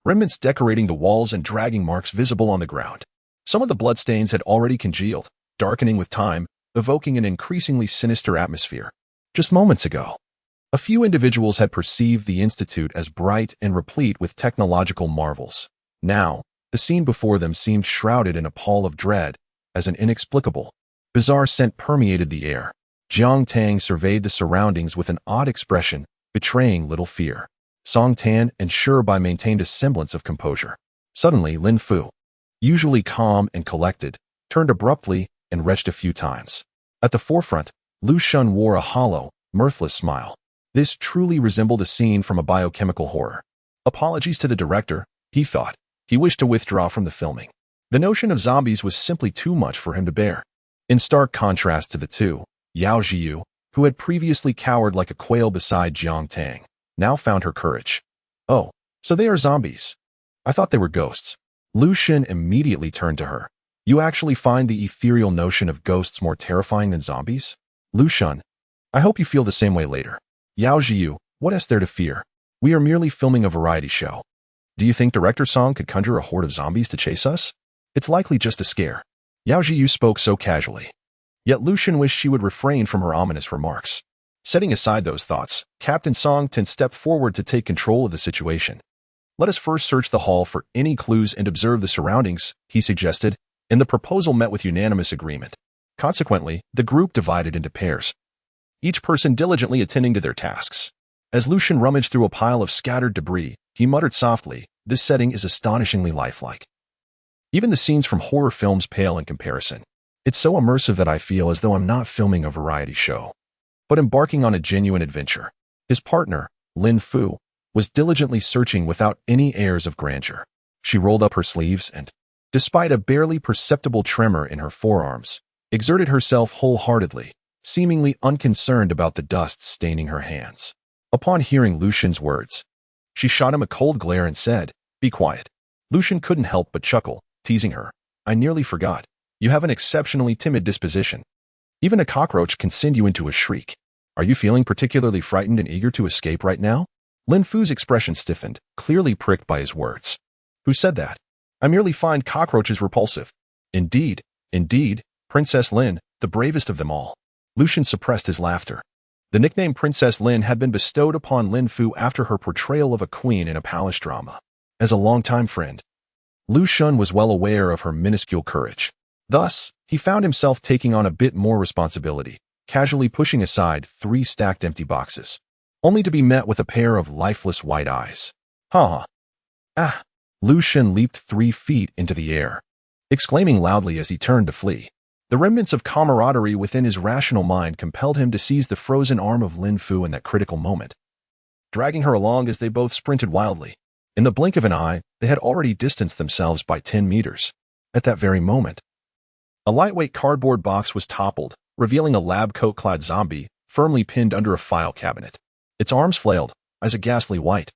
remnants decorating the walls and dragging marks visible on the ground. Some of the bloodstains had already congealed, darkening with time, evoking an increasingly sinister atmosphere. Just moments ago, a few individuals had perceived the institute as bright and replete with technological marvels. Now, the scene before them seemed shrouded in a pall of dread, as an inexplicable, bizarre scent permeated the air. Jiang Tang surveyed the surroundings with an odd expression, betraying little fear. Song Tan and Sure Bai maintained a semblance of composure. Suddenly, Lin Fu, usually calm and collected, turned abruptly and retched a few times. At the forefront, Lu Shun wore a hollow, mirthless smile. This truly resembled a scene from a biochemical horror. Apologies to the director, he thought. He wished to withdraw from the filming. The notion of zombies was simply too much for him to bear. In stark contrast to the two, Yao Jiyu, who had previously cowered like a quail beside Jiang Tang, now found her courage. Oh, so they are zombies. I thought they were ghosts. Lu Xun immediately turned to her. You actually find the ethereal notion of ghosts more terrifying than zombies? Lu Xun, I hope you feel the same way later. Yao Jiyu, what is there to fear? We are merely filming a variety show. Do you think Director Song could conjure a horde of zombies to chase us? It's likely just a scare. Yao Jiyu spoke so casually. Yet Lu Xun wished she would refrain from her ominous remarks. Setting aside those thoughts, Captain Song Tan stepped forward to take control of the situation. Let us first search the hall for any clues and observe the surroundings, he suggested, and the proposal met with unanimous agreement. Consequently, the group divided into pairs, each person diligently attending to their tasks. As Lu Xun rummaged through a pile of scattered debris, he muttered softly, this setting is astonishingly lifelike. Even the scenes from horror films pale in comparison. It's so immersive that I feel as though I'm not filming a variety show, but embarking on a genuine adventure. His partner, Lin Fu, was diligently searching without any airs of grandeur. She rolled up her sleeves and, despite a barely perceptible tremor in her forearms, exerted herself wholeheartedly, seemingly unconcerned about the dust staining her hands. Upon hearing Lu Xun's words, she shot him a cold glare and said, "Be quiet." Lu Xun couldn't help but chuckle, teasing her. I nearly forgot. You have an exceptionally timid disposition. Even a cockroach can send you into a shriek. Are you feeling particularly frightened and eager to escape right now? Lin Fu's expression stiffened, clearly pricked by his words. Who said that? I merely find cockroaches repulsive. Indeed, Princess Lin, the bravest of them all. Lu Xun suppressed his laughter. The nickname Princess Lin had been bestowed upon Lin Fu after her portrayal of a queen in a palace drama. As a longtime friend, Lu Xun was well aware of her minuscule courage. Thus, he found himself taking on a bit more responsibility, casually pushing aside 3 stacked empty boxes, only to be met with a pair of lifeless white eyes. Ha! Ah! Lu Xun leaped 3 feet into the air, exclaiming loudly as he turned to flee. The remnants of camaraderie within his rational mind compelled him to seize the frozen arm of Lin Fu in that critical moment, dragging her along as they both sprinted wildly. In the blink of an eye, they had already distanced themselves by 10 meters. At that very moment, a lightweight cardboard box was toppled, revealing a lab coat-clad zombie firmly pinned under a file cabinet. Its arms flailed, eyes a ghastly white,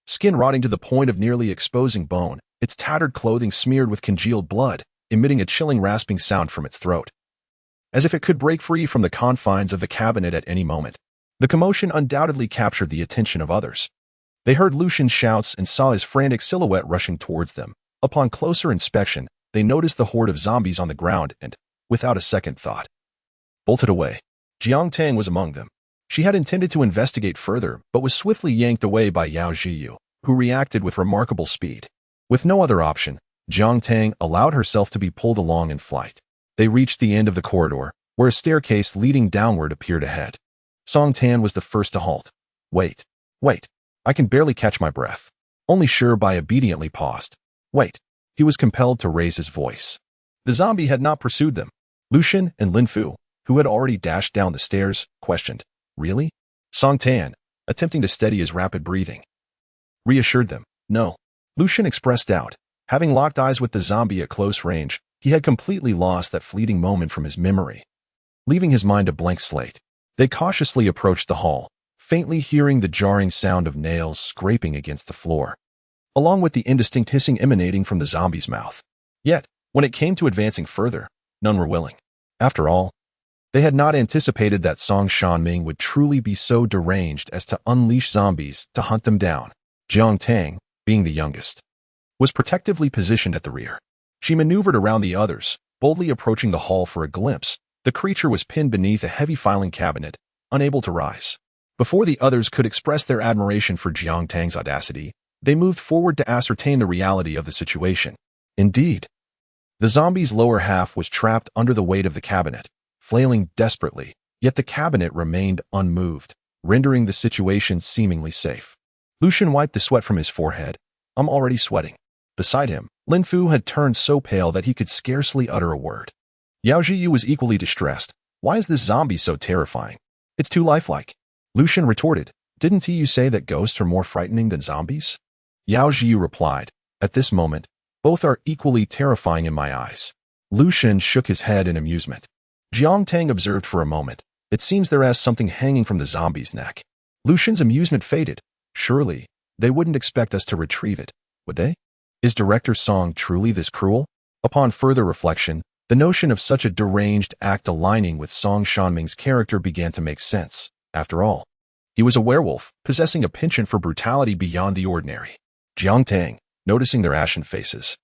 skin rotting to the point of nearly exposing bone, its tattered clothing smeared with congealed blood, emitting a chilling rasping sound from its throat, as if it could break free from the confines of the cabinet at any moment. The commotion undoubtedly captured the attention of others. They heard Lucian's shouts and saw his frantic silhouette rushing towards them. Upon closer inspection, they noticed the horde of zombies on the ground and, without a second thought, bolted away. Jiang Tang was among them. She had intended to investigate further, but was swiftly yanked away by Yao Zhiyu, who reacted with remarkable speed. With no other option, Jiang Tang allowed herself to be pulled along in flight. They reached the end of the corridor, where a staircase leading downward appeared ahead. Song Tan was the first to halt. Wait. I can barely catch my breath. Only Shirbai obediently paused. Wait. He was compelled to raise his voice. The zombie had not pursued them. Lucian and Lin Fu, who had already dashed down the stairs, questioned. Really? Song Tan, attempting to steady his rapid breathing, reassured them. No. Lucian expressed doubt. Having locked eyes with the zombie at close range, he had completely lost that fleeting moment from his memory, leaving his mind a blank slate. They cautiously approached the hall, faintly hearing the jarring sound of nails scraping against the floor, along with the indistinct hissing emanating from the zombie's mouth. Yet, when it came to advancing further, none were willing. After all, they had not anticipated that Song Shanming would truly be so deranged as to unleash zombies to hunt them down. Jiang Tang, being the youngest, was protectively positioned at the rear. She maneuvered around the others, boldly approaching the hall for a glimpse. The creature was pinned beneath a heavy filing cabinet, unable to rise. Before the others could express their admiration for Jiang Tang's audacity, they moved forward to ascertain the reality of the situation. Indeed, the zombie's lower half was trapped under the weight of the cabinet, flailing desperately, yet the cabinet remained unmoved, rendering the situation seemingly safe. Lucian wiped the sweat from his forehead. I'm already sweating. Beside him, Lin Fu had turned so pale that he could scarcely utter a word. Yao Zhiyu was equally distressed. Why is this zombie so terrifying? It's too lifelike. Lucian retorted. Didn't you say that ghosts are more frightening than zombies? Yao Zhiyu replied. At this moment, both are equally terrifying in my eyes. Lucian shook his head in amusement. Jiang Tang observed for a moment. It seems there is something hanging from the zombie's neck. Lucian's amusement faded. Surely, they wouldn't expect us to retrieve it, would they? Is Director Song truly this cruel? Upon further reflection, the notion of such a deranged act aligning with Song Shanming's character began to make sense. After all, he was a werewolf, possessing a penchant for brutality beyond the ordinary. Jiang Tang, noticing their ashen faces,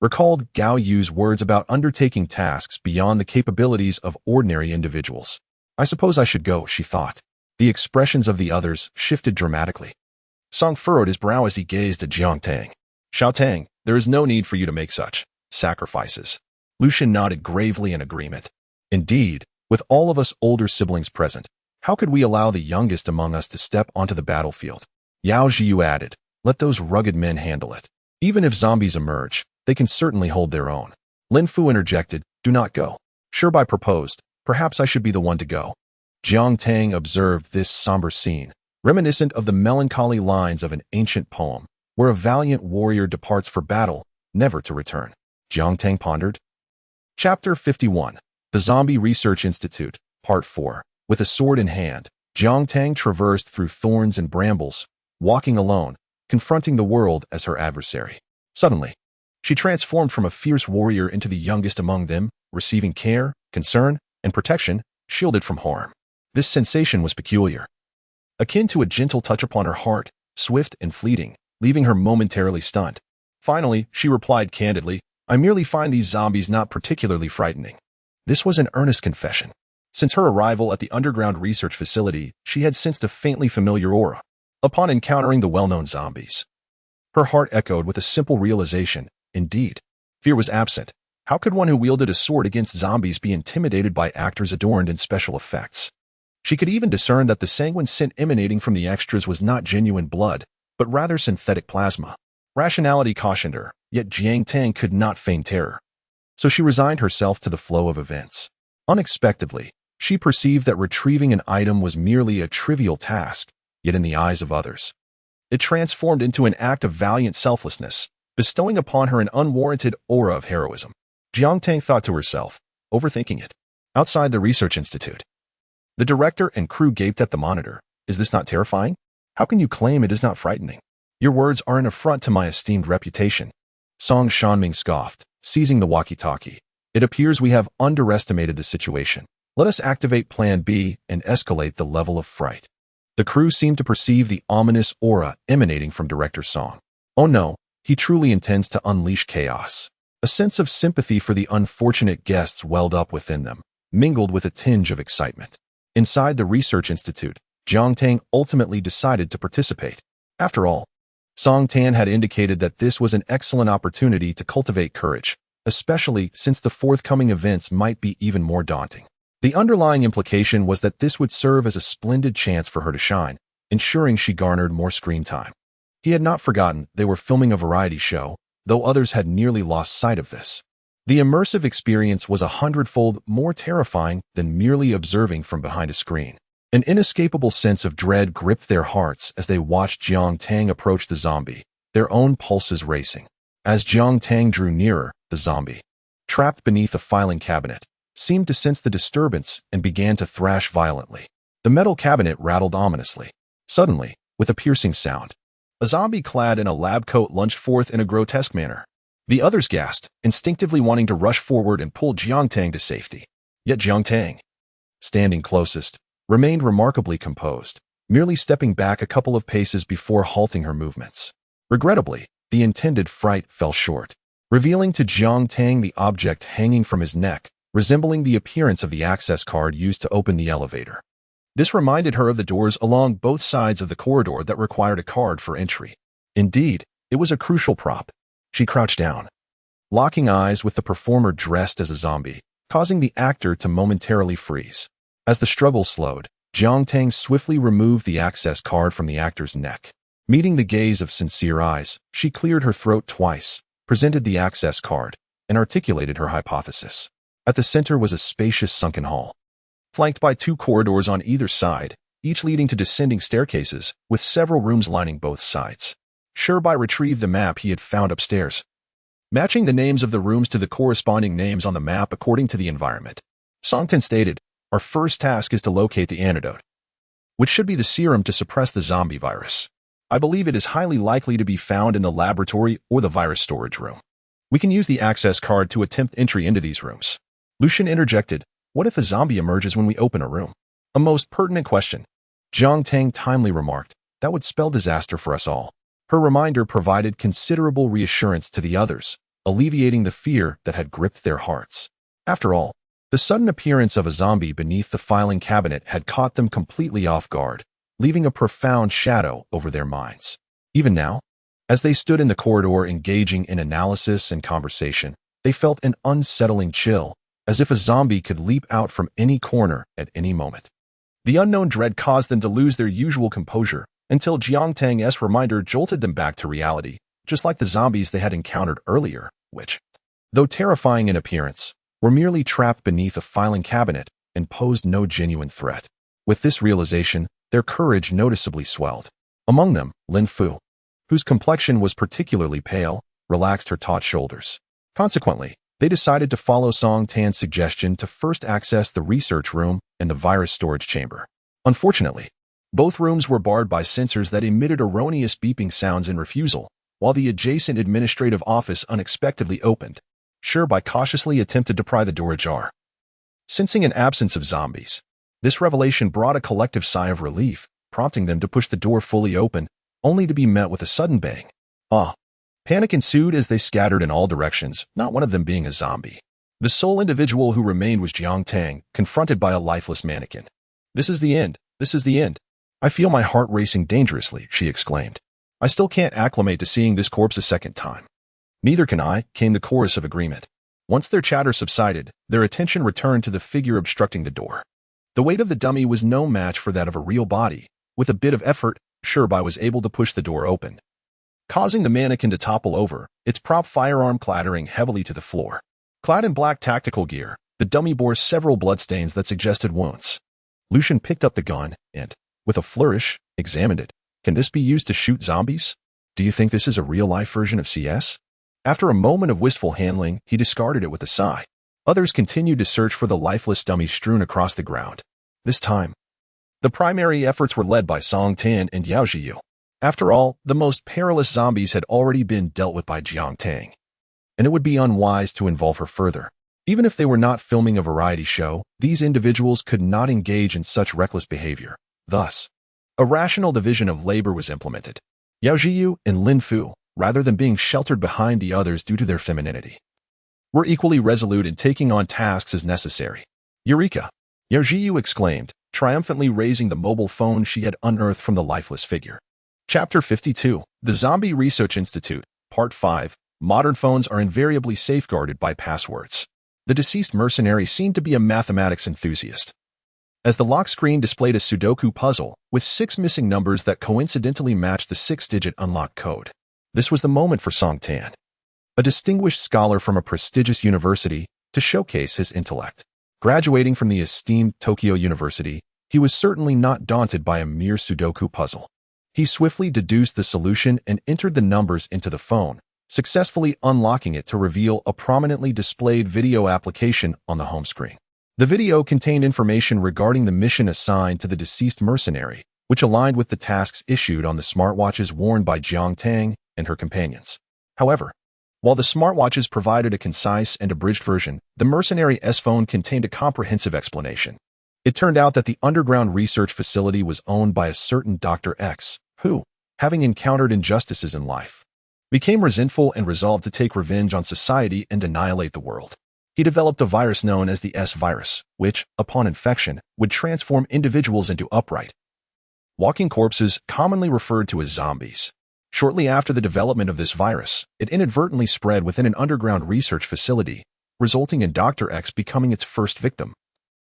recalled Gao Yu's words about undertaking tasks beyond the capabilities of ordinary individuals. I suppose I should go, she thought. The expressions of the others shifted dramatically. Song furrowed his brow as he gazed at Jiang Tang. Xiao Tang, there is no need for you to make such sacrifices. Lucian nodded gravely in agreement. Indeed, with all of us older siblings present, how could we allow the youngest among us to step onto the battlefield? Yao Zhiyu added, let those rugged men handle it. Even if zombies emerge, they can certainly hold their own. Lin Fu interjected, do not go. Shirbai proposed, perhaps I should be the one to go. Jiang Tang observed this somber scene, reminiscent of the melancholy lines of an ancient poem, where a valiant warrior departs for battle, never to return. Jiang Tang pondered. Chapter 51. The Zombie Research Institute, Part 4. With a sword in hand, Jiang Tang traversed through thorns and brambles, walking alone, confronting the world as her adversary. Suddenly, she transformed from a fierce warrior into the youngest among them, receiving care, concern, and protection, shielded from harm. This sensation was peculiar, akin to a gentle touch upon her heart, swift and fleeting, leaving her momentarily stunned. Finally, she replied candidly, I merely find these zombies not particularly frightening. This was an earnest confession. Since her arrival at the underground research facility, she had sensed a faintly familiar aura. Upon encountering the well-known zombies, her heart echoed with a simple realization. Indeed, fear was absent. How could one who wielded a sword against zombies be intimidated by actors adorned in special effects? She could even discern that the sanguine scent emanating from the extras was not genuine blood, but rather synthetic plasma. Rationality cautioned her, yet Jiang Tang could not feign terror. so she resigned herself to the flow of events. Unexpectedly, she perceived that retrieving an item was merely a trivial task, yet in the eyes of others, it transformed into an act of valiant selflessness, bestowing upon her an unwarranted aura of heroism. Jiang Tang thought to herself, overthinking it. Outside the research institute, the director and crew gaped at the monitor. Is this not terrifying? How can you claim it is not frightening? Your words are an affront to my esteemed reputation. Song Shanming scoffed, seizing the walkie-talkie. It appears we have underestimated the situation. Let us activate Plan B and escalate the level of fright. The crew seemed to perceive the ominous aura emanating from Director Song. Oh no, he truly intends to unleash chaos. A sense of sympathy for the unfortunate guests welled up within them, mingled with a tinge of excitement. Inside the research institute, Jiang Tang ultimately decided to participate. After all, Song Tan had indicated that this was an excellent opportunity to cultivate courage, especially since the forthcoming events might be even more daunting. The underlying implication was that this would serve as a splendid chance for her to shine, ensuring she garnered more screen time. He had not forgotten they were filming a variety show, though others had nearly lost sight of this. The immersive experience was 100-fold more terrifying than merely observing from behind a screen. An inescapable sense of dread gripped their hearts as they watched Jiang Tang approach the zombie, their own pulses racing. As Jiang Tang drew nearer, the zombie, trapped beneath a filing cabinet, seemed to sense the disturbance and began to thrash violently. The metal cabinet rattled ominously. Suddenly, with a piercing sound, a zombie clad in a lab coat lunged forth in a grotesque manner. The others gasped, instinctively wanting to rush forward and pull Jiang Tang to safety. Yet Jiang Tang, standing closest, remained remarkably composed, merely stepping back a couple of paces before halting her movements. Regrettably, the intended fright fell short, revealing to Jiang Tang the object hanging from his neck, resembling the appearance of the access card used to open the elevator. This reminded her of the doors along both sides of the corridor that required a card for entry. Indeed, it was a crucial prop. She crouched down, locking eyes with the performer dressed as a zombie, causing the actor to momentarily freeze. As the struggle slowed, Jiang Tang swiftly removed the access card from the actor's neck. Meeting the gaze of sincere eyes, she cleared her throat twice, presented the access card, and articulated her hypothesis. At the center was a spacious sunken hall, flanked by 2 corridors on either side, each leading to descending staircases, with several rooms lining both sides. Shirbai retrieved the map he had found upstairs, matching the names of the rooms to the corresponding names on the map according to the environment. Songten stated, "Our first task is to locate the antidote, which should be the serum to suppress the zombie virus. I believe it is highly likely to be found in the laboratory or the virus storage room. We can use the access card to attempt entry into these rooms." Lucian interjected, "What if a zombie emerges when we open a room?" A most pertinent question. Jiang Tang timely remarked, "That would spell disaster for us all." Her reminder provided considerable reassurance to the others, alleviating the fear that had gripped their hearts. After all, the sudden appearance of a zombie beneath the filing cabinet had caught them completely off guard, leaving a profound shadow over their minds. Even now, as they stood in the corridor engaging in analysis and conversation, they felt an unsettling chill, as if a zombie could leap out from any corner at any moment. The unknown dread caused them to lose their usual composure, until Jiang Tang's reminder jolted them back to reality, just like the zombies they had encountered earlier, which, though terrifying in appearance, were merely trapped beneath a filing cabinet and posed no genuine threat. With this realization, their courage noticeably swelled. Among them, Lin Fu, whose complexion was particularly pale, relaxed her taut shoulders. Consequently, they decided to follow Song Tan's suggestion to first access the research room and the virus storage chamber. Unfortunately, both rooms were barred by sensors that emitted erroneous beeping sounds in refusal, while the adjacent administrative office unexpectedly opened. Shirbai cautiously attempted to pry the door ajar. Sensing an absence of zombies, this revelation brought a collective sigh of relief, prompting them to push the door fully open, only to be met with a sudden bang. Panic ensued as they scattered in all directions, not one of them being a zombie. The sole individual who remained was Jiang Tang, confronted by a lifeless mannequin. "This is the end. This is the end. I feel my heart racing dangerously," she exclaimed. "I still can't acclimate to seeing this corpse a second time." "Neither can I," came the chorus of agreement. Once their chatter subsided, their attention returned to the figure obstructing the door. The weight of the dummy was no match for that of a real body. With a bit of effort, Shirbai was able to push the door open, causing the mannequin to topple over, its prop firearm clattering heavily to the floor. Clad in black tactical gear, the dummy bore several bloodstains that suggested wounds. Lucian picked up the gun and, with a flourish, examined it. Can this be used to shoot zombies? Do you think this is a real-life version of CS? After a moment of wistful handling, he discarded it with a sigh. Others continued to search for the lifeless dummies strewn across the ground. This time, the primary efforts were led by Song Tan and Yao Jiyu. After all, the most perilous zombies had already been dealt with by Jiang Tang, and it would be unwise to involve her further. Even if they were not filming a variety show, these individuals could not engage in such reckless behavior. Thus, a rational division of labor was implemented. Yao Jiyu and Lin Fu, rather than being sheltered behind the others due to their femininity, were equally resolute in taking on tasks as necessary. Eureka! Yao Jiyu exclaimed, triumphantly raising the mobile phone she had unearthed from the lifeless figure. Chapter 52, The Zombie Research Institute, Part 5, Modern phones are invariably safeguarded by passwords. The deceased mercenary seemed to be a mathematics enthusiast, as the lock screen displayed a Sudoku puzzle with 6 missing numbers that coincidentally matched the 6-digit unlock code. This was the moment for Song Tan, a distinguished scholar from a prestigious university, to showcase his intellect. Graduating from the esteemed Tokyo University, he was certainly not daunted by a mere Sudoku puzzle. He swiftly deduced the solution and entered the numbers into the phone, successfully unlocking it to reveal a prominently displayed video application on the home screen. The video contained information regarding the mission assigned to the deceased mercenary, which aligned with the tasks issued on the smartwatches worn by Jiang Tang and her companions. However, while the smartwatches provided a concise and abridged version, the mercenary's phone contained a comprehensive explanation. It turned out that the underground research facility was owned by a certain Dr. X, who, having encountered injustices in life, became resentful and resolved to take revenge on society and annihilate the world. He developed a virus known as the S-virus, which, upon infection, would transform individuals into upright, walking corpses commonly referred to as zombies. Shortly after the development of this virus, it inadvertently spread within an underground research facility, resulting in Dr. X becoming its first victim,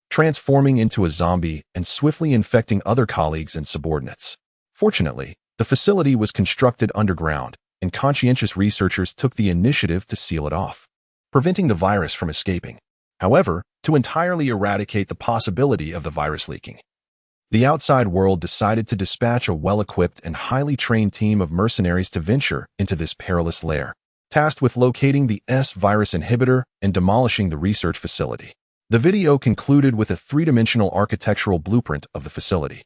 transforming into a zombie and swiftly infecting other colleagues and subordinates. Fortunately, the facility was constructed underground, and conscientious researchers took the initiative to seal it off, preventing the virus from escaping. However, to entirely eradicate the possibility of the virus leaking, the outside world decided to dispatch a well-equipped and highly trained team of mercenaries to venture into this perilous lair, tasked with locating the S-virus inhibitor and demolishing the research facility. The video concluded with a 3-dimensional architectural blueprint of the facility,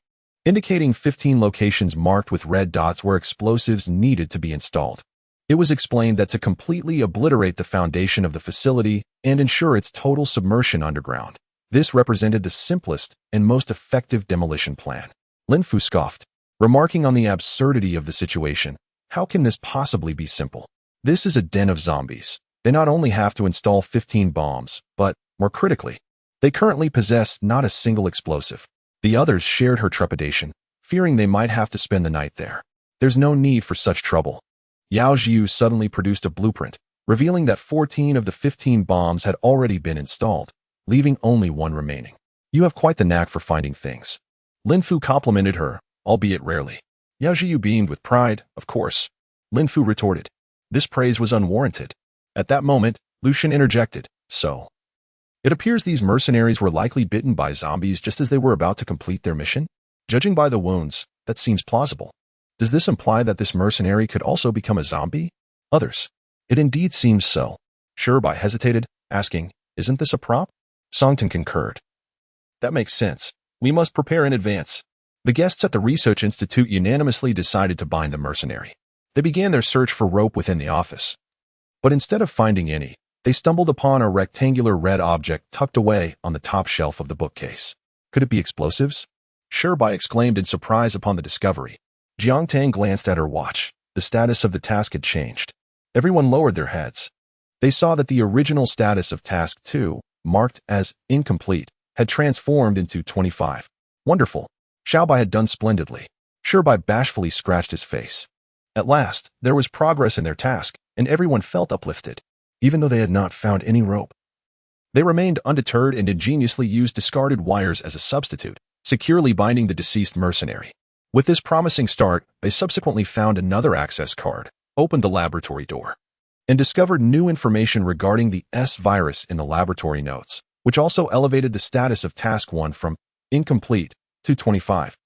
indicating 15 locations marked with red dots where explosives needed to be installed. It was explained that to completely obliterate the foundation of the facility and ensure its total submersion underground, this represented the simplest and most effective demolition plan. Lin Fu scoffed, remarking on the absurdity of the situation. How can this possibly be simple? This is a den of zombies. They not only have to install 15 bombs, but, more critically, they currently possess not a single explosive. The others shared her trepidation, fearing they might have to spend the night there. There's no need for such trouble. Yao Jiu suddenly produced a blueprint, revealing that 14 of the 15 bombs had already been installed, leaving only one remaining. You have quite the knack for finding things. Lin Fu complimented her, albeit rarely. Yao Jiu beamed with pride, of course. Lin Fu retorted. This praise was unwarranted. At that moment, Lucian interjected, so it appears these mercenaries were likely bitten by zombies just as they were about to complete their mission? Judging by the wounds, that seems plausible. Does this imply that this mercenary could also become a zombie? Others. It indeed seems so. Shurbai hesitated, asking, isn't this a prop? Songton concurred. That makes sense. We must prepare in advance. The guests at the Research Institute unanimously decided to bind the mercenary. They began their search for rope within the office. But instead of finding any, they stumbled upon a rectangular red object tucked away on the top shelf of the bookcase. Could it be explosives? Shurbai exclaimed in surprise upon the discovery. Jiang Tang glanced at her watch. The status of the task had changed. Everyone lowered their heads. They saw that the original status of Task 2, marked as incomplete, had transformed into 25. Wonderful. Xiaobai had done splendidly. Shurbai bashfully scratched his face. At last, there was progress in their task, and everyone felt uplifted, even though they had not found any rope. They remained undeterred and ingeniously used discarded wires as a substitute, securely binding the deceased mercenary. With this promising start, they subsequently found another access card, opened the laboratory door, and discovered new information regarding the S virus in the laboratory notes, which also elevated the status of Task 1 from incomplete to 25.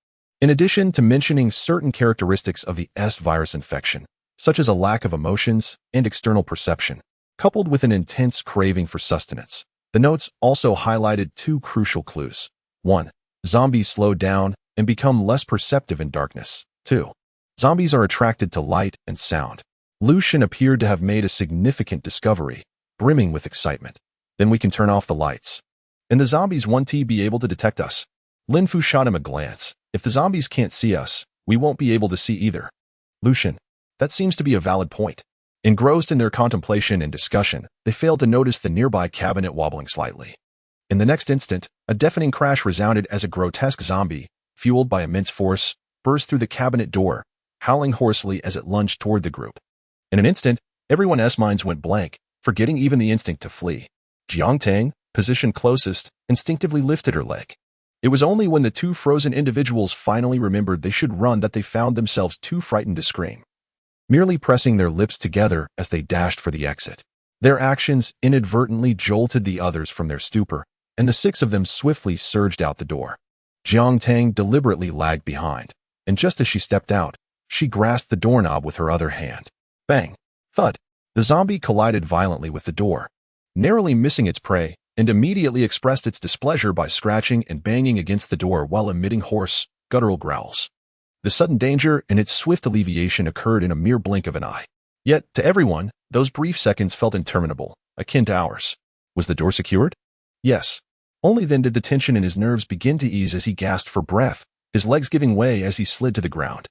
In addition to mentioning certain characteristics of the S virus infection, such as a lack of emotions and external perception, coupled with an intense craving for sustenance, the notes also highlighted two crucial clues. 1. Zombies slow down and become less perceptive in darkness. 2. Zombies are attracted to light and sound. Lucian appeared to have made a significant discovery, brimming with excitement. Then we can turn off the lights. And the zombies won't be able to detect us. Lin Fu shot him a glance. If the zombies can't see us, we won't be able to see either. Lucian, that seems to be a valid point. Engrossed in their contemplation and discussion, they failed to notice the nearby cabinet wobbling slightly. In the next instant, a deafening crash resounded as a grotesque zombie, fueled by immense force, burst through the cabinet door, howling hoarsely as it lunged toward the group. In an instant, everyone's minds went blank, forgetting even the instinct to flee. Jiang Tang, positioned closest, instinctively lifted her leg. It was only when the two frozen individuals finally remembered they should run that they found themselves too frightened to scream, merely pressing their lips together as they dashed for the exit. Their actions inadvertently jolted the others from their stupor, and the six of them swiftly surged out the door. Jiang Tang deliberately lagged behind, and just as she stepped out, she grasped the doorknob with her other hand. Bang! Thud! The zombie collided violently with the door, narrowly missing its prey, and immediately expressed its displeasure by scratching and banging against the door while emitting hoarse, guttural growls. The sudden danger and its swift alleviation occurred in a mere blink of an eye. Yet, to everyone, those brief seconds felt interminable, akin to hours. Was the door secured? Yes. Only then did the tension in his nerves begin to ease as he gasped for breath, his legs giving way as he slid to the ground.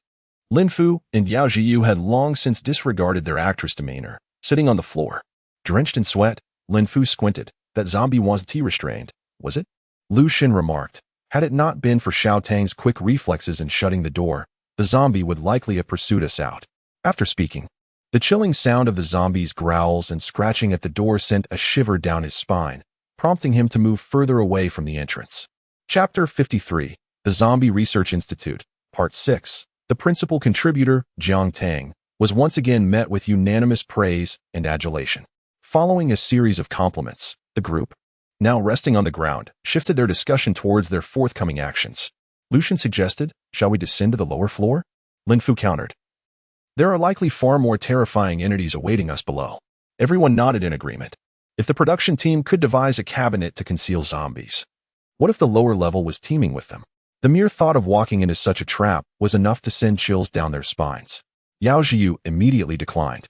Lin Fu and Yao Jiyu had long since disregarded their actress demeanor, sitting on the floor. Drenched in sweat, Lin Fu squinted. That zombie wasn't restrained, was it? Lucian remarked. Had it not been for Xiao Tang's quick reflexes in shutting the door, the zombie would likely have pursued us out. After speaking, the chilling sound of the zombie's growls and scratching at the door sent a shiver down his spine, prompting him to move further away from the entrance. Chapter 53, The Zombie Research Institute, Part 6. The principal contributor, Jiang Tang, was once again met with unanimous praise and adulation. Following a series of compliments, the group, now resting on the ground, shifted their discussion towards their forthcoming actions. Lucian suggested, shall we descend to the lower floor? Lin Fu countered. There are likely far more terrifying entities awaiting us below. Everyone nodded in agreement. If the production team could devise a cabinet to conceal zombies, what if the lower level was teeming with them? The mere thought of walking into such a trap was enough to send chills down their spines. Yao Jiyu immediately declined,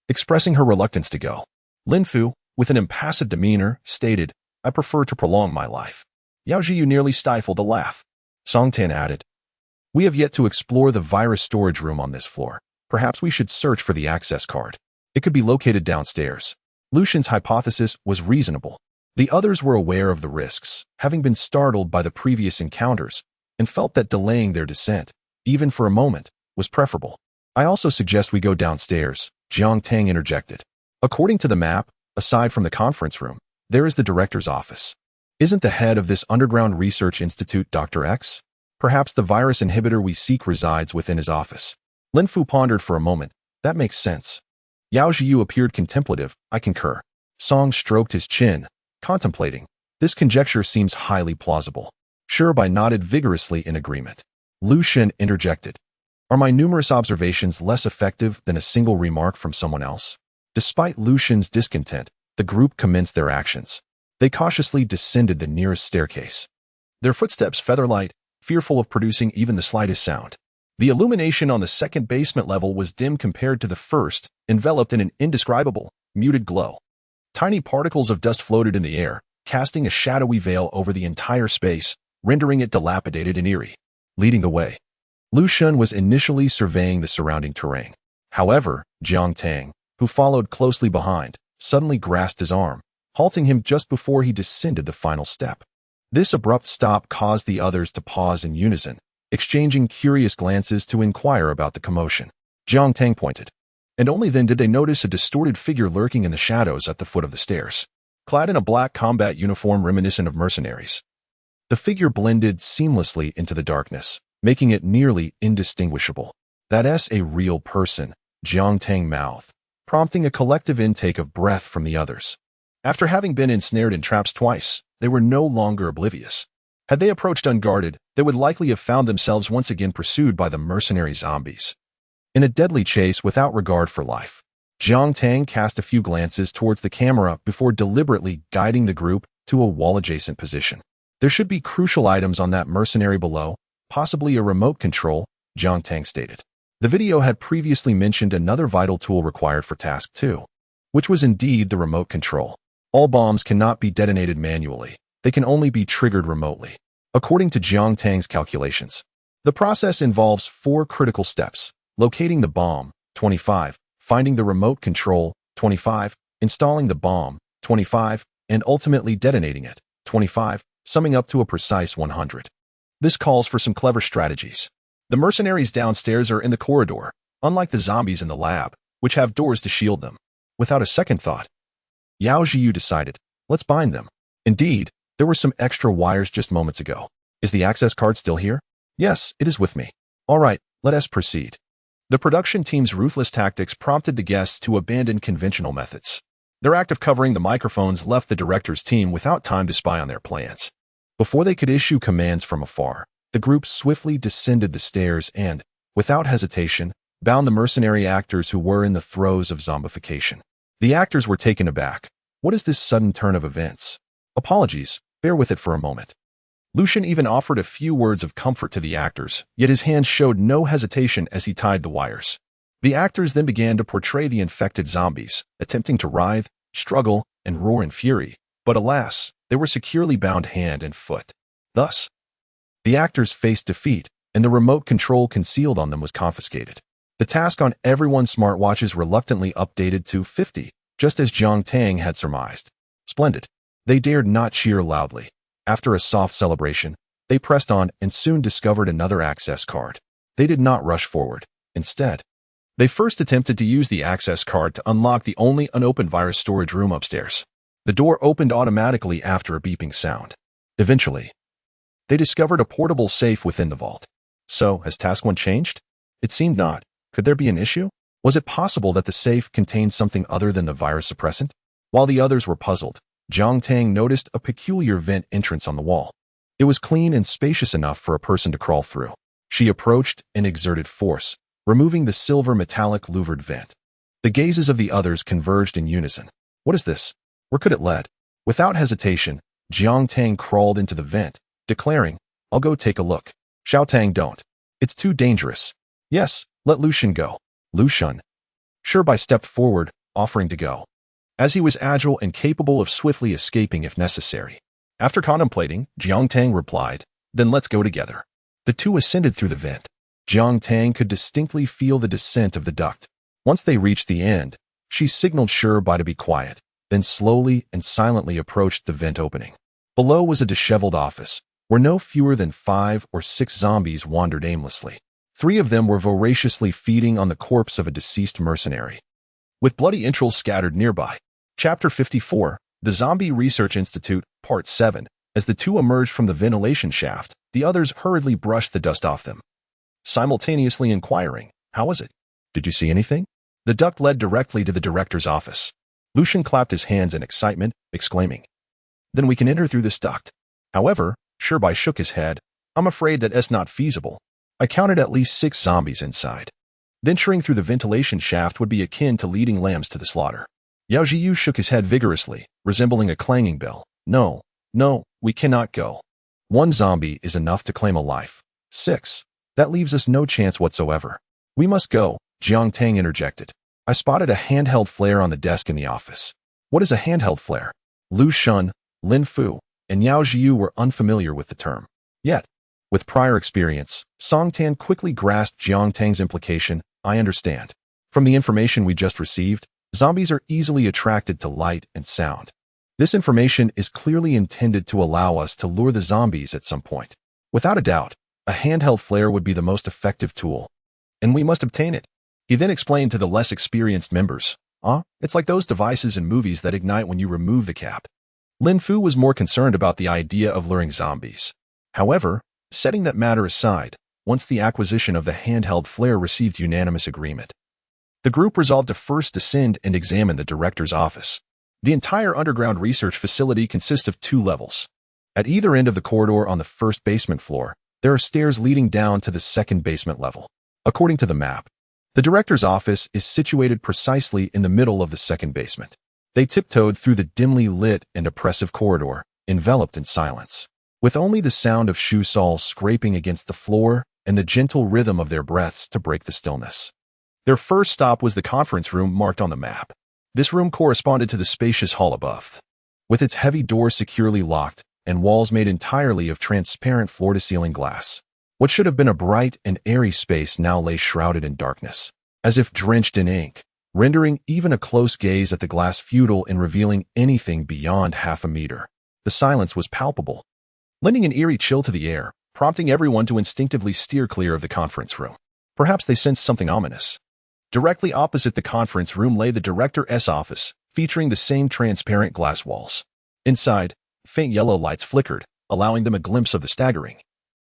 expressing her reluctance to go. Lin Fu, with an impassive demeanor, stated, I prefer to prolong my life. Yao Jiyu nearly stifled a laugh. Song Tan added, we have yet to explore the virus storage room on this floor. Perhaps we should search for the access card. It could be located downstairs. Lucian's hypothesis was reasonable. The others were aware of the risks, having been startled by the previous encounters, and felt that delaying their descent, even for a moment, was preferable. I also suggest we go downstairs, Jiang Tang interjected. According to the map, aside from the conference room, there is the director's office. Isn't the head of this underground research institute Dr. X? Perhaps the virus inhibitor we seek resides within his office. Lin Fu pondered for a moment. That makes sense. Yao Jiyu appeared contemplative. I concur. Song stroked his chin, contemplating. This conjecture seems highly plausible. Shirbai nodded vigorously in agreement. Lucian interjected. Are my numerous observations less effective than a single remark from someone else? Despite Lucian's discontent, the group commenced their actions. They cautiously descended the nearest staircase. Their footsteps feather-light, fearful of producing even the slightest sound. The illumination on the second basement level was dim compared to the first, enveloped in an indescribable, muted glow. Tiny particles of dust floated in the air, casting a shadowy veil over the entire space, rendering it dilapidated and eerie. Leading the way, Lucian was initially surveying the surrounding terrain. However, Jiang Tang, who followed closely behind, suddenly grasped his arm, halting him just before he descended the final step. This abrupt stop caused the others to pause in unison, exchanging curious glances to inquire about the commotion. Jiang Tang pointed, and only then did they notice a distorted figure lurking in the shadows at the foot of the stairs, clad in a black combat uniform reminiscent of mercenaries. The figure blended seamlessly into the darkness, making it nearly indistinguishable. That's a real person, Jiang Tang mouthed, prompting a collective intake of breath from the others. After having been ensnared in traps twice, they were no longer oblivious. Had they approached unguarded, they would likely have found themselves once again pursued by the mercenary zombies. In a deadly chase without regard for life, Jiang Tang cast a few glances towards the camera before deliberately guiding the group to a wall-adjacent position. There should be crucial items on that mercenary below, possibly a remote control, Jiang Tang stated. The video had previously mentioned another vital tool required for Task 2, which was indeed the remote control. All bombs cannot be detonated manually. They can only be triggered remotely. According to Jiang Tang's calculations, the process involves 4 critical steps: locating the bomb, 25, finding the remote control, 25, installing the bomb, 25, and ultimately detonating it, 25, summing up to a precise 100. This calls for some clever strategies. The mercenaries downstairs are in the corridor, unlike the zombies in the lab, which have doors to shield them. Without a second thought, Yao Jiu decided, let's bind them. Indeed, there were some extra wires just moments ago. Is the access card still here? Yes, it is with me. All right, let us proceed. The production team's ruthless tactics prompted the guests to abandon conventional methods. Their act of covering the microphones left the director's team without time to spy on their plans. Before they could issue commands from afar, the group swiftly descended the stairs and, without hesitation, bound the mercenary actors who were in the throes of zombification. The actors were taken aback. What is this sudden turn of events? Apologies, bear with it for a moment. Lucian even offered a few words of comfort to the actors, yet his hands showed no hesitation as he tied the wires. The actors then began to portray the infected zombies, attempting to writhe, struggle, and roar in fury, but alas, they were securely bound hand and foot. Thus, the actors faced defeat, and the remote control concealed on them was confiscated. The task on everyone's smartwatches reluctantly updated to 50, just as Jiang Tang had surmised. Splendid. They dared not cheer loudly. After a soft celebration, they pressed on and soon discovered another access card. They did not rush forward. Instead, they first attempted to use the access card to unlock the only unopened virus storage room upstairs. The door opened automatically after a beeping sound. Eventually, they discovered a portable safe within the vault. So, has Task 1 changed? It seemed not. Could there be an issue? Was it possible that the safe contained something other than the virus suppressant? While the others were puzzled, Jiang Tang noticed a peculiar vent entrance on the wall. It was clean and spacious enough for a person to crawl through. She approached and exerted force, removing the silver metallic louvered vent. The gazes of the others converged in unison. What is this? Where could it lead? Without hesitation, Jiang Tang crawled into the vent, declaring, I'll go take a look. Xiao Tang, don't. It's too dangerous. Yes, let Lucian go. Lucian. Shirbai stepped forward, offering to go, as he was agile and capable of swiftly escaping if necessary. After contemplating, Jiang Tang replied, then let's go together. The two ascended through the vent. Jiang Tang could distinctly feel the descent of the duct. Once they reached the end, she signaled Shirbai to be quiet, then slowly and silently approached the vent opening. Below was a disheveled office, where no fewer than 5 or 6 zombies wandered aimlessly. 3 of them were voraciously feeding on the corpse of a deceased mercenary, with bloody entrails scattered nearby. Chapter 54, The Zombie Research Institute, Part 7. As the two emerged from the ventilation shaft, the others hurriedly brushed the dust off them, simultaneously inquiring, how was it? Did you see anything? The duct led directly to the director's office. Lucian clapped his hands in excitement, exclaiming, then we can enter through this duct. However, Shirbai shook his head. I'm afraid that it's not feasible. I counted at least 6 zombies inside. Venturing through the ventilation shaft would be akin to leading lambs to the slaughter. Yao Jiu shook his head vigorously, resembling a clanging bell. No, we cannot go. 1 zombie is enough to claim a life. 6. That leaves us no chance whatsoever. We must go, Jiang Tang interjected. I spotted a handheld flare on the desk in the office. What is a handheld flare? Lu Shun, Lin Fu, and Yao Jiu were unfamiliar with the term. Yet, with prior experience, Song Tan quickly grasped Jiang Tang's implication. I understand. From the information we just received, zombies are easily attracted to light and sound. This information is clearly intended to allow us to lure the zombies at some point. Without a doubt, a handheld flare would be the most effective tool, and we must obtain it. He then explained to the less experienced members, it's like those devices in movies that ignite when you remove the cap. Lin Fu was more concerned about the idea of luring zombies. However, setting that matter aside, once the acquisition of the handheld flare received unanimous agreement, The group resolved to first descend and examine the director's office. The entire underground research facility consists of 2 levels. At either end of the corridor on the first basement floor, there are stairs leading down to the second basement level. According to the map, the director's office is situated precisely in the middle of the second basement. They tiptoed through the dimly lit and oppressive corridor, enveloped in silence, with only the sound of shoe soles scraping against the floor and the gentle rhythm of their breaths to break the stillness. Their first stop was the conference room marked on the map. This room corresponded to the spacious hall above, with its heavy doors securely locked and walls made entirely of transparent floor-to-ceiling glass. What should have been a bright and airy space now lay shrouded in darkness, as if drenched in ink, rendering even a close gaze at the glass futile in revealing anything beyond half a meter. The silence was palpable, lending an eerie chill to the air, prompting everyone to instinctively steer clear of the conference room. Perhaps they sensed something ominous. Directly opposite the conference room lay the director's office, featuring the same transparent glass walls. Inside, faint yellow lights flickered, allowing them a glimpse of the staggering,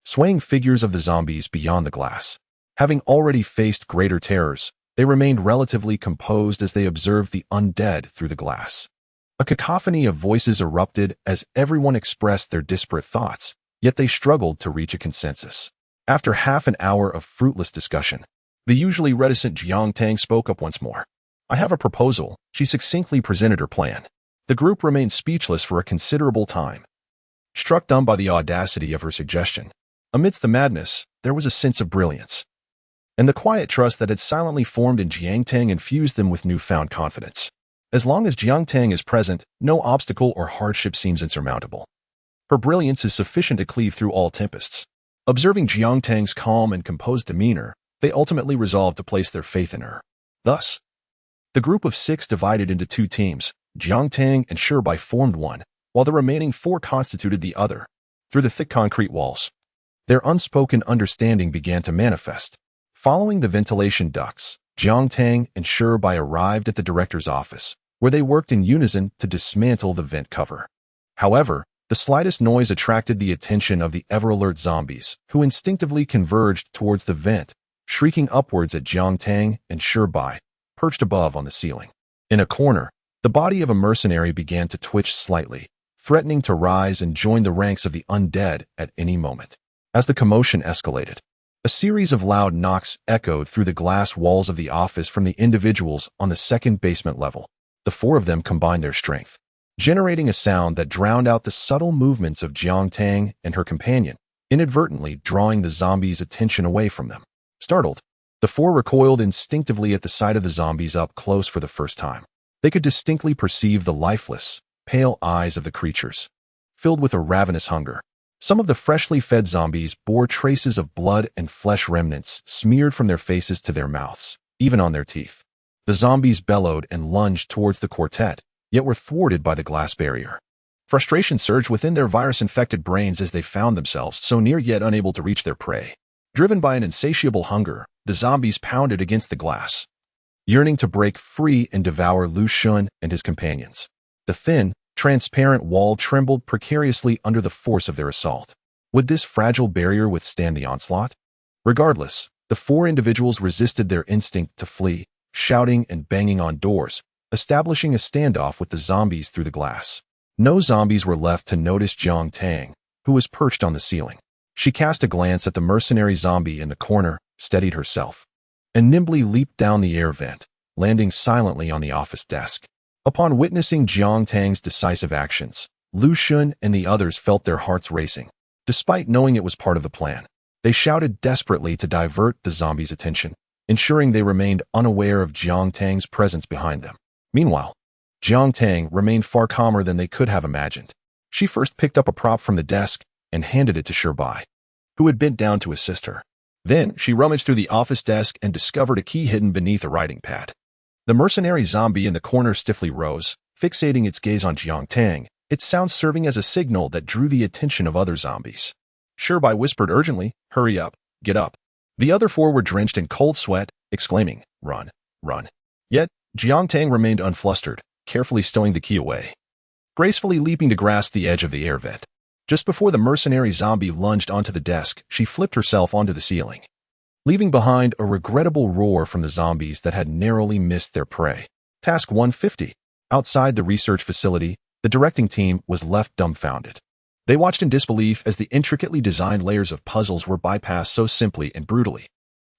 swaying figures of the zombies beyond the glass. Having already faced greater terrors, they remained relatively composed as they observed the undead through the glass. A cacophony of voices erupted as everyone expressed their disparate thoughts, yet they struggled to reach a consensus. After half an hour of fruitless discussion, the usually reticent Jiang Tang spoke up once more. "I have a proposal." She succinctly presented her plan. The group remained speechless for a considerable time, struck dumb by the audacity of her suggestion. Amidst the madness, there was a sense of brilliance, and the quiet trust that had silently formed in Jiang Tang infused them with newfound confidence. As long as Jiang Tang is present, no obstacle or hardship seems insurmountable. Her brilliance is sufficient to cleave through all tempests. Observing Jiang Tang's calm and composed demeanor, they ultimately resolved to place their faith in her. Thus, the group of 6 divided into 2 teams. Jiang Tang and Shibai formed one, while the remaining 4 constituted the other. Through the thick concrete walls, their unspoken understanding began to manifest. Following the ventilation ducts, Jiang Tang and Shibai arrived at the director's office, where they worked in unison to dismantle the vent cover. However, the slightest noise attracted the attention of the ever-alert zombies, who instinctively converged towards the vent, shrieking upwards at Jiang Tang and Shibai, perched above on the ceiling. In a corner, the body of a mercenary began to twitch slightly, threatening to rise and join the ranks of the undead at any moment. As the commotion escalated, a series of loud knocks echoed through the glass walls of the office from the individuals on the second basement level. The 4 of them combined their strength, generating a sound that drowned out the subtle movements of Jiang Tang and her companion, inadvertently drawing the zombies' attention away from them. Startled, the 4 recoiled instinctively at the sight of the zombies up close for the first time. They could distinctly perceive the lifeless, pale eyes of the creatures, filled with a ravenous hunger. Some of the freshly fed zombies bore traces of blood and flesh remnants smeared from their faces to their mouths, even on their teeth. The zombies bellowed and lunged towards the quartet, yet were thwarted by the glass barrier. Frustration surged within their virus-infected brains as they found themselves so near yet unable to reach their prey. Driven by an insatiable hunger, the zombies pounded against the glass, yearning to break free and devour Lu Xun and his companions. The thin, transparent wall trembled precariously under the force of their assault. Would this fragile barrier withstand the onslaught? Regardless, the 4 individuals resisted their instinct to flee, shouting and banging on doors, establishing a standoff with the zombies through the glass. No zombies were left to notice Jiang Tang, who was perched on the ceiling. She cast a glance at the mercenary zombie in the corner, steadied herself, and nimbly leaped down the air vent, landing silently on the office desk. Upon witnessing Jiang Tang's decisive actions, Lu Xun and the others felt their hearts racing. Despite knowing it was part of the plan, they shouted desperately to divert the zombies' attention, ensuring they remained unaware of Jiang Tang's presence behind them. Meanwhile, Jiang Tang remained far calmer than they could have imagined. She first picked up a prop from the desk and handed it to Shibai, who had bent down to assist her. Then she rummaged through the office desk and discovered a key hidden beneath a writing pad. The mercenary zombie in the corner stiffly rose, fixating its gaze on Jiang Tang, its sound serving as a signal that drew the attention of other zombies. Shibai whispered urgently, "Hurry up, get up." The other 4 were drenched in cold sweat, exclaiming, "Run, run." Yet, Jiang Tang remained unflustered, carefully stowing the key away, gracefully leaping to grasp the edge of the air vent. Just before the mercenary zombie lunged onto the desk, she flipped herself onto the ceiling, leaving behind a regrettable roar from the zombies that had narrowly missed their prey. Task 150. Outside the research facility, the directing team was left dumbfounded. They watched in disbelief as the intricately designed layers of puzzles were bypassed so simply and brutally.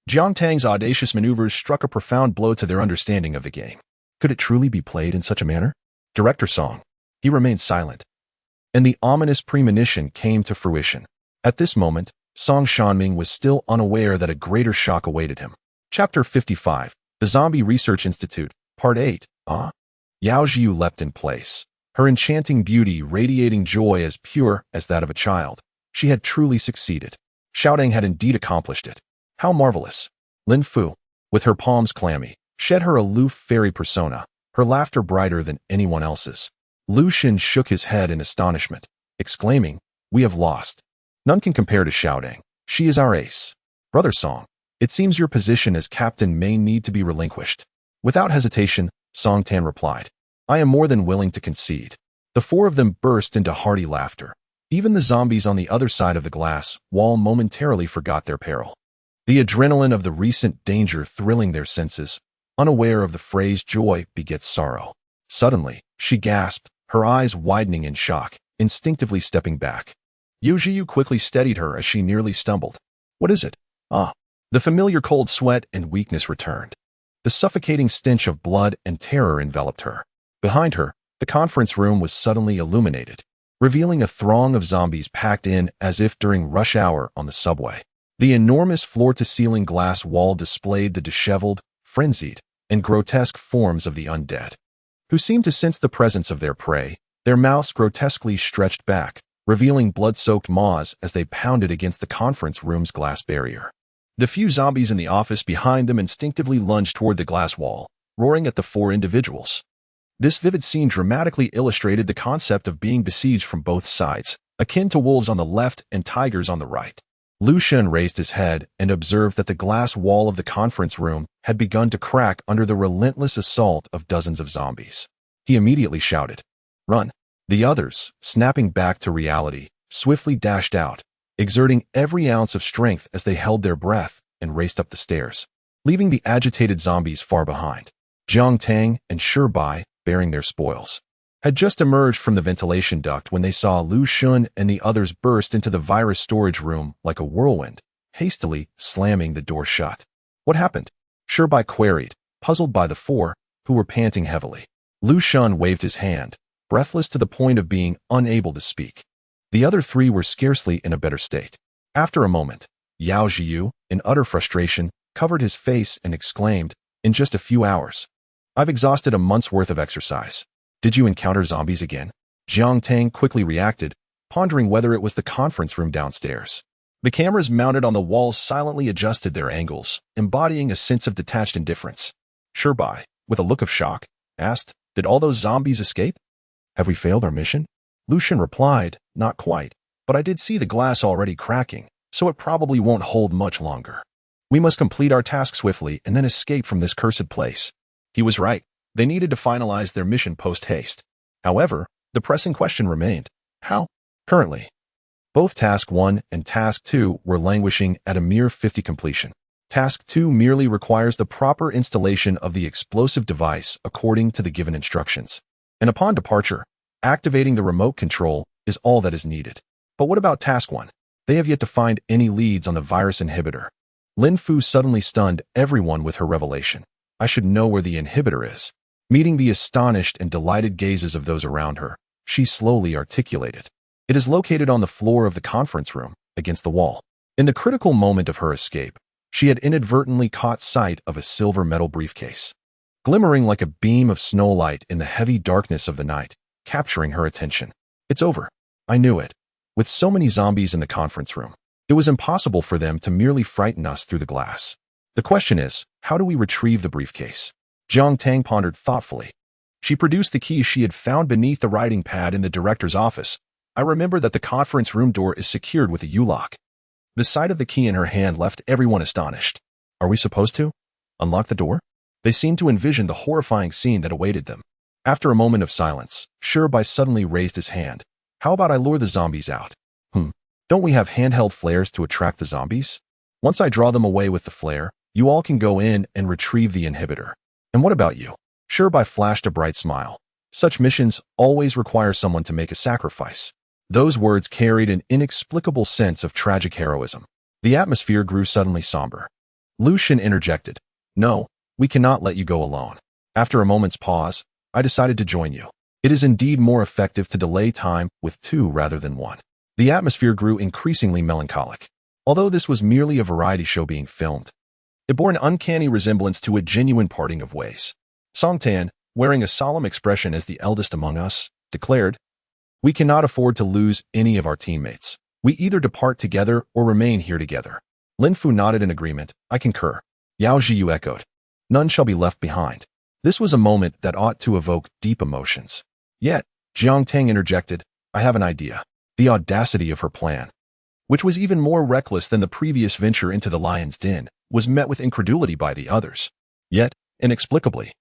Jiang Tang's audacious maneuvers struck a profound blow to their understanding of the game. Could it truly be played in such a manner? Director Song. He remained silent. And the ominous premonition came to fruition. At this moment, Song Shanming was still unaware that a greater shock awaited him. Chapter 55. The Zombie Research Institute, Part 8. Yao Jiu leapt in place, her enchanting beauty radiating joy as pure as that of a child. She had truly succeeded. Xiaodong had indeed accomplished it. How marvelous! Lin Fu, with her palms clammy, shed her aloof fairy persona, her laughter brighter than anyone else's. Lu Xun shook his head in astonishment, exclaiming, "We have lost. None can compare to Xiaodong. She is our ace." Brother Song, it seems your position as captain may need to be relinquished. Without hesitation, Song Tan replied, "I am more than willing to concede." The four of them burst into hearty laughter. Even the zombies on the other side of the glass wall momentarily forgot their peril. The adrenaline of the recent danger thrilling their senses, unaware of the phrase joy begets sorrow. Suddenly, she gasped, her eyes widening in shock, instinctively stepping back. Yu Jiu quickly steadied her as she nearly stumbled. "What is it?" The familiar cold sweat and weakness returned. The suffocating stench of blood and terror enveloped her. Behind her, the conference room was suddenly illuminated, revealing a throng of zombies packed in as if during rush hour on the subway. The enormous floor-to-ceiling glass wall displayed the disheveled, frenzied, and grotesque forms of the undead, who seemed to sense the presence of their prey, their mouths grotesquely stretched back, revealing blood-soaked maws as they pounded against the conference room's glass barrier. The few zombies in the office behind them instinctively lunged toward the glass wall, roaring at the four individuals. This vivid scene dramatically illustrated the concept of being besieged from both sides, akin to wolves on the left and tigers on the right. Lu Xun raised his head and observed that the glass wall of the conference room had begun to crack under the relentless assault of dozens of zombies. He immediately shouted, "Run!" The others, snapping back to reality, swiftly dashed out, exerting every ounce of strength as they held their breath and raced up the stairs, leaving the agitated zombies far behind. Jiang Tang and Bai, bearing their spoils, had just emerged from the ventilation duct when they saw Lu Xun and the others burst into the virus storage room like a whirlwind, hastily slamming the door shut. "What happened?" Bai queried, puzzled by the four, who were panting heavily. Lu Xun waved his hand, breathless to the point of being unable to speak. The other three were scarcely in a better state. After a moment, Yao Jiu, in utter frustration, covered his face and exclaimed, "In just a few hours. I've exhausted a month's worth of exercise. Did you encounter zombies again?" Jiang Tang quickly reacted, pondering whether it was the conference room downstairs. The cameras mounted on the walls silently adjusted their angles, embodying a sense of detached indifference. Bai, with a look of shock, asked, "Did all those zombies escape? Have we failed our mission?" Lu Xun replied, "Not quite, but I did see the glass already cracking, so it probably won't hold much longer. We must complete our task swiftly and then escape from this cursed place." He was right. They needed to finalize their mission post-haste. However, the pressing question remained, how? Currently, both Task 1 and Task 2 were languishing at a mere 50 completion. Task 2 merely requires the proper installation of the explosive device according to the given instructions. And upon departure, activating the remote control is all that is needed. But what about Task 1? They have yet to find any leads on the virus inhibitor. Lin Fu suddenly stunned everyone with her revelation. "I should know where the inhibitor is." Meeting the astonished and delighted gazes of those around her, she slowly articulated, "It is located on the floor of the conference room, against the wall." In the critical moment of her escape, she had inadvertently caught sight of a silver metal briefcase, glimmering like a beam of snowlight in the heavy darkness of the night, capturing her attention. "It's over. I knew it. With so many zombies in the conference room, it was impossible for them to merely frighten us through the glass. The question is, how do we retrieve the briefcase?" Jiang Tang pondered thoughtfully. She produced the key she had found beneath the writing pad in the director's office. "I remember that the conference room door is secured with a U-lock." The sight of the key in her hand left everyone astonished. "Are we supposed to unlock the door?" They seemed to envision the horrifying scene that awaited them. After a moment of silence, Bai suddenly raised his hand. "How about I lure the zombies out?" Don't we have handheld flares to attract the zombies?" Once I draw them away with the flare, you all can go in and retrieve the inhibitor. And what about you? Shirbai flashed a bright smile. Such missions always require someone to make a sacrifice. Those words carried an inexplicable sense of tragic heroism. The atmosphere grew suddenly somber. Lucian interjected. No, we cannot let you go alone. After a moment's pause, I decided to join you. It is indeed more effective to delay time with two rather than one. The atmosphere grew increasingly melancholic. Although this was merely a variety show being filmed, it bore an uncanny resemblance to a genuine parting of ways. Song Tan, wearing a solemn expression as the eldest among us, declared, "We cannot afford to lose any of our teammates. We either depart together or remain here together." Lin Fu nodded in agreement. "I concur." Yao Zhiyu echoed, "None shall be left behind." This was a moment that ought to evoke deep emotions. Yet, Jiang Tang interjected, "I have an idea." The audacity of her plan, which was even more reckless than the previous venture into the lion's den, was met with incredulity by the others. Yet, inexplicably,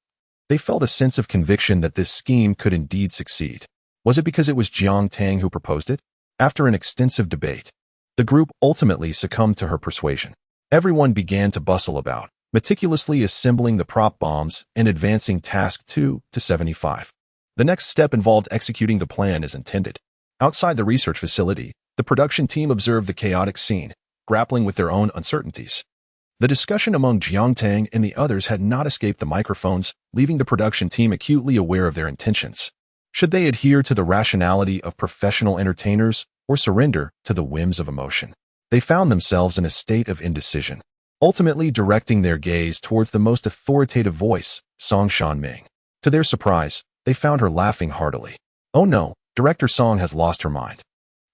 they felt a sense of conviction that this scheme could indeed succeed. Was it because it was Jiang Tang who proposed it? After an extensive debate, the group ultimately succumbed to her persuasion. Everyone began to bustle about, meticulously assembling the prop bombs and advancing task 2 to 75. The next step involved executing the plan as intended. Outside the research facility, the production team observed the chaotic scene, grappling with their own uncertainties. The discussion among Jiang Tang and the others had not escaped the microphones, leaving the production team acutely aware of their intentions. Should they adhere to the rationality of professional entertainers or surrender to the whims of emotion? They found themselves in a state of indecision, ultimately directing their gaze towards the most authoritative voice, Song Shanming. To their surprise, they found her laughing heartily. "Oh no, Director Song has lost her mind.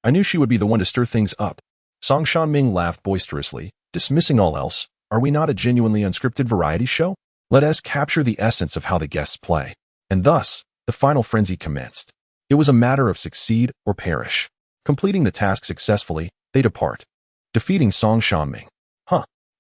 I knew she would be the one to stir things up." Song Shanming laughed boisterously, dismissing all else. "Are we not a genuinely unscripted variety show? Let us capture the essence of how the guests play." And thus, the final frenzy commenced. It was a matter of succeed or perish. Completing the task successfully, they depart, defeating Song Shanming.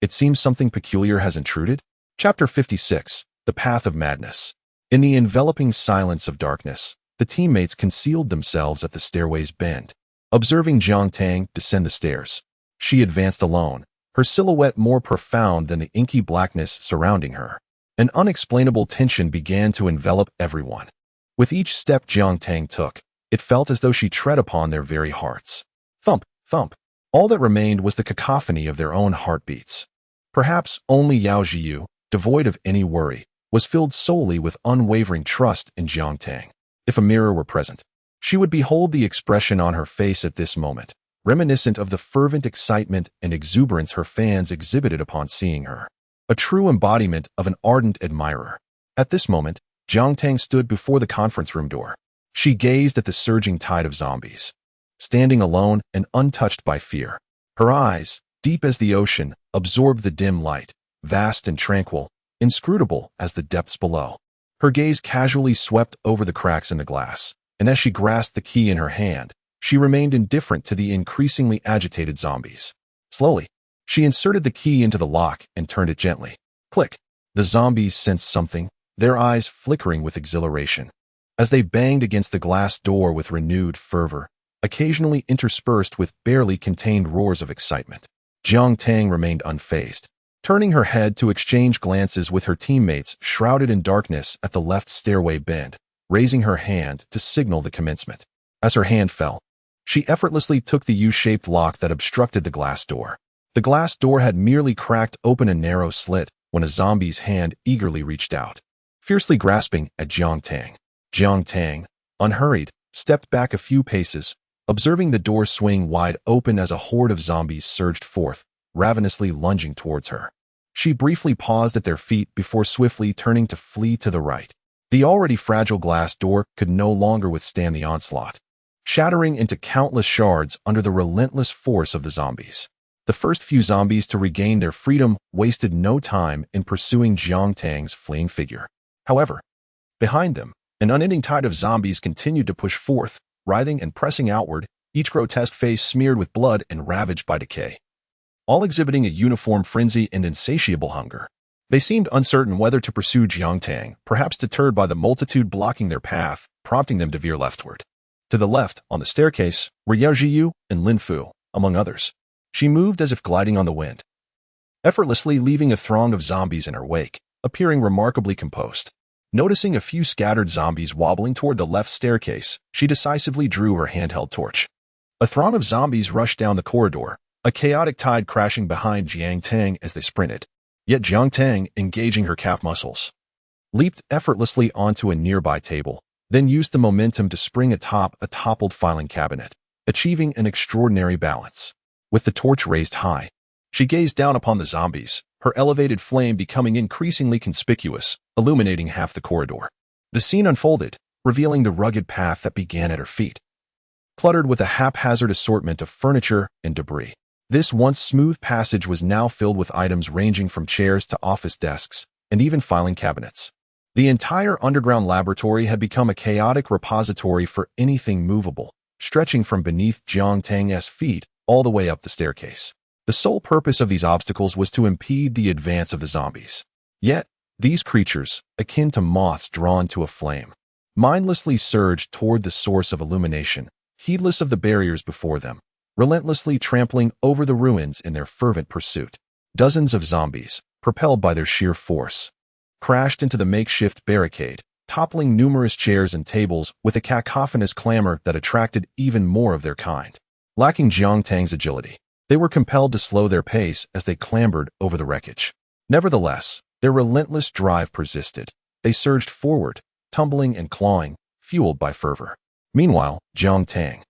It seems something peculiar has intruded. Chapter 56, The Path of Madness. In the enveloping silence of darkness, the teammates concealed themselves at the stairway's bend, observing Jiang Tang descend the stairs. She advanced alone, her silhouette more profound than the inky blackness surrounding her. An unexplainable tension began to envelop everyone. With each step Jiang Tang took, it felt as though she tread upon their very hearts. Thump, thump. All that remained was the cacophony of their own heartbeats. Perhaps only Yao Zhiyu, devoid of any worry, was filled solely with unwavering trust in Jiang Tang. If a mirror were present, she would behold the expression on her face at this moment, reminiscent of the fervent excitement and exuberance her fans exhibited upon seeing her. A true embodiment of an ardent admirer. At this moment, Jiang Tang stood before the conference room door. She gazed at the surging tide of zombies, standing alone and untouched by fear. Her eyes, deep as the ocean, absorbed the dim light, vast and tranquil, inscrutable as the depths below. Her gaze casually swept over the cracks in the glass, and as she grasped the key in her hand, she remained indifferent to the increasingly agitated zombies. Slowly, she inserted the key into the lock and turned it gently. Click. The zombies sensed something, their eyes flickering with exhilaration. As they banged against the glass door with renewed fervor, occasionally interspersed with barely contained roars of excitement, Jiang Tang remained unfazed, turning her head to exchange glances with her teammates shrouded in darkness at the left stairway bend, raising her hand to signal the commencement. As her hand fell, she effortlessly took the U-shaped lock that obstructed the glass door. The glass door had merely cracked open a narrow slit when a zombie's hand eagerly reached out, fiercely grasping at Jiang Tang. Jiang Tang, unhurried, stepped back a few paces, observing the door swing wide open as a horde of zombies surged forth, ravenously lunging towards her. She briefly paused at their feet before swiftly turning to flee to the right. The already fragile glass door could no longer withstand the onslaught, shattering into countless shards under the relentless force of the zombies. The first few zombies to regain their freedom wasted no time in pursuing Jiang Tang's fleeing figure. However, behind them, an unending tide of zombies continued to push forth, writhing and pressing outward, each grotesque face smeared with blood and ravaged by decay, all exhibiting a uniform frenzy and insatiable hunger. They seemed uncertain whether to pursue Jiang Tang, perhaps deterred by the multitude blocking their path, prompting them to veer leftward. To the left, on the staircase, were Yao Zhiyu and Lin Fu, among others. She moved as if gliding on the wind, effortlessly leaving a throng of zombies in her wake, appearing remarkably composed. Noticing a few scattered zombies wobbling toward the left staircase, she decisively drew her handheld torch. A throng of zombies rushed down the corridor, a chaotic tide crashing behind Jiang Tang as they sprinted. Yet Jiang Tang, engaging her calf muscles, leaped effortlessly onto a nearby table, then used the momentum to spring atop a toppled filing cabinet, achieving an extraordinary balance. With the torch raised high, she gazed down upon the zombies, her elevated flame becoming increasingly conspicuous, illuminating half the corridor. The scene unfolded, revealing the rugged path that began at her feet, cluttered with a haphazard assortment of furniture and debris. This once smooth passage was now filled with items ranging from chairs to office desks, and even filing cabinets. The entire underground laboratory had become a chaotic repository for anything movable, stretching from beneath Jiang Tang's feet all the way up the staircase. The sole purpose of these obstacles was to impede the advance of the zombies. Yet, these creatures, akin to moths drawn to a flame, mindlessly surged toward the source of illumination, heedless of the barriers before them, relentlessly trampling over the ruins in their fervent pursuit. Dozens of zombies, propelled by their sheer force, crashed into the makeshift barricade, toppling numerous chairs and tables with a cacophonous clamor that attracted even more of their kind. Lacking Jiang Tang's agility, they were compelled to slow their pace as they clambered over the wreckage. Nevertheless, their relentless drive persisted. They surged forward, tumbling and clawing, fueled by fervor. Meanwhile, Jiang Tang,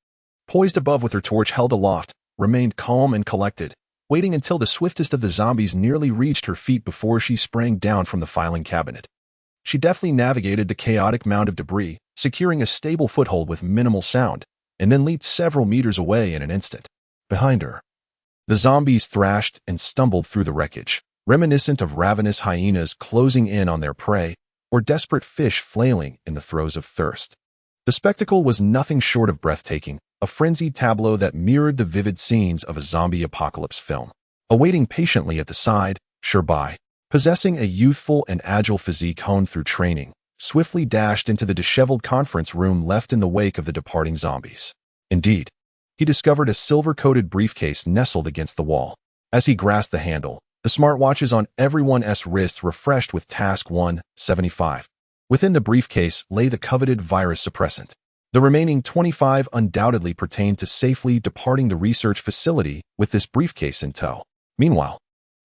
poised above with her torch held aloft, remained calm and collected, waiting until the swiftest of the zombies nearly reached her feet before she sprang down from the filing cabinet. She deftly navigated the chaotic mound of debris, securing a stable foothold with minimal sound, and then leaped several meters away in an instant. Behind her, the zombies thrashed and stumbled through the wreckage, reminiscent of ravenous hyenas closing in on their prey or desperate fish flailing in the throes of thirst. The spectacle was nothing short of breathtaking, a frenzied tableau that mirrored the vivid scenes of a zombie apocalypse film. Awaiting patiently at the side, Sherbai, possessing a youthful and agile physique honed through training, swiftly dashed into the disheveled conference room left in the wake of the departing zombies. Indeed, he discovered a silver-coated briefcase nestled against the wall. As he grasped the handle, the smartwatches on everyone's wrists refreshed with Task 175. Within the briefcase lay the coveted virus suppressant. The remaining 25 undoubtedly pertained to safely departing the research facility with this briefcase in tow. Meanwhile,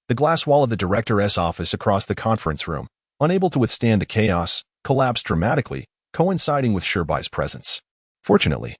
the glass wall of the director's office across the conference room, unable to withstand the chaos, collapsed dramatically, coinciding with Sherbai's presence. Fortunately,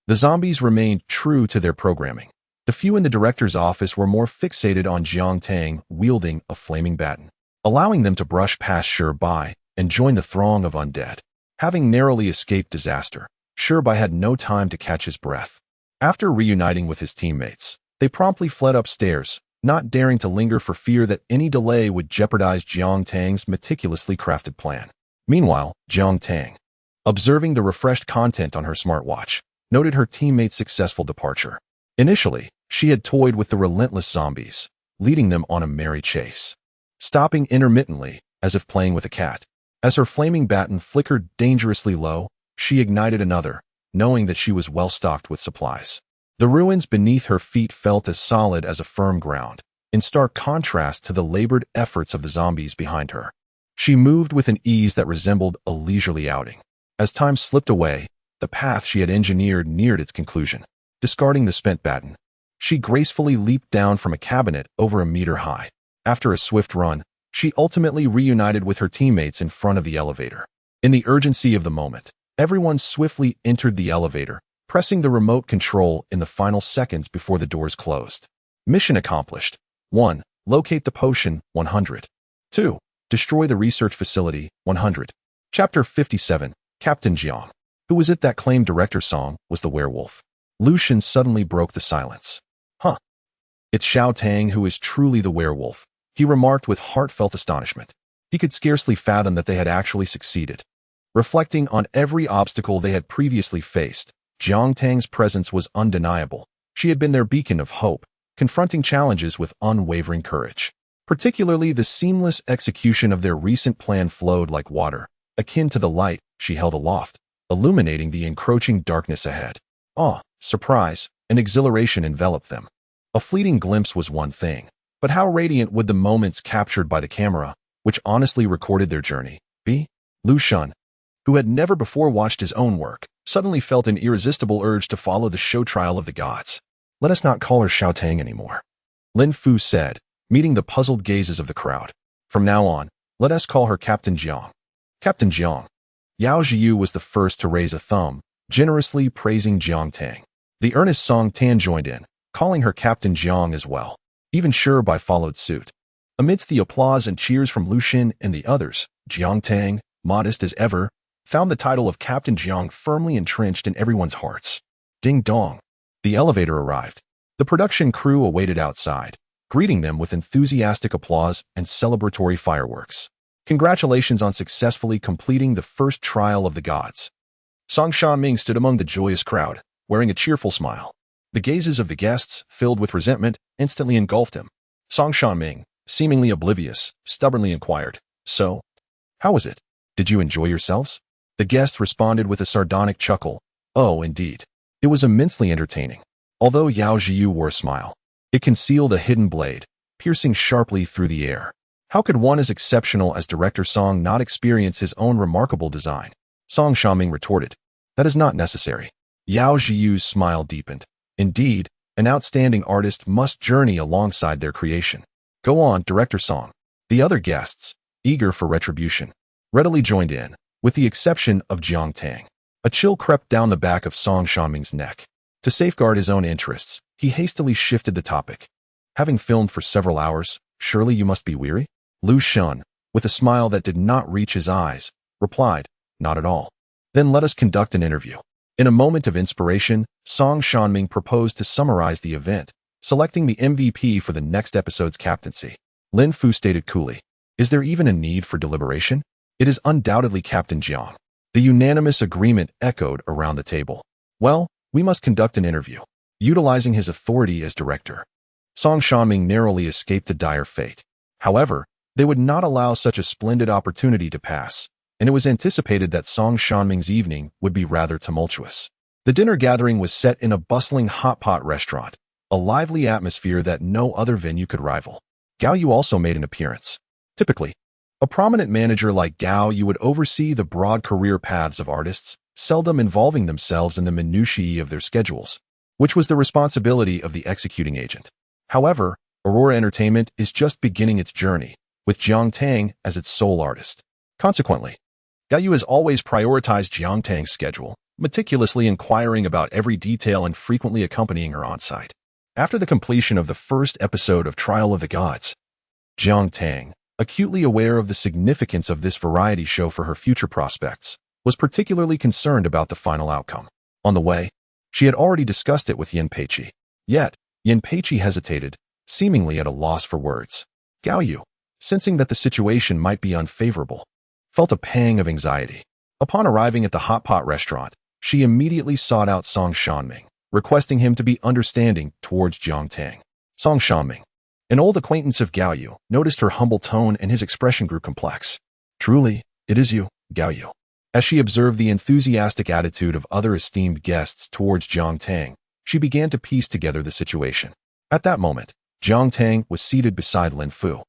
the zombies remained true to their programming. The few in the director's office were more fixated on Jiang Tang wielding a flaming baton, allowing them to brush past Sherbai and join the throng of undead. Having narrowly escaped disaster, Sherbai had no time to catch his breath. After reuniting with his teammates, they promptly fled upstairs, not daring to linger for fear that any delay would jeopardize Jiang Tang's meticulously crafted plan. Meanwhile, Jiang Tang, observing the refreshed content on her smartwatch, noted her teammates' successful departure. Initially, she had toyed with the relentless zombies, leading them on a merry chase, stopping intermittently, as if playing with a cat. As her flaming baton flickered dangerously low, she ignited another, knowing that she was well stocked with supplies. The ruins beneath her feet felt as solid as a firm ground, in stark contrast to the labored efforts of the zombies behind her. She moved with an ease that resembled a leisurely outing. As time slipped away, the path she had engineered neared its conclusion. Discarding the spent baton, she gracefully leaped down from a cabinet over a meter high. After a swift run, she ultimately reunited with her teammates in front of the elevator. In the urgency of the moment, everyone swiftly entered the elevator, pressing the remote control in the final seconds before the doors closed. Mission accomplished. 1. Locate the potion, 100. 2. Destroy the research facility, 100. Chapter 57, Captain Jiang. Who is it that claimed director song was the werewolf? Lucian suddenly broke the silence. Huh. It's Xiao Tang who is truly the werewolf, he remarked with heartfelt astonishment. He could scarcely fathom that they had actually succeeded. Reflecting on every obstacle they had previously faced, Jiang Tang's presence was undeniable. She had been their beacon of hope, confronting challenges with unwavering courage. Particularly the seamless execution of their recent plan flowed like water, akin to the light she held aloft, illuminating the encroaching darkness ahead. Awe, surprise, and exhilaration enveloped them. A fleeting glimpse was one thing, But how radiant would the moments captured by the camera, which honestly recorded their journey, be? Lu Shun, who had never before watched his own work, suddenly felt an irresistible urge to follow the show trial of the gods. Let us not call her Xiao Tang anymore, Lin Fu said, meeting the puzzled gazes of the crowd. From now on, let us call her Captain Jiang. Captain Jiang. Yao Zhiyu was the first to raise a thumb, generously praising Jiang Tang. The earnest Song Tan joined in, calling her Captain Jiang as well. Even Bai followed suit. Amidst the applause and cheers from Lu Xun and the others, Jiang Tang, modest as ever, found the title of Captain Jiang firmly entrenched in everyone's hearts. Ding dong. The elevator arrived. The production crew awaited outside, greeting them with enthusiastic applause and celebratory fireworks. Congratulations on successfully completing the first trial of the gods. Song Shanming stood among the joyous crowd, wearing a cheerful smile. The gazes of the guests, filled with resentment, instantly engulfed him. Song Shanming, seemingly oblivious, stubbornly inquired, "So, how was it? Did you enjoy yourselves?" The guests responded with a sardonic chuckle. "Oh, indeed. It was immensely entertaining." Although Yao Zhiyu wore a smile, it concealed a hidden blade, piercing sharply through the air. How could one as exceptional as director Song not experience his own remarkable design? Song Shanming retorted, "That is not necessary." Yao Zhiyu's smile deepened. Indeed, an outstanding artist must journey alongside their creation. Go on, Director Song. The other guests, eager for retribution, readily joined in, with the exception of Jiang Tang. A chill crept down the back of Song Shanming's neck. To safeguard his own interests, he hastily shifted the topic. "Having filmed for several hours, surely you must be weary?" Lu Shun, with a smile that did not reach his eyes, replied, "Not at all." "Then let us conduct an interview." In a moment of inspiration, Song Shanming proposed to summarize the event, selecting the MVP for the next episode's captaincy. Lin Fu stated coolly, "Is there even a need for deliberation? It is undoubtedly Captain Jiang." The unanimous agreement echoed around the table. "Well, we must conduct an interview." Utilizing his authority as director, Song Shanming narrowly escaped a dire fate. However, they would not allow such a splendid opportunity to pass, and it was anticipated that Song Shanming's evening would be rather tumultuous. The dinner gathering was set in a bustling hot pot restaurant, a lively atmosphere that no other venue could rival. Gao Yu also made an appearance. Typically, a prominent manager like Gao Yu would oversee the broad career paths of artists, seldom involving themselves in the minutiae of their schedules, which was the responsibility of the executing agent. However, Aurora Entertainment is just beginning its journey, with Jiang Tang as its sole artist. Consequently, Gao Yu has always prioritized Jiang Tang's schedule, meticulously inquiring about every detail and frequently accompanying her on-site. After the completion of the first episode of Trial of the Gods, Jiang Tang, acutely aware of the significance of this variety show for her future prospects, was particularly concerned about the final outcome. On the way, she had already discussed it with Yin Peiqi. Yet, Yin Peiqi hesitated, seemingly at a loss for words. Gao Yu, sensing that the situation might be unfavorable, felt a pang of anxiety. Upon arriving at the hot pot restaurant, she immediately sought out Song Shanming, requesting him to be understanding towards Jiang Tang. Song Shanming, an old acquaintance of Gao Yu, noticed her humble tone and his expression grew complex. "Truly, it is you, Gao Yu." As she observed the enthusiastic attitude of other esteemed guests towards Jiang Tang, she began to piece together the situation. At that moment, Jiang Tang was seated beside Lin Fu,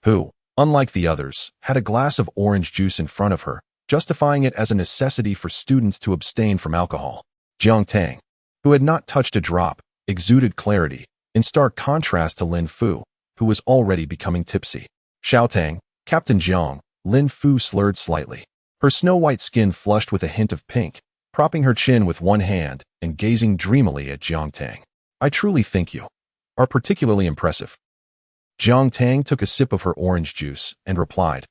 who, unlike the others, had a glass of orange juice in front of her, justifying it as a necessity for students to abstain from alcohol. Jiang Tang, who had not touched a drop, exuded clarity, in stark contrast to Lin Fu, who was already becoming tipsy. "Xiao Tang, Captain Jiang," Lin Fu slurred slightly. Her snow-white skin flushed with a hint of pink, propping her chin with one hand and gazing dreamily at Jiang Tang. "I truly think you are particularly impressive." Jiang Tang took a sip of her orange juice and replied,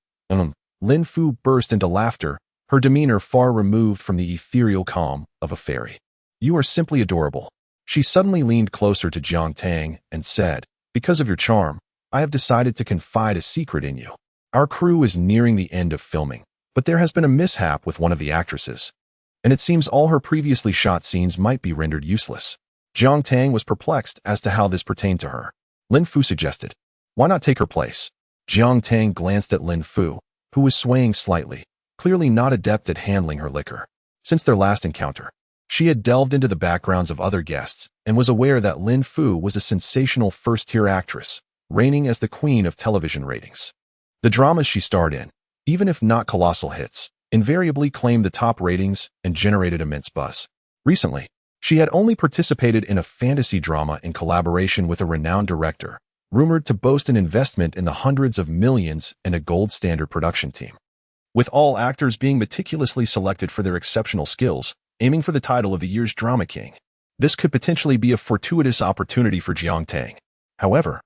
Lin Fu burst into laughter, her demeanor far removed from the ethereal calm of a fairy. "You are simply adorable." She suddenly leaned closer to Jiang Tang and said, "Because of your charm, I have decided to confide a secret in you. Our crew is nearing the end of filming, but there has been a mishap with one of the actresses, and it seems all her previously shot scenes might be rendered useless." Jiang Tang was perplexed as to how this pertained to her. Lin Fu suggested, "Why not take her place?" Jiang Tang glanced at Lin Fu, who was swaying slightly, clearly not adept at handling her liquor. Since their last encounter, she had delved into the backgrounds of other guests and was aware that Lin Fu was a sensational first-tier actress, reigning as the queen of television ratings. The dramas she starred in, even if not colossal hits, invariably claimed the top ratings and generated immense buzz. Recently, she had only participated in a fantasy drama in collaboration with a renowned director, rumored to boast an investment in the hundreds of millions and a gold standard production team. With all actors being meticulously selected for their exceptional skills, aiming for the title of the year's drama king, this could potentially be a fortuitous opportunity for Jiang Tang. However,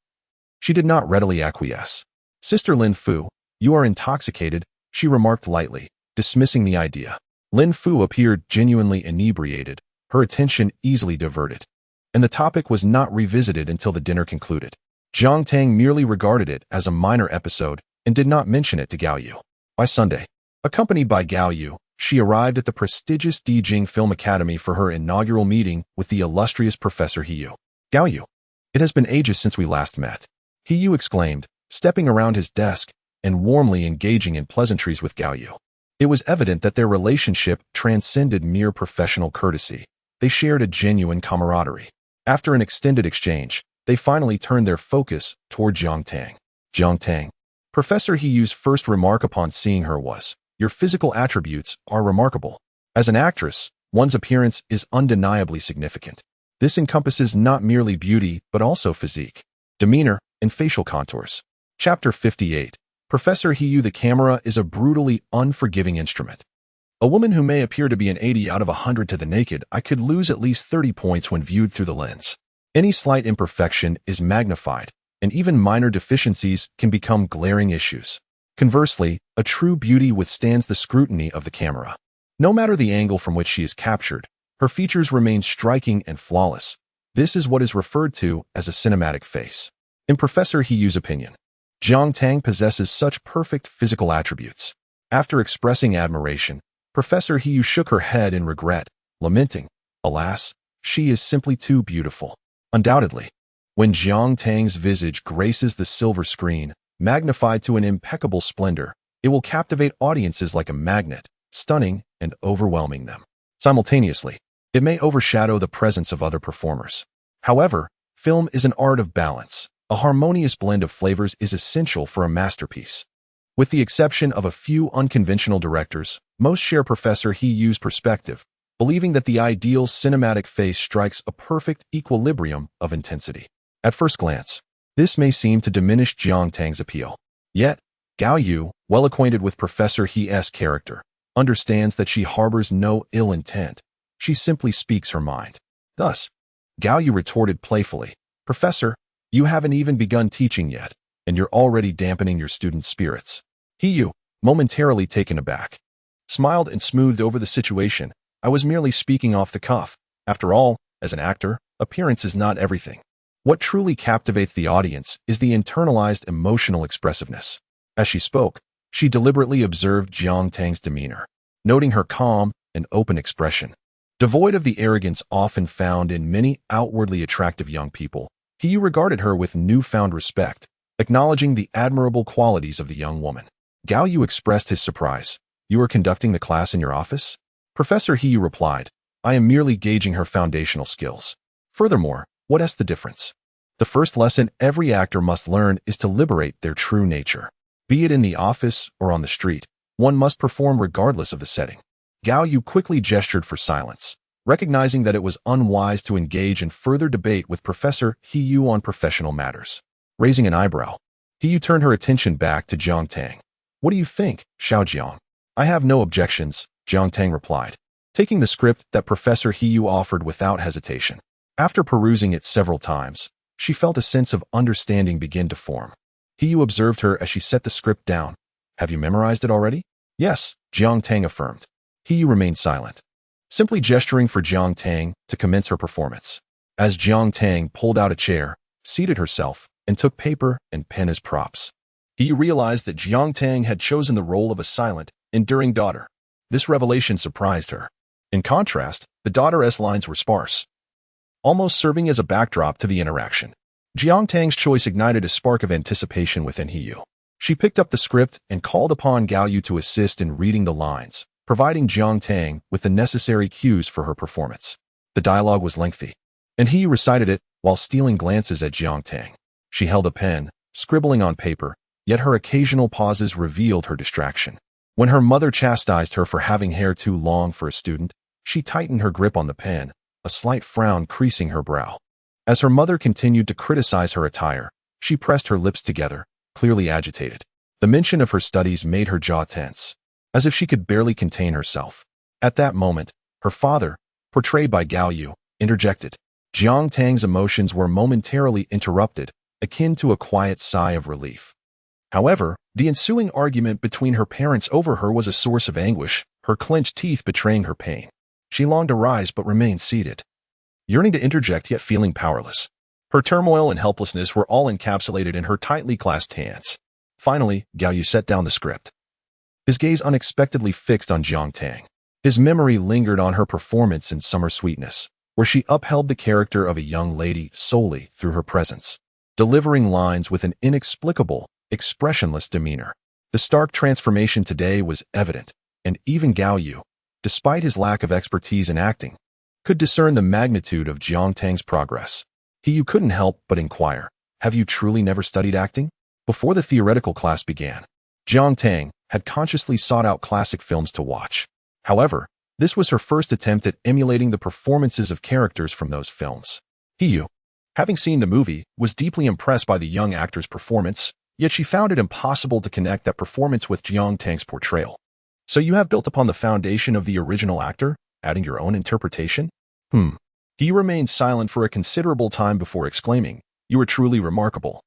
she did not readily acquiesce. "Sister Lin Fu, you are intoxicated," she remarked lightly, dismissing the idea. Lin Fu appeared genuinely inebriated, her attention easily diverted, and the topic was not revisited until the dinner concluded. Jiang Tang merely regarded it as a minor episode and did not mention it to Gao Yu. By Sunday, accompanied by Gao Yu, she arrived at the prestigious Dijing Film Academy for her inaugural meeting with the illustrious Professor He Yu. "Gao Yu, it has been ages since we last met," He Yu exclaimed, stepping around his desk and warmly engaging in pleasantries with Gao Yu. It was evident that their relationship transcended mere professional courtesy. They shared a genuine camaraderie. After an extended exchange, they finally turned their focus toward Jiang Tang. "Jiang Tang," Professor He Yu's first remark upon seeing her was, "Your physical attributes are remarkable. As an actress, one's appearance is undeniably significant. This encompasses not merely beauty, but also physique, demeanor, and facial contours." Chapter 58. Professor He Yu. The camera is a brutally unforgiving instrument. A woman who may appear to be an 80 out of 100 to the naked eye could lose at least 30 points when viewed through the lens. Any slight imperfection is magnified, and even minor deficiencies can become glaring issues. Conversely, a true beauty withstands the scrutiny of the camera. No matter the angle from which she is captured, her features remain striking and flawless. This is what is referred to as a cinematic face. In Professor He Yu's opinion, Jiang Tang possesses such perfect physical attributes. After expressing admiration, Professor He Yu shook her head in regret, lamenting, "Alas, she is simply too beautiful." Undoubtedly, when Jiang Tang's visage graces the silver screen, magnified to an impeccable splendor, it will captivate audiences like a magnet, stunning and overwhelming them. Simultaneously, it may overshadow the presence of other performers. However, film is an art of balance. A harmonious blend of flavors is essential for a masterpiece. With the exception of a few unconventional directors, most share Professor He Yu's perspective, believing that the ideal cinematic face strikes a perfect equilibrium of intensity. At first glance, this may seem to diminish Jiang Tang's appeal. Yet, Gao Yu, well acquainted with Professor He's character, understands that she harbors no ill intent. She simply speaks her mind. Thus, Gao Yu retorted playfully, "Professor, you haven't even begun teaching yet, and you're already dampening your students' spirits." He Yu, momentarily taken aback, smiled and smoothed over the situation. "I was merely speaking off the cuff. After all, as an actor, appearance is not everything. What truly captivates the audience is the internalized emotional expressiveness." As she spoke, she deliberately observed Jiang Tang's demeanor, noting her calm and open expression. Devoid of the arrogance often found in many outwardly attractive young people, He Yu regarded her with newfound respect, acknowledging the admirable qualities of the young woman. Gao Yu expressed his surprise. "You are conducting the class in your office?" Professor He Yu replied, "I am merely gauging her foundational skills. Furthermore, what is the difference? The first lesson every actor must learn is to liberate their true nature. Be it in the office or on the street, one must perform regardless of the setting." Gao Yu quickly gestured for silence, recognizing that it was unwise to engage in further debate with Professor He Yu on professional matters. Raising an eyebrow, He Yu turned her attention back to Jiang Tang. "What do you think, Xiao Jiang?" "I have no objections," Jiang Tang replied, taking the script that Professor He Yu offered without hesitation. After perusing it several times, she felt a sense of understanding begin to form. He Yu observed her as she set the script down. "Have you memorized it already?" "Yes," Jiang Tang affirmed. He Yu remained silent, simply gesturing for Jiang Tang to commence her performance. As Jiang Tang pulled out a chair, seated herself, and took paper and pen as props, He Yu realized that Jiang Tang had chosen the role of a silent, enduring daughter. This revelation surprised her. In contrast, the daughter's lines were sparse, almost serving as a backdrop to the interaction. Jiang Tang's choice ignited a spark of anticipation within He Yu. She picked up the script and called upon Gao Yu to assist in reading the lines, providing Jiang Tang with the necessary cues for her performance. The dialogue was lengthy, and He Yu recited it while stealing glances at Jiang Tang. She held a pen, scribbling on paper, yet her occasional pauses revealed her distraction. When her mother chastised her for having hair too long for a student, she tightened her grip on the pen, a slight frown creasing her brow. As her mother continued to criticize her attire, she pressed her lips together, clearly agitated. The mention of her studies made her jaw tense, as if she could barely contain herself. At that moment, her father, portrayed by Gao Yu, interjected. Jiang Tang's emotions were momentarily interrupted, akin to a quiet sigh of relief. However, the ensuing argument between her parents over her was a source of anguish, her clenched teeth betraying her pain. She longed to rise but remained seated, yearning to interject yet feeling powerless. Her turmoil and helplessness were all encapsulated in her tightly clasped hands. Finally, Gao Yu set down the script, his gaze unexpectedly fixed on Jiang Tang. His memory lingered on her performance in Summer Sweetness, where she upheld the character of a young lady solely through her presence, delivering lines with an inexplicable, expressionless demeanor. The stark transformation today was evident, and even Gao Yu, despite his lack of expertise in acting, could discern the magnitude of Jiang Tang's progress. He couldn't help but inquire, "Have you truly never studied acting?" Before the theoretical class began, Jiang Tang had consciously sought out classic films to watch. However, this was her first attempt at emulating the performances of characters from those films. He, having seen the movie, was deeply impressed by the young actor's performance, yet she found it impossible to connect that performance with Jiang Tang's portrayal. "So you have built upon the foundation of the original actor, adding your own interpretation?" He remained silent for a considerable time before exclaiming, "You are truly remarkable."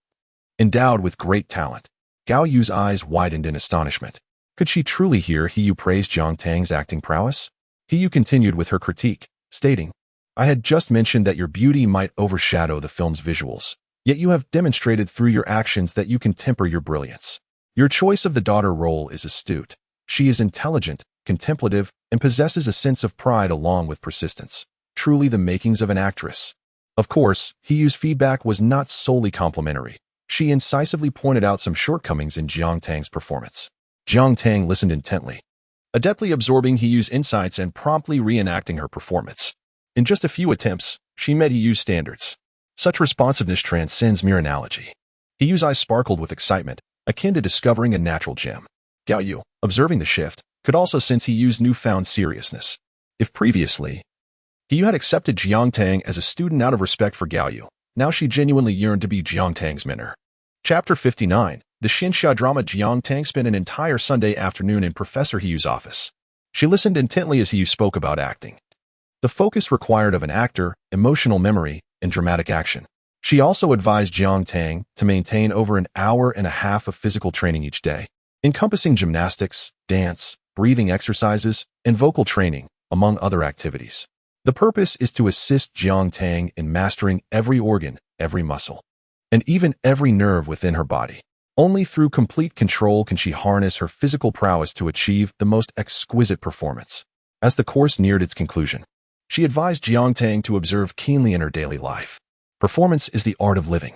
Endowed with great talent, Gao Yu's eyes widened in astonishment. Could she truly hear He praise Jiang Tang's acting prowess? He continued with her critique, stating, "I had just mentioned that your beauty might overshadow the film's visuals, yet you have demonstrated through your actions that you can temper your brilliance. Your choice of the daughter role is astute. She is intelligent, contemplative, and possesses a sense of pride along with persistence. Truly the makings of an actress." Of course, Hiyu's feedback was not solely complimentary. She incisively pointed out some shortcomings in Jiang Tang's performance. Jiang Tang listened intently, adeptly absorbing Hiyu's insights and promptly reenacting her performance. In just a few attempts, she met Hiyu's standards. Such responsiveness transcends mere analogy. Hiyu's eyes sparkled with excitement, akin to discovering a natural gem. Gao Yu, observing the shift, could also sense Hiyu's newfound seriousness. If previously, Hiyu had accepted Jiang Tang as a student out of respect for Gao Yu, now she genuinely yearned to be Jiang Tang's mentor. Chapter 59. The Xianxia drama. Jiang Tang spent an entire Sunday afternoon in Professor Hiyu's office. She listened intently as Hiyu spoke about acting. The focus required of an actor, emotional memory, and dramatic action. She also advised Jiang Tang to maintain over an hour and a half of physical training each day, encompassing gymnastics, dance, breathing exercises, and vocal training, among other activities. The purpose is to assist Jiang Tang in mastering every organ, every muscle, and even every nerve within her body. Only through complete control can she harness her physical prowess to achieve the most exquisite performance. As the course neared its conclusion, she advised Jiang Tang to observe keenly in her daily life. Performance is the art of living.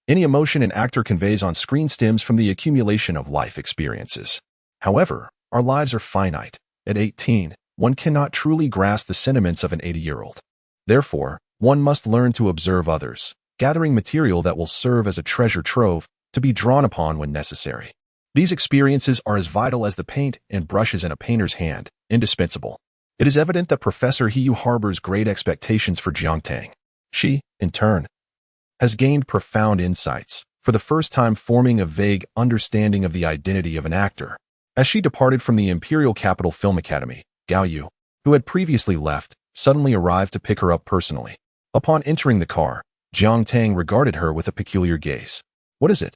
Any emotion an actor conveys on screen stems from the accumulation of life experiences. However, our lives are finite. At 18, one cannot truly grasp the sentiments of an 80-year-old. Therefore, one must learn to observe others, gathering material that will serve as a treasure trove to be drawn upon when necessary. These experiences are as vital as the paint and brushes in a painter's hand, indispensable. It is evident that Professor Hiyu harbors great expectations for Jiang Tang. She, in turn, has gained profound insights, for the first time forming a vague understanding of the identity of an actor. As she departed from the Imperial Capital Film Academy, Gao Yu, who had previously left, suddenly arrived to pick her up personally. Upon entering the car, Jiang Tang regarded her with a peculiar gaze. "What is it?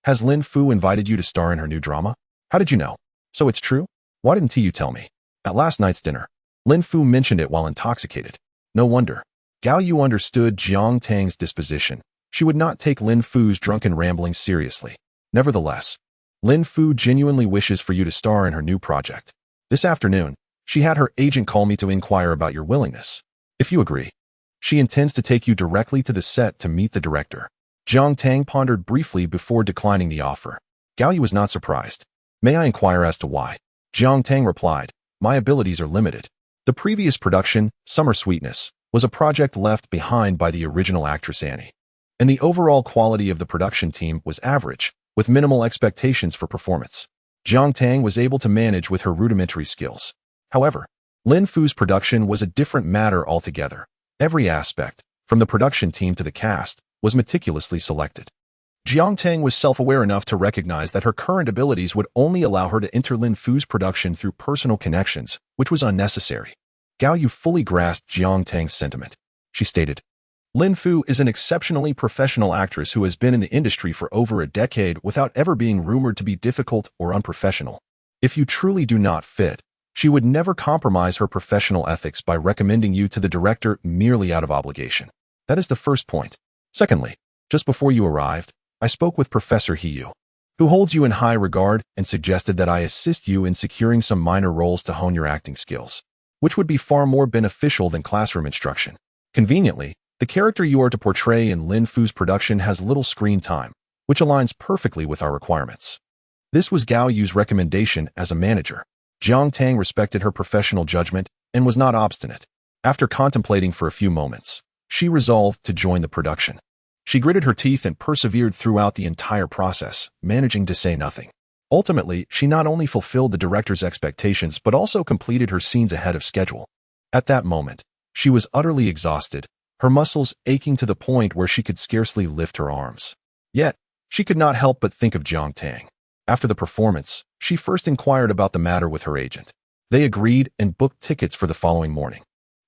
Has Lin Fu invited you to star in her new drama? How did you know? So it's true? Why didn't you tell me? At last night's dinner, Lin Fu mentioned it while intoxicated." No wonder. Gao Yu understood Jiang Tang's disposition. She would not take Lin Fu's drunken ramblings seriously. Nevertheless, Lin Fu genuinely wishes for you to star in her new project. This afternoon, she had her agent call me to inquire about your willingness. If you agree, she intends to take you directly to the set to meet the director. Jiang Tang pondered briefly before declining the offer. Gao Yu was not surprised. "May I inquire as to why?" Jiang Tang replied, "My abilities are limited. The previous production, Summer Sweetness, was a project left behind by the original actress Annie. and the overall quality of the production team was average, with minimal expectations for performance. Jiang Tang was able to manage with her rudimentary skills. However, Lin Fu's production was a different matter altogether. Every aspect, from the production team to the cast, was meticulously selected. Jiang Tang was self-aware enough to recognize that her current abilities would only allow her to enter Lin Fu's production through personal connections, which was unnecessary. Gao Yu fully grasped Jiang Tang's sentiment. She stated, Lin Fu is an exceptionally professional actress who has been in the industry for over a decade without ever being rumored to be difficult or unprofessional. If you truly do not fit, she would never compromise her professional ethics by recommending you to the director merely out of obligation. That is the first point. Secondly, just before you arrived, I spoke with Professor Yu, who holds you in high regard and suggested that I assist you in securing some minor roles to hone your acting skills, which would be far more beneficial than classroom instruction. Conveniently, the character you are to portray in Lin Fu's production has little screen time, which aligns perfectly with our requirements. This was Gao Yu's recommendation as a manager. Jiang Tang respected her professional judgment and was not obstinate. After contemplating for a few moments, she resolved to join the production. She gritted her teeth and persevered throughout the entire process, managing to say nothing. Ultimately, she not only fulfilled the director's expectations but also completed her scenes ahead of schedule. At that moment, she was utterly exhausted, her muscles aching to the point where she could scarcely lift her arms. Yet, she could not help but think of Jiang Tang. After the performance, she first inquired about the matter with her agent. They agreed and booked tickets for the following morning.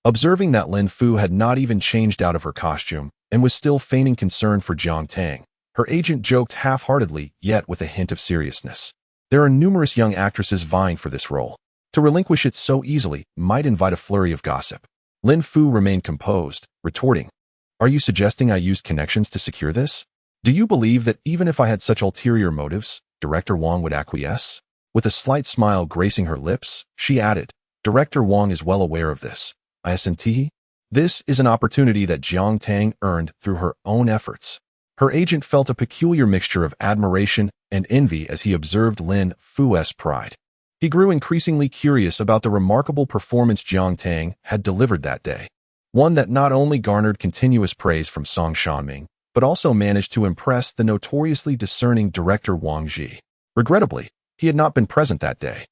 Observing that Lin Fu had not even changed out of her costume and was still feigning concern for Jiang Tang, her agent joked half-heartedly, yet with a hint of seriousness. There are numerous young actresses vying for this role. To relinquish it so easily might invite a flurry of gossip. Lin Fu remained composed, retorting, Are you suggesting I used connections to secure this? Do you believe that even if I had such ulterior motives, Director Wang would acquiesce? With a slight smile gracing her lips, she added, Director Wang is well aware of this. I assent. This is an opportunity that Jiang Tang earned through her own efforts. Her agent felt a peculiar mixture of admiration and envy as he observed Lin Fu's pride. He grew increasingly curious about the remarkable performance Jiang Tang had delivered that day, one that not only garnered continuous praise from Song Shanming, but also managed to impress the notoriously discerning director Wang Ji. Regrettably, he had not been present that day.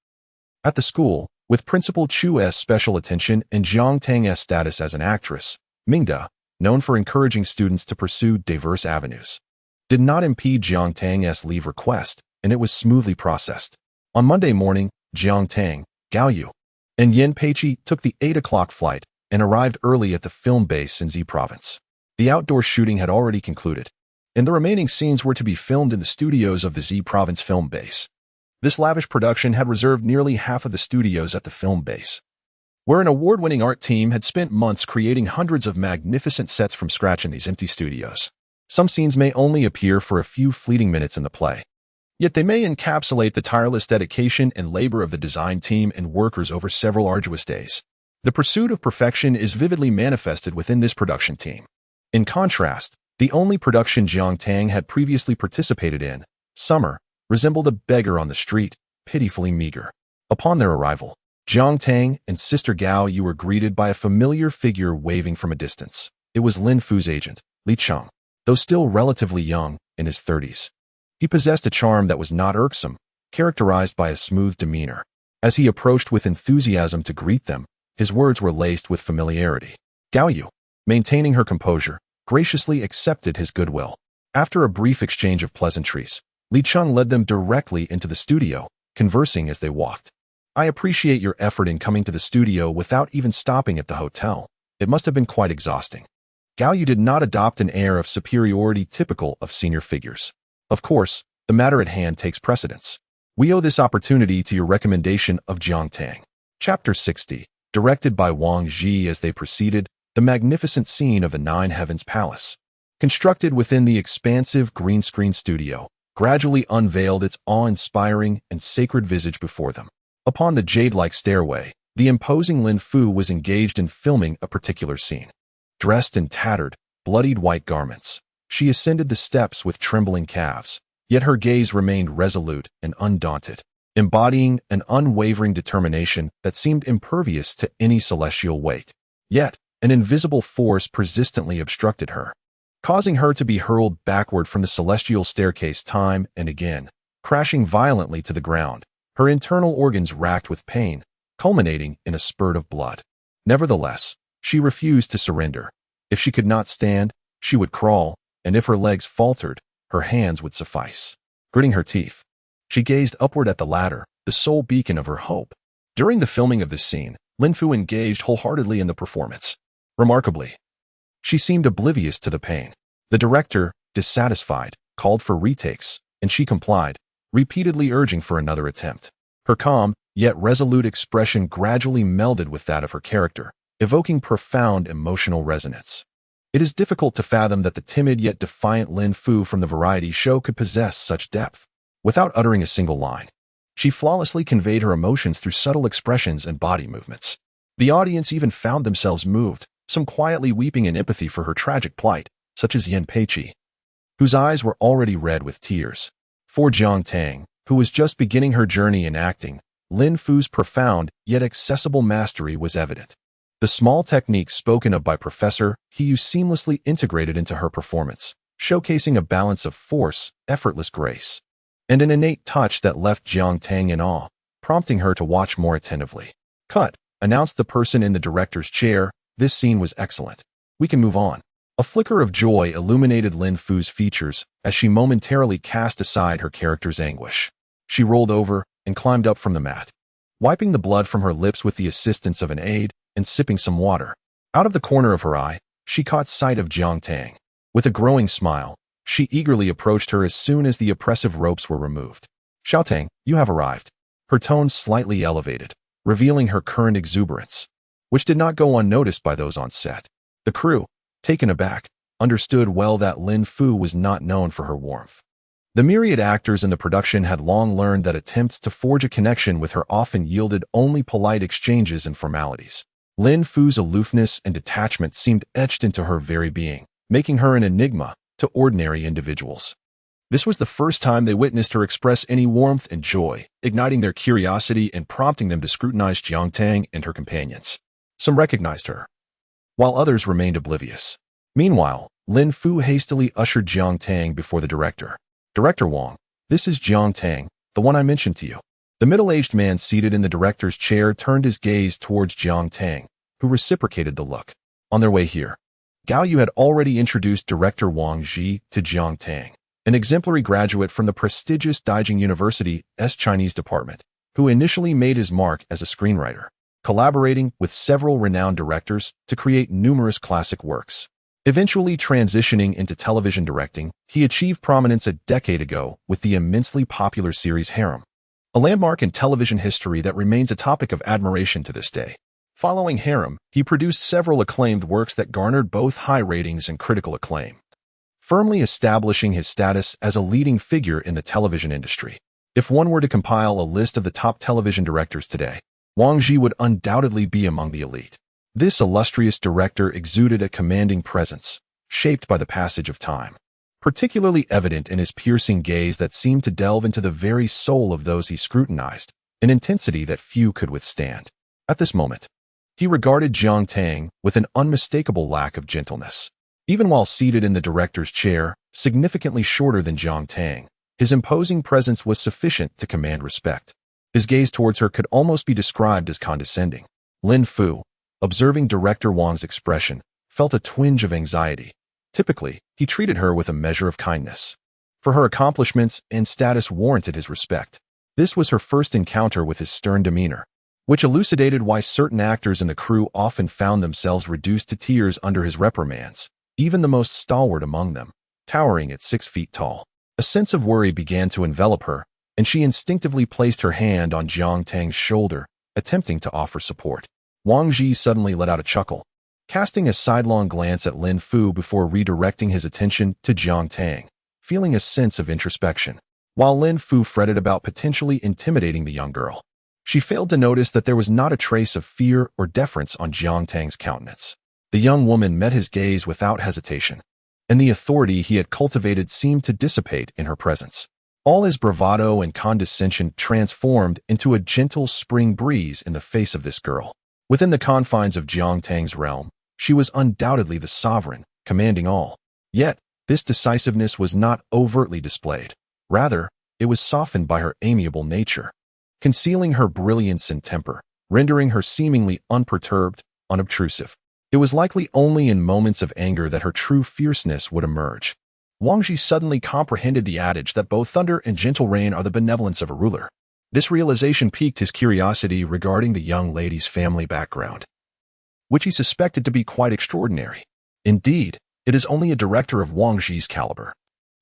At the school, with Principal Chu's special attention and Jiang Tang's status as an actress, Mingda, known for encouraging students to pursue diverse avenues, did not impede Jiang Tang's leave request, and it was smoothly processed. On Monday morning, Jiang Tang, Gao Yu, and Yin Peiqi took the 8 o'clock flight and arrived early at the film base in Z Province. The outdoor shooting had already concluded, and the remaining scenes were to be filmed in the studios of the Z Province film base. This lavish production had reserved nearly half of the studios at the film base, where an award-winning art team had spent months creating hundreds of magnificent sets from scratch in these empty studios. Some scenes may only appear for a few fleeting minutes in the play, yet they may encapsulate the tireless dedication and labor of the design team and workers over several arduous days. The pursuit of perfection is vividly manifested within this production team. In contrast, the only production Jiang Tang had previously participated in, Summer, resembled a beggar on the street, pitifully meager. Upon their arrival, Jiang Tang and Sister Gao Yu were greeted by a familiar figure waving from a distance. It was Lin Fu's agent, Li Cheng. Though still relatively young, in his 30s, he possessed a charm that was not irksome, characterized by a smooth demeanor. As he approached with enthusiasm to greet them, his words were laced with familiarity. Gao Yu, maintaining her composure, graciously accepted his goodwill. After a brief exchange of pleasantries, Li Cheng led them directly into the studio, conversing as they walked. I appreciate your effort in coming to the studio without even stopping at the hotel. It must have been quite exhausting. Gao Yu did not adopt an air of superiority typical of senior figures. Of course, the matter at hand takes precedence. We owe this opportunity to your recommendation of Jiang Tang. Chapter 60, directed by Wang Ji. As they proceeded, the magnificent scene of the Nine Heavens Palace, constructed within the expansive green screen studio, gradually unveiled its awe-inspiring and sacred visage before them. Upon the jade-like stairway, the imposing Lin Fu was engaged in filming a particular scene. Dressed in tattered, bloodied white garments, she ascended the steps with trembling calves, yet her gaze remained resolute and undaunted, embodying an unwavering determination that seemed impervious to any celestial weight. Yet, an invisible force persistently obstructed her. causing her to be hurled backward from the celestial staircase time and again, crashing violently to the ground, her internal organs racked with pain, culminating in a spurt of blood. Nevertheless, she refused to surrender. If she could not stand, she would crawl, and if her legs faltered, her hands would suffice. Gritting her teeth, she gazed upward at the ladder, the sole beacon of her hope. During the filming of this scene, Lin Fu engaged wholeheartedly in the performance. Remarkably, she seemed oblivious to the pain. The director, dissatisfied, called for retakes, and she complied, repeatedly urging for another attempt. Her calm, yet resolute expression gradually melded with that of her character, evoking profound emotional resonance. It is difficult to fathom that the timid yet defiant Lin Fu from the variety show could possess such depth. Without uttering a single line, she flawlessly conveyed her emotions through subtle expressions and body movements. The audience even found themselves moved, some quietly weeping in empathy for her tragic plight, such as Yan Peiqi, whose eyes were already red with tears. For Jiang Tang, who was just beginning her journey in acting, Lin Fu's profound yet accessible mastery was evident. The small techniques spoken of by Professor He seamlessly integrated into her performance, showcasing a balance of force, effortless grace, and an innate touch that left Jiang Tang in awe, prompting her to watch more attentively. "Cut," announced the person in the director's chair. "This scene was excellent. We can move on." A flicker of joy illuminated Lin Fu's features as she momentarily cast aside her character's anguish. She rolled over and climbed up from the mat, wiping the blood from her lips with the assistance of an aide and sipping some water. Out of the corner of her eye, she caught sight of Jiang Tang. With a growing smile, she eagerly approached her as soon as the oppressive ropes were removed. "Xiao Tang, you have arrived." Her tone slightly elevated, revealing her current exuberance, which did not go unnoticed by those on set. The crew, taken aback, understood well that Lin Fu was not known for her warmth. The myriad actors in the production had long learned that attempts to forge a connection with her often yielded only polite exchanges and formalities. Lin Fu's aloofness and detachment seemed etched into her very being, making her an enigma to ordinary individuals. This was the first time they witnessed her express any warmth and joy, igniting their curiosity and prompting them to scrutinize Jiang Tang and her companions. Some recognized her, while others remained oblivious. Meanwhile, Lin Fu hastily ushered Jiang Tang before the director. "Director Wang, this is Jiang Tang, the one I mentioned to you." The middle-aged man seated in the director's chair turned his gaze towards Jiang Tang, who reciprocated the look. On their way here, Gao Yu had already introduced Director Wang Ji to Jiang Tang, an exemplary graduate from the prestigious Daijing University's Chinese department, who initially made his mark as a screenwriter, collaborating with several renowned directors to create numerous classic works. Eventually transitioning into television directing, he achieved prominence a decade ago with the immensely popular series Harem, a landmark in television history that remains a topic of admiration to this day. Following Harem, he produced several acclaimed works that garnered both high ratings and critical acclaim, firmly establishing his status as a leading figure in the television industry. If one were to compile a list of the top television directors today, Wang Ji would undoubtedly be among the elite. This illustrious director exuded a commanding presence, shaped by the passage of time, particularly evident in his piercing gaze that seemed to delve into the very soul of those he scrutinized, an intensity that few could withstand. At this moment, he regarded Jiang Tang with an unmistakable lack of gentleness. Even while seated in the director's chair, significantly shorter than Jiang Tang, his imposing presence was sufficient to command respect. His gaze towards her could almost be described as condescending. Lin Fu, observing Director Wang's expression, felt a twinge of anxiety. Typically, he treated her with a measure of kindness, for her accomplishments and status warranted his respect. This was her first encounter with his stern demeanor, which elucidated why certain actors in the crew often found themselves reduced to tears under his reprimands, even the most stalwart among them, towering at 6 feet tall. A sense of worry began to envelop her, and she instinctively placed her hand on Jiang Tang's shoulder, attempting to offer support. Wang Ji suddenly let out a chuckle, casting a sidelong glance at Lin Fu before redirecting his attention to Jiang Tang, feeling a sense of introspection. While Lin Fu fretted about potentially intimidating the young girl, she failed to notice that there was not a trace of fear or deference on Jiang Tang's countenance. The young woman met his gaze without hesitation, and the authority he had cultivated seemed to dissipate in her presence. All his bravado and condescension transformed into a gentle spring breeze in the face of this girl. Within the confines of Jiang Tang's realm, she was undoubtedly the sovereign, commanding all. Yet, this decisiveness was not overtly displayed. Rather, it was softened by her amiable nature, concealing her brilliance and temper, rendering her seemingly unperturbed, unobtrusive. It was likely only in moments of anger that her true fierceness would emerge. Wang Ji suddenly comprehended the adage that both thunder and gentle rain are the benevolence of a ruler. This realization piqued his curiosity regarding the young lady's family background, which he suspected to be quite extraordinary. Indeed, it is only a director of Wang Ji's caliber,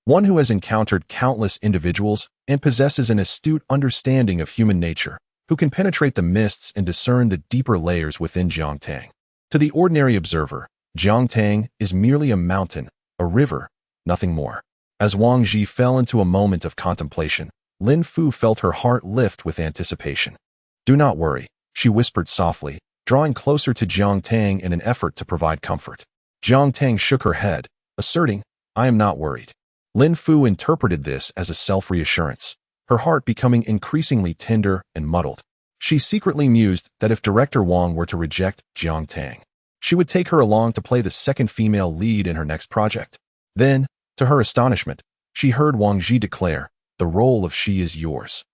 one who has encountered countless individuals and possesses an astute understanding of human nature, who can penetrate the mists and discern the deeper layers within Jiang Tang. To the ordinary observer, Jiang Tang is merely a mountain, a river, nothing more. As Wang Ji fell into a moment of contemplation, Lin Fu felt her heart lift with anticipation. "Do not worry," she whispered softly, drawing closer to Jiang Tang in an effort to provide comfort. Jiang Tang shook her head, asserting, "I am not worried." Lin Fu interpreted this as a self-reassurance, her heart becoming increasingly tender and muddled. She secretly mused that if Director Wang were to reject Jiang Tang, she would take her along to play the second female lead in her next project. Then, to her astonishment, she heard Wang Ji declare, "The role of she is yours."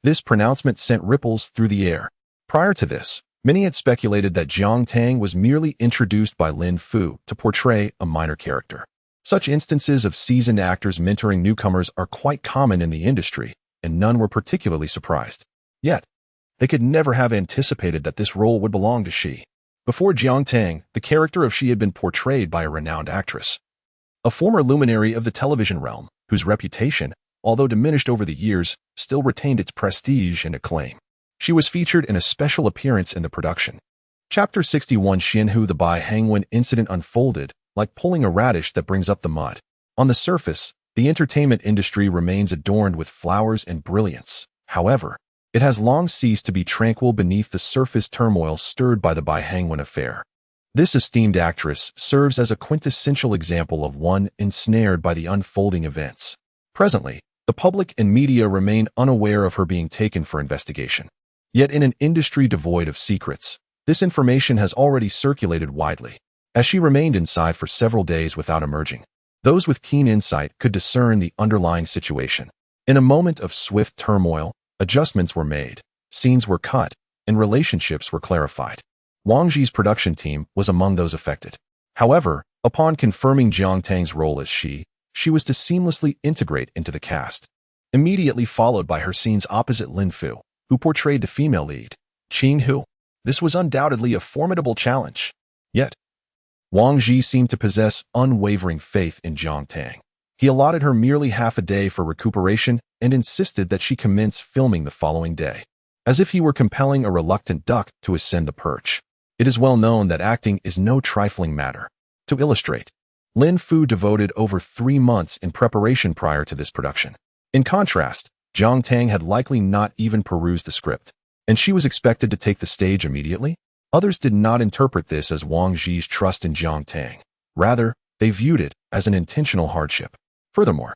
This pronouncement sent ripples through the air. Prior to this, many had speculated that Jiang Tang was merely introduced by Lin Fu to portray a minor character. Such instances of seasoned actors mentoring newcomers are quite common in the industry, and none were particularly surprised. Yet, they could never have anticipated that this role would belong to she. Before Jiang Tang, the character of she had been portrayed by a renowned actress, a former luminary of the television realm, whose reputation, although diminished over the years, still retained its prestige and acclaim. She was featured in a special appearance in the production. Chapter 61 Xianhu the Bai Hangwen incident unfolded, like pulling a radish that brings up the mud. On the surface, the entertainment industry remains adorned with flowers and brilliance. However, it has long ceased to be tranquil beneath the surface turmoil stirred by the Bai Hangwen affair. This esteemed actress serves as a quintessential example of one ensnared by the unfolding events. Presently, the public and media remain unaware of her being taken for investigation. Yet in an industry devoid of secrets, this information has already circulated widely. As she remained inside for several days without emerging, those with keen insight could discern the underlying situation. In a moment of swift turmoil, adjustments were made, scenes were cut, and relationships were clarified. Wang Ji's production team was among those affected. However, upon confirming Jiang Tang's role as she was to seamlessly integrate into the cast, immediately followed by her scenes opposite Lin Fu, who portrayed the female lead, Qing Hu. This was undoubtedly a formidable challenge. Yet, Wang Ji seemed to possess unwavering faith in Jiang Tang. He allotted her merely half a day for recuperation and insisted that she commence filming the following day, as if he were compelling a reluctant duck to ascend the perch. It is well known that acting is no trifling matter. To illustrate, Lin Fu devoted over 3 months in preparation prior to this production. In contrast, Jiang Tang had likely not even perused the script, and she was expected to take the stage immediately. Others did not interpret this as Wang Ji's trust in Jiang Tang. Rather, they viewed it as an intentional hardship. Furthermore,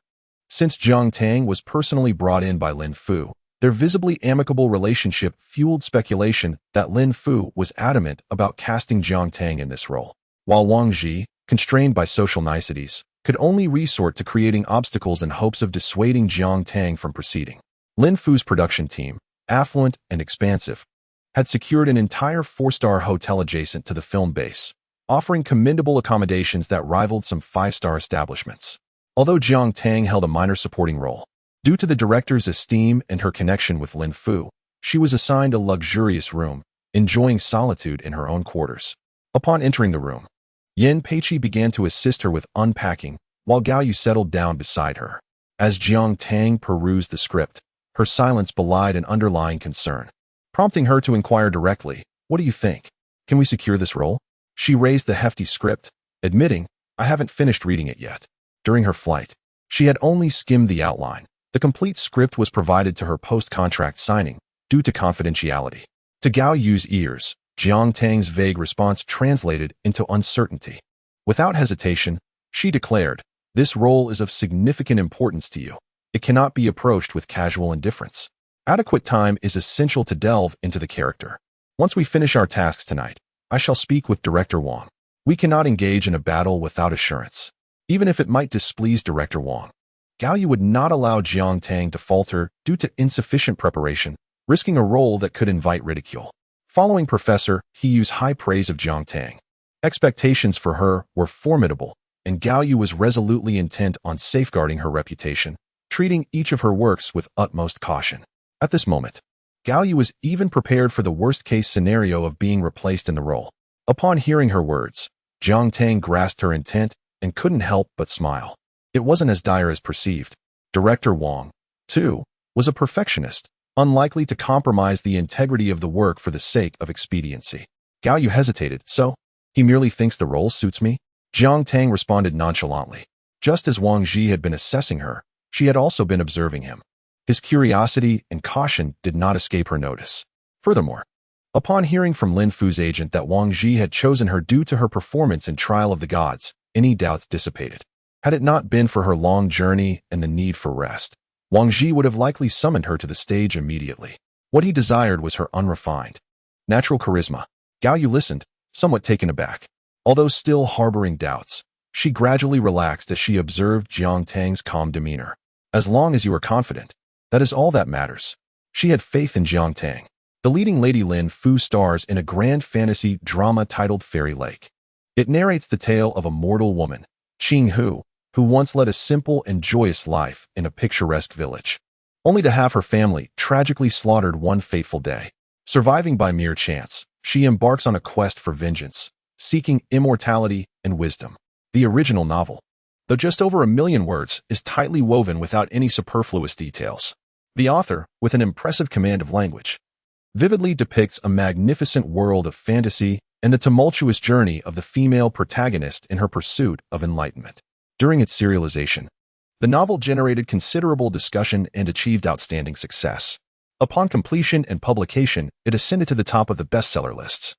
since Jiang Tang was personally brought in by Lin Fu, their visibly amicable relationship fueled speculation that Lin Fu was adamant about casting Jiang Tang in this role, while Wang Ji, constrained by social niceties, could only resort to creating obstacles in hopes of dissuading Jiang Tang from proceeding. Lin Fu's production team, affluent and expansive, had secured an entire 4-star hotel adjacent to the film base, offering commendable accommodations that rivaled some 5-star establishments. Although Jiang Tang held a minor supporting role, due to the director's esteem and her connection with Lin Fu, she was assigned a luxurious room, enjoying solitude in her own quarters. Upon entering the room, Yin Peiqi began to assist her with unpacking, while Gao Yu settled down beside her. As Jiang Tang perused the script, her silence belied an underlying concern, prompting her to inquire directly, "What do you think? Can we secure this role?" She raised the hefty script, admitting, "I haven't finished reading it yet." During her flight, she had only skimmed the outline. The complete script was provided to her post-contract signing, due to confidentiality. To Gao Yu's ears, Jiang Tang's vague response translated into uncertainty. Without hesitation, she declared, "This role is of significant importance to you. It cannot be approached with casual indifference. Adequate time is essential to delve into the character. Once we finish our tasks tonight, I shall speak with Director Wang. We cannot engage in a battle without assurance." even if it might displease Director Wang. Gao Yu would not allow Jiang Tang to falter due to insufficient preparation, risking a role that could invite ridicule. Following Professor, he used high praise of Jiang Tang. Expectations for her were formidable, and Gao Yu was resolutely intent on safeguarding her reputation, treating each of her works with utmost caution. At this moment, Gao Yu was even prepared for the worst-case scenario of being replaced in the role. Upon hearing her words, Jiang Tang grasped her intent and couldn't help but smile. It wasn't as dire as perceived. Director Wang, too, was a perfectionist, unlikely to compromise the integrity of the work for the sake of expediency. Gao Yu hesitated. So, he merely thinks the role suits me? Jiang Tang responded nonchalantly. Just as Wang Ji had been assessing her, she had also been observing him. His curiosity and caution did not escape her notice. Furthermore, upon hearing from Lin Fu's agent that Wang Ji had chosen her due to her performance in Trial of the Gods, any doubts dissipated. Had it not been for her long journey and the need for rest, Wang Ji would have likely summoned her to the stage immediately. What he desired was her unrefined, natural charisma. Gao Yu listened, somewhat taken aback. Although still harboring doubts, she gradually relaxed as she observed Jiang Tang's calm demeanor. As long as you are confident, that is all that matters. She had faith in Jiang Tang. The leading Lady Lin Fu stars in a grand fantasy drama titled Fairy Lake. It narrates the tale of a mortal woman, Qing Hu, who once led a simple and joyous life in a picturesque village, only to have her family tragically slaughtered one fateful day. Surviving by mere chance, she embarks on a quest for vengeance, seeking immortality and wisdom. The original novel, though just over 1 million words, is tightly woven without any superfluous details. The author, with an impressive command of language, vividly depicts a magnificent world of fantasy and the tumultuous journey of the female protagonist in her pursuit of enlightenment. During its serialization, the novel generated considerable discussion and achieved outstanding success. Upon completion and publication, it ascended to the top of the bestseller lists,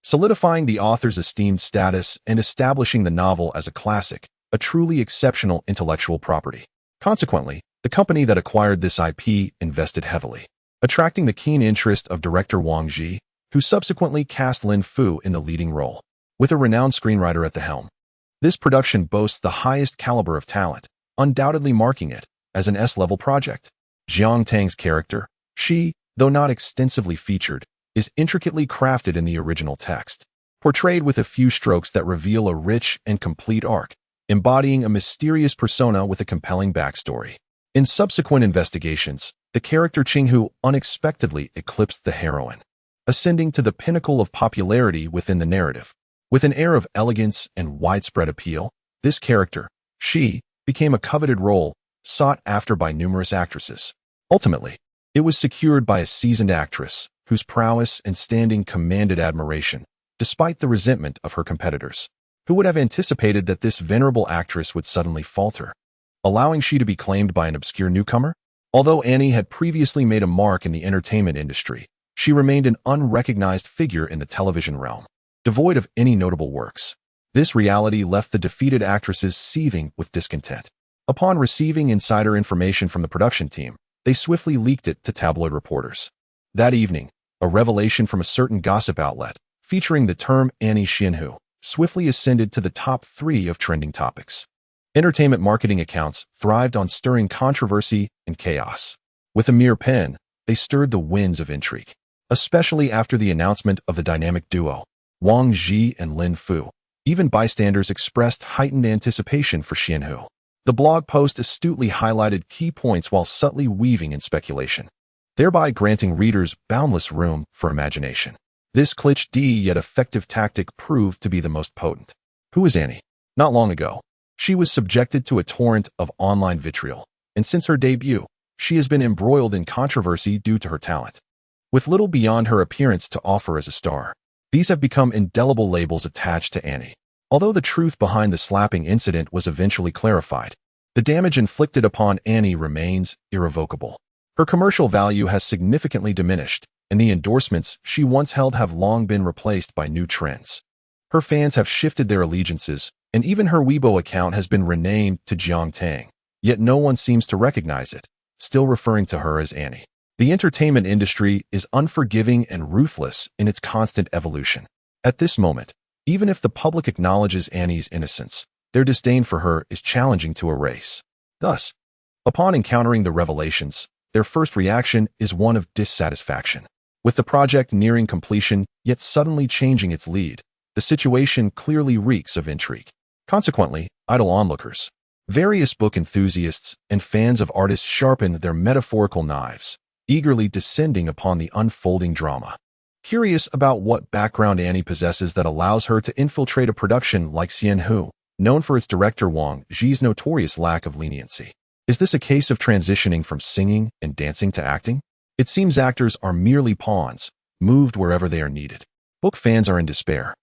solidifying the author's esteemed status and establishing the novel as a classic, a truly exceptional intellectual property. Consequently, the company that acquired this IP invested heavily, attracting the keen interest of director Wang Ji, who subsequently cast Lin Fu in the leading role. With a renowned screenwriter at the helm, this production boasts the highest caliber of talent, undoubtedly marking it as an S-level project. Jiang Tang's character, she, though not extensively featured, is intricately crafted in the original text, portrayed with a few strokes that reveal a rich and complete arc, embodying a mysterious persona with a compelling backstory. In subsequent investigations, the character Qing Hu unexpectedly eclipsed the heroine, ascending to the pinnacle of popularity within the narrative. With an air of elegance and widespread appeal, this character, she, became a coveted role, sought after by numerous actresses. Ultimately, it was secured by a seasoned actress, whose prowess and standing commanded admiration, despite the resentment of her competitors. Who would have anticipated that this venerable actress would suddenly falter, allowing she to be claimed by an obscure newcomer? Although Annie had previously made a mark in the entertainment industry, she remained an unrecognized figure in the television realm, devoid of any notable works. This reality left the defeated actresses seething with discontent. Upon receiving insider information from the production team, they swiftly leaked it to tabloid reporters. That evening, a revelation from a certain gossip outlet, featuring the term Annie Xianhu, swiftly ascended to the top 3 of trending topics. Entertainment marketing accounts thrived on stirring controversy and chaos. With a mere pen, they stirred the winds of intrigue, especially after the announcement of the dynamic duo, Wang Ji and Lin Fu. Even bystanders expressed heightened anticipation for Xianhu. The blog post astutely highlighted key points while subtly weaving in speculation, thereby granting readers boundless room for imagination. This cliched yet effective tactic proved to be the most potent. Who is Annie? Not long ago, she was subjected to a torrent of online vitriol, and since her debut, she has been embroiled in controversy due to her talent. With little beyond her appearance to offer as a star, these have become indelible labels attached to Annie. Although the truth behind the slapping incident was eventually clarified, the damage inflicted upon Annie remains irrevocable. Her commercial value has significantly diminished, and the endorsements she once held have long been replaced by new trends. Her fans have shifted their allegiances, and even her Weibo account has been renamed to Jiang Tang, yet no one seems to recognize it, still referring to her as Annie. The entertainment industry is unforgiving and ruthless in its constant evolution. At this moment, even if the public acknowledges Annie's innocence, Their disdain for her is challenging to erase. Thus, upon encountering the revelations, their first reaction is one of dissatisfaction. With the project nearing completion, yet suddenly changing its lead, the situation clearly reeks of intrigue. Consequently, idle onlookers, various book enthusiasts, and fans of artists sharpen their metaphorical knives, eagerly descending upon the unfolding drama. Curious about what background Annie possesses that allows her to infiltrate a production like Xianhu, known for its director Wang Zhi's notorious lack of leniency. Is this a case of transitioning from singing and dancing to acting? It seems actors are merely pawns, moved wherever they are needed. Book fans are in despair.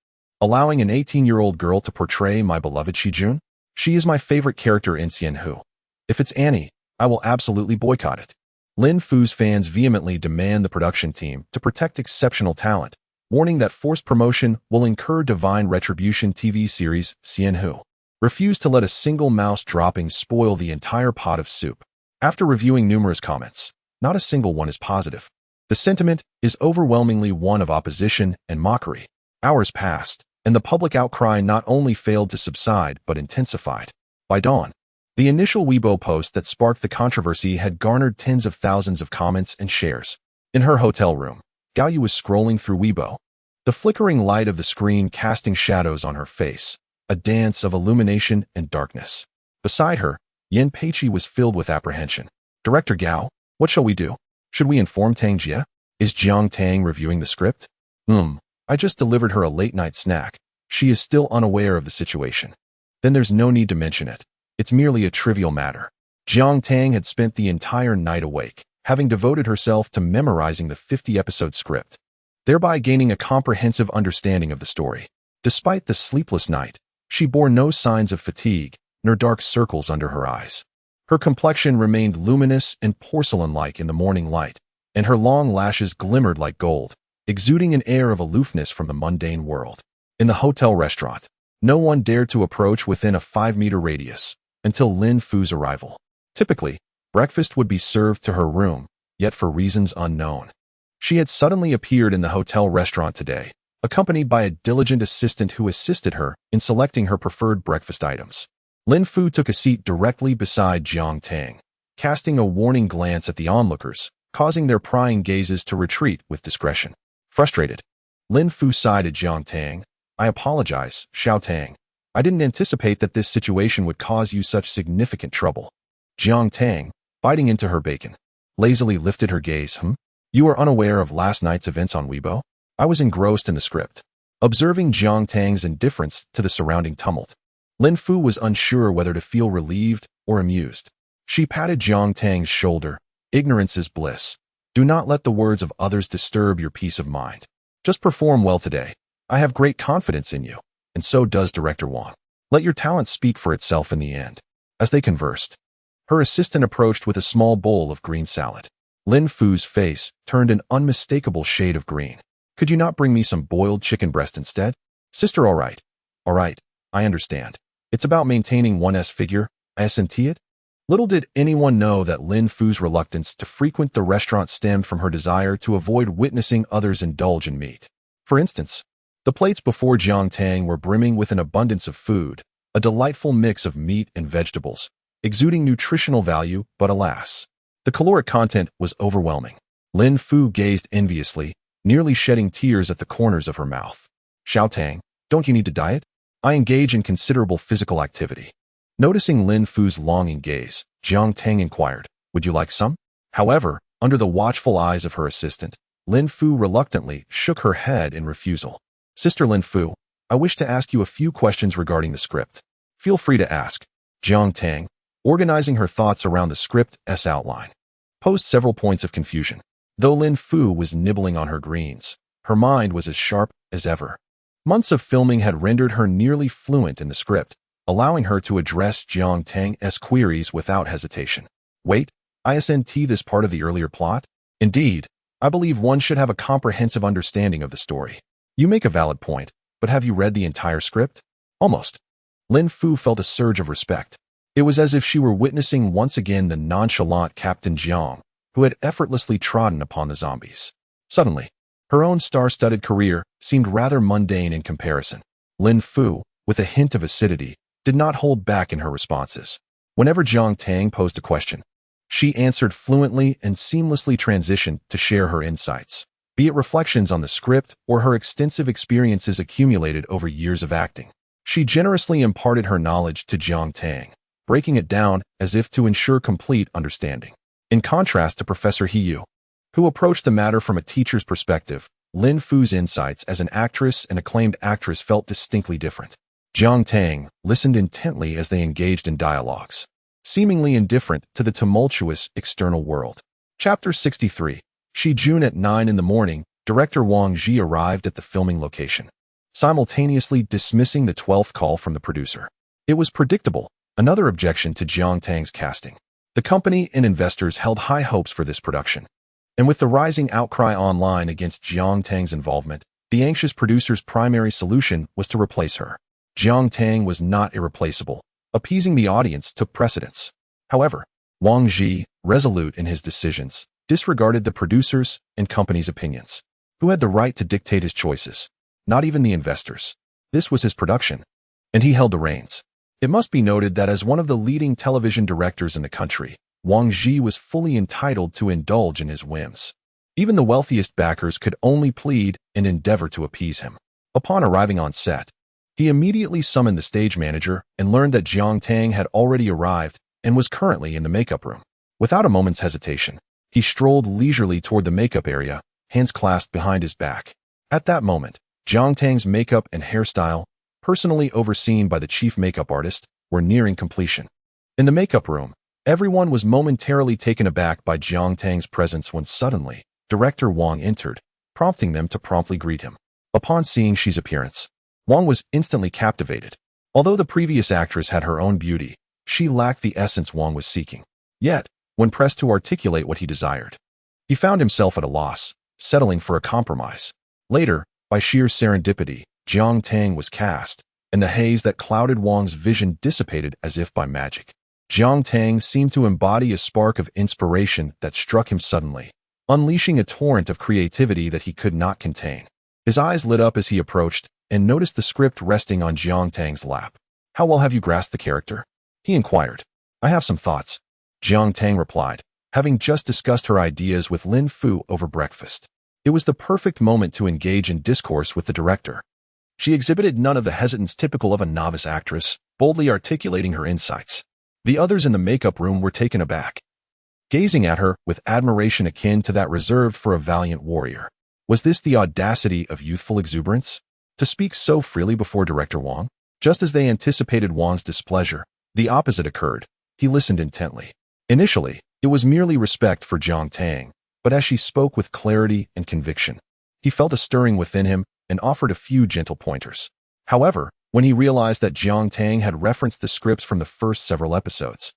Allowing an 18-year-old girl to portray my beloved Shijun? She is my favorite character in Xianhu. If it's Annie, I will absolutely boycott it. Lin Fu's fans vehemently demand the production team to protect exceptional talent, warning that forced promotion will incur divine retribution. TV series Xianhu refused to let a single mouse dropping spoil the entire pot of soup. After reviewing numerous comments, not a single one is positive. The sentiment is overwhelmingly one of opposition and mockery. Hours passed, and the public outcry not only failed to subside but intensified. By dawn, the initial Weibo post that sparked the controversy had garnered tens of thousands of comments and shares. In her hotel room, Gao Yu was scrolling through Weibo, the flickering light of the screen casting shadows on her face, a dance of illumination and darkness. Beside her, Yin Peiqi was filled with apprehension. Director Gao, what shall we do? Should we inform Tang Ye? Is Jiang Tang reviewing the script? I just delivered her a late-night snack. She is still unaware of the situation. Then there's no need to mention it. It's merely a trivial matter. Jiang Tang had spent the entire night awake, having devoted herself to memorizing the 50-episode script, thereby gaining a comprehensive understanding of the story. Despite the sleepless night, she bore no signs of fatigue, nor dark circles under her eyes. Her complexion remained luminous and porcelain-like in the morning light, and her long lashes glimmered like gold, exuding an air of aloofness from the mundane world. In the hotel restaurant, no one dared to approach within a 5-meter radius until Lin Fu's arrival. Typically, breakfast would be served to her room, yet for reasons unknown, she had suddenly appeared in the hotel restaurant today, accompanied by a diligent assistant who assisted her in selecting her preferred breakfast items. Lin Fu took a seat directly beside Jiang Tang, casting a warning glance at the onlookers, causing their prying gazes to retreat with discretion. Frustrated, Lin Fu sighed at Jiang Tang. I apologize, Xiao Tang. I didn't anticipate that this situation would cause you such significant trouble. Jiang Tang, biting into her bacon, lazily lifted her gaze. You are unaware of last night's events on Weibo? I was engrossed in the script. Observing Jiang Tang's indifference to the surrounding tumult, Lin Fu was unsure whether to feel relieved or amused. She patted Jiang Tang's shoulder. Ignorance is bliss. Do not let the words of others disturb your peace of mind. Just perform well today. I have great confidence in you, and so does Director Wang. Let your talent speak for itself in the end. As they conversed, her assistant approached with a small bowl of green salad. Lin Fu's face turned an unmistakable shade of green. Could you not bring me some boiled chicken breast instead? Sister, all right, I understand. It's about maintaining one's figure, isn't it? Little did anyone know that Lin Fu's reluctance to frequent the restaurant stemmed from her desire to avoid witnessing others indulge in meat. For instance, the plates before Jiang Tang were brimming with an abundance of food, a delightful mix of meat and vegetables, exuding nutritional value, but alas, the caloric content was overwhelming. Lin Fu gazed enviously, nearly shedding tears at the corners of her mouth. Xiao Tang, don't you need to diet? I engage in considerable physical activity. Noticing Lin Fu's longing gaze, Jiang Tang inquired, would you like some? However, under the watchful eyes of her assistant, Lin Fu reluctantly shook her head in refusal. Sister Lin Fu, I wish to ask you a few questions regarding the script. Feel free to ask. Jiang Tang, organizing her thoughts around the script's outline, posed several points of confusion. Though Lin Fu was nibbling on her greens, her mind was as sharp as ever. Months of filming had rendered her nearly fluent in the script, allowing her to address Jiang Tang's queries without hesitation. Wait, isn't this part of the earlier plot? Indeed, I believe one should have a comprehensive understanding of the story. You make a valid point, but have you read the entire script? Almost. Lin Fu felt a surge of respect. It was as if she were witnessing once again the nonchalant Captain Jiang, who had effortlessly trodden upon the zombies. Suddenly, her own star-studded career seemed rather mundane in comparison. Lin Fu, with a hint of acidity, did not hold back in her responses. Whenever Jiang Tang posed a question, she answered fluently and seamlessly transitioned to share her insights, be it reflections on the script or her extensive experiences accumulated over years of acting. She generously imparted her knowledge to Jiang Tang, breaking it down as if to ensure complete understanding. In contrast to Professor He, who approached the matter from a teacher's perspective, Lin Fu's insights as an actress and acclaimed actress felt distinctly different. Jiang Tang listened intently as they engaged in dialogues, seemingly indifferent to the tumultuous external world. Chapter 63. June at 9 in the morning, director Wang Ji arrived at the filming location, simultaneously dismissing the 12th call from the producer. It was predictable, another objection to Jiang Tang's casting. The company and investors held high hopes for this production, and with the rising outcry online against Jiang Tang's involvement, the anxious producer's primary solution was to replace her. Jiang Tang was not irreplaceable. Appeasing the audience took precedence. However, Wang Ji, resolute in his decisions, disregarded the producers and company's opinions. Who had the right to dictate his choices? Not even the investors. This was his production, and he held the reins. It must be noted that as one of the leading television directors in the country, Wang Ji was fully entitled to indulge in his whims. Even the wealthiest backers could only plead and endeavor to appease him. Upon arriving on set, he immediately summoned the stage manager and learned that Jiang Tang had already arrived and was currently in the makeup room. Without a moment's hesitation, he strolled leisurely toward the makeup area, hands clasped behind his back. At that moment, Jiang Tang's makeup and hairstyle, personally overseen by the chief makeup artist, were nearing completion. In the makeup room, everyone was momentarily taken aback by Jiang Tang's presence when suddenly, director Wang entered, prompting them to promptly greet him. Upon seeing Xi's appearance, Wang was instantly captivated. Although the previous actress had her own beauty, she lacked the essence Wang was seeking. Yet, when pressed to articulate what he desired, he found himself at a loss, settling for a compromise. Later, by sheer serendipity, Jiang Tang was cast, and the haze that clouded Wang's vision dissipated as if by magic. Jiang Tang seemed to embody a spark of inspiration that struck him suddenly, unleashing a torrent of creativity that he could not contain. His eyes lit up as he approached and noticed the script resting on Jiang Tang's lap. "How well have you grasped the character?" he inquired. "I have some thoughts," Jiang Tang replied, having just discussed her ideas with Lin Fu over breakfast. It was the perfect moment to engage in discourse with the director. She exhibited none of the hesitance typical of a novice actress, boldly articulating her insights. The others in the makeup room were taken aback, gazing at her with admiration akin to that reserved for a valiant warrior. Was this the audacity of youthful exuberance? To speak so freely before director Wang? Just as they anticipated Wang's displeasure, the opposite occurred. He listened intently. Initially, it was merely respect for Jiang Tang, but as she spoke with clarity and conviction, he felt a stirring within him and offered a few gentle pointers. However, when he realized that Jiang Tang had referenced the scripts from the first several episodes,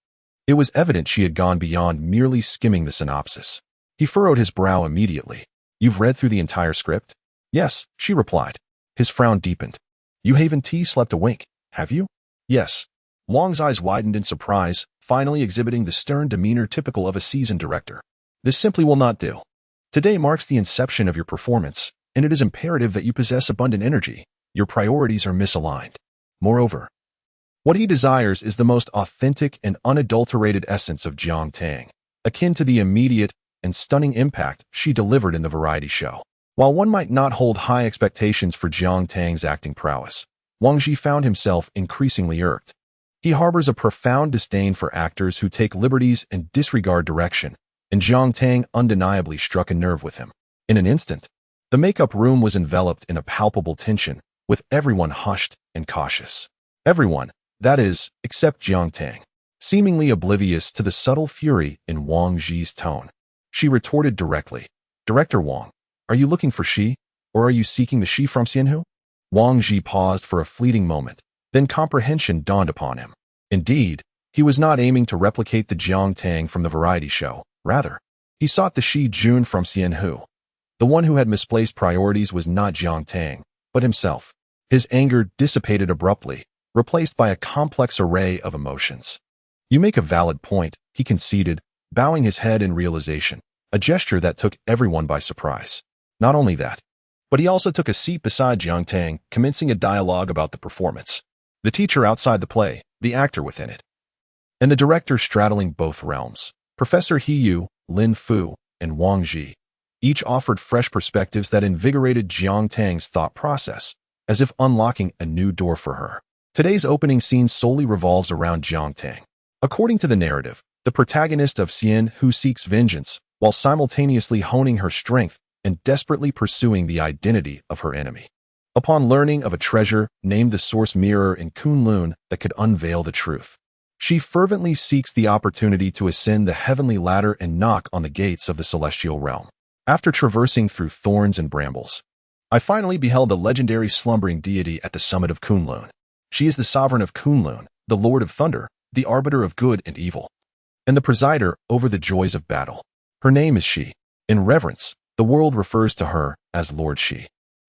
it was evident she had gone beyond merely skimming the synopsis. He furrowed his brow immediately. "You've read through the entire script?" "Yes," she replied. His frown deepened. "You haven't slept a wink, have you?" "Yes." Wang's eyes widened in surprise, finally exhibiting the stern demeanor typical of a seasoned director. "This simply will not do. Today marks the inception of your performance, and it is imperative that you possess abundant energy. Your priorities are misaligned. Moreover, what he desires is the most authentic and unadulterated essence of Jiang Tang, akin to the immediate and stunning impact she delivered in the variety show." While one might not hold high expectations for Jiang Tang's acting prowess, Wang Ji found himself increasingly irked. He harbors a profound disdain for actors who take liberties and disregard direction, and Jiang Tang undeniably struck a nerve with him. In an instant, the makeup room was enveloped in a palpable tension, with everyone hushed and cautious. Everyone, that is, except Jiang Tang, seemingly oblivious to the subtle fury in Wang Ji's tone. She retorted directly, "Director Wang, are you looking for Xi, or are you seeking the Xi from Xianhu?" Wang Ji paused for a fleeting moment, then comprehension dawned upon him. Indeed, he was not aiming to replicate the Jiang Tang from the variety show. Rather, he sought the Xi Jun from Xianhu. The one who had misplaced priorities was not Jiang Tang, but himself. His anger dissipated abruptly, replaced by a complex array of emotions. "You make a valid point," he conceded, bowing his head in realization, a gesture that took everyone by surprise. Not only that, but he also took a seat beside Jiang Tang, commencing a dialogue about the performance. the teacher outside the play, the actor within it, and the director straddling both realms. Professor He Yu, Lin Fu, and Wang Ji each offered fresh perspectives that invigorated Jiang Tang's thought process, as if unlocking a new door for her. Today's opening scene solely revolves around Jiang Tang. According to the narrative, the protagonist of Xian who seeks vengeance while simultaneously honing her strength and desperately pursuing the identity of her enemy. Upon learning of a treasure named the Source Mirror in Kunlun that could unveil the truth, she fervently seeks the opportunity to ascend the heavenly ladder and knock on the gates of the celestial realm. After traversing through thorns and brambles, I finally beheld the legendary slumbering deity at the summit of Kunlun. She is the sovereign of Kunlun, the Lord of Thunder, the arbiter of good and evil, and the presider over the joys of battle. Her name is Shi. In reverence, the world refers to her as Lord Shi.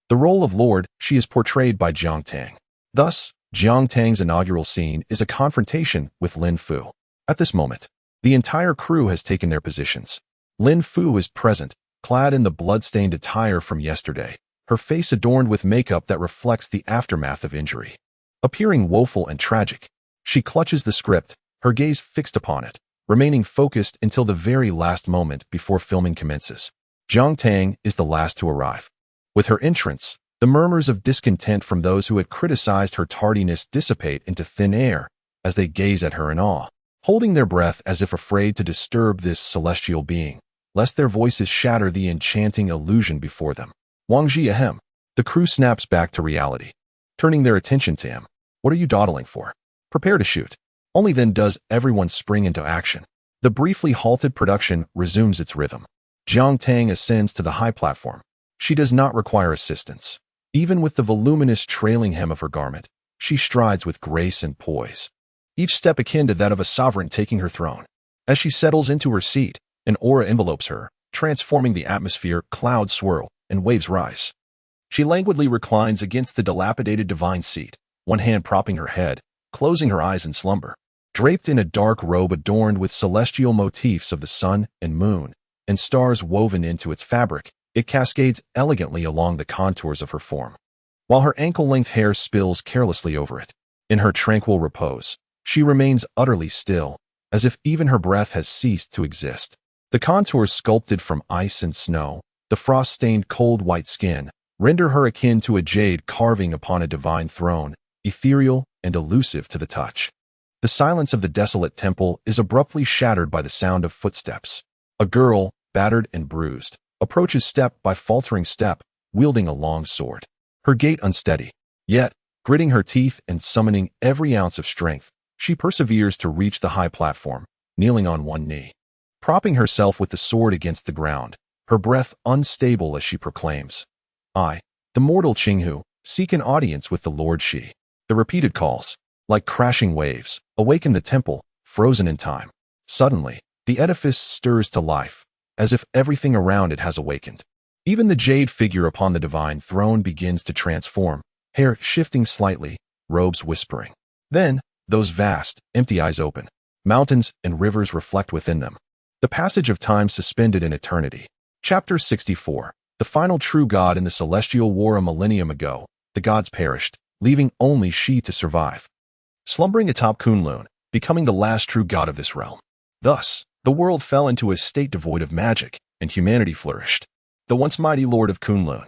The role of Lord Shi is portrayed by Jiang Tang. Thus, Jiang Tang's inaugural scene is a confrontation with Lin Fu. At this moment, the entire crew has taken their positions. Lin Fu is present, clad in the blood-stained attire from yesterday, her face adorned with makeup that reflects the aftermath of injury. Appearing woeful and tragic, she clutches the script, her gaze fixed upon it, remaining focused until the very last moment before filming commences. Jiang Tang is the last to arrive. With her entrance, the murmurs of discontent from those who had criticized her tardiness dissipate into thin air as they gaze at her in awe, holding their breath as if afraid to disturb this celestial being, lest their voices shatter the enchanting illusion before them. Wang Ji ahem. The crew snaps back to reality, turning their attention to him. What are you dawdling for? Prepare to shoot. Only then does everyone spring into action. The briefly halted production resumes its rhythm. Jiang Tang ascends to the high platform. She does not require assistance. Even with the voluminous trailing hem of her garment, she strides with grace and poise, each step akin to that of a sovereign taking her throne. As she settles into her seat, an aura envelopes her, transforming the atmosphere. Clouds swirl, and waves rise. She languidly reclines against the dilapidated divine seat, one hand propping her head, closing her eyes in slumber. Draped in a dark robe adorned with celestial motifs of the sun and moon, and stars woven into its fabric, it cascades elegantly along the contours of her form, while her ankle-length hair spills carelessly over it. In her tranquil repose, she remains utterly still, as if even her breath has ceased to exist. The contours sculpted from ice and snow, the frost-stained cold white skin, render her akin to a jade carving upon a divine throne, ethereal and elusive to the touch. The silence of the desolate temple is abruptly shattered by the sound of footsteps. A girl, battered and bruised, approaches step by faltering step, wielding a long sword. Her gait unsteady, yet, gritting her teeth and summoning every ounce of strength, she perseveres to reach the high platform, kneeling on one knee, propping herself with the sword against the ground, her breath unstable as she proclaims, I, the mortal Qinghu, seek an audience with the Lord Shi. The repeated calls, like crashing waves, awaken the temple, frozen in time. Suddenly, the edifice stirs to life, as if everything around it has awakened. Even the jade figure upon the divine throne begins to transform, hair shifting slightly, robes whispering. Then, those vast, empty eyes open. Mountains and rivers reflect within them. The passage of time suspended in eternity. Chapter 64. The final true god in the celestial war. A millennium ago, the gods perished, leaving only Shi to survive, slumbering atop Kunlun, becoming the last true god of this realm. Thus, the world fell into a state devoid of magic, and humanity flourished. The once mighty Lord of Kunlun,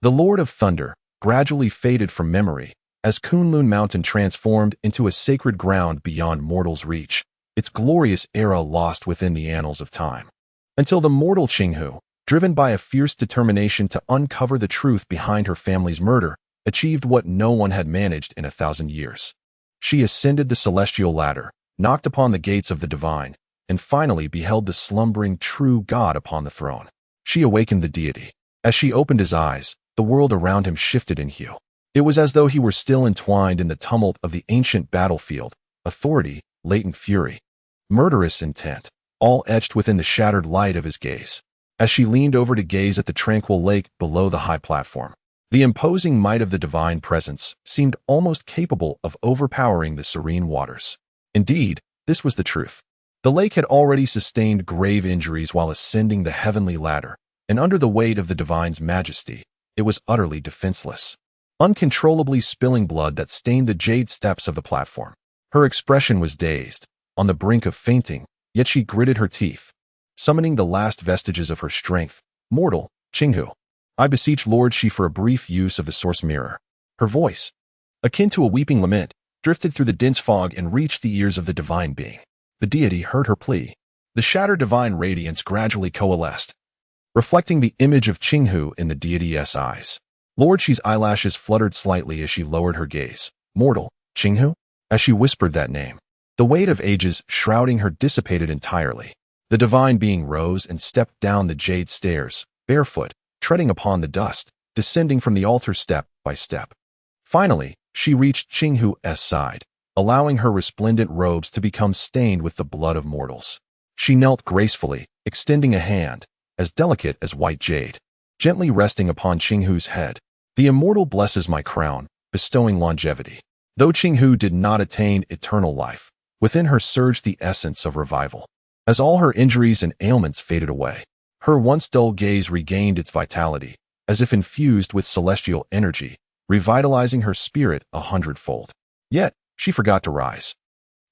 the Lord of Thunder, gradually faded from memory as Kunlun Mountain transformed into a sacred ground beyond mortals' reach, its glorious era lost within the annals of time. Until the mortal Qinghu, driven by a fierce determination to uncover the truth behind her family's murder, achieved what no one had managed in 1,000 years. She ascended the celestial ladder, knocked upon the gates of the divine, and finally beheld the slumbering true God upon the throne. She awakened the deity. As she opened his eyes, the world around him shifted in hue. It was as though he were still entwined in the tumult of the ancient battlefield, authority, latent fury, murderous intent, all etched within the shattered light of his gaze. As she leaned over to gaze at the tranquil lake below the high platform, the imposing might of the divine presence seemed almost capable of overpowering the serene waters. Indeed, this was the truth. The lake had already sustained grave injuries while ascending the heavenly ladder, and under the weight of the divine's majesty, it was utterly defenseless. uncontrollably spilling blood that stained the jade steps of the platform. Her expression was dazed, on the brink of fainting, yet she gritted her teeth, summoning the last vestiges of her strength. Mortal, Qinghu, I beseech Lord Shi for a brief use of the source mirror. Her voice, akin to a weeping lament, drifted through the dense fog and reached the ears of the divine being. The deity heard her plea. The shattered divine radiance gradually coalesced, reflecting the image of Qinghu in the deity's eyes. Lord Shi's eyelashes fluttered slightly as she lowered her gaze. Mortal, Qinghu? As she whispered that name, the weight of ages shrouding her dissipated entirely. The divine being rose and stepped down the jade stairs, barefoot, treading upon the dust, descending from the altar step by step. Finally, she reached Qinghu's side, allowing her resplendent robes to become stained with the blood of mortals. She knelt gracefully, extending a hand, as delicate as white jade, gently resting upon Qinghu's head. The immortal blesses my crown, bestowing longevity. Though Qinghu did not attain eternal life, within her surged the essence of revival. As all her injuries and ailments faded away, her once dull gaze regained its vitality, as if infused with celestial energy, revitalizing her spirit 100-fold. Yet, she forgot to rise,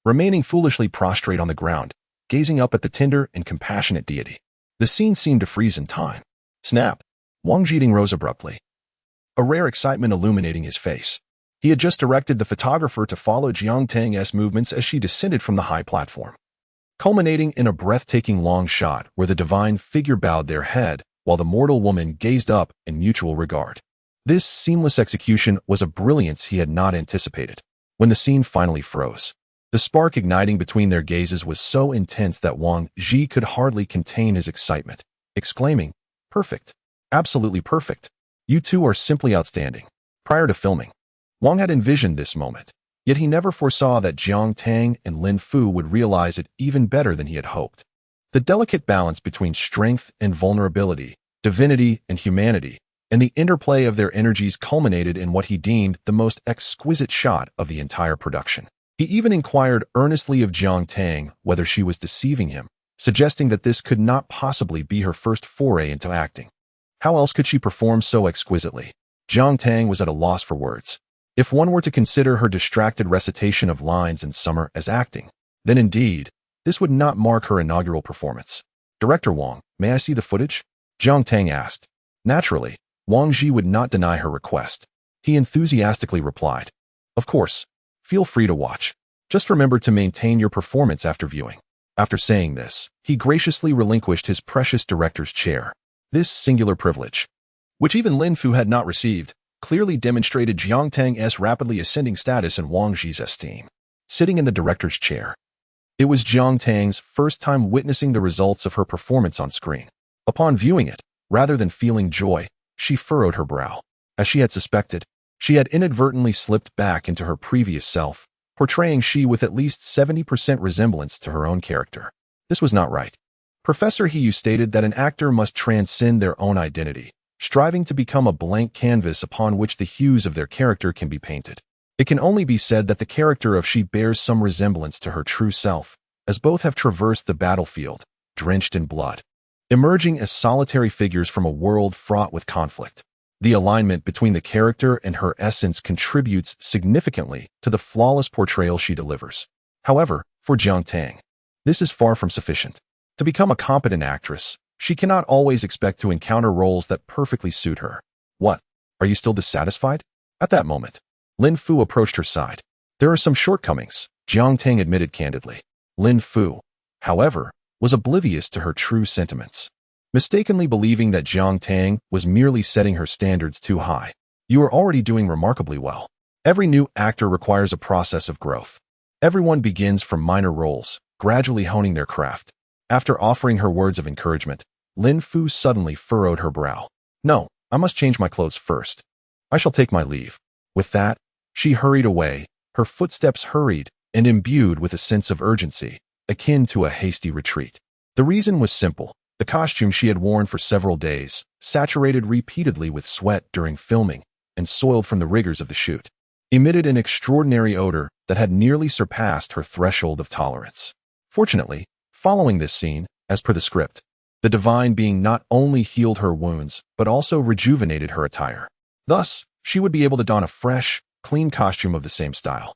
remaining foolishly prostrate on the ground, gazing up at the tender and compassionate deity. The scene seemed to freeze in time. Snap! Wang Jiding rose abruptly, a rare excitement illuminating his face. He had just directed the photographer to follow Jiang Tang's movements as she descended from the high platform, culminating in a breathtaking long shot where the divine figure bowed their head while the mortal woman gazed up in mutual regard. This seamless execution was a brilliance he had not anticipated. When the scene finally froze, the spark igniting between their gazes was so intense that Wang Ji could hardly contain his excitement, exclaiming, "Perfect. Absolutely perfect. You two are simply outstanding." Prior to filming, Wang had envisioned this moment, yet he never foresaw that Jiang Tang and Lin Fu would realize it even better than he had hoped. The delicate balance between strength and vulnerability, divinity and humanity, and the interplay of their energies culminated in what he deemed the most exquisite shot of the entire production. He even inquired earnestly of Jiang Tang whether she was deceiving him, suggesting that this could not possibly be her first foray into acting. How else could she perform so exquisitely? Jiang Tang was at a loss for words. If one were to consider her distracted recitation of lines in Summer as acting, then indeed, this would not mark her inaugural performance. "Director Wang, may I see the footage?" Jiang Tang asked. Naturally, Wang Ji would not deny her request. He enthusiastically replied, "Of course, feel free to watch. Just remember to maintain your performance after viewing." After saying this, he graciously relinquished his precious director's chair. This singular privilege, which even Lin Fu had not received, clearly demonstrated Jiang Tang's rapidly ascending status in Wang Ji's esteem. Sitting in the director's chair, it was Jiang Tang's first time witnessing the results of her performance on screen. Upon viewing it, rather than feeling joy, she furrowed her brow. As she had suspected, she had inadvertently slipped back into her previous self, portraying she with at least 70% resemblance to her own character. This was not right. Professor He stated that an actor must transcend their own identity, striving to become a blank canvas upon which the hues of their character can be painted. It can only be said that the character of she bears some resemblance to her true self, as both have traversed the battlefield, drenched in blood, emerging as solitary figures from a world fraught with conflict. The alignment between the character and her essence contributes significantly to the flawless portrayal she delivers. However, for Jiang Tang, this is far from sufficient. To become a competent actress, she cannot always expect to encounter roles that perfectly suit her. "What? Are you still dissatisfied?" At that moment, Lin Fu approached her side. "There are some shortcomings," Jiang Tang admitted candidly. Lin Fu, however, was oblivious to her true sentiments, mistakenly believing that Jiang Tang was merely setting her standards too high. "You are already doing remarkably well. Every new actor requires a process of growth. Everyone begins from minor roles, gradually honing their craft." After offering her words of encouragement, Lin Fu suddenly furrowed her brow. "No, I must change my clothes first. I shall take my leave." With that, she hurried away, her footsteps hurried and imbued with a sense of urgency, akin to a hasty retreat. The reason was simple. The costume she had worn for several days, saturated repeatedly with sweat during filming and soiled from the rigors of the shoot, emitted an extraordinary odor that had nearly surpassed her threshold of tolerance. Fortunately, following this scene, as per the script, the divine being not only healed her wounds, but also rejuvenated her attire. Thus, she would be able to don a fresh, clean costume of the same style.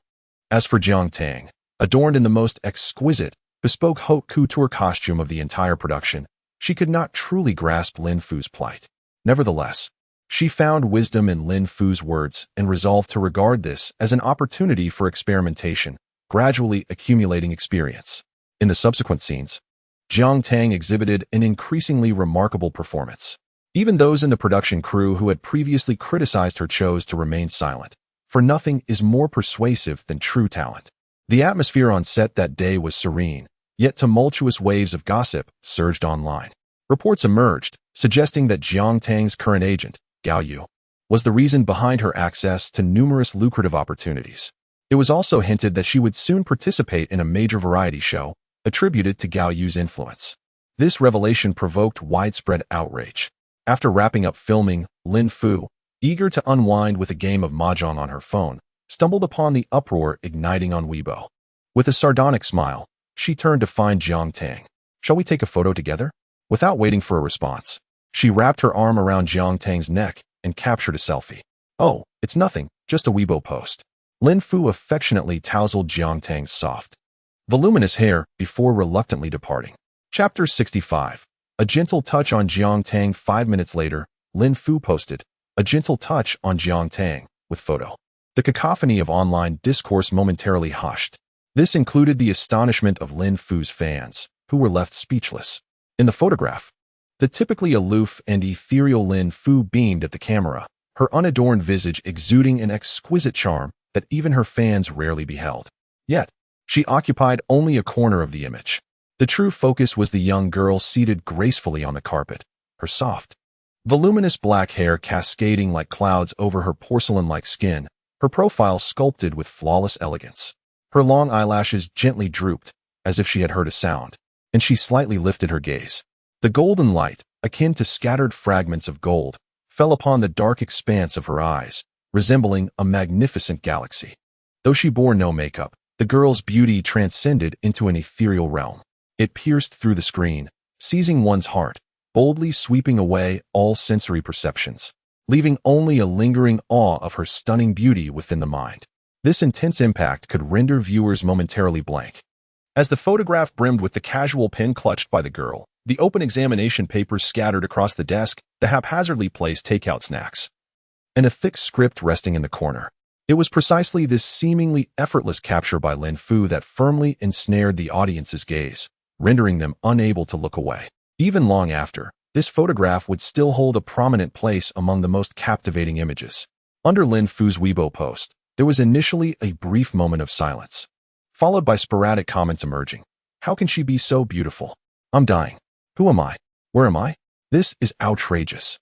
As for Jiang Tang, adorned in the most exquisite, bespoke haute couture costume of the entire production, she could not truly grasp Lin Fu's plight. Nevertheless, she found wisdom in Lin Fu's words and resolved to regard this as an opportunity for experimentation, gradually accumulating experience. In the subsequent scenes, Jiang Tang exhibited an increasingly remarkable performance. Even those in the production crew who had previously criticized her chose to remain silent, for nothing is more persuasive than true talent. The atmosphere on set that day was serene, yet tumultuous waves of gossip surged online. Reports emerged, suggesting that Jiang Tang's current agent, Gao Yu, was the reason behind her access to numerous lucrative opportunities. It was also hinted that she would soon participate in a major variety show, attributed to Gao Yu's influence. This revelation provoked widespread outrage. After wrapping up filming, Lin Fu, eager to unwind with a game of mahjong on her phone, stumbled upon the uproar igniting on Weibo. With a sardonic smile, she turned to find Jiang Tang. "Shall we take a photo together?" Without waiting for a response, she wrapped her arm around Jiang Tang's neck and captured a selfie. "Oh, it's nothing, just a Weibo post." Lin Fu affectionately tousled Jiang Tang's soft, voluminous hair before reluctantly departing. Chapter 65. A gentle touch on Jiang Tang. 5 minutes later, Lin Fu posted, "A gentle touch on Jiang Tang," with photo. The cacophony of online discourse momentarily hushed. This included the astonishment of Lin Fu's fans, who were left speechless. In the photograph, the typically aloof and ethereal Lin Fu beamed at the camera, her unadorned visage exuding an exquisite charm that even her fans rarely beheld. Yet, she occupied only a corner of the image. The true focus was the young girl seated gracefully on the carpet, her soft, voluminous black hair cascading like clouds over her porcelain-like skin, her profile sculpted with flawless elegance. Her long eyelashes gently drooped, as if she had heard a sound, and she slightly lifted her gaze. The golden light, akin to scattered fragments of gold, fell upon the dark expanse of her eyes, resembling a magnificent galaxy. Though she bore no makeup, the girl's beauty transcended into an ethereal realm. It pierced through the screen, seizing one's heart, boldly sweeping away all sensory perceptions, leaving only a lingering awe of her stunning beauty within the mind. This intense impact could render viewers momentarily blank. As the photograph brimmed with the casual pen clutched by the girl, the open examination papers scattered across the desk, the haphazardly placed takeout snacks, and a thick script resting in the corner. It was precisely this seemingly effortless capture by Lin Fu that firmly ensnared the audience's gaze, rendering them unable to look away. Even long after, this photograph would still hold a prominent place among the most captivating images. Under Lin Fu's Weibo post, there was initially a brief moment of silence, followed by sporadic comments emerging. "How can she be so beautiful? I'm dying. Who am I? Where am I? This is outrageous.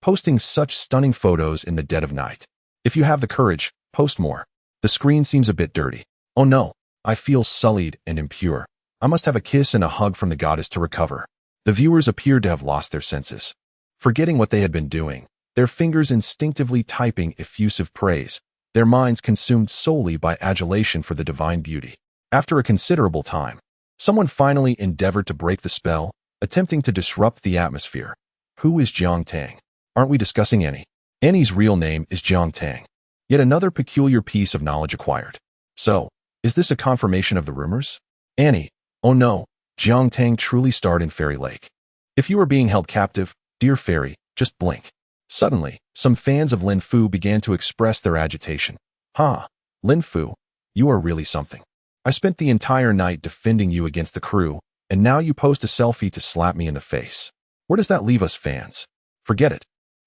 Posting such stunning photos in the dead of night. If you have the courage, post more. The screen seems a bit dirty. Oh no, I feel sullied and impure. I must have a kiss and a hug from the goddess to recover." The viewers appeared to have lost their senses. Forgetting what they had been doing, their fingers instinctively typing effusive praise, their minds consumed solely by adulation for the divine beauty. After a considerable time, someone finally endeavored to break the spell, attempting to disrupt the atmosphere. "Who is Jiang Tang? Aren't we discussing Annie?" Annie's real name is Jiang Tang. Yet another peculiar piece of knowledge acquired. So, is this a confirmation of the rumors? Annie, oh no, Jiang Tang truly starred in Fairy Lake. If you are being held captive, dear fairy, just blink. Suddenly, some fans of Lin Fu began to express their agitation. "Ha, Lin Fu, you are really something. I spent the entire night defending you against the crew, and now you post a selfie to slap me in the face. Where does that leave us fans? Forget it.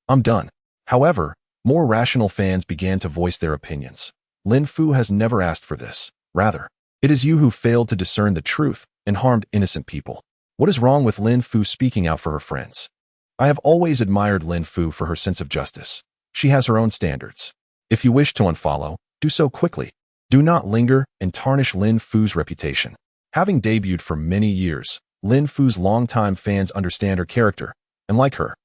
I'm done." However, more rational fans began to voice their opinions. "Lin Fu has never asked for this. Rather, it is you who failed to discern the truth and harmed innocent people. What is wrong with Lin Fu speaking out for her friends? I have always admired Lin Fu for her sense of justice. She has her own standards. If you wish to unfollow, do so quickly. Do not linger and tarnish Lin Fu's reputation." Having debuted for many years, Lin Fu's longtime fans understand her character, and like her,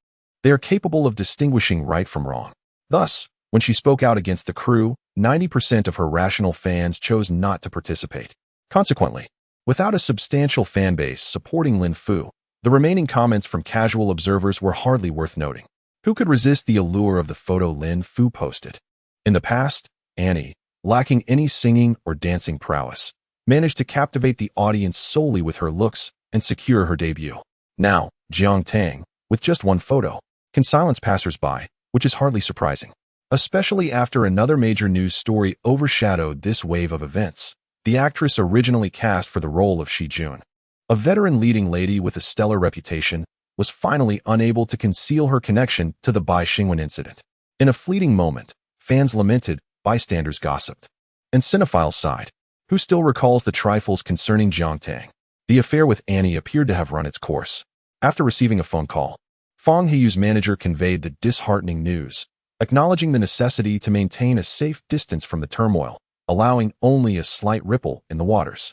they are capable of distinguishing right from wrong. Thus, when she spoke out against the crew, 90% of her rational fans chose not to participate. Consequently, without a substantial fan base supporting Lin Fu, the remaining comments from casual observers were hardly worth noting. Who could resist the allure of the photo Lin Fu posted? In the past, Annie, lacking any singing or dancing prowess, managed to captivate the audience solely with her looks and secure her debut. Now, Jiang Tang, with just one photo, can silence passers-by, which is hardly surprising. Especially after another major news story overshadowed this wave of events. The actress originally cast for the role of Shi Jun, a veteran leading lady with a stellar reputation, was finally unable to conceal her connection to the Bai Xingwen incident. In a fleeting moment, fans lamented, bystanders gossiped, and cinephiles sighed. Who still recalls the trifles concerning Jiang Tang? The affair with Annie appeared to have run its course. After receiving a phone call, Fang Heyu's manager conveyed the disheartening news, acknowledging the necessity to maintain a safe distance from the turmoil, allowing only a slight ripple in the waters.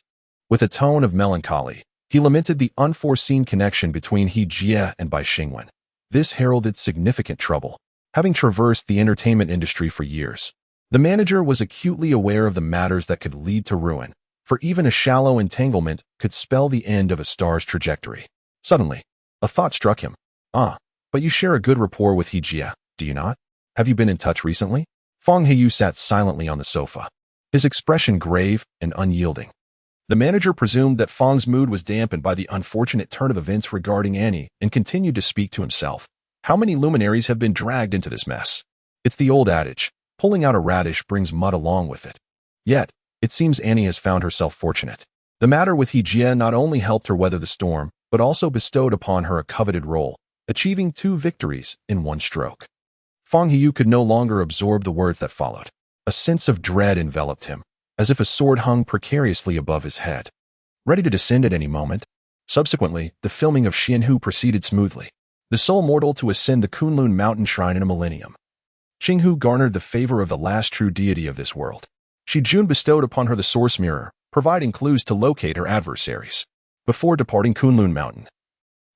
With a tone of melancholy, he lamented the unforeseen connection between He Jie and Bai Xingwen. This heralded significant trouble. Having traversed the entertainment industry for years, the manager was acutely aware of the matters that could lead to ruin, for even a shallow entanglement could spell the end of a star's trajectory. Suddenly, a thought struck him. But you share a good rapport with He Jie, do you not? Have you been in touch recently? Fang Heyu sat silently on the sofa, his expression grave and unyielding. The manager presumed that Fang's mood was dampened by the unfortunate turn of events regarding Annie and continued to speak to himself. How many luminaries have been dragged into this mess? It's the old adage, pulling out a radish brings mud along with it. Yet, it seems Annie has found herself fortunate. The matter with He Jie not only helped her weather the storm, but also bestowed upon her a coveted role, achieving 2 victories in one stroke. Fang Heyu could no longer absorb the words that followed. A sense of dread enveloped him, as if a sword hung precariously above his head, ready to descend at any moment. Subsequently, the filming of Xianhu proceeded smoothly, the sole mortal to ascend the Kunlun mountain shrine in a millennium. Qinghu garnered the favor of the last true deity of this world. Shi Jun bestowed upon her the source mirror, providing clues to locate her adversaries. Before departing Kunlun mountain,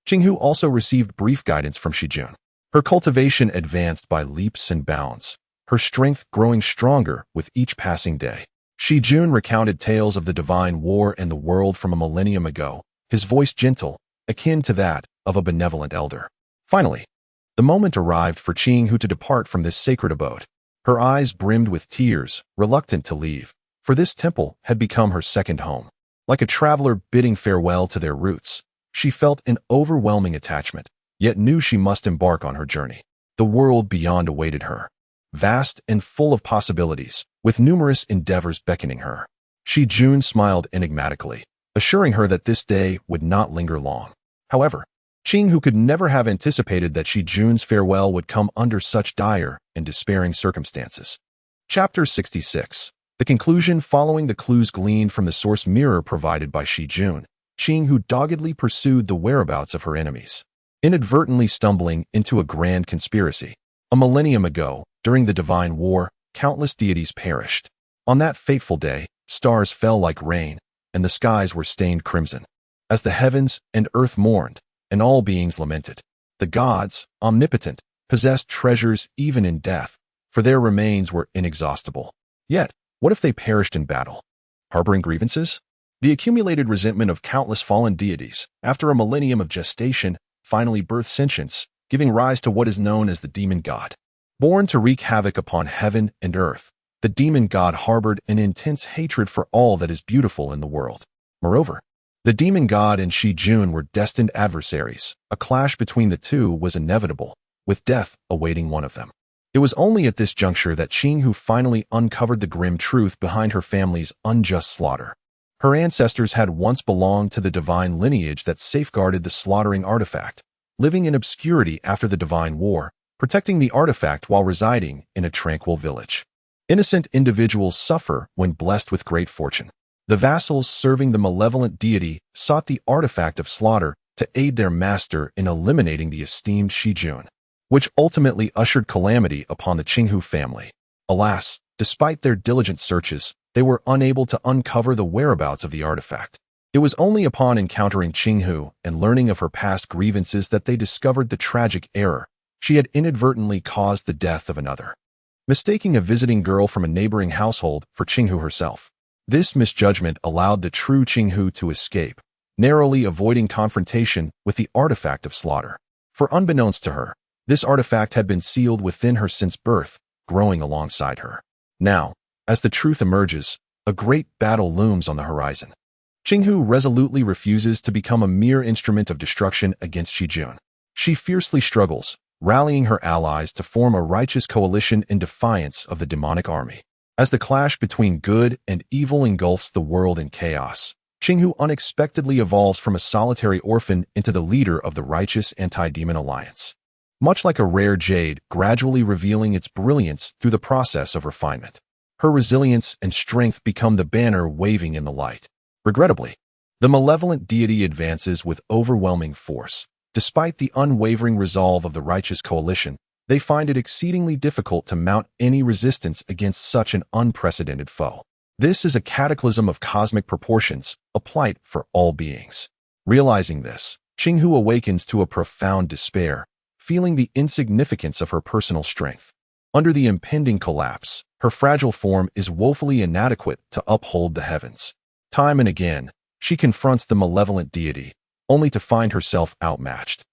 Qinghu also received brief guidance from Shi Jun. Her cultivation advanced by leaps and bounds, her strength growing stronger with each passing day. Shi Jun recounted tales of the divine war and the world from a millennium ago, his voice gentle, akin to that of a benevolent elder. Finally, the moment arrived for Qinghu to depart from this sacred abode. Her eyes brimmed with tears, reluctant to leave, for this temple had become her second home. Like a traveler bidding farewell to their roots, she felt an overwhelming attachment, yet knew she must embark on her journey. The world beyond awaited her, vast and full of possibilities, with numerous endeavors beckoning her. Shi Jun smiled enigmatically, assuring her that this day would not linger long. However, Qinghu could never have anticipated that Shi Jun's farewell would come under such dire and despairing circumstances. Chapter 66. The conclusion. Following the clues gleaned from the source mirror provided by Shi Jun, Qinghu doggedly pursued the whereabouts of her enemies, inadvertently stumbling into a grand conspiracy. A millennium ago, during the divine war, countless deities perished. On that fateful day, stars fell like rain, and the skies were stained crimson. As the heavens and earth mourned, and all beings lamented, the gods, omnipotent, possessed treasures even in death, for their remains were inexhaustible. Yet, what if they perished in battle? Harboring grievances? The accumulated resentment of countless fallen deities, after a millennium of gestation, finally birthed sentience, giving rise to what is known as the demon god. Born to wreak havoc upon heaven and earth, the demon god harbored an intense hatred for all that is beautiful in the world. Moreover, the demon god and Shi Jun were destined adversaries. A clash between the two was inevitable, with death awaiting one of them. It was only at this juncture that Qinghu finally uncovered the grim truth behind her family's unjust slaughter. Her ancestors had once belonged to the divine lineage that safeguarded the slaughtering artifact, living in obscurity after the divine war, protecting the artifact while residing in a tranquil village. Innocent individuals suffer when blessed with great fortune. The vassals serving the malevolent deity sought the artifact of slaughter to aid their master in eliminating the esteemed Shi Jun, which ultimately ushered calamity upon the Qinghu family. Alas, despite their diligent searches, they were unable to uncover the whereabouts of the artifact. It was only upon encountering Qinghu and learning of her past grievances that they discovered the tragic error. She had inadvertently caused the death of another, mistaking a visiting girl from a neighboring household for Qinghu herself. This misjudgment allowed the true Qinghu to escape, narrowly avoiding confrontation with the artifact of slaughter. For unbeknownst to her, This artifact had been sealed within her since birth, growing alongside her. Now, as the truth emerges, a great battle looms on the horizon. Qinghu resolutely refuses to become a mere instrument of destruction against Shijun. She fiercely struggles, rallying her allies to form a righteous coalition in defiance of the demonic army. As the clash between good and evil engulfs the world in chaos, Qinghu unexpectedly evolves from a solitary orphan into the leader of the righteous anti-demon alliance. Much like a rare jade gradually revealing its brilliance through the process of refinement, her resilience and strength become the banner waving in the light. Regrettably, the malevolent deity advances with overwhelming force. Despite the unwavering resolve of the righteous coalition, they find it exceedingly difficult to mount any resistance against such an unprecedented foe. This is a cataclysm of cosmic proportions, a plight for all beings. Realizing this, Qinghu awakens to a profound despair, feeling the insignificance of her personal strength. Under the impending collapse, her fragile form is woefully inadequate to uphold the heavens. Time and again, she confronts the malevolent deity, only to find herself outmatched.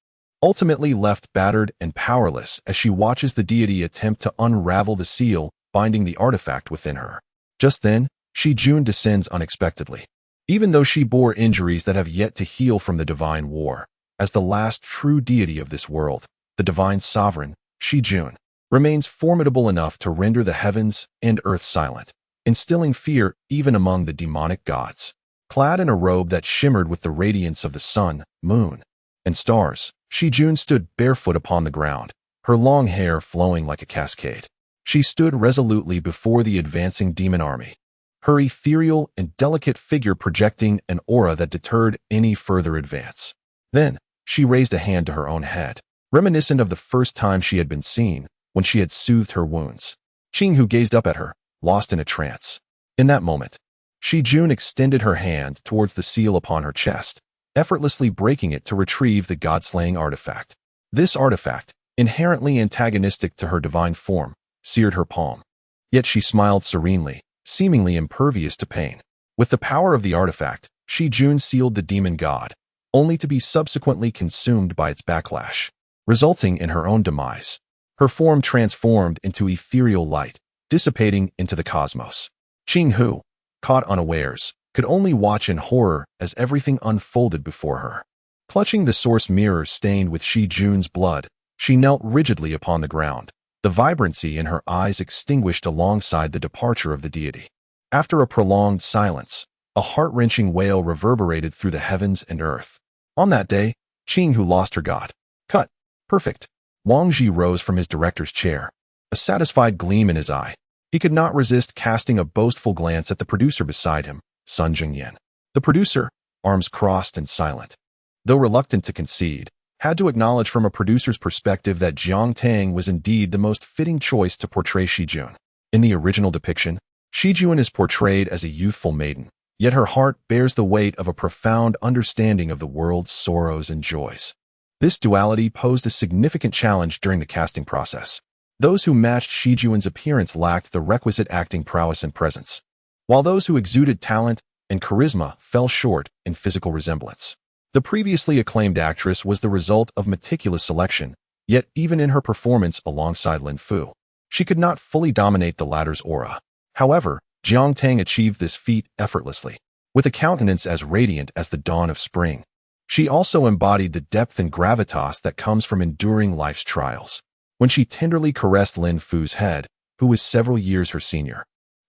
Ultimately left battered and powerless as she watches the deity attempt to unravel the seal binding the artifact within her. Just then, Shijun descends unexpectedly. Even though she bore injuries that have yet to heal from the divine war, as the last true deity of this world, the divine sovereign, Shijun, remains formidable enough to render the heavens and earth silent, instilling fear even among the demonic gods. Clad in a robe that shimmered with the radiance of the sun, moon, and stars, Shijun stood barefoot upon the ground, her long hair flowing like a cascade. She stood resolutely before the advancing demon army, her ethereal and delicate figure projecting an aura that deterred any further advance. Then, she raised a hand to her own head, reminiscent of the first time she had been seen, when she had soothed her wounds. Qinghu gazed up at her, lost in a trance. In that moment, Shijun extended her hand towards the seal upon her chest, effortlessly breaking it to retrieve the god-slaying artifact. This artifact, inherently antagonistic to her divine form, seared her palm. Yet she smiled serenely, seemingly impervious to pain. With the power of the artifact, Shijun sealed the demon god, only to be subsequently consumed by its backlash, resulting in her own demise. Her form transformed into ethereal light, dissipating into the cosmos. Qinghu, caught unawares, could only watch in horror as everything unfolded before her. Clutching the source mirror stained with Shijun's blood, she knelt rigidly upon the ground, the vibrancy in her eyes extinguished alongside the departure of the deity. After a prolonged silence, a heart-wrenching wail reverberated through the heavens and earth. On that day, Qinghu lost her god. Cut. Perfect. Wang Ji rose from his director's chair, a satisfied gleam in his eye. He could not resist casting a boastful glance at the producer beside him, Sun Jingyan. The producer, arms crossed and silent, though reluctant to concede, had to acknowledge from a producer's perspective that Jiang Tang was indeed the most fitting choice to portray Shijun. In the original depiction, Shijun is portrayed as a youthful maiden, yet her heart bears the weight of a profound understanding of the world's sorrows and joys. This duality posed a significant challenge during the casting process. Those who matched Shijun's appearance lacked the requisite acting prowess and presence, while those who exuded talent and charisma fell short in physical resemblance. The previously acclaimed actress was the result of meticulous selection, yet even in her performance alongside Lin Fu, she could not fully dominate the latter's aura. However, Jiang Tang achieved this feat effortlessly, with a countenance as radiant as the dawn of spring. She also embodied the depth and gravitas that comes from enduring life's trials. When she tenderly caressed Lin Fu's head, who was several years her senior,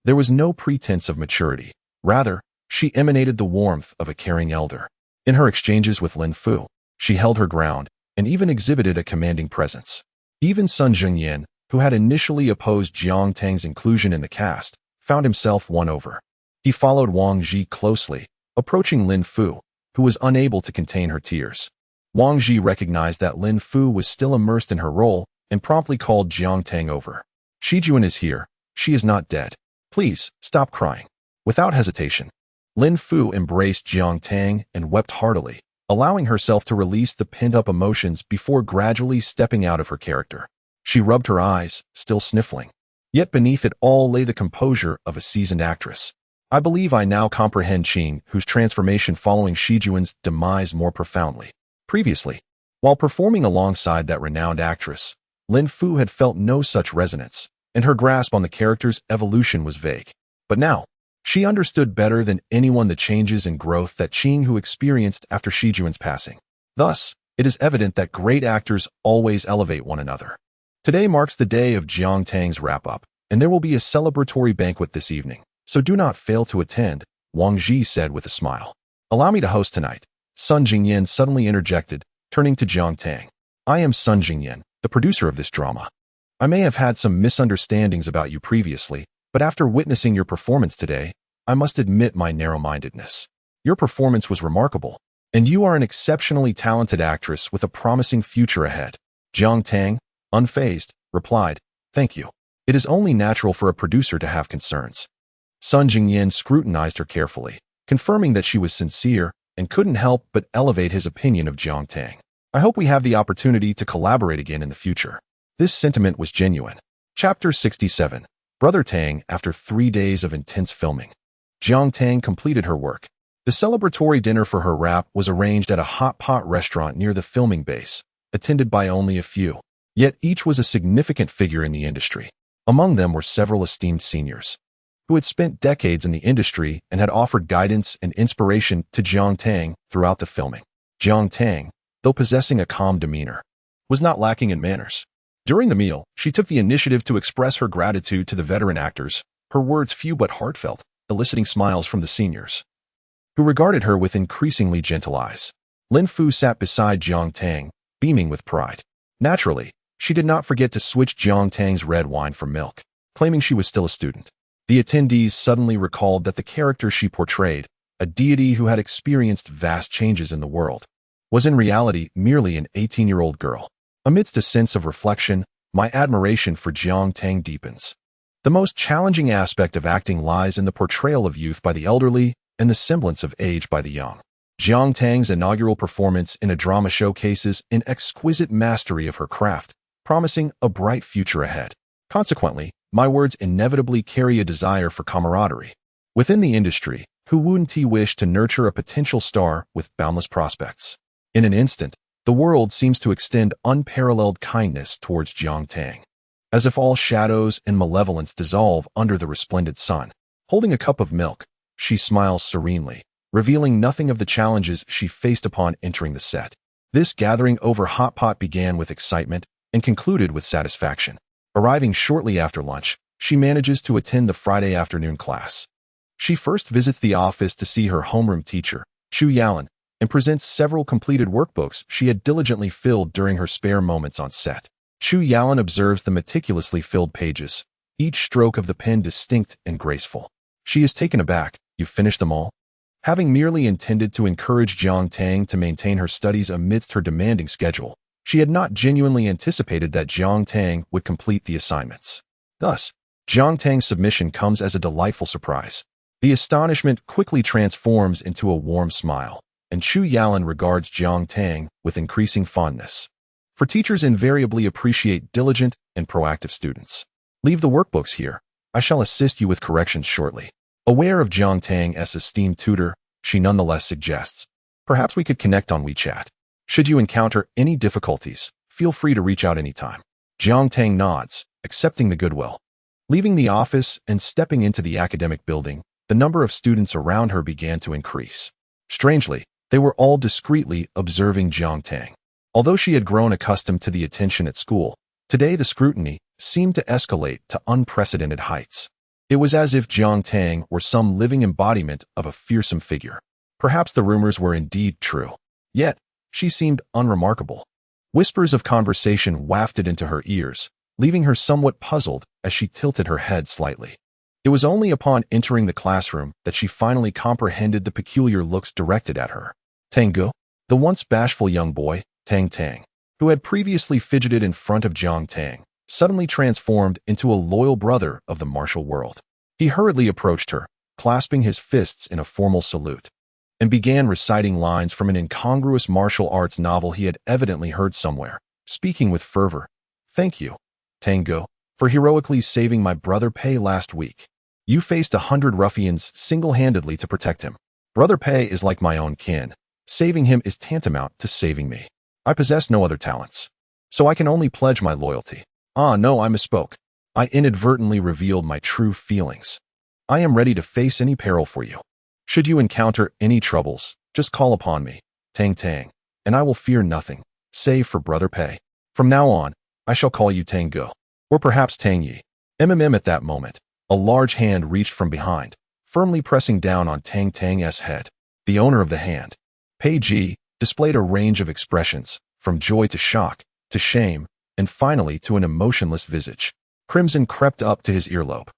there was no pretense of maturity. Rather, she emanated the warmth of a caring elder. In her exchanges with Lin Fu, she held her ground and even exhibited a commanding presence. Even Sun Jingyan, who had initially opposed Jiang Tang's inclusion in the cast, found himself won over. He followed Wang Ji closely, approaching Lin Fu, who was unable to contain her tears. Wang Ji recognized that Lin Fu was still immersed in her role and promptly called Jiang Tang over. Shijun is here. She is not dead. Please, stop crying. Without hesitation, Lin Fu embraced Jiang Tang and wept heartily, allowing herself to release the pent-up emotions before gradually stepping out of her character. She rubbed her eyes, still sniffling. Yet beneath it all lay the composure of a seasoned actress. I believe I now comprehend Qing, whose transformation following Shijun's demise more profoundly. Previously, While performing alongside that renowned actress, Lin Fu had felt no such resonance, and her grasp on the character's evolution was vague. But now, she understood better than anyone the changes and growth that Qing Hu experienced after Shi Juan's passing. Thus, it is evident that great actors always elevate one another. Today marks the day of Jiang Tang's wrap-up, and there will be a celebratory banquet this evening, so do not fail to attend, Wang Ji said with a smile. Allow me to host tonight, Sun Jingyan suddenly interjected, turning to Jiang Tang. I am Sun Jingyan, the producer of this drama. I may have had some misunderstandings about you previously, but after witnessing your performance today, I must admit my narrow-mindedness. Your performance was remarkable, and you are an exceptionally talented actress with a promising future ahead. Jiang Tang, unfazed, replied, Thank you. It is only natural for a producer to have concerns. Sun Jingyan scrutinized her carefully, confirming that she was sincere and couldn't help but elevate his opinion of Jiang Tang. I hope we have the opportunity to collaborate again in the future. This sentiment was genuine. Chapter 67. Brother Tang after 3 days of intense filming. Jiang Tang completed her work. The celebratory dinner for her rap was arranged at a hot pot restaurant near the filming base, attended by only a few. Yet each was a significant figure in the industry. Among them were several esteemed seniors, who had spent decades in the industry and had offered guidance and inspiration to Jiang Tang throughout the filming. Jiang Tang, though possessing a calm demeanor, was not lacking in manners. During the meal, she took the initiative to express her gratitude to the veteran actors, her words few but heartfelt, eliciting smiles from the seniors, who regarded her with increasingly gentle eyes. Lin Fu sat beside Jiang Tang, beaming with pride. Naturally, she did not forget to switch Jiang Tang's red wine for milk, claiming she was still a student. The attendees suddenly recalled that the character she portrayed, a deity who had experienced vast changes in the world, was in reality merely an 18-year-old girl. Amidst a sense of reflection, my admiration for Jiang Tang deepens. The most challenging aspect of acting lies in the portrayal of youth by the elderly and the semblance of age by the young. Jiang Tang's inaugural performance in a drama showcases an exquisite mastery of her craft, promising a bright future ahead. Consequently, my words inevitably carry a desire for camaraderie. Within the industry, who wouldn't wish to nurture a potential star with boundless prospects? In an instant, the world seems to extend unparalleled kindness towards Jiang Tang, as if all shadows and malevolence dissolve under the resplendent sun. Holding a cup of milk, she smiles serenely, revealing nothing of the challenges she faced upon entering the set. This gathering over hot pot began with excitement and concluded with satisfaction. Arriving shortly after lunch, she manages to attend the Friday afternoon class. She first visits the office to see her homeroom teacher, Chu Yalan, and presents several completed workbooks she had diligently filled during her spare moments on set. Chu Yalan observes the meticulously filled pages, each stroke of the pen distinct and graceful. She is taken aback. You finished them all? Having merely intended to encourage Jiang Tang to maintain her studies amidst her demanding schedule, she had not genuinely anticipated that Jiang Tang would complete the assignments. Thus, Jiang Tang's submission comes as a delightful surprise. The astonishment quickly transforms into a warm smile, and Chu Yalan regards Jiang Tang with increasing fondness. For teachers invariably appreciate diligent and proactive students. Leave the workbooks here. I shall assist you with corrections shortly. Aware of Jiang Tang's esteemed tutor, she nonetheless suggests, perhaps we could connect on WeChat. Should you encounter any difficulties, feel free to reach out anytime. Jiang Tang nods, accepting the goodwill. Leaving the office and stepping into the academic building, the number of students around her began to increase. Strangely, they were all discreetly observing Jiang Tang. Although she had grown accustomed to the attention at school, today the scrutiny seemed to escalate to unprecedented heights. It was as if Jiang Tang were some living embodiment of a fearsome figure. Perhaps the rumors were indeed true. Yet, she seemed unremarkable. Whispers of conversation wafted into her ears, leaving her somewhat puzzled as she tilted her head slightly. It was only upon entering the classroom that she finally comprehended the peculiar looks directed at her. Tang Ge, the once bashful young boy, Tang, who had previously fidgeted in front of Jiang Tang, suddenly transformed into a loyal brother of the martial world. He hurriedly approached her, clasping his fists in a formal salute, and began reciting lines from an incongruous martial arts novel he had evidently heard somewhere, speaking with fervor. Thank you, Tang Ge, for heroically saving my brother Pei last week. You faced 100 ruffians single-handedly to protect him. Brother Pei is like my own kin. Saving him is tantamount to saving me. I possess no other talents, so I can only pledge my loyalty. Ah, no, I misspoke. I inadvertently revealed my true feelings. I am ready to face any peril for you. Should you encounter any troubles, just call upon me, Tang Tang, and I will fear nothing, save for brother Pei. From now on, I shall call you Tang Ge, or perhaps Tang Ye. At that moment, a large hand reached from behind, firmly pressing down on Tang Tang's head. The owner of the hand, Pei Ji, displayed a range of expressions, from joy to shock, to shame, and finally to an emotionless visage. Crimson crept up to his earlobe,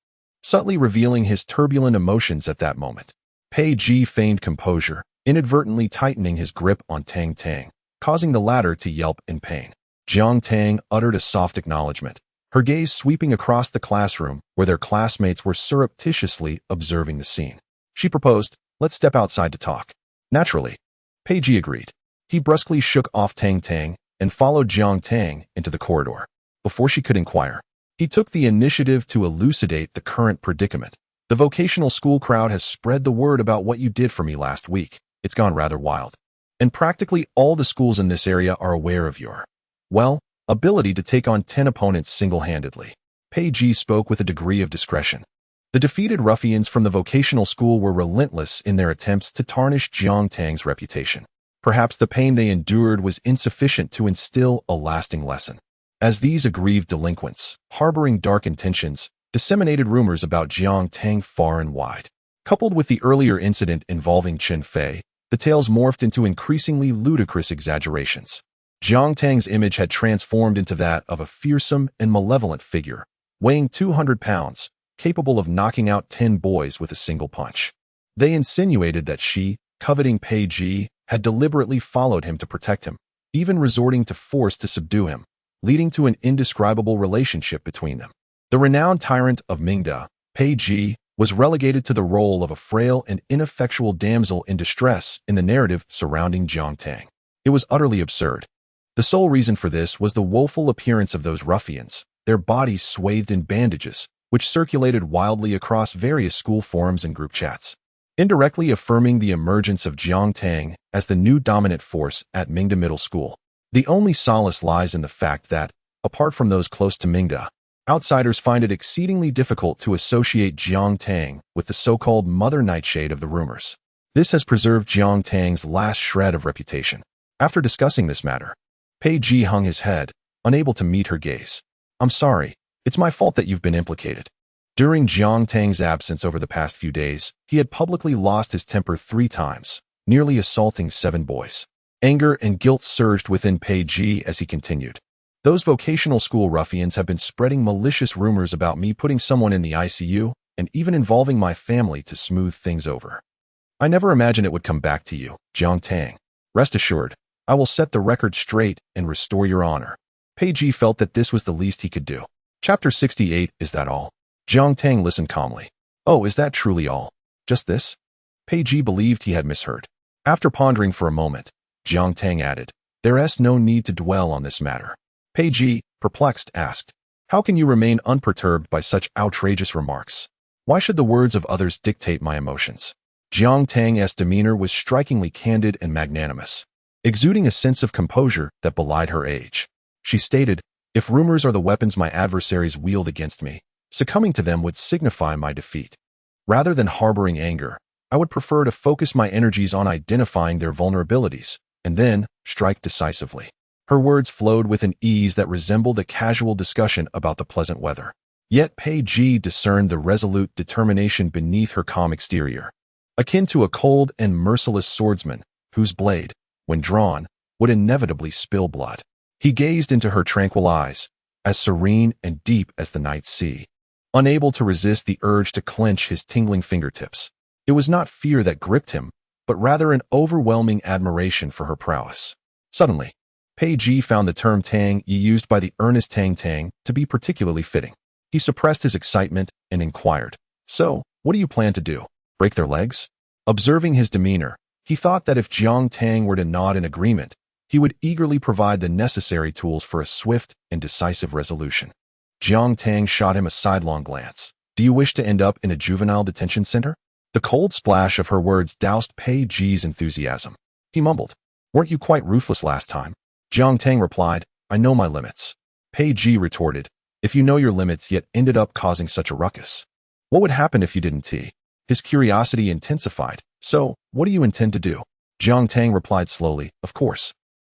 subtly revealing his turbulent emotions at that moment. Pei Ji feigned composure, inadvertently tightening his grip on Tang Tang, causing the latter to yelp in pain. Jiang Tang uttered a soft acknowledgement, her gaze sweeping across the classroom where their classmates were surreptitiously observing the scene. She proposed, "Let's step outside to talk." Naturally, Pei Ji agreed. He brusquely shook off Tang Tang and followed Jiang Tang into the corridor. Before she could inquire, he took the initiative to elucidate the current predicament. "The vocational school crowd has spread the word about what you did for me last week. It's gone rather wild. And practically all the schools in this area are aware of your, well, ability to take on 10 opponents single-handedly." Pei Ji spoke with a degree of discretion. The defeated ruffians from the vocational school were relentless in their attempts to tarnish Jiang Tang's reputation. Perhaps the pain they endured was insufficient to instill a lasting lesson, as these aggrieved delinquents, harboring dark intentions, disseminated rumors about Jiang Tang far and wide. Coupled with the earlier incident involving Chen Fei, the tales morphed into increasingly ludicrous exaggerations. Jiang Tang's image had transformed into that of a fearsome and malevolent figure, weighing 200 pounds, capable of knocking out 10 boys with a single punch. They insinuated that she, coveting Pei Ji, had deliberately followed him to protect him, even resorting to force to subdue him, leading to an indescribable relationship between them. The renowned tyrant of Mingda, Pei Ji, was relegated to the role of a frail and ineffectual damsel in distress in the narrative surrounding Jiang Tang. It was utterly absurd. The sole reason for this was the woeful appearance of those ruffians, their bodies swathed in bandages, which circulated wildly across various school forums and group chats, indirectly affirming the emergence of Jiang Tang as the new dominant force at Mingda Middle School. The only solace lies in the fact that, apart from those close to Mingda, outsiders find it exceedingly difficult to associate Jiang Tang with the so-called Mother Nightshade of the rumors. This has preserved Jiang Tang's last shred of reputation. After discussing this matter, Pei Ji hung his head, unable to meet her gaze. "I'm sorry. It's my fault that you've been implicated." During Jiang Tang's absence over the past few days, he had publicly lost his temper 3 times, nearly assaulting 7 boys. Anger and guilt surged within Pei Ji as he continued. "Those vocational school ruffians have been spreading malicious rumors about me putting someone in the ICU and even involving my family to smooth things over. I never imagined it would come back to you, Jiang Tang. Rest assured, I will set the record straight and restore your honor." Pei Ji felt that this was the least he could do. Chapter 68, Is That All? Jiang Tang listened calmly. "Oh, is that truly all? Just this?" Pei Ji believed he had misheard. After pondering for a moment, Jiang Tang added, "There's no need to dwell on this matter." Pei Ji, perplexed, asked, "How can you remain unperturbed by such outrageous remarks? Why should the words of others dictate my emotions?" Jiang Tang's demeanor was strikingly candid and magnanimous, exuding a sense of composure that belied her age. She stated, "If rumors are the weapons my adversaries wield against me, succumbing to them would signify my defeat. Rather than harboring anger, I would prefer to focus my energies on identifying their vulnerabilities, and then strike decisively." Her words flowed with an ease that resembled a casual discussion about the pleasant weather. Yet Pei Ji discerned the resolute determination beneath her calm exterior, akin to a cold and merciless swordsman whose blade, when drawn, would inevitably spill blood. He gazed into her tranquil eyes, as serene and deep as the night sea, unable to resist the urge to clench his tingling fingertips. It was not fear that gripped him, but rather an overwhelming admiration for her prowess. Suddenly, Pei Ji found the term Tang Ye used by the earnest Tang Tang to be particularly fitting. He suppressed his excitement and inquired, "So, what do you plan to do? Break their legs?" Observing his demeanor, he thought that if Jiang Tang were to nod in agreement, he would eagerly provide the necessary tools for a swift and decisive resolution. Jiang Tang shot him a sidelong glance. "Do you wish to end up in a juvenile detention center?" The cold splash of her words doused Pei Ji's enthusiasm. He mumbled, "Weren't you quite ruthless last time?" Jiang Tang replied, I know my limits. Pei Ji retorted, if you know your limits yet ended up causing such a ruckus, what would happen if you didn't? His curiosity intensified. So, what do you intend to do? Jiang Tang replied slowly, of course.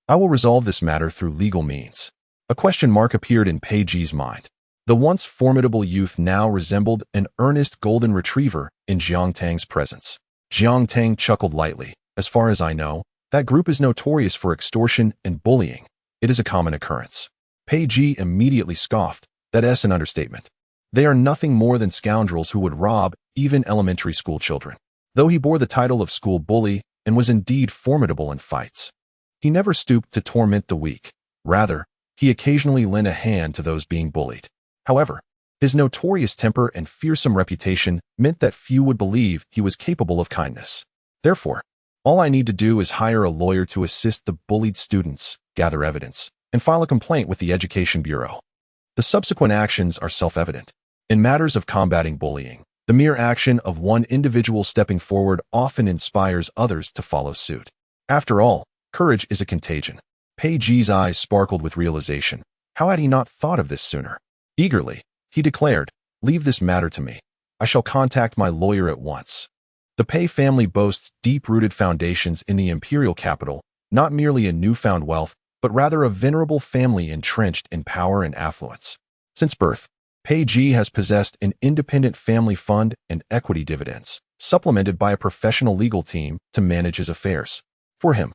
I will resolve this matter through legal means. A question mark appeared in Pei Ji's mind. The once formidable youth now resembled an earnest golden retriever in Jiang Tang's presence. Jiang Tang chuckled lightly. As far as I know, that group is notorious for extortion and bullying. It is a common occurrence. Pei Ji immediately scoffed. That's an understatement. They are nothing more than scoundrels who would rob even elementary school children. Though he bore the title of school bully and was indeed formidable in fights, he never stooped to torment the weak. Rather, he occasionally lent a hand to those being bullied. However, his notorious temper and fearsome reputation meant that few would believe he was capable of kindness. Therefore, all I need to do is hire a lawyer to assist the bullied students, gather evidence, and file a complaint with the Education Bureau. The subsequent actions are self-evident. In matters of combating bullying, the mere action of one individual stepping forward often inspires others to follow suit. After all, courage is a contagion. Pei Ji's eyes sparkled with realization. How had he not thought of this sooner? Eagerly, he declared, leave this matter to me. I shall contact my lawyer at once. The Pei family boasts deep-rooted foundations in the imperial capital, not merely in newfound wealth, but rather a venerable family entrenched in power and affluence. Since birth, Pei Ji has possessed an independent family fund and equity dividends, supplemented by a professional legal team to manage his affairs. For him,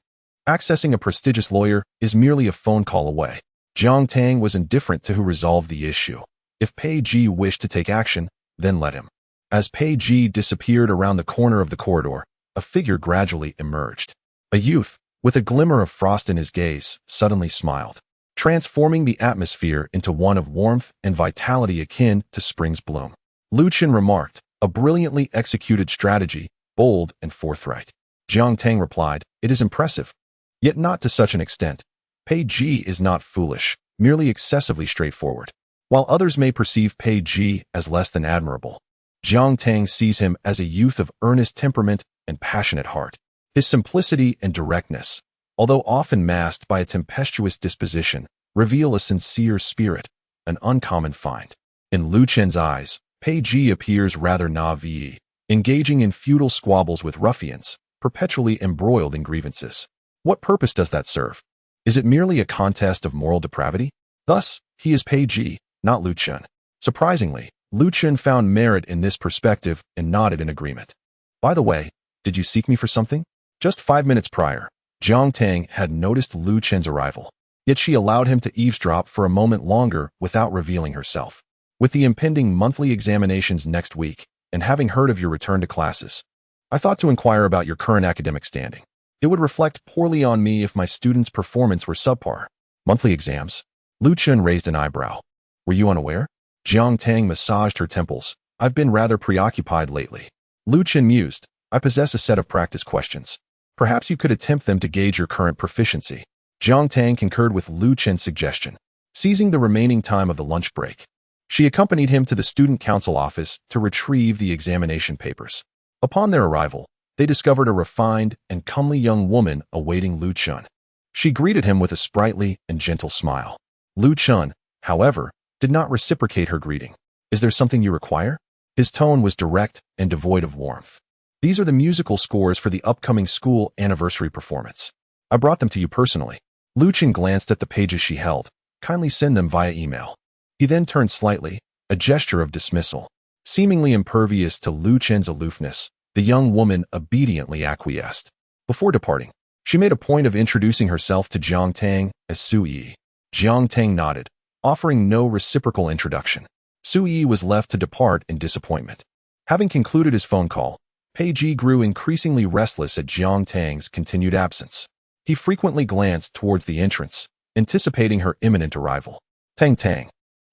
accessing a prestigious lawyer is merely a phone call away. Jiang Tang was indifferent to who resolved the issue. If Pei Ji wished to take action, then let him. As Pei Ji disappeared around the corner of the corridor, a figure gradually emerged. A youth, with a glimmer of frost in his gaze, suddenly smiled, transforming the atmosphere into one of warmth and vitality akin to spring's bloom. Lu Chen remarked, a brilliantly executed strategy, bold and forthright. Jiang Tang replied, it is impressive, yet not to such an extent. Pei Ji is not foolish, merely excessively straightforward. While others may perceive Pei Ji as less than admirable, Jiang Tang sees him as a youth of earnest temperament and passionate heart. His simplicity and directness, although often masked by a tempestuous disposition, reveal a sincere spirit, an uncommon find. In Lu Chen's eyes, Pei Ji appears rather naive, engaging in futile squabbles with ruffians, perpetually embroiled in grievances. What purpose does that serve? Is it merely a contest of moral depravity? Thus, he is Pei Ji, not Lu Chen. Surprisingly, Lu Chen found merit in this perspective and nodded in agreement. By the way, did you seek me for something? Just 5 minutes prior, Jiang Tang had noticed Lu Chen's arrival, yet she allowed him to eavesdrop for a moment longer without revealing herself. With the impending monthly examinations next week, and having heard of your return to classes, I thought to inquire about your current academic standing. It would reflect poorly on me if my students' performance were subpar. Monthly exams? Lu Chen raised an eyebrow. Were you unaware? Jiang Tang massaged her temples. I've been rather preoccupied lately. Lu Chen mused. I possess a set of practice questions. Perhaps you could attempt them to gauge your current proficiency. Jiang Tang concurred with Lu Chen's suggestion. Seizing the remaining time of the lunch break, she accompanied him to the student council office to retrieve the examination papers. Upon their arrival, they discovered a refined and comely young woman awaiting Lu Chen. She greeted him with a sprightly and gentle smile. Lu Chen, however, did not reciprocate her greeting. Is there something you require? His tone was direct and devoid of warmth. These are the musical scores for the upcoming school anniversary performance. I brought them to you personally. Lu Chen glanced at the pages she held. Kindly send them via email. He then turned slightly, a gesture of dismissal. Seemingly impervious to Lu Chen's aloofness, the young woman obediently acquiesced. Before departing, she made a point of introducing herself to Jiang Tang as Su Yi. Jiang Tang nodded, offering no reciprocal introduction. Su Yi was left to depart in disappointment. Having concluded his phone call, Pei Ji grew increasingly restless at Jiang Tang's continued absence. He frequently glanced towards the entrance, anticipating her imminent arrival. Tang,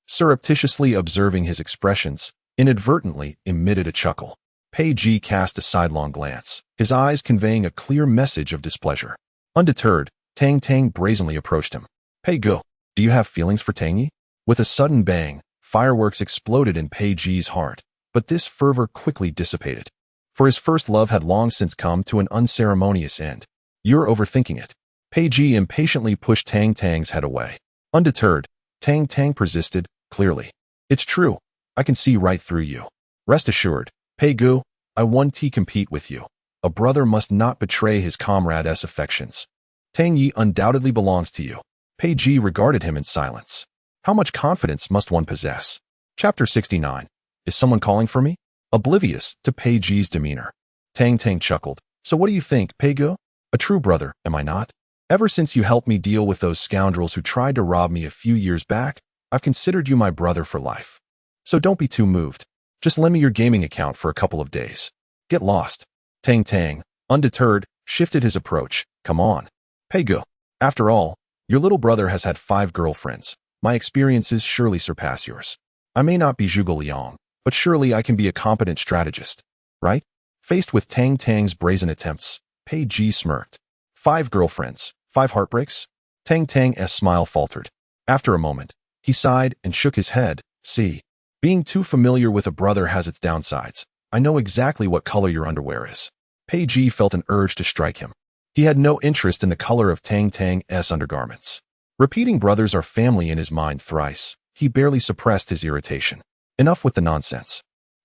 surreptitiously observing his expressions, inadvertently emitted a chuckle. Pei Ji cast a sidelong glance, his eyes conveying a clear message of displeasure. Undeterred, Tang brazenly approached him. Pei Go, do you have feelings for Tang Ye? With a sudden bang, fireworks exploded in Pei Ji's heart, but this fervor quickly dissipated. For his first love had long since come to an unceremonious end. You're overthinking it. Pei Ji impatiently pushed Tang Tang's head away. Undeterred, Tang Tang persisted, clearly. It's true. I can see right through you. Rest assured, Pei Gu, I want to compete with you. A brother must not betray his comrade's affections. Tang Ye undoubtedly belongs to you. Pei Ji regarded him in silence. How much confidence must one possess? Chapter 69. Is someone calling for me? Oblivious to Pei Ji's demeanor, Tang Tang chuckled. So what do you think, Pei Gu? A true brother, am I not? Ever since you helped me deal with those scoundrels who tried to rob me a few years back, I've considered you my brother for life. So don't be too moved. Just lend me your gaming account for a couple of days. Get lost. Tang Tang, undeterred, shifted his approach. Come on. Pei Gu. After all, your little brother has had 5 girlfriends. My experiences surely surpass yours. I may not be Zhuge Liang, but surely I can be a competent strategist. Right? Faced with Tang Tang's brazen attempts, Pei Ji smirked. 5 girlfriends, 5 heartbreaks? Tang Tang's smile faltered. After a moment, he sighed and shook his head. See, being too familiar with a brother has its downsides. I know exactly what color your underwear is. Pei Ji felt an urge to strike him. He had no interest in the color of Tang Tang's undergarments. Repeating brothers are family in his mind thrice, he barely suppressed his irritation. Enough with the nonsense.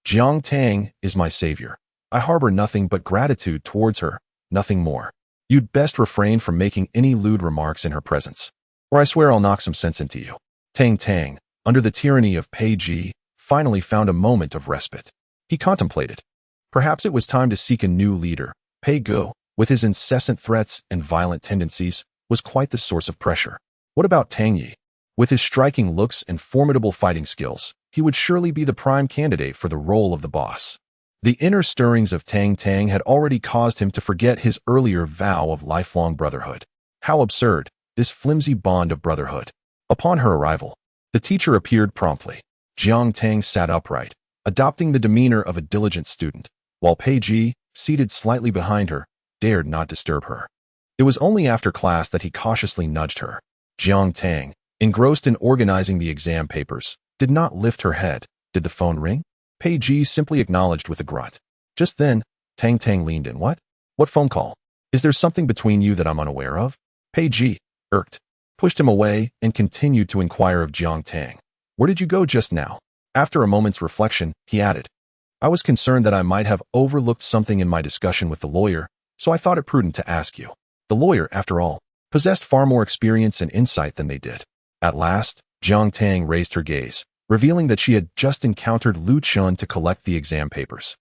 Jiang Tang is my savior. I harbor nothing but gratitude towards her, nothing more. You'd best refrain from making any lewd remarks in her presence, or I swear I'll knock some sense into you. Tang Tang, under the tyranny of Pei Ji, finally found a moment of respite. He contemplated. Perhaps it was time to seek a new leader. Pei Gu, with his incessant threats and violent tendencies, was quite the source of pressure. What about Tang Ye? With his striking looks and formidable fighting skills, he would surely be the prime candidate for the role of the boss. The inner stirrings of Tang Tang had already caused him to forget his earlier vow of lifelong brotherhood. How absurd, this flimsy bond of brotherhood. Upon her arrival, the teacher appeared promptly. Jiang Tang sat upright, adopting the demeanor of a diligent student, while Pei Ji, seated slightly behind her, dared not disturb her. It was only after class that he cautiously nudged her. Jiang Tang, engrossed in organizing the exam papers, did not lift her head. Did the phone ring? Pei Ji simply acknowledged with a grunt. Just then, Tang Tang leaned in. What? What phone call? Is there something between you that I'm unaware of? Pei Ji, irked, pushed him away and continued to inquire of Jiang Tang. Where did you go just now? After a moment's reflection, he added, I was concerned that I might have overlooked something in my discussion with the lawyer, so I thought it prudent to ask you. The lawyer, after all, possessed far more experience and insight than they did. At last, Jiang Tang raised her gaze, revealing that she had just encountered Lu Chun to collect the exam papers.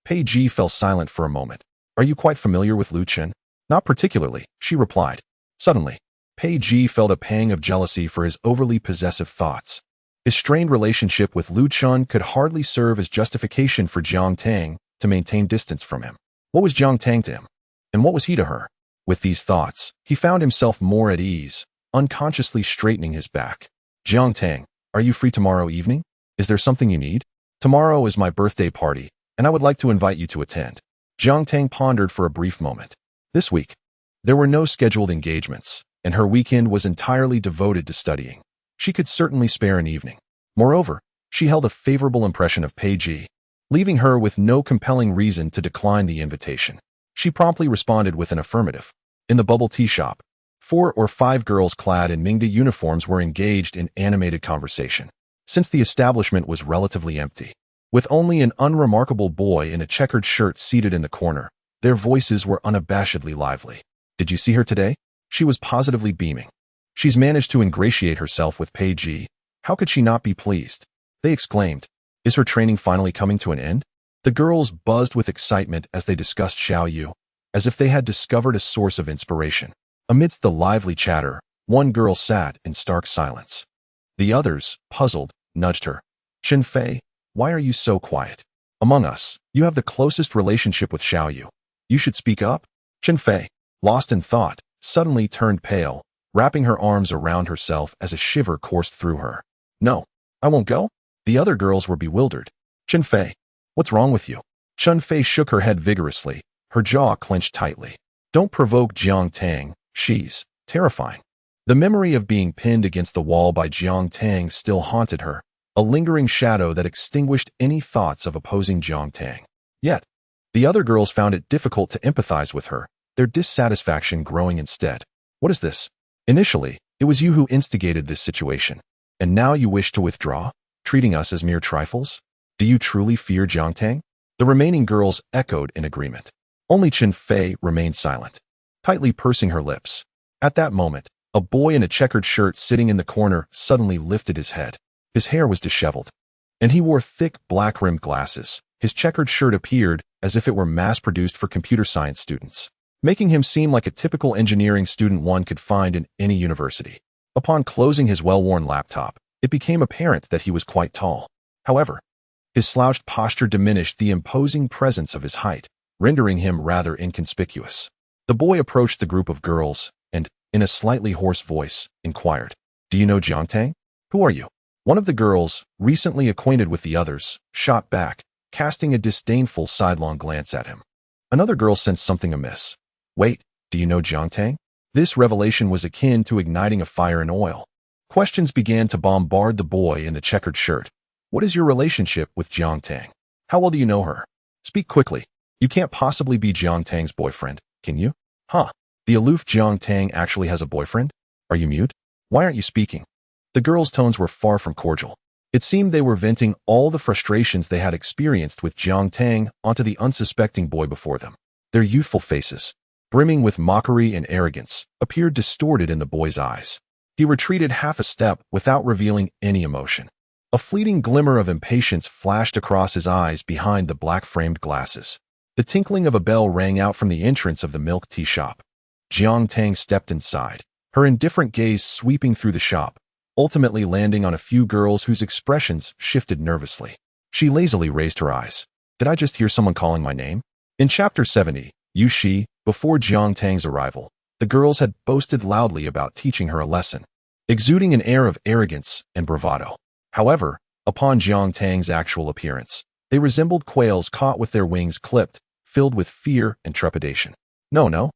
Pei Ji fell silent for a moment. Are you quite familiar with Lu Chun? Not particularly, she replied. Suddenly, Pei Ji felt a pang of jealousy for his overly possessive thoughts. His strained relationship with Lu Chun could hardly serve as justification for Jiang Tang to maintain distance from him. What was Jiang Tang to him? And what was he to her? With these thoughts, he found himself more at ease, unconsciously straightening his back. Jiang Tang, are you free tomorrow evening? Is there something you need? Tomorrow is my birthday party, and I would like to invite you to attend. Jiang Tang pondered for a brief moment. This week, there were no scheduled engagements, and her weekend was entirely devoted to studying. She could certainly spare an evening. Moreover, she held a favorable impression of Pei Ji, leaving her with no compelling reason to decline the invitation. She promptly responded with an affirmative. In the bubble tea shop, 4 or 5 girls clad in Mingda uniforms were engaged in animated conversation. Since the establishment was relatively empty, with only an unremarkable boy in a checkered shirt seated in the corner, their voices were unabashedly lively. Did you see her today? She was positively beaming. She's managed to ingratiate herself with Pei Ji. How could she not be pleased? They exclaimed. Is her training finally coming to an end? The girls buzzed with excitement as they discussed Xiao Yu, as if they had discovered a source of inspiration. Amidst the lively chatter, one girl sat in stark silence. The others, puzzled, nudged her. Chen Fei, why are you so quiet? Among us, you have the closest relationship with Xiao Yu. You should speak up. Chen Fei, lost in thought, suddenly turned pale, wrapping her arms around herself as a shiver coursed through her. No, I won't go. The other girls were bewildered. Chen Fei, what's wrong with you? Chen Fei shook her head vigorously, her jaw clenched tightly. Don't provoke Jiang Tang, she's terrifying. The memory of being pinned against the wall by Jiang Tang still haunted her, a lingering shadow that extinguished any thoughts of opposing Jiang Tang. Yet, the other girls found it difficult to empathize with her, their dissatisfaction growing instead. What is this? Initially, it was you who instigated this situation. And now you wish to withdraw, treating us as mere trifles? Do you truly fear Jiang Tang? The remaining girls echoed in agreement. Only Chen Fei remained silent, tightly pursing her lips. At that moment, a boy in a checkered shirt sitting in the corner suddenly lifted his head. His hair was disheveled, and he wore thick black-rimmed glasses. His checkered shirt appeared as if it were mass-produced for computer science students, making him seem like a typical engineering student one could find in any university. Upon closing his well-worn laptop, it became apparent that he was quite tall. However, his slouched posture diminished the imposing presence of his height, rendering him rather inconspicuous. The boy approached the group of girls and, in a slightly hoarse voice, inquired, "Do you know Jiang Tang? Who are you?" One of the girls, recently acquainted with the others, shot back, casting a disdainful sidelong glance at him. Another girl sensed something amiss. "Wait, do you know Jiang Tang?" This revelation was akin to igniting a fire in oil. Questions began to bombard the boy in the checkered shirt. "What is your relationship with Jiang Tang? How well do you know her? Speak quickly. You can't possibly be Jiang Tang's boyfriend, can you?" "Huh? The aloof Jiang Tang actually has a boyfriend? Are you mute? Why aren't you speaking?" The girls' tones were far from cordial. It seemed they were venting all the frustrations they had experienced with Jiang Tang onto the unsuspecting boy before them. Their youthful faces, brimming with mockery and arrogance, appeared distorted in the boy's eyes. He retreated half a step without revealing any emotion. A fleeting glimmer of impatience flashed across his eyes behind the black-framed glasses. The tinkling of a bell rang out from the entrance of the milk tea shop. Jiang Tang stepped inside, her indifferent gaze sweeping through the shop, ultimately landing on a few girls whose expressions shifted nervously. She lazily raised her eyes. "Did I just hear someone calling my name?" In Chapter 70, Yu Shi, before Jiang Tang's arrival, the girls had boasted loudly about teaching her a lesson, exuding an air of arrogance and bravado. However, upon Jiang Tang's actual appearance, they resembled quails caught with their wings clipped, filled with fear and trepidation. No,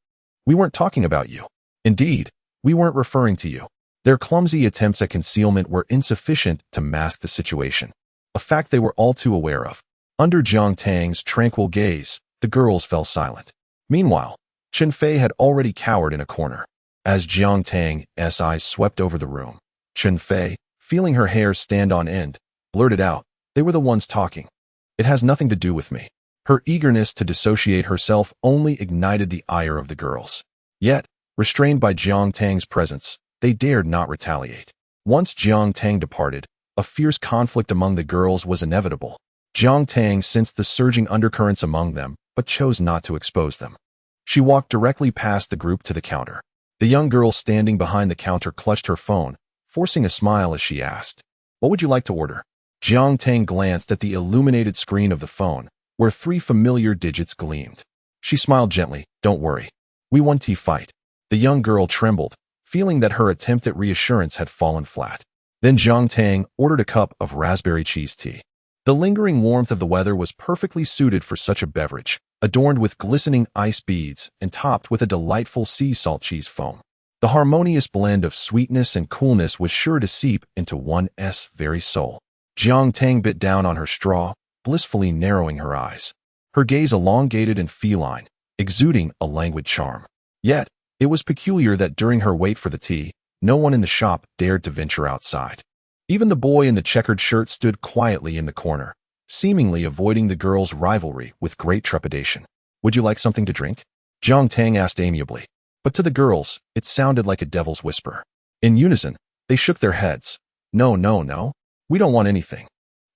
we weren't talking about you. Indeed, we weren't referring to you." Their clumsy attempts at concealment were insufficient to mask the situation, a fact they were all too aware of. Under Jiang Tang's tranquil gaze, the girls fell silent. Meanwhile, Chen Fei had already cowered in a corner. As Jiang Tang's eyes swept over the room, Chen Fei, feeling her hair stand on end, blurted out, "They were the ones talking. It has nothing to do with me." Her eagerness to dissociate herself only ignited the ire of the girls. Yet, restrained by Jiang Tang's presence, they dared not retaliate. Once Jiang Tang departed, a fierce conflict among the girls was inevitable. Jiang Tang sensed the surging undercurrents among them, but chose not to expose them. She walked directly past the group to the counter. The young girl standing behind the counter clutched her phone, forcing a smile as she asked, "What would you like to order?" Jiang Tang glanced at the illuminated screen of the phone, where 3 familiar digits gleamed. She smiled gently, "Don't worry. We won tea fight." The young girl trembled, feeling that her attempt at reassurance had fallen flat. Then Jiang Tang ordered a cup of raspberry cheese tea. The lingering warmth of the weather was perfectly suited for such a beverage, adorned with glistening ice beads and topped with a delightful sea salt cheese foam. The harmonious blend of sweetness and coolness was sure to seep into one's very soul. Jiang Tang bit down on her straw, blissfully narrowing her eyes, her gaze elongated and feline, exuding a languid charm. Yet, it was peculiar that during her wait for the tea, no one in the shop dared to venture outside. Even the boy in the checkered shirt stood quietly in the corner, seemingly avoiding the girls' rivalry with great trepidation. "Would you like something to drink?" Jiang Tang asked amiably. But to the girls, it sounded like a devil's whisper. In unison, they shook their heads. No, we don't want anything."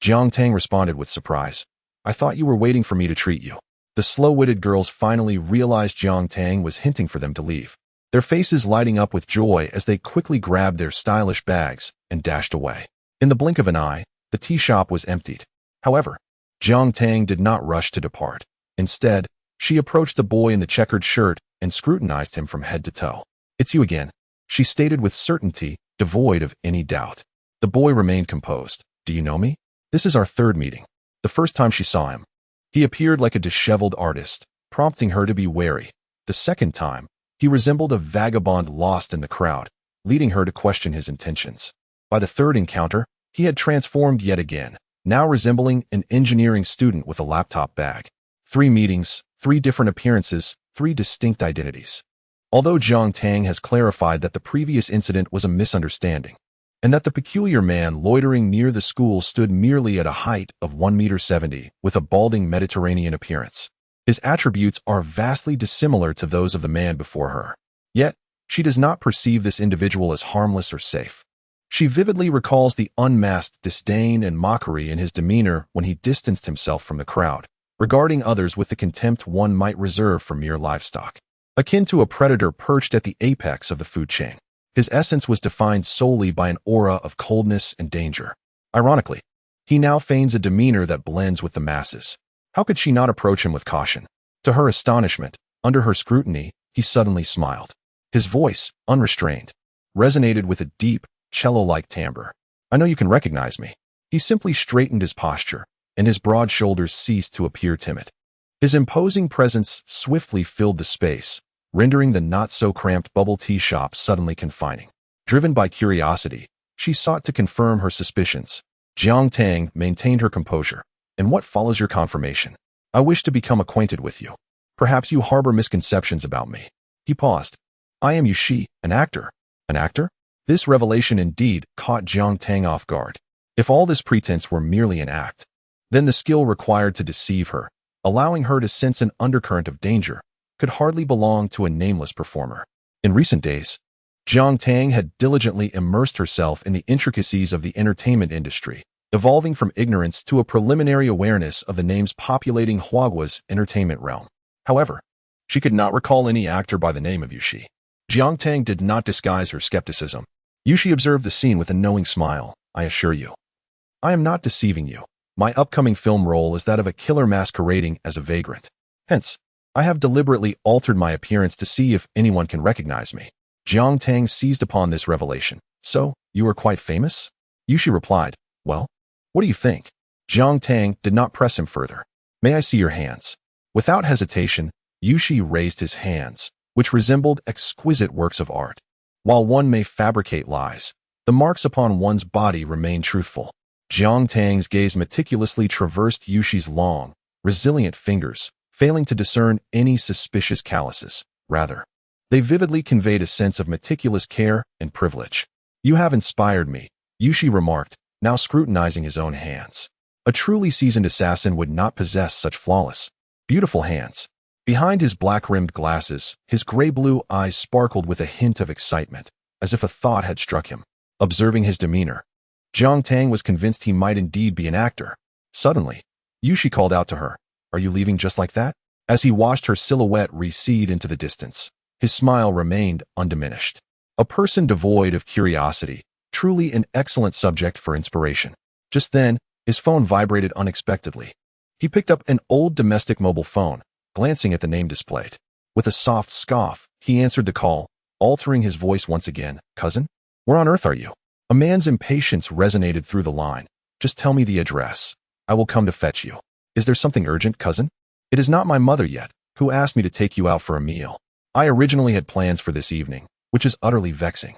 Jiang Tang responded with surprise. "I thought you were waiting for me to treat you." The slow-witted girls finally realized Jiang Tang was hinting for them to leave, their faces lighting up with joy as they quickly grabbed their stylish bags and dashed away. In the blink of an eye, the tea shop was emptied. However, Jiang Tang did not rush to depart. Instead, she approached the boy in the checkered shirt and scrutinized him from head to toe. "It's you again," she stated with certainty, devoid of any doubt. The boy remained composed. "Do you know me? This is our 3rd meeting." The first time she saw him, he appeared like a disheveled artist, prompting her to be wary. The second time, he resembled a vagabond lost in the crowd, leading her to question his intentions. By the 3rd encounter, he had transformed yet again, now resembling an engineering student with a laptop bag. 3 meetings, 3 different appearances, 3 distinct identities. Although Jiang Tang has clarified that the previous incident was a misunderstanding, and that the peculiar man loitering near the school stood merely at a height of 1.70 meters with a balding Mediterranean appearance. His attributes are vastly dissimilar to those of the man before her. Yet, she does not perceive this individual as harmless or safe. She vividly recalls the unmasked disdain and mockery in his demeanor when he distanced himself from the crowd, regarding others with the contempt one might reserve for mere livestock. Akin to a predator perched at the apex of the food chain, his essence was defined solely by an aura of coldness and danger. Ironically, he now feigns a demeanor that blends with the masses. How could she not approach him with caution? To her astonishment, under her scrutiny, he suddenly smiled. His voice, unrestrained, resonated with a deep, cello-like timbre. "I know you can recognize me." He simply straightened his posture, and his broad shoulders ceased to appear timid. His imposing presence swiftly filled the space, rendering the not-so-cramped bubble tea shop suddenly confining. Driven by curiosity, she sought to confirm her suspicions. Jiang Tang maintained her composure. "And what follows your confirmation? I wish to become acquainted with you. Perhaps you harbor misconceptions about me." He paused. "I am Yushi, an actor." "An actor?" This revelation indeed caught Jiang Tang off guard. If all this pretense were merely an act, then the skill required to deceive her, allowing her to sense an undercurrent of danger, could hardly belong to a nameless performer. In recent days, Jiang Tang had diligently immersed herself in the intricacies of the entertainment industry, evolving from ignorance to a preliminary awareness of the names populating Huagua's entertainment realm. However, she could not recall any actor by the name of Yushi. Jiang Tang did not disguise her skepticism. Yushi observed the scene with a knowing smile. "I assure you, I am not deceiving you. My upcoming film role is that of a killer masquerading as a vagrant. Hence, I have deliberately altered my appearance to see if anyone can recognize me." Jiang Tang seized upon this revelation. "So, you are quite famous?" Yushi replied, "Well, what do you think?" Jiang Tang did not press him further. "May I see your hands?" Without hesitation, Yushi raised his hands, which resembled exquisite works of art. While one may fabricate lies, the marks upon one's body remain truthful. Jiang Tang's gaze meticulously traversed Yushi's long, resilient fingers, failing to discern any suspicious calluses. Rather, they vividly conveyed a sense of meticulous care and privilege. "You have inspired me," Yushi remarked, now scrutinizing his own hands. A truly seasoned assassin would not possess such flawless, beautiful hands. Behind his black-rimmed glasses, his gray-blue eyes sparkled with a hint of excitement, as if a thought had struck him. Observing his demeanor, Jiang Tang was convinced he might indeed be an actor. Suddenly, Yushi called out to her, "Are you leaving just like that?" As he watched her silhouette recede into the distance, his smile remained undiminished. A person devoid of curiosity, truly an excellent subject for inspiration. Just then, his phone vibrated unexpectedly. He picked up an old domestic mobile phone, glancing at the name displayed. With a soft scoff, he answered the call, altering his voice once again. "Cousin? Where on earth are you?" A man's impatience resonated through the line. "Just tell me the address. I will come to fetch you." "Is there something urgent, cousin?" "It is not my mother yet, who asked me to take you out for a meal. I originally had plans for this evening, which is utterly vexing.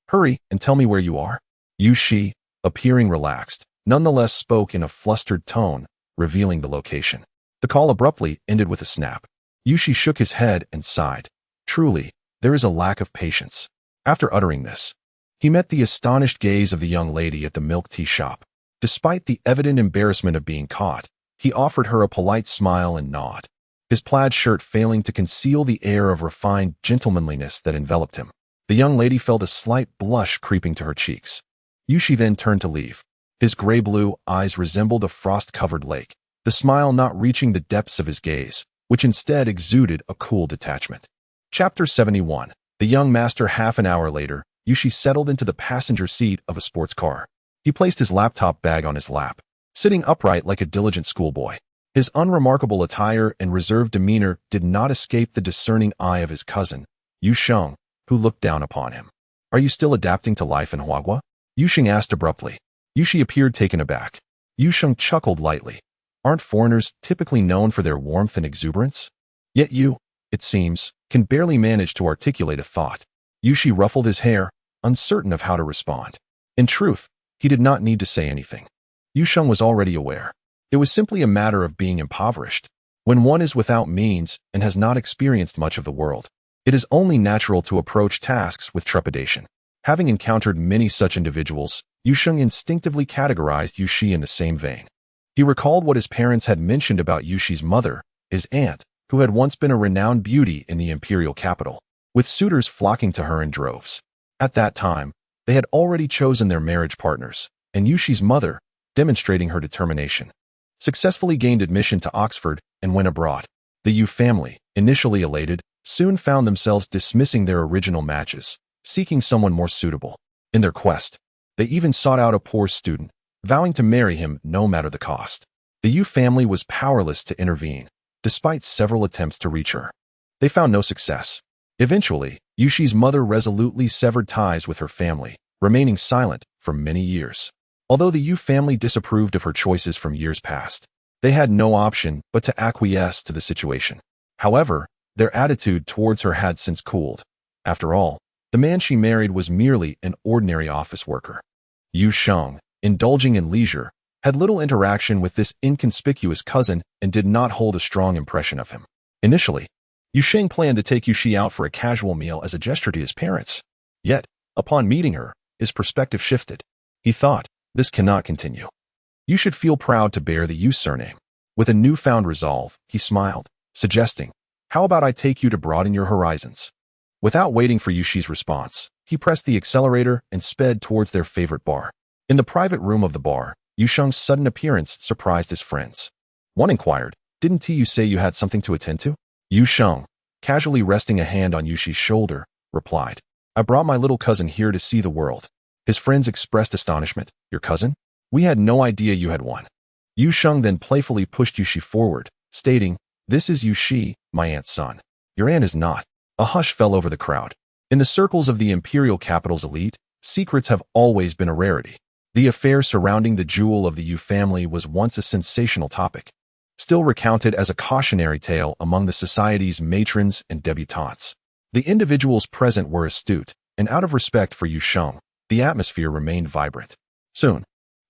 Hurry and tell me where you are." Yushi, appearing relaxed, nonetheless spoke in a flustered tone, revealing the location. The call abruptly ended with a snap. Yushi shook his head and sighed. Truly, there is a lack of patience. After uttering this, he met the astonished gaze of the young lady at the milk tea shop. Despite the evident embarrassment of being caught, he offered her a polite smile and nod, his plaid shirt failing to conceal the air of refined gentlemanliness that enveloped him. The young lady felt a slight blush creeping to her cheeks. Yushi then turned to leave. His gray-blue eyes resembled a frost-covered lake, the smile not reaching the depths of his gaze, which instead exuded a cool detachment. Chapter 71. The young master. Half an hour later, Yushi settled into the passenger seat of a sports car. He placed his laptop bag on his lap, sitting upright like a diligent schoolboy. His unremarkable attire and reserved demeanor did not escape the discerning eye of his cousin, Yu Sheng, who looked down upon him. "Are you still adapting to life in Huagua?" Yu Sheng asked abruptly. Yushi appeared taken aback. Yu Sheng chuckled lightly. "Aren't foreigners typically known for their warmth and exuberance? Yet you, it seems, can barely manage to articulate a thought." Yushi ruffled his hair, uncertain of how to respond. In truth, he did not need to say anything. Yu Sheng was already aware. It was simply a matter of being impoverished. When one is without means and has not experienced much of the world, It is only natural to approach tasks with trepidation. Having encountered many such individuals, Yu Sheng instinctively categorized Yu Shi in the same vein. He recalled what his parents had mentioned about Yu Shi's mother, his aunt, who had once been a renowned beauty in the imperial capital, with suitors flocking to her in droves. At that time, they had already chosen their marriage partners, and Yu Shi's mother, demonstrating her determination, successfully gained admission to Oxford and went abroad. The Yu family, initially elated, soon found themselves dismissing their original matches, seeking someone more suitable. In their quest, they even sought out a poor student, vowing to marry him no matter the cost. The Yu family was powerless to intervene, despite several attempts to reach her. They found no success. Eventually, Yu Shi's mother resolutely severed ties with her family, remaining silent for many years. Although the Yu family disapproved of her choices from years past, they had no option but to acquiesce to the situation. However, their attitude towards her had since cooled. After all, the man she married was merely an ordinary office worker. Yu Sheng, indulging in leisure, had little interaction with this inconspicuous cousin and did not hold a strong impression of him. Initially, Yu Sheng planned to take Yu Shi out for a casual meal as a gesture to his parents. Yet, upon meeting her, his perspective shifted. He thought, this cannot continue. You should feel proud to bear the Yu surname. With a newfound resolve, he smiled, suggesting, how about I take you to broaden your horizons? Without waiting for Yu Shi's response, he pressed the accelerator and sped towards their favorite bar. In the private room of the bar, Yu Sheng's sudden appearance surprised his friends. One inquired, didn't you say you had something to attend to? Yu Sheng, casually resting a hand on Yu Shi's shoulder, replied, I brought my little cousin here to see the world. His friends expressed astonishment. Your cousin? We had no idea you had one. Yu Sheng then playfully pushed Yu Shi forward, stating, this is Yu Shi, my aunt's son. Your aunt is not. A hush fell over the crowd. In the circles of the imperial capital's elite, secrets have always been a rarity. The affair surrounding the jewel of the Yu family was once a sensational topic, still recounted as a cautionary tale among the society's matrons and debutantes. The individuals present were astute, and out of respect for Yu Sheng, the atmosphere remained vibrant. Soon,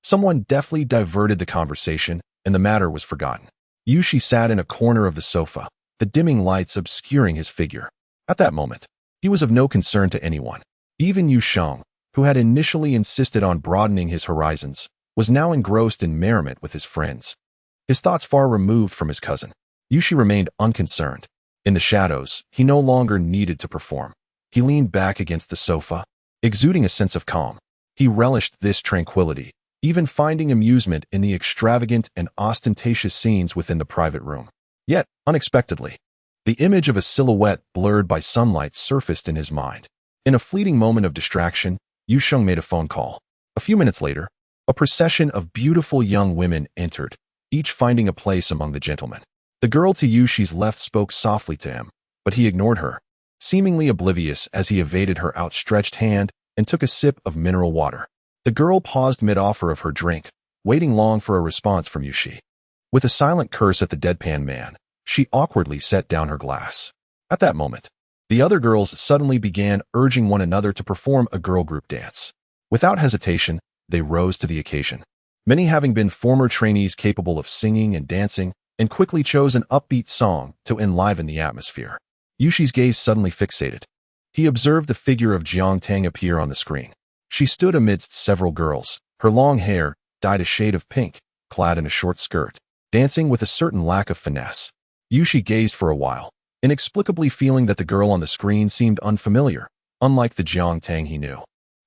someone deftly diverted the conversation, and the matter was forgotten. Yu Shi sat in a corner of the sofa, the dimming lights obscuring his figure. At that moment, he was of no concern to anyone. Even Yu Sheng, who had initially insisted on broadening his horizons, was now engrossed in merriment with his friends. His thoughts far removed from his cousin, Yu Shi remained unconcerned. In the shadows, he no longer needed to perform. He leaned back against the sofa, exuding a sense of calm. He relished this tranquility, even finding amusement in the extravagant and ostentatious scenes within the private room. Yet, unexpectedly, the image of a silhouette blurred by sunlight surfaced in his mind. In a fleeting moment of distraction, Yu Sheng made a phone call. A few minutes later, a procession of beautiful young women entered, each finding a place among the gentlemen. The girl to Yu Shi's left spoke softly to him, but he ignored her, seemingly oblivious as he evaded her outstretched hand and took a sip of mineral water. The girl paused mid-offer of her drink, waiting long for a response from Yu Shi. With a silent curse at the deadpan man, she awkwardly set down her glass. At that moment, the other girls suddenly began urging one another to perform a girl group dance. Without hesitation, they rose to the occasion. Many having been former trainees capable of singing and dancing, and quickly chose an upbeat song to enliven the atmosphere. Yu Shi's gaze suddenly fixated. He observed the figure of Jiang Tang appear on the screen. She stood amidst several girls, her long hair dyed a shade of pink, clad in a short skirt, dancing with a certain lack of finesse. Yu Shi gazed for a while, inexplicably feeling that the girl on the screen seemed unfamiliar, unlike the Jiang Tang he knew.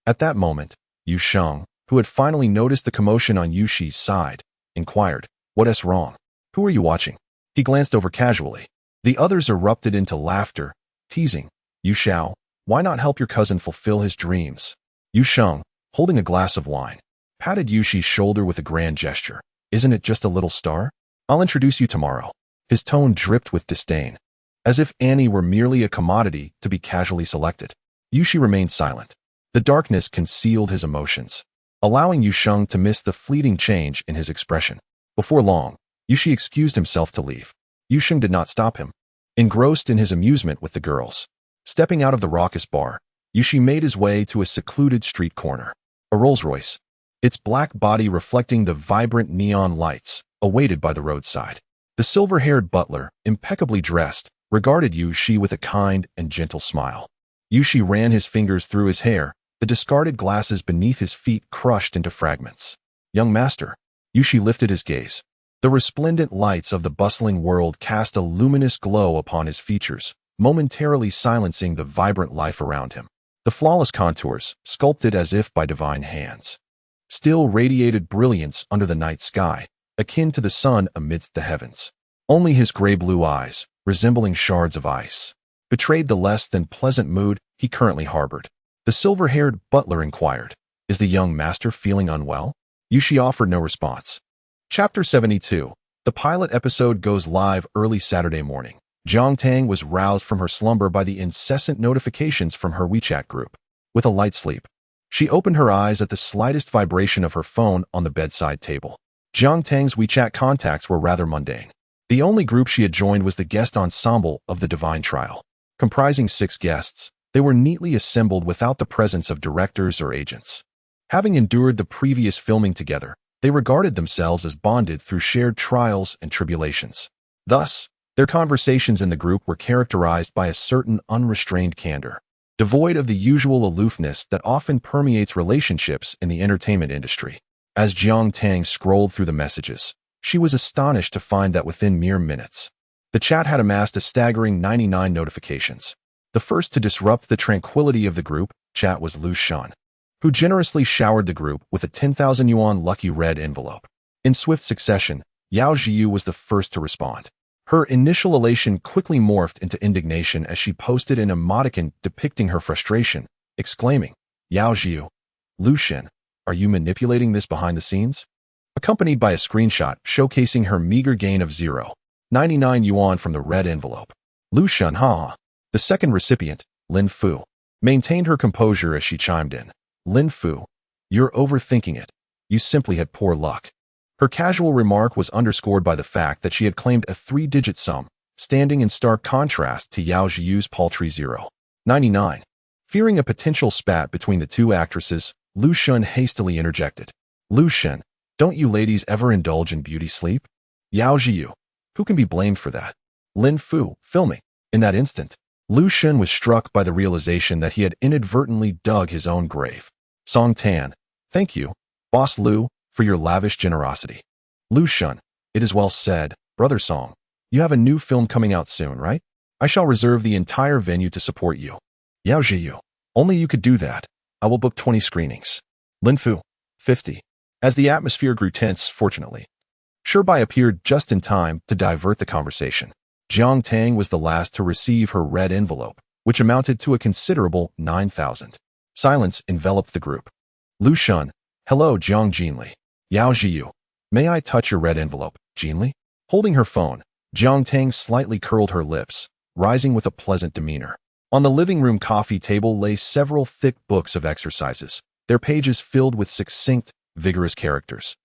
At that moment, Yu Sheng, who had finally noticed the commotion on Yu Shi's side, inquired, "What's wrong? Who are you watching?" He glanced over casually. The others erupted into laughter, teasing, "Yu Xiao, why not help your cousin fulfill his dreams?" Yu Sheng, holding a glass of wine, patted Yu Shi's shoulder with a grand gesture. "Isn't it just a little star? I'll introduce you tomorrow." His tone dripped with disdain, as if Annie were merely a commodity to be casually selected. Yu Shi remained silent. The darkness concealed his emotions, allowing Yu Sheng to miss the fleeting change in his expression. Before long, Yu Shi excused himself to leave. Yu Sheng did not stop him, engrossed in his amusement with the girls. Stepping out of the raucous bar, Yu Shi made his way to a secluded street corner. A Rolls-Royce, its black body reflecting the vibrant neon lights, awaited by the roadside. The silver-haired butler, impeccably dressed, regarded Yushi with a kind and gentle smile. Yushi ran his fingers through his hair, the discarded glasses beneath his feet crushed into fragments. Young master. Yushi lifted his gaze. The resplendent lights of the bustling world cast a luminous glow upon his features, momentarily silencing the vibrant life around him. The flawless contours, sculpted as if by divine hands, still radiated brilliance under the night sky, akin to the sun amidst the heavens. Only his gray-blue eyes, resembling shards of ice, betrayed the less than pleasant mood he currently harbored. The silver-haired butler inquired, "Is the young master feeling unwell?" Yushi offered no response. Chapter 72. The pilot episode goes live early Saturday morning. Jiang Tang was roused from her slumber by the incessant notifications from her WeChat group. With a light sleep, she opened her eyes at the slightest vibration of her phone on the bedside table. Jiang Tang's WeChat contacts were rather mundane. The only group she had joined was the guest ensemble of the Divine Trial. Comprising 6 guests, they were neatly assembled without the presence of directors or agents. Having endured the previous filming together, they regarded themselves as bonded through shared trials and tribulations. Thus, their conversations in the group were characterized by a certain unrestrained candor, devoid of the usual aloofness that often permeates relationships in the entertainment industry. As Jiang Tang scrolled through the messages, she was astonished to find that within mere minutes, the chat had amassed a staggering 99 notifications. The first to disrupt the tranquility of the group chat was Lu Shan, who generously showered the group with a 10,000 yuan lucky red envelope. In swift succession, Yao Jiu was the first to respond. Her initial elation quickly morphed into indignation as she posted an emoticon depicting her frustration, exclaiming, "Yao Jiu, Lu Shan, are you manipulating this behind the scenes?" Accompanied by a screenshot showcasing her meager gain of 0.99 yuan from the red envelope. Lu Shan, haha. The second recipient, Lin Fu, maintained her composure as she chimed in. "Lin Fu, you're overthinking it. You simply had poor luck." Her casual remark was underscored by the fact that she had claimed a 3-digit sum, standing in stark contrast to Yao Jiu's paltry 0.99. Fearing a potential spat between the two actresses, Lu Shan hastily interjected. "Lu Shan, don't you ladies ever indulge in beauty sleep?" Yao Jiu, who can be blamed for that? Lin Fu, filming. In that instant, Lu Shan was struck by the realization that he had inadvertently dug his own grave. Song Tan, thank you, Boss Lu, for your lavish generosity. Lu Shan, it is well said, Brother Song. You have a new film coming out soon, right? I shall reserve the entire venue to support you. Yao Jiu, only you could do that. I will book 20 screenings. Lin Fu, 50. As the atmosphere grew tense, fortunately, Shirbai appeared just in time to divert the conversation. Jiang Tang was the last to receive her red envelope, which amounted to a considerable 9,000. Silence enveloped the group. Lu Shan, hello Jiang Jinli. Yao Jiu, may I touch your red envelope, Jinli? Holding her phone, Jiang Tang slightly curled her lips, rising with a pleasant demeanor. On the living room coffee table lay several thick books of exercises, their pages filled with succinct, vigorous characters.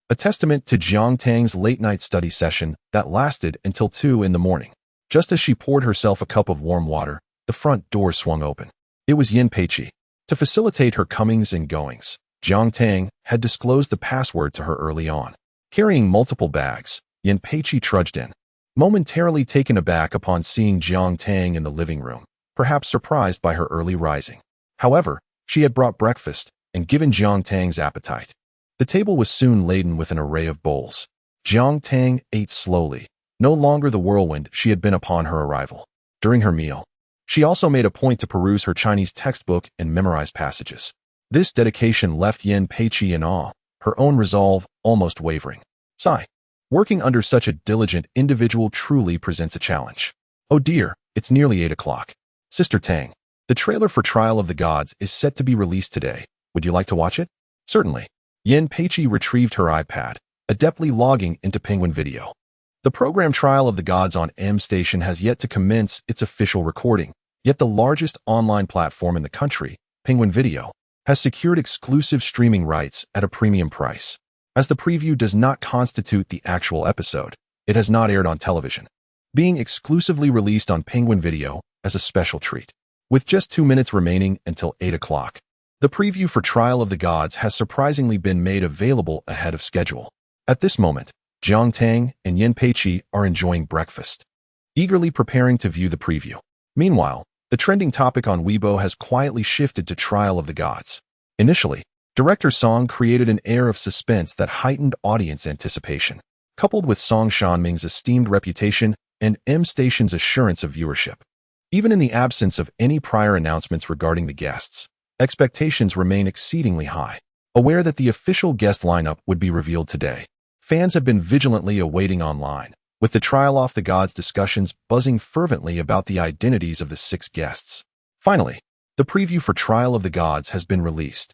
A testament to Jiang Tang's late-night study session that lasted until 2 in the morning. Just as she poured herself a cup of warm water, the front door swung open. It was Yin Peiqi. To facilitate her comings and goings, Jiang Tang had disclosed the password to her early on. Carrying multiple bags, Yin Peiqi trudged in, momentarily taken aback upon seeing Jiang Tang in the living room, perhaps surprised by her early rising. However, she had brought breakfast and given Jiang Tang's appetite. The table was soon laden with an array of bowls. Jiang Tang ate slowly, no longer the whirlwind she had been upon her arrival. During her meal, she also made a point to peruse her Chinese textbook and memorize passages. This dedication left Yin Peiqi in awe, her own resolve almost wavering. Sigh. Working under such a diligent individual truly presents a challenge. Oh dear, it's nearly 8 o'clock. Sister Tang, the trailer for Trial of the Gods is set to be released today. Would you like to watch it? Certainly. Yin Peiqi retrieved her iPad, adeptly logging into Penguin Video. The program Trial of the Gods on M Station has yet to commence its official recording, yet the largest online platform in the country, Penguin Video, has secured exclusive streaming rights at a premium price. As the preview does not constitute the actual episode, it has not aired on television, being exclusively released on Penguin Video as a special treat. With just 2 minutes remaining until 8 o'clock, the preview for Trial of the Gods has surprisingly been made available ahead of schedule. At this moment, Jiang Tang and Yin Peiqi are enjoying breakfast. eagerly preparing to view the preview. Meanwhile, the trending topic on Weibo has quietly shifted to Trial of the Gods. Initially, director Song created an air of suspense that heightened audience anticipation, coupled with Song Shanming's esteemed reputation and M Station's assurance of viewership. Even in the absence of any prior announcements regarding the guests, expectations remain exceedingly high. Aware that the official guest lineup would be revealed today, fans have been vigilantly awaiting online, with the Trial of the Gods discussions buzzing fervently about the identities of the 6 guests. Finally, the preview for Trial of the Gods has been released.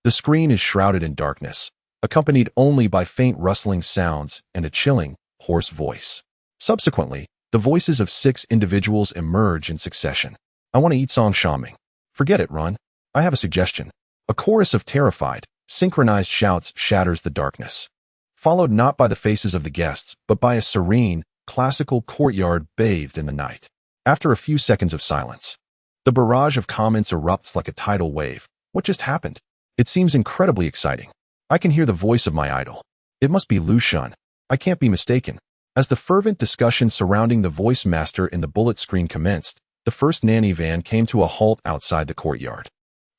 The screen is shrouded in darkness, accompanied only by faint rustling sounds and a chilling, hoarse voice. Subsequently, the voices of 6 individuals emerge in succession. I want to eat Song Shanming. Forget it, Run. I have a suggestion. A chorus of terrified, synchronized shouts shatters the darkness, followed not by the faces of the guests, but by a serene, classical courtyard bathed in the night. After a few seconds of silence, the barrage of comments erupts like a tidal wave. What just happened? It seems incredibly exciting. I can hear the voice of my idol. It must be Lu Shun. I can't be mistaken. As the fervent discussion surrounding the voice master in the bullet screen commenced, the first nanny van came to a halt outside the courtyard.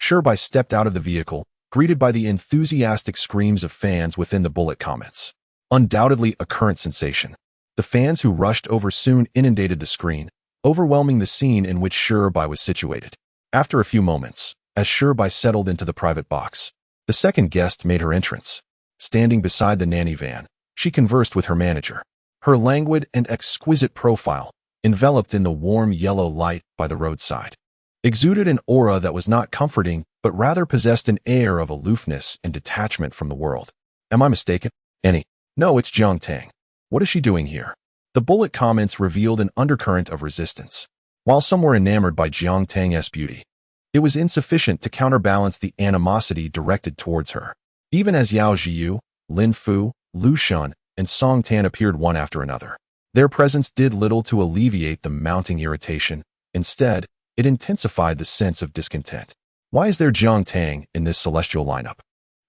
Shirbai stepped out of the vehicle, greeted by the enthusiastic screams of fans within the bullet comments. Undoubtedly a current sensation. The fans who rushed over soon inundated the screen, overwhelming the scene in which Shirbai was situated. After a few moments, as Shirbai settled into the private box, the second guest made her entrance. Standing beside the nanny van, she conversed with her manager. Her languid and exquisite profile, enveloped in the warm yellow light by the roadside, exuded an aura that was not comforting but rather possessed an air of aloofness and detachment from the world. Am I mistaken? Any? No, it's Jiang Tang. What is she doing here? The bullet comments revealed an undercurrent of resistance. While some were enamored by Jiang Tang's beauty, it was insufficient to counterbalance the animosity directed towards her. Even as Yao Jiyu, Lin Fu, Lu Shun, and Song Tan appeared one after another, their presence did little to alleviate the mounting irritation. Instead, it intensified the sense of discontent. Why is there Jiang Tang in this celestial lineup?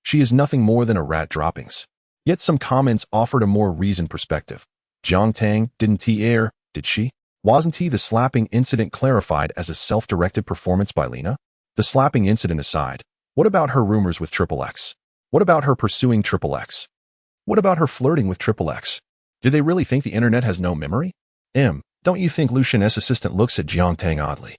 She is nothing more than a rat droppings. Yet some comments offered a more reasoned perspective. Jiang Tang didn't air, did she? Wasn't the slapping incident clarified as a self-directed performance by Lena? The slapping incident aside, what about her rumors with Triple X? What about her pursuing Triple X? What about her flirting with Triple X? Do they really think the internet has no memory? Don't you think Lu Shun's assistant looks at Jiang Tang oddly?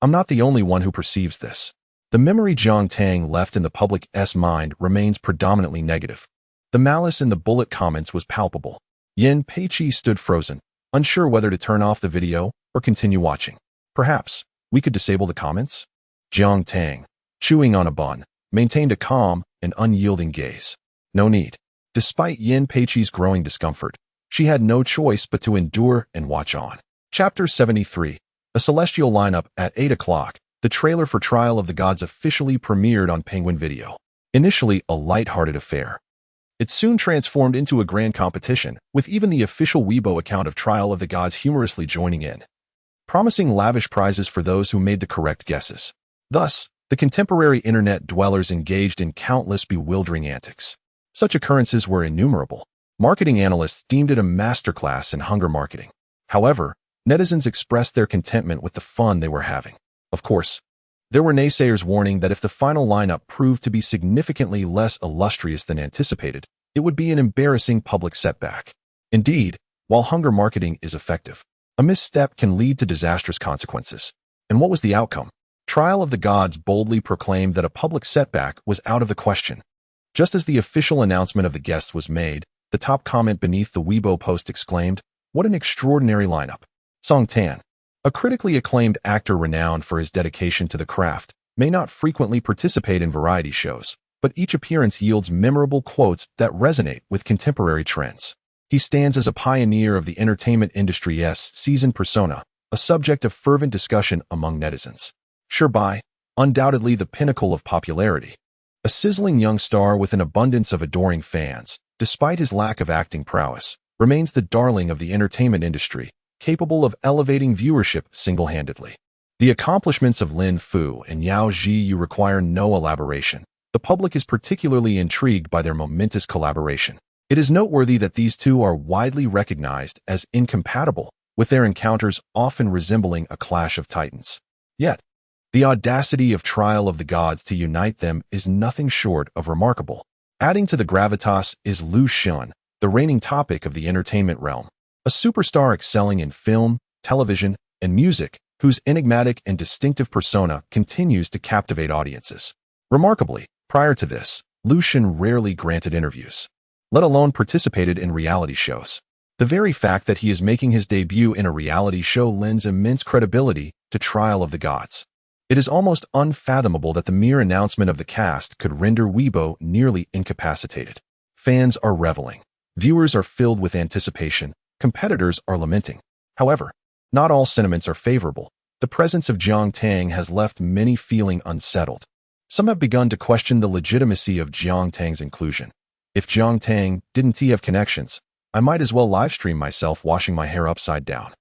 I'm not the only one who perceives this. The memory Jiang Tang left in the public's mind remains predominantly negative. The malice in the bullet comments was palpable. Yin Peiqi stood frozen, unsure whether to turn off the video or continue watching. Perhaps we could disable the comments? Jiang Tang, chewing on a bun, maintained a calm and unyielding gaze. No need. Despite Yin Peiqi's growing discomfort, she had no choice but to endure and watch on. Chapter 73. A celestial lineup at 8 o'clock. The trailer for Trial of the Gods officially premiered on Penguin Video. Initially a light-hearted affair, it soon transformed into a grand competition, with even the official Weibo account of Trial of the Gods humorously joining in, promising lavish prizes for those who made the correct guesses. Thus, the contemporary internet dwellers engaged in countless bewildering antics. Such occurrences were innumerable. Marketing analysts deemed it a masterclass in hunger marketing. However, netizens expressed their contentment with the fun they were having. Of course, there were naysayers warning that if the final lineup proved to be significantly less illustrious than anticipated, it would be an embarrassing public setback. Indeed, while hunger marketing is effective, a misstep can lead to disastrous consequences. And what was the outcome? Trial of the Gods boldly proclaimed that a public setback was out of the question. Just as the official announcement of the guests was made, the top comment beneath the Weibo post exclaimed, "What an extraordinary lineup." Song Tan, a critically acclaimed actor renowned for his dedication to the craft, may not frequently participate in variety shows, but each appearance yields memorable quotes that resonate with contemporary trends. He stands as a pioneer of the entertainment industry's seasoned persona, a subject of fervent discussion among netizens. Shirbai, undoubtedly the pinnacle of popularity. A sizzling young star with an abundance of adoring fans, despite his lack of acting prowess, remains the darling of the entertainment industry, capable of elevating viewership single-handedly. The accomplishments of Lin Fu and Yao Jiyu require no elaboration. The public is particularly intrigued by their momentous collaboration. It is noteworthy that these two are widely recognized as incompatible, with their encounters often resembling a clash of titans. Yet, the audacity of Trial of the Gods to unite them is nothing short of remarkable. Adding to the gravitas is Lu Xun, the reigning topic of the entertainment realm, a superstar excelling in film, television, and music, whose enigmatic and distinctive persona continues to captivate audiences. Remarkably, prior to this, Lu Xun rarely granted interviews, let alone participated in reality shows. The very fact that he is making his debut in a reality show lends immense credibility to Trial of the Gods. It is almost unfathomable that the mere announcement of the cast could render Weibo nearly incapacitated. Fans are reveling. Viewers are filled with anticipation. Competitors are lamenting. However, not all sentiments are favorable. The presence of Jiang Tang has left many feeling unsettled. Some have begun to question the legitimacy of Jiang Tang's inclusion. If Jiang Tang didn't have connections, I might as well livestream myself washing my hair upside down.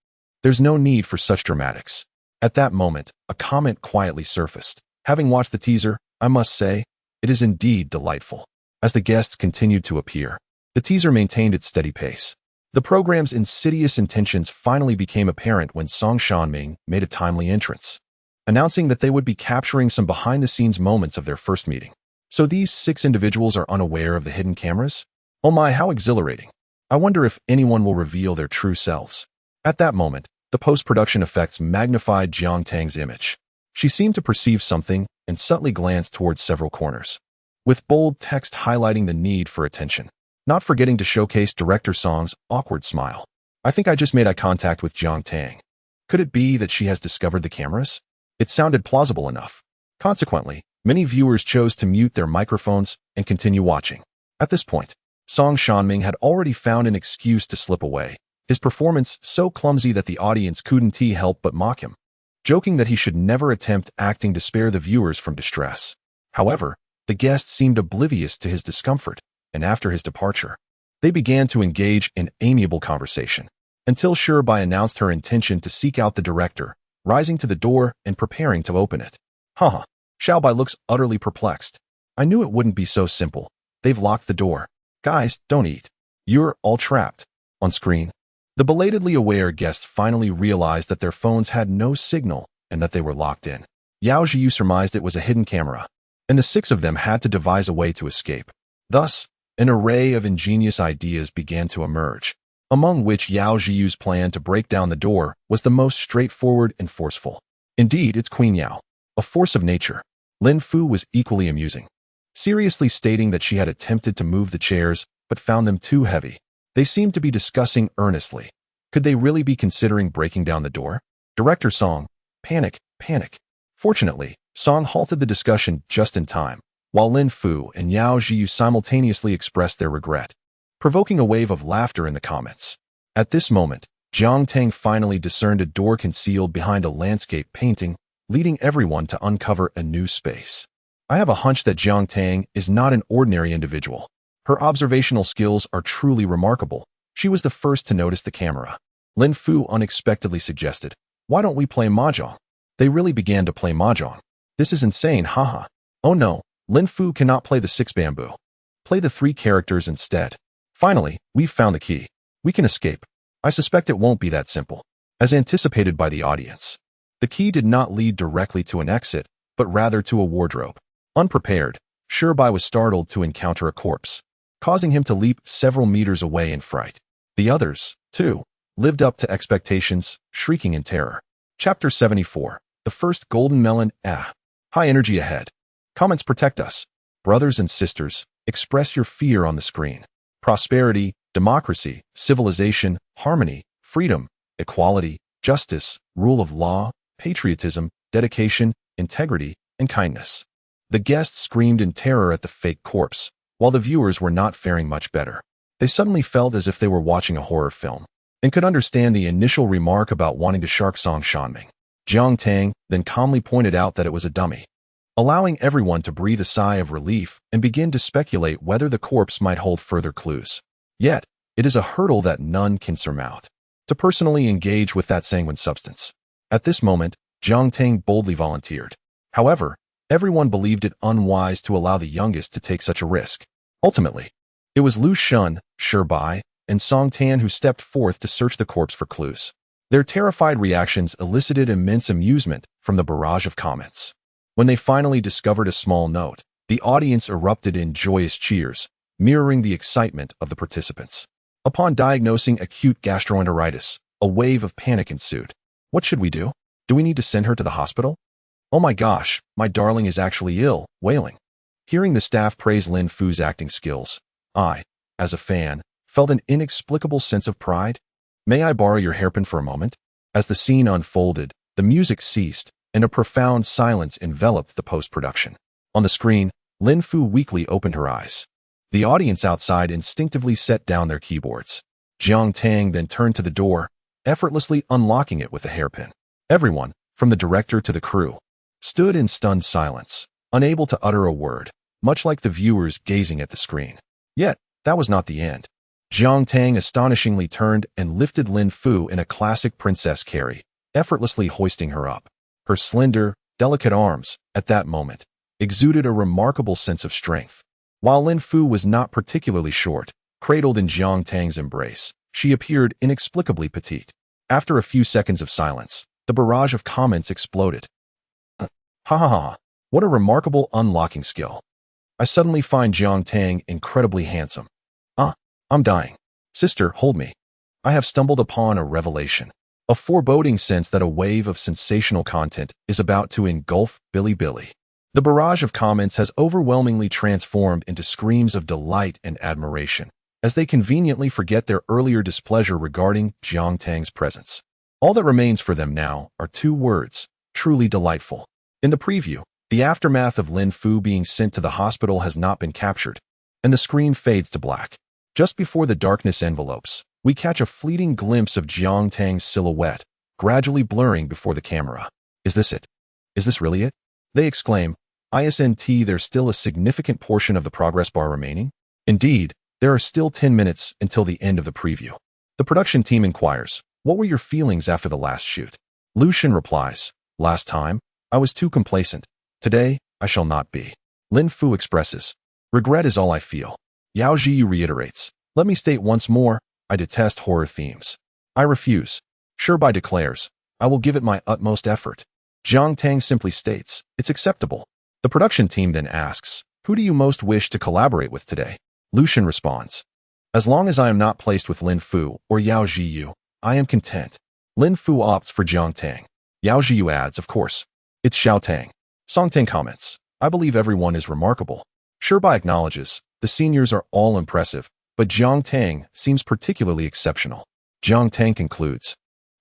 There's no need for such dramatics. At that moment, a comment quietly surfaced. Having watched the teaser, I must say, it is indeed delightful. As the guests continued to appear, the teaser maintained its steady pace. The program's insidious intentions finally became apparent when Song Shanming made a timely entrance, announcing that they would be capturing some behind-the-scenes moments of their first meeting. So these 6 individuals are unaware of the hidden cameras? Oh my, how exhilarating. I wonder if anyone will reveal their true selves. At that moment, the post-production effects magnified Jiang Tang's image. She seemed to perceive something and subtly glanced towards several corners, with bold text highlighting the need for attention, not forgetting to showcase director Song's awkward smile. I think I just made eye contact with Jiang Tang. Could it be that she has discovered the cameras? It sounded plausible enough. Consequently, many viewers chose to mute their microphones and continue watching. At this point, Song Shanming had already found an excuse to slip away, his performance so clumsy that the audience couldn't help but mock him, joking that he should never attempt acting to spare the viewers from distress. However, the guests seemed oblivious to his discomfort, and after his departure, they began to engage in amiable conversation, until Shirbai announced her intention to seek out the director, rising to the door and preparing to open it. Haha, Xiaobai looks utterly perplexed. I knew it wouldn't be so simple. They've locked the door. Guys, don't eat. You're all trapped. On screen, the belatedly aware guests finally realized that their phones had no signal and that they were locked in. Yao Zhiyu surmised it was a hidden camera, and the 6 of them had to devise a way to escape. Thus, an array of ingenious ideas began to emerge, among which Yao Zhiyu's plan to break down the door was the most straightforward and forceful. Indeed, it's Queen Yao, a force of nature. Lin Fu was equally amusing, seriously stating that she had attempted to move the chairs but found them too heavy. They seemed to be discussing earnestly. Could they really be considering breaking down the door? Director Song, panic, panic. Fortunately, Song halted the discussion just in time, while Lin Fu and Yao Zhiyu simultaneously expressed their regret, provoking a wave of laughter in the comments. At this moment, Jiang Tang finally discerned a door concealed behind a landscape painting, leading everyone to uncover a new space. I have a hunch that Jiang Tang is not an ordinary individual. Her observational skills are truly remarkable. She was the first to notice the camera. Lin Fu unexpectedly suggested, "Why don't we play mahjong?" They really began to play mahjong. This is insane, haha. Oh no, Lin Fu cannot play the 6 bamboo. Play the 3 characters instead. Finally, we've found the key. We can escape. I suspect it won't be that simple. As anticipated by the audience, the key did not lead directly to an exit, but rather to a wardrobe. Unprepared, Shirbai was startled to encounter a corpse, causing him to leap several meters away in fright. The others, too, lived up to expectations, shrieking in terror. Chapter 74. The First Golden Melon. High energy ahead. Comments protect us. Brothers and sisters, express your fear on the screen. Prosperity, democracy, civilization, harmony, freedom, equality, justice, rule of law, patriotism, dedication, integrity, and kindness. The guests screamed in terror at the fake corpse, while the viewers were not faring much better. They suddenly felt as if they were watching a horror film, and could understand the initial remark about wanting to shark Song Shanming. Jiang Tang then calmly pointed out that it was a dummy, allowing everyone to breathe a sigh of relief and begin to speculate whether the corpse might hold further clues. Yet, it is a hurdle that none can surmount, to personally engage with that sanguine substance. At this moment, Jiang Tang boldly volunteered. However, everyone believed it unwise to allow the youngest to take such a risk. Ultimately, it was Lu Xun, Shirbai, and Song Tan who stepped forth to search the corpse for clues. Their terrified reactions elicited immense amusement from the barrage of comments. When they finally discovered a small note, the audience erupted in joyous cheers, mirroring the excitement of the participants. Upon diagnosing acute gastroenteritis, a wave of panic ensued. What should we do? Do we need to send her to the hospital? Oh my gosh, my darling is actually ill, wailing. Hearing the staff praise Lin Fu's acting skills, I, as a fan, felt an inexplicable sense of pride. May I borrow your hairpin for a moment? As the scene unfolded, the music ceased, and a profound silence enveloped the post-production. On the screen, Lin Fu weakly opened her eyes. The audience outside instinctively set down their keyboards. Jiang Tang then turned to the door, effortlessly unlocking it with a hairpin. Everyone, from the director to the crew, stood in stunned silence, unable to utter a word, much like the viewers gazing at the screen. Yet, that was not the end. Jiang Tang astonishingly turned and lifted Lin Fu in a classic princess carry, effortlessly hoisting her up. Her slender, delicate arms, at that moment, exuded a remarkable sense of strength. While Lin Fu was not particularly short, cradled in Jiang Tang's embrace, she appeared inexplicably petite. After a few seconds of silence, the barrage of comments exploded. Ha ha ha, what a remarkable unlocking skill. I suddenly find Jiang Tang incredibly handsome. I'm dying. Sister, hold me. I have stumbled upon a revelation. A foreboding sense that a wave of sensational content is about to engulf Billy. The barrage of comments has overwhelmingly transformed into screams of delight and admiration, as they conveniently forget their earlier displeasure regarding Jiang Tang's presence. All that remains for them now are two words: truly delightful. In the preview, the aftermath of Lin Fu being sent to the hospital has not been captured, and the screen fades to black. Just before the darkness envelopes, we catch a fleeting glimpse of Jiang Tang's silhouette, gradually blurring before the camera. Is this it? Is this really it? They exclaim. Isn't there's still a significant portion of the progress bar remaining? Indeed, there are still 10 minutes until the end of the preview. The production team inquires, what were your feelings after the last shoot? Lucian replies, last time, I was too complacent. Today, I shall not be. Lin Fu expresses, regret is all I feel. Yao Zhiyu reiterates, let me state once more, I detest horror themes. I refuse. Shirbai declares, I will give it my utmost effort. Jiang Tang simply states, it's acceptable. The production team then asks, who do you most wish to collaborate with today? Lucian responds, as long as I am not placed with Lin Fu or Yao Zhiyu, I am content. Lin Fu opts for Jiang Tang. Yao Zhiyu adds, of course, it's Xiao Tang. Song Tang comments, I believe everyone is remarkable. Shirbai acknowledges, the seniors are all impressive, but Jiang Tang seems particularly exceptional. Jiang Tang concludes,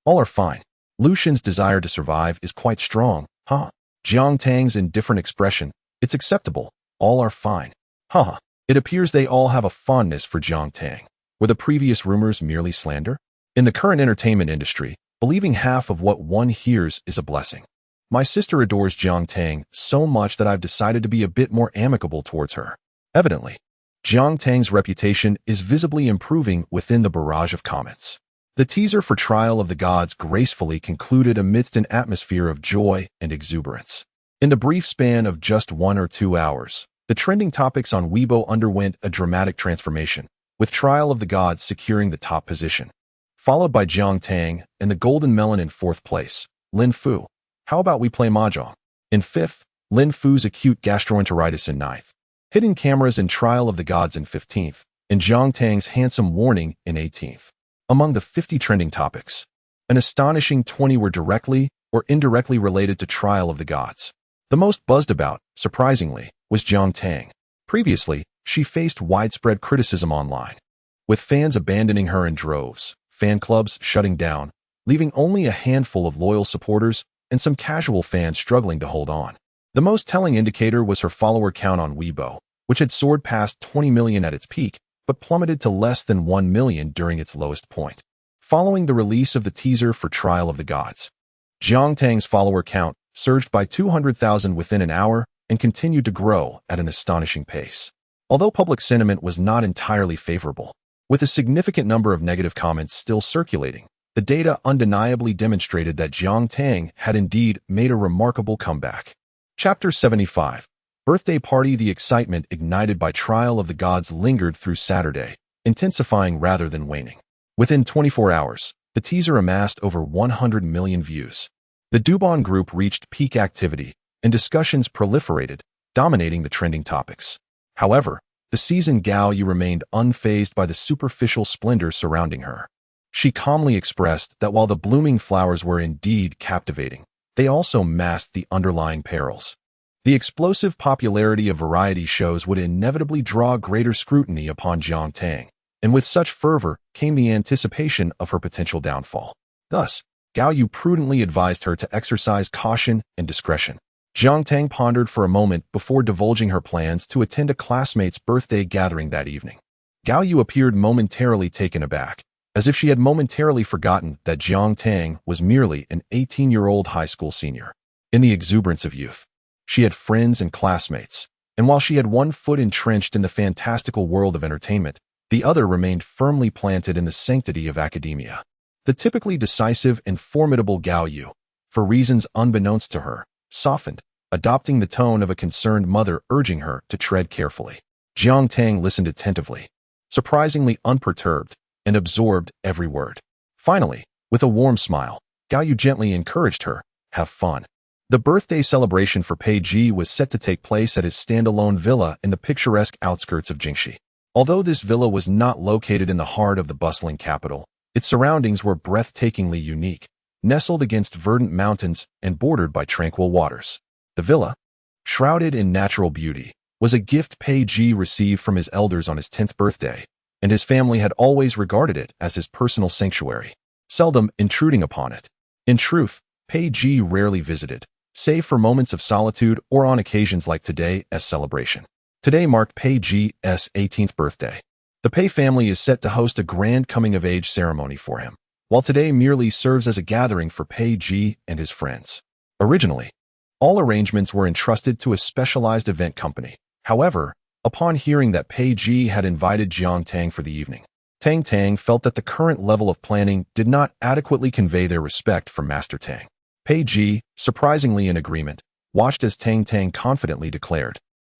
all are fine. Lucian's desire to survive is quite strong, huh? Jiang Tang's indifferent expression, it's acceptable, all are fine. Huh. It appears they all have a fondness for Jiang Tang. Were the previous rumors merely slander? In the current entertainment industry, believing half of what one hears is a blessing. My sister adores Jiang Tang so much that I've decided to be a bit more amicable towards her. Evidently, Jiang Tang's reputation is visibly improving within the barrage of comments. The teaser for Trial of the Gods gracefully concluded amidst an atmosphere of joy and exuberance. In the brief span of just 1 or 2 hours, the trending topics on Weibo underwent a dramatic transformation, with Trial of the Gods securing the top position, followed by Jiang Tang and the Golden Melon in 4th place. Lin Fu, how about we play mahjong? In 5th, Lin Fu's acute gastroenteritis in 9th. Hidden cameras in Trial of the Gods in 15th, and Jiang Tang's handsome warning in 18th. Among the 50 trending topics, an astonishing 20 were directly or indirectly related to Trial of the Gods. The most buzzed about, surprisingly, was Jiang Tang. Previously, she faced widespread criticism online, with fans abandoning her in droves, fan clubs shutting down, leaving only a handful of loyal supporters and some casual fans struggling to hold on. The most telling indicator was her follower count on Weibo, which had soared past 20 million at its peak, but plummeted to less than 1 million during its lowest point. Following the release of the teaser for Trial of the Gods, Jiang Tang's follower count surged by 200,000 within an hour and continued to grow at an astonishing pace. Although public sentiment was not entirely favorable, with a significant number of negative comments still circulating, the data undeniably demonstrated that Jiang Tang had indeed made a remarkable comeback. Chapter 75. Birthday Party. The excitement ignited by Trial of the Gods lingered through Saturday, intensifying rather than waning. Within 24 hours, The teaser amassed over 100 million views. The Dubon group reached peak activity, and discussions proliferated, dominating the trending topics. However, the seasoned Gao Yu remained unfazed by the superficial splendor surrounding her. She calmly expressed that while the blooming flowers were indeed captivating, they also masked the underlying perils. The explosive popularity of variety shows would inevitably draw greater scrutiny upon Jiang Tang, and with such fervor came the anticipation of her potential downfall. Thus, Gao Yu prudently advised her to exercise caution and discretion. Jiang Tang pondered for a moment before divulging her plans to attend a classmate's birthday gathering that evening. Gao Yu appeared momentarily taken aback, as if she had momentarily forgotten that Jiang Tang was merely an 18-year-old high school senior. In the exuberance of youth, she had friends and classmates, and while she had one foot entrenched in the fantastical world of entertainment, the other remained firmly planted in the sanctity of academia. The typically decisive and formidable Gao Yu, for reasons unbeknownst to her, softened, adopting the tone of a concerned mother urging her to tread carefully. Jiang Tang listened attentively, surprisingly unperturbed, and absorbed every word. Finally, with a warm smile, Gao Yu gently encouraged her, "Have fun." The birthday celebration for Pei Ji was set to take place at his standalone villa in the picturesque outskirts of Jingxi. Although this villa was not located in the heart of the bustling capital, its surroundings were breathtakingly unique, nestled against verdant mountains and bordered by tranquil waters. The villa, shrouded in natural beauty, was a gift Pei Ji received from his elders on his 10th birthday, and his family had always regarded it as his personal sanctuary, seldom intruding upon it. In truth, Pei Ji rarely visited, save for moments of solitude or on occasions like today's celebration. Today marked Pei Ji's 18th birthday. The Pei family is set to host a grand coming-of-age ceremony for him, while today merely serves as a gathering for Pei Ji and his friends. Originally, all arrangements were entrusted to a specialized event company. However, upon hearing that Pei Ji had invited Jiang Tang for the evening, Tang Tang felt that the current level of planning did not adequately convey their respect for Master Tang. Pei Ji, surprisingly in agreement, watched as Tang Tang confidently declared,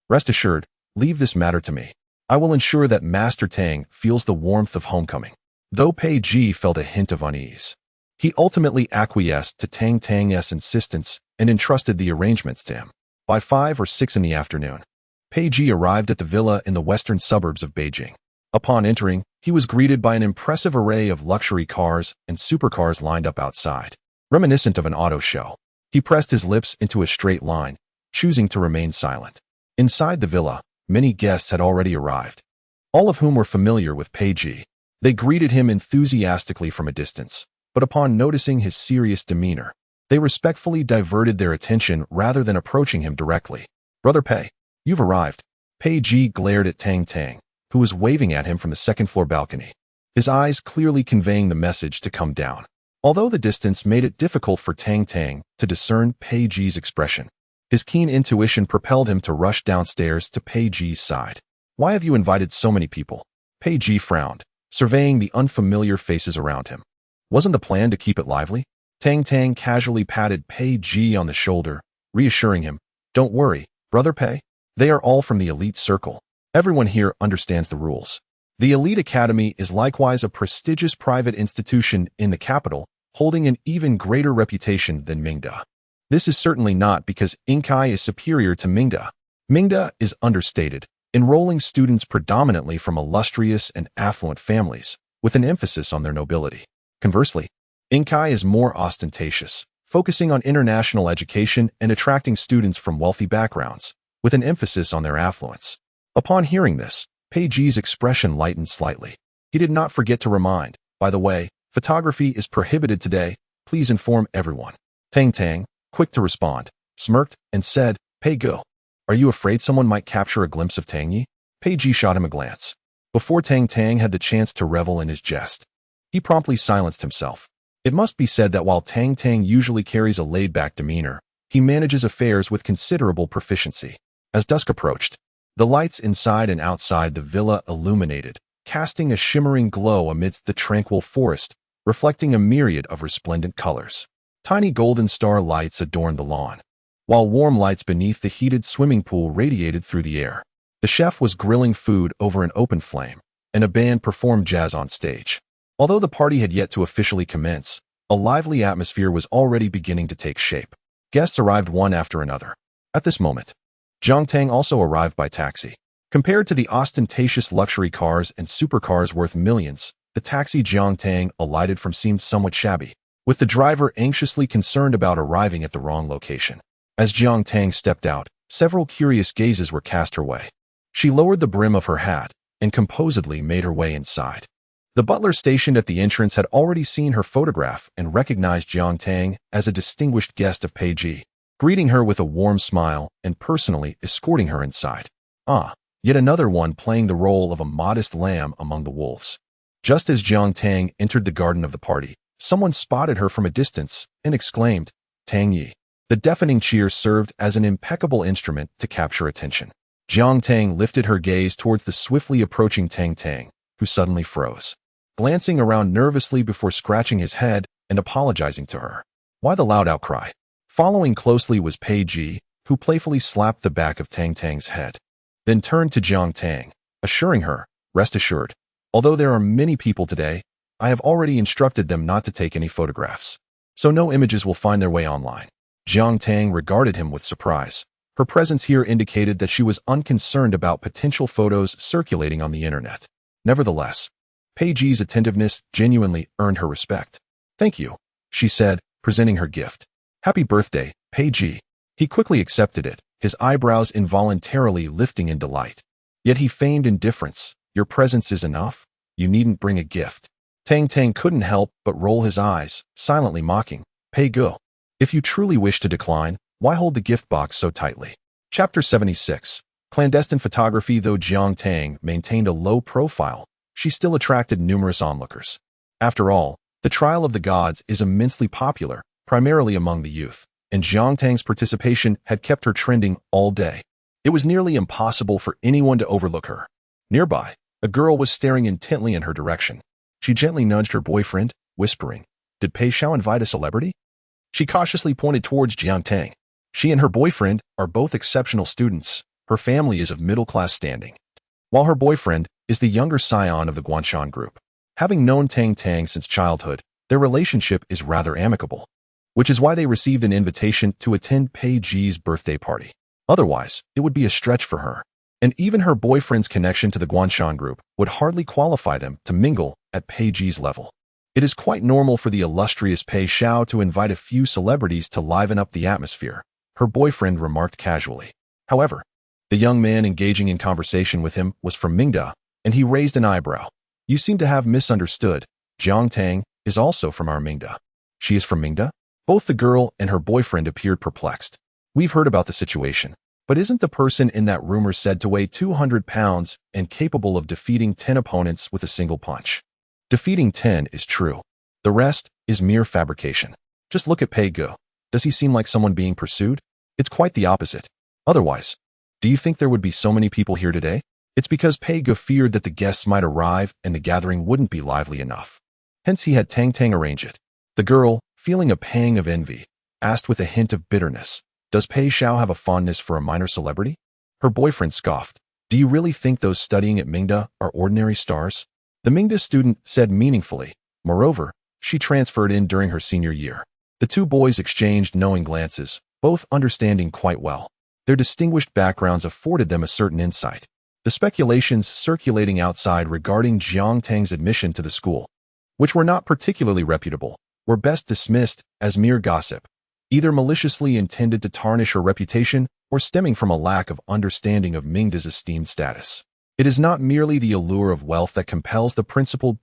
"Rest assured, leave this matter to me. I will ensure that Master Tang feels the warmth of homecoming." Though Pei Ji felt a hint of unease, he ultimately acquiesced to Tang Tang's insistence and entrusted the arrangements to him. By 5 or 6 in the afternoon, Pei Ji arrived at the villa in the western suburbs of Beijing. Upon entering, he was greeted by an impressive array of luxury cars and supercars lined up outside, reminiscent of an auto show. He pressed his lips into a straight line, choosing to remain silent. Inside the villa, many guests had already arrived, all of whom were familiar with Pei Ji. They greeted him enthusiastically from a distance, but upon noticing his serious demeanor, they respectfully diverted their attention rather than approaching him directly. "Brother Pei, you've arrived." Pei Ji glared at Tang Tang, who was waving at him from the second-floor balcony, his eyes clearly conveying the message to come down. Although the distance made it difficult for Tang Tang to discern Pei Ji's expression, his keen intuition propelled him to rush downstairs to Pei Ji's side. "Why have you invited so many people?" Pei Ji frowned, surveying the unfamiliar faces around him. "Wasn't the plan to keep it lively?" Tang Tang casually patted Pei Ji on the shoulder, reassuring him, "Don't worry, Brother Pei. They are all from the elite circle. Everyone here understands the rules." The Elite Academy is likewise a prestigious private institution in the capital, holding an even greater reputation than Mingda. This is certainly not because Inkai is superior to Mingda. Mingda is understated, enrolling students predominantly from illustrious and affluent families, with an emphasis on their nobility. Conversely, Inkai is more ostentatious, focusing on international education and attracting students from wealthy backgrounds, with an emphasis on their affluence. Upon hearing this, Pei Ji's expression lightened slightly. He did not forget to remind, "By the way, photography is prohibited today. Please inform everyone." Tang Tang, quick to respond, smirked and said, "Pei Go, are you afraid someone might capture a glimpse of Tang Ye?" Pei Ji shot him a glance. Before Tang Tang had the chance to revel in his jest, he promptly silenced himself. It must be said that while Tang Tang usually carries a laid-back demeanor, he manages affairs with considerable proficiency. As dusk approached, the lights inside and outside the villa illuminated, casting a shimmering glow amidst the tranquil forest, reflecting a myriad of resplendent colors. Tiny golden star lights adorned the lawn, while warm lights beneath the heated swimming pool radiated through the air. The chef was grilling food over an open flame, and a band performed jazz on stage. Although the party had yet to officially commence, a lively atmosphere was already beginning to take shape. Guests arrived one after another. At this moment, Jiang Tang also arrived by taxi. Compared to the ostentatious luxury cars and supercars worth millions, the taxi Jiang Tang alighted from seemed somewhat shabby, with the driver anxiously concerned about arriving at the wrong location. As Jiang Tang stepped out, several curious gazes were cast her way. She lowered the brim of her hat and composedly made her way inside. The butler stationed at the entrance had already seen her photograph and recognized Jiang Tang as a distinguished guest of Pei Ji, greeting her with a warm smile and personally escorting her inside. Yet another one playing the role of a modest lamb among the wolves. Just as Jiang Tang entered the garden of the party, someone spotted her from a distance and exclaimed, "Tang Ye." The deafening cheer served as an impeccable instrument to capture attention. Jiang Tang lifted her gaze towards the swiftly approaching Tang, who suddenly froze, glancing around nervously before scratching his head and apologizing to her. Why the loud outcry? Following closely was Pei Ji, who playfully slapped the back of Tang's head, then turned to Jiang Tang, assuring her, "Rest assured, although there are many people today, I have already instructed them not to take any photographs, so no images will find their way online." Jiang Tang regarded him with surprise. Her presence here indicated that she was unconcerned about potential photos circulating on the internet. Nevertheless, Pei Ji's attentiveness genuinely earned her respect. "Thank you," she said, presenting her gift. "Happy birthday, Pei Ji." He quickly accepted it, his eyebrows involuntarily lifting in delight. Yet he feigned indifference. "Your presence is enough. You needn't bring a gift." Tang couldn't help but roll his eyes, silently mocking. "Pei Go. If you truly wish to decline, why hold the gift box so tightly?" Chapter 76. Clandestine photography. Though Jiang Tang maintained a low profile, she still attracted numerous onlookers. After all, the Trial of the Gods is immensely popular, primarily among the youth, and Jiang Tang's participation had kept her trending all day. It was nearly impossible for anyone to overlook her. Nearby, a girl was staring intently in her direction. She gently nudged her boyfriend, whispering, "Did Pei Xiao invite a celebrity?" She cautiously pointed towards Jiang Tang. She and her boyfriend are both exceptional students. Her family is of middle-class standing, while her boyfriend is the younger scion of the Guanshan group. Having known Tang since childhood, their relationship is rather amicable, which is why they received an invitation to attend Pei Ji's birthday party. Otherwise, it would be a stretch for her, and even her boyfriend's connection to the Guanshan group would hardly qualify them to mingle at Pei Ji's level. It is quite normal for the illustrious Pei Xiao to invite a few celebrities to liven up the atmosphere, her boyfriend remarked casually. However, the young man engaging in conversation with him was from Mingda, and he raised an eyebrow. "You seem to have misunderstood. Jiang Tang is also from our Mingda." "She is from Mingda?" Both the girl and her boyfriend appeared perplexed. "We've heard about the situation, but isn't the person in that rumor said to weigh 200 pounds and capable of defeating 10 opponents with a single punch?" "Defeating 10 is true. The rest is mere fabrication. Just look at Pei Go. Does he seem like someone being pursued? It's quite the opposite. Otherwise, do you think there would be so many people here today? It's because Pei Go feared that the guests might arrive and the gathering wouldn't be lively enough. Hence he had Tang arrange it." The girl, feeling a pang of envy, asked with a hint of bitterness, "Does Pei Xiao have a fondness for a minor celebrity?" Her boyfriend scoffed. "Do you really think those studying at Mingda are ordinary stars?" The Mingda student said meaningfully. Moreover, she transferred in during her senior year. The two boys exchanged knowing glances, both understanding quite well. Their distinguished backgrounds afforded them a certain insight. The speculations circulating outside regarding Jiang Tang's admission to the school, which were not particularly reputable, were best dismissed as mere gossip, either maliciously intended to tarnish her reputation or stemming from a lack of understanding of Mingda's esteemed status. It is not merely the allure of wealth that compels the principal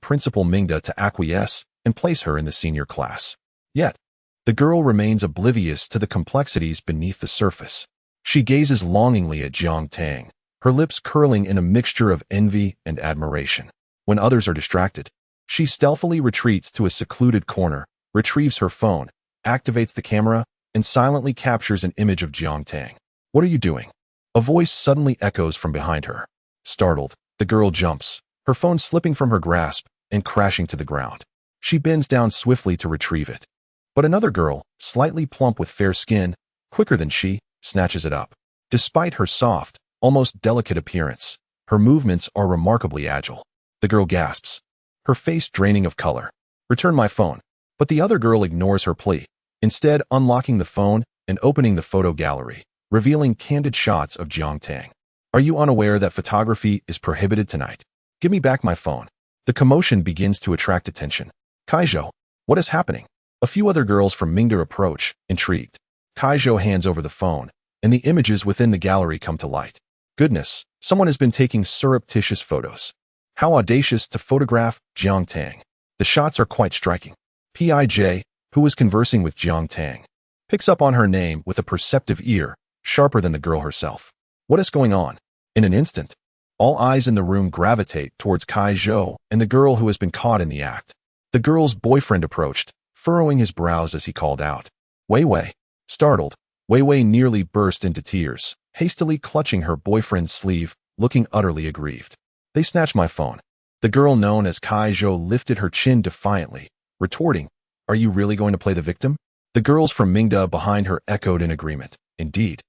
Mingda to acquiesce and place her in the senior class. Yet, the girl remains oblivious to the complexities beneath the surface. She gazes longingly at Jiang Tang, her lips curling in a mixture of envy and admiration. When others are distracted, she stealthily retreats to a secluded corner, retrieves her phone, activates the camera, and silently captures an image of Jiang Tang. "What are you doing?" A voice suddenly echoes from behind her. Startled, the girl jumps, her phone slipping from her grasp and crashing to the ground. She bends down swiftly to retrieve it. But another girl, slightly plump with fair skin, quicker than she, snatches it up. Despite her soft, almost delicate appearance, her movements are remarkably agile. The girl gasps. her face draining of color. Return my phone. But the other girl ignores her plea, instead unlocking the phone and opening the photo gallery, revealing candid shots of Jiang Tang. Are you unaware that photography is prohibited tonight? Give me back my phone. The commotion begins to attract attention. Kaizhou, what is happening? A few other girls from Mingda approach, intrigued. Kaizhou hands over the phone, and the images within the gallery come to light. Goodness, someone has been taking surreptitious photos. How audacious to photograph Jiang Tang. The shots are quite striking. Pij, who was conversing with Jiang Tang, picks up on her name with a perceptive ear, sharper than the girl herself. What is going on? In an instant, all eyes in the room gravitate towards Kaizhou and the girl who has been caught in the act. The girl's boyfriend approached, furrowing his brows as he called out. Wei Wei. Startled, Wei Wei nearly burst into tears, hastily clutching her boyfriend's sleeve, looking utterly aggrieved. They snatched my phone. The girl known as Kaizhou lifted her chin defiantly, retorting, Are you really going to play the victim? The girls from Mingda behind her echoed in agreement. Indeed.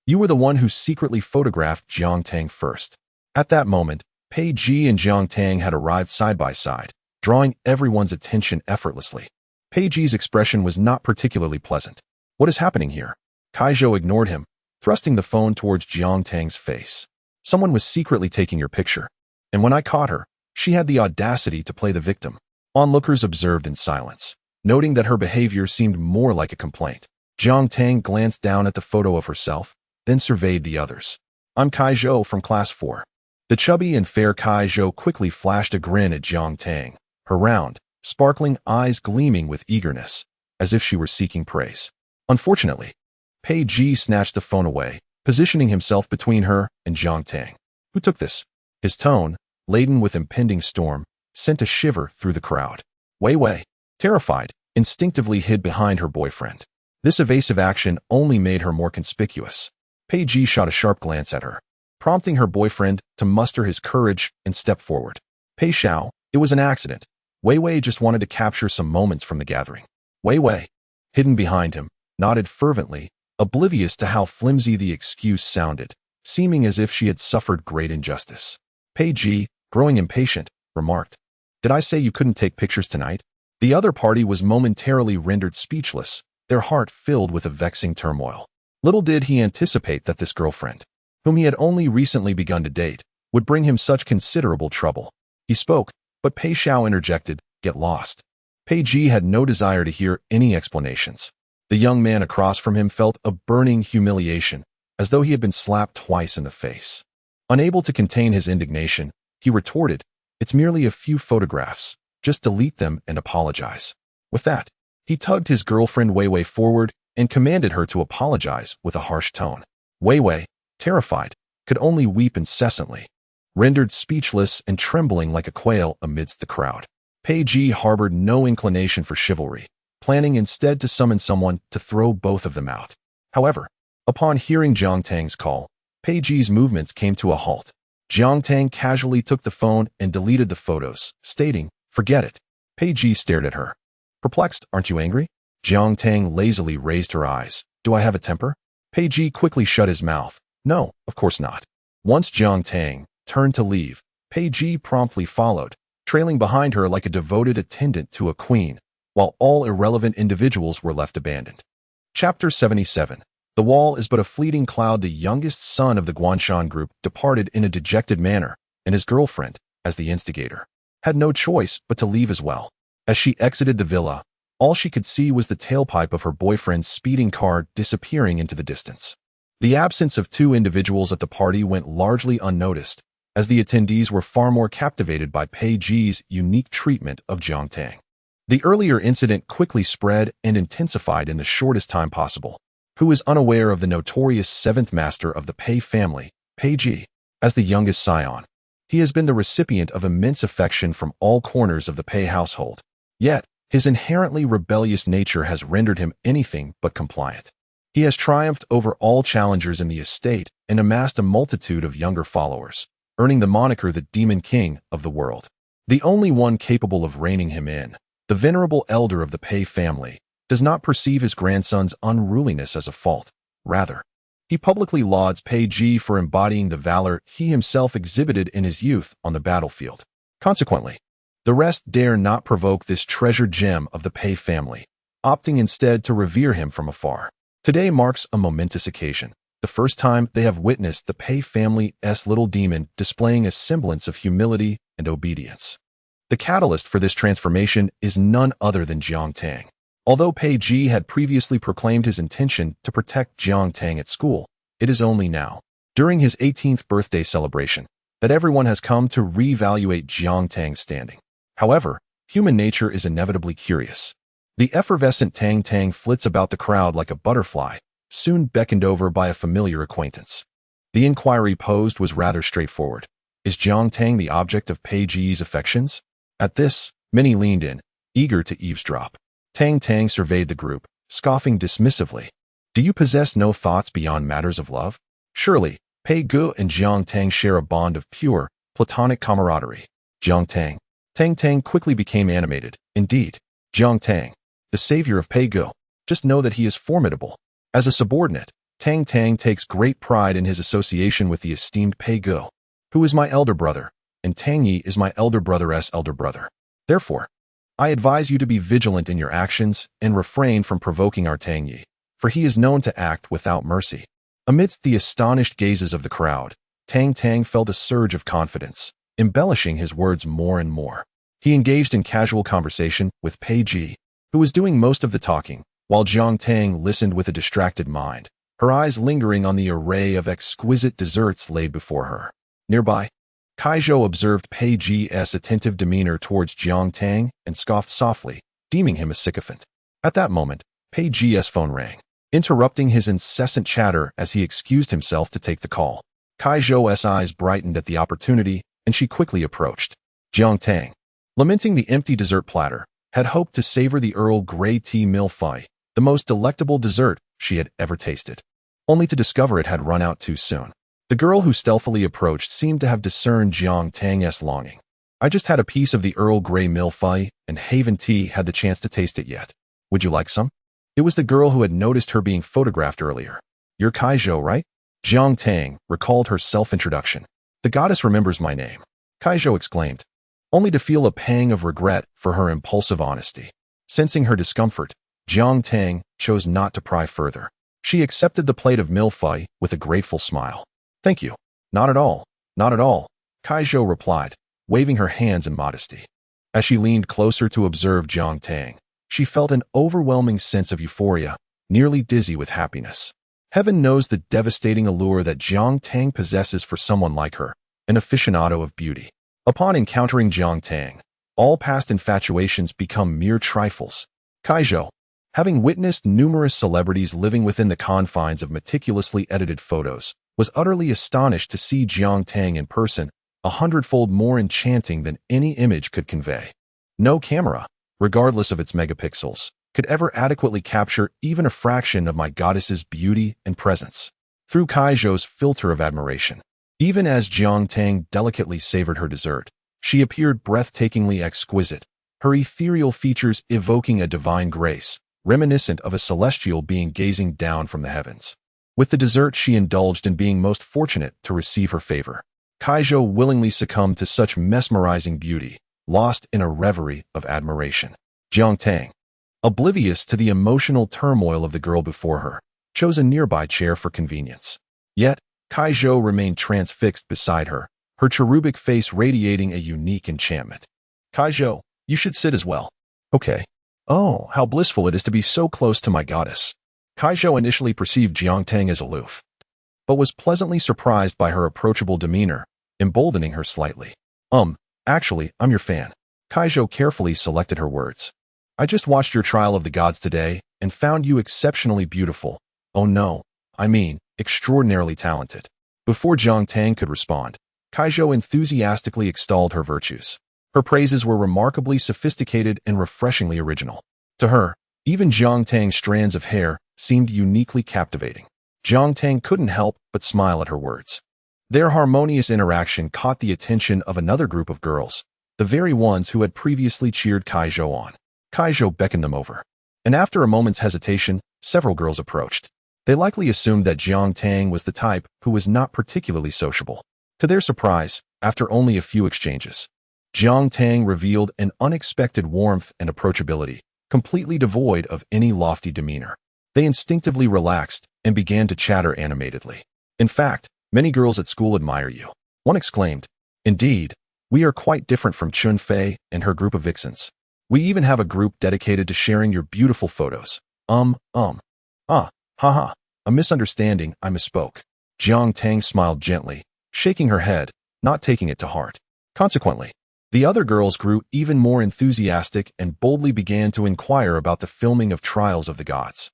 You were the one who secretly photographed Jiang Tang first. At that moment, Pei Ji and Jiang Tang had arrived side by side, drawing everyone's attention effortlessly. Pei Ji's expression was not particularly pleasant. What is happening here? Kaizhou ignored him, thrusting the phone towards Jiang Tang's face. Someone was secretly taking your picture. And when I caught her, she had the audacity to play the victim. Onlookers observed in silence, noting that her behavior seemed more like a complaint. Jiang Tang glanced down at the photo of herself, then surveyed the others. I'm Kaizhou from Class 4. The chubby and fair Kaizhou quickly flashed a grin at Jiang Tang, her round, sparkling eyes gleaming with eagerness, as if she were seeking praise. Unfortunately, Pei Ji snatched the phone away, positioning himself between her and Jiang Tang. Who took this? His tone, laden with impending storm, sent a shiver through the crowd. Wei Wei, terrified, instinctively hid behind her boyfriend. This evasive action only made her more conspicuous. Pei Ji shot a sharp glance at her, prompting her boyfriend to muster his courage and step forward. Pei Xiao, it was an accident. Wei Wei just wanted to capture some moments from the gathering. Wei Wei, hidden behind him, nodded fervently, oblivious to how flimsy the excuse sounded, seeming as if she had suffered great injustice. Pei Ji, growing impatient, remarked, Did I say you couldn't take pictures tonight? The other party was momentarily rendered speechless, their heart filled with a vexing turmoil. Little did he anticipate that this girlfriend, whom he had only recently begun to date, would bring him such considerable trouble. He spoke, but Pei Xiao interjected, Get lost. Pei Ji had no desire to hear any explanations. The young man across from him felt a burning humiliation, as though he had been slapped twice in the face. Unable to contain his indignation, he retorted, It's merely a few photographs. Just delete them and apologize. With that, he tugged his girlfriend Wei Wei forward and commanded her to apologize with a harsh tone. Wei Wei, terrified, could only weep incessantly, rendered speechless and trembling like a quail amidst the crowd. Pei Ji harbored no inclination for chivalry, planning instead to summon someone to throw both of them out. However, upon hearing Jiang Tang's call, Pei Ji's movements came to a halt. Jiang Tang casually took the phone and deleted the photos, stating, Forget it. Pei Ji stared at her. Perplexed, aren't you angry? Jiang Tang lazily raised her eyes. Do I have a temper? Pei Ji quickly shut his mouth. No, of course not. Once Jiang Tang turned to leave, Pei Ji promptly followed, trailing behind her like a devoted attendant to a queen, while all irrelevant individuals were left abandoned. Chapter 77. The wall is but a fleeting cloud. The youngest son of the Guanshan group departed in a dejected manner, and his girlfriend, as the instigator, had no choice but to leave as well. As she exited the villa, all she could see was the tailpipe of her boyfriend's speeding car disappearing into the distance. The absence of two individuals at the party went largely unnoticed, as the attendees were far more captivated by Pei Ji's unique treatment of Jiang Tang. The earlier incident quickly spread and intensified in the shortest time possible. Who is unaware of the notorious seventh master of the Pei family, Pei Ji, as the youngest scion? He has been the recipient of immense affection from all corners of the Pei household. Yet, his inherently rebellious nature has rendered him anything but compliant. He has triumphed over all challengers in the estate and amassed a multitude of younger followers, earning the moniker the Demon King of the world. The only one capable of reining him in, the venerable elder of the Pei family, does not perceive his grandson's unruliness as a fault. Rather, he publicly lauds Pei Ji for embodying the valor he himself exhibited in his youth on the battlefield. Consequently, The rest dare not provoke this treasured gem of the Pei family, opting instead to revere him from afar. Today marks a momentous occasion, the first time they have witnessed the Pei family's little demon displaying a semblance of humility and obedience. The catalyst for this transformation is none other than Jiang Tang. Although Pei Ji had previously proclaimed his intention to protect Jiang Tang at school, it is only now, during his 18th birthday celebration, that everyone has come to reevaluate Jiang Tang's standing. However, human nature is inevitably curious. The effervescent Tang Tang flits about the crowd like a butterfly, soon beckoned over by a familiar acquaintance. The inquiry posed was rather straightforward. Is Jiang Tang the object of Pei Ji's affections? At this, many leaned in, eager to eavesdrop. Tang Tang surveyed the group, scoffing dismissively. Do you possess no thoughts beyond matters of love? Surely, Pei Gu and Jiang Tang share a bond of pure, platonic camaraderie. Jiang Tang. Tang Tang quickly became animated. Indeed, Jiang Tang, the savior of Pei Gu. Just know that he is formidable. As a subordinate, Tang Tang takes great pride in his association with the esteemed Pei Gu, who is my elder brother, and Tang Ye is my elder brother's elder brother. Therefore, I advise you to be vigilant in your actions and refrain from provoking our Tang Ye, for he is known to act without mercy. Amidst the astonished gazes of the crowd, Tang Tang felt a surge of confidence, embellishing his words more and more. He engaged in casual conversation with Pei Ji, who was doing most of the talking, while Jiang Tang listened with a distracted mind, her eyes lingering on the array of exquisite desserts laid before her. Nearby, Kaizhou observed Pei Ji's attentive demeanor towards Jiang Tang and scoffed softly, deeming him a sycophant. At that moment, Pei Ji's phone rang, interrupting his incessant chatter as he excused himself to take the call. Kaizhou's eyes brightened at the opportunity, and she quickly approached. Jiang Tang, lamenting the empty dessert platter, had hoped to savor the Earl Grey tea mille-feuille, the most delectable dessert she had ever tasted, only to discover it had run out too soon. The girl who stealthily approached seemed to have discerned Jiang Tang's longing. I just had a piece of the Earl Grey mille-feuille, and haven't had the chance to taste it yet. Would you like some? It was the girl who had noticed her being photographed earlier. You're Kaizhou, right? Jiang Tang recalled her self-introduction. The goddess remembers my name, Kaizhou exclaimed, only to feel a pang of regret for her impulsive honesty. Sensing her discomfort, Jiang Tang chose not to pry further. She accepted the plate of mille-feuille with a grateful smile. Thank you. Not at all, not at all, Kaizhou replied, waving her hands in modesty. As she leaned closer to observe Jiang Tang, she felt an overwhelming sense of euphoria, nearly dizzy with happiness. Heaven knows the devastating allure that Jiang Tang possesses for someone like her, an aficionado of beauty. Upon encountering Jiang Tang, all past infatuations become mere trifles. Kaizhou, having witnessed numerous celebrities living within the confines of meticulously edited photos, was utterly astonished to see Jiang Tang in person, 100-fold more enchanting than any image could convey. No camera, regardless of its megapixels, could ever adequately capture even a fraction of my goddess's beauty and presence. Through Kaizhou's filter of admiration, even as Jiang Tang delicately savored her dessert, she appeared breathtakingly exquisite, her ethereal features evoking a divine grace, reminiscent of a celestial being gazing down from the heavens. With the dessert she indulged in being most fortunate to receive her favor, Kaizhou willingly succumbed to such mesmerizing beauty, lost in a reverie of admiration. Jiang Tang, oblivious to the emotional turmoil of the girl before her, chose a nearby chair for convenience. Yet, Kaizhou remained transfixed beside her, her cherubic face radiating a unique enchantment. Kaizhou, you should sit as well. Okay. Oh, how blissful it is to be so close to my goddess. Kaizhou initially perceived Jiang Tang as aloof, but was pleasantly surprised by her approachable demeanor, emboldening her slightly. Actually, I'm your fan. Kaizhou carefully selected her words. I just watched your trial of the gods today and found you exceptionally beautiful. Oh no, I mean, extraordinarily talented. Before Jiang Tang could respond, Kaizhou enthusiastically extolled her virtues. Her praises were remarkably sophisticated and refreshingly original. To her, even Jiang Tang's strands of hair seemed uniquely captivating. Jiang Tang couldn't help but smile at her words. Their harmonious interaction caught the attention of another group of girls, the very ones who had previously cheered Kaizhou on. Kaizhou beckoned them over, and after a moment's hesitation, several girls approached. They likely assumed that Jiang Tang was the type who was not particularly sociable. To their surprise, after only a few exchanges, Jiang Tang revealed an unexpected warmth and approachability, completely devoid of any lofty demeanor. They instinctively relaxed and began to chatter animatedly. In fact, many girls at school admire you. One exclaimed, "Indeed, we are quite different from Chun Fei and her group of vixens. We even have a group dedicated to sharing your beautiful photos." Haha, a misunderstanding, I misspoke. Jiang Tang smiled gently, shaking her head, not taking it to heart. Consequently, the other girls grew even more enthusiastic and boldly began to inquire about the filming of Trials of the Gods.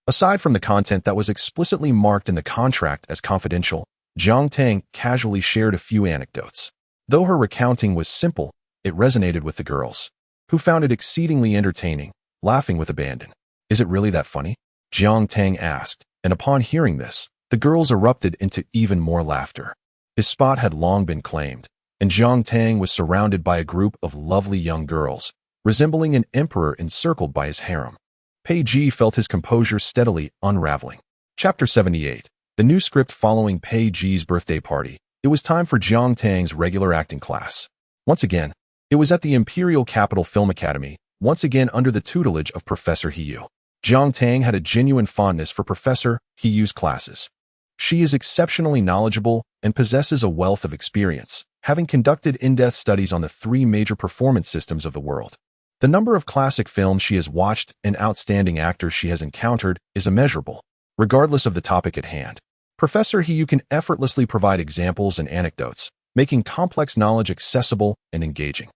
Aside from the content that was explicitly marked in the contract as confidential, Jiang Tang casually shared a few anecdotes. Though her recounting was simple, it resonated with the girls, who found it exceedingly entertaining, laughing with abandon. "Is it really that funny?" Jiang Tang asked, and upon hearing this, the girls erupted into even more laughter. His spot had long been claimed, and Jiang Tang was surrounded by a group of lovely young girls, resembling an emperor encircled by his harem. Pei Ji felt his composure steadily unraveling. Chapter 78. The new script following Pei Ji's birthday party. It was time for Jiang Tang's regular acting class. Once again, it was at the Imperial Capital Film Academy, once again under the tutelage of Professor He. Jiang Tang had a genuine fondness for Professor He's classes. She is exceptionally knowledgeable and possesses a wealth of experience, having conducted in-depth studies on the three major performance systems of the world. The number of classic films she has watched and outstanding actors she has encountered is immeasurable, regardless of the topic at hand. Professor He can effortlessly provide examples and anecdotes, making complex knowledge accessible and engaging.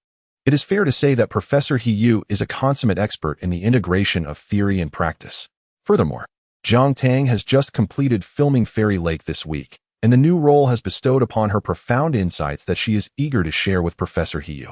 It is fair to say that Professor He is a consummate expert in the integration of theory and practice. Furthermore, Jiang Tang has just completed filming Fairy Lake this week, and the new role has bestowed upon her profound insights that she is eager to share with Professor He.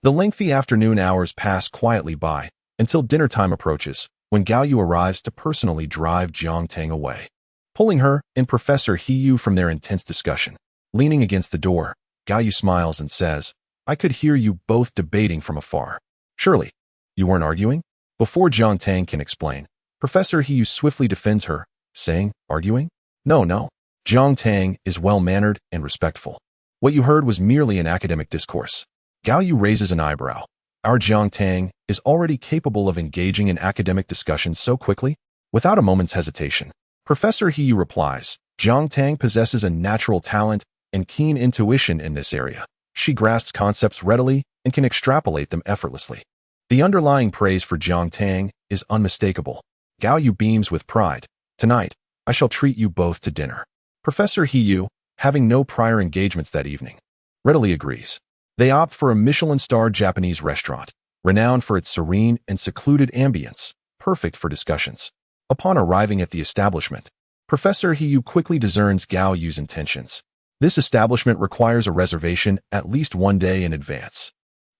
The lengthy afternoon hours pass quietly by, until dinner time approaches, when Gao Yu arrives to personally drive Jiang Tang away, pulling her and Professor He from their intense discussion. Leaning against the door, Gao Yu smiles and says, "I could hear you both debating from afar. Surely, you weren't arguing?" Before Jiang Tang can explain, Professor He swiftly defends her, saying, "Arguing? No. Jiang Tang is well-mannered and respectful. What you heard was merely an academic discourse." Gao Yu raises an eyebrow. Our Jiang Tang is already capable of engaging in academic discussions so quickly? Without a moment's hesitation, Professor He replies, "Jiang Tang possesses a natural talent and keen intuition in this area. She grasps concepts readily and can extrapolate them effortlessly." The underlying praise for Jiang Tang is unmistakable. Gao Yu beams with pride. "Tonight, I shall treat you both to dinner." Professor He, having no prior engagements that evening, readily agrees. They opt for a Michelin-starred Japanese restaurant, renowned for its serene and secluded ambience, perfect for discussions. Upon arriving at the establishment, Professor He quickly discerns Gao Yu's intentions. This establishment requires a reservation at least one day in advance.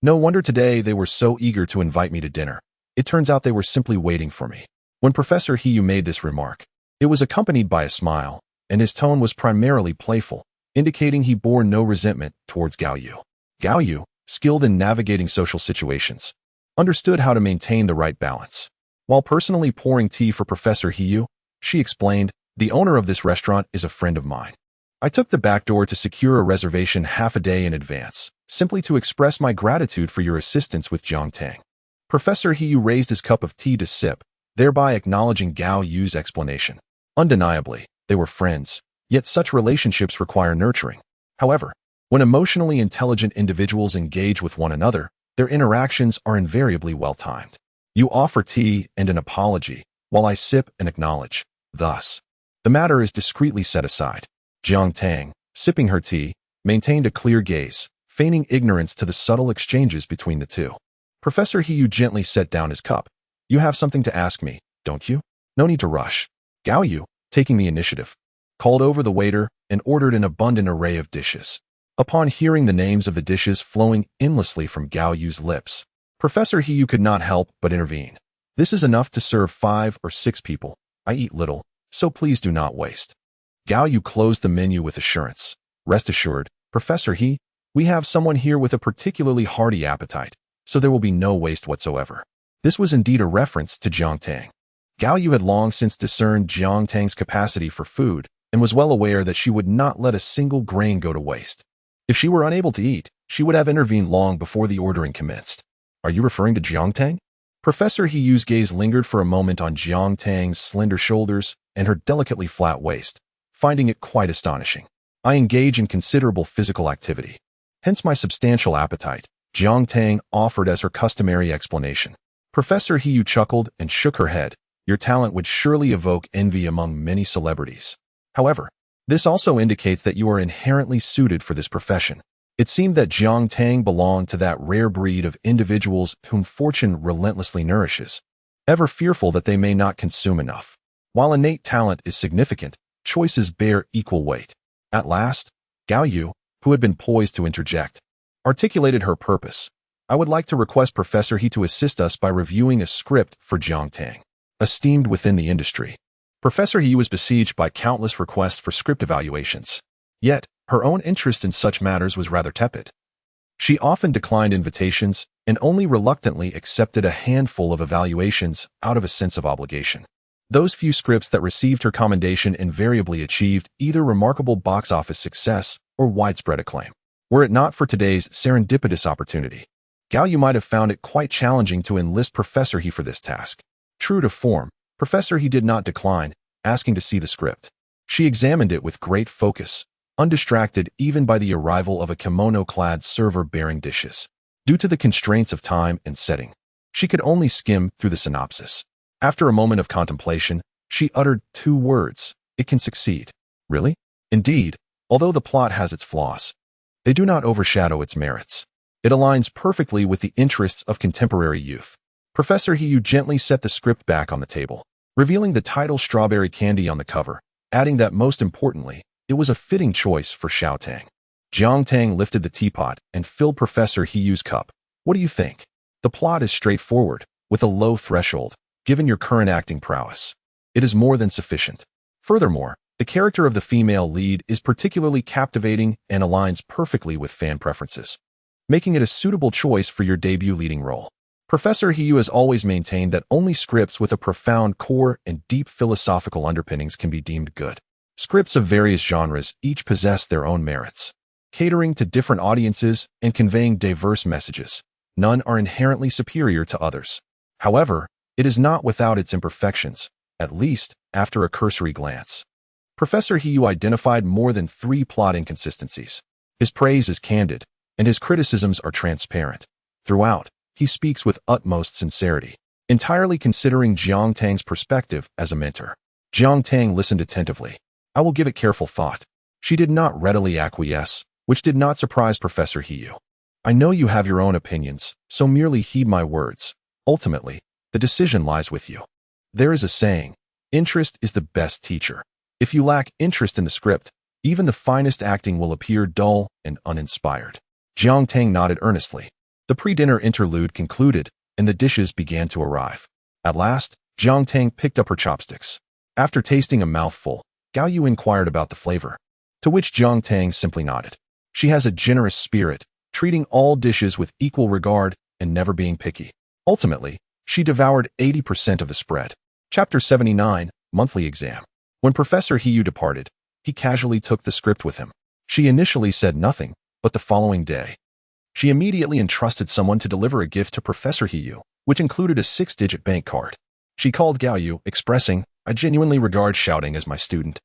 No wonder today they were so eager to invite me to dinner. It turns out they were simply waiting for me. When Professor He made this remark, it was accompanied by a smile, and his tone was primarily playful, indicating he bore no resentment towards Gao Yu. Gao Yu, skilled in navigating social situations, understood how to maintain the right balance. While personally pouring tea for Professor He, she explained, "The owner of this restaurant is a friend of mine. I took the back door to secure a reservation half a day in advance, simply to express my gratitude for your assistance with Jiang Tang." Professor He raised his cup of tea to sip, thereby acknowledging Gao Yu's explanation. Undeniably, they were friends, yet such relationships require nurturing. However, when emotionally intelligent individuals engage with one another, their interactions are invariably well-timed. You offer tea and an apology, while I sip and acknowledge. Thus, the matter is discreetly set aside. Jiang Tang, sipping her tea, maintained a clear gaze, feigning ignorance to the subtle exchanges between the two. Professor He gently set down his cup. "You have something to ask me, don't you? No need to rush." Gao Yu, taking the initiative, called over the waiter and ordered an abundant array of dishes. Upon hearing the names of the dishes flowing endlessly from Gao Yu's lips, Professor He could not help but intervene. "This is enough to serve 5 or 6 people. I eat little, so please do not waste." Gao Yu closed the menu with assurance. "Rest assured, Professor He, we have someone here with a particularly hearty appetite, so there will be no waste whatsoever." This was indeed a reference to Jiang Tang. Gao Yu had long since discerned Jiang Tang's capacity for food and was well aware that she would not let a single grain go to waste. If she were unable to eat, she would have intervened long before the ordering commenced. Are you referring to Jiang Tang? Professor Hiyu's gaze lingered for a moment on Jiang Tang's slender shoulders and her delicately flat waist, finding it quite astonishing. I engage in considerable physical activity. Hence my substantial appetite, Jiang Tang offered as her customary explanation. Professor Hiyu chuckled and shook her head. Your talent would surely evoke envy among many celebrities. However, this also indicates that you are inherently suited for this profession. It seemed that Jiang Tang belonged to that rare breed of individuals whom fortune relentlessly nourishes, ever fearful that they may not consume enough. While innate talent is significant, choices bear equal weight. At last, Gao Yu, who had been poised to interject, articulated her purpose. I would like to request Professor He to assist us by reviewing a script for Jiang Tang. Esteemed within the industry, Professor He was besieged by countless requests for script evaluations. Yet, her own interest in such matters was rather tepid. She often declined invitations and only reluctantly accepted a handful of evaluations out of a sense of obligation. Those few scripts that received her commendation invariably achieved either remarkable box office success or widespread acclaim. Were it not for today's serendipitous opportunity, Gao Yu might have found it quite challenging to enlist Professor He for this task. True to form, Professor He did not decline, asking to see the script. She examined it with great focus, undistracted even by the arrival of a kimono-clad server bearing dishes. Due to the constraints of time and setting, she could only skim through the synopsis. After a moment of contemplation, she uttered 2 words, "It can succeed." Really? Indeed, although the plot has its flaws, they do not overshadow its merits. It aligns perfectly with the interests of contemporary youth. Professor Hiyu gently set the script back on the table, revealing the title Strawberry Candy on the cover, adding that most importantly, it was a fitting choice for Xiao Tang. Jiang Tang lifted the teapot and filled Professor Hiyu's cup. What do you think? The plot is straightforward, with a low threshold, given your current acting prowess. It is more than sufficient. Furthermore, the character of the female lead is particularly captivating and aligns perfectly with fan preferences, making it a suitable choice for your debut leading role. Professor Hiyu has always maintained that only scripts with a profound core and deep philosophical underpinnings can be deemed good. Scripts of various genres each possess their own merits, catering to different audiences and conveying diverse messages. None are inherently superior to others. However, it is not without its imperfections, at least after a cursory glance. Professor Hiyu identified more than 3 plot inconsistencies. His praise is candid, and his criticisms are transparent. Throughout, he speaks with utmost sincerity, entirely considering Jiang Tang's perspective as a mentor. Jiang Tang listened attentively. I will give it careful thought. She did not readily acquiesce, which did not surprise Professor Hiyu. I know you have your own opinions, so merely heed my words. Ultimately, the decision lies with you. There is a saying, interest is the best teacher. If you lack interest in the script, even the finest acting will appear dull and uninspired. Jiang Tang nodded earnestly. The pre-dinner interlude concluded, and the dishes began to arrive. At last, Jiang Tang picked up her chopsticks. After tasting a mouthful, Gao Yu inquired about the flavor, to which Jiang Tang simply nodded. She has a generous spirit, treating all dishes with equal regard and never being picky. Ultimately, she devoured 80% of the spread. Chapter 79, Monthly Exam. When Professor Hiyu departed, he casually took the script with him. She initially said nothing, but the following day, she immediately entrusted someone to deliver a gift to Professor Hiyu, which included a 6-digit bank card. She called Gao Yu, expressing, I genuinely regard shouting as my student.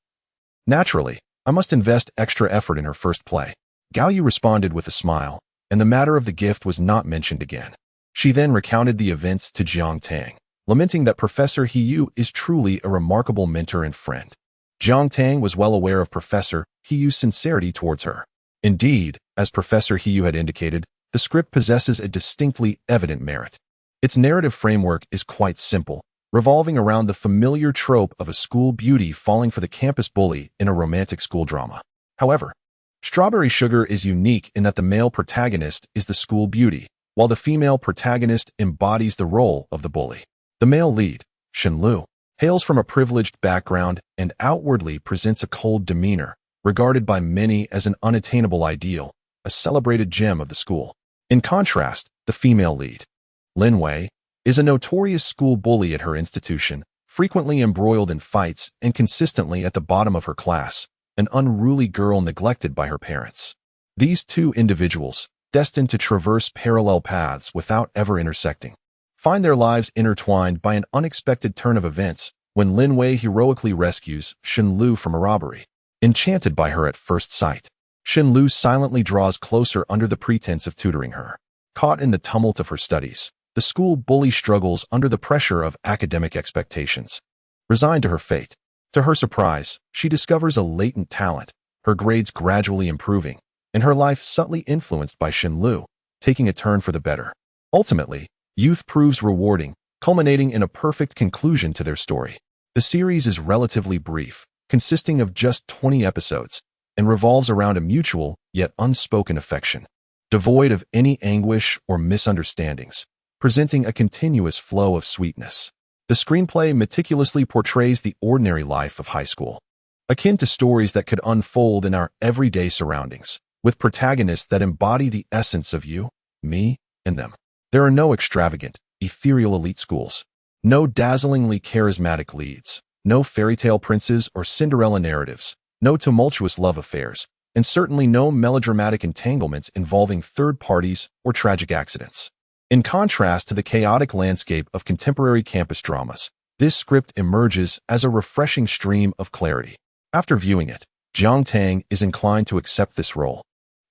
Naturally, I must invest extra effort in her first play. Gao Yu responded with a smile, and the matter of the gift was not mentioned again. She then recounted the events to Jiang Tang, lamenting that Professor Hiyu is truly a remarkable mentor and friend. Jiang Tang was well aware of Professor Hiyu's sincerity towards her. Indeed, as Professor Hiyu had indicated, the script possesses a distinctly evident merit. Its narrative framework is quite simple, revolving around the familiar trope of a school beauty falling for the campus bully in a romantic school drama. However, Strawberry Sugar is unique in that the male protagonist is the school beauty, while the female protagonist embodies the role of the bully. The male lead, Shen Lu, hails from a privileged background and outwardly presents a cold demeanor, regarded by many as an unattainable ideal, a celebrated gem of the school. In contrast, the female lead, Lin Wei, is a notorious school bully at her institution, frequently embroiled in fights and consistently at the bottom of her class, an unruly girl neglected by her parents. These 2 individuals, destined to traverse parallel paths without ever intersecting, find their lives intertwined by an unexpected turn of events when Lin Wei heroically rescues Shen Lu from a robbery. Enchanted by her at first sight, Shen Lu silently draws closer under the pretense of tutoring her. Caught in the tumult of her studies, the school bully struggles under the pressure of academic expectations. Resigned to her fate, to her surprise, she discovers a latent talent, her grades gradually improving, and her life subtly influenced by Shen Lu, taking a turn for the better. Ultimately, youth proves rewarding, culminating in a perfect conclusion to their story. The series is relatively brief, consisting of just 20 episodes, and revolves around a mutual yet unspoken affection, devoid of any anguish or misunderstandings, presenting a continuous flow of sweetness. The screenplay meticulously portrays the ordinary life of high school, akin to stories that could unfold in our everyday surroundings, with protagonists that embody the essence of you, me, and them. There are no extravagant, ethereal elite schools, no dazzlingly charismatic leads, no fairy tale princes or Cinderella narratives, no tumultuous love affairs, and certainly no melodramatic entanglements involving third parties or tragic accidents. In contrast to the chaotic landscape of contemporary campus dramas, this script emerges as a refreshing stream of clarity. After viewing it, Jiang Tang is inclined to accept this role.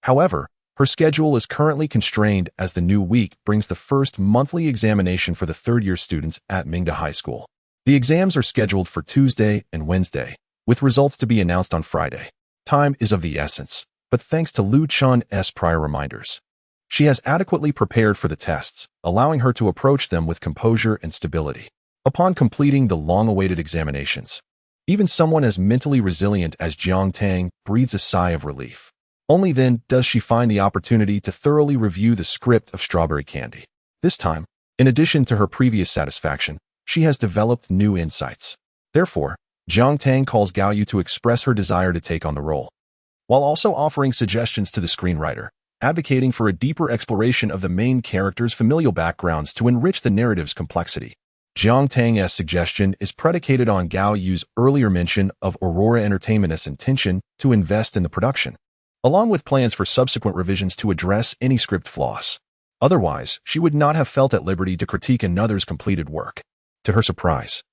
However, her schedule is currently constrained as the new week brings the first monthly examination for the third-year students at Mingda High School. The exams are scheduled for Tuesday and Wednesday, with results to be announced on Friday. Time is of the essence, but thanks to Lu Chun's prior reminders, she has adequately prepared for the tests, allowing her to approach them with composure and stability. Upon completing the long-awaited examinations, even someone as mentally resilient as Jiang Tang breathes a sigh of relief. Only then does she find the opportunity to thoroughly review the script of Strawberry Candy. This time, in addition to her previous satisfaction, she has developed new insights. Therefore, Jiang Tang calls Gao Yu to express her desire to take on the role, while also offering suggestions to the screenwriter, advocating for a deeper exploration of the main characters' familial backgrounds to enrich the narrative's complexity. Jiang Tang's suggestion is predicated on Gao Yu's earlier mention of Aurora Entertainment's intention to invest in the production, along with plans for subsequent revisions to address any script flaws. Otherwise, she would not have felt at liberty to critique another's completed work. To her surprise,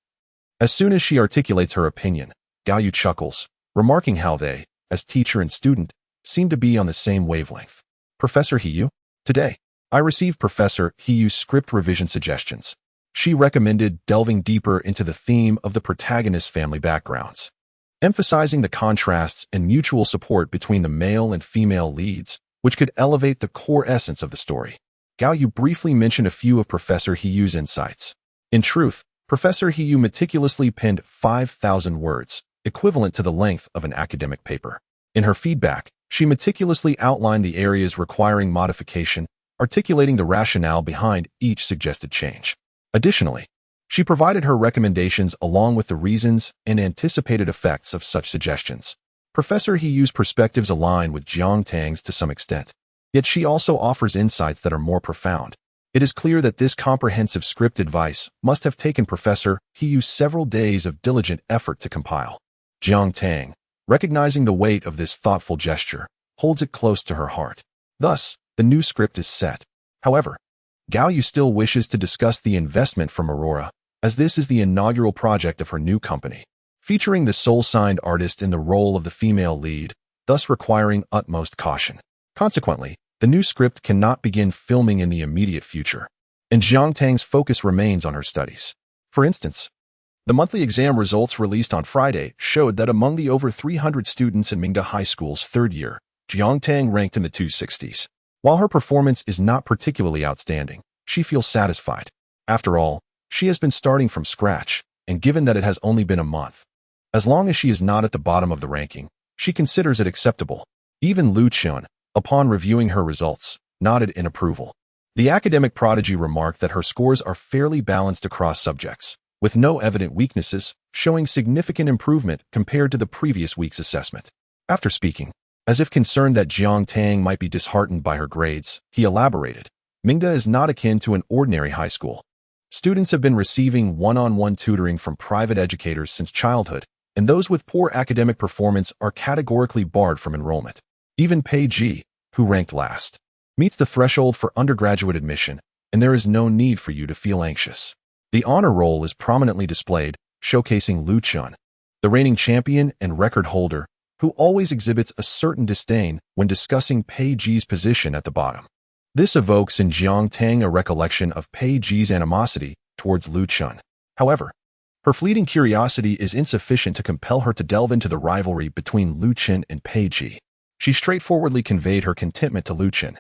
as soon as she articulates her opinion, Gao Yu chuckles, remarking how they, as teacher and student, seem to be on the same wavelength. Professor He-yu, today, I received Professor He-yu's script revision suggestions. She recommended delving deeper into the theme of the protagonist's family backgrounds, emphasizing the contrasts and mutual support between the male and female leads, which could elevate the core essence of the story. Gao Yu briefly mentioned a few of Professor He-yu's insights. In truth, Professor He-yu meticulously penned 5,000 words, equivalent to the length of an academic paper. In her feedback, she meticulously outlined the areas requiring modification, articulating the rationale behind each suggested change. Additionally, she provided her recommendations along with the reasons and anticipated effects of such suggestions. Professor He-yu's perspectives align with Jiang Tang's to some extent, yet she also offers insights that are more profound. It is clear that this comprehensive script advice must have taken Professor He-yu several days of diligent effort to compile. Jiang Tang, recognizing the weight of this thoughtful gesture, holds it close to her heart. Thus, the new script is set. However, Gao Yu still wishes to discuss the investment from Aurora, as this is the inaugural project of her new company, featuring the soul-signed artist in the role of the female lead, thus requiring utmost caution. Consequently, the new script cannot begin filming in the immediate future, and Jiang Tang's focus remains on her studies. For instance, the monthly exam results released on Friday showed that among the over 300 students in Mingda High School's third year, Jiang Tang ranked in the 260s. While her performance is not particularly outstanding, she feels satisfied. After all, she has been starting from scratch, and given that it has only been a month, as long as she is not at the bottom of the ranking, she considers it acceptable. Even Lu Chun, upon reviewing her results, nodded in approval. The academic prodigy remarked that her scores are fairly balanced across subjects, with no evident weaknesses, showing significant improvement compared to the previous week's assessment. After speaking, as if concerned that Jiang Tang might be disheartened by her grades, he elaborated, Mingda is not akin to an ordinary high school. Students have been receiving one-on-one tutoring from private educators since childhood, and those with poor academic performance are categorically barred from enrollment. Even Pei Ji, who ranked last, meets the threshold for undergraduate admission, and there is no need for you to feel anxious. The honor roll is prominently displayed, showcasing Lu Chun, the reigning champion and record holder, who always exhibits a certain disdain when discussing Pei Ji's position at the bottom. This evokes in Jiang Tang a recollection of Pei Ji's animosity towards Lu Chun. However, her fleeting curiosity is insufficient to compel her to delve into the rivalry between Lu Chun and Pei Ji. She straightforwardly conveyed her contentment to Lu Chun,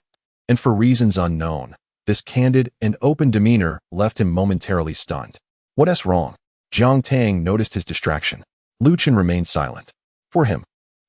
and for reasons unknown, this candid and open demeanor left him momentarily stunned. What's wrong? Jiang Tang noticed his distraction. Lu Chun remained silent. For him,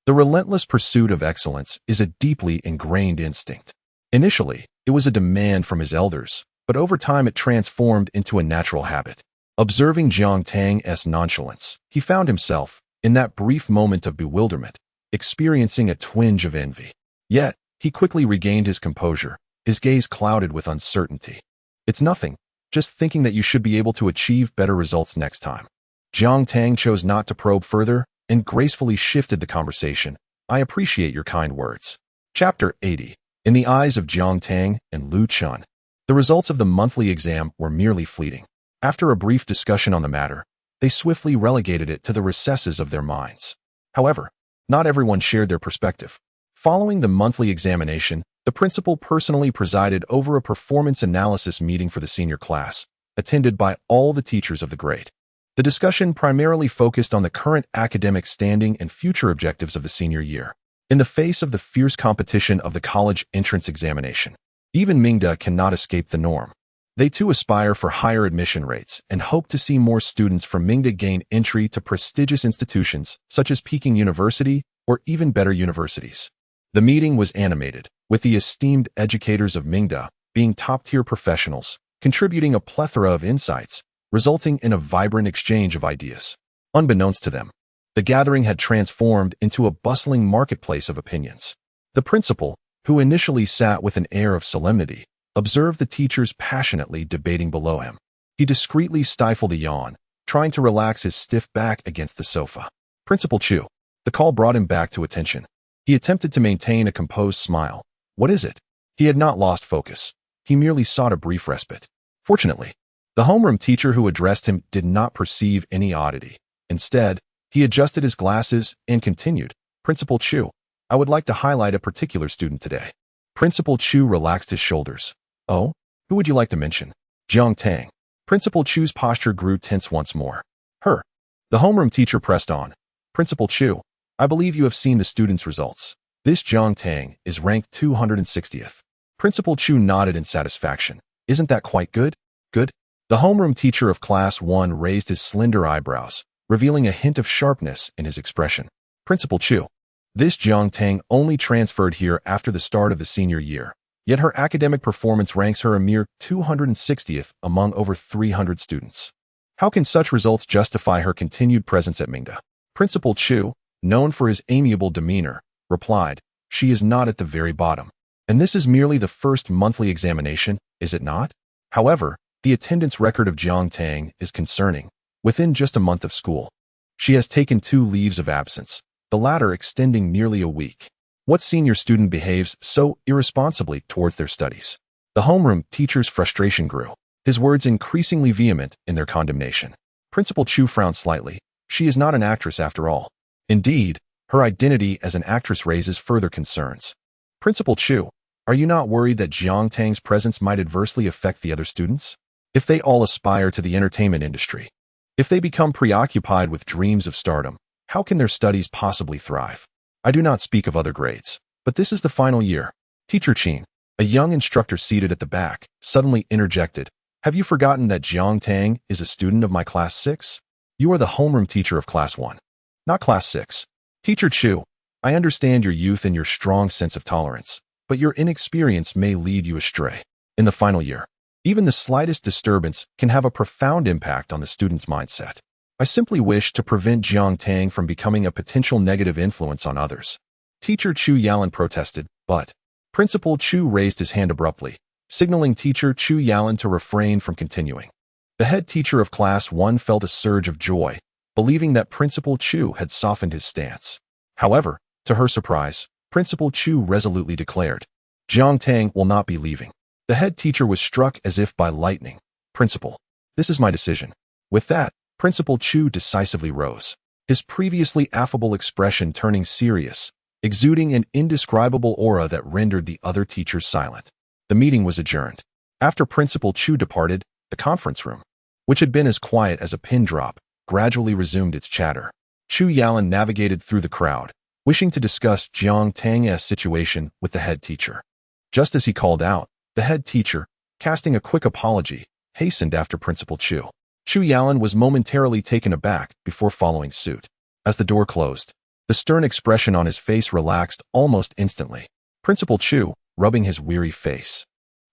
the relentless pursuit of excellence is a deeply ingrained instinct. Initially, it was a demand from his elders, but over time it transformed into a natural habit. Observing Jiang Tang's nonchalance, he found himself, in that brief moment of bewilderment, experiencing a twinge of envy. Yet, he quickly regained his composure, his gaze clouded with uncertainty. It's nothing, just thinking that you should be able to achieve better results next time. Jiang Tang chose not to probe further and gracefully shifted the conversation. I appreciate your kind words. Chapter 80. In the eyes of Jiang Tang and Lu Chun, the results of the monthly exam were merely fleeting. After a brief discussion on the matter, they swiftly relegated it to the recesses of their minds. However, not everyone shared their perspective. Following the monthly examination, the principal personally presided over a performance analysis meeting for the senior class, attended by all the teachers of the grade. The discussion primarily focused on the current academic standing and future objectives of the senior year. In the face of the fierce competition of the college entrance examination, even Mingda cannot escape the norm. They too aspire for higher admission rates and hope to see more students from Mingda gain entry to prestigious institutions such as Peking University or even better universities. The meeting was animated, with the esteemed educators of Mingda being top-tier professionals, contributing a plethora of insights, resulting in a vibrant exchange of ideas. Unbeknownst to them, the gathering had transformed into a bustling marketplace of opinions. The principal, who initially sat with an air of solemnity, observed the teachers passionately debating below him. He discreetly stifled a yawn, trying to relax his stiff back against the sofa. Principal Chu. The call brought him back to attention. He attempted to maintain a composed smile. What is it? He had not lost focus. He merely sought a brief respite. Fortunately, the homeroom teacher who addressed him did not perceive any oddity. Instead, he adjusted his glasses and continued, Principal Chu, I would like to highlight a particular student today. Principal Chu relaxed his shoulders. Oh? Who would you like to mention? Jiang Tang. Principal Chu's posture grew tense once more. Her. The homeroom teacher pressed on. Principal Chu, I believe you have seen the student's results. This Jiang Tang is ranked 260th. Principal Chu nodded in satisfaction. Isn't that quite good? Good? The homeroom teacher of Class 1 raised his slender eyebrows, revealing a hint of sharpness in his expression. Principal Chu. This Jiang Tang only transferred here after the start of the senior year, yet her academic performance ranks her a mere 260th among over 300 students. How can such results justify her continued presence at Mingda? Principal Chu, known for his amiable demeanor, replied, She is not at the very bottom. And this is merely the first monthly examination, is it not? However, the attendance record of Jiang Tang is concerning. Within just a month of school, she has taken 2 leaves of absence, the latter extending nearly a week. What senior student behaves so irresponsibly towards their studies? The homeroom teacher's frustration grew, his words increasingly vehement in their condemnation. Principal Chu frowned slightly. She is not an actress after all. Indeed, her identity as an actress raises further concerns. Principal Chu, are you not worried that Jiang Tang's presence might adversely affect the other students? If they all aspire to the entertainment industry, if they become preoccupied with dreams of stardom, how can their studies possibly thrive? I do not speak of other grades, but this is the final year. Teacher Qin, a young instructor seated at the back, suddenly interjected. Have you forgotten that Jiang Tang is a student of my Class 6? You are the homeroom teacher of Class 1, not Class 6. Teacher Chu, I understand your youth and your strong sense of tolerance, but your inexperience may lead you astray. In the final year, even the slightest disturbance can have a profound impact on the student's mindset. I simply wish to prevent Jiang Tang from becoming a potential negative influence on others. Teacher Chu Yalan protested, but Principal Chu raised his hand abruptly, signaling Teacher Chu Yalan to refrain from continuing. The head teacher of Class 1 felt a surge of joy, believing that Principal Chu had softened his stance. However, to her surprise, Principal Chu resolutely declared, Jiang Tang will not be leaving. The head teacher was struck as if by lightning. Principal, this is my decision. With that, Principal Chu decisively rose, his previously affable expression turning serious, exuding an indescribable aura that rendered the other teachers silent. The meeting was adjourned. After Principal Chu departed, the conference room, which had been as quiet as a pin drop, gradually resumed its chatter. Chu Yalan navigated through the crowd, wishing to discuss Jiang Tang's situation with the head teacher. Just as he called out, the head teacher, casting a quick apology, hastened after Principal Chu. Chu Yalan was momentarily taken aback before following suit. As the door closed, the stern expression on his face relaxed almost instantly. Principal Chu, rubbing his weary face,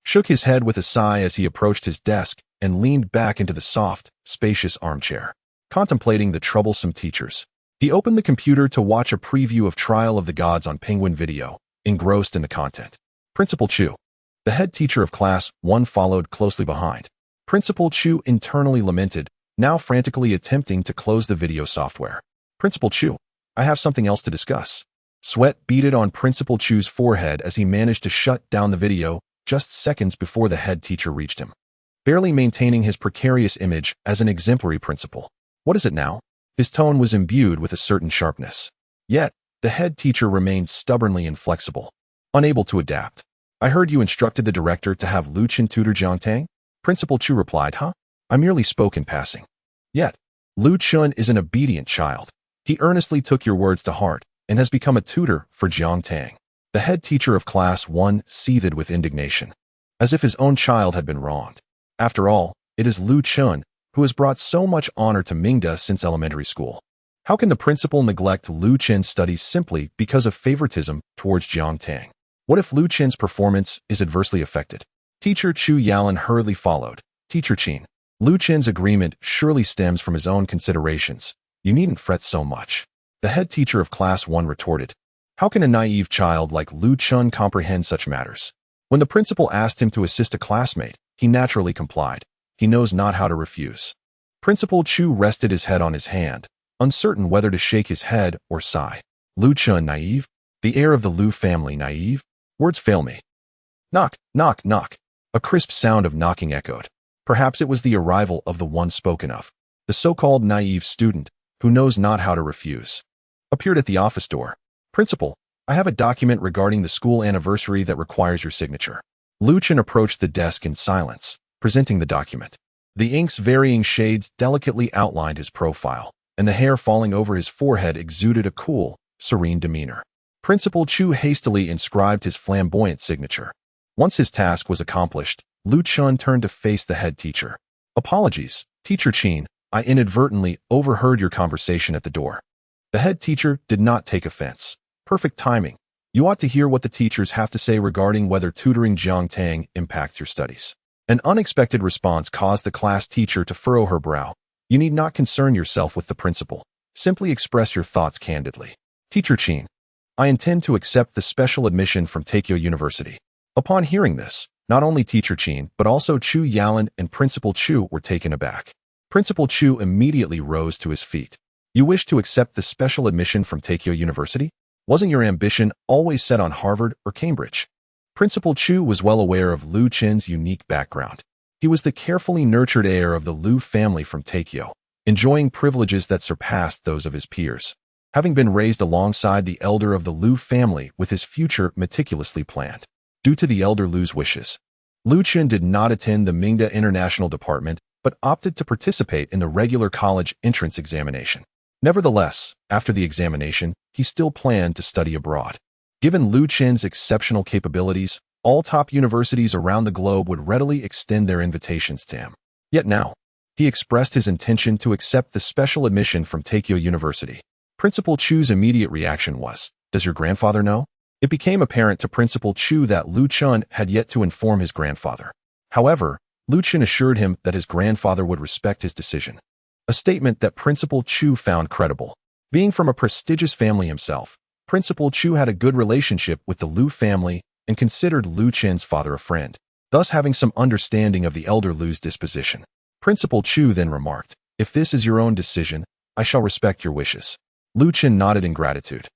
shook his head with a sigh as he approached his desk and leaned back into the soft, spacious armchair. Contemplating the troublesome teachers, he opened the computer to watch a preview of Trial of the Gods on Penguin Video, engrossed in the content. Principal Chu, the head teacher of Class 1, followed closely behind. Principal Chu internally lamented, now frantically attempting to close the video software. Principal Chu, I have something else to discuss. Sweat beaded on Principal Chu's forehead as he managed to shut down the video just seconds before the head teacher reached him, barely maintaining his precarious image as an exemplary principal. What is it now? His tone was imbued with a certain sharpness. Yet, the head teacher remained stubbornly inflexible, unable to adapt. I heard you instructed the director to have Lu Chen tutor Jiang Tang? Principal Chu replied, Huh? I merely spoke in passing. Yet, Lu Chen is an obedient child. He earnestly took your words to heart and has become a tutor for Jiang Tang. The head teacher of Class 1 seethed with indignation, as if his own child had been wronged. After all, it is Lu Chen who has brought so much honor to Mingda since elementary school. How can the principal neglect Lu Chen's studies simply because of favoritism towards Jiang Tang? What if Lu Chen's performance is adversely affected? Teacher Chu Yalan hurriedly followed. Teacher Qin, Lu Chen's agreement surely stems from his own considerations. You needn't fret so much. The head teacher of Class 1 retorted. How can a naive child like Lu Chen comprehend such matters? When the principal asked him to assist a classmate, he naturally complied. He knows not how to refuse. Principal Chu rested his head on his hand, uncertain whether to shake his head or sigh. Lu Chen naive? The heir of the Lu family naive? Words fail me. Knock, knock, knock. A crisp sound of knocking echoed. Perhaps it was the arrival of the one spoken of. The so-called naive student, who knows not how to refuse, appeared at the office door. Principal, I have a document regarding the school anniversary that requires your signature. Lu Chen approached the desk in silence, presenting the document. The ink's varying shades delicately outlined his profile, and the hair falling over his forehead exuded a cool, serene demeanor. Principal Chu hastily inscribed his flamboyant signature. Once his task was accomplished, Lu Chen turned to face the head teacher. Apologies, Teacher Qin, I inadvertently overheard your conversation at the door. The head teacher did not take offense. Perfect timing. You ought to hear what the teachers have to say regarding whether tutoring Jiang Tang impacts your studies. An unexpected response caused the class teacher to furrow her brow. You need not concern yourself with the principal. Simply express your thoughts candidly. Teacher Qin, I intend to accept the special admission from Tokyo University. Upon hearing this, not only Teacher Qin but also Chu Yalan and Principal Chu were taken aback. Principal Chu immediately rose to his feet. You wish to accept the special admission from Tokyo University? Wasn't your ambition always set on Harvard or Cambridge? Principal Chu was well aware of Lu Chen's unique background. He was the carefully nurtured heir of the Lu family from Tokyo, enjoying privileges that surpassed those of his peers, having been raised alongside the elder of the Lu family with his future meticulously planned. Due to the elder Lu's wishes, Lu Chen did not attend the Mingda International Department but opted to participate in the regular college entrance examination. Nevertheless, after the examination, he still planned to study abroad. Given Lu Chen's exceptional capabilities, all top universities around the globe would readily extend their invitations to him. Yet now, he expressed his intention to accept the special admission from Tokyo University. Principal Chu's immediate reaction was, Does your grandfather know? It became apparent to Principal Chu that Lu Chen had yet to inform his grandfather. However, Lu Chen assured him that his grandfather would respect his decision, a statement that Principal Chu found credible. Being from a prestigious family himself, Principal Chu had a good relationship with the Lu family and considered Lu Chen's father a friend, thus having some understanding of the elder Lu's disposition. Principal Chu then remarked, If this is your own decision, I shall respect your wishes. Lu Chen nodded in gratitude.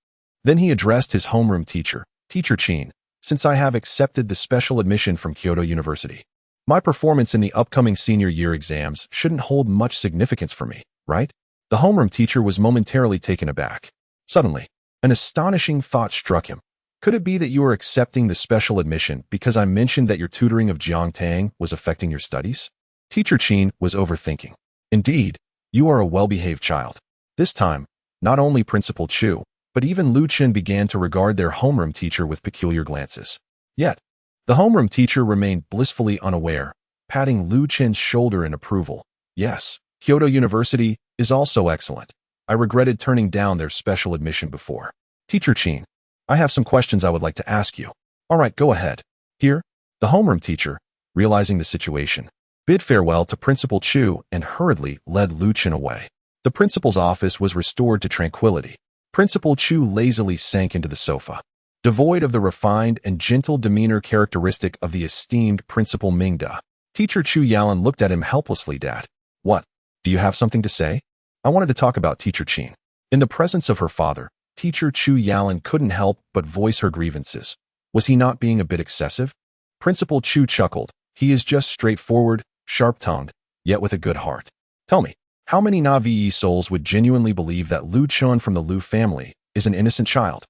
Then he addressed his homeroom teacher, Teacher Qin. since I have accepted the special admission from Kyoto University. My performance in the upcoming senior year exams shouldn't hold much significance for me, right? The homeroom teacher was momentarily taken aback. Suddenly, an astonishing thought struck him. Could it be that you are accepting the special admission because I mentioned that your tutoring of Jiang Tang was affecting your studies? Teacher Qin was overthinking. Indeed, you are a well-behaved child. This time, not only Principal Chu, but even Lu Chen began to regard their homeroom teacher with peculiar glances. Yet, the homeroom teacher remained blissfully unaware, patting Lu Chen's shoulder in approval. Yes, Kyoto University is also excellent. I regretted turning down their special admission before. Teacher Qin, I have some questions I would like to ask you. All right, go ahead. Here, the homeroom teacher, realizing the situation, bid farewell to Principal Chu and hurriedly led Lu Chen away. The principal's office was restored to tranquility. Principal Chu lazily sank into the sofa. Devoid of the refined and gentle demeanor characteristic of the esteemed Principal Mingda, Teacher Chu Yalan looked at him helplessly. Dad, what? Do you have something to say? I wanted to talk about Teacher Qin. In the presence of her father, Teacher Chu Yalan couldn't help but voice her grievances. Was he not being a bit excessive? Principal Chu chuckled. He is just straightforward, sharp-tongued, yet with a good heart. Tell me, how many Na'vi souls would genuinely believe that Lu Chun from the Lu family is an innocent child?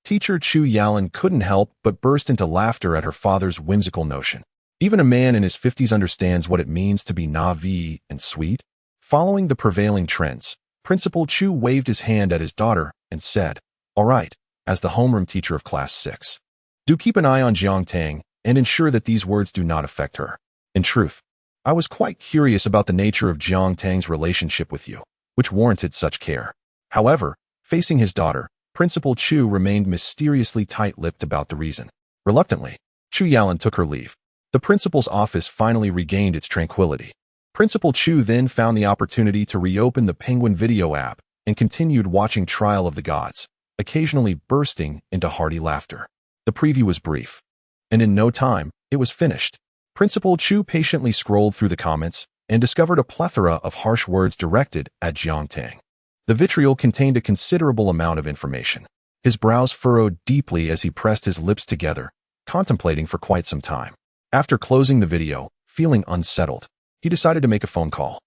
Teacher Chu Yalan couldn't help but burst into laughter at her father's whimsical notion. Even a man in his 50s understands what it means to be Na'vi and sweet. Following the prevailing trends, Principal Chu waved his hand at his daughter and said, "All right," as the homeroom teacher of Class 6. Do keep an eye on Jiang Tang and ensure that these words do not affect her. In truth, I was quite curious about the nature of Jiang Tang's relationship with you, which warranted such care. However, facing his daughter, Principal Chu remained mysteriously tight-lipped about the reason. Reluctantly, Chu Yalan took her leave. The principal's office finally regained its tranquility. Principal Chu then found the opportunity to reopen the Penguin video app and continued watching Trial of the Gods, occasionally bursting into hearty laughter. The preview was brief, and in no time, it was finished. Principal Chu patiently scrolled through the comments and discovered a plethora of harsh words directed at Jiang Tang. The vitriol contained a considerable amount of information. His brows furrowed deeply as he pressed his lips together, contemplating for quite some time. After closing the video, feeling unsettled, he decided to make a phone call.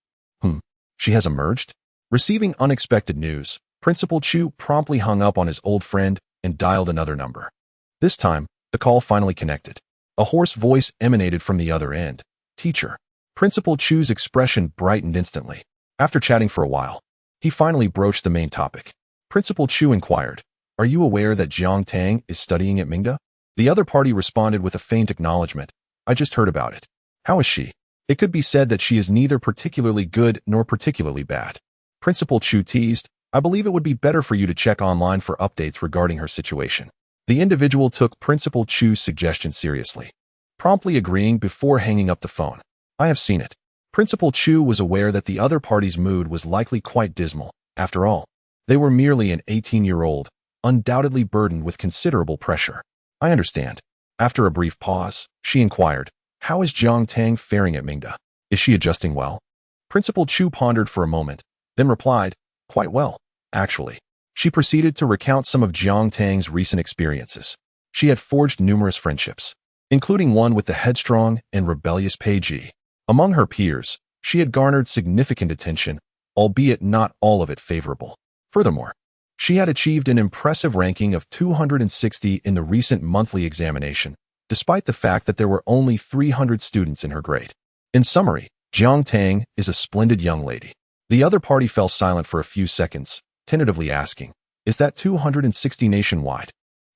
She has emerged? Receiving unexpected news, Principal Chu promptly hung up on his old friend and dialed another number. This time, the call finally connected. A hoarse voice emanated from the other end. Teacher. Principal Chu's expression brightened instantly. After chatting for a while, he finally broached the main topic. Principal Chu inquired, "Are you aware that Jiang Tang is studying at Mingda?" The other party responded with a faint acknowledgement. "I just heard about it. How is she?" It could be said that she is neither particularly good nor particularly bad. Principal Chu teased, "I believe it would be better for you to check online for updates regarding her situation." The individual took Principal Chu's suggestion seriously, promptly agreeing before hanging up the phone. "I have seen it." Principal Chu was aware that the other party's mood was likely quite dismal. After all, they were merely an 18-year-old, undoubtedly burdened with considerable pressure. "I understand." After a brief pause, she inquired, "How is Jiang Tang faring at Mingda? Is she adjusting well?" Principal Chu pondered for a moment, then replied, "Quite well, actually." She proceeded to recount some of Jiang Tang's recent experiences. She had forged numerous friendships, including one with the headstrong and rebellious Pei Ji. Among her peers, she had garnered significant attention, albeit not all of it favorable. Furthermore, she had achieved an impressive ranking of 260 in the recent monthly examination, despite the fact that there were only 300 students in her grade. In summary, Jiang Tang is a splendid young lady. The other party fell silent for a few seconds, tentatively asking, "Is that 260 nationwide?"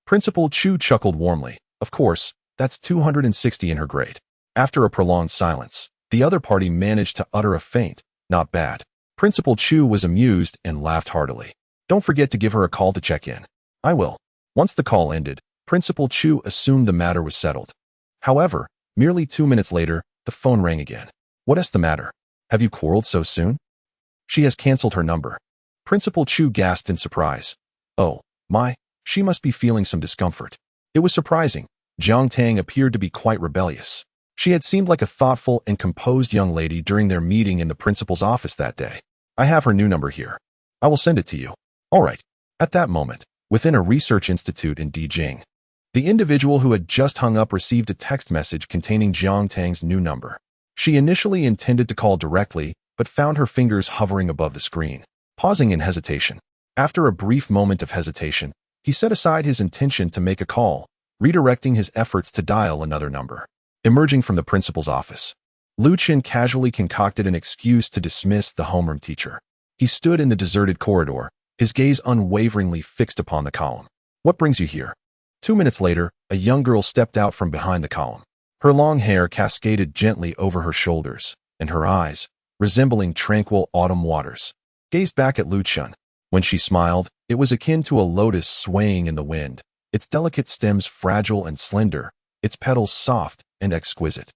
Principal Chu chuckled warmly. "Of course, that's 260 in her grade." After a prolonged silence, the other party managed to utter a faint, "Not bad." Principal Chu was amused and laughed heartily. "Don't forget to give her a call to check in." "I will." Once the call ended, Principal Chu assumed the matter was settled. However, merely 2 minutes later, the phone rang again. "What is the matter? Have you quarreled so soon?" "She has cancelled her number." Principal Chu gasped in surprise. "Oh, my, she must be feeling some discomfort." It was surprising. Jiang Tang appeared to be quite rebellious. She had seemed like a thoughtful and composed young lady during their meeting in the principal's office that day. "I have her new number here. I will send it to you." "All right." At that moment, within a research institute in Dijing, The individual who had just hung up received a text message containing Jiang Tang's new number. She initially intended to call directly, but found her fingers hovering above the screen. Pausing in hesitation. After a brief moment of hesitation, he set aside his intention to make a call, redirecting his efforts to dial another number. Emerging from the principal's office, Lu Qin casually concocted an excuse to dismiss the homeroom teacher. He stood in the deserted corridor, his gaze unwaveringly fixed upon the column. "What brings you here?" 2 minutes later, a young girl stepped out from behind the column. Her long hair cascaded gently over her shoulders, and her eyes, resembling tranquil autumn waters, gazed back at Lu Qin. When she smiled, it was akin to a lotus swaying in the wind, its delicate stems fragile and slender, its petals soft and exquisite.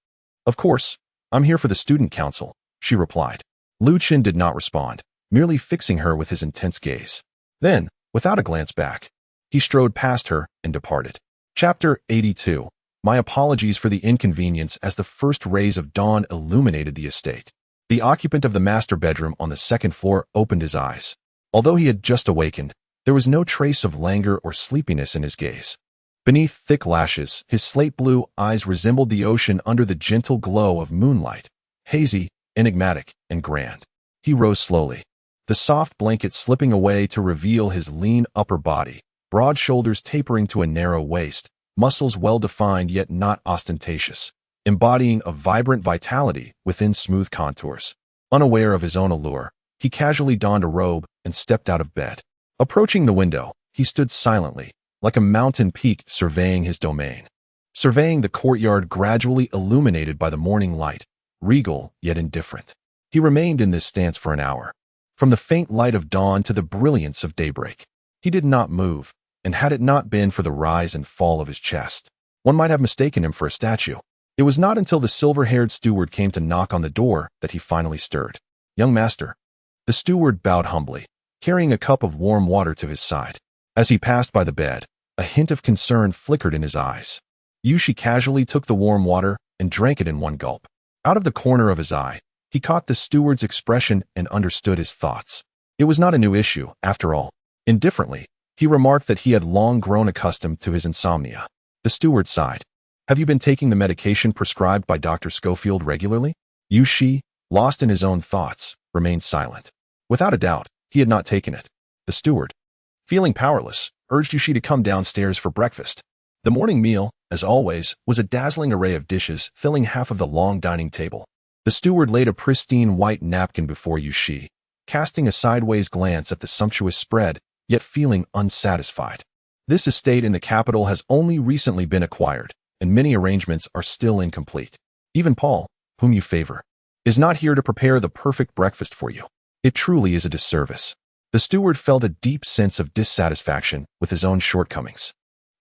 "Of course, I'm here for the student council," she replied. Lu Qin did not respond, merely fixing her with his intense gaze. Then, without a glance back, he strode past her and departed. Chapter 82. My apologies for the inconvenience as the first rays of dawn illuminated the estate. The occupant of the master bedroom on the second floor opened his eyes. Although he had just awakened, there was no trace of languor or sleepiness in his gaze. Beneath thick lashes, his slate blue eyes resembled the ocean under the gentle glow of moonlight, hazy, enigmatic, and grand. He rose slowly, the soft blanket slipping away to reveal his lean upper body, broad shoulders tapering to a narrow waist, muscles well-defined yet not ostentatious, embodying a vibrant vitality within smooth contours. Unaware of his own allure, he casually donned a robe and stepped out of bed. Approaching the window, he stood silently, like a mountain peak surveying his domain. Surveying the courtyard gradually illuminated by the morning light, regal yet indifferent. He remained in this stance for an hour. From the faint light of dawn to the brilliance of daybreak, he did not move, and had it not been for the rise and fall of his chest, one might have mistaken him for a statue. It was not until the silver-haired steward came to knock on the door that he finally stirred. "Young master." The steward bowed humbly, carrying a cup of warm water to his side. As he passed by the bed, a hint of concern flickered in his eyes. Yushi casually took the warm water and drank it in one gulp. Out of the corner of his eye, he caught the steward's expression and understood his thoughts. It was not a new issue, after all. Indifferently, he remarked that he had long grown accustomed to his insomnia. The steward sighed. "Have you been taking the medication prescribed by Dr. Schofield regularly?" Yushi, lost in his own thoughts, remained silent. Without a doubt, he had not taken it. The steward, feeling powerless, urged Yushi to come downstairs for breakfast. The morning meal, as always, was a dazzling array of dishes filling half of the long dining table. The steward laid a pristine white napkin before Yushi, casting a sideways glance at the sumptuous spread, yet feeling unsatisfied. This estate in the capital has only recently been acquired, and many arrangements are still incomplete. Even Paul, whom you favor, is not here to prepare the perfect breakfast for you. It truly is a disservice. The steward felt a deep sense of dissatisfaction with his own shortcomings.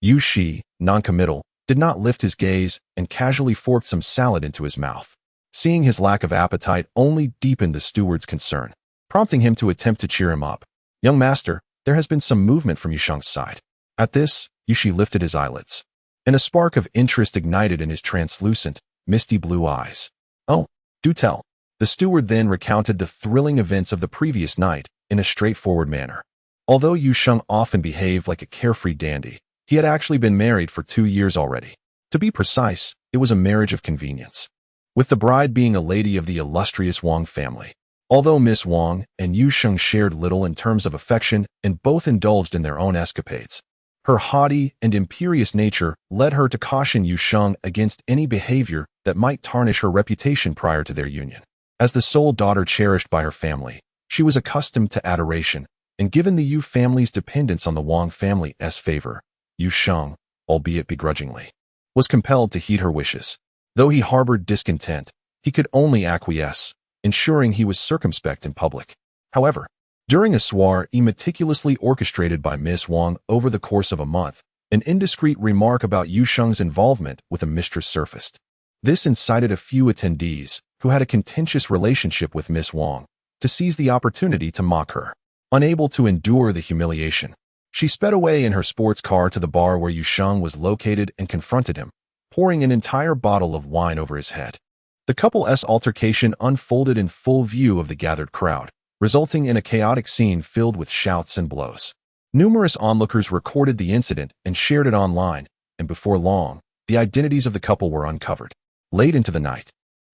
Yushi, noncommittal, did not lift his gaze and casually forked some salad into his mouth. Seeing his lack of appetite only deepened the steward's concern, prompting him to attempt to cheer him up. "Young master, there has been some movement from Yusheng's side." At this, Yushi lifted his eyelids, and a spark of interest ignited in his translucent, misty blue eyes. "Oh, do tell." The steward then recounted the thrilling events of the previous night in a straightforward manner. Although Yusheng often behaved like a carefree dandy, he had actually been married for 2 years already. To be precise, it was a marriage of convenience, with the bride being a lady of the illustrious Wang family. Although Miss Wang and Yusheng shared little in terms of affection and both indulged in their own escapades, her haughty and imperious nature led her to caution Yusheng against any behavior that might tarnish her reputation prior to their union. As the sole daughter cherished by her family, she was accustomed to adoration, and given the Yu family's dependence on the Wang family's favor, Yusheng, albeit begrudgingly, was compelled to heed her wishes. Though he harbored discontent, he could only acquiesce, ensuring he was circumspect in public. However, during a soiree meticulously orchestrated by Miss Wang over the course of a month, an indiscreet remark about Yusheng's involvement with a mistress surfaced. This incited a few attendees, who had a contentious relationship with Miss Wang, to seize the opportunity to mock her. Unable to endure the humiliation, she sped away in her sports car to the bar where Yusheng was located and confronted him, pouring an entire bottle of wine over his head. The couple's altercation unfolded in full view of the gathered crowd, resulting in a chaotic scene filled with shouts and blows. Numerous onlookers recorded the incident and shared it online, and before long, the identities of the couple were uncovered. Late into the night,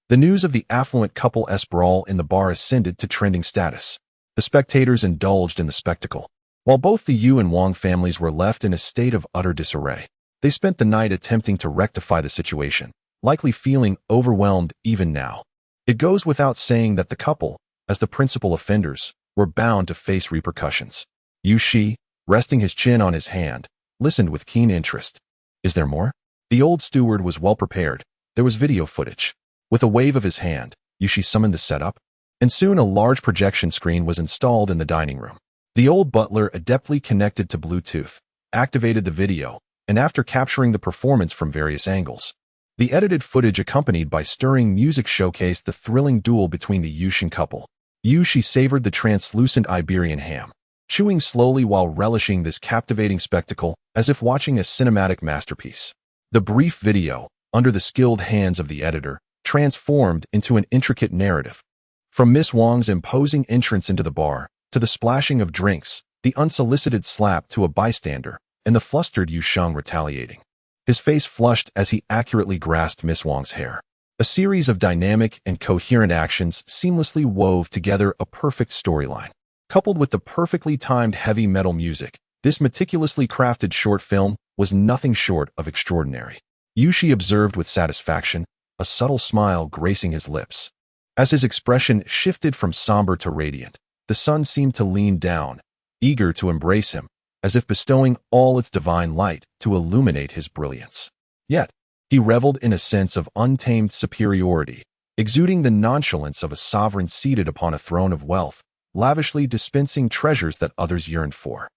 the news of the affluent couple's brawl in the bar ascended to trending status. The spectators indulged in the spectacle. While both the Yu and Wang families were left in a state of utter disarray, they spent the night attempting to rectify the situation, likely feeling overwhelmed even now. It goes without saying that the couple, as the principal offenders, were bound to face repercussions. Yu Shi, resting his chin on his hand, listened with keen interest. Is there more? The old steward was well prepared. There was video footage. With a wave of his hand, Yu Shi summoned the setup, and soon a large projection screen was installed in the dining room. The old butler, adeptly connected to Bluetooth, activated the video, and after capturing the performance from various angles, the edited footage accompanied by stirring music showcased the thrilling duel between the Yushin couple. Yu Shi savored the translucent Iberian ham, chewing slowly while relishing this captivating spectacle as if watching a cinematic masterpiece. The brief video, under the skilled hands of the editor, transformed into an intricate narrative. From Miss Wang's imposing entrance into the bar, to the splashing of drinks, the unsolicited slap to a bystander, and the flustered Yu Sheng retaliating. His face flushed as he accurately grasped Miss Wang's hair. A series of dynamic and coherent actions seamlessly wove together a perfect storyline. Coupled with the perfectly timed heavy metal music, this meticulously crafted short film was nothing short of extraordinary. Yu Shi observed with satisfaction, a subtle smile gracing his lips. As his expression shifted from somber to radiant, the sun seemed to lean down, eager to embrace him, as if bestowing all its divine light to illuminate his brilliance. Yet, he reveled in a sense of untamed superiority, exuding the nonchalance of a sovereign seated upon a throne of wealth, lavishly dispensing treasures that others yearned for.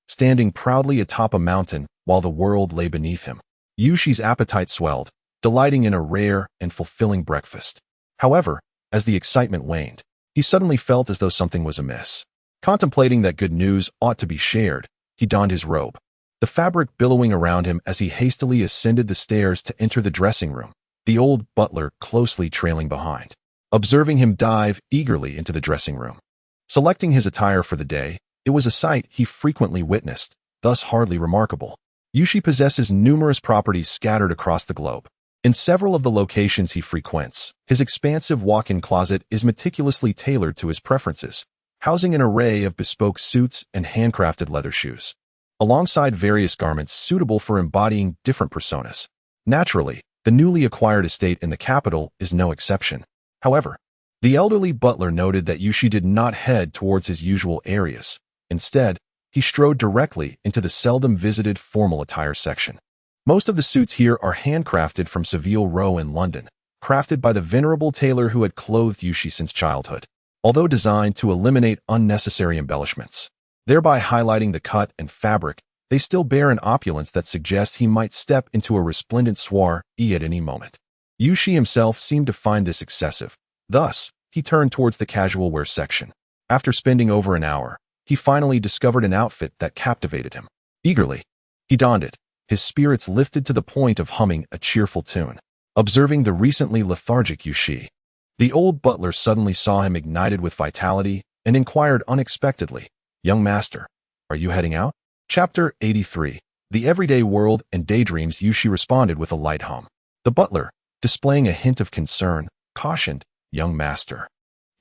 Standing proudly atop a mountain while the world lay beneath him, Yu Shi's appetite swelled, delighting in a rare and fulfilling breakfast. However, as the excitement waned, he suddenly felt as though something was amiss. Contemplating that good news ought to be shared, he donned his robe, the fabric billowing around him as he hastily ascended the stairs to enter the dressing room, the old butler closely trailing behind. Observing him dive eagerly into the dressing room, selecting his attire for the day, it was a sight he frequently witnessed, thus hardly remarkable. Yu Shi possesses numerous properties scattered across the globe. In several of the locations he frequents, his expansive walk-in closet is meticulously tailored to his preferences, housing an array of bespoke suits and handcrafted leather shoes, alongside various garments suitable for embodying different personas. Naturally, the newly acquired estate in the capital is no exception. However, the elderly butler noted that Yu Shi did not head towards his usual areas. Instead, he strode directly into the seldom visited formal attire section. Most of the suits here are handcrafted from Savile Row in London, crafted by the venerable tailor who had clothed Yu Shi since childhood, although designed to eliminate unnecessary embellishments, thereby highlighting the cut and fabric. They still bear an opulence that suggests he might step into a resplendent soiree at any moment. Yu Shi himself seemed to find this excessive. Thus, he turned towards the casual wear section. After spending over an hour, he finally discovered an outfit that captivated him. Eagerly, he donned it, his spirits lifted to the point of humming a cheerful tune. Observing the recently lethargic Yu Shi, the old butler suddenly saw him ignited with vitality and inquired unexpectedly, "Young master, are you heading out?" Chapter 83. The Everyday World and Daydreams. Yu Shi responded with a light hum. The butler, displaying a hint of concern, cautioned, "Young master,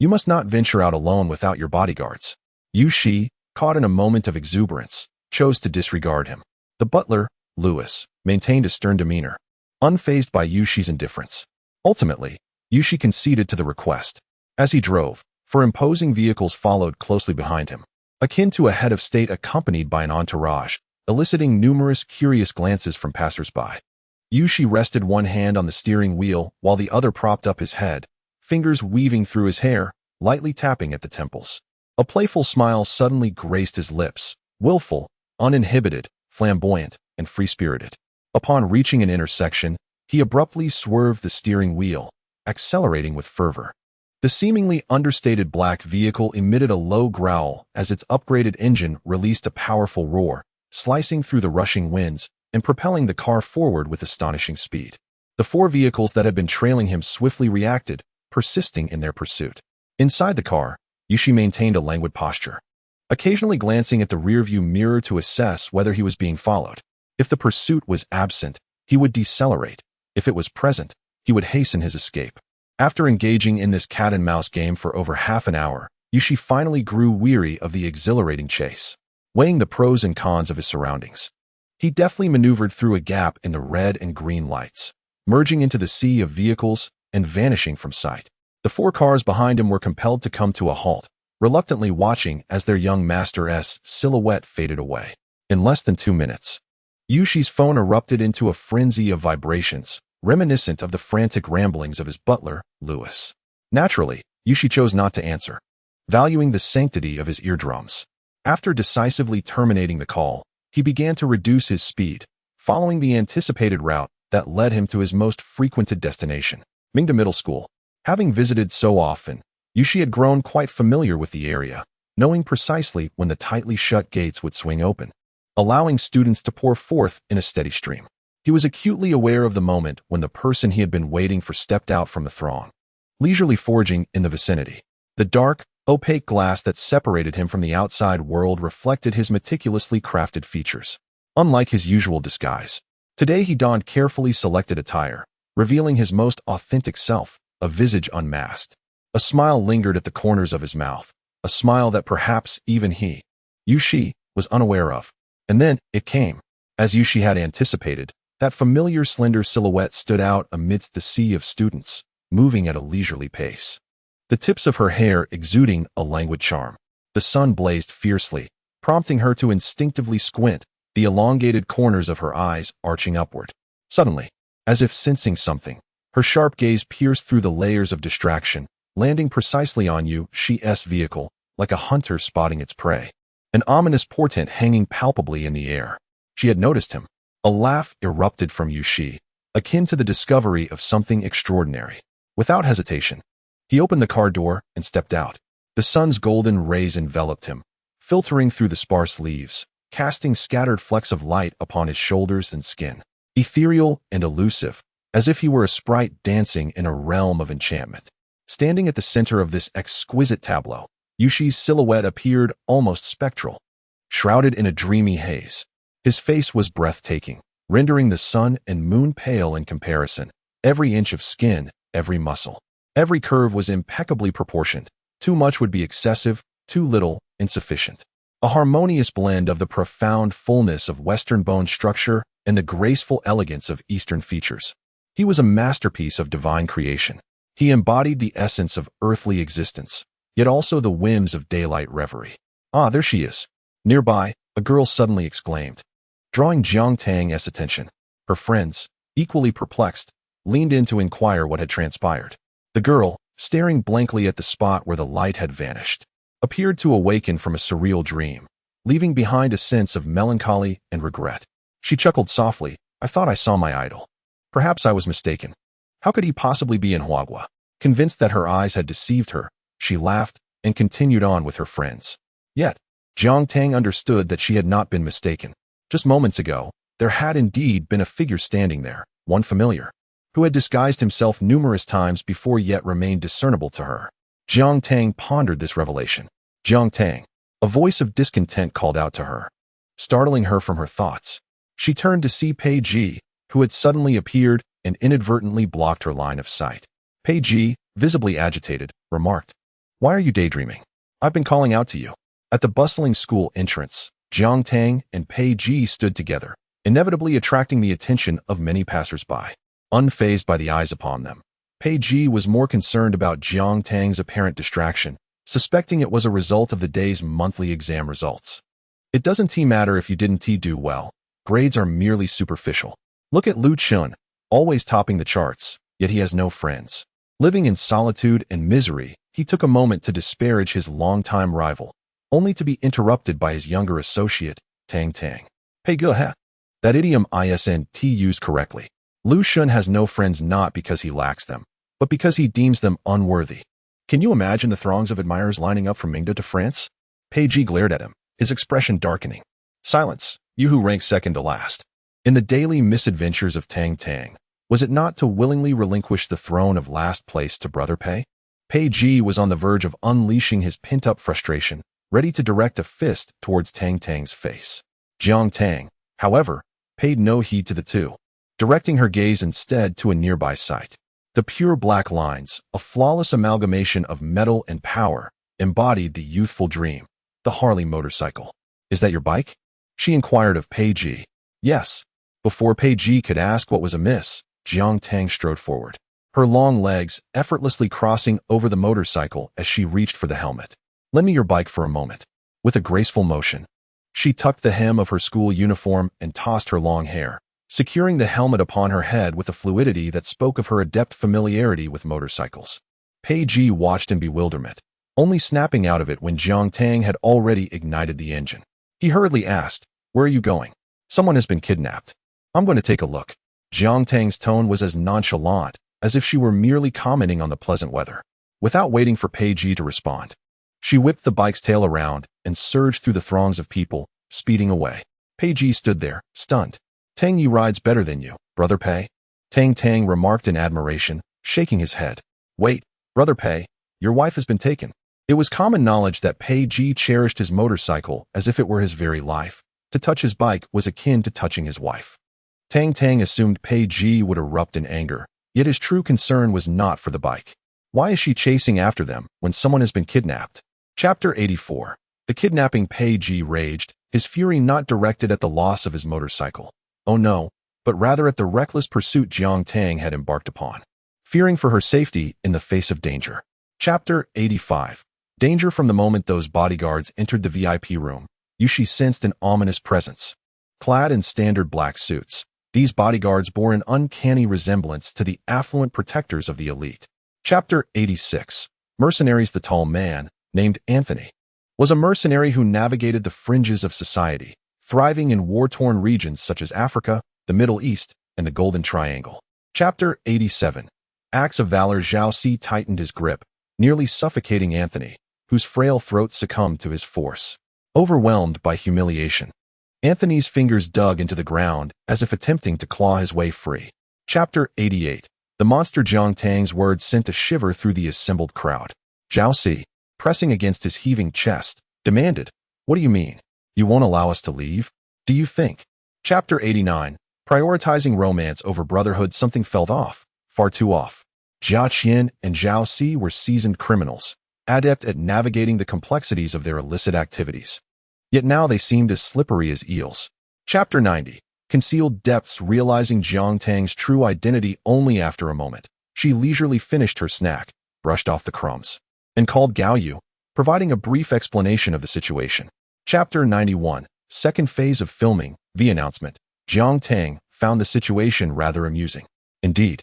you must not venture out alone without your bodyguards." Yu Shi, caught in a moment of exuberance, chose to disregard him. The butler, Louis, maintained a stern demeanor, unfazed by Yu Shi's indifference. Ultimately, Yu Shi conceded to the request. As he drove, four imposing vehicles followed closely behind him, akin to a head of state accompanied by an entourage, eliciting numerous curious glances from passers-by. Yu Shi rested one hand on the steering wheel while the other propped up his head, fingers weaving through his hair, lightly tapping at the temples. A playful smile suddenly graced his lips, willful, uninhibited, flamboyant, and free-spirited. Upon reaching an intersection, he abruptly swerved the steering wheel, accelerating with fervor. The seemingly understated black vehicle emitted a low growl as its upgraded engine released a powerful roar, slicing through the rushing winds and propelling the car forward with astonishing speed. The four vehicles that had been trailing him swiftly reacted, persisting in their pursuit. Inside the car, Yu Shi maintained a languid posture, occasionally glancing at the rearview mirror to assess whether he was being followed. If the pursuit was absent, he would decelerate. If it was present, he would hasten his escape. After engaging in this cat-and-mouse game for over half an hour, Yushi finally grew weary of the exhilarating chase. Weighing the pros and cons of his surroundings, he deftly maneuvered through a gap in the red and green lights, merging into the sea of vehicles and vanishing from sight. The 4 cars behind him were compelled to come to a halt, reluctantly watching as their young master's silhouette faded away. In less than 2 minutes, Yushi's phone erupted into a frenzy of vibrations, reminiscent of the frantic ramblings of his butler, Louis. Naturally, Yushi chose not to answer, valuing the sanctity of his eardrums. After decisively terminating the call, he began to reduce his speed, following the anticipated route that led him to his most frequented destination, Mingda Middle School. Having visited so often, Yushi had grown quite familiar with the area, knowing precisely when the tightly shut gates would swing open, allowing students to pour forth in a steady stream. He was acutely aware of the moment when the person he had been waiting for stepped out from the throng, leisurely foraging in the vicinity. The dark, opaque glass that separated him from the outside world reflected his meticulously crafted features. Unlike his usual disguise, today he donned carefully selected attire, revealing his most authentic self, a visage unmasked. A smile lingered at the corners of his mouth, a smile that perhaps even he, Yushi, was unaware of. And then it came. As Yushi had anticipated, that familiar slender silhouette stood out amidst the sea of students, moving at a leisurely pace. The tips of her hair exuding a languid charm. The sun blazed fiercely, prompting her to instinctively squint, the elongated corners of her eyes arching upward. Suddenly, as if sensing something, her sharp gaze pierced through the layers of distraction, landing precisely on Yushi's vehicle, like a hunter spotting its prey. An ominous portent hanging palpably in the air. She had noticed him. A laugh erupted from Yushi, akin to the discovery of something extraordinary. Without hesitation, he opened the car door and stepped out. The sun's golden rays enveloped him, filtering through the sparse leaves, casting scattered flecks of light upon his shoulders and skin. Ethereal and elusive, as if he were a sprite dancing in a realm of enchantment. Standing at the center of this exquisite tableau, Yushi's silhouette appeared almost spectral, shrouded in a dreamy haze. His face was breathtaking, rendering the sun and moon pale in comparison. Every inch of skin, every muscle, every curve was impeccably proportioned. Too much would be excessive, too little, insufficient. A harmonious blend of the profound fullness of Western bone structure and the graceful elegance of Eastern features. He was a masterpiece of divine creation. He embodied the essence of earthly existence, yet also the whims of daylight reverie. Ah, there she is. Nearby, a girl suddenly exclaimed, drawing Jiang Tang's attention. Her friends, equally perplexed, leaned in to inquire what had transpired. The girl, staring blankly at the spot where the light had vanished, appeared to awaken from a surreal dream, leaving behind a sense of melancholy and regret. She chuckled softly. I thought I saw my idol. Perhaps I was mistaken. How could he possibly be in Huagua? Convinced that her eyes had deceived her, she laughed and continued on with her friends. Yet, Jiang Tang understood that she had not been mistaken. Just moments ago, there had indeed been a figure standing there, one familiar, who had disguised himself numerous times before yet remained discernible to her. Jiang Tang pondered this revelation. Jiang Tang, a voice of discontent called out to her, startling her from her thoughts. She turned to see Pei Ji, who had suddenly appeared and inadvertently blocked her line of sight. Pei Ji, visibly agitated, remarked, Why are you daydreaming? I've been calling out to you. At the bustling school entrance, Jiang Tang and Pei Ji stood together, inevitably attracting the attention of many passers-by. Unfazed by the eyes upon them, Pei Ji was more concerned about Jiang Tang's apparent distraction, suspecting it was a result of the day's monthly exam results. It doesn't matter if you didn't do well. Grades are merely superficial. Look at Lu Chun, always topping the charts, yet he has no friends. Living in solitude and misery, he took a moment to disparage his longtime rival, only to be interrupted by his younger associate, Tang Tang. Pei Ge he. That idiom isn't used correctly. Lu Shun has no friends not because he lacks them, but because he deems them unworthy. Can you imagine the throngs of admirers lining up from Mingda to France? Pei Ji glared at him, his expression darkening. Silence, you who rank second to last. In the daily misadventures of Tang Tang, was it not to willingly relinquish the throne of last place to Brother Pei? Pei Ji was on the verge of unleashing his pent-up frustration, ready to direct a fist towards Tang Tang's face. Jiang Tang, however, paid no heed to the two, directing her gaze instead to a nearby sight. The pure black lines, a flawless amalgamation of metal and power, embodied the youthful dream, the Harley motorcycle. "Is that your bike?" she inquired of Pei Ji. "Yes." Before Pei Ji could ask what was amiss, Jiang Tang strode forward, her long legs effortlessly crossing over the motorcycle as she reached for the helmet. "Lend me your bike for a moment." With a graceful motion, she tucked the hem of her school uniform and tossed her long hair, securing the helmet upon her head with a fluidity that spoke of her adept familiarity with motorcycles. Pei Ji watched in bewilderment, only snapping out of it when Jiang Tang had already ignited the engine. He hurriedly asked, "Where are you going?" "Someone has been kidnapped." "I'm going to take a look." Jiang Tang's tone was as nonchalant as if she were merely commenting on the pleasant weather. Without waiting for Pei Ji to respond, she whipped the bike's tail around and surged through the throngs of people, speeding away. Pei Ji stood there, stunned. "Tang Ye rides better than you, Brother Pei," Tang Tang remarked in admiration, shaking his head. "Wait, Brother Pei, your wife has been taken." It was common knowledge that Pei Ji cherished his motorcycle as if it were his very life. To touch his bike was akin to touching his wife. Tang Tang assumed Pei Ji would erupt in anger, yet his true concern was not for the bike. Why is she chasing after them when someone has been kidnapped? Chapter 84. The kidnapping. Pei Ji raged, his fury not directed at the loss of his motorcycle. Oh no, but rather at the reckless pursuit Jiang Tang had embarked upon, fearing for her safety in the face of danger. Chapter 85. Danger. From the moment those bodyguards entered the VIP room, Yushi sensed an ominous presence. Clad in standard black suits, these bodyguards bore an uncanny resemblance to the affluent protectors of the elite. Chapter 86. Mercenaries. The tall man, named Infamy, was a mercenary who navigated the fringes of society, thriving in war-torn regions such as Africa, the Middle East, and the Golden Triangle. Chapter 87. Acts of Valor. Zhao Si tightened his grip, nearly suffocating Anthony, whose frail throat succumbed to his force. Overwhelmed by humiliation, Anthony's fingers dug into the ground as if attempting to claw his way free. Chapter 88. The monster. Jiang Tang's words sent a shiver through the assembled crowd. Zhao Si, pressing against his heaving chest, demanded, "What do you mean? You won't allow us to leave? Do you think?" Chapter 89. Prioritizing romance over brotherhood. Something felt off, far too off. Jia Qian and Zhao Si were seasoned criminals, adept at navigating the complexities of their illicit activities. Yet now they seemed as slippery as eels. Chapter 90. Concealed depths. Realizing Jiang Tang's true identity only after a moment, she leisurely finished her snack, brushed off the crumbs, and called Gao Yu, providing a brief explanation of the situation. Chapter 91. Second phase of filming. The announcement. Jiang Tang found the situation rather amusing. Indeed,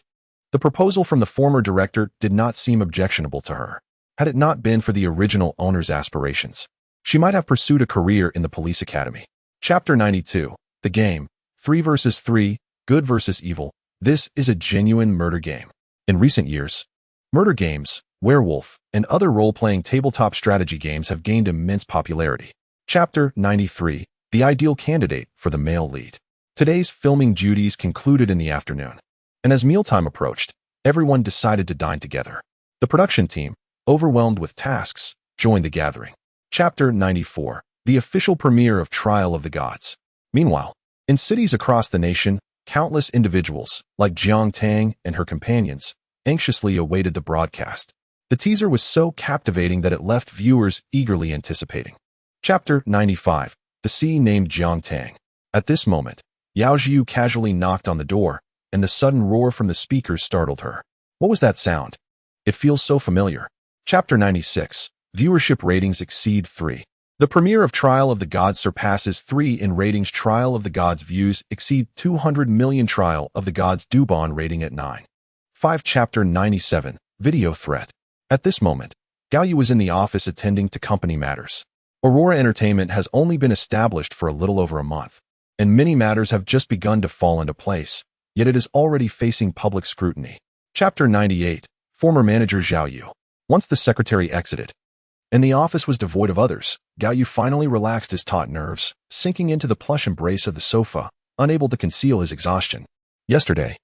the proposal from the former director did not seem objectionable to her. Had it not been for the original owner's aspirations, she might have pursued a career in the police academy. Chapter 92. The game. 3 versus 3, good versus evil. This is a genuine murder game. In recent years, murder games, werewolf, and other role-playing tabletop strategy games have gained immense popularity. Chapter 93. The ideal candidate for the male lead. Today's filming duties concluded in the afternoon, and as mealtime approached, everyone decided to dine together. The production team, overwhelmed with tasks, joined the gathering. Chapter 94. The official premiere of Trial of the Gods. Meanwhile, in cities across the nation, countless individuals, like Jiang Tang and her companions, anxiously awaited the broadcast. The teaser was so captivating that it left viewers eagerly anticipating. Chapter 95. The sea named Jiang Tang. At this moment, Yao Zhiu casually knocked on the door, and the sudden roar from the speakers startled her. What was that sound? It feels so familiar. Chapter 96. Viewership ratings exceed 3. The premiere of Trial of the Gods surpasses 3 in ratings. Trial of the Gods views exceed 200 million. Trial of the Gods Dubon rating at 9.5. Chapter 97. Video threat. At this moment, Gao Yu was in the office attending to company matters. Aurora Entertainment has only been established for a little over a month, and many matters have just begun to fall into place, yet it is already facing public scrutiny. Chapter 98. Former manager Zhao Yu. Once the secretary exited, and the office was devoid of others, Gao Yu finally relaxed his taut nerves, sinking into the plush embrace of the sofa, unable to conceal his exhaustion. Yesterday,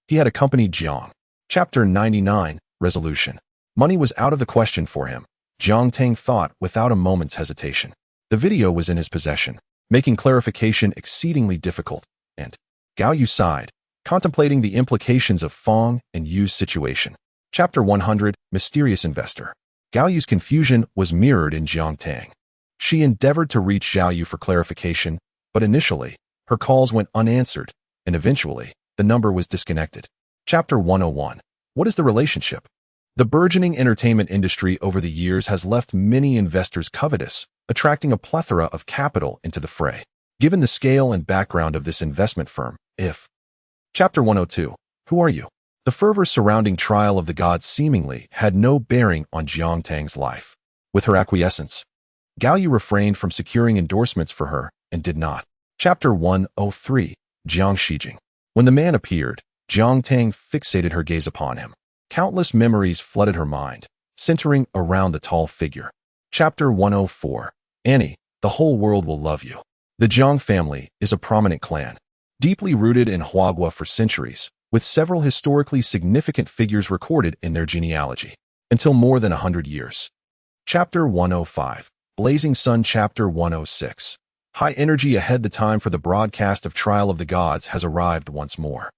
he had accompanied Jiang. Chapter 99. Resolution. Money was out of the question for him, Jiang Tang thought without a moment's hesitation. The video was in his possession, making clarification exceedingly difficult, and Gao Yu sighed, contemplating the implications of Fong and Yu's situation. Chapter 100, Mysterious Investor. Gao Yu's confusion was mirrored in Jiang Tang. She endeavored to reach Zhao Yu for clarification, but initially, her calls went unanswered, and eventually, the number was disconnected. Chapter 101. What is the relationship? The burgeoning entertainment industry over the years has left many investors covetous, attracting a plethora of capital into the fray. Given the scale and background of this investment firm, Chapter 102. Who are you? The fervor surrounding Trial of the Gods seemingly had no bearing on Jiang Tang's life. With her acquiescence, Gao Yu refrained from securing endorsements for her and did not. Chapter 103. Jiang Shijing. When the man appeared, Jiang Tang fixated her gaze upon him. Countless memories flooded her mind, centering around the tall figure. Chapter 104. Annie, the whole world will love you. The Jiang family is a prominent clan, deeply rooted in Huagua for centuries, with several historically significant figures recorded in their genealogy, until more than 100 years. Chapter 105. Blazing Sun. Chapter 106. High energy ahead. The time for the broadcast of Trial of the Gods has arrived once more.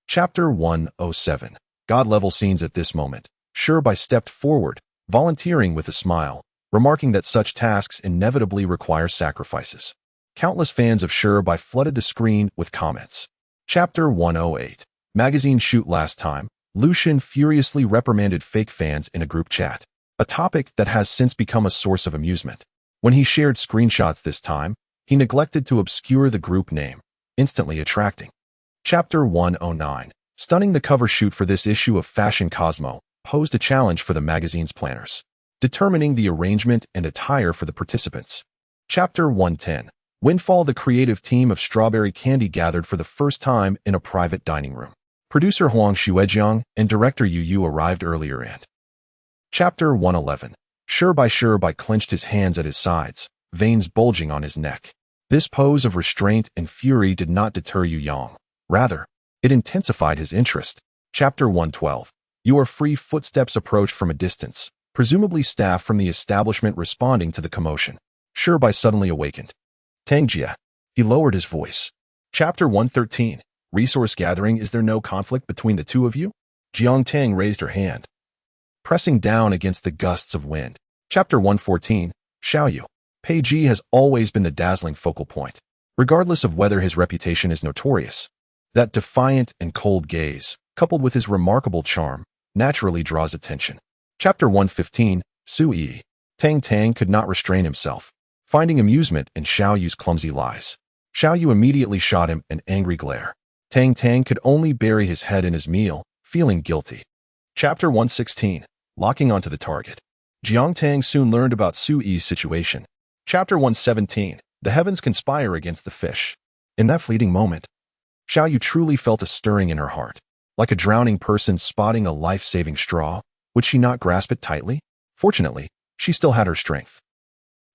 Chapter 107. God-level scenes. At this moment, Sherbai stepped forward, volunteering with a smile, remarking that such tasks inevitably require sacrifices. Countless fans of Sherbai flooded the screen with comments. Chapter 108. Magazine shoot. Last time, Lucian furiously reprimanded fake fans in a group chat, a topic that has since become a source of amusement. When he shared screenshots this time, he neglected to obscure the group name, instantly attracting. Chapter 109. Stunning. The cover shoot for this issue of Fashion Cosmo posed a challenge for the magazine's planners, determining the arrangement and attire for the participants. Chapter 110. Windfall. The creative team of Strawberry Candy gathered for the first time in a private dining room. Producer Huang Xuejiang and director Yu Yu arrived earlier and. Chapter 111. Sherbai clenched his hands at his sides, veins bulging on his neck. This pose of restraint and fury did not deter Yu Yang. Rather, it intensified his interest. Chapter 112. You are free. Footsteps approached from a distance, presumably staff from the establishment responding to the commotion. Sherbai suddenly awakened. Tang Ye. He lowered his voice. Chapter 113. Resource gathering. Is there no conflict between the two of you? Jiang Tang raised her hand, pressing down against the gusts of wind. Chapter 114. Xiao Yu. Pei Ji has always been the dazzling focal point, regardless of whether his reputation is notorious. That defiant and cold gaze, coupled with his remarkable charm, naturally draws attention. Chapter 115. Su Yi. Tang could not restrain himself, finding amusement in Xiao Yu's clumsy lies. Xiao Yu immediately shot him an angry glare. Tang could only bury his head in his meal, feeling guilty. Chapter 116. Locking onto the target. Jiang Tang soon learned about Su Yi's situation. Chapter 117. The heavens conspire against the fish. In that fleeting moment, Xiao Yu truly felt a stirring in her heart. Like a drowning person spotting a life-saving straw, would she not grasp it tightly? Fortunately, she still had her strength.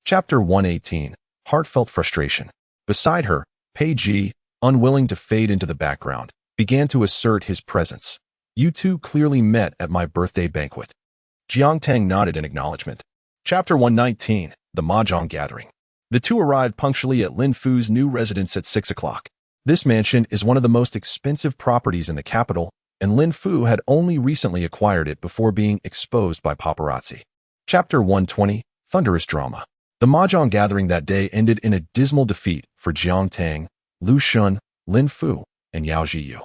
Chapter 118. Heartfelt frustration. Beside her, Pei Ji, unwilling to fade into the background, began to assert his presence. You two clearly met at my birthday banquet. Jiang Tang nodded in acknowledgement. Chapter 119. The Mahjong Gathering. The two arrived punctually at Lin Fu's new residence at 6 o'clock. This mansion is one of the most expensive properties in the capital, and Lin Fu had only recently acquired it before being exposed by paparazzi. Chapter 120. Thunderous Drama. The Mahjong Gathering that day ended in a dismal defeat for Jiang Tang, Lu Shun, Lin Fu, and Yao Jiyu.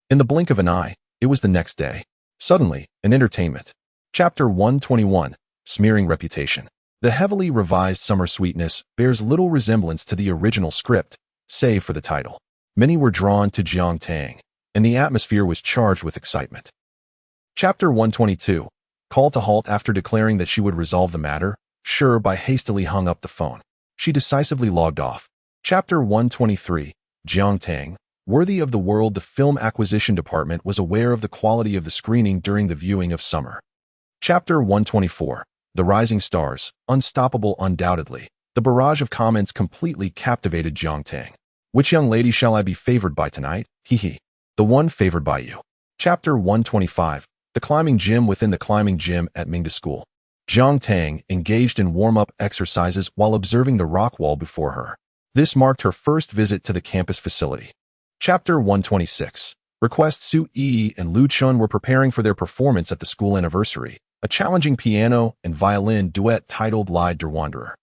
In the blink of an eye, it was the next day. Suddenly, an entertainment. Chapter 121. Smearing Reputation. The heavily revised Summer Sweetness bears little resemblance to the original script, save for the title. Many were drawn to Jiang Tang, and the atmosphere was charged with excitement. Chapter 122. Call to halt. After declaring that she would resolve the matter, Sherbai hastily hung up the phone. She decisively logged off. Chapter 123. Jiang Tang. Worthy of the world. The film acquisition department was aware of the quality of the screening during the viewing of Summer. Chapter 124. The Rising Stars. Unstoppable. Undoubtedly, the barrage of comments completely captivated Jiang Tang. Which young lady shall I be favored by tonight? Hee. The one favored by you. Chapter 125. The climbing gym. Within the climbing gym at Mingda School, Jiang Tang engaged in warm-up exercises while observing the rock wall before her. This marked her first visit to the campus facility. Chapter 126. Request. Su Yi and Lu Chun were preparing for their performance at the school anniversary, a challenging piano and violin duet titled Lied der Wanderer,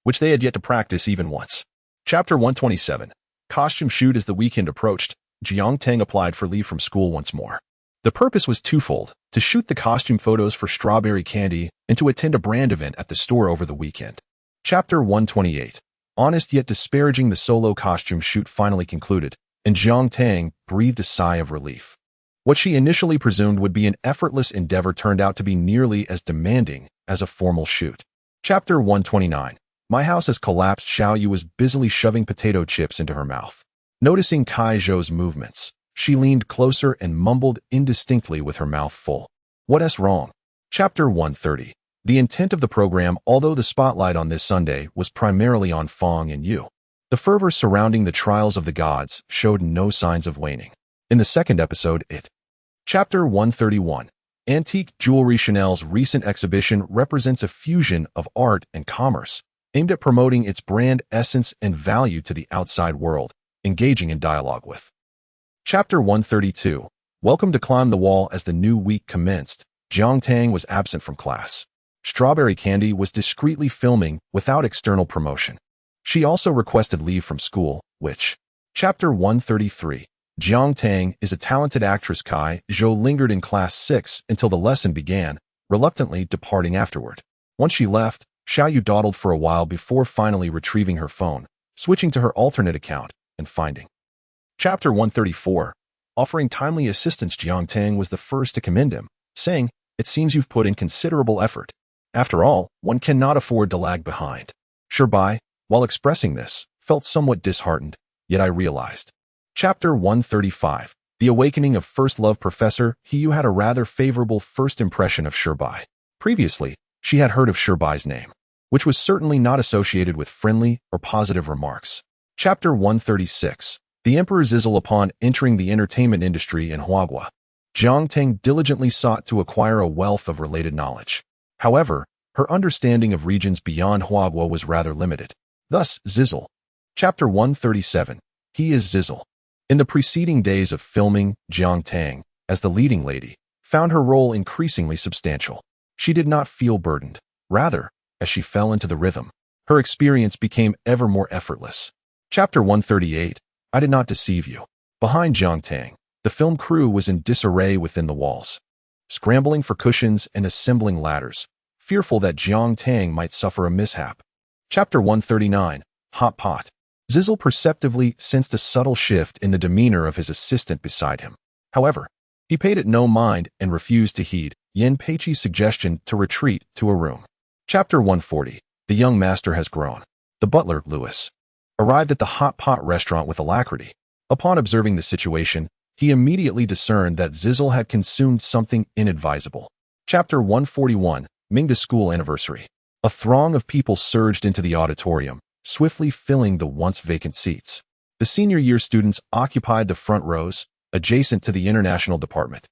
which they had yet to practice even once. Chapter 127. Costume shoot. As the weekend approached, Jiang Tang applied for leave from school once more. The purpose was twofold: to shoot the costume photos for Strawberry Candy and to attend a brand event at the store over the weekend. Chapter 128. Honest yet disparaging. The solo costume shoot finally concluded, and Jiang Tang breathed a sigh of relief. What she initially presumed would be an effortless endeavor turned out to be nearly as demanding as a formal shoot. Chapter 129. My house has collapsed. Xiao Yu was busily shoving potato chips into her mouth. Noticing Kai Zhou's movements, she leaned closer and mumbled indistinctly with her mouth full. What's wrong? Chapter 130. The intent of the program, although the spotlight on this Sunday was primarily on Fong and Yu, the fervor surrounding the trials of the gods showed no signs of waning. In the second episode, Chapter 131. Antique jewelry. Chanel's recent exhibition represents a fusion of art and commerce, aimed at promoting its brand essence and value to the outside world, engaging in dialogue with. Chapter 132. Welcome to Climb the Wall. As the new week commenced, Jiang Tang was absent from class. Strawberry Candy was discreetly filming without external promotion. She also requested leave from school, which. Chapter 133. Jiang Tang is a talented actress. Kai Zhou lingered in class 6 until the lesson began, reluctantly departing afterward. Once she left, Xiao Yu dawdled for a while before finally retrieving her phone, switching to her alternate account, and finding. Chapter 134. Offering timely assistance. Jiang Tang was the first to commend him, saying, "It seems you've put in considerable effort. After all, one cannot afford to lag behind." Shirbai, while expressing this, felt somewhat disheartened, yet I realized. Chapter 135. The Awakening of First Love. Professor Yu had a rather favorable first impression of Shirbai. Previously, she had heard of Shirbai's name, which was certainly not associated with friendly or positive remarks. Chapter 136. The Emperor Zizzle. Upon entering the entertainment industry in Huagua, Jiang Tang diligently sought to acquire a wealth of related knowledge. However, her understanding of regions beyond Huagua was rather limited. Thus, Zizzle. Chapter 137. He is Zizzle. In the preceding days of filming, Jiang Tang, as the leading lady, found her role increasingly substantial. She did not feel burdened. Rather, as she fell into the rhythm, her experience became ever more effortless. Chapter 138. I did not deceive you. Behind Jiang Tang, the film crew was in disarray within the walls, scrambling for cushions and assembling ladders, fearful that Jiang Tang might suffer a mishap. Chapter 139. Hot Pot. Zizzle perceptibly sensed a subtle shift in the demeanor of his assistant beside him. However, he paid it no mind and refused to heed Yen Peiqi's suggestion to retreat to a room. Chapter 140. The young master has grown. The butler, Louis, arrived at the hot pot restaurant with alacrity. Upon observing the situation, he immediately discerned that Zizzle had consumed something inadvisable. Chapter 141. Mingda School Anniversary. A throng of people surged into the auditorium, swiftly filling the once vacant seats. The senior year students occupied the front rows, adjacent to the international department,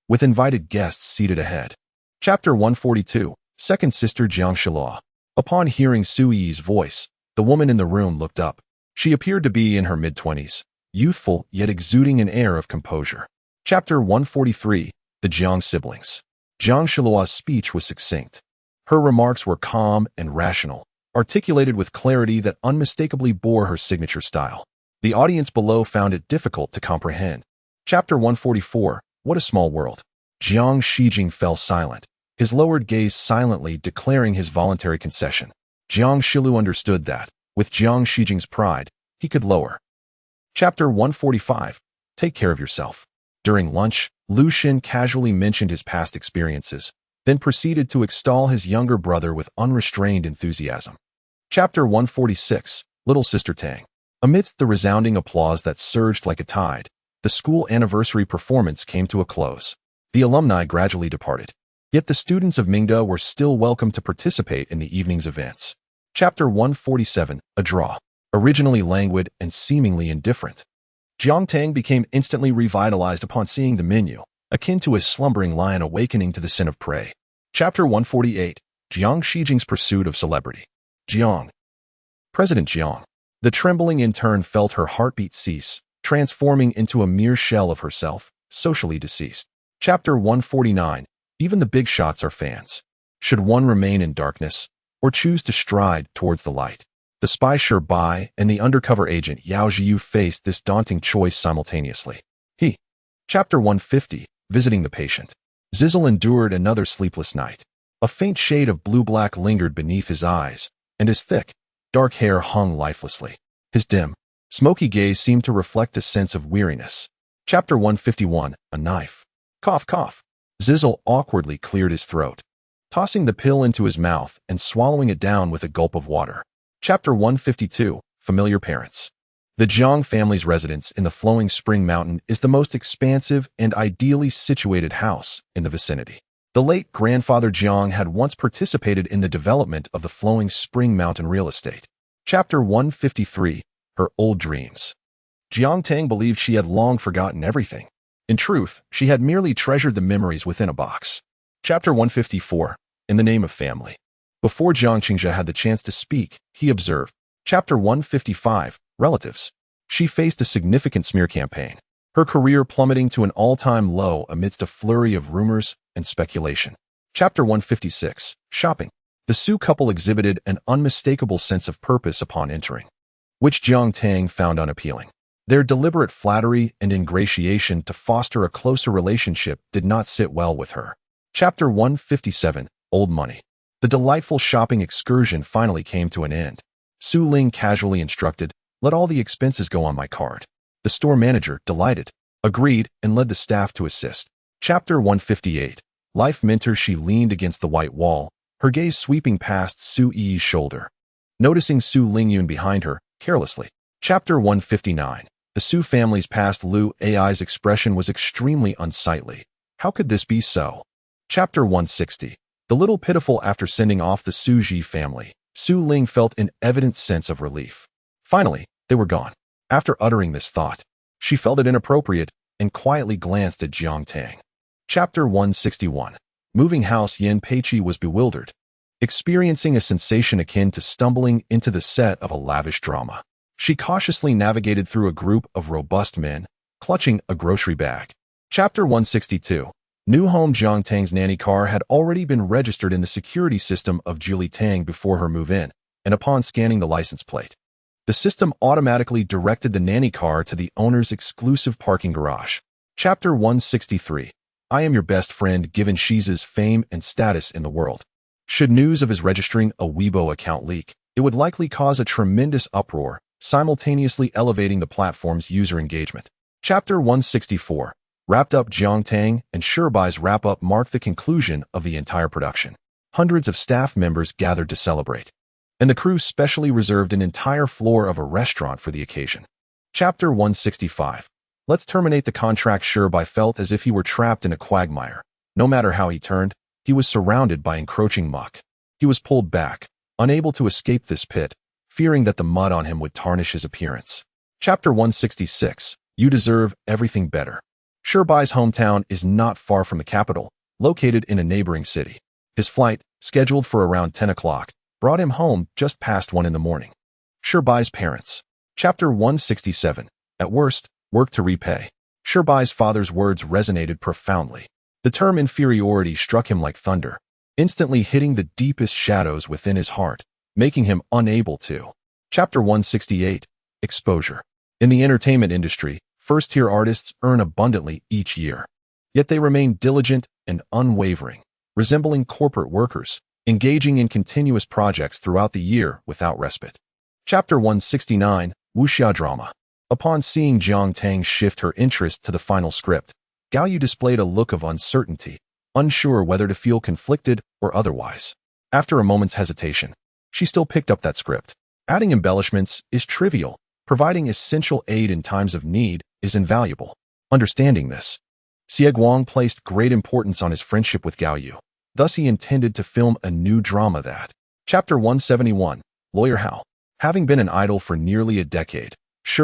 with invited guests seated ahead. Chapter 142. Second Sister Jiang Shilua. Upon hearing Su Yi's voice, the woman in the room looked up. She appeared to be in her mid-20s, youthful yet exuding an air of composure. Chapter 143. The Jiang Siblings. Jiang Shilua's speech was succinct. Her remarks were calm and rational, articulated with clarity that unmistakably bore her signature style. The audience below found it difficult to comprehend. Chapter 144. What a small world. Jiang Shijing fell silent, his lowered gaze silently declaring his voluntary concession. Jiang Shilu understood that, with Jiang Shijing's pride, he could lower. Chapter 145. Take care of yourself. During lunch, Lu Xin casually mentioned his past experiences, then proceeded to extol his younger brother with unrestrained enthusiasm. Chapter 146. Little Sister Tang. Amidst the resounding applause that surged like a tide, the school anniversary performance came to a close. The alumni gradually departed. Yet the students of Mingda were still welcome to participate in the evening's events. Chapter 147. A draw. Originally languid and seemingly indifferent, Jiang Tang became instantly revitalized upon seeing the menu, akin to a slumbering lion awakening to the sin of prey. Chapter 148. Jiang Shijing's Pursuit of Celebrity. Jiang. President Jiang. The trembling intern felt her heartbeat cease, transforming into a mere shell of herself, socially deceased. Chapter 149. Even the big shots are fans. Should one remain in darkness, or choose to stride towards the light? The spy Bai and the undercover agent Yao Jiu faced this daunting choice simultaneously. Chapter 150. Visiting the patient. Zizzle endured another sleepless night. A faint shade of blue-black lingered beneath his eyes, and his thick, dark hair hung lifelessly. His dim, smoky gaze seemed to reflect a sense of weariness. Chapter 151. A knife. Cough, cough. Zizzle awkwardly cleared his throat, tossing the pill into his mouth and swallowing it down with a gulp of water. Chapter 152. Familiar parents. The Jiang family's residence in the flowing spring mountain is the most expansive and ideally situated house in the vicinity. The late grandfather Jiang had once participated in the development of the flowing spring mountain real estate. Chapter 153. Her old dreams. Jiang Tang believed she had long forgotten everything. In truth, she had merely treasured the memories within a box. Chapter 154. In the name of family. Before Jiang Qingzhe had the chance to speak, he observed. Chapter 155. Relatives. She faced a significant smear campaign, her career plummeting to an all-time low amidst a flurry of rumors and speculation. Chapter 156. Shopping. The Su couple exhibited an unmistakable sense of purpose upon entering, which Jiang Tang found unappealing. Their deliberate flattery and ingratiation to foster a closer relationship did not sit well with her. Chapter 157. Old money. The delightful shopping excursion finally came to an end. Su Ling casually instructed, "Let all the expenses go on my card." The store manager, delighted, agreed and led the staff to assist. Chapter 158. Life mentor. She leaned against the white wall, her gaze sweeping past Su Yi's shoulder, noticing Su Lingyun behind her, carelessly. Chapter 159. The Su family's past. Lu Ai's expression was extremely unsightly. How could this be so? Chapter 160. The little pitiful. After sending off the Su Ji family, Su Ling felt an evident sense of relief. Finally, they were gone. After uttering this thought, she felt it inappropriate and quietly glanced at Jiang Tang. Chapter 161. Moving house. Yin Peiqi was bewildered, experiencing a sensation akin to stumbling into the set of a lavish drama. She cautiously navigated through a group of robust men, clutching a grocery bag. Chapter 162. New home. Jiang Tang's nanny car had already been registered in the security system of Julie Tang before her move-in, and upon scanning the license plate, the system automatically directed the nanny car to the owner's exclusive parking garage. Chapter 163. I am your best friend. Given Shiza's fame and status in the world, should news of his registering a Weibo account leak, it would likely cause a tremendous uproar, simultaneously elevating the platform's user engagement. Chapter 164. Wrapped up. Jiang Tang and Bai's wrap-up marked the conclusion of the entire production. Hundreds of staff members gathered to celebrate, and the crew specially reserved an entire floor of a restaurant for the occasion. Chapter 165. Let's terminate the contract. Bai felt as if he were trapped in a quagmire. No matter how he turned, he was surrounded by encroaching muck. He was pulled back, unable to escape this pit, fearing that the mud on him would tarnish his appearance. Chapter 166. You deserve everything better. Bai's hometown is not far from the capital, located in a neighboring city. His flight, scheduled for around 10 o'clock, brought him home just past 1 in the morning. Bai's parents. Chapter 167. At worst, work to repay. Bai's father's words resonated profoundly. The term inferiority struck him like thunder, instantly hitting the deepest shadows within his heart, making him unable to. Chapter 168. Exposure. In the entertainment industry, first-tier artists earn abundantly each year. Yet they remain diligent and unwavering, resembling corporate workers, engaging in continuous projects throughout the year without respite. Chapter 169. Wuxia Drama. Upon seeing Jiang Tang shift her interest to the final script, Gao Yu displayed a look of uncertainty, unsure whether to feel conflicted or otherwise. After a moment's hesitation, she still picked up that script. Adding embellishments is trivial. Providing essential aid in times of need is invaluable. Understanding this, Xie Guang placed great importance on his friendship with Gao Yu. Thus he intended to film a new drama that. Chapter 171. Lawyer Hao. Having been an idol for nearly a decade,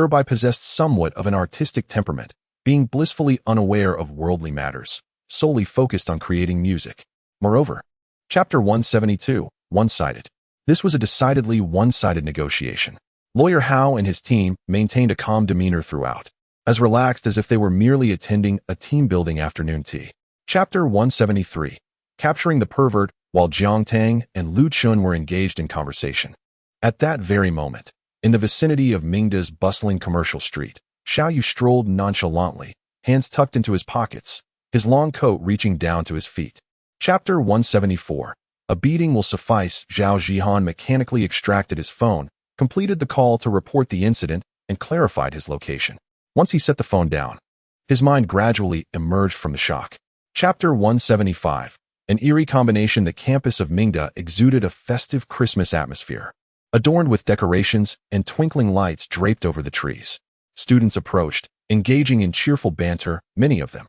Bai possessed somewhat of an artistic temperament, being blissfully unaware of worldly matters, solely focused on creating music. Moreover, Chapter 172. One-sided. This was a decidedly one-sided negotiation. Lawyer Hao and his team maintained a calm demeanor throughout, as relaxed as if they were merely attending a team-building afternoon tea. Chapter 173. Capturing the pervert, while Jiang Tang and Lu Chun were engaged in conversation. At that very moment, in the vicinity of Mingda's bustling commercial street, Xiao Yu strolled nonchalantly, hands tucked into his pockets, his long coat reaching down to his feet. Chapter 174. A beating will suffice. Zhao Jihan mechanically extracted his phone, completed the call to report the incident, and clarified his location. Once he set the phone down, his mind gradually emerged from the shock. Chapter 175. An eerie combination. The campus of Mingda exuded a festive Christmas atmosphere, adorned with decorations and twinkling lights draped over the trees. Students approached, engaging in cheerful banter, many of them.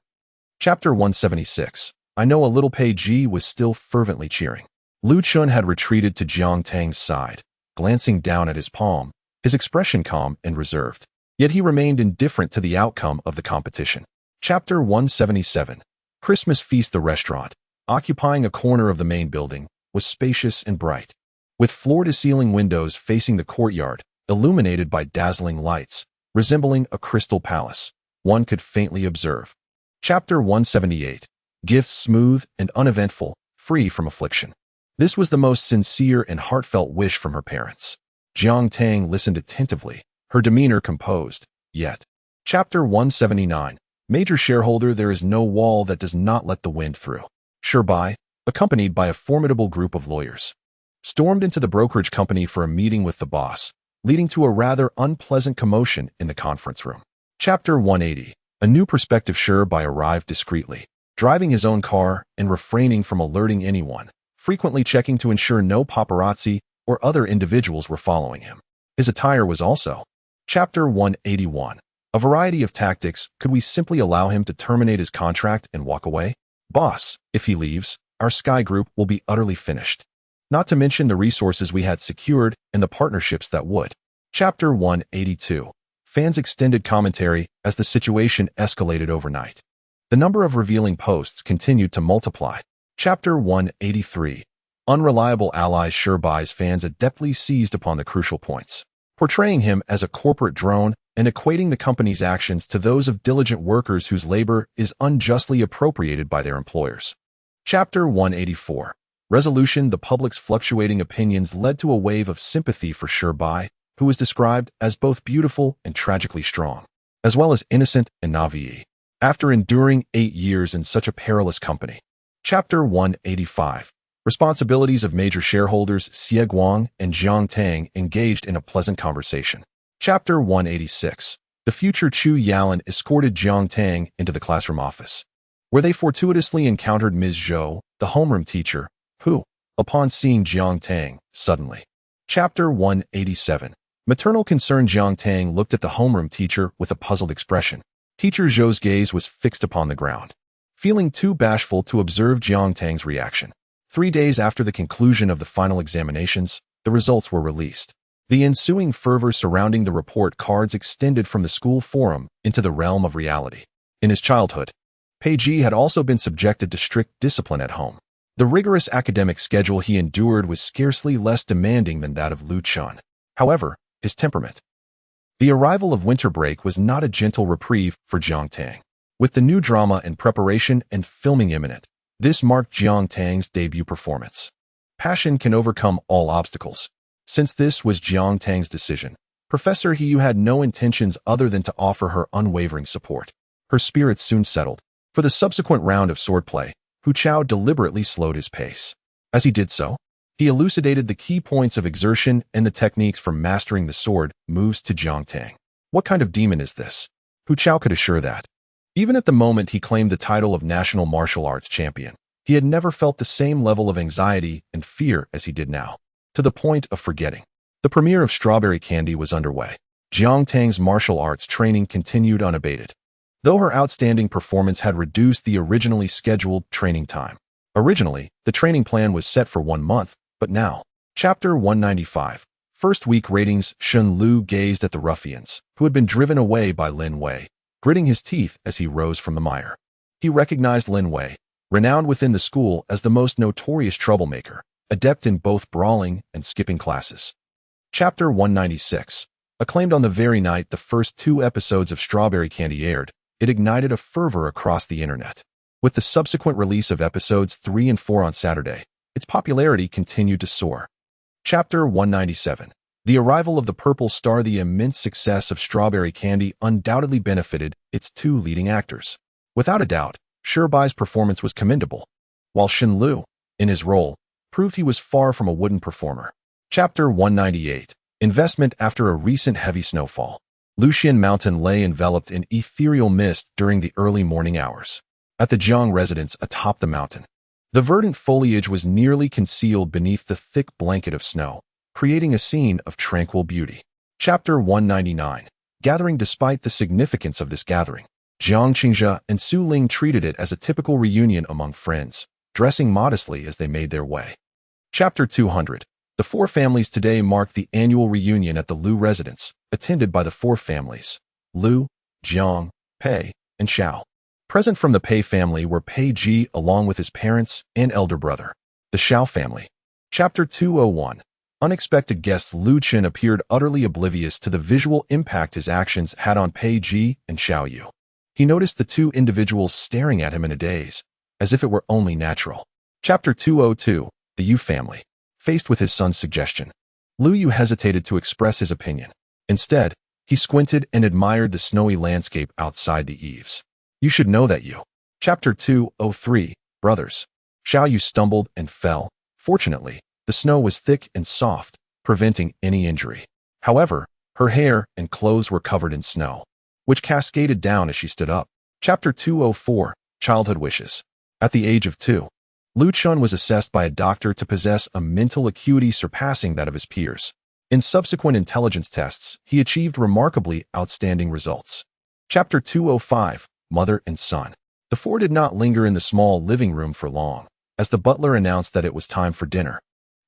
Chapter 176. I know a little Pei Ji was still fervently cheering. Lu Chun had retreated to Jiang Tang's side, glancing down at his palm, his expression calm and reserved. Yet he remained indifferent to the outcome of the competition. Chapter 177. Christmas Feast. The restaurant, occupying a corner of the main building, was spacious and bright, with floor-to-ceiling windows facing the courtyard, illuminated by dazzling lights, resembling a crystal palace, one could faintly observe. Chapter 178. Gifts smooth and uneventful, free from affliction. This was the most sincere and heartfelt wish from her parents. Jiang Tang listened attentively, her demeanor composed, yet. Chapter 179. Major shareholder. There is no wall that does not let the wind through. Shirbai, accompanied by a formidable group of lawyers, stormed into the brokerage company for a meeting with the boss, leading to a rather unpleasant commotion in the conference room. Chapter 180. A new perspective. Shirbai arrived discreetly, driving his own car and refraining from alerting anyone, frequently checking to ensure no paparazzi or other individuals were following him. His attire was also. Chapter 181. A variety of tactics. Could we simply allow him to terminate his contract and walk away? Boss, if he leaves, our Sky Group will be utterly finished. Not to mention the resources we had secured and the partnerships that would. Chapter 182. Fans extended commentary as the situation escalated overnight. The number of revealing posts continued to multiply. Chapter 183. Unreliable allies. Shirbai's fans adeptly seized upon the crucial points, portraying him as a corporate drone and equating the company's actions to those of diligent workers whose labor is unjustly appropriated by their employers. Chapter 184. Resolution. The public's fluctuating opinions led to a wave of sympathy for Shirbai, who was described as both beautiful and tragically strong, as well as innocent and naive, after enduring 8 years in such a perilous company. Chapter 185. Responsibilities of major shareholders. Xie Guang and Jiang Tang engaged in a pleasant conversation. Chapter 186. The future Chu Yalan escorted Jiang Tang into the classroom office, where they fortuitously encountered Ms. Zhou, the homeroom teacher, who, upon seeing Jiang Tang, suddenly. Chapter 187. Maternal concern. Jiang Tang looked at the homeroom teacher with a puzzled expression. Teacher Zhou's gaze was fixed upon the ground, feeling too bashful to observe Jiang Tang's reaction. 3 days after the conclusion of the final examinations, the results were released. The ensuing fervor surrounding the report cards extended from the school forum into the realm of reality. In his childhood, Pei Ji had also been subjected to strict discipline at home. The rigorous academic schedule he endured was scarcely less demanding than that of Lu Chun. However, his temperament. The arrival of winter break was not a gentle reprieve for Jiang Tang. With the new drama in preparation and filming imminent, this marked Jiang Tang's debut performance. Passion can overcome all obstacles. Since this was Jiang Tang's decision, Professor He Yu had no intentions other than to offer her unwavering support. Her spirits soon settled. For the subsequent round of swordplay, Hu Chao deliberately slowed his pace. As he did so, he elucidated the key points of exertion and the techniques for mastering the sword moves to Jiang Tang. What kind of demon is this? Hu Chao could assure that. Even at the moment he claimed the title of National Martial Arts Champion, he had never felt the same level of anxiety and fear as he did now, to the point of forgetting. The premiere of Strawberry Candy was underway. Jiang Tang's martial arts training continued unabated, though her outstanding performance had reduced the originally scheduled training time. Originally, the training plan was set for 1 month, but now. Chapter 195. First week ratings. Shun Lu gazed at the ruffians, who had been driven away by Lin Wei, gritting his teeth as he rose from the mire. He recognized Lin Wei, renowned within the school as the most notorious troublemaker, adept in both brawling and skipping classes. Chapter 196. Acclaimed on the very night the first 2 episodes of Strawberry Candy aired, it ignited a fervor across the internet. With the subsequent release of episodes 3 and 4 on Saturday, its popularity continued to soar. Chapter 197. The arrival of the Purple Star. The immense success of Strawberry Candy undoubtedly benefited its 2 leading actors. Without a doubt, Shirbai's performance was commendable, while Shen Lu, in his role, proved he was far from a wooden performer. Chapter 198. Investment. After a recent heavy snowfall, Luxian Mountain lay enveloped in ethereal mist during the early morning hours. At the Jiang residence atop the mountain, the verdant foliage was nearly concealed beneath the thick blanket of snow, creating a scene of tranquil beauty. Chapter 199. Gathering. Despite the significance of this gathering, Jiang Qingzhe and Su Ling treated it as a typical reunion among friends, dressing modestly as they made their way. Chapter 200. The 4 families today marked the annual reunion at the Lu residence, attended by the 4 families: Lu, Jiang, Pei, and Xiao. Present from the Pei family were Pei Ji along with his parents and elder brother, the Xiao family. Chapter 201. Unexpected guests. Lu Chen appeared utterly oblivious to the visual impact his actions had on Pei Ji and Xiao Yu. He noticed the 2 individuals staring at him in a daze, as if it were only natural. Chapter 202. The Yu family. Faced with his son's suggestion, Lu Yu hesitated to express his opinion. Instead, he squinted and admired the snowy landscape outside the eaves. You should know that you. Chapter 203. Brothers. Xiao Yu stumbled and fell. Fortunately, the snow was thick and soft, preventing any injury. However, her hair and clothes were covered in snow, which cascaded down as she stood up. Chapter 204. Childhood wishes. At the age of 2, Lu Chun was assessed by a doctor to possess a mental acuity surpassing that of his peers. In subsequent intelligence tests, he achieved remarkably outstanding results. Chapter 205. Mother and Son. The 4 did not linger in the small living room for long, as the butler announced that it was time for dinner,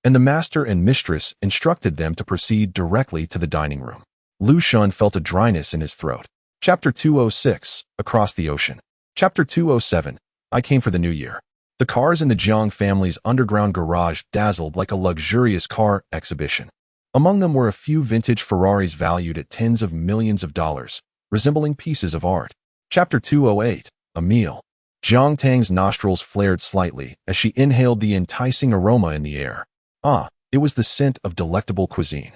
and the master and mistress instructed them to proceed directly to the dining room. Lu Shun felt a dryness in his throat. Chapter 206. Across the Ocean. Chapter 207. I came for the new year. The cars in the Jiang family's underground garage dazzled like a luxurious car exhibition. Among them were a few vintage Ferraris valued at tens of millions of dollars, resembling pieces of art. Chapter 208. A meal. Jiang Tang's nostrils flared slightly as she inhaled the enticing aroma in the air. It was the scent of delectable cuisine.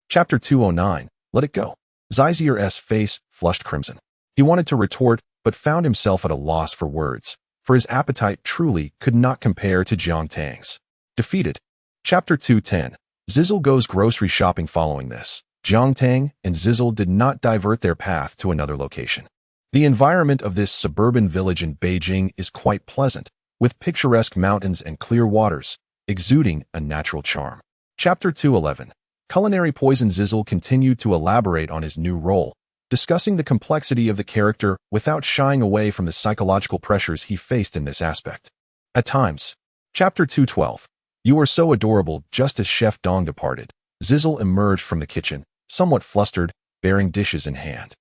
Chapter 209. Let it go. Zizier's face flushed crimson. He wanted to retort, but found himself at a loss for words, for his appetite truly could not compare to Jiang Tang's. Defeated. Chapter 210. Zizzle goes grocery shopping. Following this, Jiang Tang and Zizzle did not divert their path to another location. The environment of this suburban village in Beijing is quite pleasant, with picturesque mountains and clear waters, exuding a natural charm. Chapter 211. Culinary poison. Zizzle continued to elaborate on his new role, discussing the complexity of the character without shying away from the psychological pressures he faced in this aspect. At times. Chapter 212. You are so adorable. Just as Chef Dong departed, Zizzle emerged from the kitchen, somewhat flustered, bearing dishes in hand.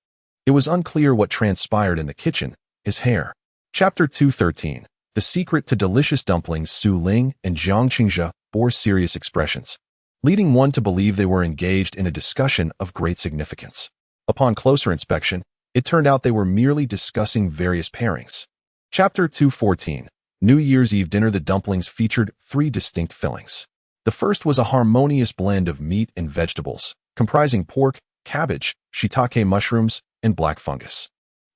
It was unclear what transpired in the kitchen, his hair. Chapter 213. The secret to delicious dumplings. Su Ling and Jiang Qingzhe bore serious expressions, leading one to believe they were engaged in a discussion of great significance. Upon closer inspection, it turned out they were merely discussing various pairings. Chapter 214. New Year's Eve dinner. The dumplings featured 3 distinct fillings. The first was a harmonious blend of meat and vegetables, comprising pork, cabbage, shiitake mushrooms, and black fungus.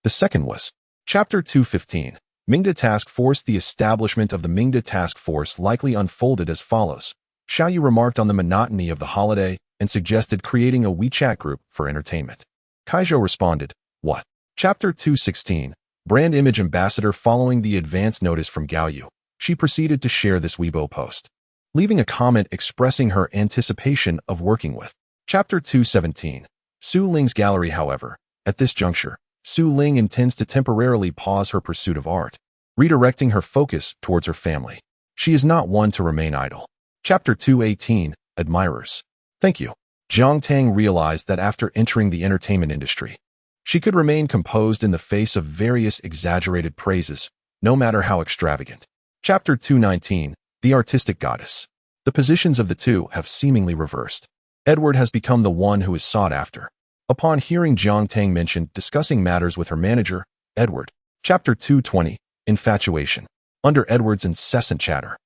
The second was. Chapter 215. Mingda Task Force. The establishment of the Mingda Task Force likely unfolded as follows. Xiao Yu remarked on the monotony of the holiday and suggested creating a WeChat group for entertainment. Kaizhou responded, "What?" Chapter 216. Brand Image Ambassador. Following the advance notice from Gao Yu, she proceeded to share this Weibo post, leaving a comment expressing her anticipation of working with. Chapter 217. Su Ling's gallery. However, at this juncture, Su Ling intends to temporarily pause her pursuit of art, redirecting her focus towards her family. She is not one to remain idle. Chapter 218. Admirers. Thank you. Jiang Tang realized that after entering the entertainment industry, she could remain composed in the face of various exaggerated praises, no matter how extravagant. Chapter 219. The Artistic Goddess. The positions of the 2 have seemingly reversed. Edward has become the one who is sought after, Upon hearing Jiang Tang mention discussing matters with her manager, Edward. Chapter 220, Infatuation. Under Edward's incessant chatter,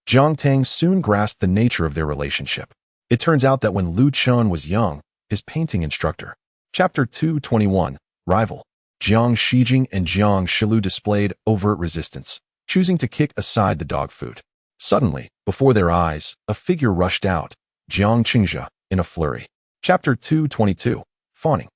Jiang Tang soon grasped the nature of their relationship. It turns out that when Lu Chun was young, his painting instructor. Chapter 221, Rival. Jiang Shijing and Jiang Shilu displayed overt resistance, choosing to kick aside the dog food. Suddenly, before their eyes, a figure rushed out, Jiang Qingzhe, in a flurry. Chapter 222, Fawning.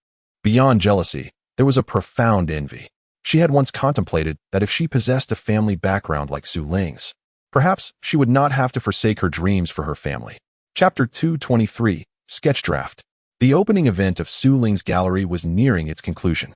Beyond jealousy, there was a profound envy. She had once contemplated that if she possessed a family background like Su Ling's, perhaps she would not have to forsake her dreams for her family. Chapter 223, Sketch Draft. The opening event of Su Ling's gallery was nearing its conclusion.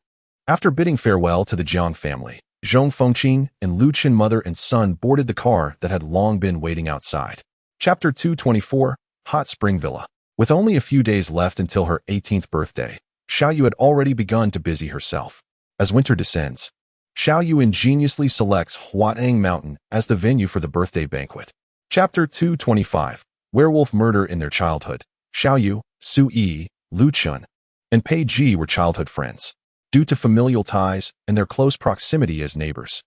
After bidding farewell to the Jiang family, Zhong Fengqin and Lu Qin mother and son boarded the car that had long been waiting outside. Chapter 224, Hot Spring Villa. With only a few days left until her 18th birthday, Xiaoyu had already begun to busy herself. As winter descends, Xiaoyu ingeniously selects Huatang Mountain as the venue for the birthday banquet. Chapter 225, Werewolf Murder in Their Childhood. Xiaoyu, Su Yi, Lu Chun, and Pei Ji were childhood friends, due to familial ties and their close proximity as neighbors.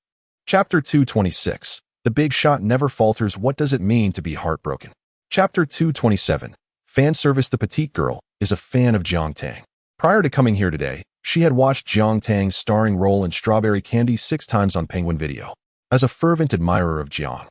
Chapter 226, The Big Shot Never Falters. What does it mean to be heartbroken? Chapter 227, Fan Service. The petite girl is a fan of Jiang Tang. Prior to coming here today, she had watched Jiang Tang's starring role in Strawberry Candy 6 times on Penguin Video. As a fervent admirer of Jiang.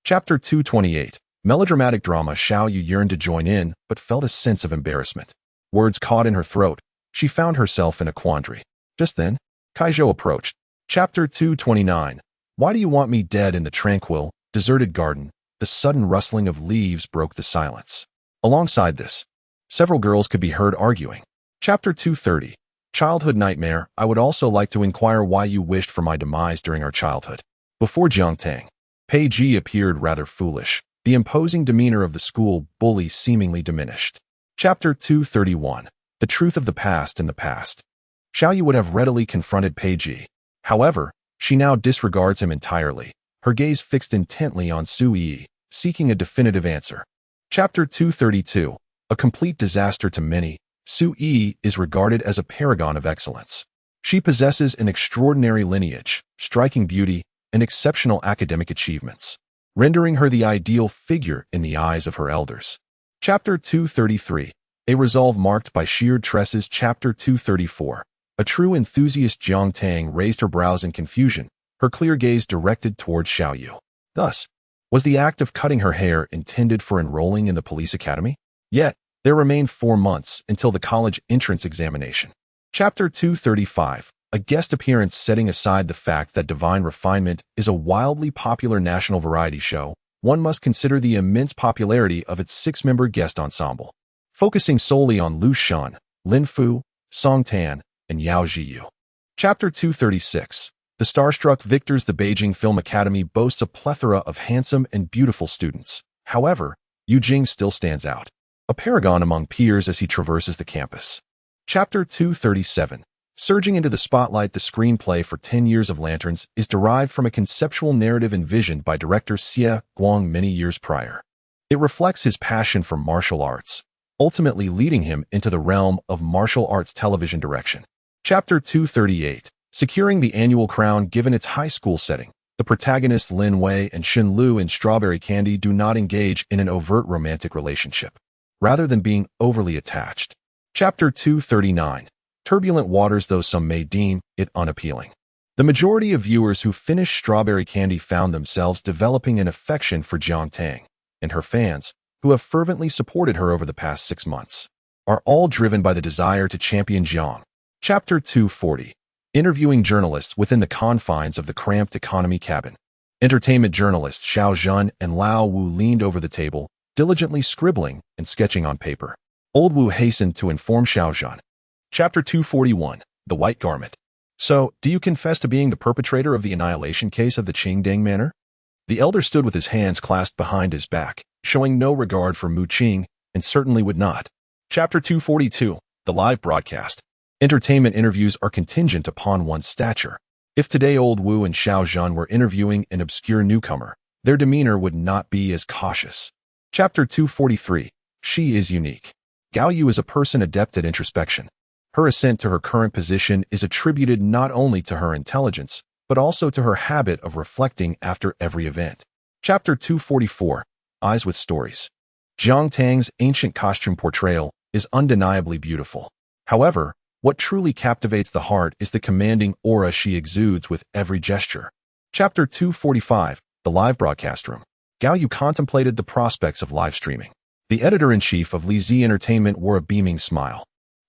Chapter 228, Melodramatic Drama. Xiaoyu yearned to join in, but felt a sense of embarrassment. Words caught in her throat, she found herself in a quandary. Just then, Kaizhou approached. Chapter 229, Why Do You Want Me Dead? In the tranquil, deserted garden, the sudden rustling of leaves broke the silence. Alongside this, several girls could be heard arguing. Chapter 230, Childhood Nightmare. I would also like to inquire why you wished for my demise during our childhood. Before Jiang Tang, Pei Ji appeared rather foolish, the imposing demeanor of the school bully seemingly diminished. Chapter 231, The Truth of the Past. In the past, Xiaoyu would have readily confronted Pei Ji. However, she now disregards him entirely, her gaze fixed intently on Su Yi, seeking a definitive answer. Chapter 232, A Complete Disaster to Many. Su Yi is regarded as a paragon of excellence. She possesses an extraordinary lineage, striking beauty, and exceptional academic achievements, rendering her the ideal figure in the eyes of her elders. Chapter 233, A Resolve Marked by Sheared Tresses. Chapter 234, A True Enthusiast. Jiang Tang raised her brows in confusion, her clear gaze directed towards Xiaoyu. Thus, was the act of cutting her hair intended for enrolling in the police academy? Yet, there remained 4 months until the college entrance examination. Chapter 235, A Guest Appearance. Setting aside the fact that Divine Refinement is a wildly popular national variety show, one must consider the immense popularity of its 6-member guest ensemble. Focusing solely on Lu Shan, Lin Fu, Song Tan, and Yao Jiyu. Chapter 236, The Starstruck Victors. The Beijing Film Academy boasts a plethora of handsome and beautiful students. However, Yu Jing still stands out, a paragon among peers as he traverses the campus. Chapter 237, Surging into the Spotlight. The screenplay for 10 Years of Lanterns is derived from a conceptual narrative envisioned by director Xie Guang many years prior. It reflects his passion for martial arts, ultimately leading him into the realm of martial arts television direction. Chapter 238, Securing the Annual Crown. Given its high school setting, the protagonists Lin Wei and Xin Lu in Strawberry Candy do not engage in an overt romantic relationship, rather than being overly attached. Chapter 239, Turbulent Waters. Though some may deem it unappealing, the majority of viewers who finished Strawberry Candy found themselves developing an affection for Jiang Tang, and her fans, who have fervently supported her over the past 6 months, are all driven by the desire to champion Jiang. Chapter 240, Interviewing Journalists within the confines of the cramped economy cabin. Entertainment journalists Xiao Zhen and Lao Wu leaned over the table, diligently scribbling and sketching on paper. Old Wu hastened to inform Xiao Zhen. Chapter 241, The White Garment. So, do you confess to being the perpetrator of the annihilation case of the Qingdang Manor? The elder stood with his hands clasped behind his back, showing no regard for Mu Qing, and certainly would not. Chapter 242, The Live Broadcast. Entertainment interviews are contingent upon one's stature. If today Old Wu and Xiao Zhen were interviewing an obscure newcomer, their demeanor would not be as cautious. Chapter 243, She is Unique. Gao Yu is a person adept at introspection. Her ascent to her current position is attributed not only to her intelligence, but also to her habit of reflecting after every event. Chapter 244, Eyes with Stories. Jiang Tang's ancient costume portrayal is undeniably beautiful. However, what truly captivates the heart is the commanding aura she exudes with every gesture. Chapter 245, The Live Broadcast Room. Gao Yu contemplated the prospects of live streaming. The editor-in-chief of Li Zi Entertainment wore a beaming smile,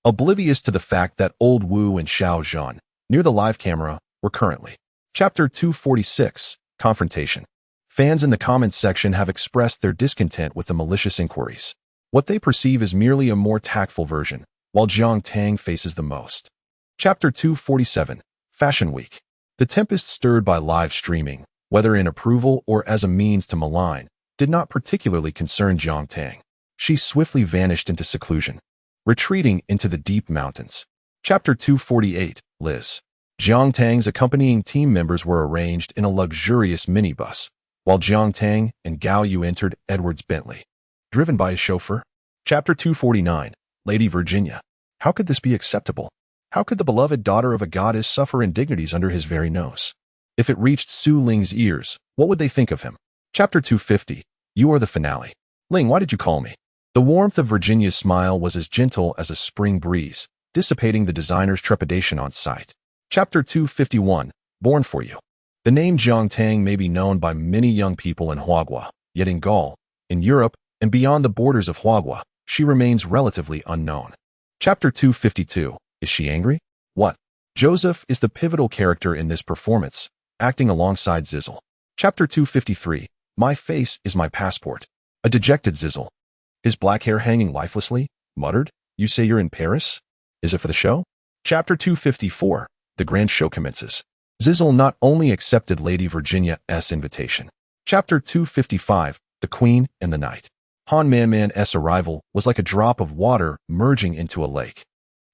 oblivious to the fact that Old Wu and Xiao Zhan, near the live camera, were currently. Chapter 246, Confrontation. Fans in the comments section have expressed their discontent with the malicious inquiries. What they perceive is merely a more tactful version, while Jiang Tang faces the most. Chapter 247, Fashion Week. The tempest stirred by live streaming, whether in approval or as a means to malign, did not particularly concern Jiang Tang. She swiftly vanished into seclusion, retreating into the deep mountains. Chapter 248, Liz. Jiang Tang's accompanying team members were arranged in a luxurious minibus, while Jiang Tang and Gao Yu entered Edward's Bentley, driven by his chauffeur. Chapter 249, Lady Virginia. How could this be acceptable? How could the beloved daughter of a goddess suffer indignities under his very nose? If it reached Su Ling's ears, what would they think of him? Chapter 250, You Are the Finale. Ling, why did you call me? The warmth of Virginia's smile was as gentle as a spring breeze, dissipating the designer's trepidation on sight. Chapter 251, Born for You. The name Jiang Tang may be known by many young people in Huagua, yet in Gaul, in Europe, and beyond the borders of Huagua, she remains relatively unknown. Chapter 252, Is She Angry? What? Joseph is the pivotal character in this performance, acting alongside Zizzle. Chapter 253, My Face is My Passport. A dejected Zizzle, his black hair hanging lifelessly, muttered, You say you're in Paris? Is it for the show? Chapter 254, The Grand Show Commences. Zizzle not only accepted Lady Virginia's invitation. Chapter 255, The Queen and the Knight. Han Man's arrival was like a drop of water merging into a lake,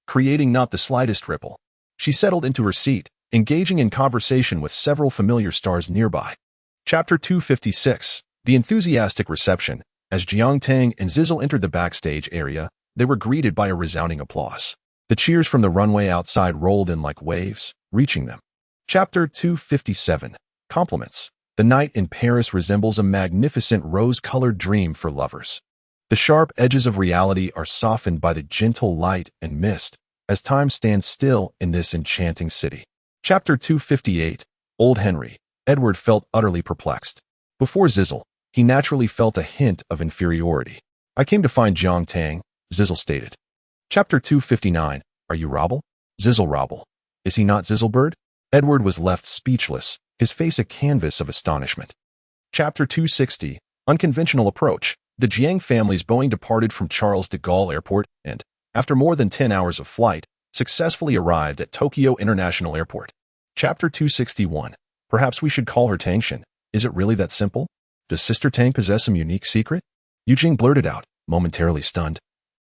creating not the slightest ripple. She settled into her seat, engaging in conversation with several familiar stars nearby. Chapter 256, The Enthusiastic Reception. As Jiang Tang and Zizzle entered the backstage area, they were greeted by a resounding applause. The cheers from the runway outside rolled in like waves, reaching them. Chapter 257, Compliments. The night in Paris resembles a magnificent rose-colored dream for lovers. The sharp edges of reality are softened by the gentle light and mist, as time stands still in this enchanting city. Chapter 258, Old Henry. Edward felt utterly perplexed. Before Zizzle, he naturally felt a hint of inferiority. I came to find Jiang Tang, Zizzle stated. Chapter 259, Are you Robble? Zizzle Robble. Is he not Zizzlebird? Edward was left speechless, his face a canvas of astonishment. Chapter 260, Unconventional Approach. The Jiang family's Boeing departed from Charles de Gaulle Airport and, after more than 10 hours of flight, successfully arrived at Tokyo International Airport. Chapter 261, Perhaps we should call her Tangshan. Is it really that simple? Does Sister Tang possess some unique secret? Eugene blurted out, momentarily stunned,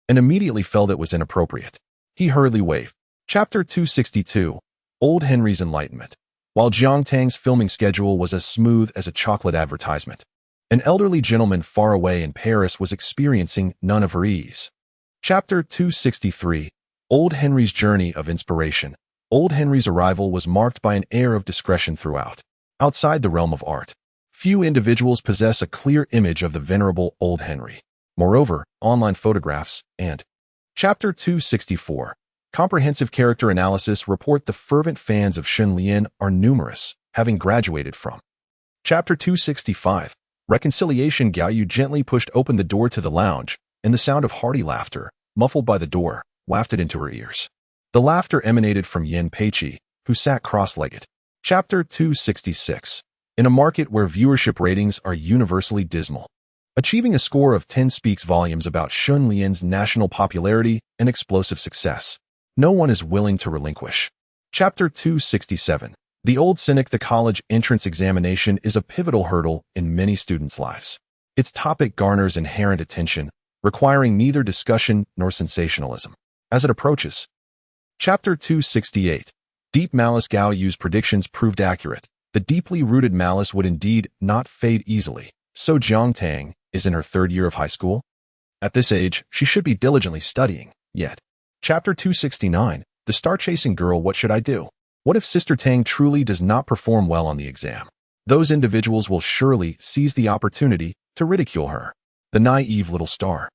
and immediately felt it was inappropriate. He hurriedly waved. Chapter 262, Old Henry's Enlightenment. While Jiang Tang's filming schedule was as smooth as a chocolate advertisement, an elderly gentleman far away in Paris was experiencing none of her ease. Chapter 263, Old Henry's Journey of Inspiration. Old Henry's arrival was marked by an air of discretion throughout. Outside the realm of art, few individuals possess a clear image of the venerable Old Henry. Moreover, online photographs and Chapter 264, Comprehensive Character Analysis report the fervent fans of Shun Lian are numerous, having graduated from. Chapter 265, Reconciliation. Gao Yu gently pushed open the door to the lounge, and the sound of hearty laughter, muffled by the door, wafted into her ears. The laughter emanated from Yin Peiqi, who sat cross-legged. Chapter 266, In a market where viewership ratings are universally dismal. Achieving a score of 10 speaks volumes about Shun Lian's national popularity and explosive success. No one is willing to relinquish. Chapter 267, The Old Cynic. The college entrance examination is a pivotal hurdle in many students' lives. Its topic garners inherent attention, requiring neither discussion nor sensationalism. As it approaches. Chapter 268, Deep Malice. Gao Yu's predictions proved accurate. The deeply rooted malice would indeed not fade easily. So Jiang Tang is in her 3rd year of high school. At this age, she should be diligently studying, yet. Chapter 269, The Star-Chasing Girl. What should I do? What if Sister Tang truly does not perform well on the exam? Those individuals will surely seize the opportunity to ridicule her. The naive little star.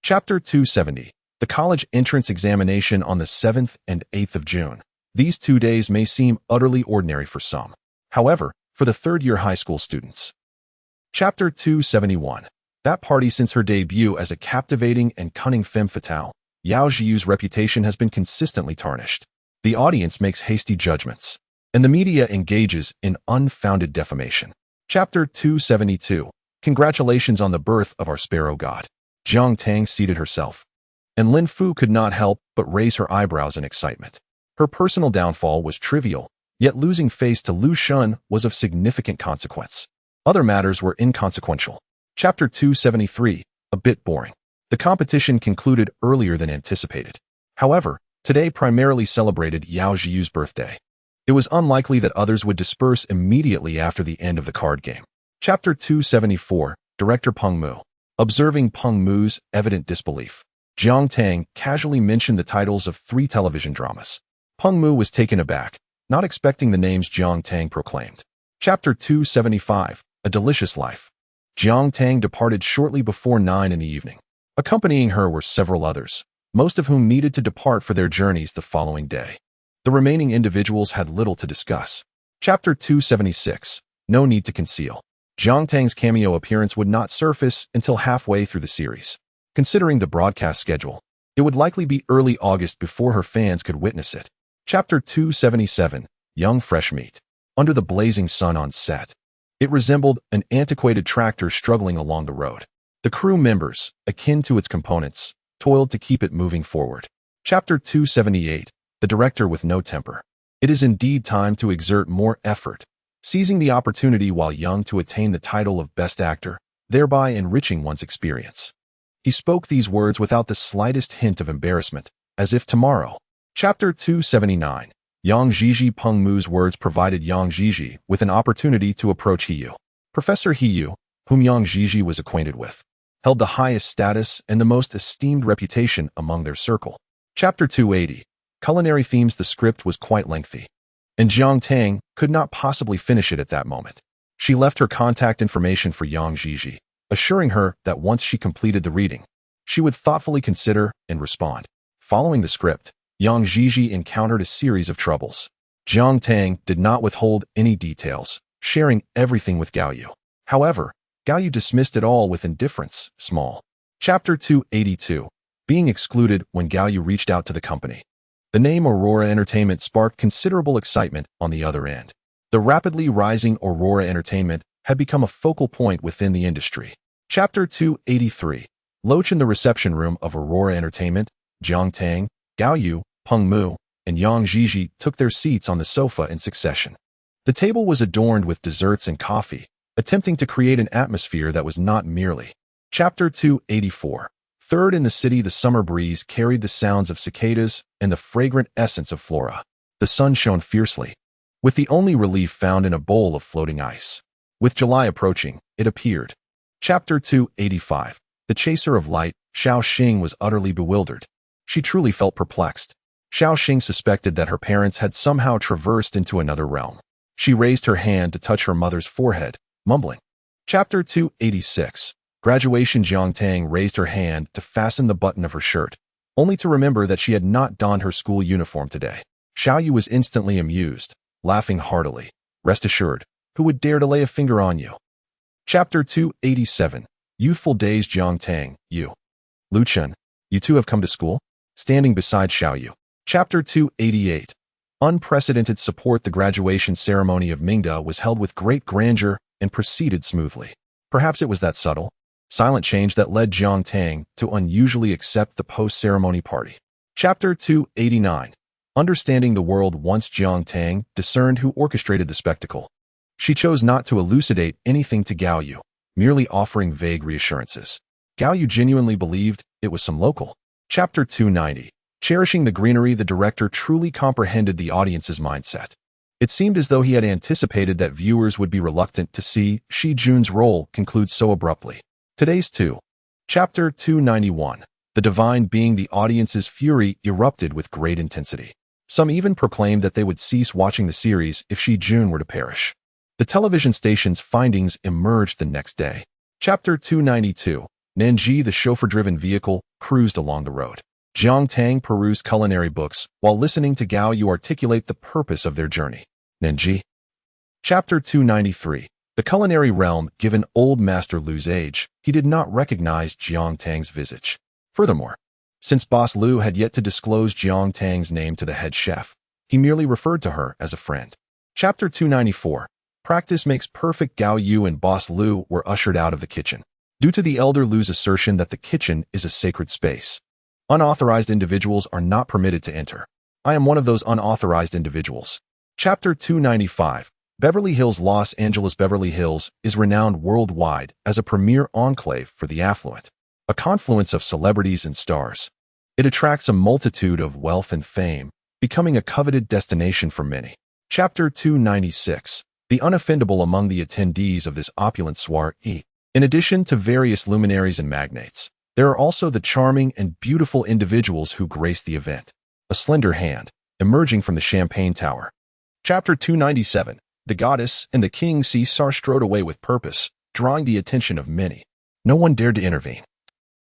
Chapter 270, The College Entrance Examination on the 7th and 8th of June. These 2 days may seem utterly ordinary for some. However, for the third-year high school students. Chapter 271, That party. Since her debut as a captivating and cunning femme fatale, Yao Zhiyu's reputation has been consistently tarnished. The audience makes hasty judgments, and the media engages in unfounded defamation. Chapter 272, Congratulations on the birth of our sparrow god. Jiang Tang seated herself, and Lin Fu could not help but raise her eyebrows in excitement. Her personal downfall was trivial, yet losing face to Lu Shun was of significant consequence. Other matters were inconsequential. Chapter 273, a bit boring. The competition concluded earlier than anticipated. However, today primarily celebrated Yao Zhiyu's birthday. It was unlikely that others would disperse immediately after the end of the card game. Chapter 274, Director Peng Mu. Observing Peng Mu's evident disbelief, Jiang Tang casually mentioned the titles of 3 television dramas. Peng Mu was taken aback, not expecting the names Jiang Tang proclaimed. Chapter 275, A Delicious Life. Jiang Tang departed shortly before 9 in the evening. Accompanying her were several others, most of whom needed to depart for their journeys the following day. The remaining individuals had little to discuss. Chapter 276, No Need to Conceal. Jiang Tang's cameo appearance would not surface until halfway through the series. Considering the broadcast schedule, it would likely be early August before her fans could witness it. Chapter 277, Young Fresh Meat. Under the blazing sun on set, it resembled an antiquated tractor struggling along the road. The crew members, akin to its components, toiled to keep it moving forward. Chapter 278, The Director with No Temper. It is indeed time to exert more effort, seizing the opportunity while young to attain the title of Best Actor, thereby enriching one's experience. He spoke these words without the slightest hint of embarrassment, as if tomorrow. Chapter 279, Yang Zhiji. Peng Mu's words provided Yang Zhiji with an opportunity to approach Hiyu. Professor Hiyu, whom Yang Zhiji was acquainted with, held the highest status and the most esteemed reputation among their circle. Chapter 280, Culinary Themes. The script was quite lengthy, and Jiang Tang could not possibly finish it at that moment. She left her contact information for Yang Zhiji, assuring her that once she completed the reading, she would thoughtfully consider and respond. Following the script, Yang Zhiji encountered a series of troubles. Jiang Tang did not withhold any details, sharing everything with Gao Yu. However, Gao Yu dismissed it all with indifference. Small. Chapter 282, Being Excluded. When Gao Yu reached out to the company, the name Aurora Entertainment sparked considerable excitement on the other end. The rapidly rising Aurora Entertainment had become a focal point within the industry. Chapter 283, Loach. In the reception room of Aurora Entertainment, Jiang Tang, Gao Yu, Peng Mu, and Yang Zhiji took their seats on the sofa in succession. The table was adorned with desserts and coffee, attempting to create an atmosphere that was not merely. Chapter 284, Third. In the city, the summer breeze carried the sounds of cicadas and the fragrant essence of flora. The sun shone fiercely, with the only relief found in a bowl of floating ice. With July approaching, it appeared. Chapter 285, The Chaser of Light. Xiao Xing was utterly bewildered. She truly felt perplexed. Xiao Xing suspected that her parents had somehow traversed into another realm. She raised her hand to touch her mother's forehead, mumbling. Chapter 286, Graduation. Jiang Tang raised her hand to fasten the button of her shirt, only to remember that she had not donned her school uniform today. Xiao Yu was instantly amused, laughing heartily. Rest assured, who would dare to lay a finger on you? Chapter 287, Youthful Days. Jiang Tang, you. Lu Chen, you two have come to school? Standing beside Xiao Yu. Chapter 288, Unprecedented Support. The graduation ceremony of Mingda was held with great grandeur and proceeded smoothly. Perhaps it was that subtle, silent change that led Jiang Tang to unusually accept the post-ceremony party. Chapter 289, Understanding the World. Once Jiang Tang discerned who orchestrated the spectacle, she chose not to elucidate anything to Gao Yu, merely offering vague reassurances. Gao Yu genuinely believed it was some local. Chapter 290, Cherishing the Greenery. The director truly comprehended the audience's mindset. It seemed as though he had anticipated that viewers would be reluctant to see Shi Jun's role conclude so abruptly. Today's 2. Chapter 291, The divine being the audience's fury erupted with great intensity. Some even proclaimed that they would cease watching the series if Shi Jun were to perish. The television station's findings emerged the next day. Chapter 292. Nanji, the chauffeur-driven vehicle, cruised along the road. Jiang Tang perused culinary books while listening to Gao Yu articulate the purpose of their journey. Nanji. Chapter 293. The culinary realm, given old Master Lu's age, he did not recognize Jiang Tang's visage. Furthermore, since Boss Lu had yet to disclose Jiang Tang's name to the head chef, he merely referred to her as a friend. Chapter 294. Practice makes perfect. Gao Yu and Boss Lu were ushered out of the kitchen. Due to the elder Lu's assertion that the kitchen is a sacred space, unauthorized individuals are not permitted to enter. I am one of those unauthorized individuals. Chapter 295. Beverly Hills, Los Angeles. Beverly Hills is renowned worldwide as a premier enclave for the affluent, a confluence of celebrities and stars. It attracts a multitude of wealth and fame, becoming a coveted destination for many. Chapter 296. The unoffendable among the attendees of this opulent soiree. In addition to various luminaries and magnates, there are also the charming and beautiful individuals who grace the event. A slender hand, emerging from the champagne tower. Chapter 297. The goddess and the king Caesar strode away with purpose, drawing the attention of many. No one dared to intervene,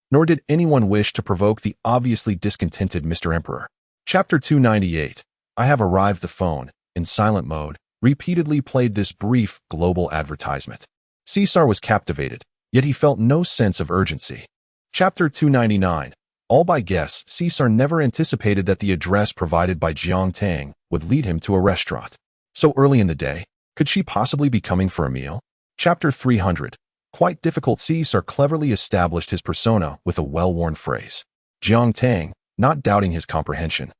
nor did anyone wish to provoke the obviously discontented Mr. Emperor. Chapter 298. I have arrived. The phone, in silent mode, repeatedly played this brief global advertisement. Caesar was captivated, yet he felt no sense of urgency. Chapter 299. All by guess, Caesar never anticipated that the address provided by Jiang Tang would lead him to a restaurant. So early in the day, could she possibly be coming for a meal? Chapter 300. Quite difficult. Caesar cleverly established his persona with a well-worn phrase. Jiang Tang, not doubting his comprehension,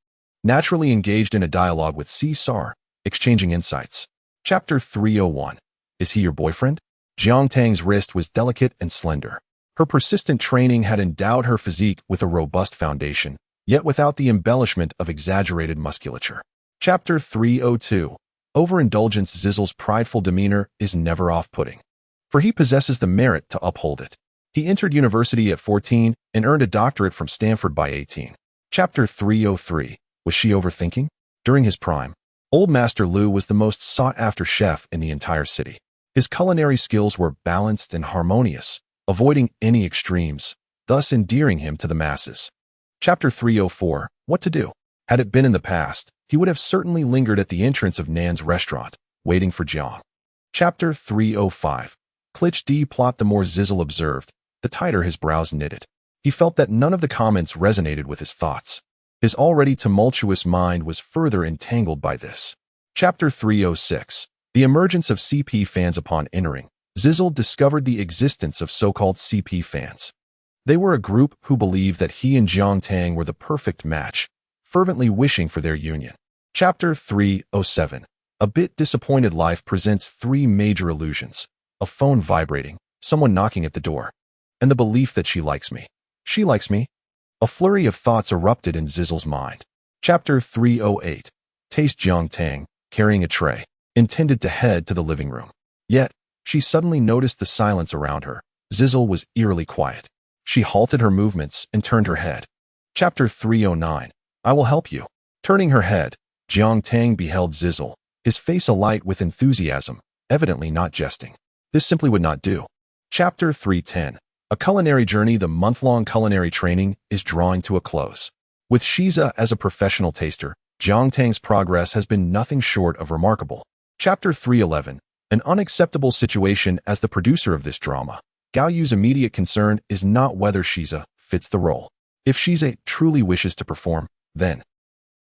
naturally engaged in a dialogue with Caesar, exchanging insights. Chapter 301. Is he your boyfriend? Jiang Tang's wrist was delicate and slender. Her persistent training had endowed her physique with a robust foundation, yet without the embellishment of exaggerated musculature. Chapter 302. Overindulgence. Zizzle's prideful demeanor is never off-putting, for he possesses the merit to uphold it. He entered university at 14 and earned a doctorate from Stanford by 18. Chapter 303. Was she overthinking? During his prime, Old Master Lu was the most sought-after chef in the entire city. His culinary skills were balanced and harmonious, avoiding any extremes, thus endearing him to the masses. Chapter 304. What to do? Had it been in the past, he would have certainly lingered at the entrance of Nan's restaurant, waiting for Jiang. Chapter 305. Clich D plot. The more Zizzle observed, the tighter his brows knitted. He felt that none of the comments resonated with his thoughts. His already tumultuous mind was further entangled by this. Chapter 306. The emergence of CP fans. Upon entering, Zizzle discovered the existence of so-called CP fans. They were a group who believed that he and Jiang Tang were the perfect match, fervently wishing for their union. Chapter 307. A bit disappointed. Life presents three major illusions: a phone vibrating, someone knocking at the door, and the belief that she likes me. She likes me? A flurry of thoughts erupted in Zizzle's mind. Chapter 308. Taste. Jiang Tang, carrying a tray, intended to head to the living room. Yet, she suddenly noticed the silence around her. Zizzle was eerily quiet. She halted her movements and turned her head. Chapter 309. I will help you. Turning her head, Jiang Tang beheld Zizzle, his face alight with enthusiasm, evidently not jesting. This simply would not do. Chapter 310. A culinary journey. The month-long culinary training is drawing to a close. With Shiza as a professional taster, Jiang Tang's progress has been nothing short of remarkable. Chapter 311. An unacceptable situation. As the producer of this drama, Gao Yu's immediate concern is not whether Shiza fits the role. If Shiza truly wishes to perform, then.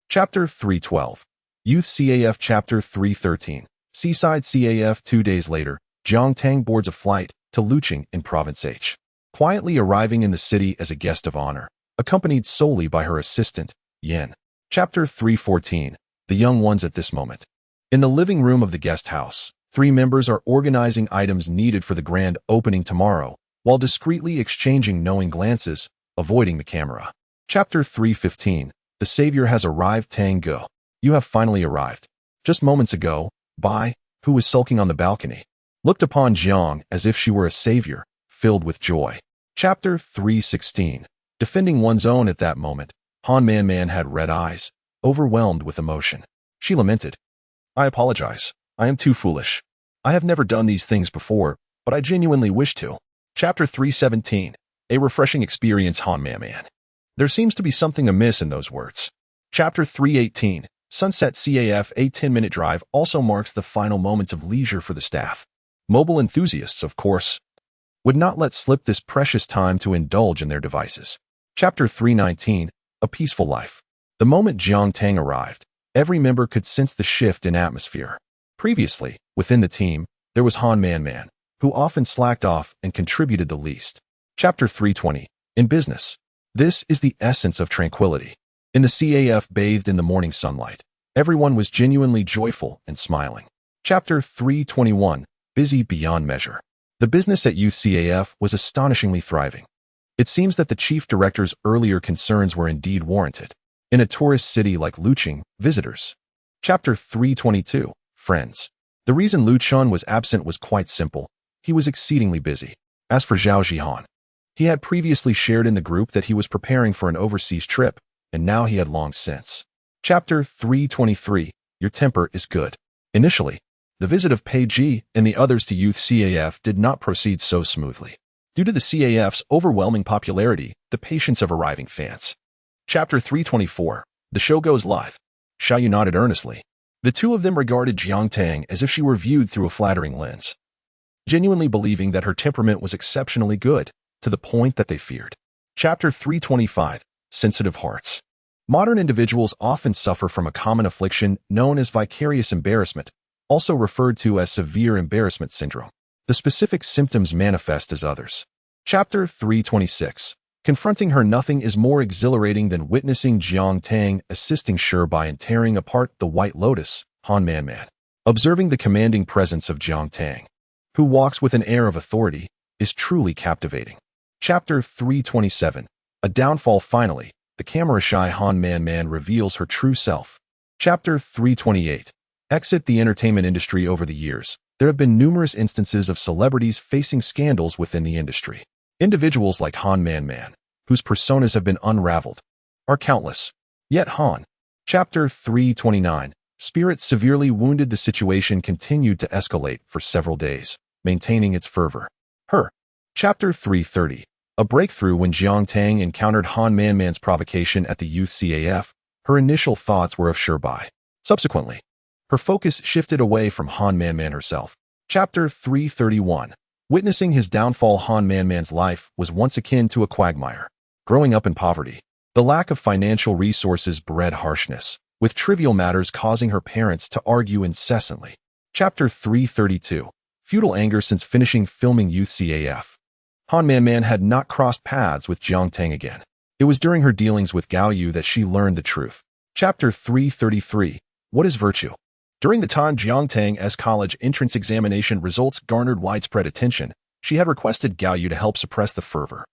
Chapter 312. Youth CAF. Chapter 313. Seaside CAF. 2 days later, Jiang Tang boards a flight to Luqing in Province H. Quietly arriving in the city as a guest of honor, accompanied solely by her assistant, Yen. Chapter 314. The young ones. At this moment, in the living room of the guest house, 3 members are organizing items needed for the grand opening tomorrow, while discreetly exchanging knowing glances, avoiding the camera. Chapter 315. The savior has arrived. Tang Ye, you have finally arrived. Just moments ago, Bai, who was sulking on the balcony, looked upon Jiang as if she were a savior, filled with joy. Chapter 316. Defending one's own at that moment, Han Man had red eyes, overwhelmed with emotion. She lamented, "I apologize. I am too foolish. I have never done these things before, but I genuinely wish to." Chapter 317. A refreshing experience, Han Man. There seems to be something amiss in those words. Chapter 318. Sunset CAF. A 10-minute drive also marks the final moments of leisure for the staff. Mobile enthusiasts, of course, would not let slip this precious time to indulge in their devices. Chapter 319. A peaceful life. The moment Jiang Tang arrived, every member could sense the shift in atmosphere. Previously, within the team, there was Han Man, who often slacked off and contributed the least. Chapter 320. In business. This is the essence of tranquility. In the CAF, bathed in the morning sunlight, everyone was genuinely joyful and smiling. Chapter 321. Busy beyond measure. The business at Youth CAF was astonishingly thriving. It seems that the chief director's earlier concerns were indeed warranted. In a tourist city like Lucheng, visitors. Chapter 322. Friends. The reason Lu Chun was absent was quite simple. He was exceedingly busy. As for Zhao Jihan, he had previously shared in the group that he was preparing for an overseas trip, and now he had long since. Chapter 323. Your temper is good. Initially, the visit of Pei Ji and the others to Youth CAF did not proceed so smoothly. Due to the CAF's overwhelming popularity, the patience of arriving fans. Chapter 324. The show goes live. Xiaoyu nodded earnestly. The two of them regarded Jiang Tang as if she were viewed through a flattering lens, genuinely believing that her temperament was exceptionally good, to the point that they feared. Chapter 325. Sensitive hearts. Modern individuals often suffer from a common affliction known as vicarious embarrassment, also referred to as severe embarrassment syndrome. The specific symptoms manifest as others. Chapter 326. Confronting her. Nothing is more exhilarating than witnessing Jiang Tang assisting Shirbai in tearing apart the White Lotus, Han Man. Observing the commanding presence of Jiang Tang, who walks with an air of authority, is truly captivating. Chapter 327. A downfall. Finally, the camera-shy Han Man reveals her true self. Chapter 328. Exit the entertainment industry. Over the years, there have been numerous instances of celebrities facing scandals within the industry. Individuals like Han Man, whose personas have been unraveled, are countless. Yet Han. Chapter 329. Spirit severely wounded. The situation continued to escalate for several days, maintaining its fervor. Her. Chapter 330. A breakthrough. When Jiang Tang encountered Han Man's provocation at the Youth CAF, her initial thoughts were of Shirbai. Subsequently, her focus shifted away from Han Man herself. Chapter 331. Witnessing his downfall. Han Man's life was once akin to a quagmire. Growing up in poverty, the lack of financial resources bred harshness, with trivial matters causing her parents to argue incessantly. Chapter 332. Feudal anger. Since finishing filming Youth CAF, Han Man had not crossed paths with Jiang Tang again. It was during her dealings with Gao Yu that she learned the truth. Chapter 333. What is virtue? During the time Jiang Tang's college entrance examination results garnered widespread attention, she had requested Gao Yu to help suppress the fervor.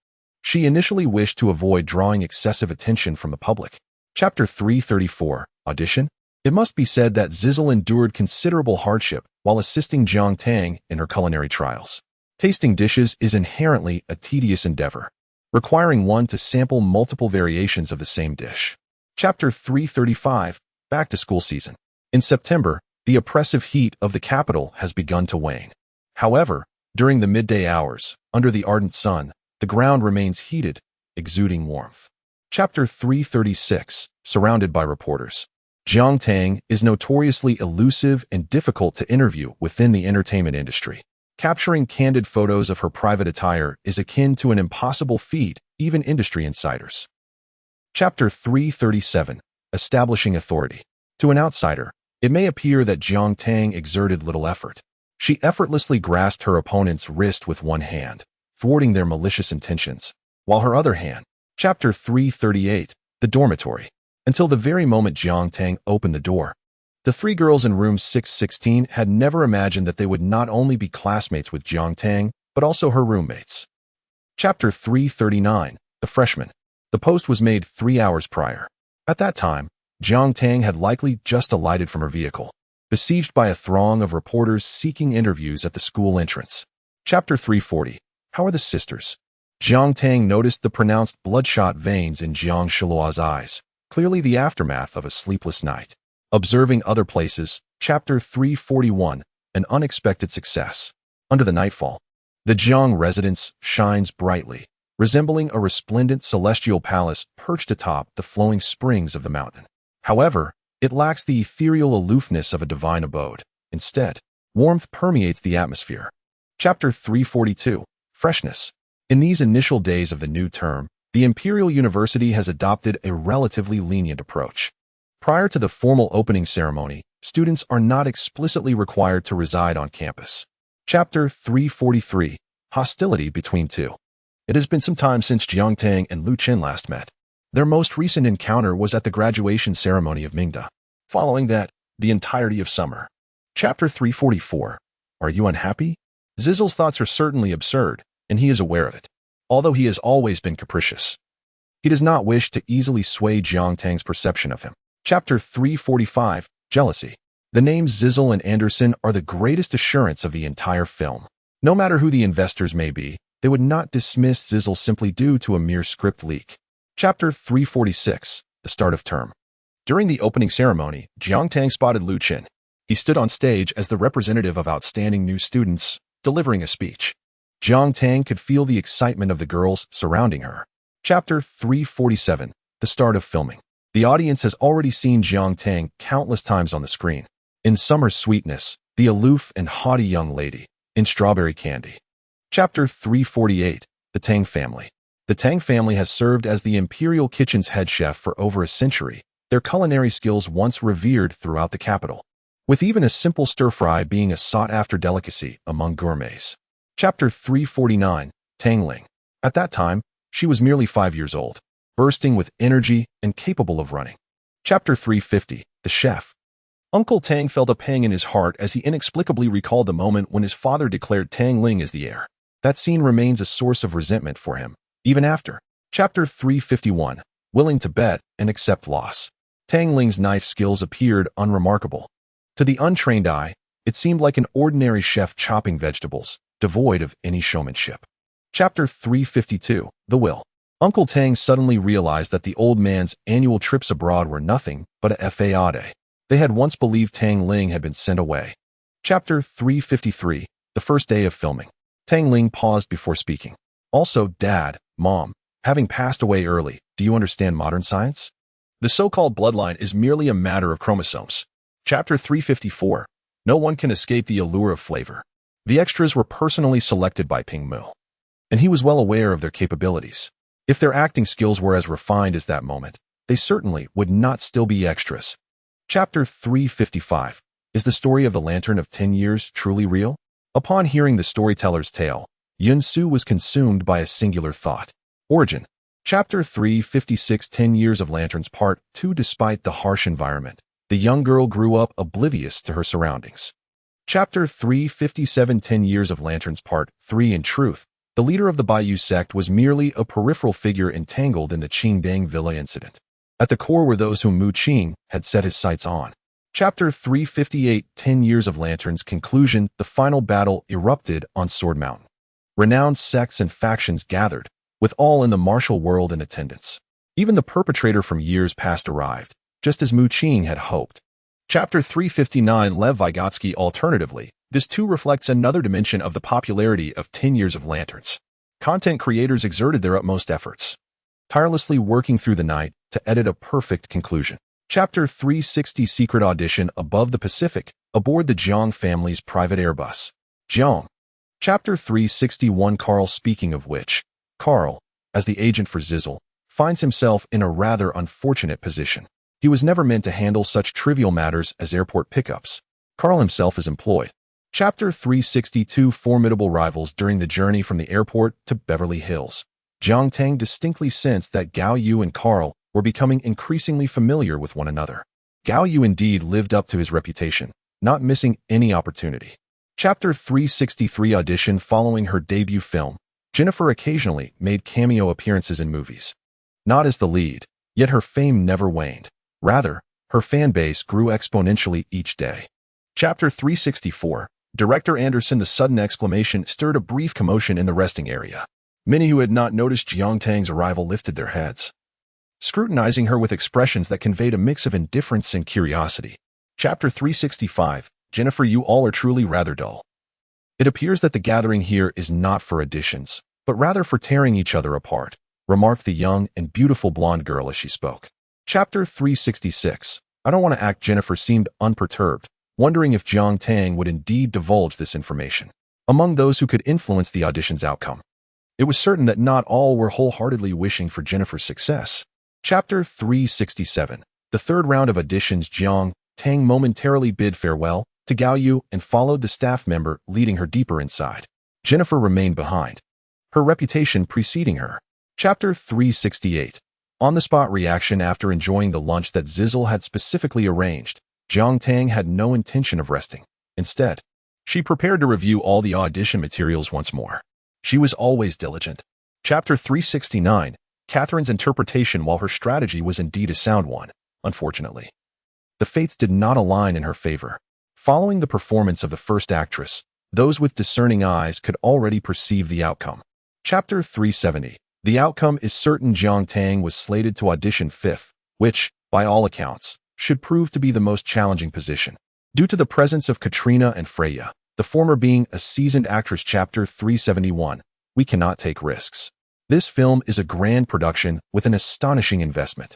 She initially wished to avoid drawing excessive attention from the public. Chapter 334. Audition. It must be said that Zizzle endured considerable hardship while assisting Jiang Tang in her culinary trials. Tasting dishes is inherently a tedious endeavor, requiring one to sample multiple variations of the same dish. Chapter 335. Back to school season. In September, the oppressive heat of the capital has begun to wane. However, during the midday hours, under the ardent sun, the ground remains heated, exuding warmth. Chapter 336. Surrounded by reporters. Jiang Tang is notoriously elusive and difficult to interview within the entertainment industry. Capturing candid photos of her private attire is akin to an impossible feat, even industry insiders. Chapter 337. Establishing authority. To an outsider, it may appear that Jiang Tang exerted little effort. She effortlessly grasped her opponent's wrist with one hand, thwarting their malicious intentions, while her other hand. Chapter 338. The dormitory. Until the very moment Jiang Tang opened the door, the three girls in room 616 had never imagined that they would not only be classmates with Jiang Tang, but also her roommates. Chapter 339. The freshman. The post was made 3 hours prior. At that time, Jiang Tang had likely just alighted from her vehicle, besieged by a throng of reporters seeking interviews at the school entrance. Chapter 340. How are the sisters? Jiang Tang noticed the pronounced bloodshot veins in Jiang Shilua's eyes, clearly the aftermath of a sleepless night. Observing other places, Chapter 341, An Unexpected Success. Under the nightfall, the Jiang residence shines brightly, resembling a resplendent celestial palace perched atop the flowing springs of the mountain. However, it lacks the ethereal aloofness of a divine abode. Instead, warmth permeates the atmosphere. Chapter 342, Freshness. In these initial days of the new term, the Imperial University has adopted a relatively lenient approach. Prior to the formal opening ceremony, students are not explicitly required to reside on campus. Chapter 343, Hostility Between Two. It has been some time since Jiang Tang and Lu Qin last met. Their most recent encounter was at the graduation ceremony of Mingda. Following that, the entirety of summer. Chapter 344, Are You Unhappy? Zizel's thoughts are certainly absurd, and he is aware of it, although he has always been capricious. He does not wish to easily sway Jiang Tang's perception of him. Chapter 345, Jealousy. The names Zizel and Anderson are the greatest assurance of the entire film. No matter who the investors may be, they would not dismiss Zizel simply due to a mere script leak. Chapter 346, The Start of Term. During the opening ceremony, Jiang Tang spotted Lu Qin. He stood on stage as the representative of outstanding new students, delivering a speech. Jiang Tang could feel the excitement of the girls surrounding her. Chapter 347, The Start of Filming. The audience has already seen Jiang Tang countless times on the screen. In Summer's Sweetness, the aloof and haughty young lady. In Strawberry Candy. Chapter 348, The Tang Family. The Tang family has served as the Imperial Kitchen's head chef for over a century, their culinary skills once revered throughout the capital, with even a simple stir-fry being a sought-after delicacy among gourmets. Chapter 349, Tang Ling. At that time, she was merely 5 years old, bursting with energy and capable of running. Chapter 350, The Chef. Uncle Tang felt a pang in his heart as he inexplicably recalled the moment when his father declared Tang Ling as the heir. That scene remains a source of resentment for him, even after. Chapter 351, Willing to Bet and Accept Loss. Tang Ling's knife skills appeared unremarkable. To the untrained eye, it seemed like an ordinary chef chopping vegetables, devoid of any showmanship. Chapter 352, The Will. Uncle Tang suddenly realized that the old man's annual trips abroad were nothing but a fade. They had once believed Tang Ling had been sent away. Chapter 353, The First Day of Filming. Tang Ling paused before speaking. Also, Dad, Mom, having passed away early, do you understand modern science? The so-called bloodline is merely a matter of chromosomes. Chapter 354, No one can escape the allure of flavor. The extras were personally selected by Ping Mu, and he was well aware of their capabilities. If their acting skills were as refined as that moment, they certainly would not still be extras. Chapter 355, Is the story of the Lantern of 10 Years truly real? Upon hearing the storyteller's tale, Yun Su was consumed by a singular thought. Origin. Chapter 356, 10 Years of Lanterns Part 2. Despite the harsh environment, the young girl grew up oblivious to her surroundings. Chapter 357, 10 Years of Lanterns Part 3. In truth, the leader of the Baiyu sect was merely a peripheral figure entangled in the Qingdang Villa incident. At the core were those whom Mu Qing had set his sights on. Chapter 358, 10 Years of Lanterns. Conclusion. The final battle erupted on Sword Mountain. Renowned sects and factions gathered, with all in the martial world in attendance. Even the perpetrator from years past arrived, just as Mu Qing had hoped. Chapter 359, Lev Vygotsky. Alternatively, this too reflects another dimension of the popularity of 10 Years of Lanterns. Content creators exerted their utmost efforts, tirelessly working through the night to edit a perfect conclusion. Chapter 360, Secret Audition. Above the Pacific, aboard the Jiang family's private Airbus. Jiang. Chapter 361, Carl. Speaking of which, Carl, as the agent for Zizel, finds himself in a rather unfortunate position. He was never meant to handle such trivial matters as airport pickups. Carl himself is employed. Chapter 362, Formidable Rivals. During the journey from the airport to Beverly Hills, Jiang Tang distinctly sensed that Gao Yu and Carl were becoming increasingly familiar with one another. Gao Yu indeed lived up to his reputation, not missing any opportunity. Chapter 363, Audition. Following her debut film, Jennifer occasionally made cameo appearances in movies. Not as the lead, yet her fame never waned. Rather, her fan base grew exponentially each day. Chapter 364, Director Anderson. The sudden exclamation stirred a brief commotion in the resting area. Many who had not noticed Jiang Tang's arrival lifted their heads, scrutinizing her with expressions that conveyed a mix of indifference and curiosity. Chapter 365. Jennifer, you all are truly rather dull. It appears that the gathering here is not for additions, but rather for tearing each other apart, remarked the young and beautiful blonde girl as she spoke. Chapter 366. I don't want to act. Jennifer seemed unperturbed, wondering if Jiang Tang would indeed divulge this information among those who could influence the audition's outcome. It was certain that not all were wholeheartedly wishing for Jennifer's success. Chapter 367. The third round of auditions. Jiang Tang momentarily bid farewell to Gao Yu and followed the staff member, leading her deeper inside. Jennifer remained behind, her reputation preceding her. Chapter 368. On-the-spot reaction. After enjoying the lunch that Zizzle had specifically arranged, Jiang Tang had no intention of resting. Instead, she prepared to review all the audition materials once more. She was always diligent. Chapter 369. Catherine's interpretation. While her strategy was indeed a sound one, unfortunately, the fates did not align in her favor. Following the performance of the first actress, those with discerning eyes could already perceive the outcome. Chapter 370. The outcome is certain. Jiang Tang was slated to audition fifth, which, by all accounts, should prove to be the most challenging position, due to the presence of Katrina and Freya, the former being a seasoned actress. Chapter 371. We cannot take risks. This film is a grand production with an astonishing investment.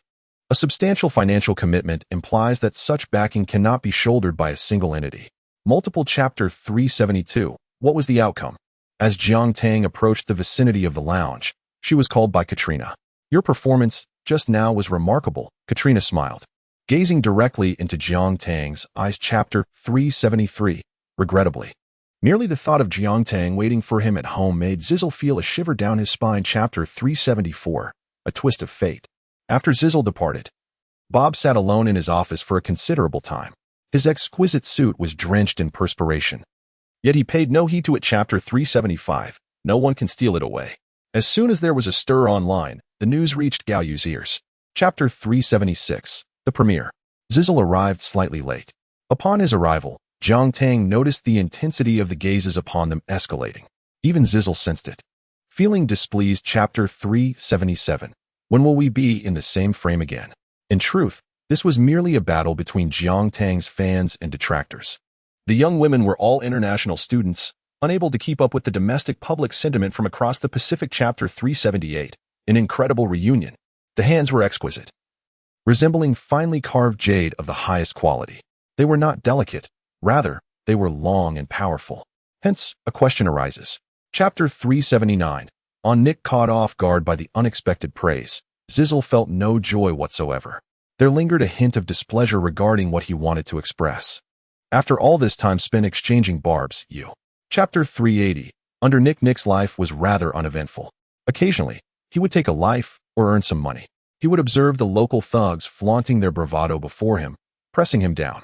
A substantial financial commitment implies that such backing cannot be shouldered by a single entity. Multiple. Chapter 372. What was the outcome? As Jiang Tang approached the vicinity of the lounge, she was called by Katrina. Your performance just now was remarkable, Katrina smiled, gazing directly into Jiang Tang's eyes. Chapter 373. Regrettably, merely the thought of Jiang Tang waiting for him at home made Zizzle feel a shiver down his spine. Chapter 374. A twist of fate. After Zizzle departed, Bob sat alone in his office for a considerable time. His exquisite suit was drenched in perspiration, yet he paid no heed to it. Chapter 375. No one can steal it away. As soon as there was a stir online, the news reached Gao Yu's ears. Chapter 376. The premiere. Zizzle arrived slightly late. Upon his arrival, Jiang Tang noticed the intensity of the gazes upon them escalating. Even Zizzle sensed it. Feeling displeased. Chapter 377. When will we be in the same frame again? In truth, this was merely a battle between Jiang Tang's fans and detractors. The young women were all international students, unable to keep up with the domestic public sentiment from across the Pacific. Chapter 378. An incredible reunion. The hands were exquisite, resembling finely carved jade of the highest quality. They were not delicate, rather, they were long and powerful. Hence, a question arises. Chapter 379. On Nick caught off guard by the unexpected praise, Zizzle felt no joy whatsoever. There lingered a hint of displeasure regarding what he wanted to express. After all this time spent exchanging barbs, Chapter 380. Under Nick's life was rather uneventful. Occasionally, he would take a life or earn some money. He would observe the local thugs flaunting their bravado before him, pressing him down.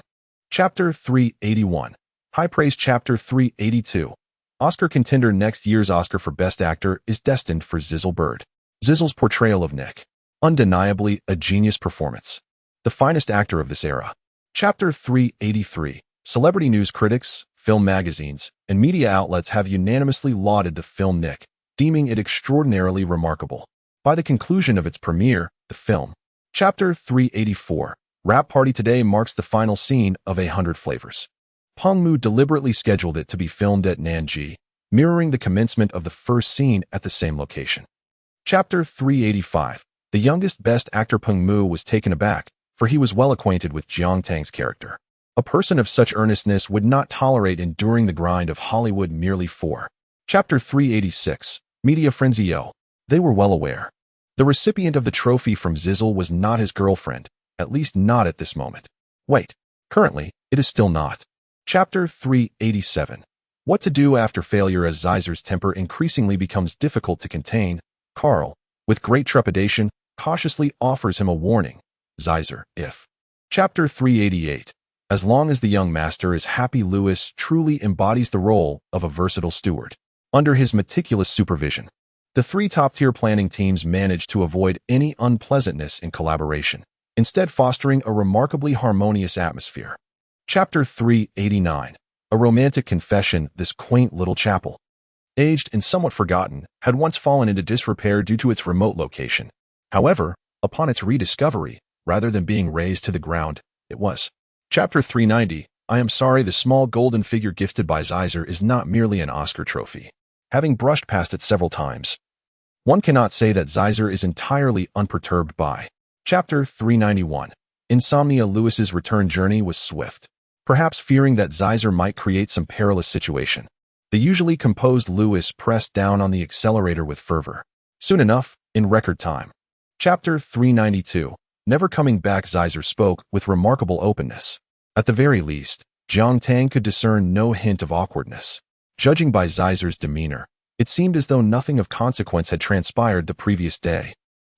Chapter 381. High praise. Chapter 382. Oscar contender. Next year's Oscar for Best Actor is destined for Zizzle Bird. Zizzle's portrayal of Nick. Undeniably a genius performance. The finest actor of this era. Chapter 383. Celebrity news critics, film magazines, and media outlets have unanimously lauded the film Nick, deeming it extraordinarily remarkable. By the conclusion of its premiere, the film. Chapter 384. Rap Party. Today marks the final scene of 100 Flavors. Peng Mu deliberately scheduled it to be filmed at Nanji, mirroring the commencement of the first scene at the same location. Chapter 385. The youngest Best Actor Peng Mu was taken aback, for he was well acquainted with Jiang Tang's character. A person of such earnestness would not tolerate enduring the grind of Hollywood merely for. Chapter 386. Media Frenzy. They were well aware. The recipient of the trophy from Zizzle was not his girlfriend, at least not at this moment. Wait, currently, it is still not. Chapter 387. What to do after failure. As Zizer's temper increasingly becomes difficult to contain, Carl, with great trepidation, cautiously offers him a warning. Zizer, if. Chapter 388. As long as the young master is happy, Lewis truly embodies the role of a versatile steward. Under his meticulous supervision, the three top-tier planning teams managed to avoid any unpleasantness in collaboration, instead fostering a remarkably harmonious atmosphere. Chapter 389. A romantic confession. This quaint little chapel aged and somewhat forgotten, had once fallen into disrepair due to its remote location. However, upon its rediscovery, rather than being razed to the ground, it was. Chapter 390. I am sorry, the small golden figure gifted by Zeiser is not merely an Oscar trophy. Having brushed past it several times, one cannot say that Zeiser is entirely unperturbed by. Chapter 391. Insomnia. Lewis's return journey was swift. Perhaps fearing that Zeiser might create some perilous situation, the usually composed Lewis pressed down on the accelerator with fervor. Soon enough, in record time. Chapter 392. Never coming back. Zeiser spoke with remarkable openness. At the very least, Jiang Tang could discern no hint of awkwardness. Judging by Zeiser's demeanor, it seemed as though nothing of consequence had transpired the previous day.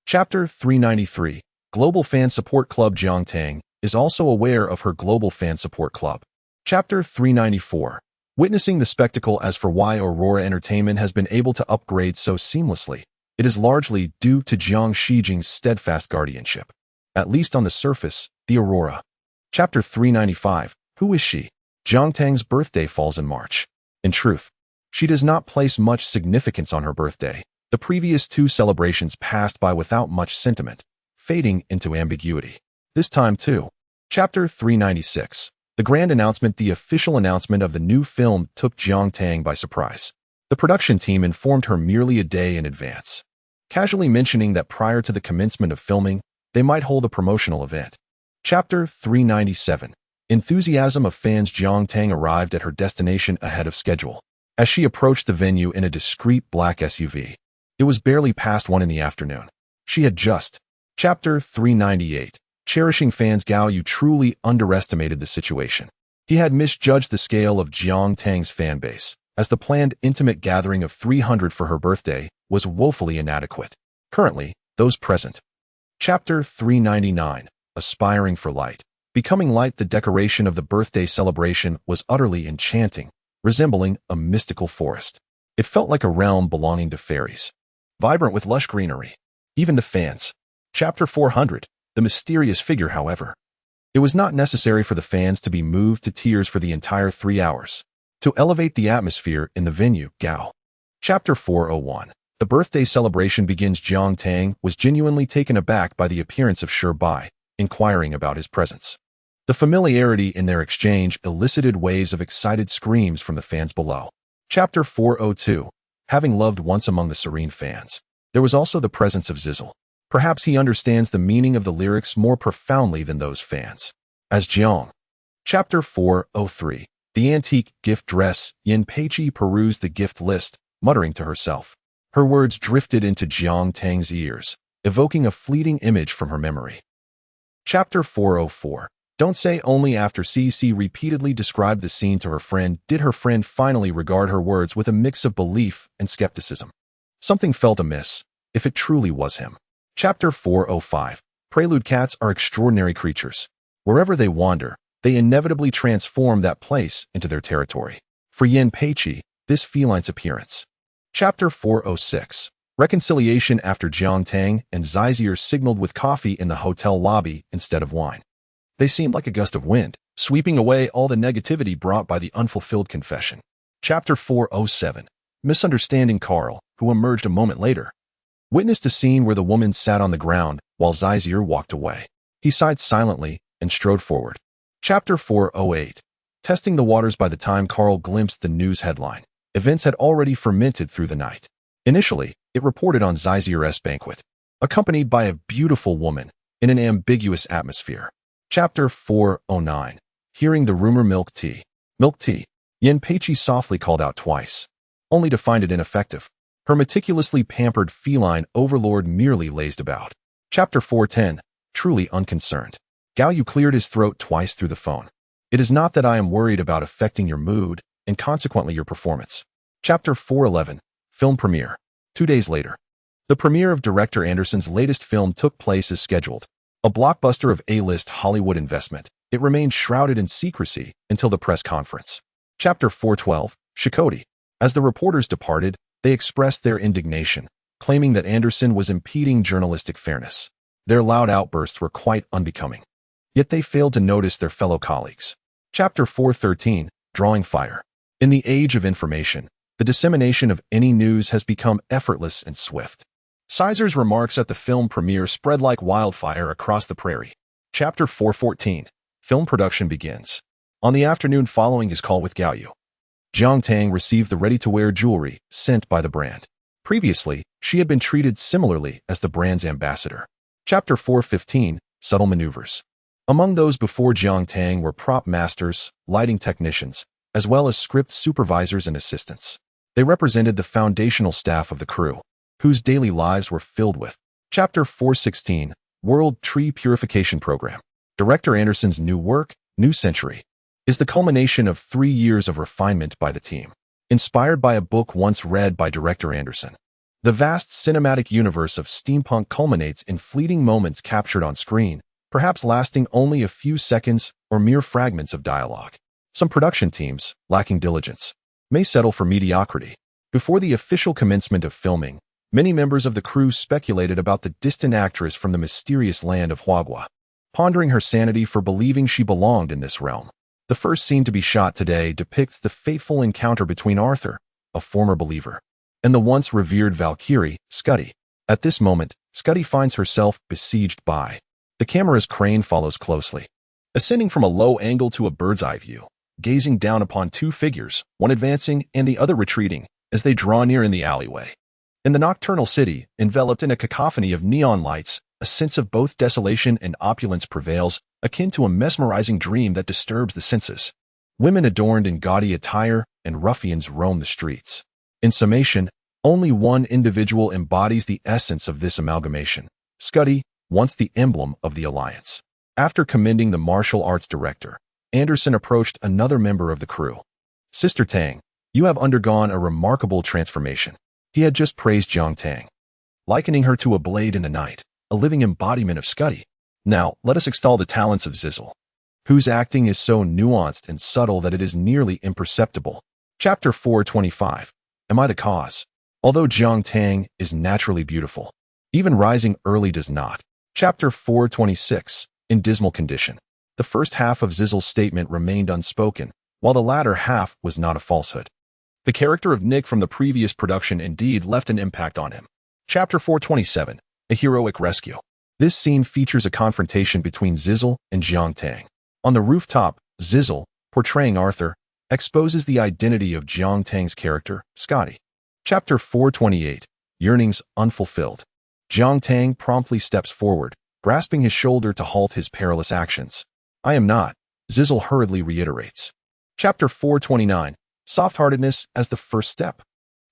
Chapter 393. Global Fan Support Club. Jiang Tang is also aware of her Global Fan Support Club. Chapter 394. Witnessing the spectacle. As for why Aurora Entertainment has been able to upgrade so seamlessly, it is largely due to Jiang Shijing's steadfast guardianship. At least on the surface, the Aurora. Chapter 395. Who is she? Jiang Tang's birthday falls in March. In truth, she does not place much significance on her birthday. The previous two celebrations passed by without much sentiment, fading into ambiguity. This time too. Chapter 396. The grand announcement. The official announcement of the new film took Jiang Tang by surprise. The production team informed her merely a day in advance, casually mentioning that prior to the commencement of filming, they might hold a promotional event. Chapter 397. Enthusiasm of fans. Jiang Tang arrived at her destination ahead of schedule. As she approached the venue in a discreet black SUV, it was barely past 1 in the afternoon. She had just. Chapter 398. Cherishing fans. Gao Yu truly underestimated the situation. He had misjudged the scale of Jiang Tang's fan base, as the planned intimate gathering of 300 for her birthday was woefully inadequate. Currently, those present. Chapter 399. Aspiring for light. Becoming light. The decoration of the birthday celebration was utterly enchanting, resembling a mystical forest. It felt like a realm belonging to fairies, vibrant with lush greenery. Even the fans. Chapter 400. The mysterious figure. However, it was not necessary for the fans to be moved to tears for the entire 3 hours to elevate the atmosphere in the venue. Gao. Chapter 401. The birthday celebration begins. Jiang Tang was genuinely taken aback by the appearance of Shi Bai, inquiring about his presence. The familiarity in their exchange elicited waves of excited screams from the fans below. Chapter 402. Having loved once among the serene fans, there was also the presence of Zizzle. Perhaps he understands the meaning of the lyrics more profoundly than those fans. As Jiang. Chapter 403. The antique gift dress. Yin Peiqi perused the gift list, muttering to herself. Her words drifted into Jiang Tang's ears, evoking a fleeting image from her memory. Chapter 404. Don't say. Only after CC repeatedly described the scene to her friend did her friend finally regard her words with a mix of belief and skepticism. Something felt amiss, if it truly was him. Chapter 405. Prelude. Cats are extraordinary creatures. Wherever they wander, they inevitably transform that place into their territory. For Yin Peiqi, this feline's appearance. Chapter 406. Reconciliation. After Jiang Tang and Zeiser signaled with coffee in the hotel lobby instead of wine, they seemed like a gust of wind, sweeping away all the negativity brought by the unfulfilled confession. Chapter 407. Misunderstanding. Carl, who emerged a moment later, witnessed a scene where the woman sat on the ground while Zeiser walked away. He sighed silently and strode forward. Chapter 408. Testing the waters. By the time Carl glimpsed the news headline, events had already fermented through the night. Initially, it reported on Zeiser's banquet, accompanied by a beautiful woman in an ambiguous atmosphere. Chapter 409. Hearing the rumor. Milk tea. Milk tea. Yin Peiqi softly called out twice, only to find it ineffective. Her meticulously pampered feline overlord merely lazed about. Chapter 410. Truly unconcerned. Gao Yu cleared his throat twice through the phone. It is not that I am worried about affecting your mood and consequently your performance. Chapter 411. Film premiere. 2 days later, the premiere of director Anderson's latest film took place as scheduled. A blockbuster of A-list Hollywood investment, it remained shrouded in secrecy until the press conference. Chapter 412. Shikoti. As the reporters departed, they expressed their indignation, claiming that Anderson was impeding journalistic fairness. Their loud outbursts were quite unbecoming. Yet they failed to notice their fellow colleagues. Chapter 413. Drawing fire. In the age of information, the The dissemination of any news has become effortless and swift. Sizer's remarks at the film premiere spread like wildfire across the prairie. Chapter 414. Film production begins. On the afternoon following his call with Gao Yu, Jiang Tang received the ready-to-wear jewelry sent by the brand. Previously, she had been treated similarly as the brand's ambassador. Chapter 415. Subtle Maneuvers. Among those before Jiang Tang were prop masters, lighting technicians, as well as script supervisors and assistants. They represented the foundational staff of the crew, whose daily lives were filled with. Chapter 416. World Tree Purification Program. Director Anderson's new work, New Century, is the culmination of 3 years of refinement by the team. Inspired by a book once read by Director Anderson, the vast cinematic universe of steampunk culminates in fleeting moments captured on screen, perhaps lasting only a few seconds or mere fragments of dialogue. Some production teams, lacking diligence, may settle for mediocrity. Before the official commencement of filming, many members of the crew speculated about the distant actress from the mysterious land of Huagua, pondering her sanity for believing she belonged in this realm. The first scene to be shot today depicts the fateful encounter between Arthur, a former believer, and the once revered Valkyrie, Scuddy. At this moment, Scuddy finds herself besieged by. The camera's crane follows closely, ascending from a low angle to a bird's-eye view, gazing down upon 2 figures, one advancing and the other retreating, as they draw near in the alleyway. In the nocturnal city, enveloped in a cacophony of neon lights, a sense of both desolation and opulence prevails, akin to a mesmerizing dream that disturbs the senses. Women adorned in gaudy attire and ruffians roam the streets. In summation, only one individual embodies the essence of this amalgamation: Scuddy, once the emblem of the Alliance. After commending the martial arts director, Anderson approached another member of the crew. "Sister Tang, you have undergone a remarkable transformation." He had just praised Jiang Tang, likening her to a blade in the night, a living embodiment of Scuddy. Now, let us extol the talents of Zizzle, whose acting is so nuanced and subtle that it is nearly imperceptible. Chapter 425. Am I the cause? Although Jiang Tang is naturally beautiful, even rising early does not. Chapter 426. In dismal condition. The first half of Zizzle's statement remained unspoken, while the latter half was not a falsehood. The character of Nick from the previous production indeed left an impact on him. Chapter 427. A heroic rescue. This scene features a confrontation between Zizzle and Jiang Tang. On the rooftop, Zizzle, portraying Arthur, exposes the identity of Jiang Tang's character, Scotty. Chapter 428. Yearnings Unfulfilled. Jiang Tang promptly steps forward, grasping his shoulder to halt his perilous actions. "I am not," Zizzle hurriedly reiterates. Chapter 429. Soft-heartedness as the first step.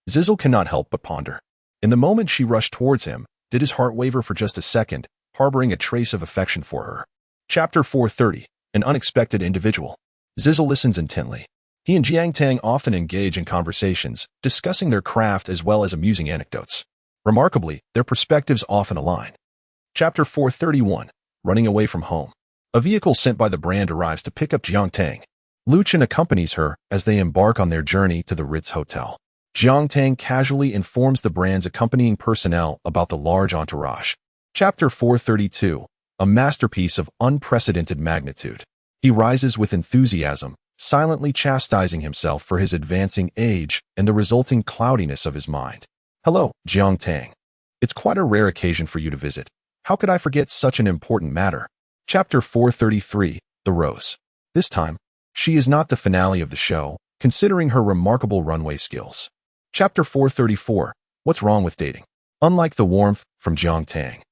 Zizzle cannot help but ponder. In the moment she rushed towards him, did his heart waver for just a second, harboring a trace of affection for her. Chapter 430. An unexpected individual. Zizzle listens intently. He and Jiang Tang often engage in conversations, discussing their craft as well as amusing anecdotes. Remarkably, their perspectives often align. Chapter 431. Running away from home. A vehicle sent by the brand arrives to pick up Jiang Tang. Lu Chen accompanies her as they embark on their journey to the Ritz Hotel. Jiang Tang casually informs the brand's accompanying personnel about the large entourage. Chapter 432. A masterpiece of unprecedented magnitude. He rises with enthusiasm, silently chastising himself for his advancing age and the resulting cloudiness of his mind. "Hello, Jiang Tang. It's quite a rare occasion for you to visit. How could I forget such an important matter?" Chapter 433. The Rose. This time, she is not the finale of the show, considering her remarkable runway skills. Chapter 434. What's wrong with dating? Unlike the warmth from Jiang Tang,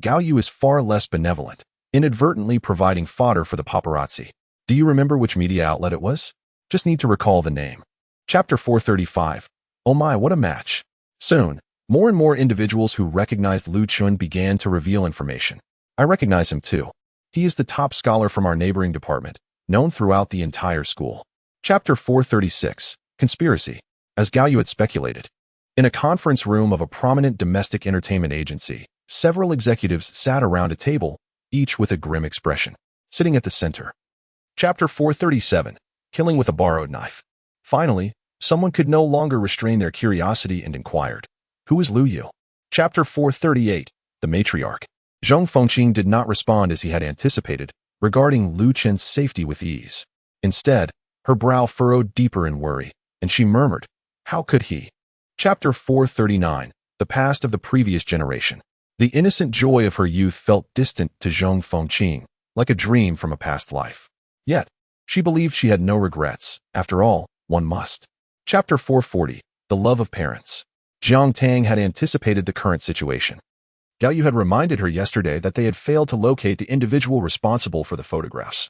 Gao Yu is far less benevolent, inadvertently providing fodder for the paparazzi. Do you remember which media outlet it was? Just need to recall the name. Chapter 435. Oh my, what a match. Soon, more and more individuals who recognized Lu Chun began to reveal information. I recognize him too. He is the top scholar from our neighboring department, known throughout the entire school. Chapter 436. Conspiracy. As Gao Yu had speculated, in a conference room of a prominent domestic entertainment agency, several executives sat around a table, each with a grim expression. Sitting at the center. Chapter 437. Killing with a borrowed knife. Finally, someone could no longer restrain their curiosity and inquired, "Who is Lu Yu?" Chapter 438. The Matriarch. Zhong Fengqing did not respond as he had anticipated, regarding Lu Chen's safety with ease. Instead, her brow furrowed deeper in worry, and she murmured, How could he? Chapter 439. The past of the previous generation. The innocent joy of her youth felt distant to Zhong Fengqing, like a dream from a past life. Yet, she believed she had no regrets. After all, one must. Chapter 440. The love of parents. Jiang Tang had anticipated the current situation. Gao Yu had reminded her yesterday that they had failed to locate the individual responsible for the photographs.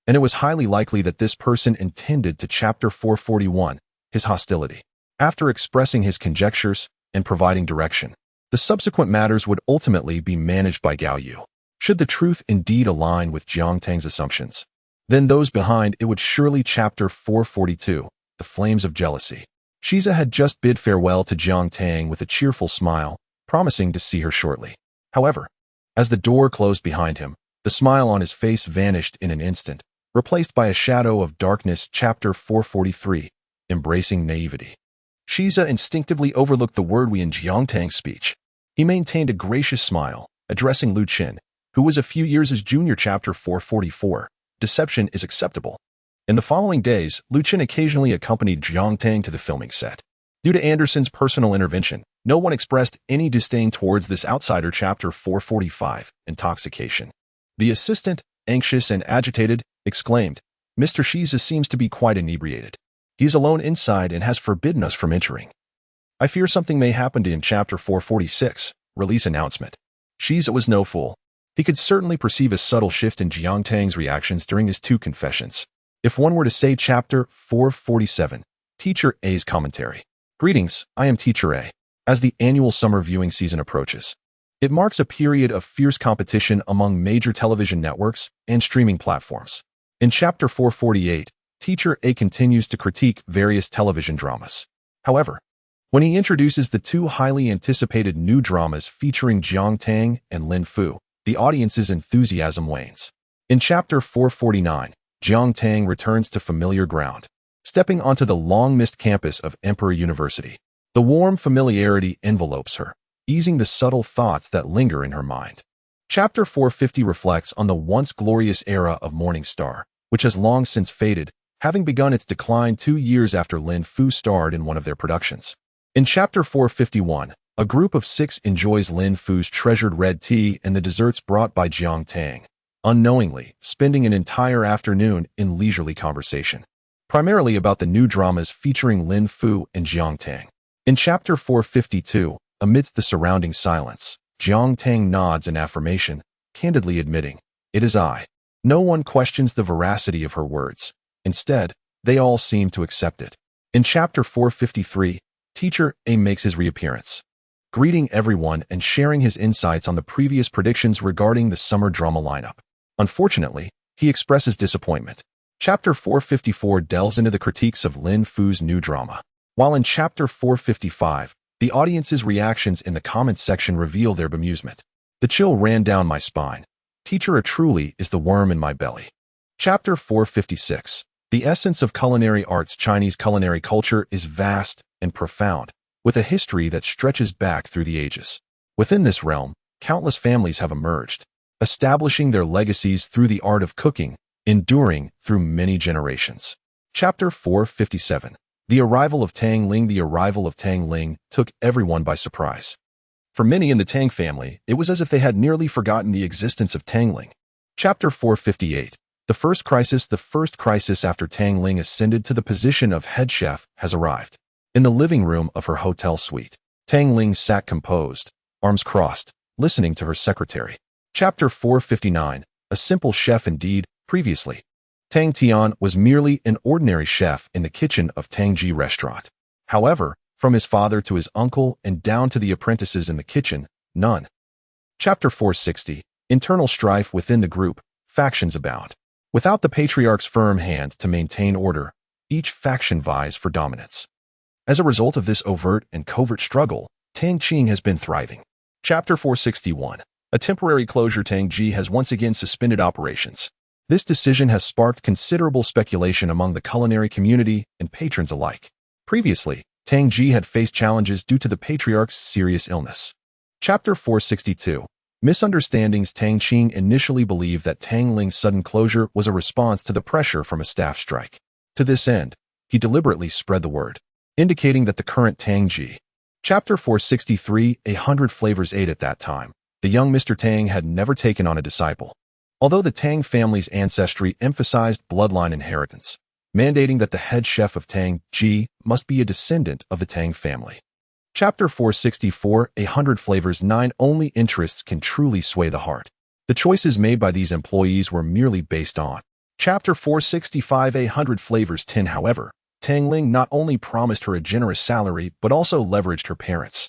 And it was highly likely that this person intended to Chapter 441, his hostility. After expressing his conjectures and providing direction, the subsequent matters would ultimately be managed by Gao Yu. Should the truth indeed align with Jiang Tang's assumptions, then those behind it would surely Chapter 442, the flames of jealousy. Shiza had just bid farewell to Jiang Tang with a cheerful smile, promising to see her shortly. However, as the door closed behind him, the smile on his face vanished in an instant, replaced by a shadow of darkness. Chapter 443, embracing naivety. Shiza instinctively overlooked the word "we" in Jiang Tang's speech. He maintained a gracious smile, addressing Lu Qin, who was a few years his junior. Chapter 444, deception is acceptable. In the following days, Lu Qin occasionally accompanied Jiang Tang to the filming set. Due to Anderson's personal intervention, no one expressed any disdain towards this outsider. Chapter 445, intoxication. The assistant, anxious and agitated, exclaimed, "Mr. Shiza seems to be quite inebriated. He is alone inside and has forbidden us from entering. I fear something may happen to him." Chapter 446, release announcement. Shiza was no fool. He could certainly perceive a subtle shift in Jiang Tang's reactions during his two confessions. If one were to say Chapter 447, Teacher A's commentary. Greetings, I am Teacher A. As the annual summer viewing season approaches, it marks a period of fierce competition among major television networks and streaming platforms. In Chapter 448, Teacher A continues to critique various television dramas. However, when he introduces the two highly anticipated new dramas featuring Jiang Tang and Lin Fu, the audience's enthusiasm wanes. In Chapter 449, Jiang Tang returns to familiar ground, stepping onto the long-missed campus of Emperor University. The warm familiarity envelopes her, easing the subtle thoughts that linger in her mind. Chapter 450 reflects on the once glorious era of Morning Star, which has long since faded, having begun its decline 2 years after Lin Fu starred in one of their productions. In Chapter 451, a group of 6 enjoys Lin Fu's treasured red tea and the desserts brought by Jiang Tang, unknowingly spending an entire afternoon in leisurely conversation, primarily about the new dramas featuring Lin Fu and Jiang Tang. In Chapter 452, amidst the surrounding silence, Jiang Tang nods in affirmation, candidly admitting, "It is I." No one questions the veracity of her words. Instead, they all seem to accept it. In Chapter 453, Teacher A makes his reappearance, greeting everyone and sharing his insights on the previous predictions regarding the summer drama lineup. Unfortunately, he expresses disappointment. Chapter 454 delves into the critiques of Lin Fu's new drama, while in Chapter 455, the audience's reactions in the comments section reveal their bemusement. The chill ran down my spine. Teacher A truly is the worm in my belly. Chapter 456. The essence of culinary arts. Chinese culinary culture is vast and profound, with a history that stretches back through the ages. Within this realm, countless families have emerged, establishing their legacies through the art of cooking, enduring through many generations. Chapter 457. The arrival of Tang Ling. The arrival of Tang Ling took everyone by surprise. For many in the Tang family, it was as if they had nearly forgotten the existence of Tang Ling. Chapter 458. The first crisis after Tang Ling ascended to the position of head chef has arrived. In the living room of her hotel suite, Tang Ling sat composed, arms crossed, listening to her secretary. Chapter 459. A simple chef indeed. Previously, Tang Tian was merely an ordinary chef in the kitchen of Tang Ye restaurant. However, from his father to his uncle and down to the apprentices in the kitchen, none. Chapter 460. Internal strife within the group. Factions abound. Without the patriarch's firm hand to maintain order, each faction vies for dominance. As a result of this overt and covert struggle, Tang Qing has been thriving. Chapter 461. A temporary closure. Tang Ye has once again suspended operations. This decision has sparked considerable speculation among the culinary community and patrons alike. Previously, Tang Ye had faced challenges due to the patriarch's serious illness. Chapter 462. Misunderstandings. Tang Qing initially believed that Tang Ling's sudden closure was a response to the pressure from a staff strike. To this end, he deliberately spread the word. indicating that the current Tang Ye. Chapter 463, 100 Flavors 8. At that time, the young Mr. Tang had never taken on a disciple. Although the Tang family's ancestry emphasized bloodline inheritance, mandating that the head chef of Tang Ye must be a descendant of the Tang family. Chapter 464, 100 Flavors 9. Only interests can truly sway the heart. The choices made by these employees were merely based on. Chapter 465, 100 Flavors 10. However, Tang Ling not only promised her a generous salary but also leveraged her parents.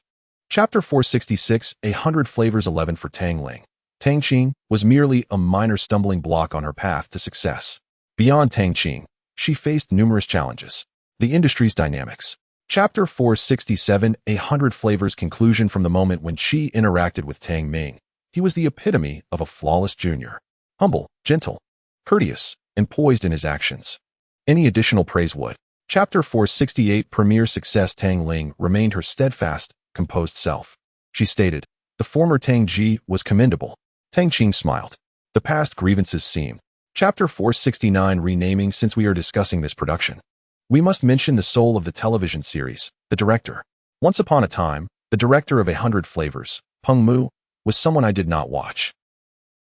Chapter 466, 100 Flavors 11. For Tang Ling, Tang Qing was merely a minor stumbling block on her path to success. Beyond Tang Qing, she faced numerous challenges. The industry's dynamics. Chapter 467, 100 Flavors. Conclusion. From the moment when she interacted with Tang Ming, he was the epitome of a flawless junior. Humble, gentle, courteous, and poised in his actions. Any additional praise would. Chapter 468, Premier Success. Tang Ling remained her steadfast, composed self. She stated, "The former Tang Ye was commendable." Tang Qing smiled. The past grievances seemed. Chapter 469, Renaming. Since we are discussing this production, we must mention the soul of the television series, the director. Once upon a time, the director of 100 Flavors, Peng Mu, was someone I did not watch.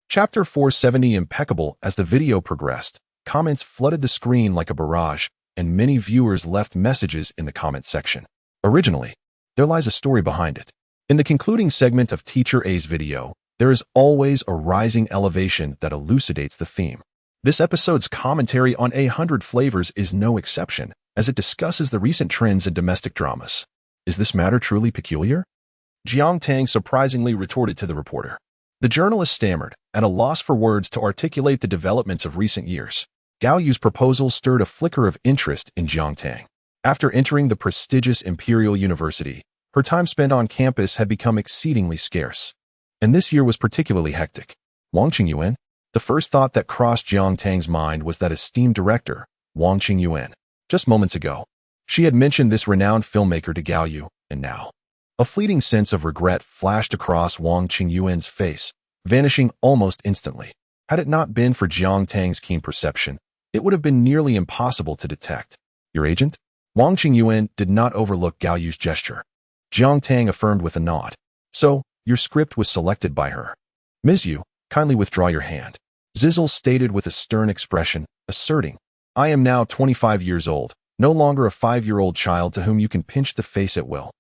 Chapter 470, Impeccable. As the video progressed, comments flooded the screen like a barrage, and many viewers left messages in the comment section. Originally, there lies a story behind it. In the concluding segment of Teacher A's video, there is always a rising elevation that elucidates the theme. This episode's commentary on 100 Flavors is no exception, as it discusses the recent trends in domestic dramas. Is this matter truly peculiar? Jiang Tang surprisingly retorted to the reporter. The journalist stammered, at a loss for words to articulate the developments of recent years. Gao Yu's proposal stirred a flicker of interest in Jiang Tang. After entering the prestigious Imperial University, her time spent on campus had become exceedingly scarce. And this year was particularly hectic. Wang Qingyuan? The first thought that crossed Jiang Tang's mind was that esteemed director, Wang Qingyuan. Just moments ago, she had mentioned this renowned filmmaker to Gao Yu, and now, a fleeting sense of regret flashed across Wang Qingyuan's face, vanishing almost instantly. Had it not been for Jiang Tang's keen perception, it would have been nearly impossible to detect. Your agent? Wang Qingyuan did not overlook Gao Yu's gesture. Jiang Tang affirmed with a nod. So, your script was selected by her. Ms. Yu, kindly withdraw your hand. Zizzle stated with a stern expression, asserting, I am now 25 years old, no longer a 5-year-old child to whom you can pinch the face at will.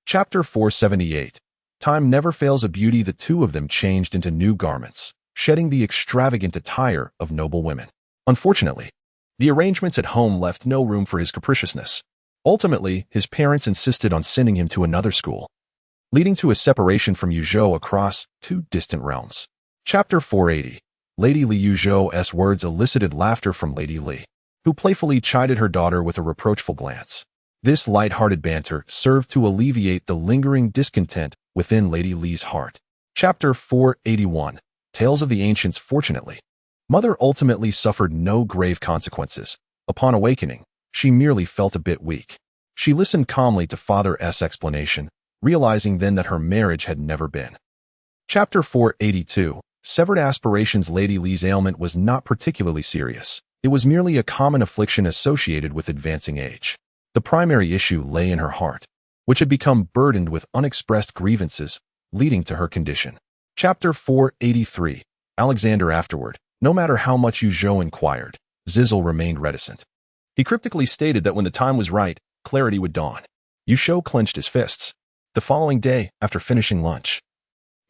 Chapter 478. Time never fails a beauty. The two of them changed into new garments, shedding the extravagant attire of noble women. Unfortunately, the arrangements at home left no room for his capriciousness. Ultimately, his parents insisted on sending him to another school, leading to a separation from Yuzhou across 2 distant realms. Chapter 480. Lady Li. Yuzhou's words elicited laughter from Lady Li, who playfully chided her daughter with a reproachful glance. This light-hearted banter served to alleviate the lingering discontent within Lady Li's heart. Chapter 481. Tales of the Ancients. Fortunately, Mother ultimately suffered no grave consequences. Upon awakening, she merely felt a bit weak. She listened calmly to Father's explanation, realizing then that her marriage had never been. Chapter 482. Severed aspirations. Lady Li's ailment was not particularly serious. It was merely a common affliction associated with advancing age. The primary issue lay in her heart, which had become burdened with unexpressed grievances, leading to her condition. Chapter 483. Alexander. Afterward, no matter how much Yuzhou inquired, Zizzle remained reticent. He cryptically stated that when the time was right, clarity would dawn. Yuzhou clenched his fists. The following day, after finishing lunch,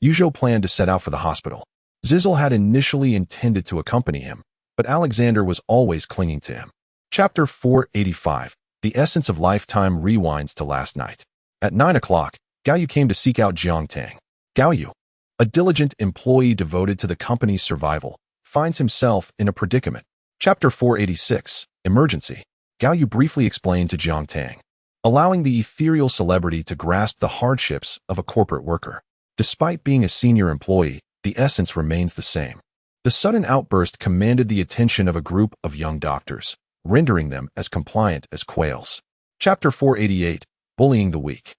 Yuzhou planned to set out for the hospital. Zizzle had initially intended to accompany him, but Alexander was always clinging to him. Chapter 485. The essence of lifetime rewinds to last night. At 9 o'clock, Gao Yu came to seek out Jiang Tang. Gao Yu, a diligent employee devoted to the company's survival, finds himself in a predicament. Chapter 486. Emergency. Gao Yu briefly explained to Jiang Tang, allowing the ethereal celebrity to grasp the hardships of a corporate worker. Despite being a senior employee, the essence remains the same. The sudden outburst commanded the attention of a group of young doctors, rendering them as compliant as quails. Chapter 488. Bullying the weak.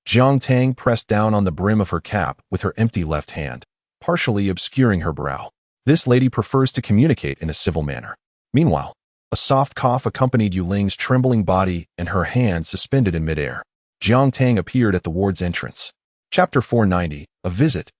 Jiang Tang pressed down on the brim of her cap with her empty left hand, partially obscuring her brow. This lady prefers to communicate in a civil manner. Meanwhile, A soft cough accompanied Yu Ling's trembling body and her hand suspended in midair. Jiang Tang appeared at the ward's entrance. Chapter 490, A Visit.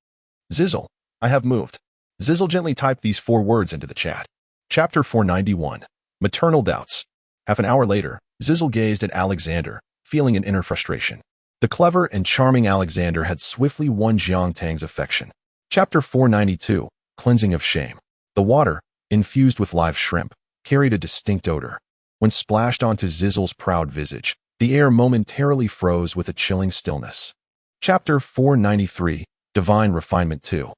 Zizzle, I have moved. Zizzle gently typed these 4 words into the chat. Chapter 491, Maternal Doubts. Half an hour later, Zizzle gazed at Alexander, feeling an inner frustration. The clever and charming Alexander had swiftly won Jiang Tang's affection. Chapter 492, Cleansing of Shame. The water, infused with live shrimp, carried a distinct odor. When splashed onto Zizzle's proud visage, the air momentarily froze with a chilling stillness. Chapter 493, Divine Refinement 2.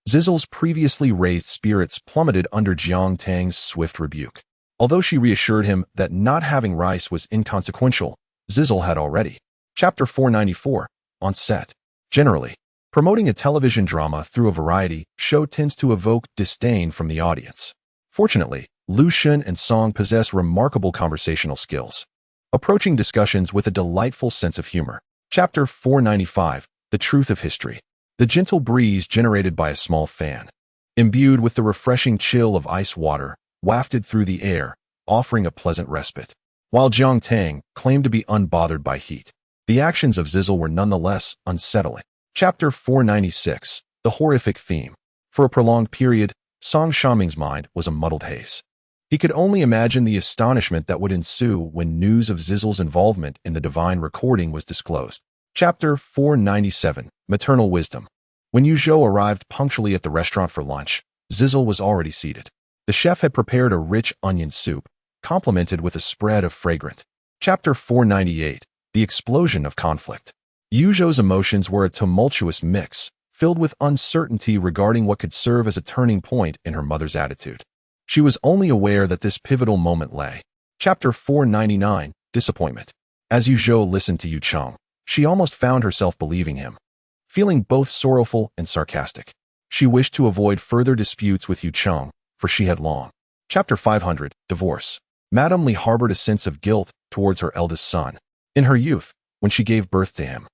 Zizzle's previously raised spirits plummeted under Jiang Tang's swift rebuke. Although she reassured him that not having rice was inconsequential, Zizzle had already. Chapter 494, On Set. Generally, promoting a television drama through a variety show tends to evoke disdain from the audience. Fortunately, Lu Xun and Song possess remarkable conversational skills, approaching discussions with a delightful sense of humor. Chapter 495, The Truth of History. The gentle breeze generated by a small fan, imbued with the refreshing chill of ice water, wafted through the air, offering a pleasant respite. While Jiang Tang claimed to be unbothered by heat, the actions of Zizzle were nonetheless unsettling. Chapter 496, The Horrific Theme. For a prolonged period, Song Shaming's mind was a muddled haze. He could only imagine the astonishment that would ensue when news of Zizzle's involvement in the divine recording was disclosed. Chapter 497, Maternal Wisdom. When Yu Zhou arrived punctually at the restaurant for lunch, Zizzle was already seated. The chef had prepared a rich onion soup, complemented with a spread of fragrant. Chapter 498, The Explosion of Conflict. Yu Zhou's emotions were a tumultuous mix, filled with uncertainty regarding what could serve as a turning point in her mother's attitude. She was only aware that this pivotal moment lay. Chapter 499, Disappointment. As Yu Zhou listened to Yu Cheng, she almost found herself believing him. Feeling both sorrowful and sarcastic, she wished to avoid further disputes with Yu Cheng, for she had long. Chapter 500, Divorce. Madame Li harbored a sense of guilt towards her eldest son. In her youth, when she gave birth to him,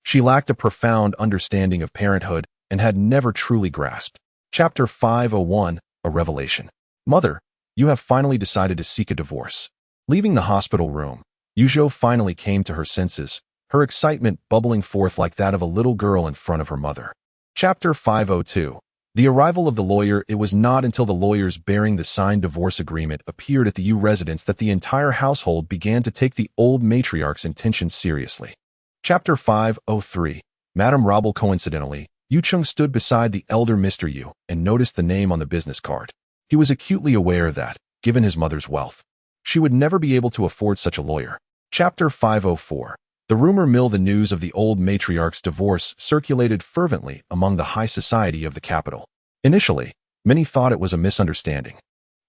she lacked a profound understanding of parenthood and had never truly grasped. Chapter 501, A Revelation. Mother, you have finally decided to seek a divorce. Leaving the hospital room, Yu Zhou finally came to her senses, her excitement bubbling forth like that of a little girl in front of her mother. Chapter 502. The arrival of the lawyer. It was not until the lawyers bearing the signed divorce agreement appeared at the Yu residence that the entire household began to take the old matriarch's intentions seriously. Chapter 503. Madame Robel. Coincidentally, Yu Cheng stood beside the elder Mr. Yu and noticed the name on the business card. He was acutely aware that, given his mother's wealth, she would never be able to afford such a lawyer. Chapter 504. The rumor mill. The news of the old matriarch's divorce circulated fervently among the high society of the capital. Initially, many thought it was a misunderstanding,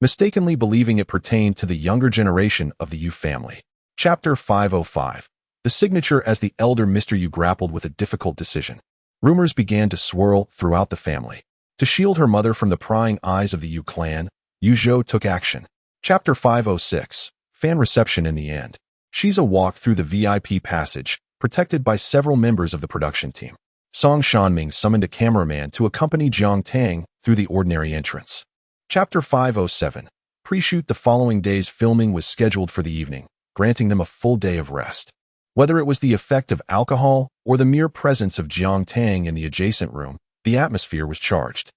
mistakenly believing it pertained to the younger generation of the Yu family. Chapter 505. The signature. As the elder Mr. Yu grappled with a difficult decision, rumors began to swirl throughout the family. To shield her mother from the prying eyes of the Yu clan, Yu Zhou took action. Chapter 506. Fan reception. In the end, Shiza walked through the VIP passage, protected by several members of the production team. Song Shanming summoned a cameraman to accompany Jiang Tang through the ordinary entrance. Chapter 507. Pre-shoot. The following day's filming was scheduled for the evening, granting them a full day of rest. Whether it was the effect of alcohol or the mere presence of Jiang Tang in the adjacent room, the atmosphere was charged.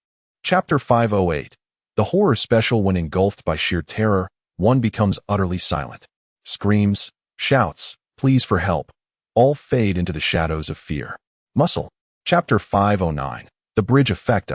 Chapter 508. The horror special. When engulfed by sheer terror, one becomes utterly silent. Screams, shouts, pleas for help, all fade into the shadows of fear. Muscle. Chapter 509. The Bridge Effect.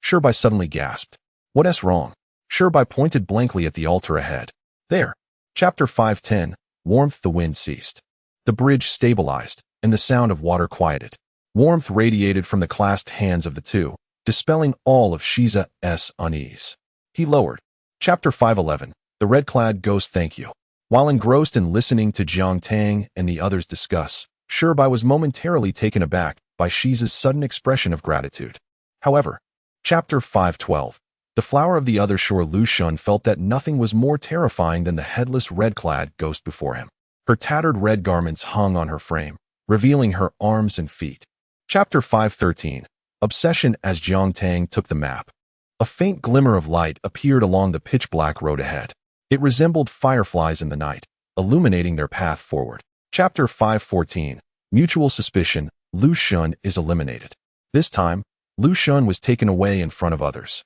Shirbai suddenly gasped. What's wrong? Shirbai pointed blankly at the altar ahead. There. Chapter 510. Warmth. The wind ceased. The bridge stabilized, and the sound of water quieted. Warmth radiated from the clasped hands of the two, dispelling all of Shiza's unease. He lowered. Chapter 511. The red-clad ghost. Thank you. While engrossed in listening to Jiang Tang and the others discuss, Shirbai was momentarily taken aback by Shiza's sudden expression of gratitude. However, Chapter 512. The flower of the other shore. Lu Xun felt that nothing was more terrifying than the headless red-clad ghost before him. Her tattered red garments hung on her frame, revealing her arms and feet. Chapter 513. Obsession. As Jiang Tang took the map, a faint glimmer of light appeared along the pitch-black road ahead. It resembled fireflies in the night, illuminating their path forward. Chapter 514. Mutual Suspicion. Lu Xun is eliminated. This time, Lu Xun was taken away in front of others.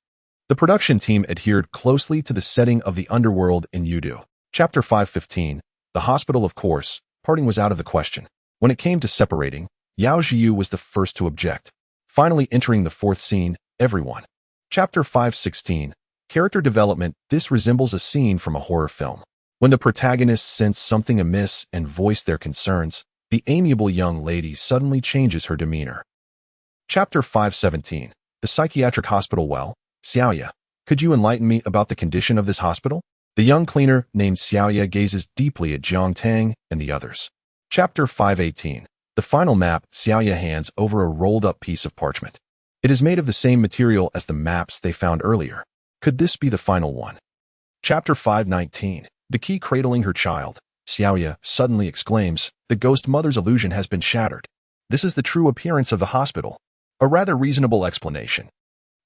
The production team adhered closely to the setting of the underworld in Yudu. Chapter 515. The hospital, of course, parting was out of the question. When it came to separating, Yao Zhiyu was the first to object. Finally entering the fourth scene, everyone. Chapter 516. Character development. This resembles a scene from a horror film. When the protagonists sense something amiss and voice their concerns, the amiable young lady suddenly changes her demeanor. Chapter 517. The psychiatric hospital. Well, Xiaoya, could you enlighten me about the condition of this hospital? The young cleaner named Xiaoya gazes deeply at Jiang Tang and the others. Chapter 518. The final map. Xiaoya hands over a rolled-up piece of parchment. It is made of the same material as the maps they found earlier. Could this be the final one? Chapter 519. The key cradling her child. Xiaoya suddenly exclaims, the ghost mother's illusion has been shattered. This is the true appearance of the hospital. A rather reasonable explanation.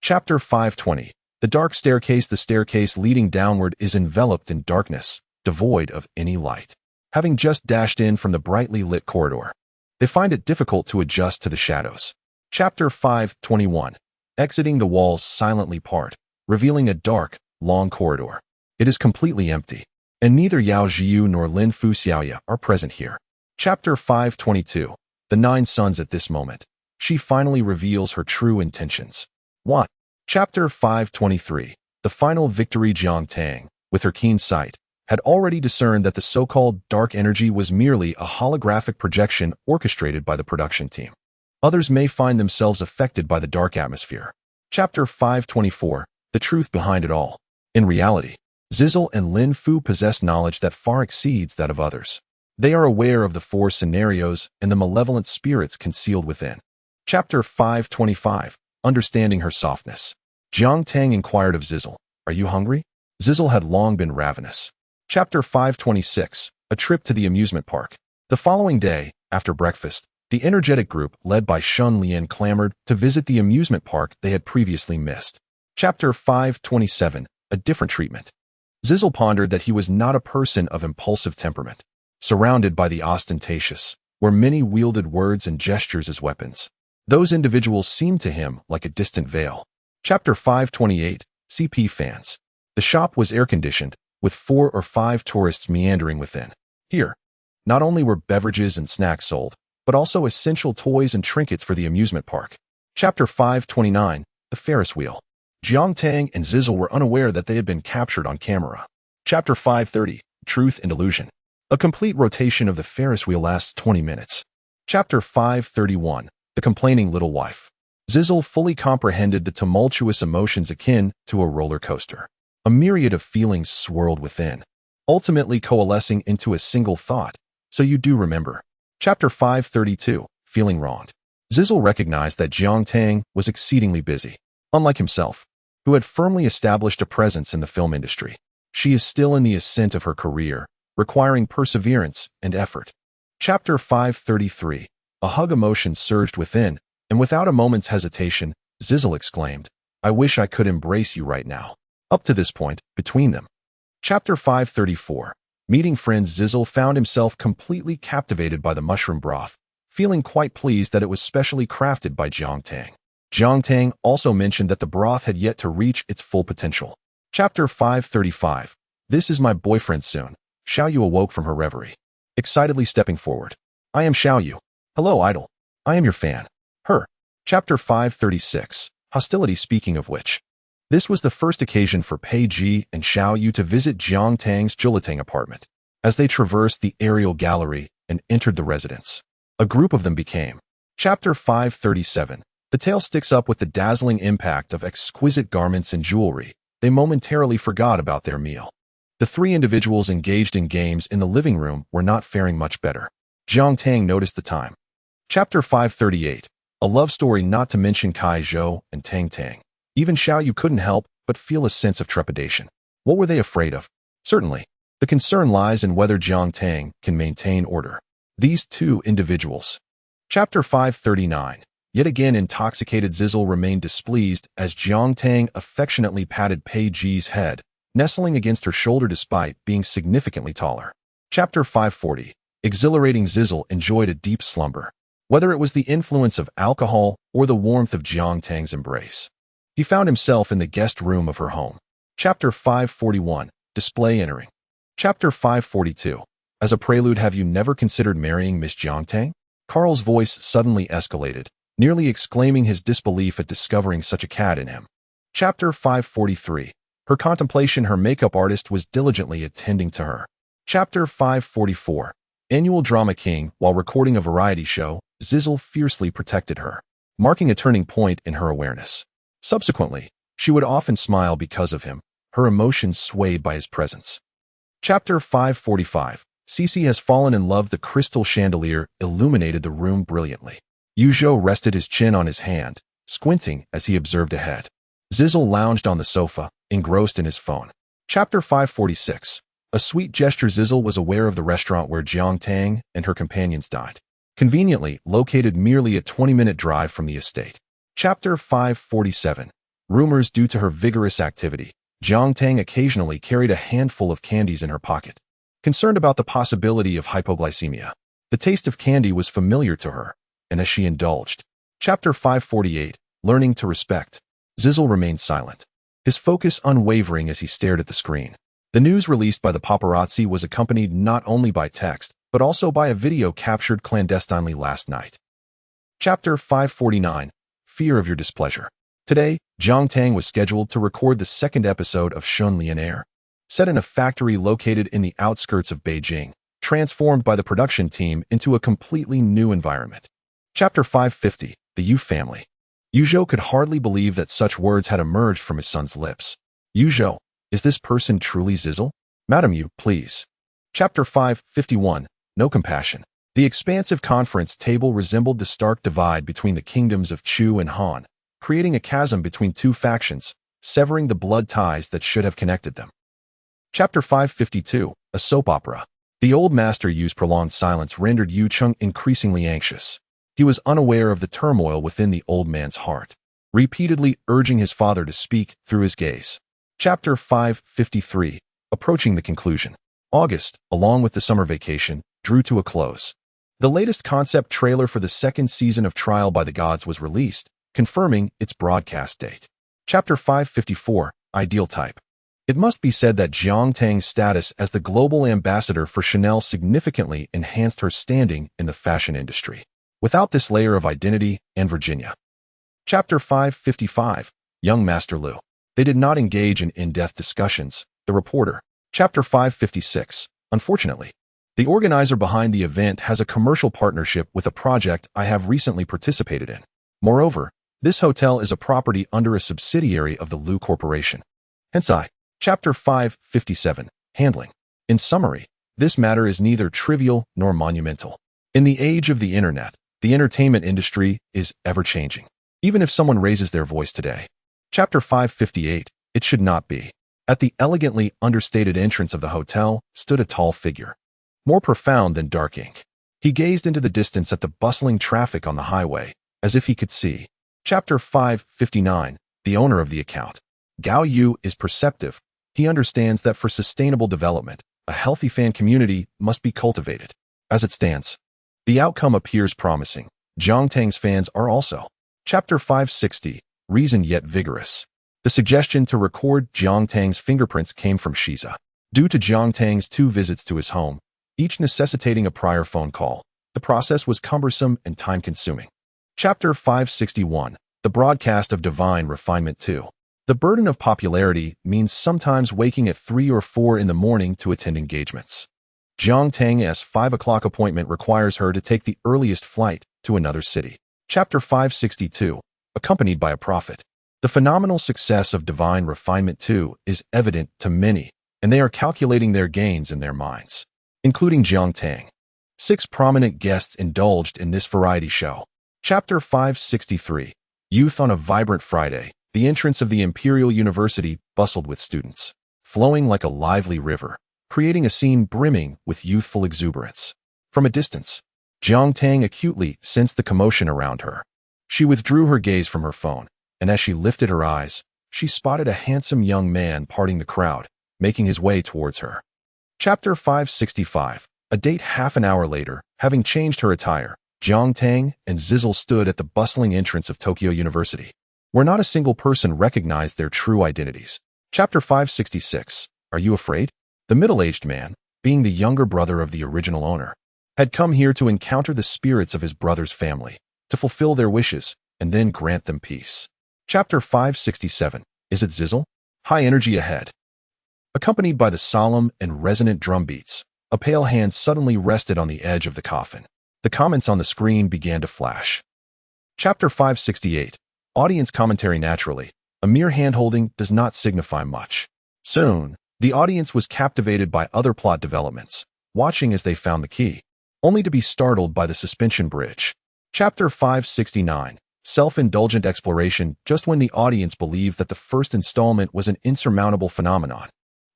Chapter 520. The dark staircase. The staircase leading downward is enveloped in darkness, devoid of any light. Having just dashed in from the brightly lit corridor, they find it difficult to adjust to the shadows. Chapter 521. Exiting. The walls silently part, revealing a dark, long corridor. It is completely empty, and neither Yao Zhiyu nor Lin Fu Xiaoya are present here. Chapter 522. The Nine Sons. At this moment, she finally reveals her true intentions. 1. Chapter 523. The final victory. Jiang Tang, with her keen sight, had already discerned that the so-called dark energy was merely a holographic projection orchestrated by the production team. Others may find themselves affected by the dark atmosphere. Chapter 524. The truth behind it all. In reality, Zizzle and Lin Fu possess knowledge that far exceeds that of others. They are aware of the four scenarios and the malevolent spirits concealed within. Chapter 525. Understanding her softness. Jiang Tang inquired of Zizzle, are you hungry? Zizzle had long been ravenous. Chapter 526. A trip to the amusement park. The following day, after breakfast, the energetic group led by Shun Lian clamored to visit the amusement park they had previously missed. Chapter 527. A different treatment. Zizzle pondered that he was not a person of impulsive temperament. Surrounded by the ostentatious, where many wielded words and gestures as weapons. Those individuals seemed to him like a distant veil. Chapter 528. CP fans. The shop was air-conditioned, with 4 or 5 tourists meandering within. Here, not only were beverages and snacks sold, but also essential toys and trinkets for the amusement park. Chapter 529. The Ferris wheel. Jiang Tang and Zizzle were unaware that they had been captured on camera. Chapter 530. Truth and Illusion. A complete rotation of the Ferris wheel lasts 20 minutes. Chapter 531. The Complaining Little Wife. Zizzle fully comprehended the tumultuous emotions akin to a roller coaster. A myriad of feelings swirled within, ultimately coalescing into a single thought. So you do remember. Chapter 532. Feeling wronged. Zizzle recognized that Jiang Tang was exceedingly busy. Unlike himself, who had firmly established a presence in the film industry, she is still in the ascent of her career, requiring perseverance and effort. Chapter 533. A hug. Emotion surged within, and without a moment's hesitation, Zizzle exclaimed, I wish I could embrace you right now. Up to this point, between them. Chapter 534. Meeting friends. Zizzle found himself completely captivated by the mushroom broth, feeling quite pleased that it was specially crafted by Jiang Tang. Jiang Tang also mentioned that the broth had yet to reach its full potential. Chapter 535. This is my boyfriend soon. Xiaoyu awoke from her reverie, excitedly stepping forward. I am Xiaoyu. Hello, idol. I am your fan. Her. Chapter 536. Hostility. Speaking of which, this was the first occasion for Pei Ji and Xiaoyu to visit Jiang Tang's Julatang apartment. As they traversed the aerial gallery and entered the residence, a group of them became. Chapter 537. The tale sticks up with the dazzling impact of exquisite garments and jewelry. They momentarily forgot about their meal. The 3 individuals engaged in games in the living room were not faring much better. Jiang Tang noticed the time. Chapter 538. A love story. Not to mention Kai Zhou and Tang Tang. Even Xiaoyu couldn't help but feel a sense of trepidation. What were they afraid of? Certainly, the concern lies in whether Jiang Tang can maintain order. These 2 individuals. Chapter 539. Yet again intoxicated. Zizzle remained displeased as Jiang Tang affectionately patted Pei Ji's head, nestling against her shoulder despite being significantly taller. Chapter 540. Exhilarating Zizzle enjoyed a deep slumber, whether it was the influence of alcohol or the warmth of Jiang Tang's embrace. He found himself in the guest room of her home. Chapter 541. Display entering. Chapter 542. As a prelude, have you never considered marrying Miss Jiang Tang? Carl's voice suddenly escalated, nearly exclaiming his disbelief at discovering such a cat in him. Chapter 543. Her contemplation. Her makeup artist was diligently attending to her. Chapter 544. Annual Drama King. While recording a variety show, Zizzle fiercely protected her, marking a turning point in her awareness. Subsequently, she would often smile because of him, her emotions swayed by his presence. Chapter 545. Cece has fallen in love. The crystal chandelier illuminated the room brilliantly. Yuzhou rested his chin on his hand, squinting as he observed ahead. Zizzle lounged on the sofa, engrossed in his phone. Chapter 546. A sweet gesture. Zizzle was aware of the restaurant where Jiang Tang and her companions dined, conveniently located merely a 20-minute drive from the estate. Chapter 547. Rumors. Due to her vigorous activity, Jiang Tang occasionally carried a handful of candies in her pocket. Concerned about the possibility of hypoglycemia, the taste of candy was familiar to her, and as she indulged. Chapter 548. Learning to respect. Zizzle remained silent, his focus unwavering as he stared at the screen. The news released by the paparazzi was accompanied not only by text, but also by a video captured clandestinely last night. Chapter 549. Fear of your displeasure. Today, Jiang Tang was scheduled to record the second episode of Shun Lian Air, set in a factory located in the outskirts of Beijing, transformed by the production team into a completely new environment. Chapter 550. The Yu family. Yuzhou could hardly believe that such words had emerged from his son's lips. Yuzhou, is this person truly Zizzle? Madam Yu, please. Chapter 551. No compassion. The expansive conference table resembled the stark divide between the kingdoms of Chu and Han, creating a chasm between two factions, severing the blood ties that should have connected them. Chapter 552. A soap opera. The old master Yu's prolonged silence rendered Yu Cheng increasingly anxious. He was unaware of the turmoil within the old man's heart, repeatedly urging his father to speak through his gaze. Chapter 553. Approaching the conclusion. August, along with the summer vacation, drew to a close. The latest concept trailer for the second season of Trial by the Gods was released, confirming its broadcast date. Chapter 554. Ideal type. It must be said that Jiang Tang's status as the global ambassador for Chanel significantly enhanced her standing in the fashion industry. Without this layer of identity and Virginia. Chapter 555. Young Master Lu. They did not engage in in-depth discussions. The reporter. Chapter 556. Unfortunately, the organizer behind the event has a commercial partnership with a project I have recently participated in. Moreover, this hotel is a property under a subsidiary of the Lu Corporation. Hence I. Chapter 557. Handling. In summary, this matter is neither trivial nor monumental. In the age of the internet, the entertainment industry is ever-changing. Even if someone raises their voice today. Chapter 558. It should not be. At the elegantly understated entrance of the hotel stood a tall figure, more profound than dark ink. He gazed into the distance at the bustling traffic on the highway, as if he could see. Chapter 559. The owner of the account. Gao Yu is perceptive. He understands that for sustainable development, a healthy fan community must be cultivated. As it stands, the outcome appears promising. Jiang Tang's fans are also. Chapter 560. Reasoned yet vigorous. The suggestion to record Jiang Tang's fingerprints came from Shiza. Due to Jiang Tang's 2 visits to his home, each necessitating a prior phone call, the process was cumbersome and time-consuming. Chapter 561. The broadcast of divine refinement 2. The burden of popularity means sometimes waking at 3 or 4 in the morning to attend engagements. Jiang Tang's 5 o'clock appointment requires her to take the earliest flight to another city. Chapter 562. Accompanied by a prophet. The phenomenal success of divine refinement 2 is evident to many, and they are calculating their gains in their minds, including Jiang Tang. 6 prominent guests indulged in this variety show. Chapter 563. Youth on a vibrant Friday. The entrance of the Imperial University bustled with students, flowing like a lively river, creating a scene brimming with youthful exuberance. From a distance, Jiang Tang acutely sensed the commotion around her. She withdrew her gaze from her phone, and as she lifted her eyes, she spotted a handsome young man parting the crowd, making his way towards her. Chapter 565. A date half an hour later, having changed her attire, Jiang Tang and Zizzle stood at the bustling entrance of Tokyo University, where not a single person recognized their true identities. Chapter 566. Are you afraid? The middle-aged man, being the younger brother of the original owner, had come here to encounter the spirits of his brother's family, to fulfill their wishes, and then grant them peace. Chapter 567. Is it Zizzle? High energy ahead. Accompanied by the solemn and resonant drum beats, a pale hand suddenly rested on the edge of the coffin. The comments on the screen began to flash. Chapter 568. Audience commentary. Naturally, a mere hand-holding does not signify much. Soon, the audience was captivated by other plot developments, watching as they found the key, only to be startled by the suspension bridge. Chapter 569. Self-indulgent exploration. Just when the audience believed that the first installment was an insurmountable phenomenon,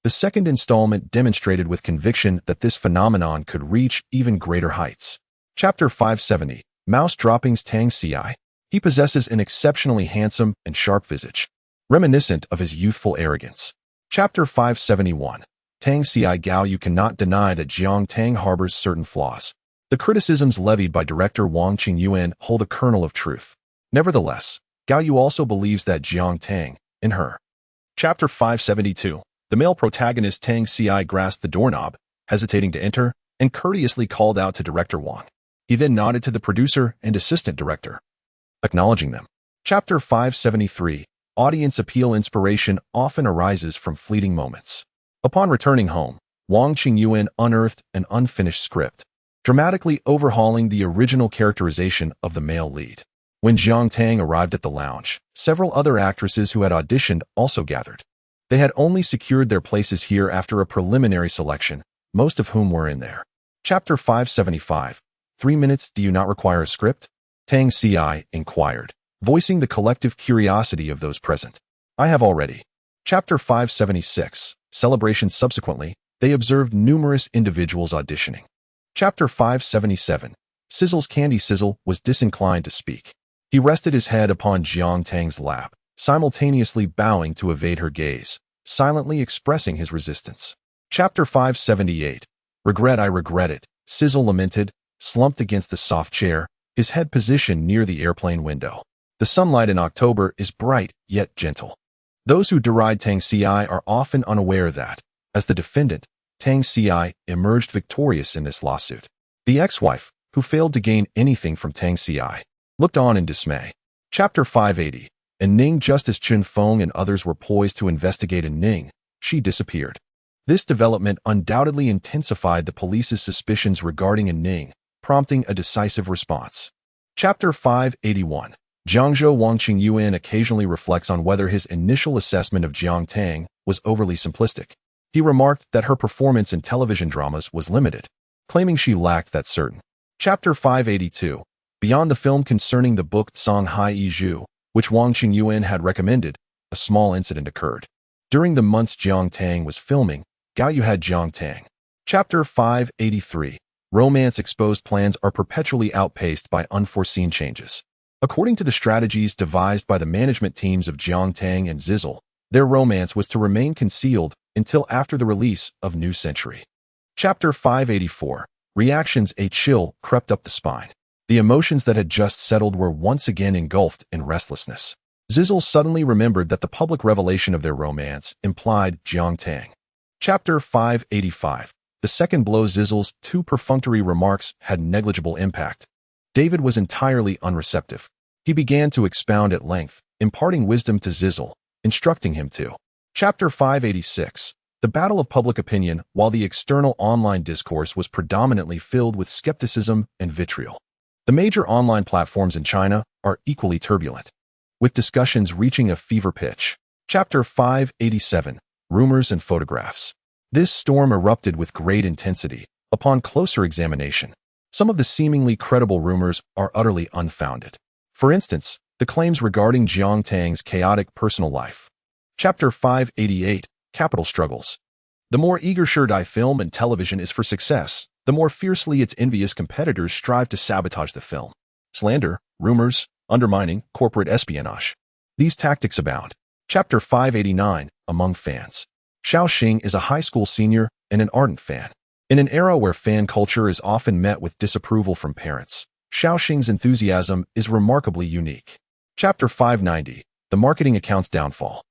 the second installment demonstrated with conviction that this phenomenon could reach even greater heights. Chapter 570. Mouse droppings. Tang Ye. He possesses an exceptionally handsome and sharp visage, reminiscent of his youthful arrogance. Chapter 571. Tang Ye. Gao. You cannot deny that Jiang Tang harbors certain flaws. The criticisms levied by director Wang Qingyuan hold a kernel of truth. Nevertheless, Gao Yu also believes that Jiang Tang, in her. Chapter 572. The male protagonist Tang Ye grasped the doorknob, hesitating to enter, and courteously called out to director Wang. He then nodded to the producer and assistant director, acknowledging them. Chapter 573. Audience appeal. Inspiration often arises from fleeting moments. Upon returning home, Wang Qingyuan unearthed an unfinished script, dramatically overhauling the original characterization of the male lead. When Jiang Tang arrived at the lounge, several other actresses who had auditioned also gathered. They had only secured their places here after a preliminary selection, most of whom were in there. Chapter 575. 3 minutes. Do you not require a script? Tang Ye inquired, voicing the collective curiosity of those present. I have already. Chapter 576. Celebration. Subsequently, they observed numerous individuals auditioning. Chapter 577. Sizzle's Candy. Sizzle was disinclined to speak. He rested his head upon Jiang Tang's lap, simultaneously bowing to evade her gaze, silently expressing his resistance. Chapter 578. Regret. I regret it, Sizzle lamented, slumped against the soft chair, his head positioned near the airplane window. The sunlight in October is bright, yet gentle. Those who deride Tang Ye are often unaware that, as the defendant, Tang Ye emerged victorious in this lawsuit. The ex-wife, who failed to gain anything from Tang Ye, looked on in dismay. Chapter 580. In Ning. Just as Chun Feng and others were poised to investigate in Ning, she disappeared. This development undoubtedly intensified the police's suspicions regarding Ning, prompting a decisive response. Chapter 581. Jiangzhou. Wang Qingyuan occasionally reflects on whether his initial assessment of Jiang Tang was overly simplistic. He remarked that her performance in television dramas was limited, claiming she lacked that certain. Chapter 582. Beyond the film concerning the book Song Hai Zhu, which Wang Qingyuan had recommended, a small incident occurred. During the months Jiang Tang was filming, Gao Yu had Jiang Tang. Chapter 583. Romance. Exposed plans are perpetually outpaced by unforeseen changes. According to the strategies devised by the management teams of Jiang Tang and Zizzle, their romance was to remain concealed until after the release of New Century. Chapter 584. Reactions. A chill crept up the spine. The emotions that had just settled were once again engulfed in restlessness. Zizzle suddenly remembered that the public revelation of their romance implied Jiang Tang. Chapter 585. The second blow. Zizzle's two perfunctory remarks had negligible impact. David was entirely unreceptive. He began to expound at length, imparting wisdom to Zizzle, instructing him to. Chapter 586. The battle of public opinion. While the external online discourse was predominantly filled with skepticism and vitriol, the major online platforms in China are equally turbulent, with discussions reaching a fever pitch. Chapter 587. Rumors and photographs. This storm erupted with great intensity. Upon closer examination, some of the seemingly credible rumors are utterly unfounded. For instance, the claims regarding Jiang Tang's chaotic personal life. Chapter 588. Capital struggles. The more eager Shurdai film and television is for success, the more fiercely its envious competitors strive to sabotage the film. Slander, rumors, undermining, corporate espionage. These tactics abound. Chapter 589. Among fans. Xiaoxing is a high school senior and an ardent fan. In an era where fan culture is often met with disapproval from parents, Xiaoxing's enthusiasm is remarkably unique. Chapter 590, The Marketing Account's Downfall.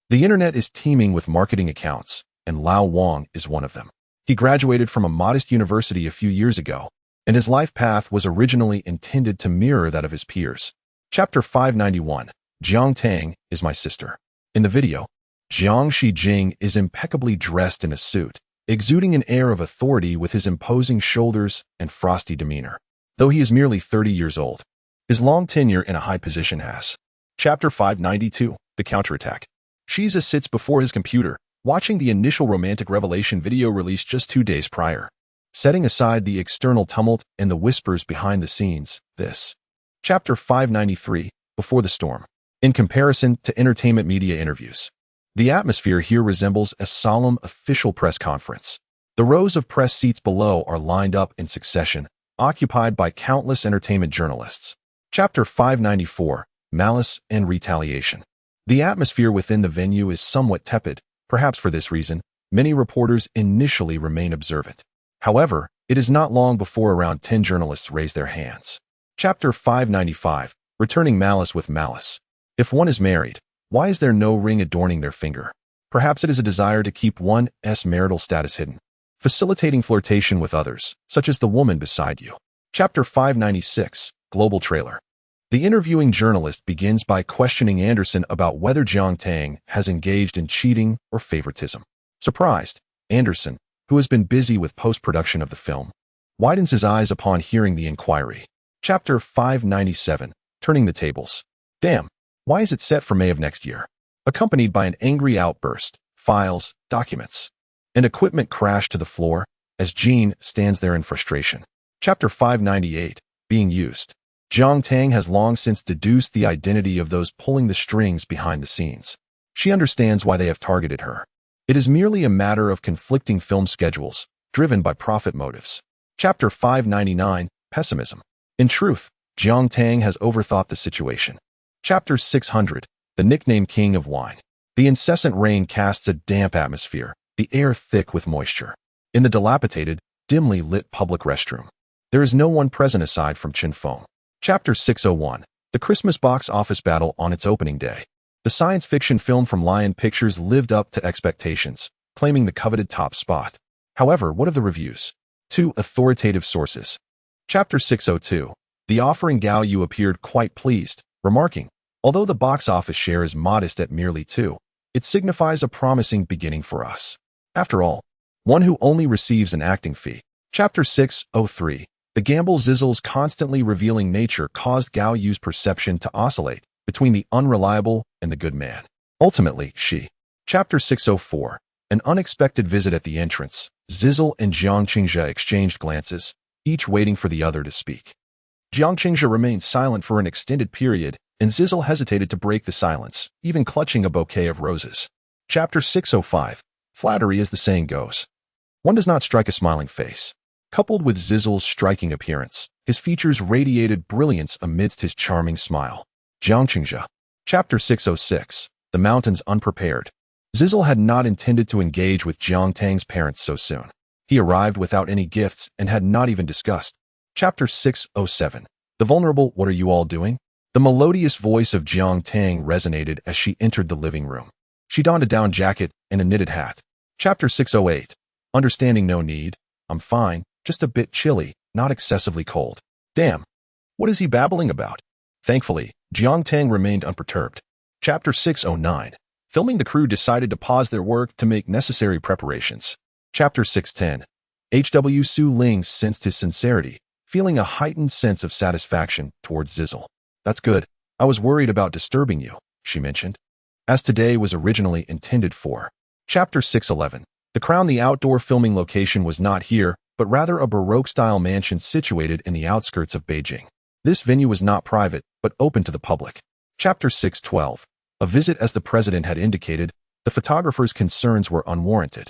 The internet is teeming with marketing accounts, and Lao Wang is one of them. He graduated from a modest university a few years ago, and his life path was originally intended to mirror that of his peers. Chapter 591, Jiang Tang is my sister. In the video, Jiang Shijing is impeccably dressed in a suit, exuding an air of authority with his imposing shoulders and frosty demeanor. Though he is merely 30 years old, his long tenure in a high position has. Chapter 592, The Counterattack. Shiza sits before his computer, watching the initial romantic revelation video released just 2 days prior. Setting aside the external tumult and the whispers behind the scenes, this. Chapter 593, Before the Storm. In comparison to entertainment media interviews, the atmosphere here resembles a solemn official press conference. The rows of press seats below are lined up in succession, occupied by countless entertainment journalists. Chapter 594, Malice and Retaliation. The atmosphere within the venue is somewhat tepid. Perhaps for this reason, many reporters initially remain observant. However, it is not long before around 10 journalists raise their hands. Chapter 595, Returning Malice with Malice. If one is married, why is there no ring adorning their finger? Perhaps it is a desire to keep one's marital status hidden, facilitating flirtation with others, such as the woman beside you. Chapter 596, Global Trailer. The interviewing journalist begins by questioning Anderson about whether Jiang Tang has engaged in cheating or favoritism. Surprised, Anderson, who has been busy with post-production of the film, widens his eyes upon hearing the inquiry. Chapter 597, Turning the Tables. Damn, why is it set for May of next year? Accompanied by an angry outburst, files, documents, and equipment crash to the floor as Jean stands there in frustration. Chapter 598, Being Used. Jiang Tang has long since deduced the identity of those pulling the strings behind the scenes. She understands why they have targeted her. It is merely a matter of conflicting film schedules, driven by profit motives. Chapter 599, Pessimism. In truth, Jiang Tang has overthought the situation. Chapter 600, The Nickname King of Wine. The incessant rain casts a damp atmosphere, the air thick with moisture. In the dilapidated, dimly lit public restroom, there is no one present aside from Chin Feng. Chapter 601, The Christmas Box Office Battle on its opening day. The science fiction film from Lion Pictures lived up to expectations, claiming the coveted top spot. However, what of the reviews? 2 authoritative sources. Chapter 602, The Offering Gao Yu appeared quite pleased, remarking, although the box office share is modest at merely 2, it signifies a promising beginning for us. After all, one who only receives an acting fee. Chapter 603, The Gamble Zizzle's constantly revealing nature caused Gao Yu's perception to oscillate between the unreliable and the good man. Ultimately, she. Chapter 604, An Unexpected Visit at the Entrance. Zizzle and Jiang Qingzhe exchanged glances, each waiting for the other to speak. Jiang Qingzhe remained silent for an extended period, and Zizzle hesitated to break the silence, even clutching a bouquet of roses. Chapter 605, Flattery as the saying goes. One does not strike a smiling face. Coupled with Zizzle's striking appearance, his features radiated brilliance amidst his charming smile. Jiang Qingzhe. Chapter 606, The Mountains Unprepared. Zizzle had not intended to engage with Jiang Tang's parents so soon. He arrived without any gifts and had not even discussed. Chapter 607, The Vulnerable. What are you all doing? The melodious voice of Jiang Tang resonated as she entered the living room. She donned a down jacket and a knitted hat. Chapter 608, Understanding no need. I'm fine, just a bit chilly, not excessively cold. Damn. What is he babbling about? Thankfully, Jiang Tang remained unperturbed. Chapter 609, Filming. The crew decided to pause their work to make necessary preparations. Chapter 610, H.W. Su Ling sensed his sincerity, feeling a heightened sense of satisfaction towards Zizzle. That's good. I was worried about disturbing you, she mentioned, as today was originally intended for. Chapter 611, The Crown. The outdoor filming location was not here, but rather a Baroque-style mansion situated in the outskirts of Beijing. This venue was not private, but open to the public. Chapter 612, A Visit. As the president had indicated, the photographer's concerns were unwarranted.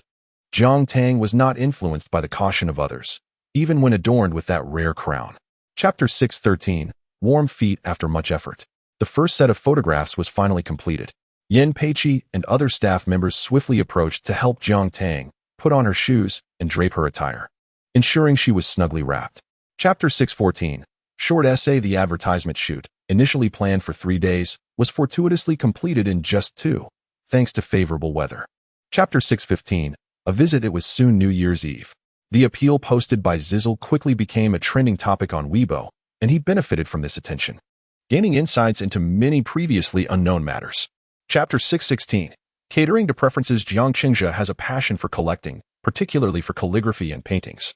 Jiang Tang was not influenced by the caution of others, even when adorned with that rare crown. Chapter 613, Warm Feet. After much effort, the first set of photographs was finally completed. Yen Peiqi and other staff members swiftly approached to help Jiang Tang put on her shoes and drape her attire, ensuring she was snugly wrapped. Chapter 614. Short essay. The advertisement shoot, initially planned for 3 days, was fortuitously completed in just 2, thanks to favorable weather. Chapter 615. A visit. It was soon New Year's Eve. The appeal posted by Zizzle quickly became a trending topic on Weibo, and he benefited from this attention, gaining insights into many previously unknown matters. Chapter 616. Catering to preferences. Jiang Qingzhe has a passion for collecting, particularly for calligraphy and paintings,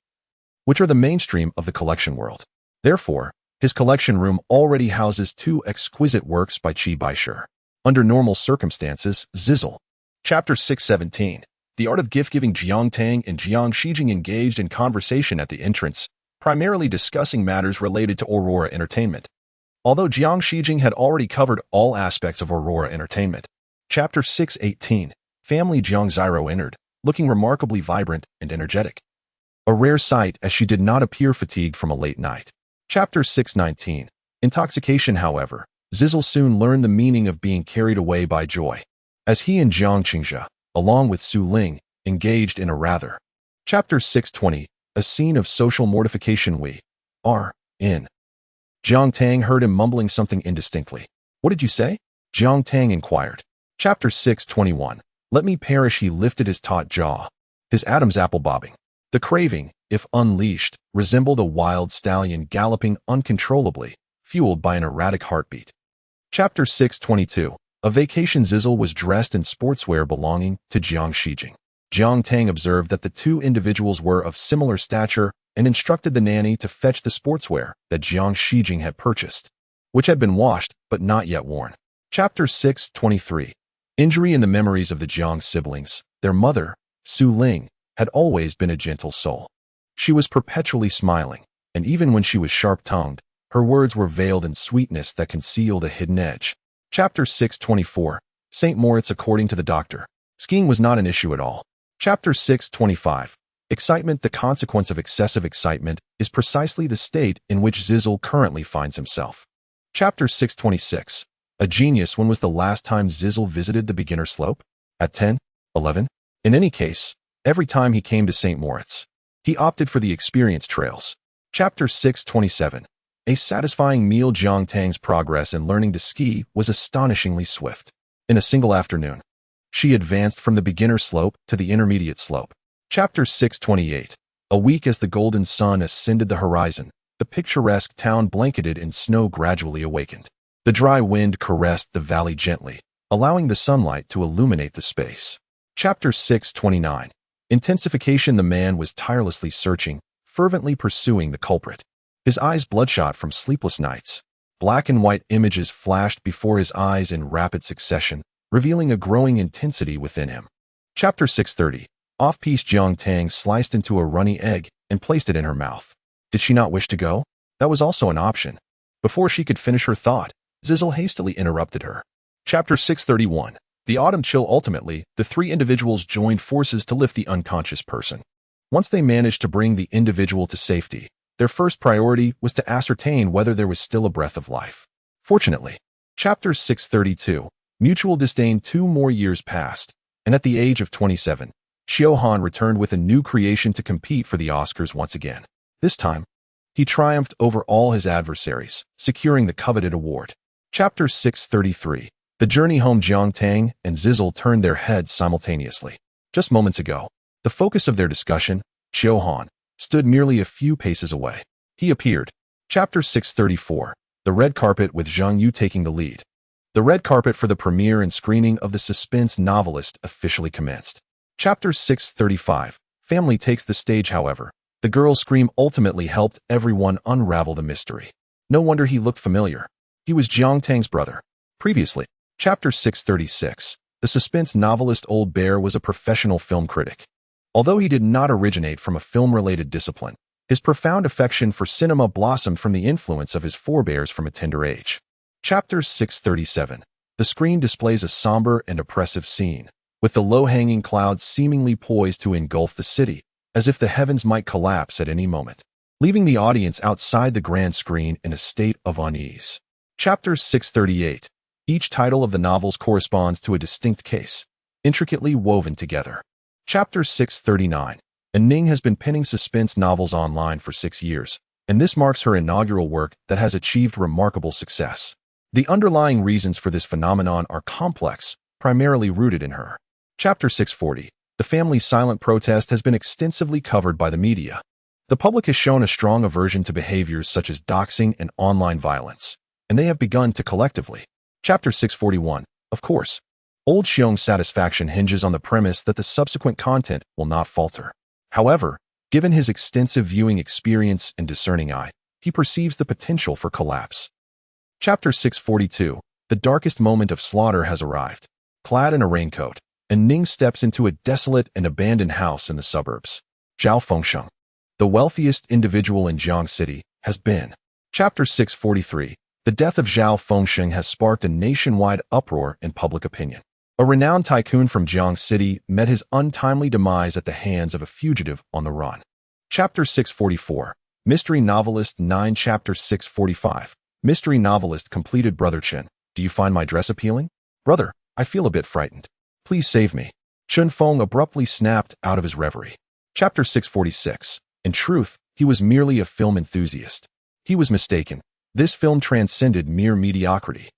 which are the mainstream of the collection world. Therefore, his collection room already houses 2 exquisite works by Qi Baishe. Under normal circumstances, Zizzle. Chapter 617. The art of gift-giving. Jiang Tang and Jiang Shijing engaged in conversation at the entrance, primarily discussing matters related to Aurora Entertainment, although Jiang Shijing had already covered all aspects of Aurora Entertainment. Chapter 618. Family. Jiang Ziro entered, looking remarkably vibrant and energetic, a rare sight as she did not appear fatigued from a late night. Chapter 619. Intoxication. However, Zizzle soon learned the meaning of being carried away by joy, as he and Jiang Qingzhe, along with Su Ling, engaged in a rather. Chapter 620. A scene of social mortification. We are in. Jiang Tang heard him mumbling something indistinctly. What did you say? Jiang Tang inquired. Chapter 621. Let me perish. He lifted his taut jaw, his Adam's apple bobbing. The craving, if unleashed, resembled a wild stallion galloping uncontrollably, fueled by an erratic heartbeat. Chapter 622. A vacation. Zizzle was dressed in sportswear belonging to Jiang Shijing. Jiang Tang observed that the 2 individuals were of similar stature and instructed the nanny to fetch the sportswear that Jiang Shijing had purchased, which had been washed but not yet worn. Chapter 623. Injury. In the memories of the Jiang siblings, their mother, Su Ling, had always been a gentle soul. She was perpetually smiling, and even when she was sharp-tongued, her words were veiled in sweetness that concealed a hidden edge. Chapter 624. St. Moritz. According to the doctor, skiing was not an issue at all. Chapter 625. Excitement. The consequence of excessive excitement is precisely the state in which Zizzle currently finds himself. Chapter 626. A genius. When was the last time Zizzle visited the beginner slope? At 10? 11? In any case, every time he came to St. Moritz, he opted for the experience trails. Chapter 627. A satisfying meal. Jiang Tang's progress in learning to ski was astonishingly swift. In a single afternoon, she advanced from the beginner slope to the intermediate slope. Chapter 628. A week. As the golden sun ascended the horizon, the picturesque town blanketed in snow gradually awakened. The dry wind caressed the valley gently, allowing the sunlight to illuminate the space. Chapter 629. Intensification. The man was tirelessly searching, fervently pursuing the culprit. His eyes bloodshot from sleepless nights. Black and white images flashed before his eyes in rapid succession, revealing a growing intensity within him. Chapter 630. Off-piece. Jiang Tang sliced into a runny egg and placed it in her mouth. Did she not wish to go? That was also an option. Before she could finish her thought, Zizzle hastily interrupted her. Chapter 631. The autumn chill. Ultimately, the 3 individuals joined forces to lift the unconscious person. Once they managed to bring the individual to safety, their first priority was to ascertain whether there was still a breath of life. Fortunately. Chapter 632. Mutual disdain. 2 more years passed, and at the age of 27, Xiao Han returned with a new creation to compete for the Oscars once again. This time, he triumphed over all his adversaries, securing the coveted award. Chapter 633. The journey home. Jiang Tang and Zizzle turned their heads simultaneously. Just moments ago, the focus of their discussion, Xiao Han, stood merely a few paces away. He appeared. Chapter 634. The red carpet with Zhang Yu taking the lead. The red carpet for the premiere and screening of The Suspense Novelist officially commenced. Chapter 635. Family takes the stage. However, the girl's scream ultimately helped everyone unravel the mystery. No wonder he looked familiar. He was Jiang Tang's brother. Previously. Chapter 636. The suspense novelist Old Bear was a professional film critic. Although he did not originate from a film-related discipline, his profound affection for cinema blossomed from the influence of his forebears from a tender age. Chapter 637. The screen displays a somber and oppressive scene, with the low-hanging clouds seemingly poised to engulf the city, as if the heavens might collapse at any moment, leaving the audience outside the grand screen in a state of unease. Chapter 638. Each title of the novels corresponds to a distinct case, intricately woven together. Chapter 639. Ning has been penning suspense novels online for 6 years, and this marks her inaugural work that has achieved remarkable success. The underlying reasons for this phenomenon are complex, primarily rooted in her. Chapter 640. The family's silent protest has been extensively covered by the media. The public has shown a strong aversion to behaviors such as doxing and online violence, and they have begun to collectively. Chapter 641. Of course, Old Xiong's satisfaction hinges on the premise that the subsequent content will not falter. However, given his extensive viewing experience and discerning eye, he perceives the potential for collapse. Chapter 642. The darkest moment of slaughter has arrived. Clad in a raincoat, Ning steps into a desolate and abandoned house in the suburbs. Zhao Fengsheng, the wealthiest individual in Jiang City, has been. Chapter 643. The death of Zhao Fengsheng has sparked a nationwide uproar in public opinion. A renowned tycoon from Jiang City met his untimely demise at the hands of a fugitive on the run. Chapter 644. Mystery Novelist 9. Chapter 645. Mystery Novelist completed. Brother Chen, do you find my dress appealing? Brother, I feel a bit frightened. Please save me. Chen Feng abruptly snapped out of his reverie. Chapter 646. In truth, he was merely a film enthusiast. He was mistaken. This film transcended mere mediocrity.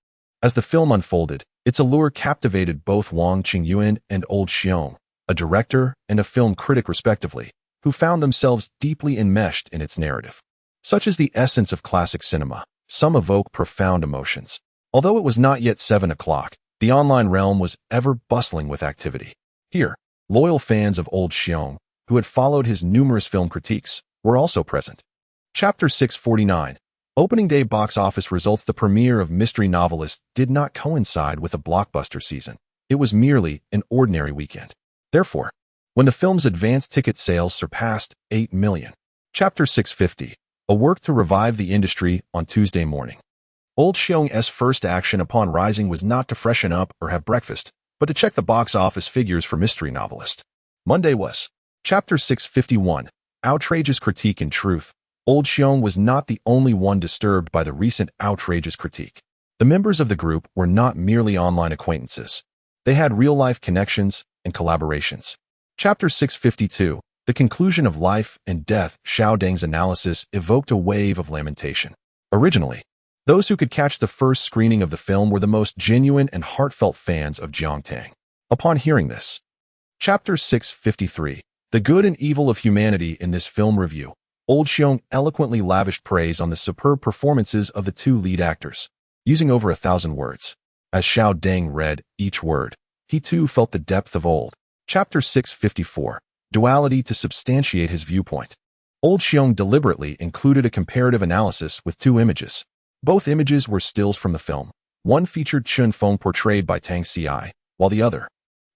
As the film unfolded, its allure captivated both Wang Qingyuan and Old Xiong, a director and a film critic respectively, who found themselves deeply enmeshed in its narrative. Such is the essence of classic cinema. Some evoke profound emotions. Although it was not yet 7 o'clock, the online realm was ever bustling with activity. Here, loyal fans of Old Xiong, who had followed his numerous film critiques, were also present. Chapter 649. Opening day box office results. The premiere of Mystery Novelist did not coincide with a blockbuster season. It was merely an ordinary weekend. Therefore, when the film's advance ticket sales surpassed 8 million. Chapter 650. A work to revive the industry on Tuesday morning. Old Xiong's first action upon rising was not to freshen up or have breakfast, but to check the box office figures for Mystery Novelist. Monday was. Chapter 651. Outrageous critique. In truth, Old Xiong was not the only one disturbed by the recent outrageous critique. The members of the group were not merely online acquaintances. They had real-life connections and collaborations. Chapter 652. The conclusion of life and death. Xiao Dang's analysis evoked a wave of lamentation. Originally, those who could catch the first screening of the film were the most genuine and heartfelt fans of Jiang Tang. Upon hearing this. Chapter 653. The good and evil of humanity. In this film review, Old Xiong eloquently lavished praise on the superb performances of the two lead actors, using over 1,000 words. As Xiao Dang read each word, he too felt the depth of old. Chapter 654. Duality. To substantiate his viewpoint, Old Xiong deliberately included a comparative analysis with 2 images. Both images were stills from the film. One featured Chen Feng portrayed by Tang Ye, while the other.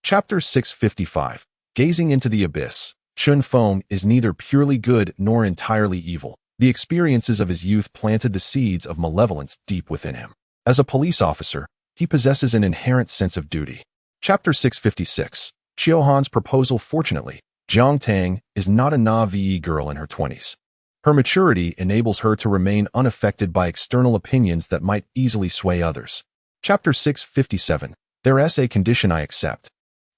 Chapter 655. Gazing into the abyss. Chen Feng is neither purely good nor entirely evil. The experiences of his youth planted the seeds of malevolence deep within him. As a police officer, he possesses an inherent sense of duty. Chapter 656. Xiao Han's proposal. Fortunately, Jiang Tang is not a naive girl in her 20s. Her maturity enables her to remain unaffected by external opinions that might easily sway others. Chapter 657. There's a condition I accept.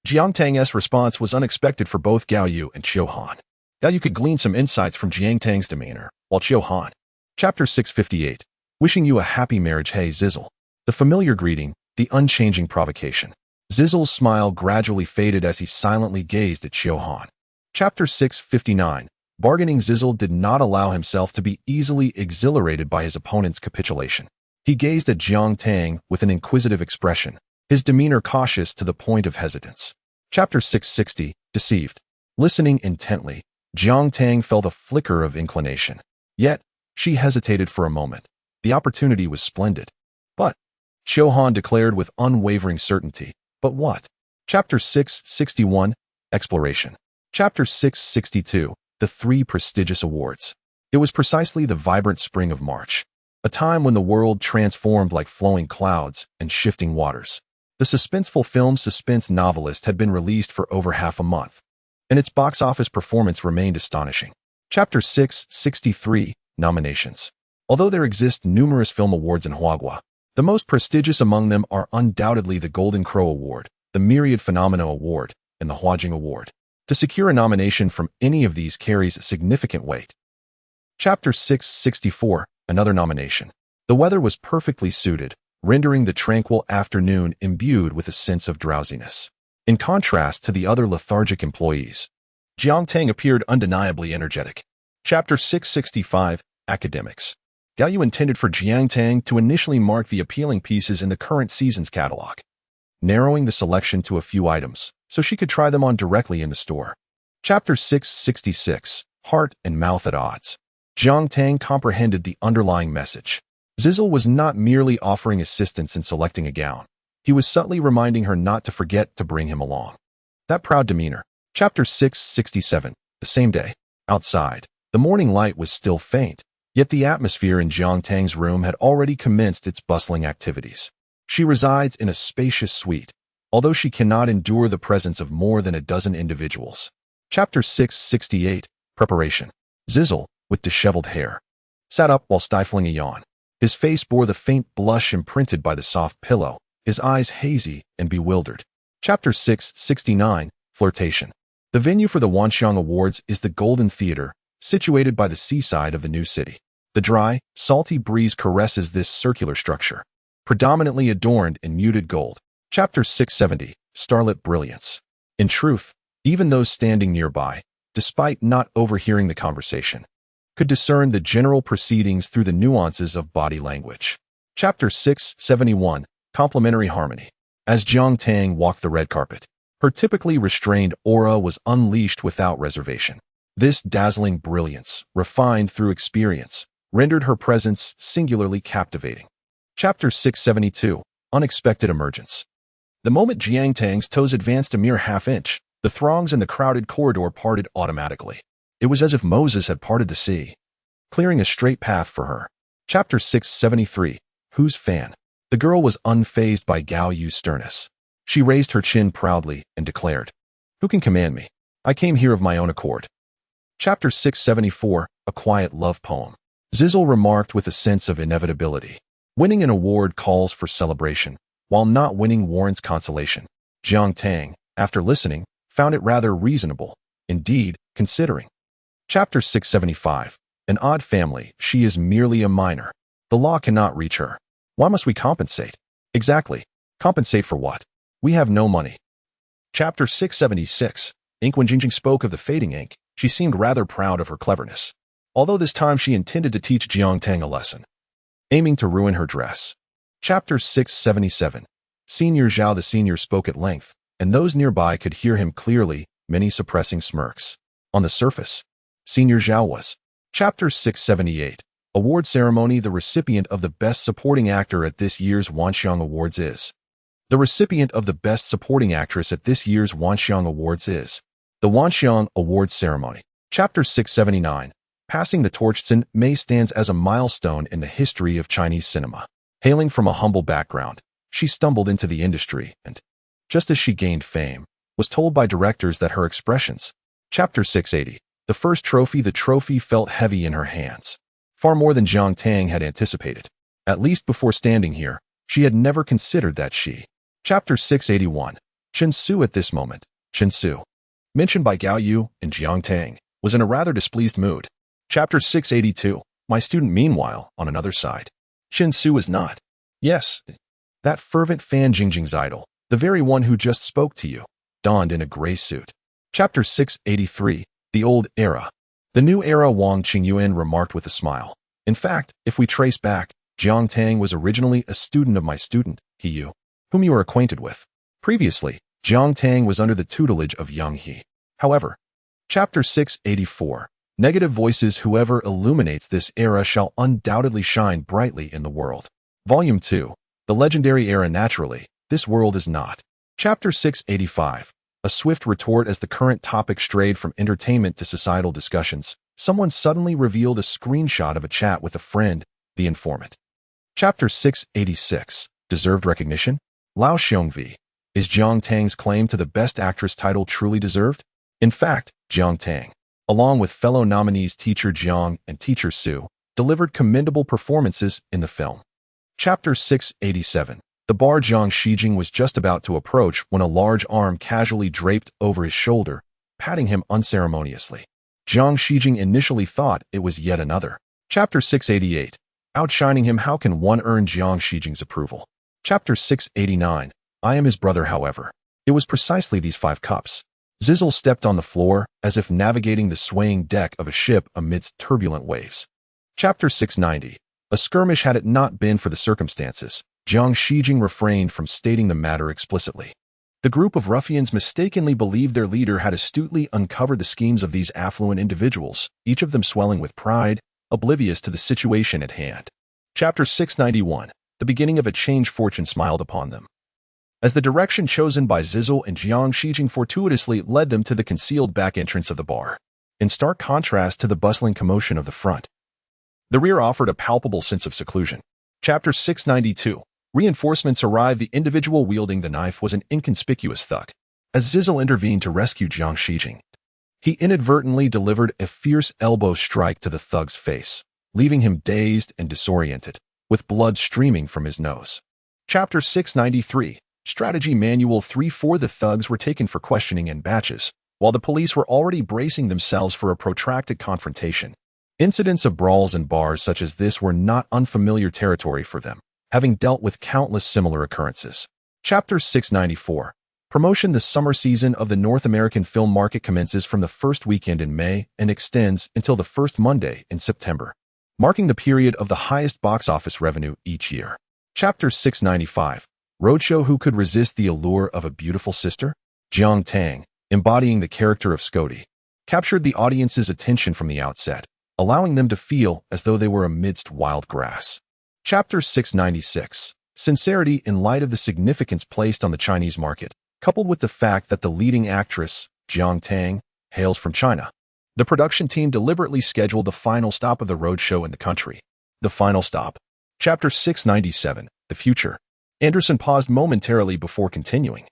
Jiang Tang's response was unexpected for both Gao Yu and Qiu Han. Gao Yu could glean some insights from Jiang Tang's demeanor, while Qiu Han. Chapter 658. Wishing you a happy marriage. Hey Zizzle. The familiar greeting, the unchanging provocation. Zizzle's smile gradually faded as he silently gazed at Qiu Han. Chapter 659. Bargaining. Zizzle did not allow himself to be easily exhilarated by his opponent's capitulation. He gazed at Jiang Tang with an inquisitive expression, his demeanor cautious to the point of hesitance. Chapter 660. Deceived. Listening intently, Jiang Tang felt a flicker of inclination. Yet, she hesitated for a moment. The opportunity was splendid. But, Qiu Han declared with unwavering certainty. But what? Chapter 661. Exploration. Chapter 662. The 3 prestigious awards. It was precisely the vibrant spring of March, a time when the world transformed like flowing clouds and shifting waters. The suspenseful film Suspense Novelist had been released for over half a month, and its box office performance remained astonishing. Chapter 663. Nominations. Although there exist numerous film awards in Huagua, The most prestigious among them are undoubtedly the Golden Crow Award, the Myriad Phenomena Award, and the Huajing Award. To secure a nomination from any of these carries significant weight. Chapter 664, another nomination. The weather was perfectly suited, rendering the tranquil afternoon imbued with a sense of drowsiness. In contrast to the other lethargic employees, Jiang Tang appeared undeniably energetic. Chapter 665, Academics. Gao Yu intended for Jiang Tang to initially mark the appealing pieces in the current season's catalog, narrowing the selection to a few items, so she could try them on directly in the store. Chapter 666, Heart and Mouth at Odds. Jiang Tang comprehended the underlying message. Zizzle was not merely offering assistance in selecting a gown. He was subtly reminding her not to forget to bring him along. That proud demeanor. Chapter 667, the same day. Outside, the morning light was still faint, yet the atmosphere in Jiang Tang's room had already commenced its bustling activities. She resides in a spacious suite, although she cannot endure the presence of more than a dozen individuals. Chapter 668, Preparation. Zizzle, with disheveled hair, sat up while stifling a yawn. His face bore the faint blush imprinted by the soft pillow, his eyes hazy and bewildered. Chapter 669, Flirtation. The venue for the Wanxiang Awards is the Golden Theater, situated by the seaside of the new city. The dry, salty breeze caresses this circular structure, predominantly adorned in muted gold. Chapter 670, Starlit Brilliance. In truth, even those standing nearby, despite not overhearing the conversation, could discern the general proceedings through the nuances of body language. Chapter 671, Complementary Harmony. As Jiang Tang walked the red carpet, her typically restrained aura was unleashed without reservation. This dazzling brilliance, refined through experience, rendered her presence singularly captivating. Chapter 672, Unexpected Emergence. The moment Jiang Tang's toes advanced a mere half-inch, the throngs in the crowded corridor parted automatically. It was as if Moses had parted the sea, clearing a straight path for her. Chapter 673, Whose Fan? The girl was unfazed by Gao Yu's sternness. She raised her chin proudly and declared, "Who can command me? I came here of my own accord." Chapter 674, A Quiet Love Poem. Zizzle remarked with a sense of inevitability. Winning an award calls for celebration, while not winning warrants consolation. Jiang Tang, after listening, found it rather reasonable, indeed, considering. Chapter 675, An Odd Family. She is merely a minor. The law cannot reach her. Why must we compensate? Exactly. Compensate for what? We have no money. Chapter 676, Ink. When Jingjing spoke of the fading ink, she seemed rather proud of her cleverness, although this time she intended to teach Jiang Tang a lesson, aiming to ruin her dress. Chapter 677, Senior Zhao. The senior spoke at length, and those nearby could hear him clearly, many suppressing smirks. On the surface, Senior Zhao was. Chapter 678, Award Ceremony. The recipient of the Best Supporting Actor at this year's Wanxiang Awards is. The recipient of the Best Supporting Actress at this year's Wanxiang Awards is. The Wanxiang Awards Ceremony. Chapter 679, Passing the Torch. Xin Mei stands as a milestone in the history of Chinese cinema. Hailing from a humble background, she stumbled into the industry and, just as she gained fame, was told by directors that her expressions. Chapter 680, The First Trophy. The trophy felt heavy in her hands, far more than Jiang Tang had anticipated. At least before standing here, she had never considered that she. Chapter 681, Chen Su. At this moment, Chen Su, mentioned by Gao Yu and Jiang Tang, was in a rather displeased mood. Chapter 682, My student. Meanwhile, on another side, Chen Su is not. Yes, that fervent fan Jingjing's idol, the very one who just spoke to you, donned in a gray suit. Chapter 683, The Old Era. The New Era. Wang Qingyuan remarked with a smile. In fact, if we trace back, Jiang Tang was originally a student of my student, He Yu, whom you are acquainted with. Previously, Jiang Tang was under the tutelage of Yang He. However, Chapter 684, Negative Voices. Whoever illuminates this era shall undoubtedly shine brightly in the world. Volume 2, The Legendary Era. Naturally, this world is not. Chapter 685, A Swift Retort. As the current topic strayed from entertainment to societal discussions, someone suddenly revealed a screenshot of a chat with a friend, the informant. Chapter 686, Deserved Recognition. Lao Xiongvi. Is Jiang Tang's claim to the Best Actress title truly deserved? In fact, Jiang Tang, along with fellow nominees Teacher Jiang and Teacher Su, delivered commendable performances in the film. Chapter 687. The bar. Jiang Shijing was just about to approach when a large arm casually draped over his shoulder, patting him unceremoniously. Jiang Shijing initially thought it was yet another. Chapter 688. Outshining him. How can one earn Jiang Shijing's approval? Chapter 689. I am his brother. However, it was precisely these 5 cups. Zizzle stepped on the floor as if navigating the swaying deck of a ship amidst turbulent waves. Chapter 690. A skirmish. Had it not been for the circumstances, Jiang Shijing refrained from stating the matter explicitly. The group of ruffians mistakenly believed their leader had astutely uncovered the schemes of these affluent individuals, each of them swelling with pride, oblivious to the situation at hand. Chapter 691. The beginning of a change. Fortune smiled upon them, as the direction chosen by Zizzle and Jiang Shijing fortuitously led them to the concealed back entrance of the bar. In stark contrast to the bustling commotion of the front, the rear offered a palpable sense of seclusion. Chapter 692. Reinforcements arrived. The individual wielding the knife was an inconspicuous thug. As Zizzle intervened to rescue Jiang Shijing, he inadvertently delivered a fierce elbow strike to the thug's face, leaving him dazed and disoriented, with blood streaming from his nose. Chapter 693. Strategy Manual 3-4. The thugs were taken for questioning in batches, while the police were already bracing themselves for a protracted confrontation. Incidents of brawls in bars such as this were not unfamiliar territory for them, having dealt with countless similar occurrences. Chapter 694. Promotion. The summer season of the North American film market commences from the first weekend in May and extends until the first Monday in September, marking the period of the highest box office revenue each year. Chapter 695. Roadshow. Who could resist the allure of a beautiful sister? Jiang Tang, embodying the character of Scotty, captured the audience's attention from the outset, allowing them to feel as though they were amidst wild grass. Chapter 696. Sincerity. In light of the significance placed on the Chinese market, coupled with the fact that the leading actress, Jiang Tang, hails from China, the production team deliberately scheduled the final stop of the roadshow in the country. The final stop. Chapter 697. The future. Anderson paused momentarily before continuing.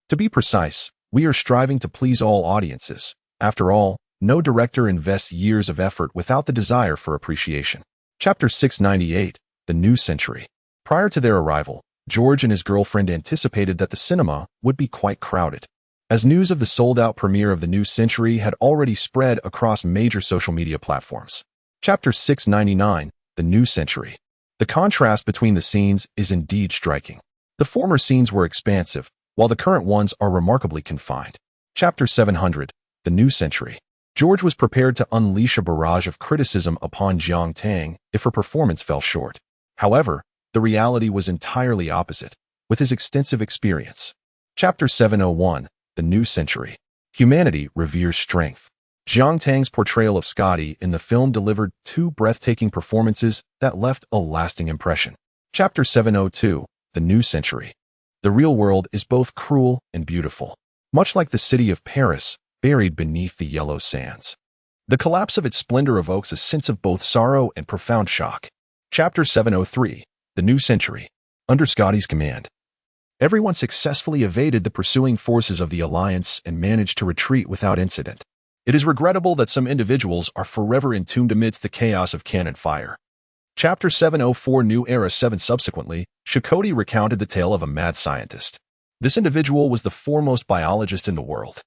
To be precise, we are striving to please all audiences. After all, no director invests years of effort without the desire for appreciation. Chapter 698. The New Century. Prior to their arrival, George and his girlfriend anticipated that the cinema would be quite crowded, as news of the sold-out premiere of The New Century had already spread across major social media platforms. Chapter 699. The New Century. The contrast between the scenes is indeed striking. The former scenes were expansive, while the current ones are remarkably confined. Chapter 700. The New Century. George was prepared to unleash a barrage of criticism upon Jiang Tang if her performance fell short. However, the reality was entirely opposite, with his extensive experience. Chapter 701. The New Century. Humanity reveres strength. Jiang Tang's portrayal of Scotty in the film delivered 2 breathtaking performances that left a lasting impression. Chapter 702. The New Century. The real world is both cruel and beautiful, much like the city of Paris, buried beneath the yellow sands. The collapse of its splendor evokes a sense of both sorrow and profound shock. Chapter 703. The New Century. Under Scotty's command, everyone successfully evaded the pursuing forces of the Alliance and managed to retreat without incident. It is regrettable that some individuals are forever entombed amidst the chaos of cannon fire. Chapter 704. New Era 7. Subsequently, Shakoti recounted the tale of a mad scientist. This individual was the foremost biologist in the world,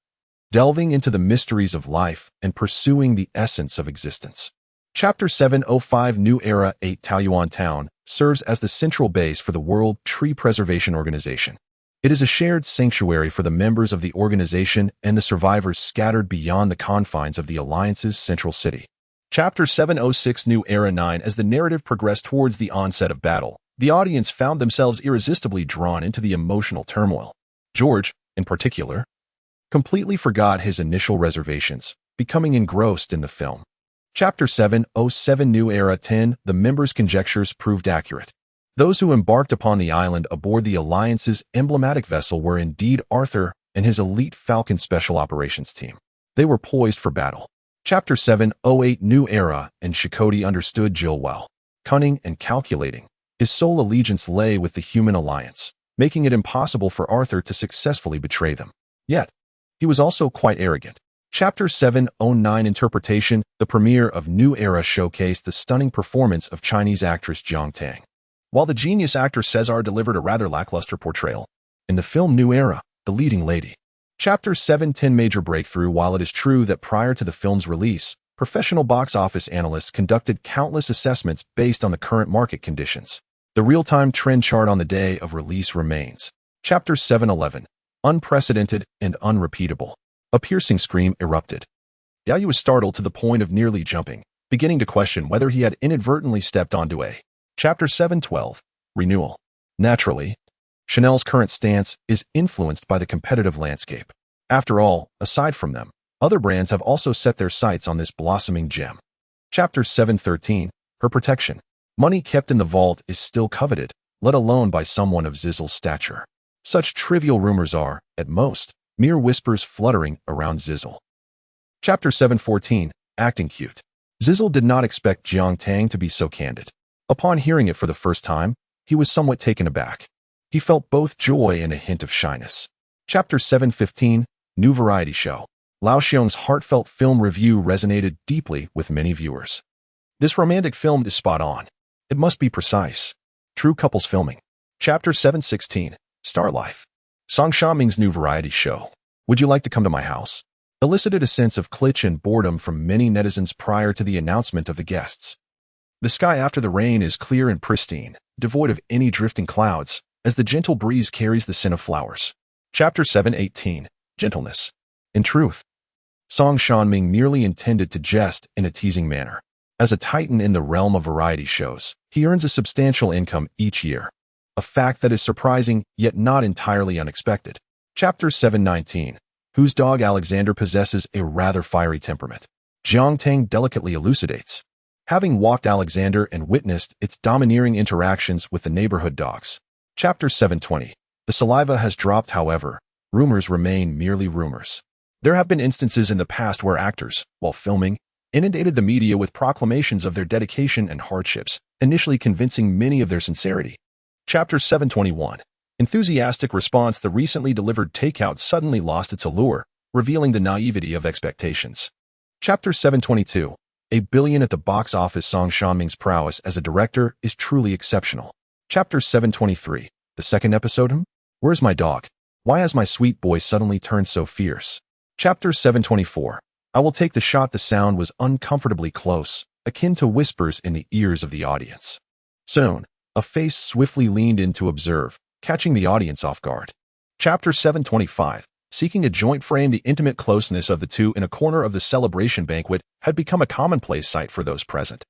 delving into the mysteries of life and pursuing the essence of existence. Chapter 705. New Era 8. Taoyuan Town serves as the central base for the World Tree Preservation Organization. It is a shared sanctuary for the members of the organization and the survivors scattered beyond the confines of the Alliance's central city. Chapter 706. New Era 9. As the narrative progressed towards the onset of battle, the audience found themselves irresistibly drawn into the emotional turmoil. George, in particular, completely forgot his initial reservations, becoming engrossed in the film. Chapter 707. New Era 10. The members' conjectures proved accurate. Those who embarked upon the island aboard the Alliance's emblematic vessel were indeed Arthur and his elite Falcon Special Operations team. They were poised for battle. Chapter 708. New Era. And Shakoti understood Jill well. Cunning and calculating, his sole allegiance lay with the human alliance, making it impossible for Arthur to successfully betray them. Yet, he was also quite arrogant. Chapter 709. Interpretation. The premiere of New Era showcased the stunning performance of Chinese actress Jiang Tang. while the genius actor Cesar delivered a rather lackluster portrayal. In the film New Era, the leading lady. Chapter 7:10 Major breakthrough. While it is true that prior to the film's release, professional box office analysts conducted countless assessments based on the current market conditions, the real-time trend chart on the day of release remains. Chapter 7:11 Unprecedented and unrepeatable. A piercing scream erupted. Ye was startled to the point of nearly jumping, beginning to question whether he had inadvertently stepped onto a. Chapter 7:12 Renewal. Naturally, Chanel's current stance is influenced by the competitive landscape. After all, aside from them, other brands have also set their sights on this blossoming gem. Chapter 7:13 Her protection. Money kept in the vault is still coveted, let alone by someone of Zizzle's stature. Such trivial rumors are, at most, mere whispers fluttering around Zizzle. Chapter 7:14 Acting cute. Zizzle did not expect Jiang Tang to be so candid. Upon hearing it for the first time, he was somewhat taken aback. He felt both joy and a hint of shyness. Chapter 7:15 New Variety Show. Lao Xiong's heartfelt film review resonated deeply with many viewers. This romantic film is spot on. It must be precise. True couples filming. Chapter 7:16 Star Life. Song Shaming's new variety show, Would You Like to Come to My House?, elicited a sense of kitsch and boredom from many netizens prior to the announcement of the guests. The sky after the rain is clear and pristine, devoid of any drifting clouds, as the gentle breeze carries the scent of flowers. Chapter 7:18 Gentleness. In truth, Song Shanming merely intended to jest in a teasing manner. As a titan in the realm of variety shows, he earns a substantial income each year. A fact that is surprising, yet not entirely unexpected. Chapter 7:19 Whose dog Alexander possesses a rather fiery temperament. Jiang Tang delicately elucidates. Having walked Alexander and witnessed its domineering interactions with the neighborhood dogs. Chapter 7:20 The saliva has dropped. However, rumors remain merely rumors. There have been instances in the past where actors, while filming, inundated the media with proclamations of their dedication and hardships, initially convincing many of their sincerity. Chapter 7:21 Enthusiastic response. The recently delivered takeout suddenly lost its allure, revealing the naivety of expectations. Chapter 7:22 A billion at the box office. Song Shanming's prowess as a director is truly exceptional. Chapter 7:23 The second episode. Where's my dog? Why has my sweet boy suddenly turned so fierce? Chapter 7:24 I will take the shot. The sound was uncomfortably close, akin to whispers in the ears of the audience. Soon, a face swiftly leaned in to observe, catching the audience off guard. Chapter 7:25 Seeking a joint frame. The intimate closeness of the two in a corner of the celebration banquet had become a commonplace sight for those present.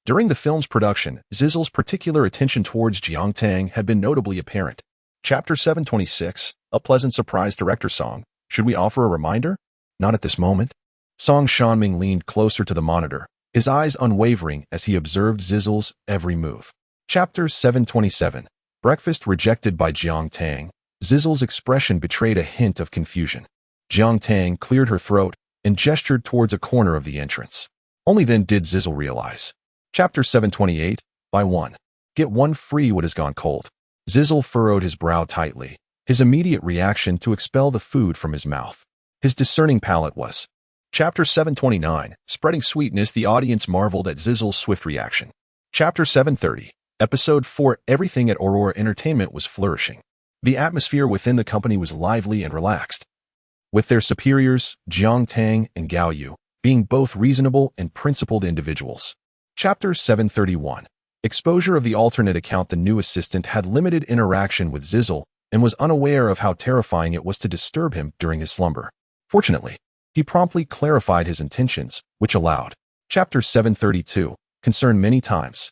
During the film's production, Zizzle's particular attention towards Jiang Tang had been notably apparent. Chapter 7:26 A pleasant surprise. Director Song, should we offer a reminder? Not at this moment. Song Shanming leaned closer to the monitor, his eyes unwavering as he observed Zizzle's every move. Chapter 7:27 Breakfast rejected by Jiang Tang. Zizzle's expression betrayed a hint of confusion. Jiang Tang cleared her throat and gestured towards a corner of the entrance. Only then did Zizzle realize. Chapter 7:28 Buy one. Get one free. What has gone cold? Zizzle furrowed his brow tightly, his immediate reaction to expel the food from his mouth. His discerning palate was. Chapter 7:29 Spreading sweetness. The audience marveled at Zizzle's swift reaction. Chapter 7:30 Episode 4 Everything at Aurora Entertainment was flourishing. The atmosphere within the company was lively and relaxed, with their superiors, Jiang Tang and Gao Yu, being both reasonable and principled individuals. Chapter 7:31 Exposure of the alternate account. The new assistant had limited interaction with Zizzle and was unaware of how terrifying it was to disturb him during his slumber. Fortunately, he promptly clarified his intentions, which allowed. Chapter 7:32 Concerned many times.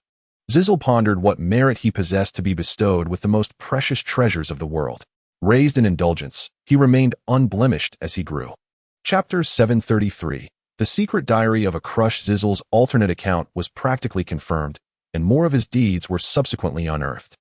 Zizzle pondered what merit he possessed to be bestowed with the most precious treasures of the world. Raised in indulgence, he remained unblemished as he grew. Chapter 7:33 The secret diary of a crush. Zizzle's alternate account was practically confirmed, and more of his deeds were subsequently unearthed.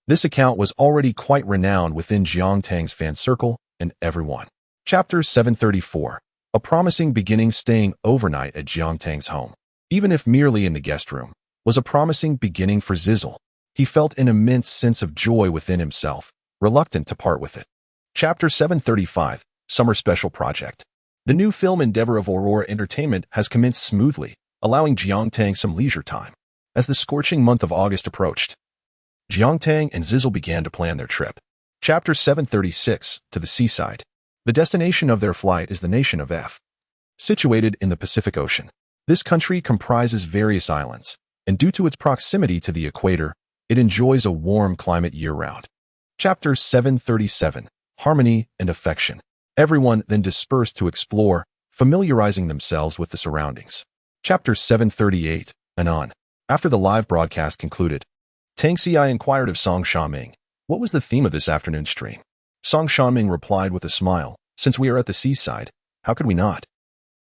This account was already quite renowned within Jiang Tang's fan circle and everyone. Chapter 7:34 A promising beginning. Staying overnight at Jiang Tang's home, even if merely in the guest room, was a promising beginning for Zizzle. He felt an immense sense of joy within himself, reluctant to part with it. Chapter 7:35 Summer Special Project. The new film endeavor of Aurora Entertainment has commenced smoothly, allowing Jiang Tang some leisure time. As the scorching month of August approached, Jiang Tang and Zizzle began to plan their trip. Chapter 736, to the seaside. The destination of their flight is the nation of F. Situated in the Pacific Ocean. This country comprises various islands, and due to its proximity to the equator, it enjoys a warm climate year-round. Chapter 737, Harmony and Affection. Everyone then dispersed to explore, familiarizing themselves with the surroundings. Chapter 738, Anon. After the live broadcast concluded, Tang Ye inquired of Song Shaming, "What was the theme of this afternoon's stream?" Song Shaming replied with a smile, "Since we are at the seaside, how could we not?"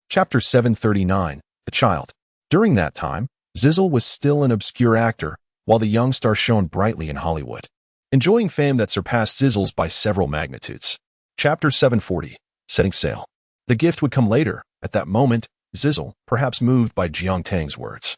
Chapter 739, The Child. During that time, Zizzle was still an obscure actor, while the young star shone brightly in Hollywood, enjoying fame that surpassed Zizzle's by several magnitudes. Chapter 740, Setting Sail. The gift would come later. At that moment, Zizzle, perhaps moved by Jiang Tang's words,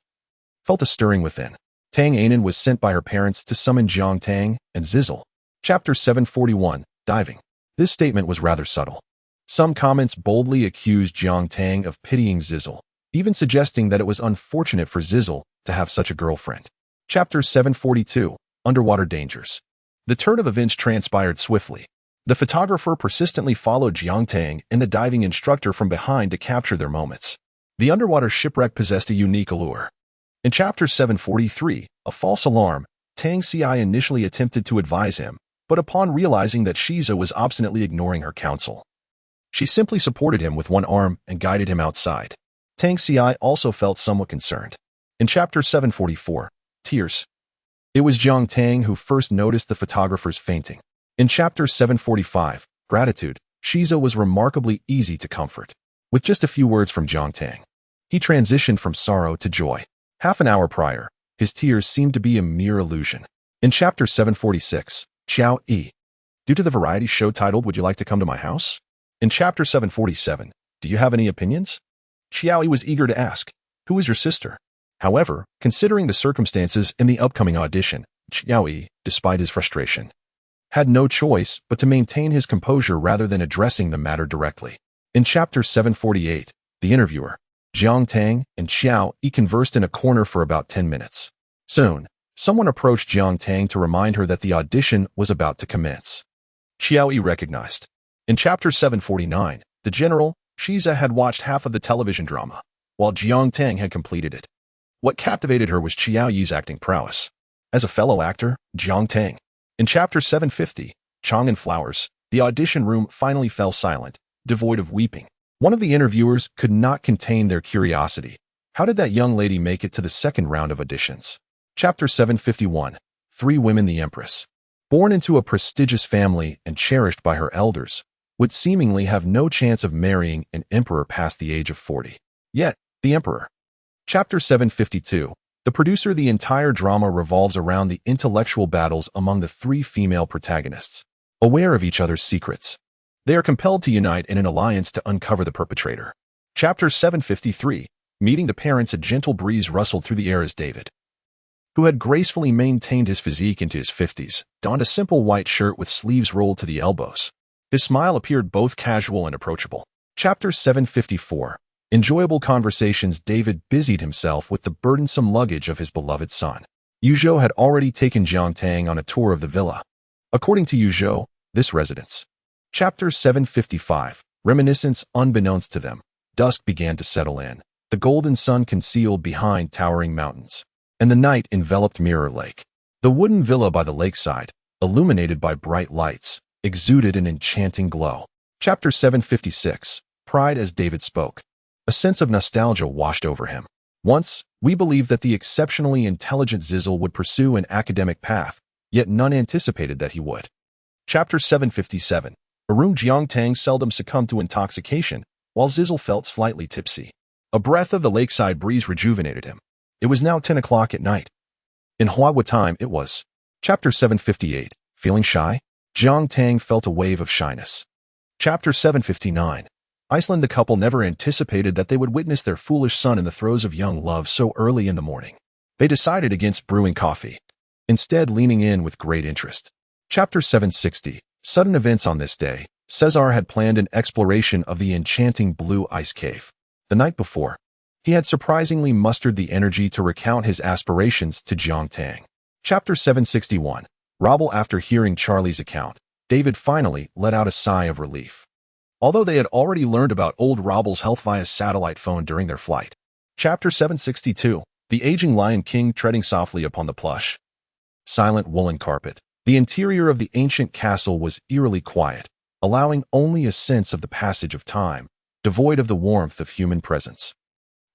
felt a stirring within. Tang Ye was sent by her parents to summon Jiang Tang and Zizzle. Chapter 741, Diving. This statement was rather subtle. Some comments boldly accused Jiang Tang of pitying Zizzle, even suggesting that it was unfortunate for Zizzle to have such a girlfriend. Chapter 742, Underwater Dangers. The turn of events transpired swiftly. The photographer persistently followed Jiang Tang and the diving instructor from behind to capture their moments. The underwater shipwreck possessed a unique allure. In Chapter 743, A False Alarm, Tang Ye initially attempted to advise him, but upon realizing that Shiza was obstinately ignoring her counsel, she simply supported him with one arm and guided him outside. Tang Ye also felt somewhat concerned. In Chapter 744, Tears. It was Jiang Tang who first noticed the photographer's fainting. In Chapter 745, Gratitude, Shiza was remarkably easy to comfort. With just a few words from Jiang Tang, he transitioned from sorrow to joy. Half an hour prior, his tears seemed to be a mere illusion. In Chapter 746, Xiao Yi. Due to the variety show titled Would You Like to Come to My House? In Chapter 747, Do you have any opinions? Xiao Yi was eager to ask, Who is your sister? However, considering the circumstances in the upcoming audition, Xiao Yi, despite his frustration, had no choice but to maintain his composure rather than addressing the matter directly. In Chapter 748, The Interviewer. Jiang Tang and Xiao Yi conversed in a corner for about 10 minutes. Soon, someone approached Jiang Tang to remind her that the audition was about to commence. Xiao Yi recognized. In Chapter 749, the general, Shiza had watched half of the television drama, while Jiang Tang had completed it. What captivated her was Xiao Yi's acting prowess. As a fellow actor, Jiang Tang. In Chapter 750, Chang and Flowers, the audition room finally fell silent, devoid of weeping. One of the interviewers could not contain their curiosity. How did that young lady make it to the second round of auditions? Chapter 751, Three Women the Empress. Born into a prestigious family and cherished by her elders, would seemingly have no chance of marrying an emperor past the age of 40. Yet, the emperor. Chapter 752, The producer. The entire drama revolves around the intellectual battles among the three female protagonists. Aware of each other's secrets, they are compelled to unite in an alliance to uncover the perpetrator. Chapter 753, Meeting the Parents. A gentle breeze rustled through the air as David, who had gracefully maintained his physique into his 50s, donned a simple white shirt with sleeves rolled to the elbows. His smile appeared both casual and approachable. Chapter 754, Enjoyable Conversations. David busied himself with the burdensome luggage of his beloved son. Yuzhou had already taken Jiang Tang on a tour of the villa. According to Yuzhou, this residence. Chapter 755, Reminiscence. Unbeknownst to them, dusk began to settle in, the golden sun concealed behind towering mountains, and the night enveloped Mirror Lake. The wooden villa by the lakeside, illuminated by bright lights, exuded an enchanting glow. Chapter 756, Pride. As David spoke, a sense of nostalgia washed over him. Once, we believed that the exceptionally intelligent Zizzle would pursue an academic path, yet none anticipated that he would. Chapter 757, Arun. Jiang Tang seldom succumbed to intoxication, while Zizzle felt slightly tipsy. A breath of the lakeside breeze rejuvenated him. It was now 10 o'clock at night. In Hua time it was. Chapter 758, Feeling Shy? Jiang Tang felt a wave of shyness. Chapter 759, Iceland. The couple never anticipated that they would witness their foolish son in the throes of young love so early in the morning. They decided against brewing coffee, instead leaning in with great interest. Chapter 760, Sudden Events. On this day, Cesar had planned an exploration of the enchanting blue ice cave. The night before, he had surprisingly mustered the energy to recount his aspirations to Jiang Tang. Chapter 761. Robble. After hearing Charlie's account, David finally let out a sigh of relief. Although they had already learned about old Robble's health via satellite phone during their flight. Chapter 762. The aging Lion King treading softly upon the plush, silent woolen carpet. The interior of the ancient castle was eerily quiet, allowing only a sense of the passage of time, devoid of the warmth of human presence.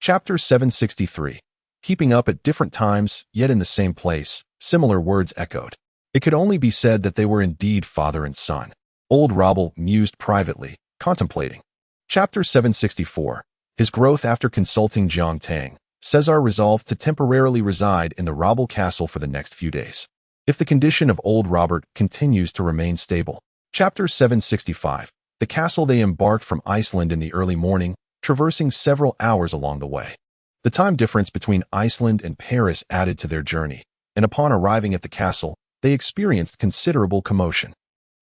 Chapter 763. Keeping up at different times, yet in the same place, similar words echoed. It could only be said that they were indeed father and son. Old Robble mused privately, contemplating. Chapter 764. His growth. After consulting Jiang Tang, Cesar resolved to temporarily reside in the Robble castle for the next few days, if the condition of old Robert continues to remain stable. Chapter 765. The castle. They embarked from Iceland in the early morning, traversing several hours along the way. The time difference between Iceland and Paris added to their journey, and upon arriving at the castle, they experienced considerable commotion.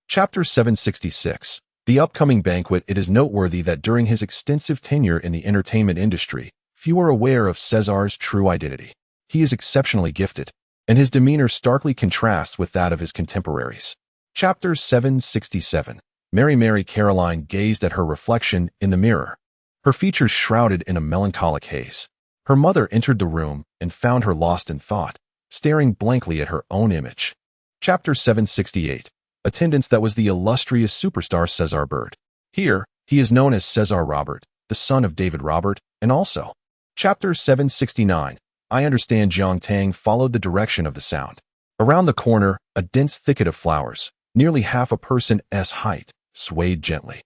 Chapter 766. The upcoming banquet. It is noteworthy that during his extensive tenure in the entertainment industry, few are aware of Cesar's true identity. He is exceptionally gifted, and his demeanor starkly contrasts with that of his contemporaries. Chapter 767. Mary Caroline gazed at her reflection in the mirror, her features shrouded in a melancholic haze. Her mother entered the room and found her lost in thought, staring blankly at her own image. Chapter 768. Attendance. That was the illustrious superstar Cesar Bird. Here, he is known as Cesar Robert, the son of David Robert, and also. Chapter 769. I understand. Jiang Tang followed the direction of the sound. Around the corner, a dense thicket of flowers, nearly half a person's height, swayed gently,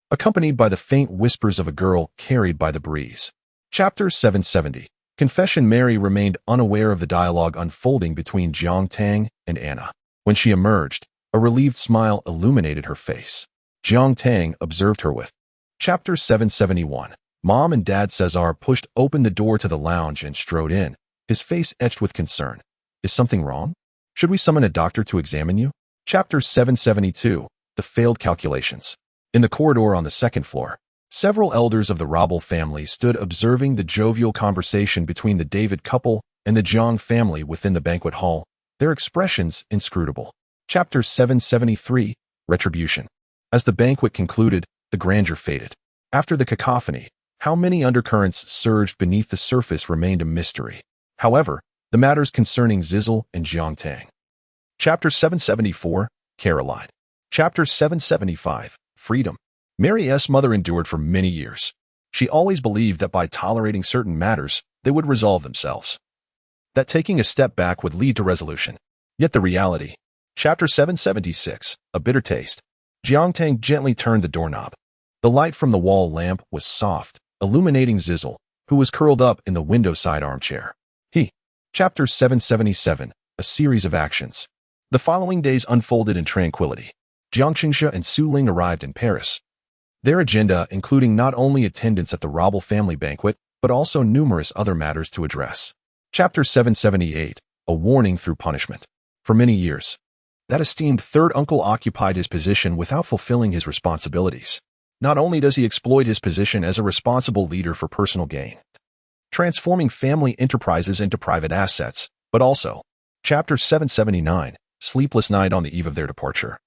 accompanied by the faint whispers of a girl carried by the breeze. Chapter 770. Confession. Mary remained unaware of the dialogue unfolding between Jiang Tang and Anna. When she emerged, a relieved smile illuminated her face. Jiang Tang observed her with. Chapter 771. Mom and Dad. Cesar pushed open the door to the lounge and strode in, his face etched with concern. Is something wrong? Should we summon a doctor to examine you? Chapter 772. The failed calculations. In the corridor on the second floor, several elders of the Robble family stood observing the jovial conversation between the David couple and the Jiang family within the banquet hall, their expressions inscrutable. Chapter 773. Retribution. As the banquet concluded, the grandeur faded. After the cacophony, how many undercurrents surged beneath the surface remained a mystery. However, the matters concerning Zizzle and Jiang Tang. Chapter 774. Caroline. Chapter 775. Freedom. Mary's mother endured for many years. She always believed that by tolerating certain matters, they would resolve themselves, that taking a step back would lead to resolution. Yet the reality. Chapter 776. A bitter taste. Jiang Tang gently turned the doorknob. The light from the wall lamp was soft, illuminating Zizzle, who was curled up in the window-side armchair. Chapter 777. A series of actions. The following days unfolded in tranquility. Jiang Qingsha and Su Ling arrived in Paris. Their agenda including not only attendance at the Robble family banquet, but also numerous other matters to address. Chapter 778. A warning through punishment. For many years, that esteemed third uncle occupied his position without fulfilling his responsibilities. Not only does he exploit his position as a responsible leader for personal gain, transforming family enterprises into private assets, but also. Chapter 779. Sleepless night. On the eve of their departure,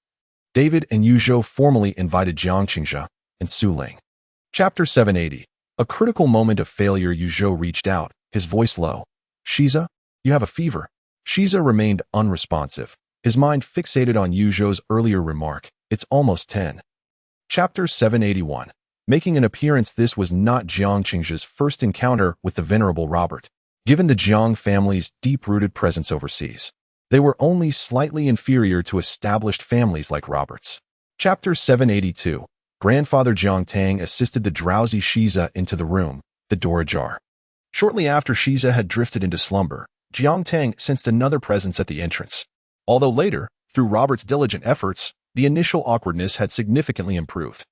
David and Yuzhou formally invited Jiang Qingsha and Su Ling. Chapter 780. A critical moment of failure. Yuzhou reached out, his voice low. Shiza, you have a fever. Shiza remained unresponsive, his mind fixated on Yuzhou's earlier remark. It's almost 10. Chapter 781. Making an appearance. This was not Jiang Qingsha's first encounter with the venerable Robert. Given the Jiang family's deep-rooted presence overseas, they were only slightly inferior to established families like Robert's. Chapter 782. Grandfather Jiang Tang assisted the drowsy Shiza into the room, the door ajar. Shortly after Shiza had drifted into slumber, Jiang Tang sensed another presence at the entrance. Although later, through Robert's diligent efforts, the initial awkwardness had significantly improved.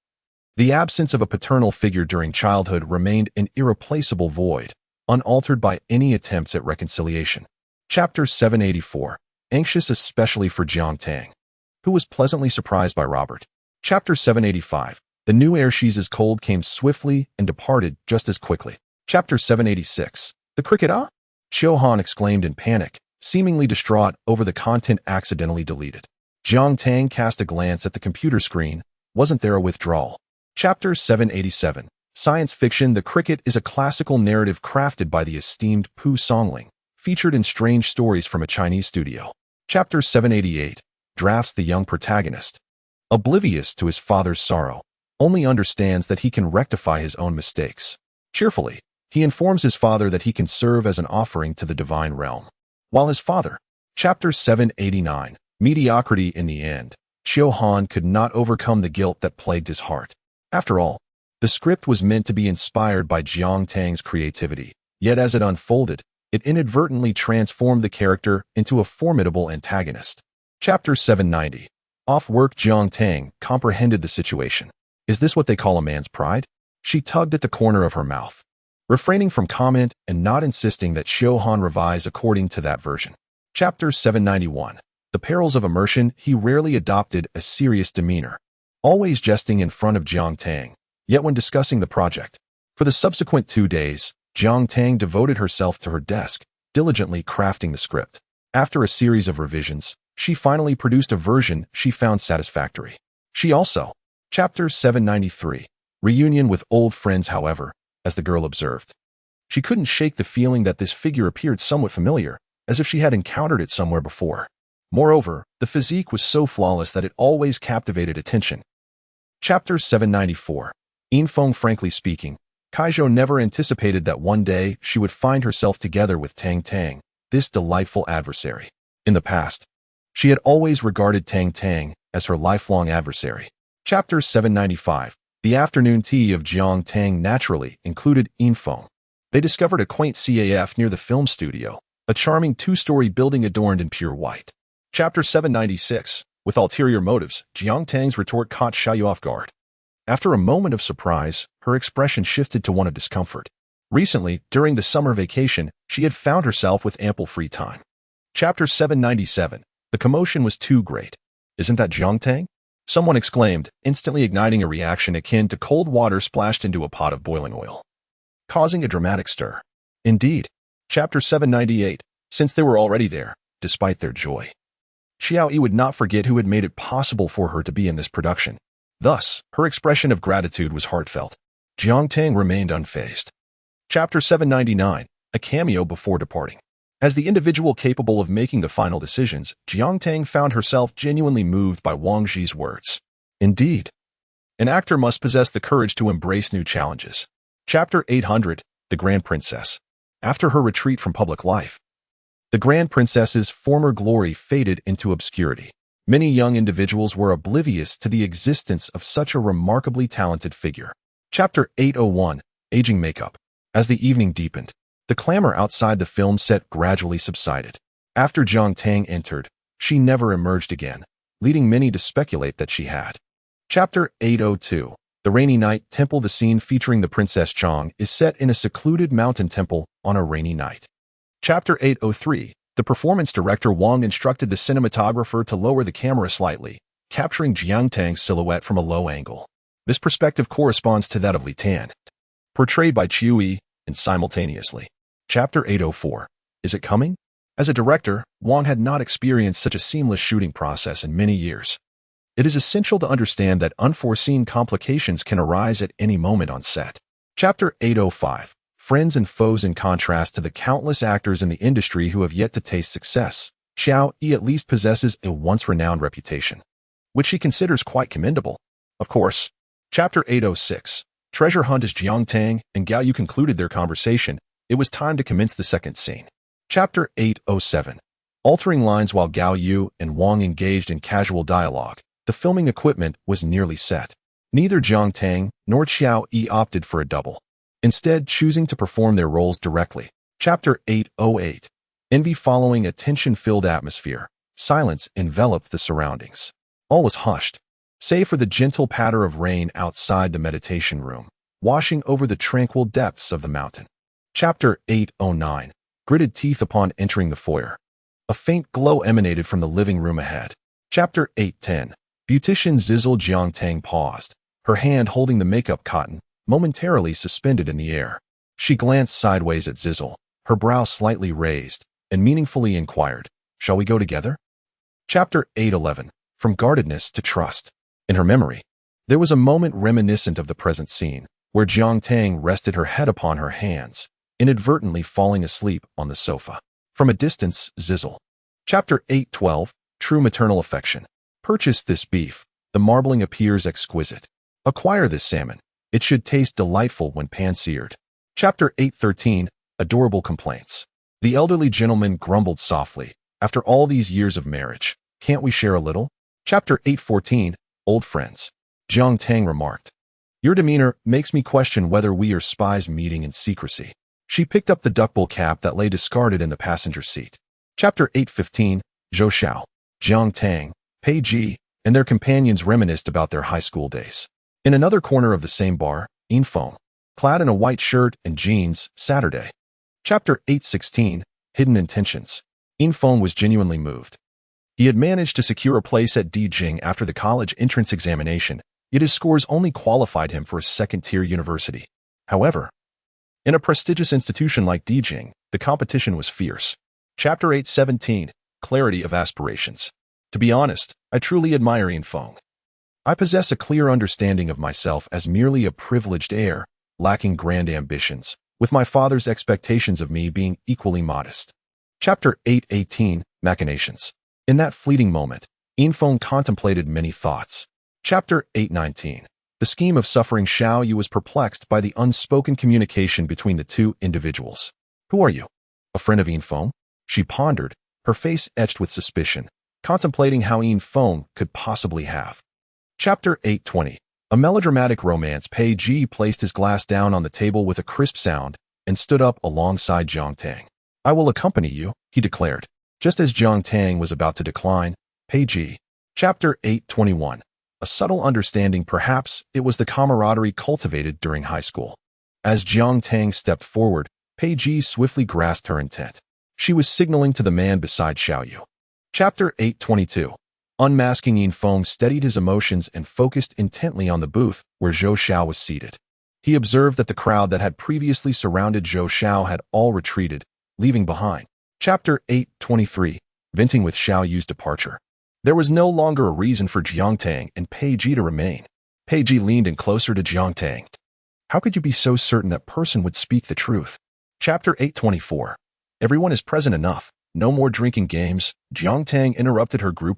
The absence of a paternal figure during childhood remained an irreplaceable void, unaltered by any attempts at reconciliation. Chapter 784. Anxious especially for Jiang Tang, who was pleasantly surprised by Robert. Chapter 785. The new heir. Shiza's cold came swiftly and departed just as quickly. Chapter 786. The cricket, ah? Qiu Han exclaimed in panic, seemingly distraught over the content accidentally deleted. Jiang Tang cast a glance at the computer screen. Wasn't there a withdrawal? Chapter 787. Science Fiction. The Cricket is a classical narrative crafted by the esteemed Pu Songling, featured in strange stories from a Chinese studio. Chapter 788. Drafts the young protagonist. Oblivious to his father's sorrow, only understands that he can rectify his own mistakes. Cheerfully, he informs his father that he can serve as an offering to the divine realm. While his father. Chapter 789. Mediocrity. In the end, Xiu Han could not overcome the guilt that plagued his heart. After all, the script was meant to be inspired by Jiang Tang's creativity, yet as it unfolded, it inadvertently transformed the character into a formidable antagonist. Chapter 790. Off work. Jiang Tang comprehended the situation. Is this what they call a man's pride? She tugged at the corner of her mouth, refraining from comment and not insisting that Xiu Han revise according to that version. Chapter 791. The perils of immersion. He rarely adopted a serious demeanor, always jesting in front of Jiang Tang, yet when discussing the project. For the subsequent 2 days, Jiang Tang devoted herself to her desk, diligently crafting the script. After a series of revisions, she finally produced a version she found satisfactory. She also. Chapter 793. Reunion with old friends. However, as the girl observed, she couldn't shake the feeling that this figure appeared somewhat familiar, as if she had encountered it somewhere before. Moreover, the physique was so flawless that it always captivated attention. Chapter 794. Infamy. Frankly speaking, Kaizhou never anticipated that one day she would find herself together with Tang Tang, this delightful adversary. In the past, she had always regarded Tang Tang as her lifelong adversary. Chapter 795. The afternoon tea of Jiang Tang naturally included Infamy. They discovered a quaint CAF near the film studio, a charming 2-story building adorned in pure white. Chapter 796. With ulterior motives, Jiang Tang's retort caught Xiaoyu off guard. After a moment of surprise, her expression shifted to one of discomfort. Recently, during the summer vacation, she had found herself with ample free time. Chapter 797. The commotion was too great. Isn't that Jiang Tang? Someone exclaimed, instantly igniting a reaction akin to cold water splashed into a pot of boiling oil, causing a dramatic stir. Indeed. Chapter 798. Since they were already there, despite their joy, Xiao Yi would not forget who had made it possible for her to be in this production. Thus, her expression of gratitude was heartfelt. Jiang Tang remained unfazed. Chapter 799. A cameo before departing. As the individual capable of making the final decisions, Jiang Tang found herself genuinely moved by Wang Zhi's words. Indeed, an actor must possess the courage to embrace new challenges. Chapter 800. The Grand Princess. After her retreat from public life, the Grand Princess's former glory faded into obscurity. Many young individuals were oblivious to the existence of such a remarkably talented figure. Chapter 801. Aging Makeup. As the evening deepened, the clamor outside the film set gradually subsided. After Jiang Tang entered, she never emerged again, leading many to speculate that she had. Chapter 802. The Rainy Night Temple. The scene featuring the Princess Chang is set in a secluded mountain temple on a rainy night. Chapter 803. The performance director Wang instructed the cinematographer to lower the camera slightly, capturing Jiang Tang's silhouette from a low angle. This perspective corresponds to that of Li Tan, portrayed by Qiu Yi, and simultaneously. Chapter 804. Is it coming? As a director, Wang had not experienced such a seamless shooting process in many years. It is essential to understand that unforeseen complications can arise at any moment on set. Chapter 805. Friends and foes. In contrast to the countless actors in the industry who have yet to taste success, Xiao Yi at least possesses a once-renowned reputation, which she considers quite commendable. Of course. Chapter 806. Treasure Hunt. As Jiang Tang and Gao Yu concluded their conversation, it was time to commence the second scene. Chapter 807. Altering lines. While Gao Yu and Wang engaged in casual dialogue, the filming equipment was nearly set. Neither Jiang Tang nor Xiao Yi opted for a double, instead choosing to perform their roles directly. Chapter 808. Envy. Following a tension-filled atmosphere, silence enveloped the surroundings. All was hushed, save for the gentle patter of rain outside the meditation room, washing over the tranquil depths of the mountain. Chapter 809. Gritted teeth. Upon entering the foyer, a faint glow emanated from the living room ahead. Chapter 810. Beautician Zizzle. Jiang Tang paused, her hand holding the makeup cotton, momentarily suspended in the air. She glanced sideways at Zizzle, her brow slightly raised, and meaningfully inquired, "Shall we go together?" Chapter 8:11. From Guardedness to Trust. In her memory, there was a moment reminiscent of the present scene, where Jiang Tang rested her head upon her hands, inadvertently falling asleep on the sofa. From a distance, Zizzle. Chapter 8:12. True Maternal Affection. Purchase this beef. The marbling appears exquisite. Acquire this salmon. It should taste delightful when pan-seared. Chapter 8:13. Adorable Complaints. The elderly gentleman grumbled softly, "After all these years of marriage, can't we share a little?" Chapter 8:14. Old Friends. Jiang Tang remarked, "Your demeanor makes me question whether we are spies meeting in secrecy." She picked up the duckbill cap that lay discarded in the passenger seat. Chapter 8:15. Zhou Xiao. Jiang Tang, Pei Ji, and their companions reminisced about their high school days. In another corner of the same bar, Infamy, clad in a white shirt and jeans, Saturday. Chapter 8:16. Hidden Intentions. Infamy was genuinely moved. He had managed to secure a place at Dijing after the college entrance examination, yet his scores only qualified him for a second-tier university. However, in a prestigious institution like Dijing, the competition was fierce. Chapter 8:17. Clarity of Aspirations. To be honest, I truly admire Infamy. I possess a clear understanding of myself as merely a privileged heir, lacking grand ambitions, with my father's expectations of me being equally modest. Chapter 8:18. Machinations. In that fleeting moment, Infamy contemplated many thoughts. Chapter 8:19. The scheme of suffering Xiao Yu was perplexed by the unspoken communication between the two individuals. "Who are you? A friend of Infamy?" She pondered, her face etched with suspicion, contemplating how Infamy could possibly have. Chapter 8:20. A melodramatic romance. Pei Ji placed his glass down on the table with a crisp sound and stood up alongside Jiang Tang. "I will accompany you," he declared. Just as Jiang Tang was about to decline, Pei Ji. Chapter 8:21. A subtle understanding. Perhaps it was the camaraderie cultivated during high school. As Jiang Tang stepped forward, Pei Ji swiftly grasped her intent. She was signaling to the man beside Xiao Yu. Chapter 8:22. Unmasking. Infamy steadied his emotions and focused intently on the booth where Zhou Xiao was seated. He observed that the crowd that had previously surrounded Zhou Xiao had all retreated, leaving behind. Chapter 8:23. Venting with Xiao Yu's departure. There was no longer a reason for Jiang Tang and Pei Ji to remain. Pei Ji leaned in closer to Jiang Tang. "How could you be so certain that person would speak the truth?" Chapter 8:24. Everyone is present enough. No more drinking games. Jiang Tang interrupted her group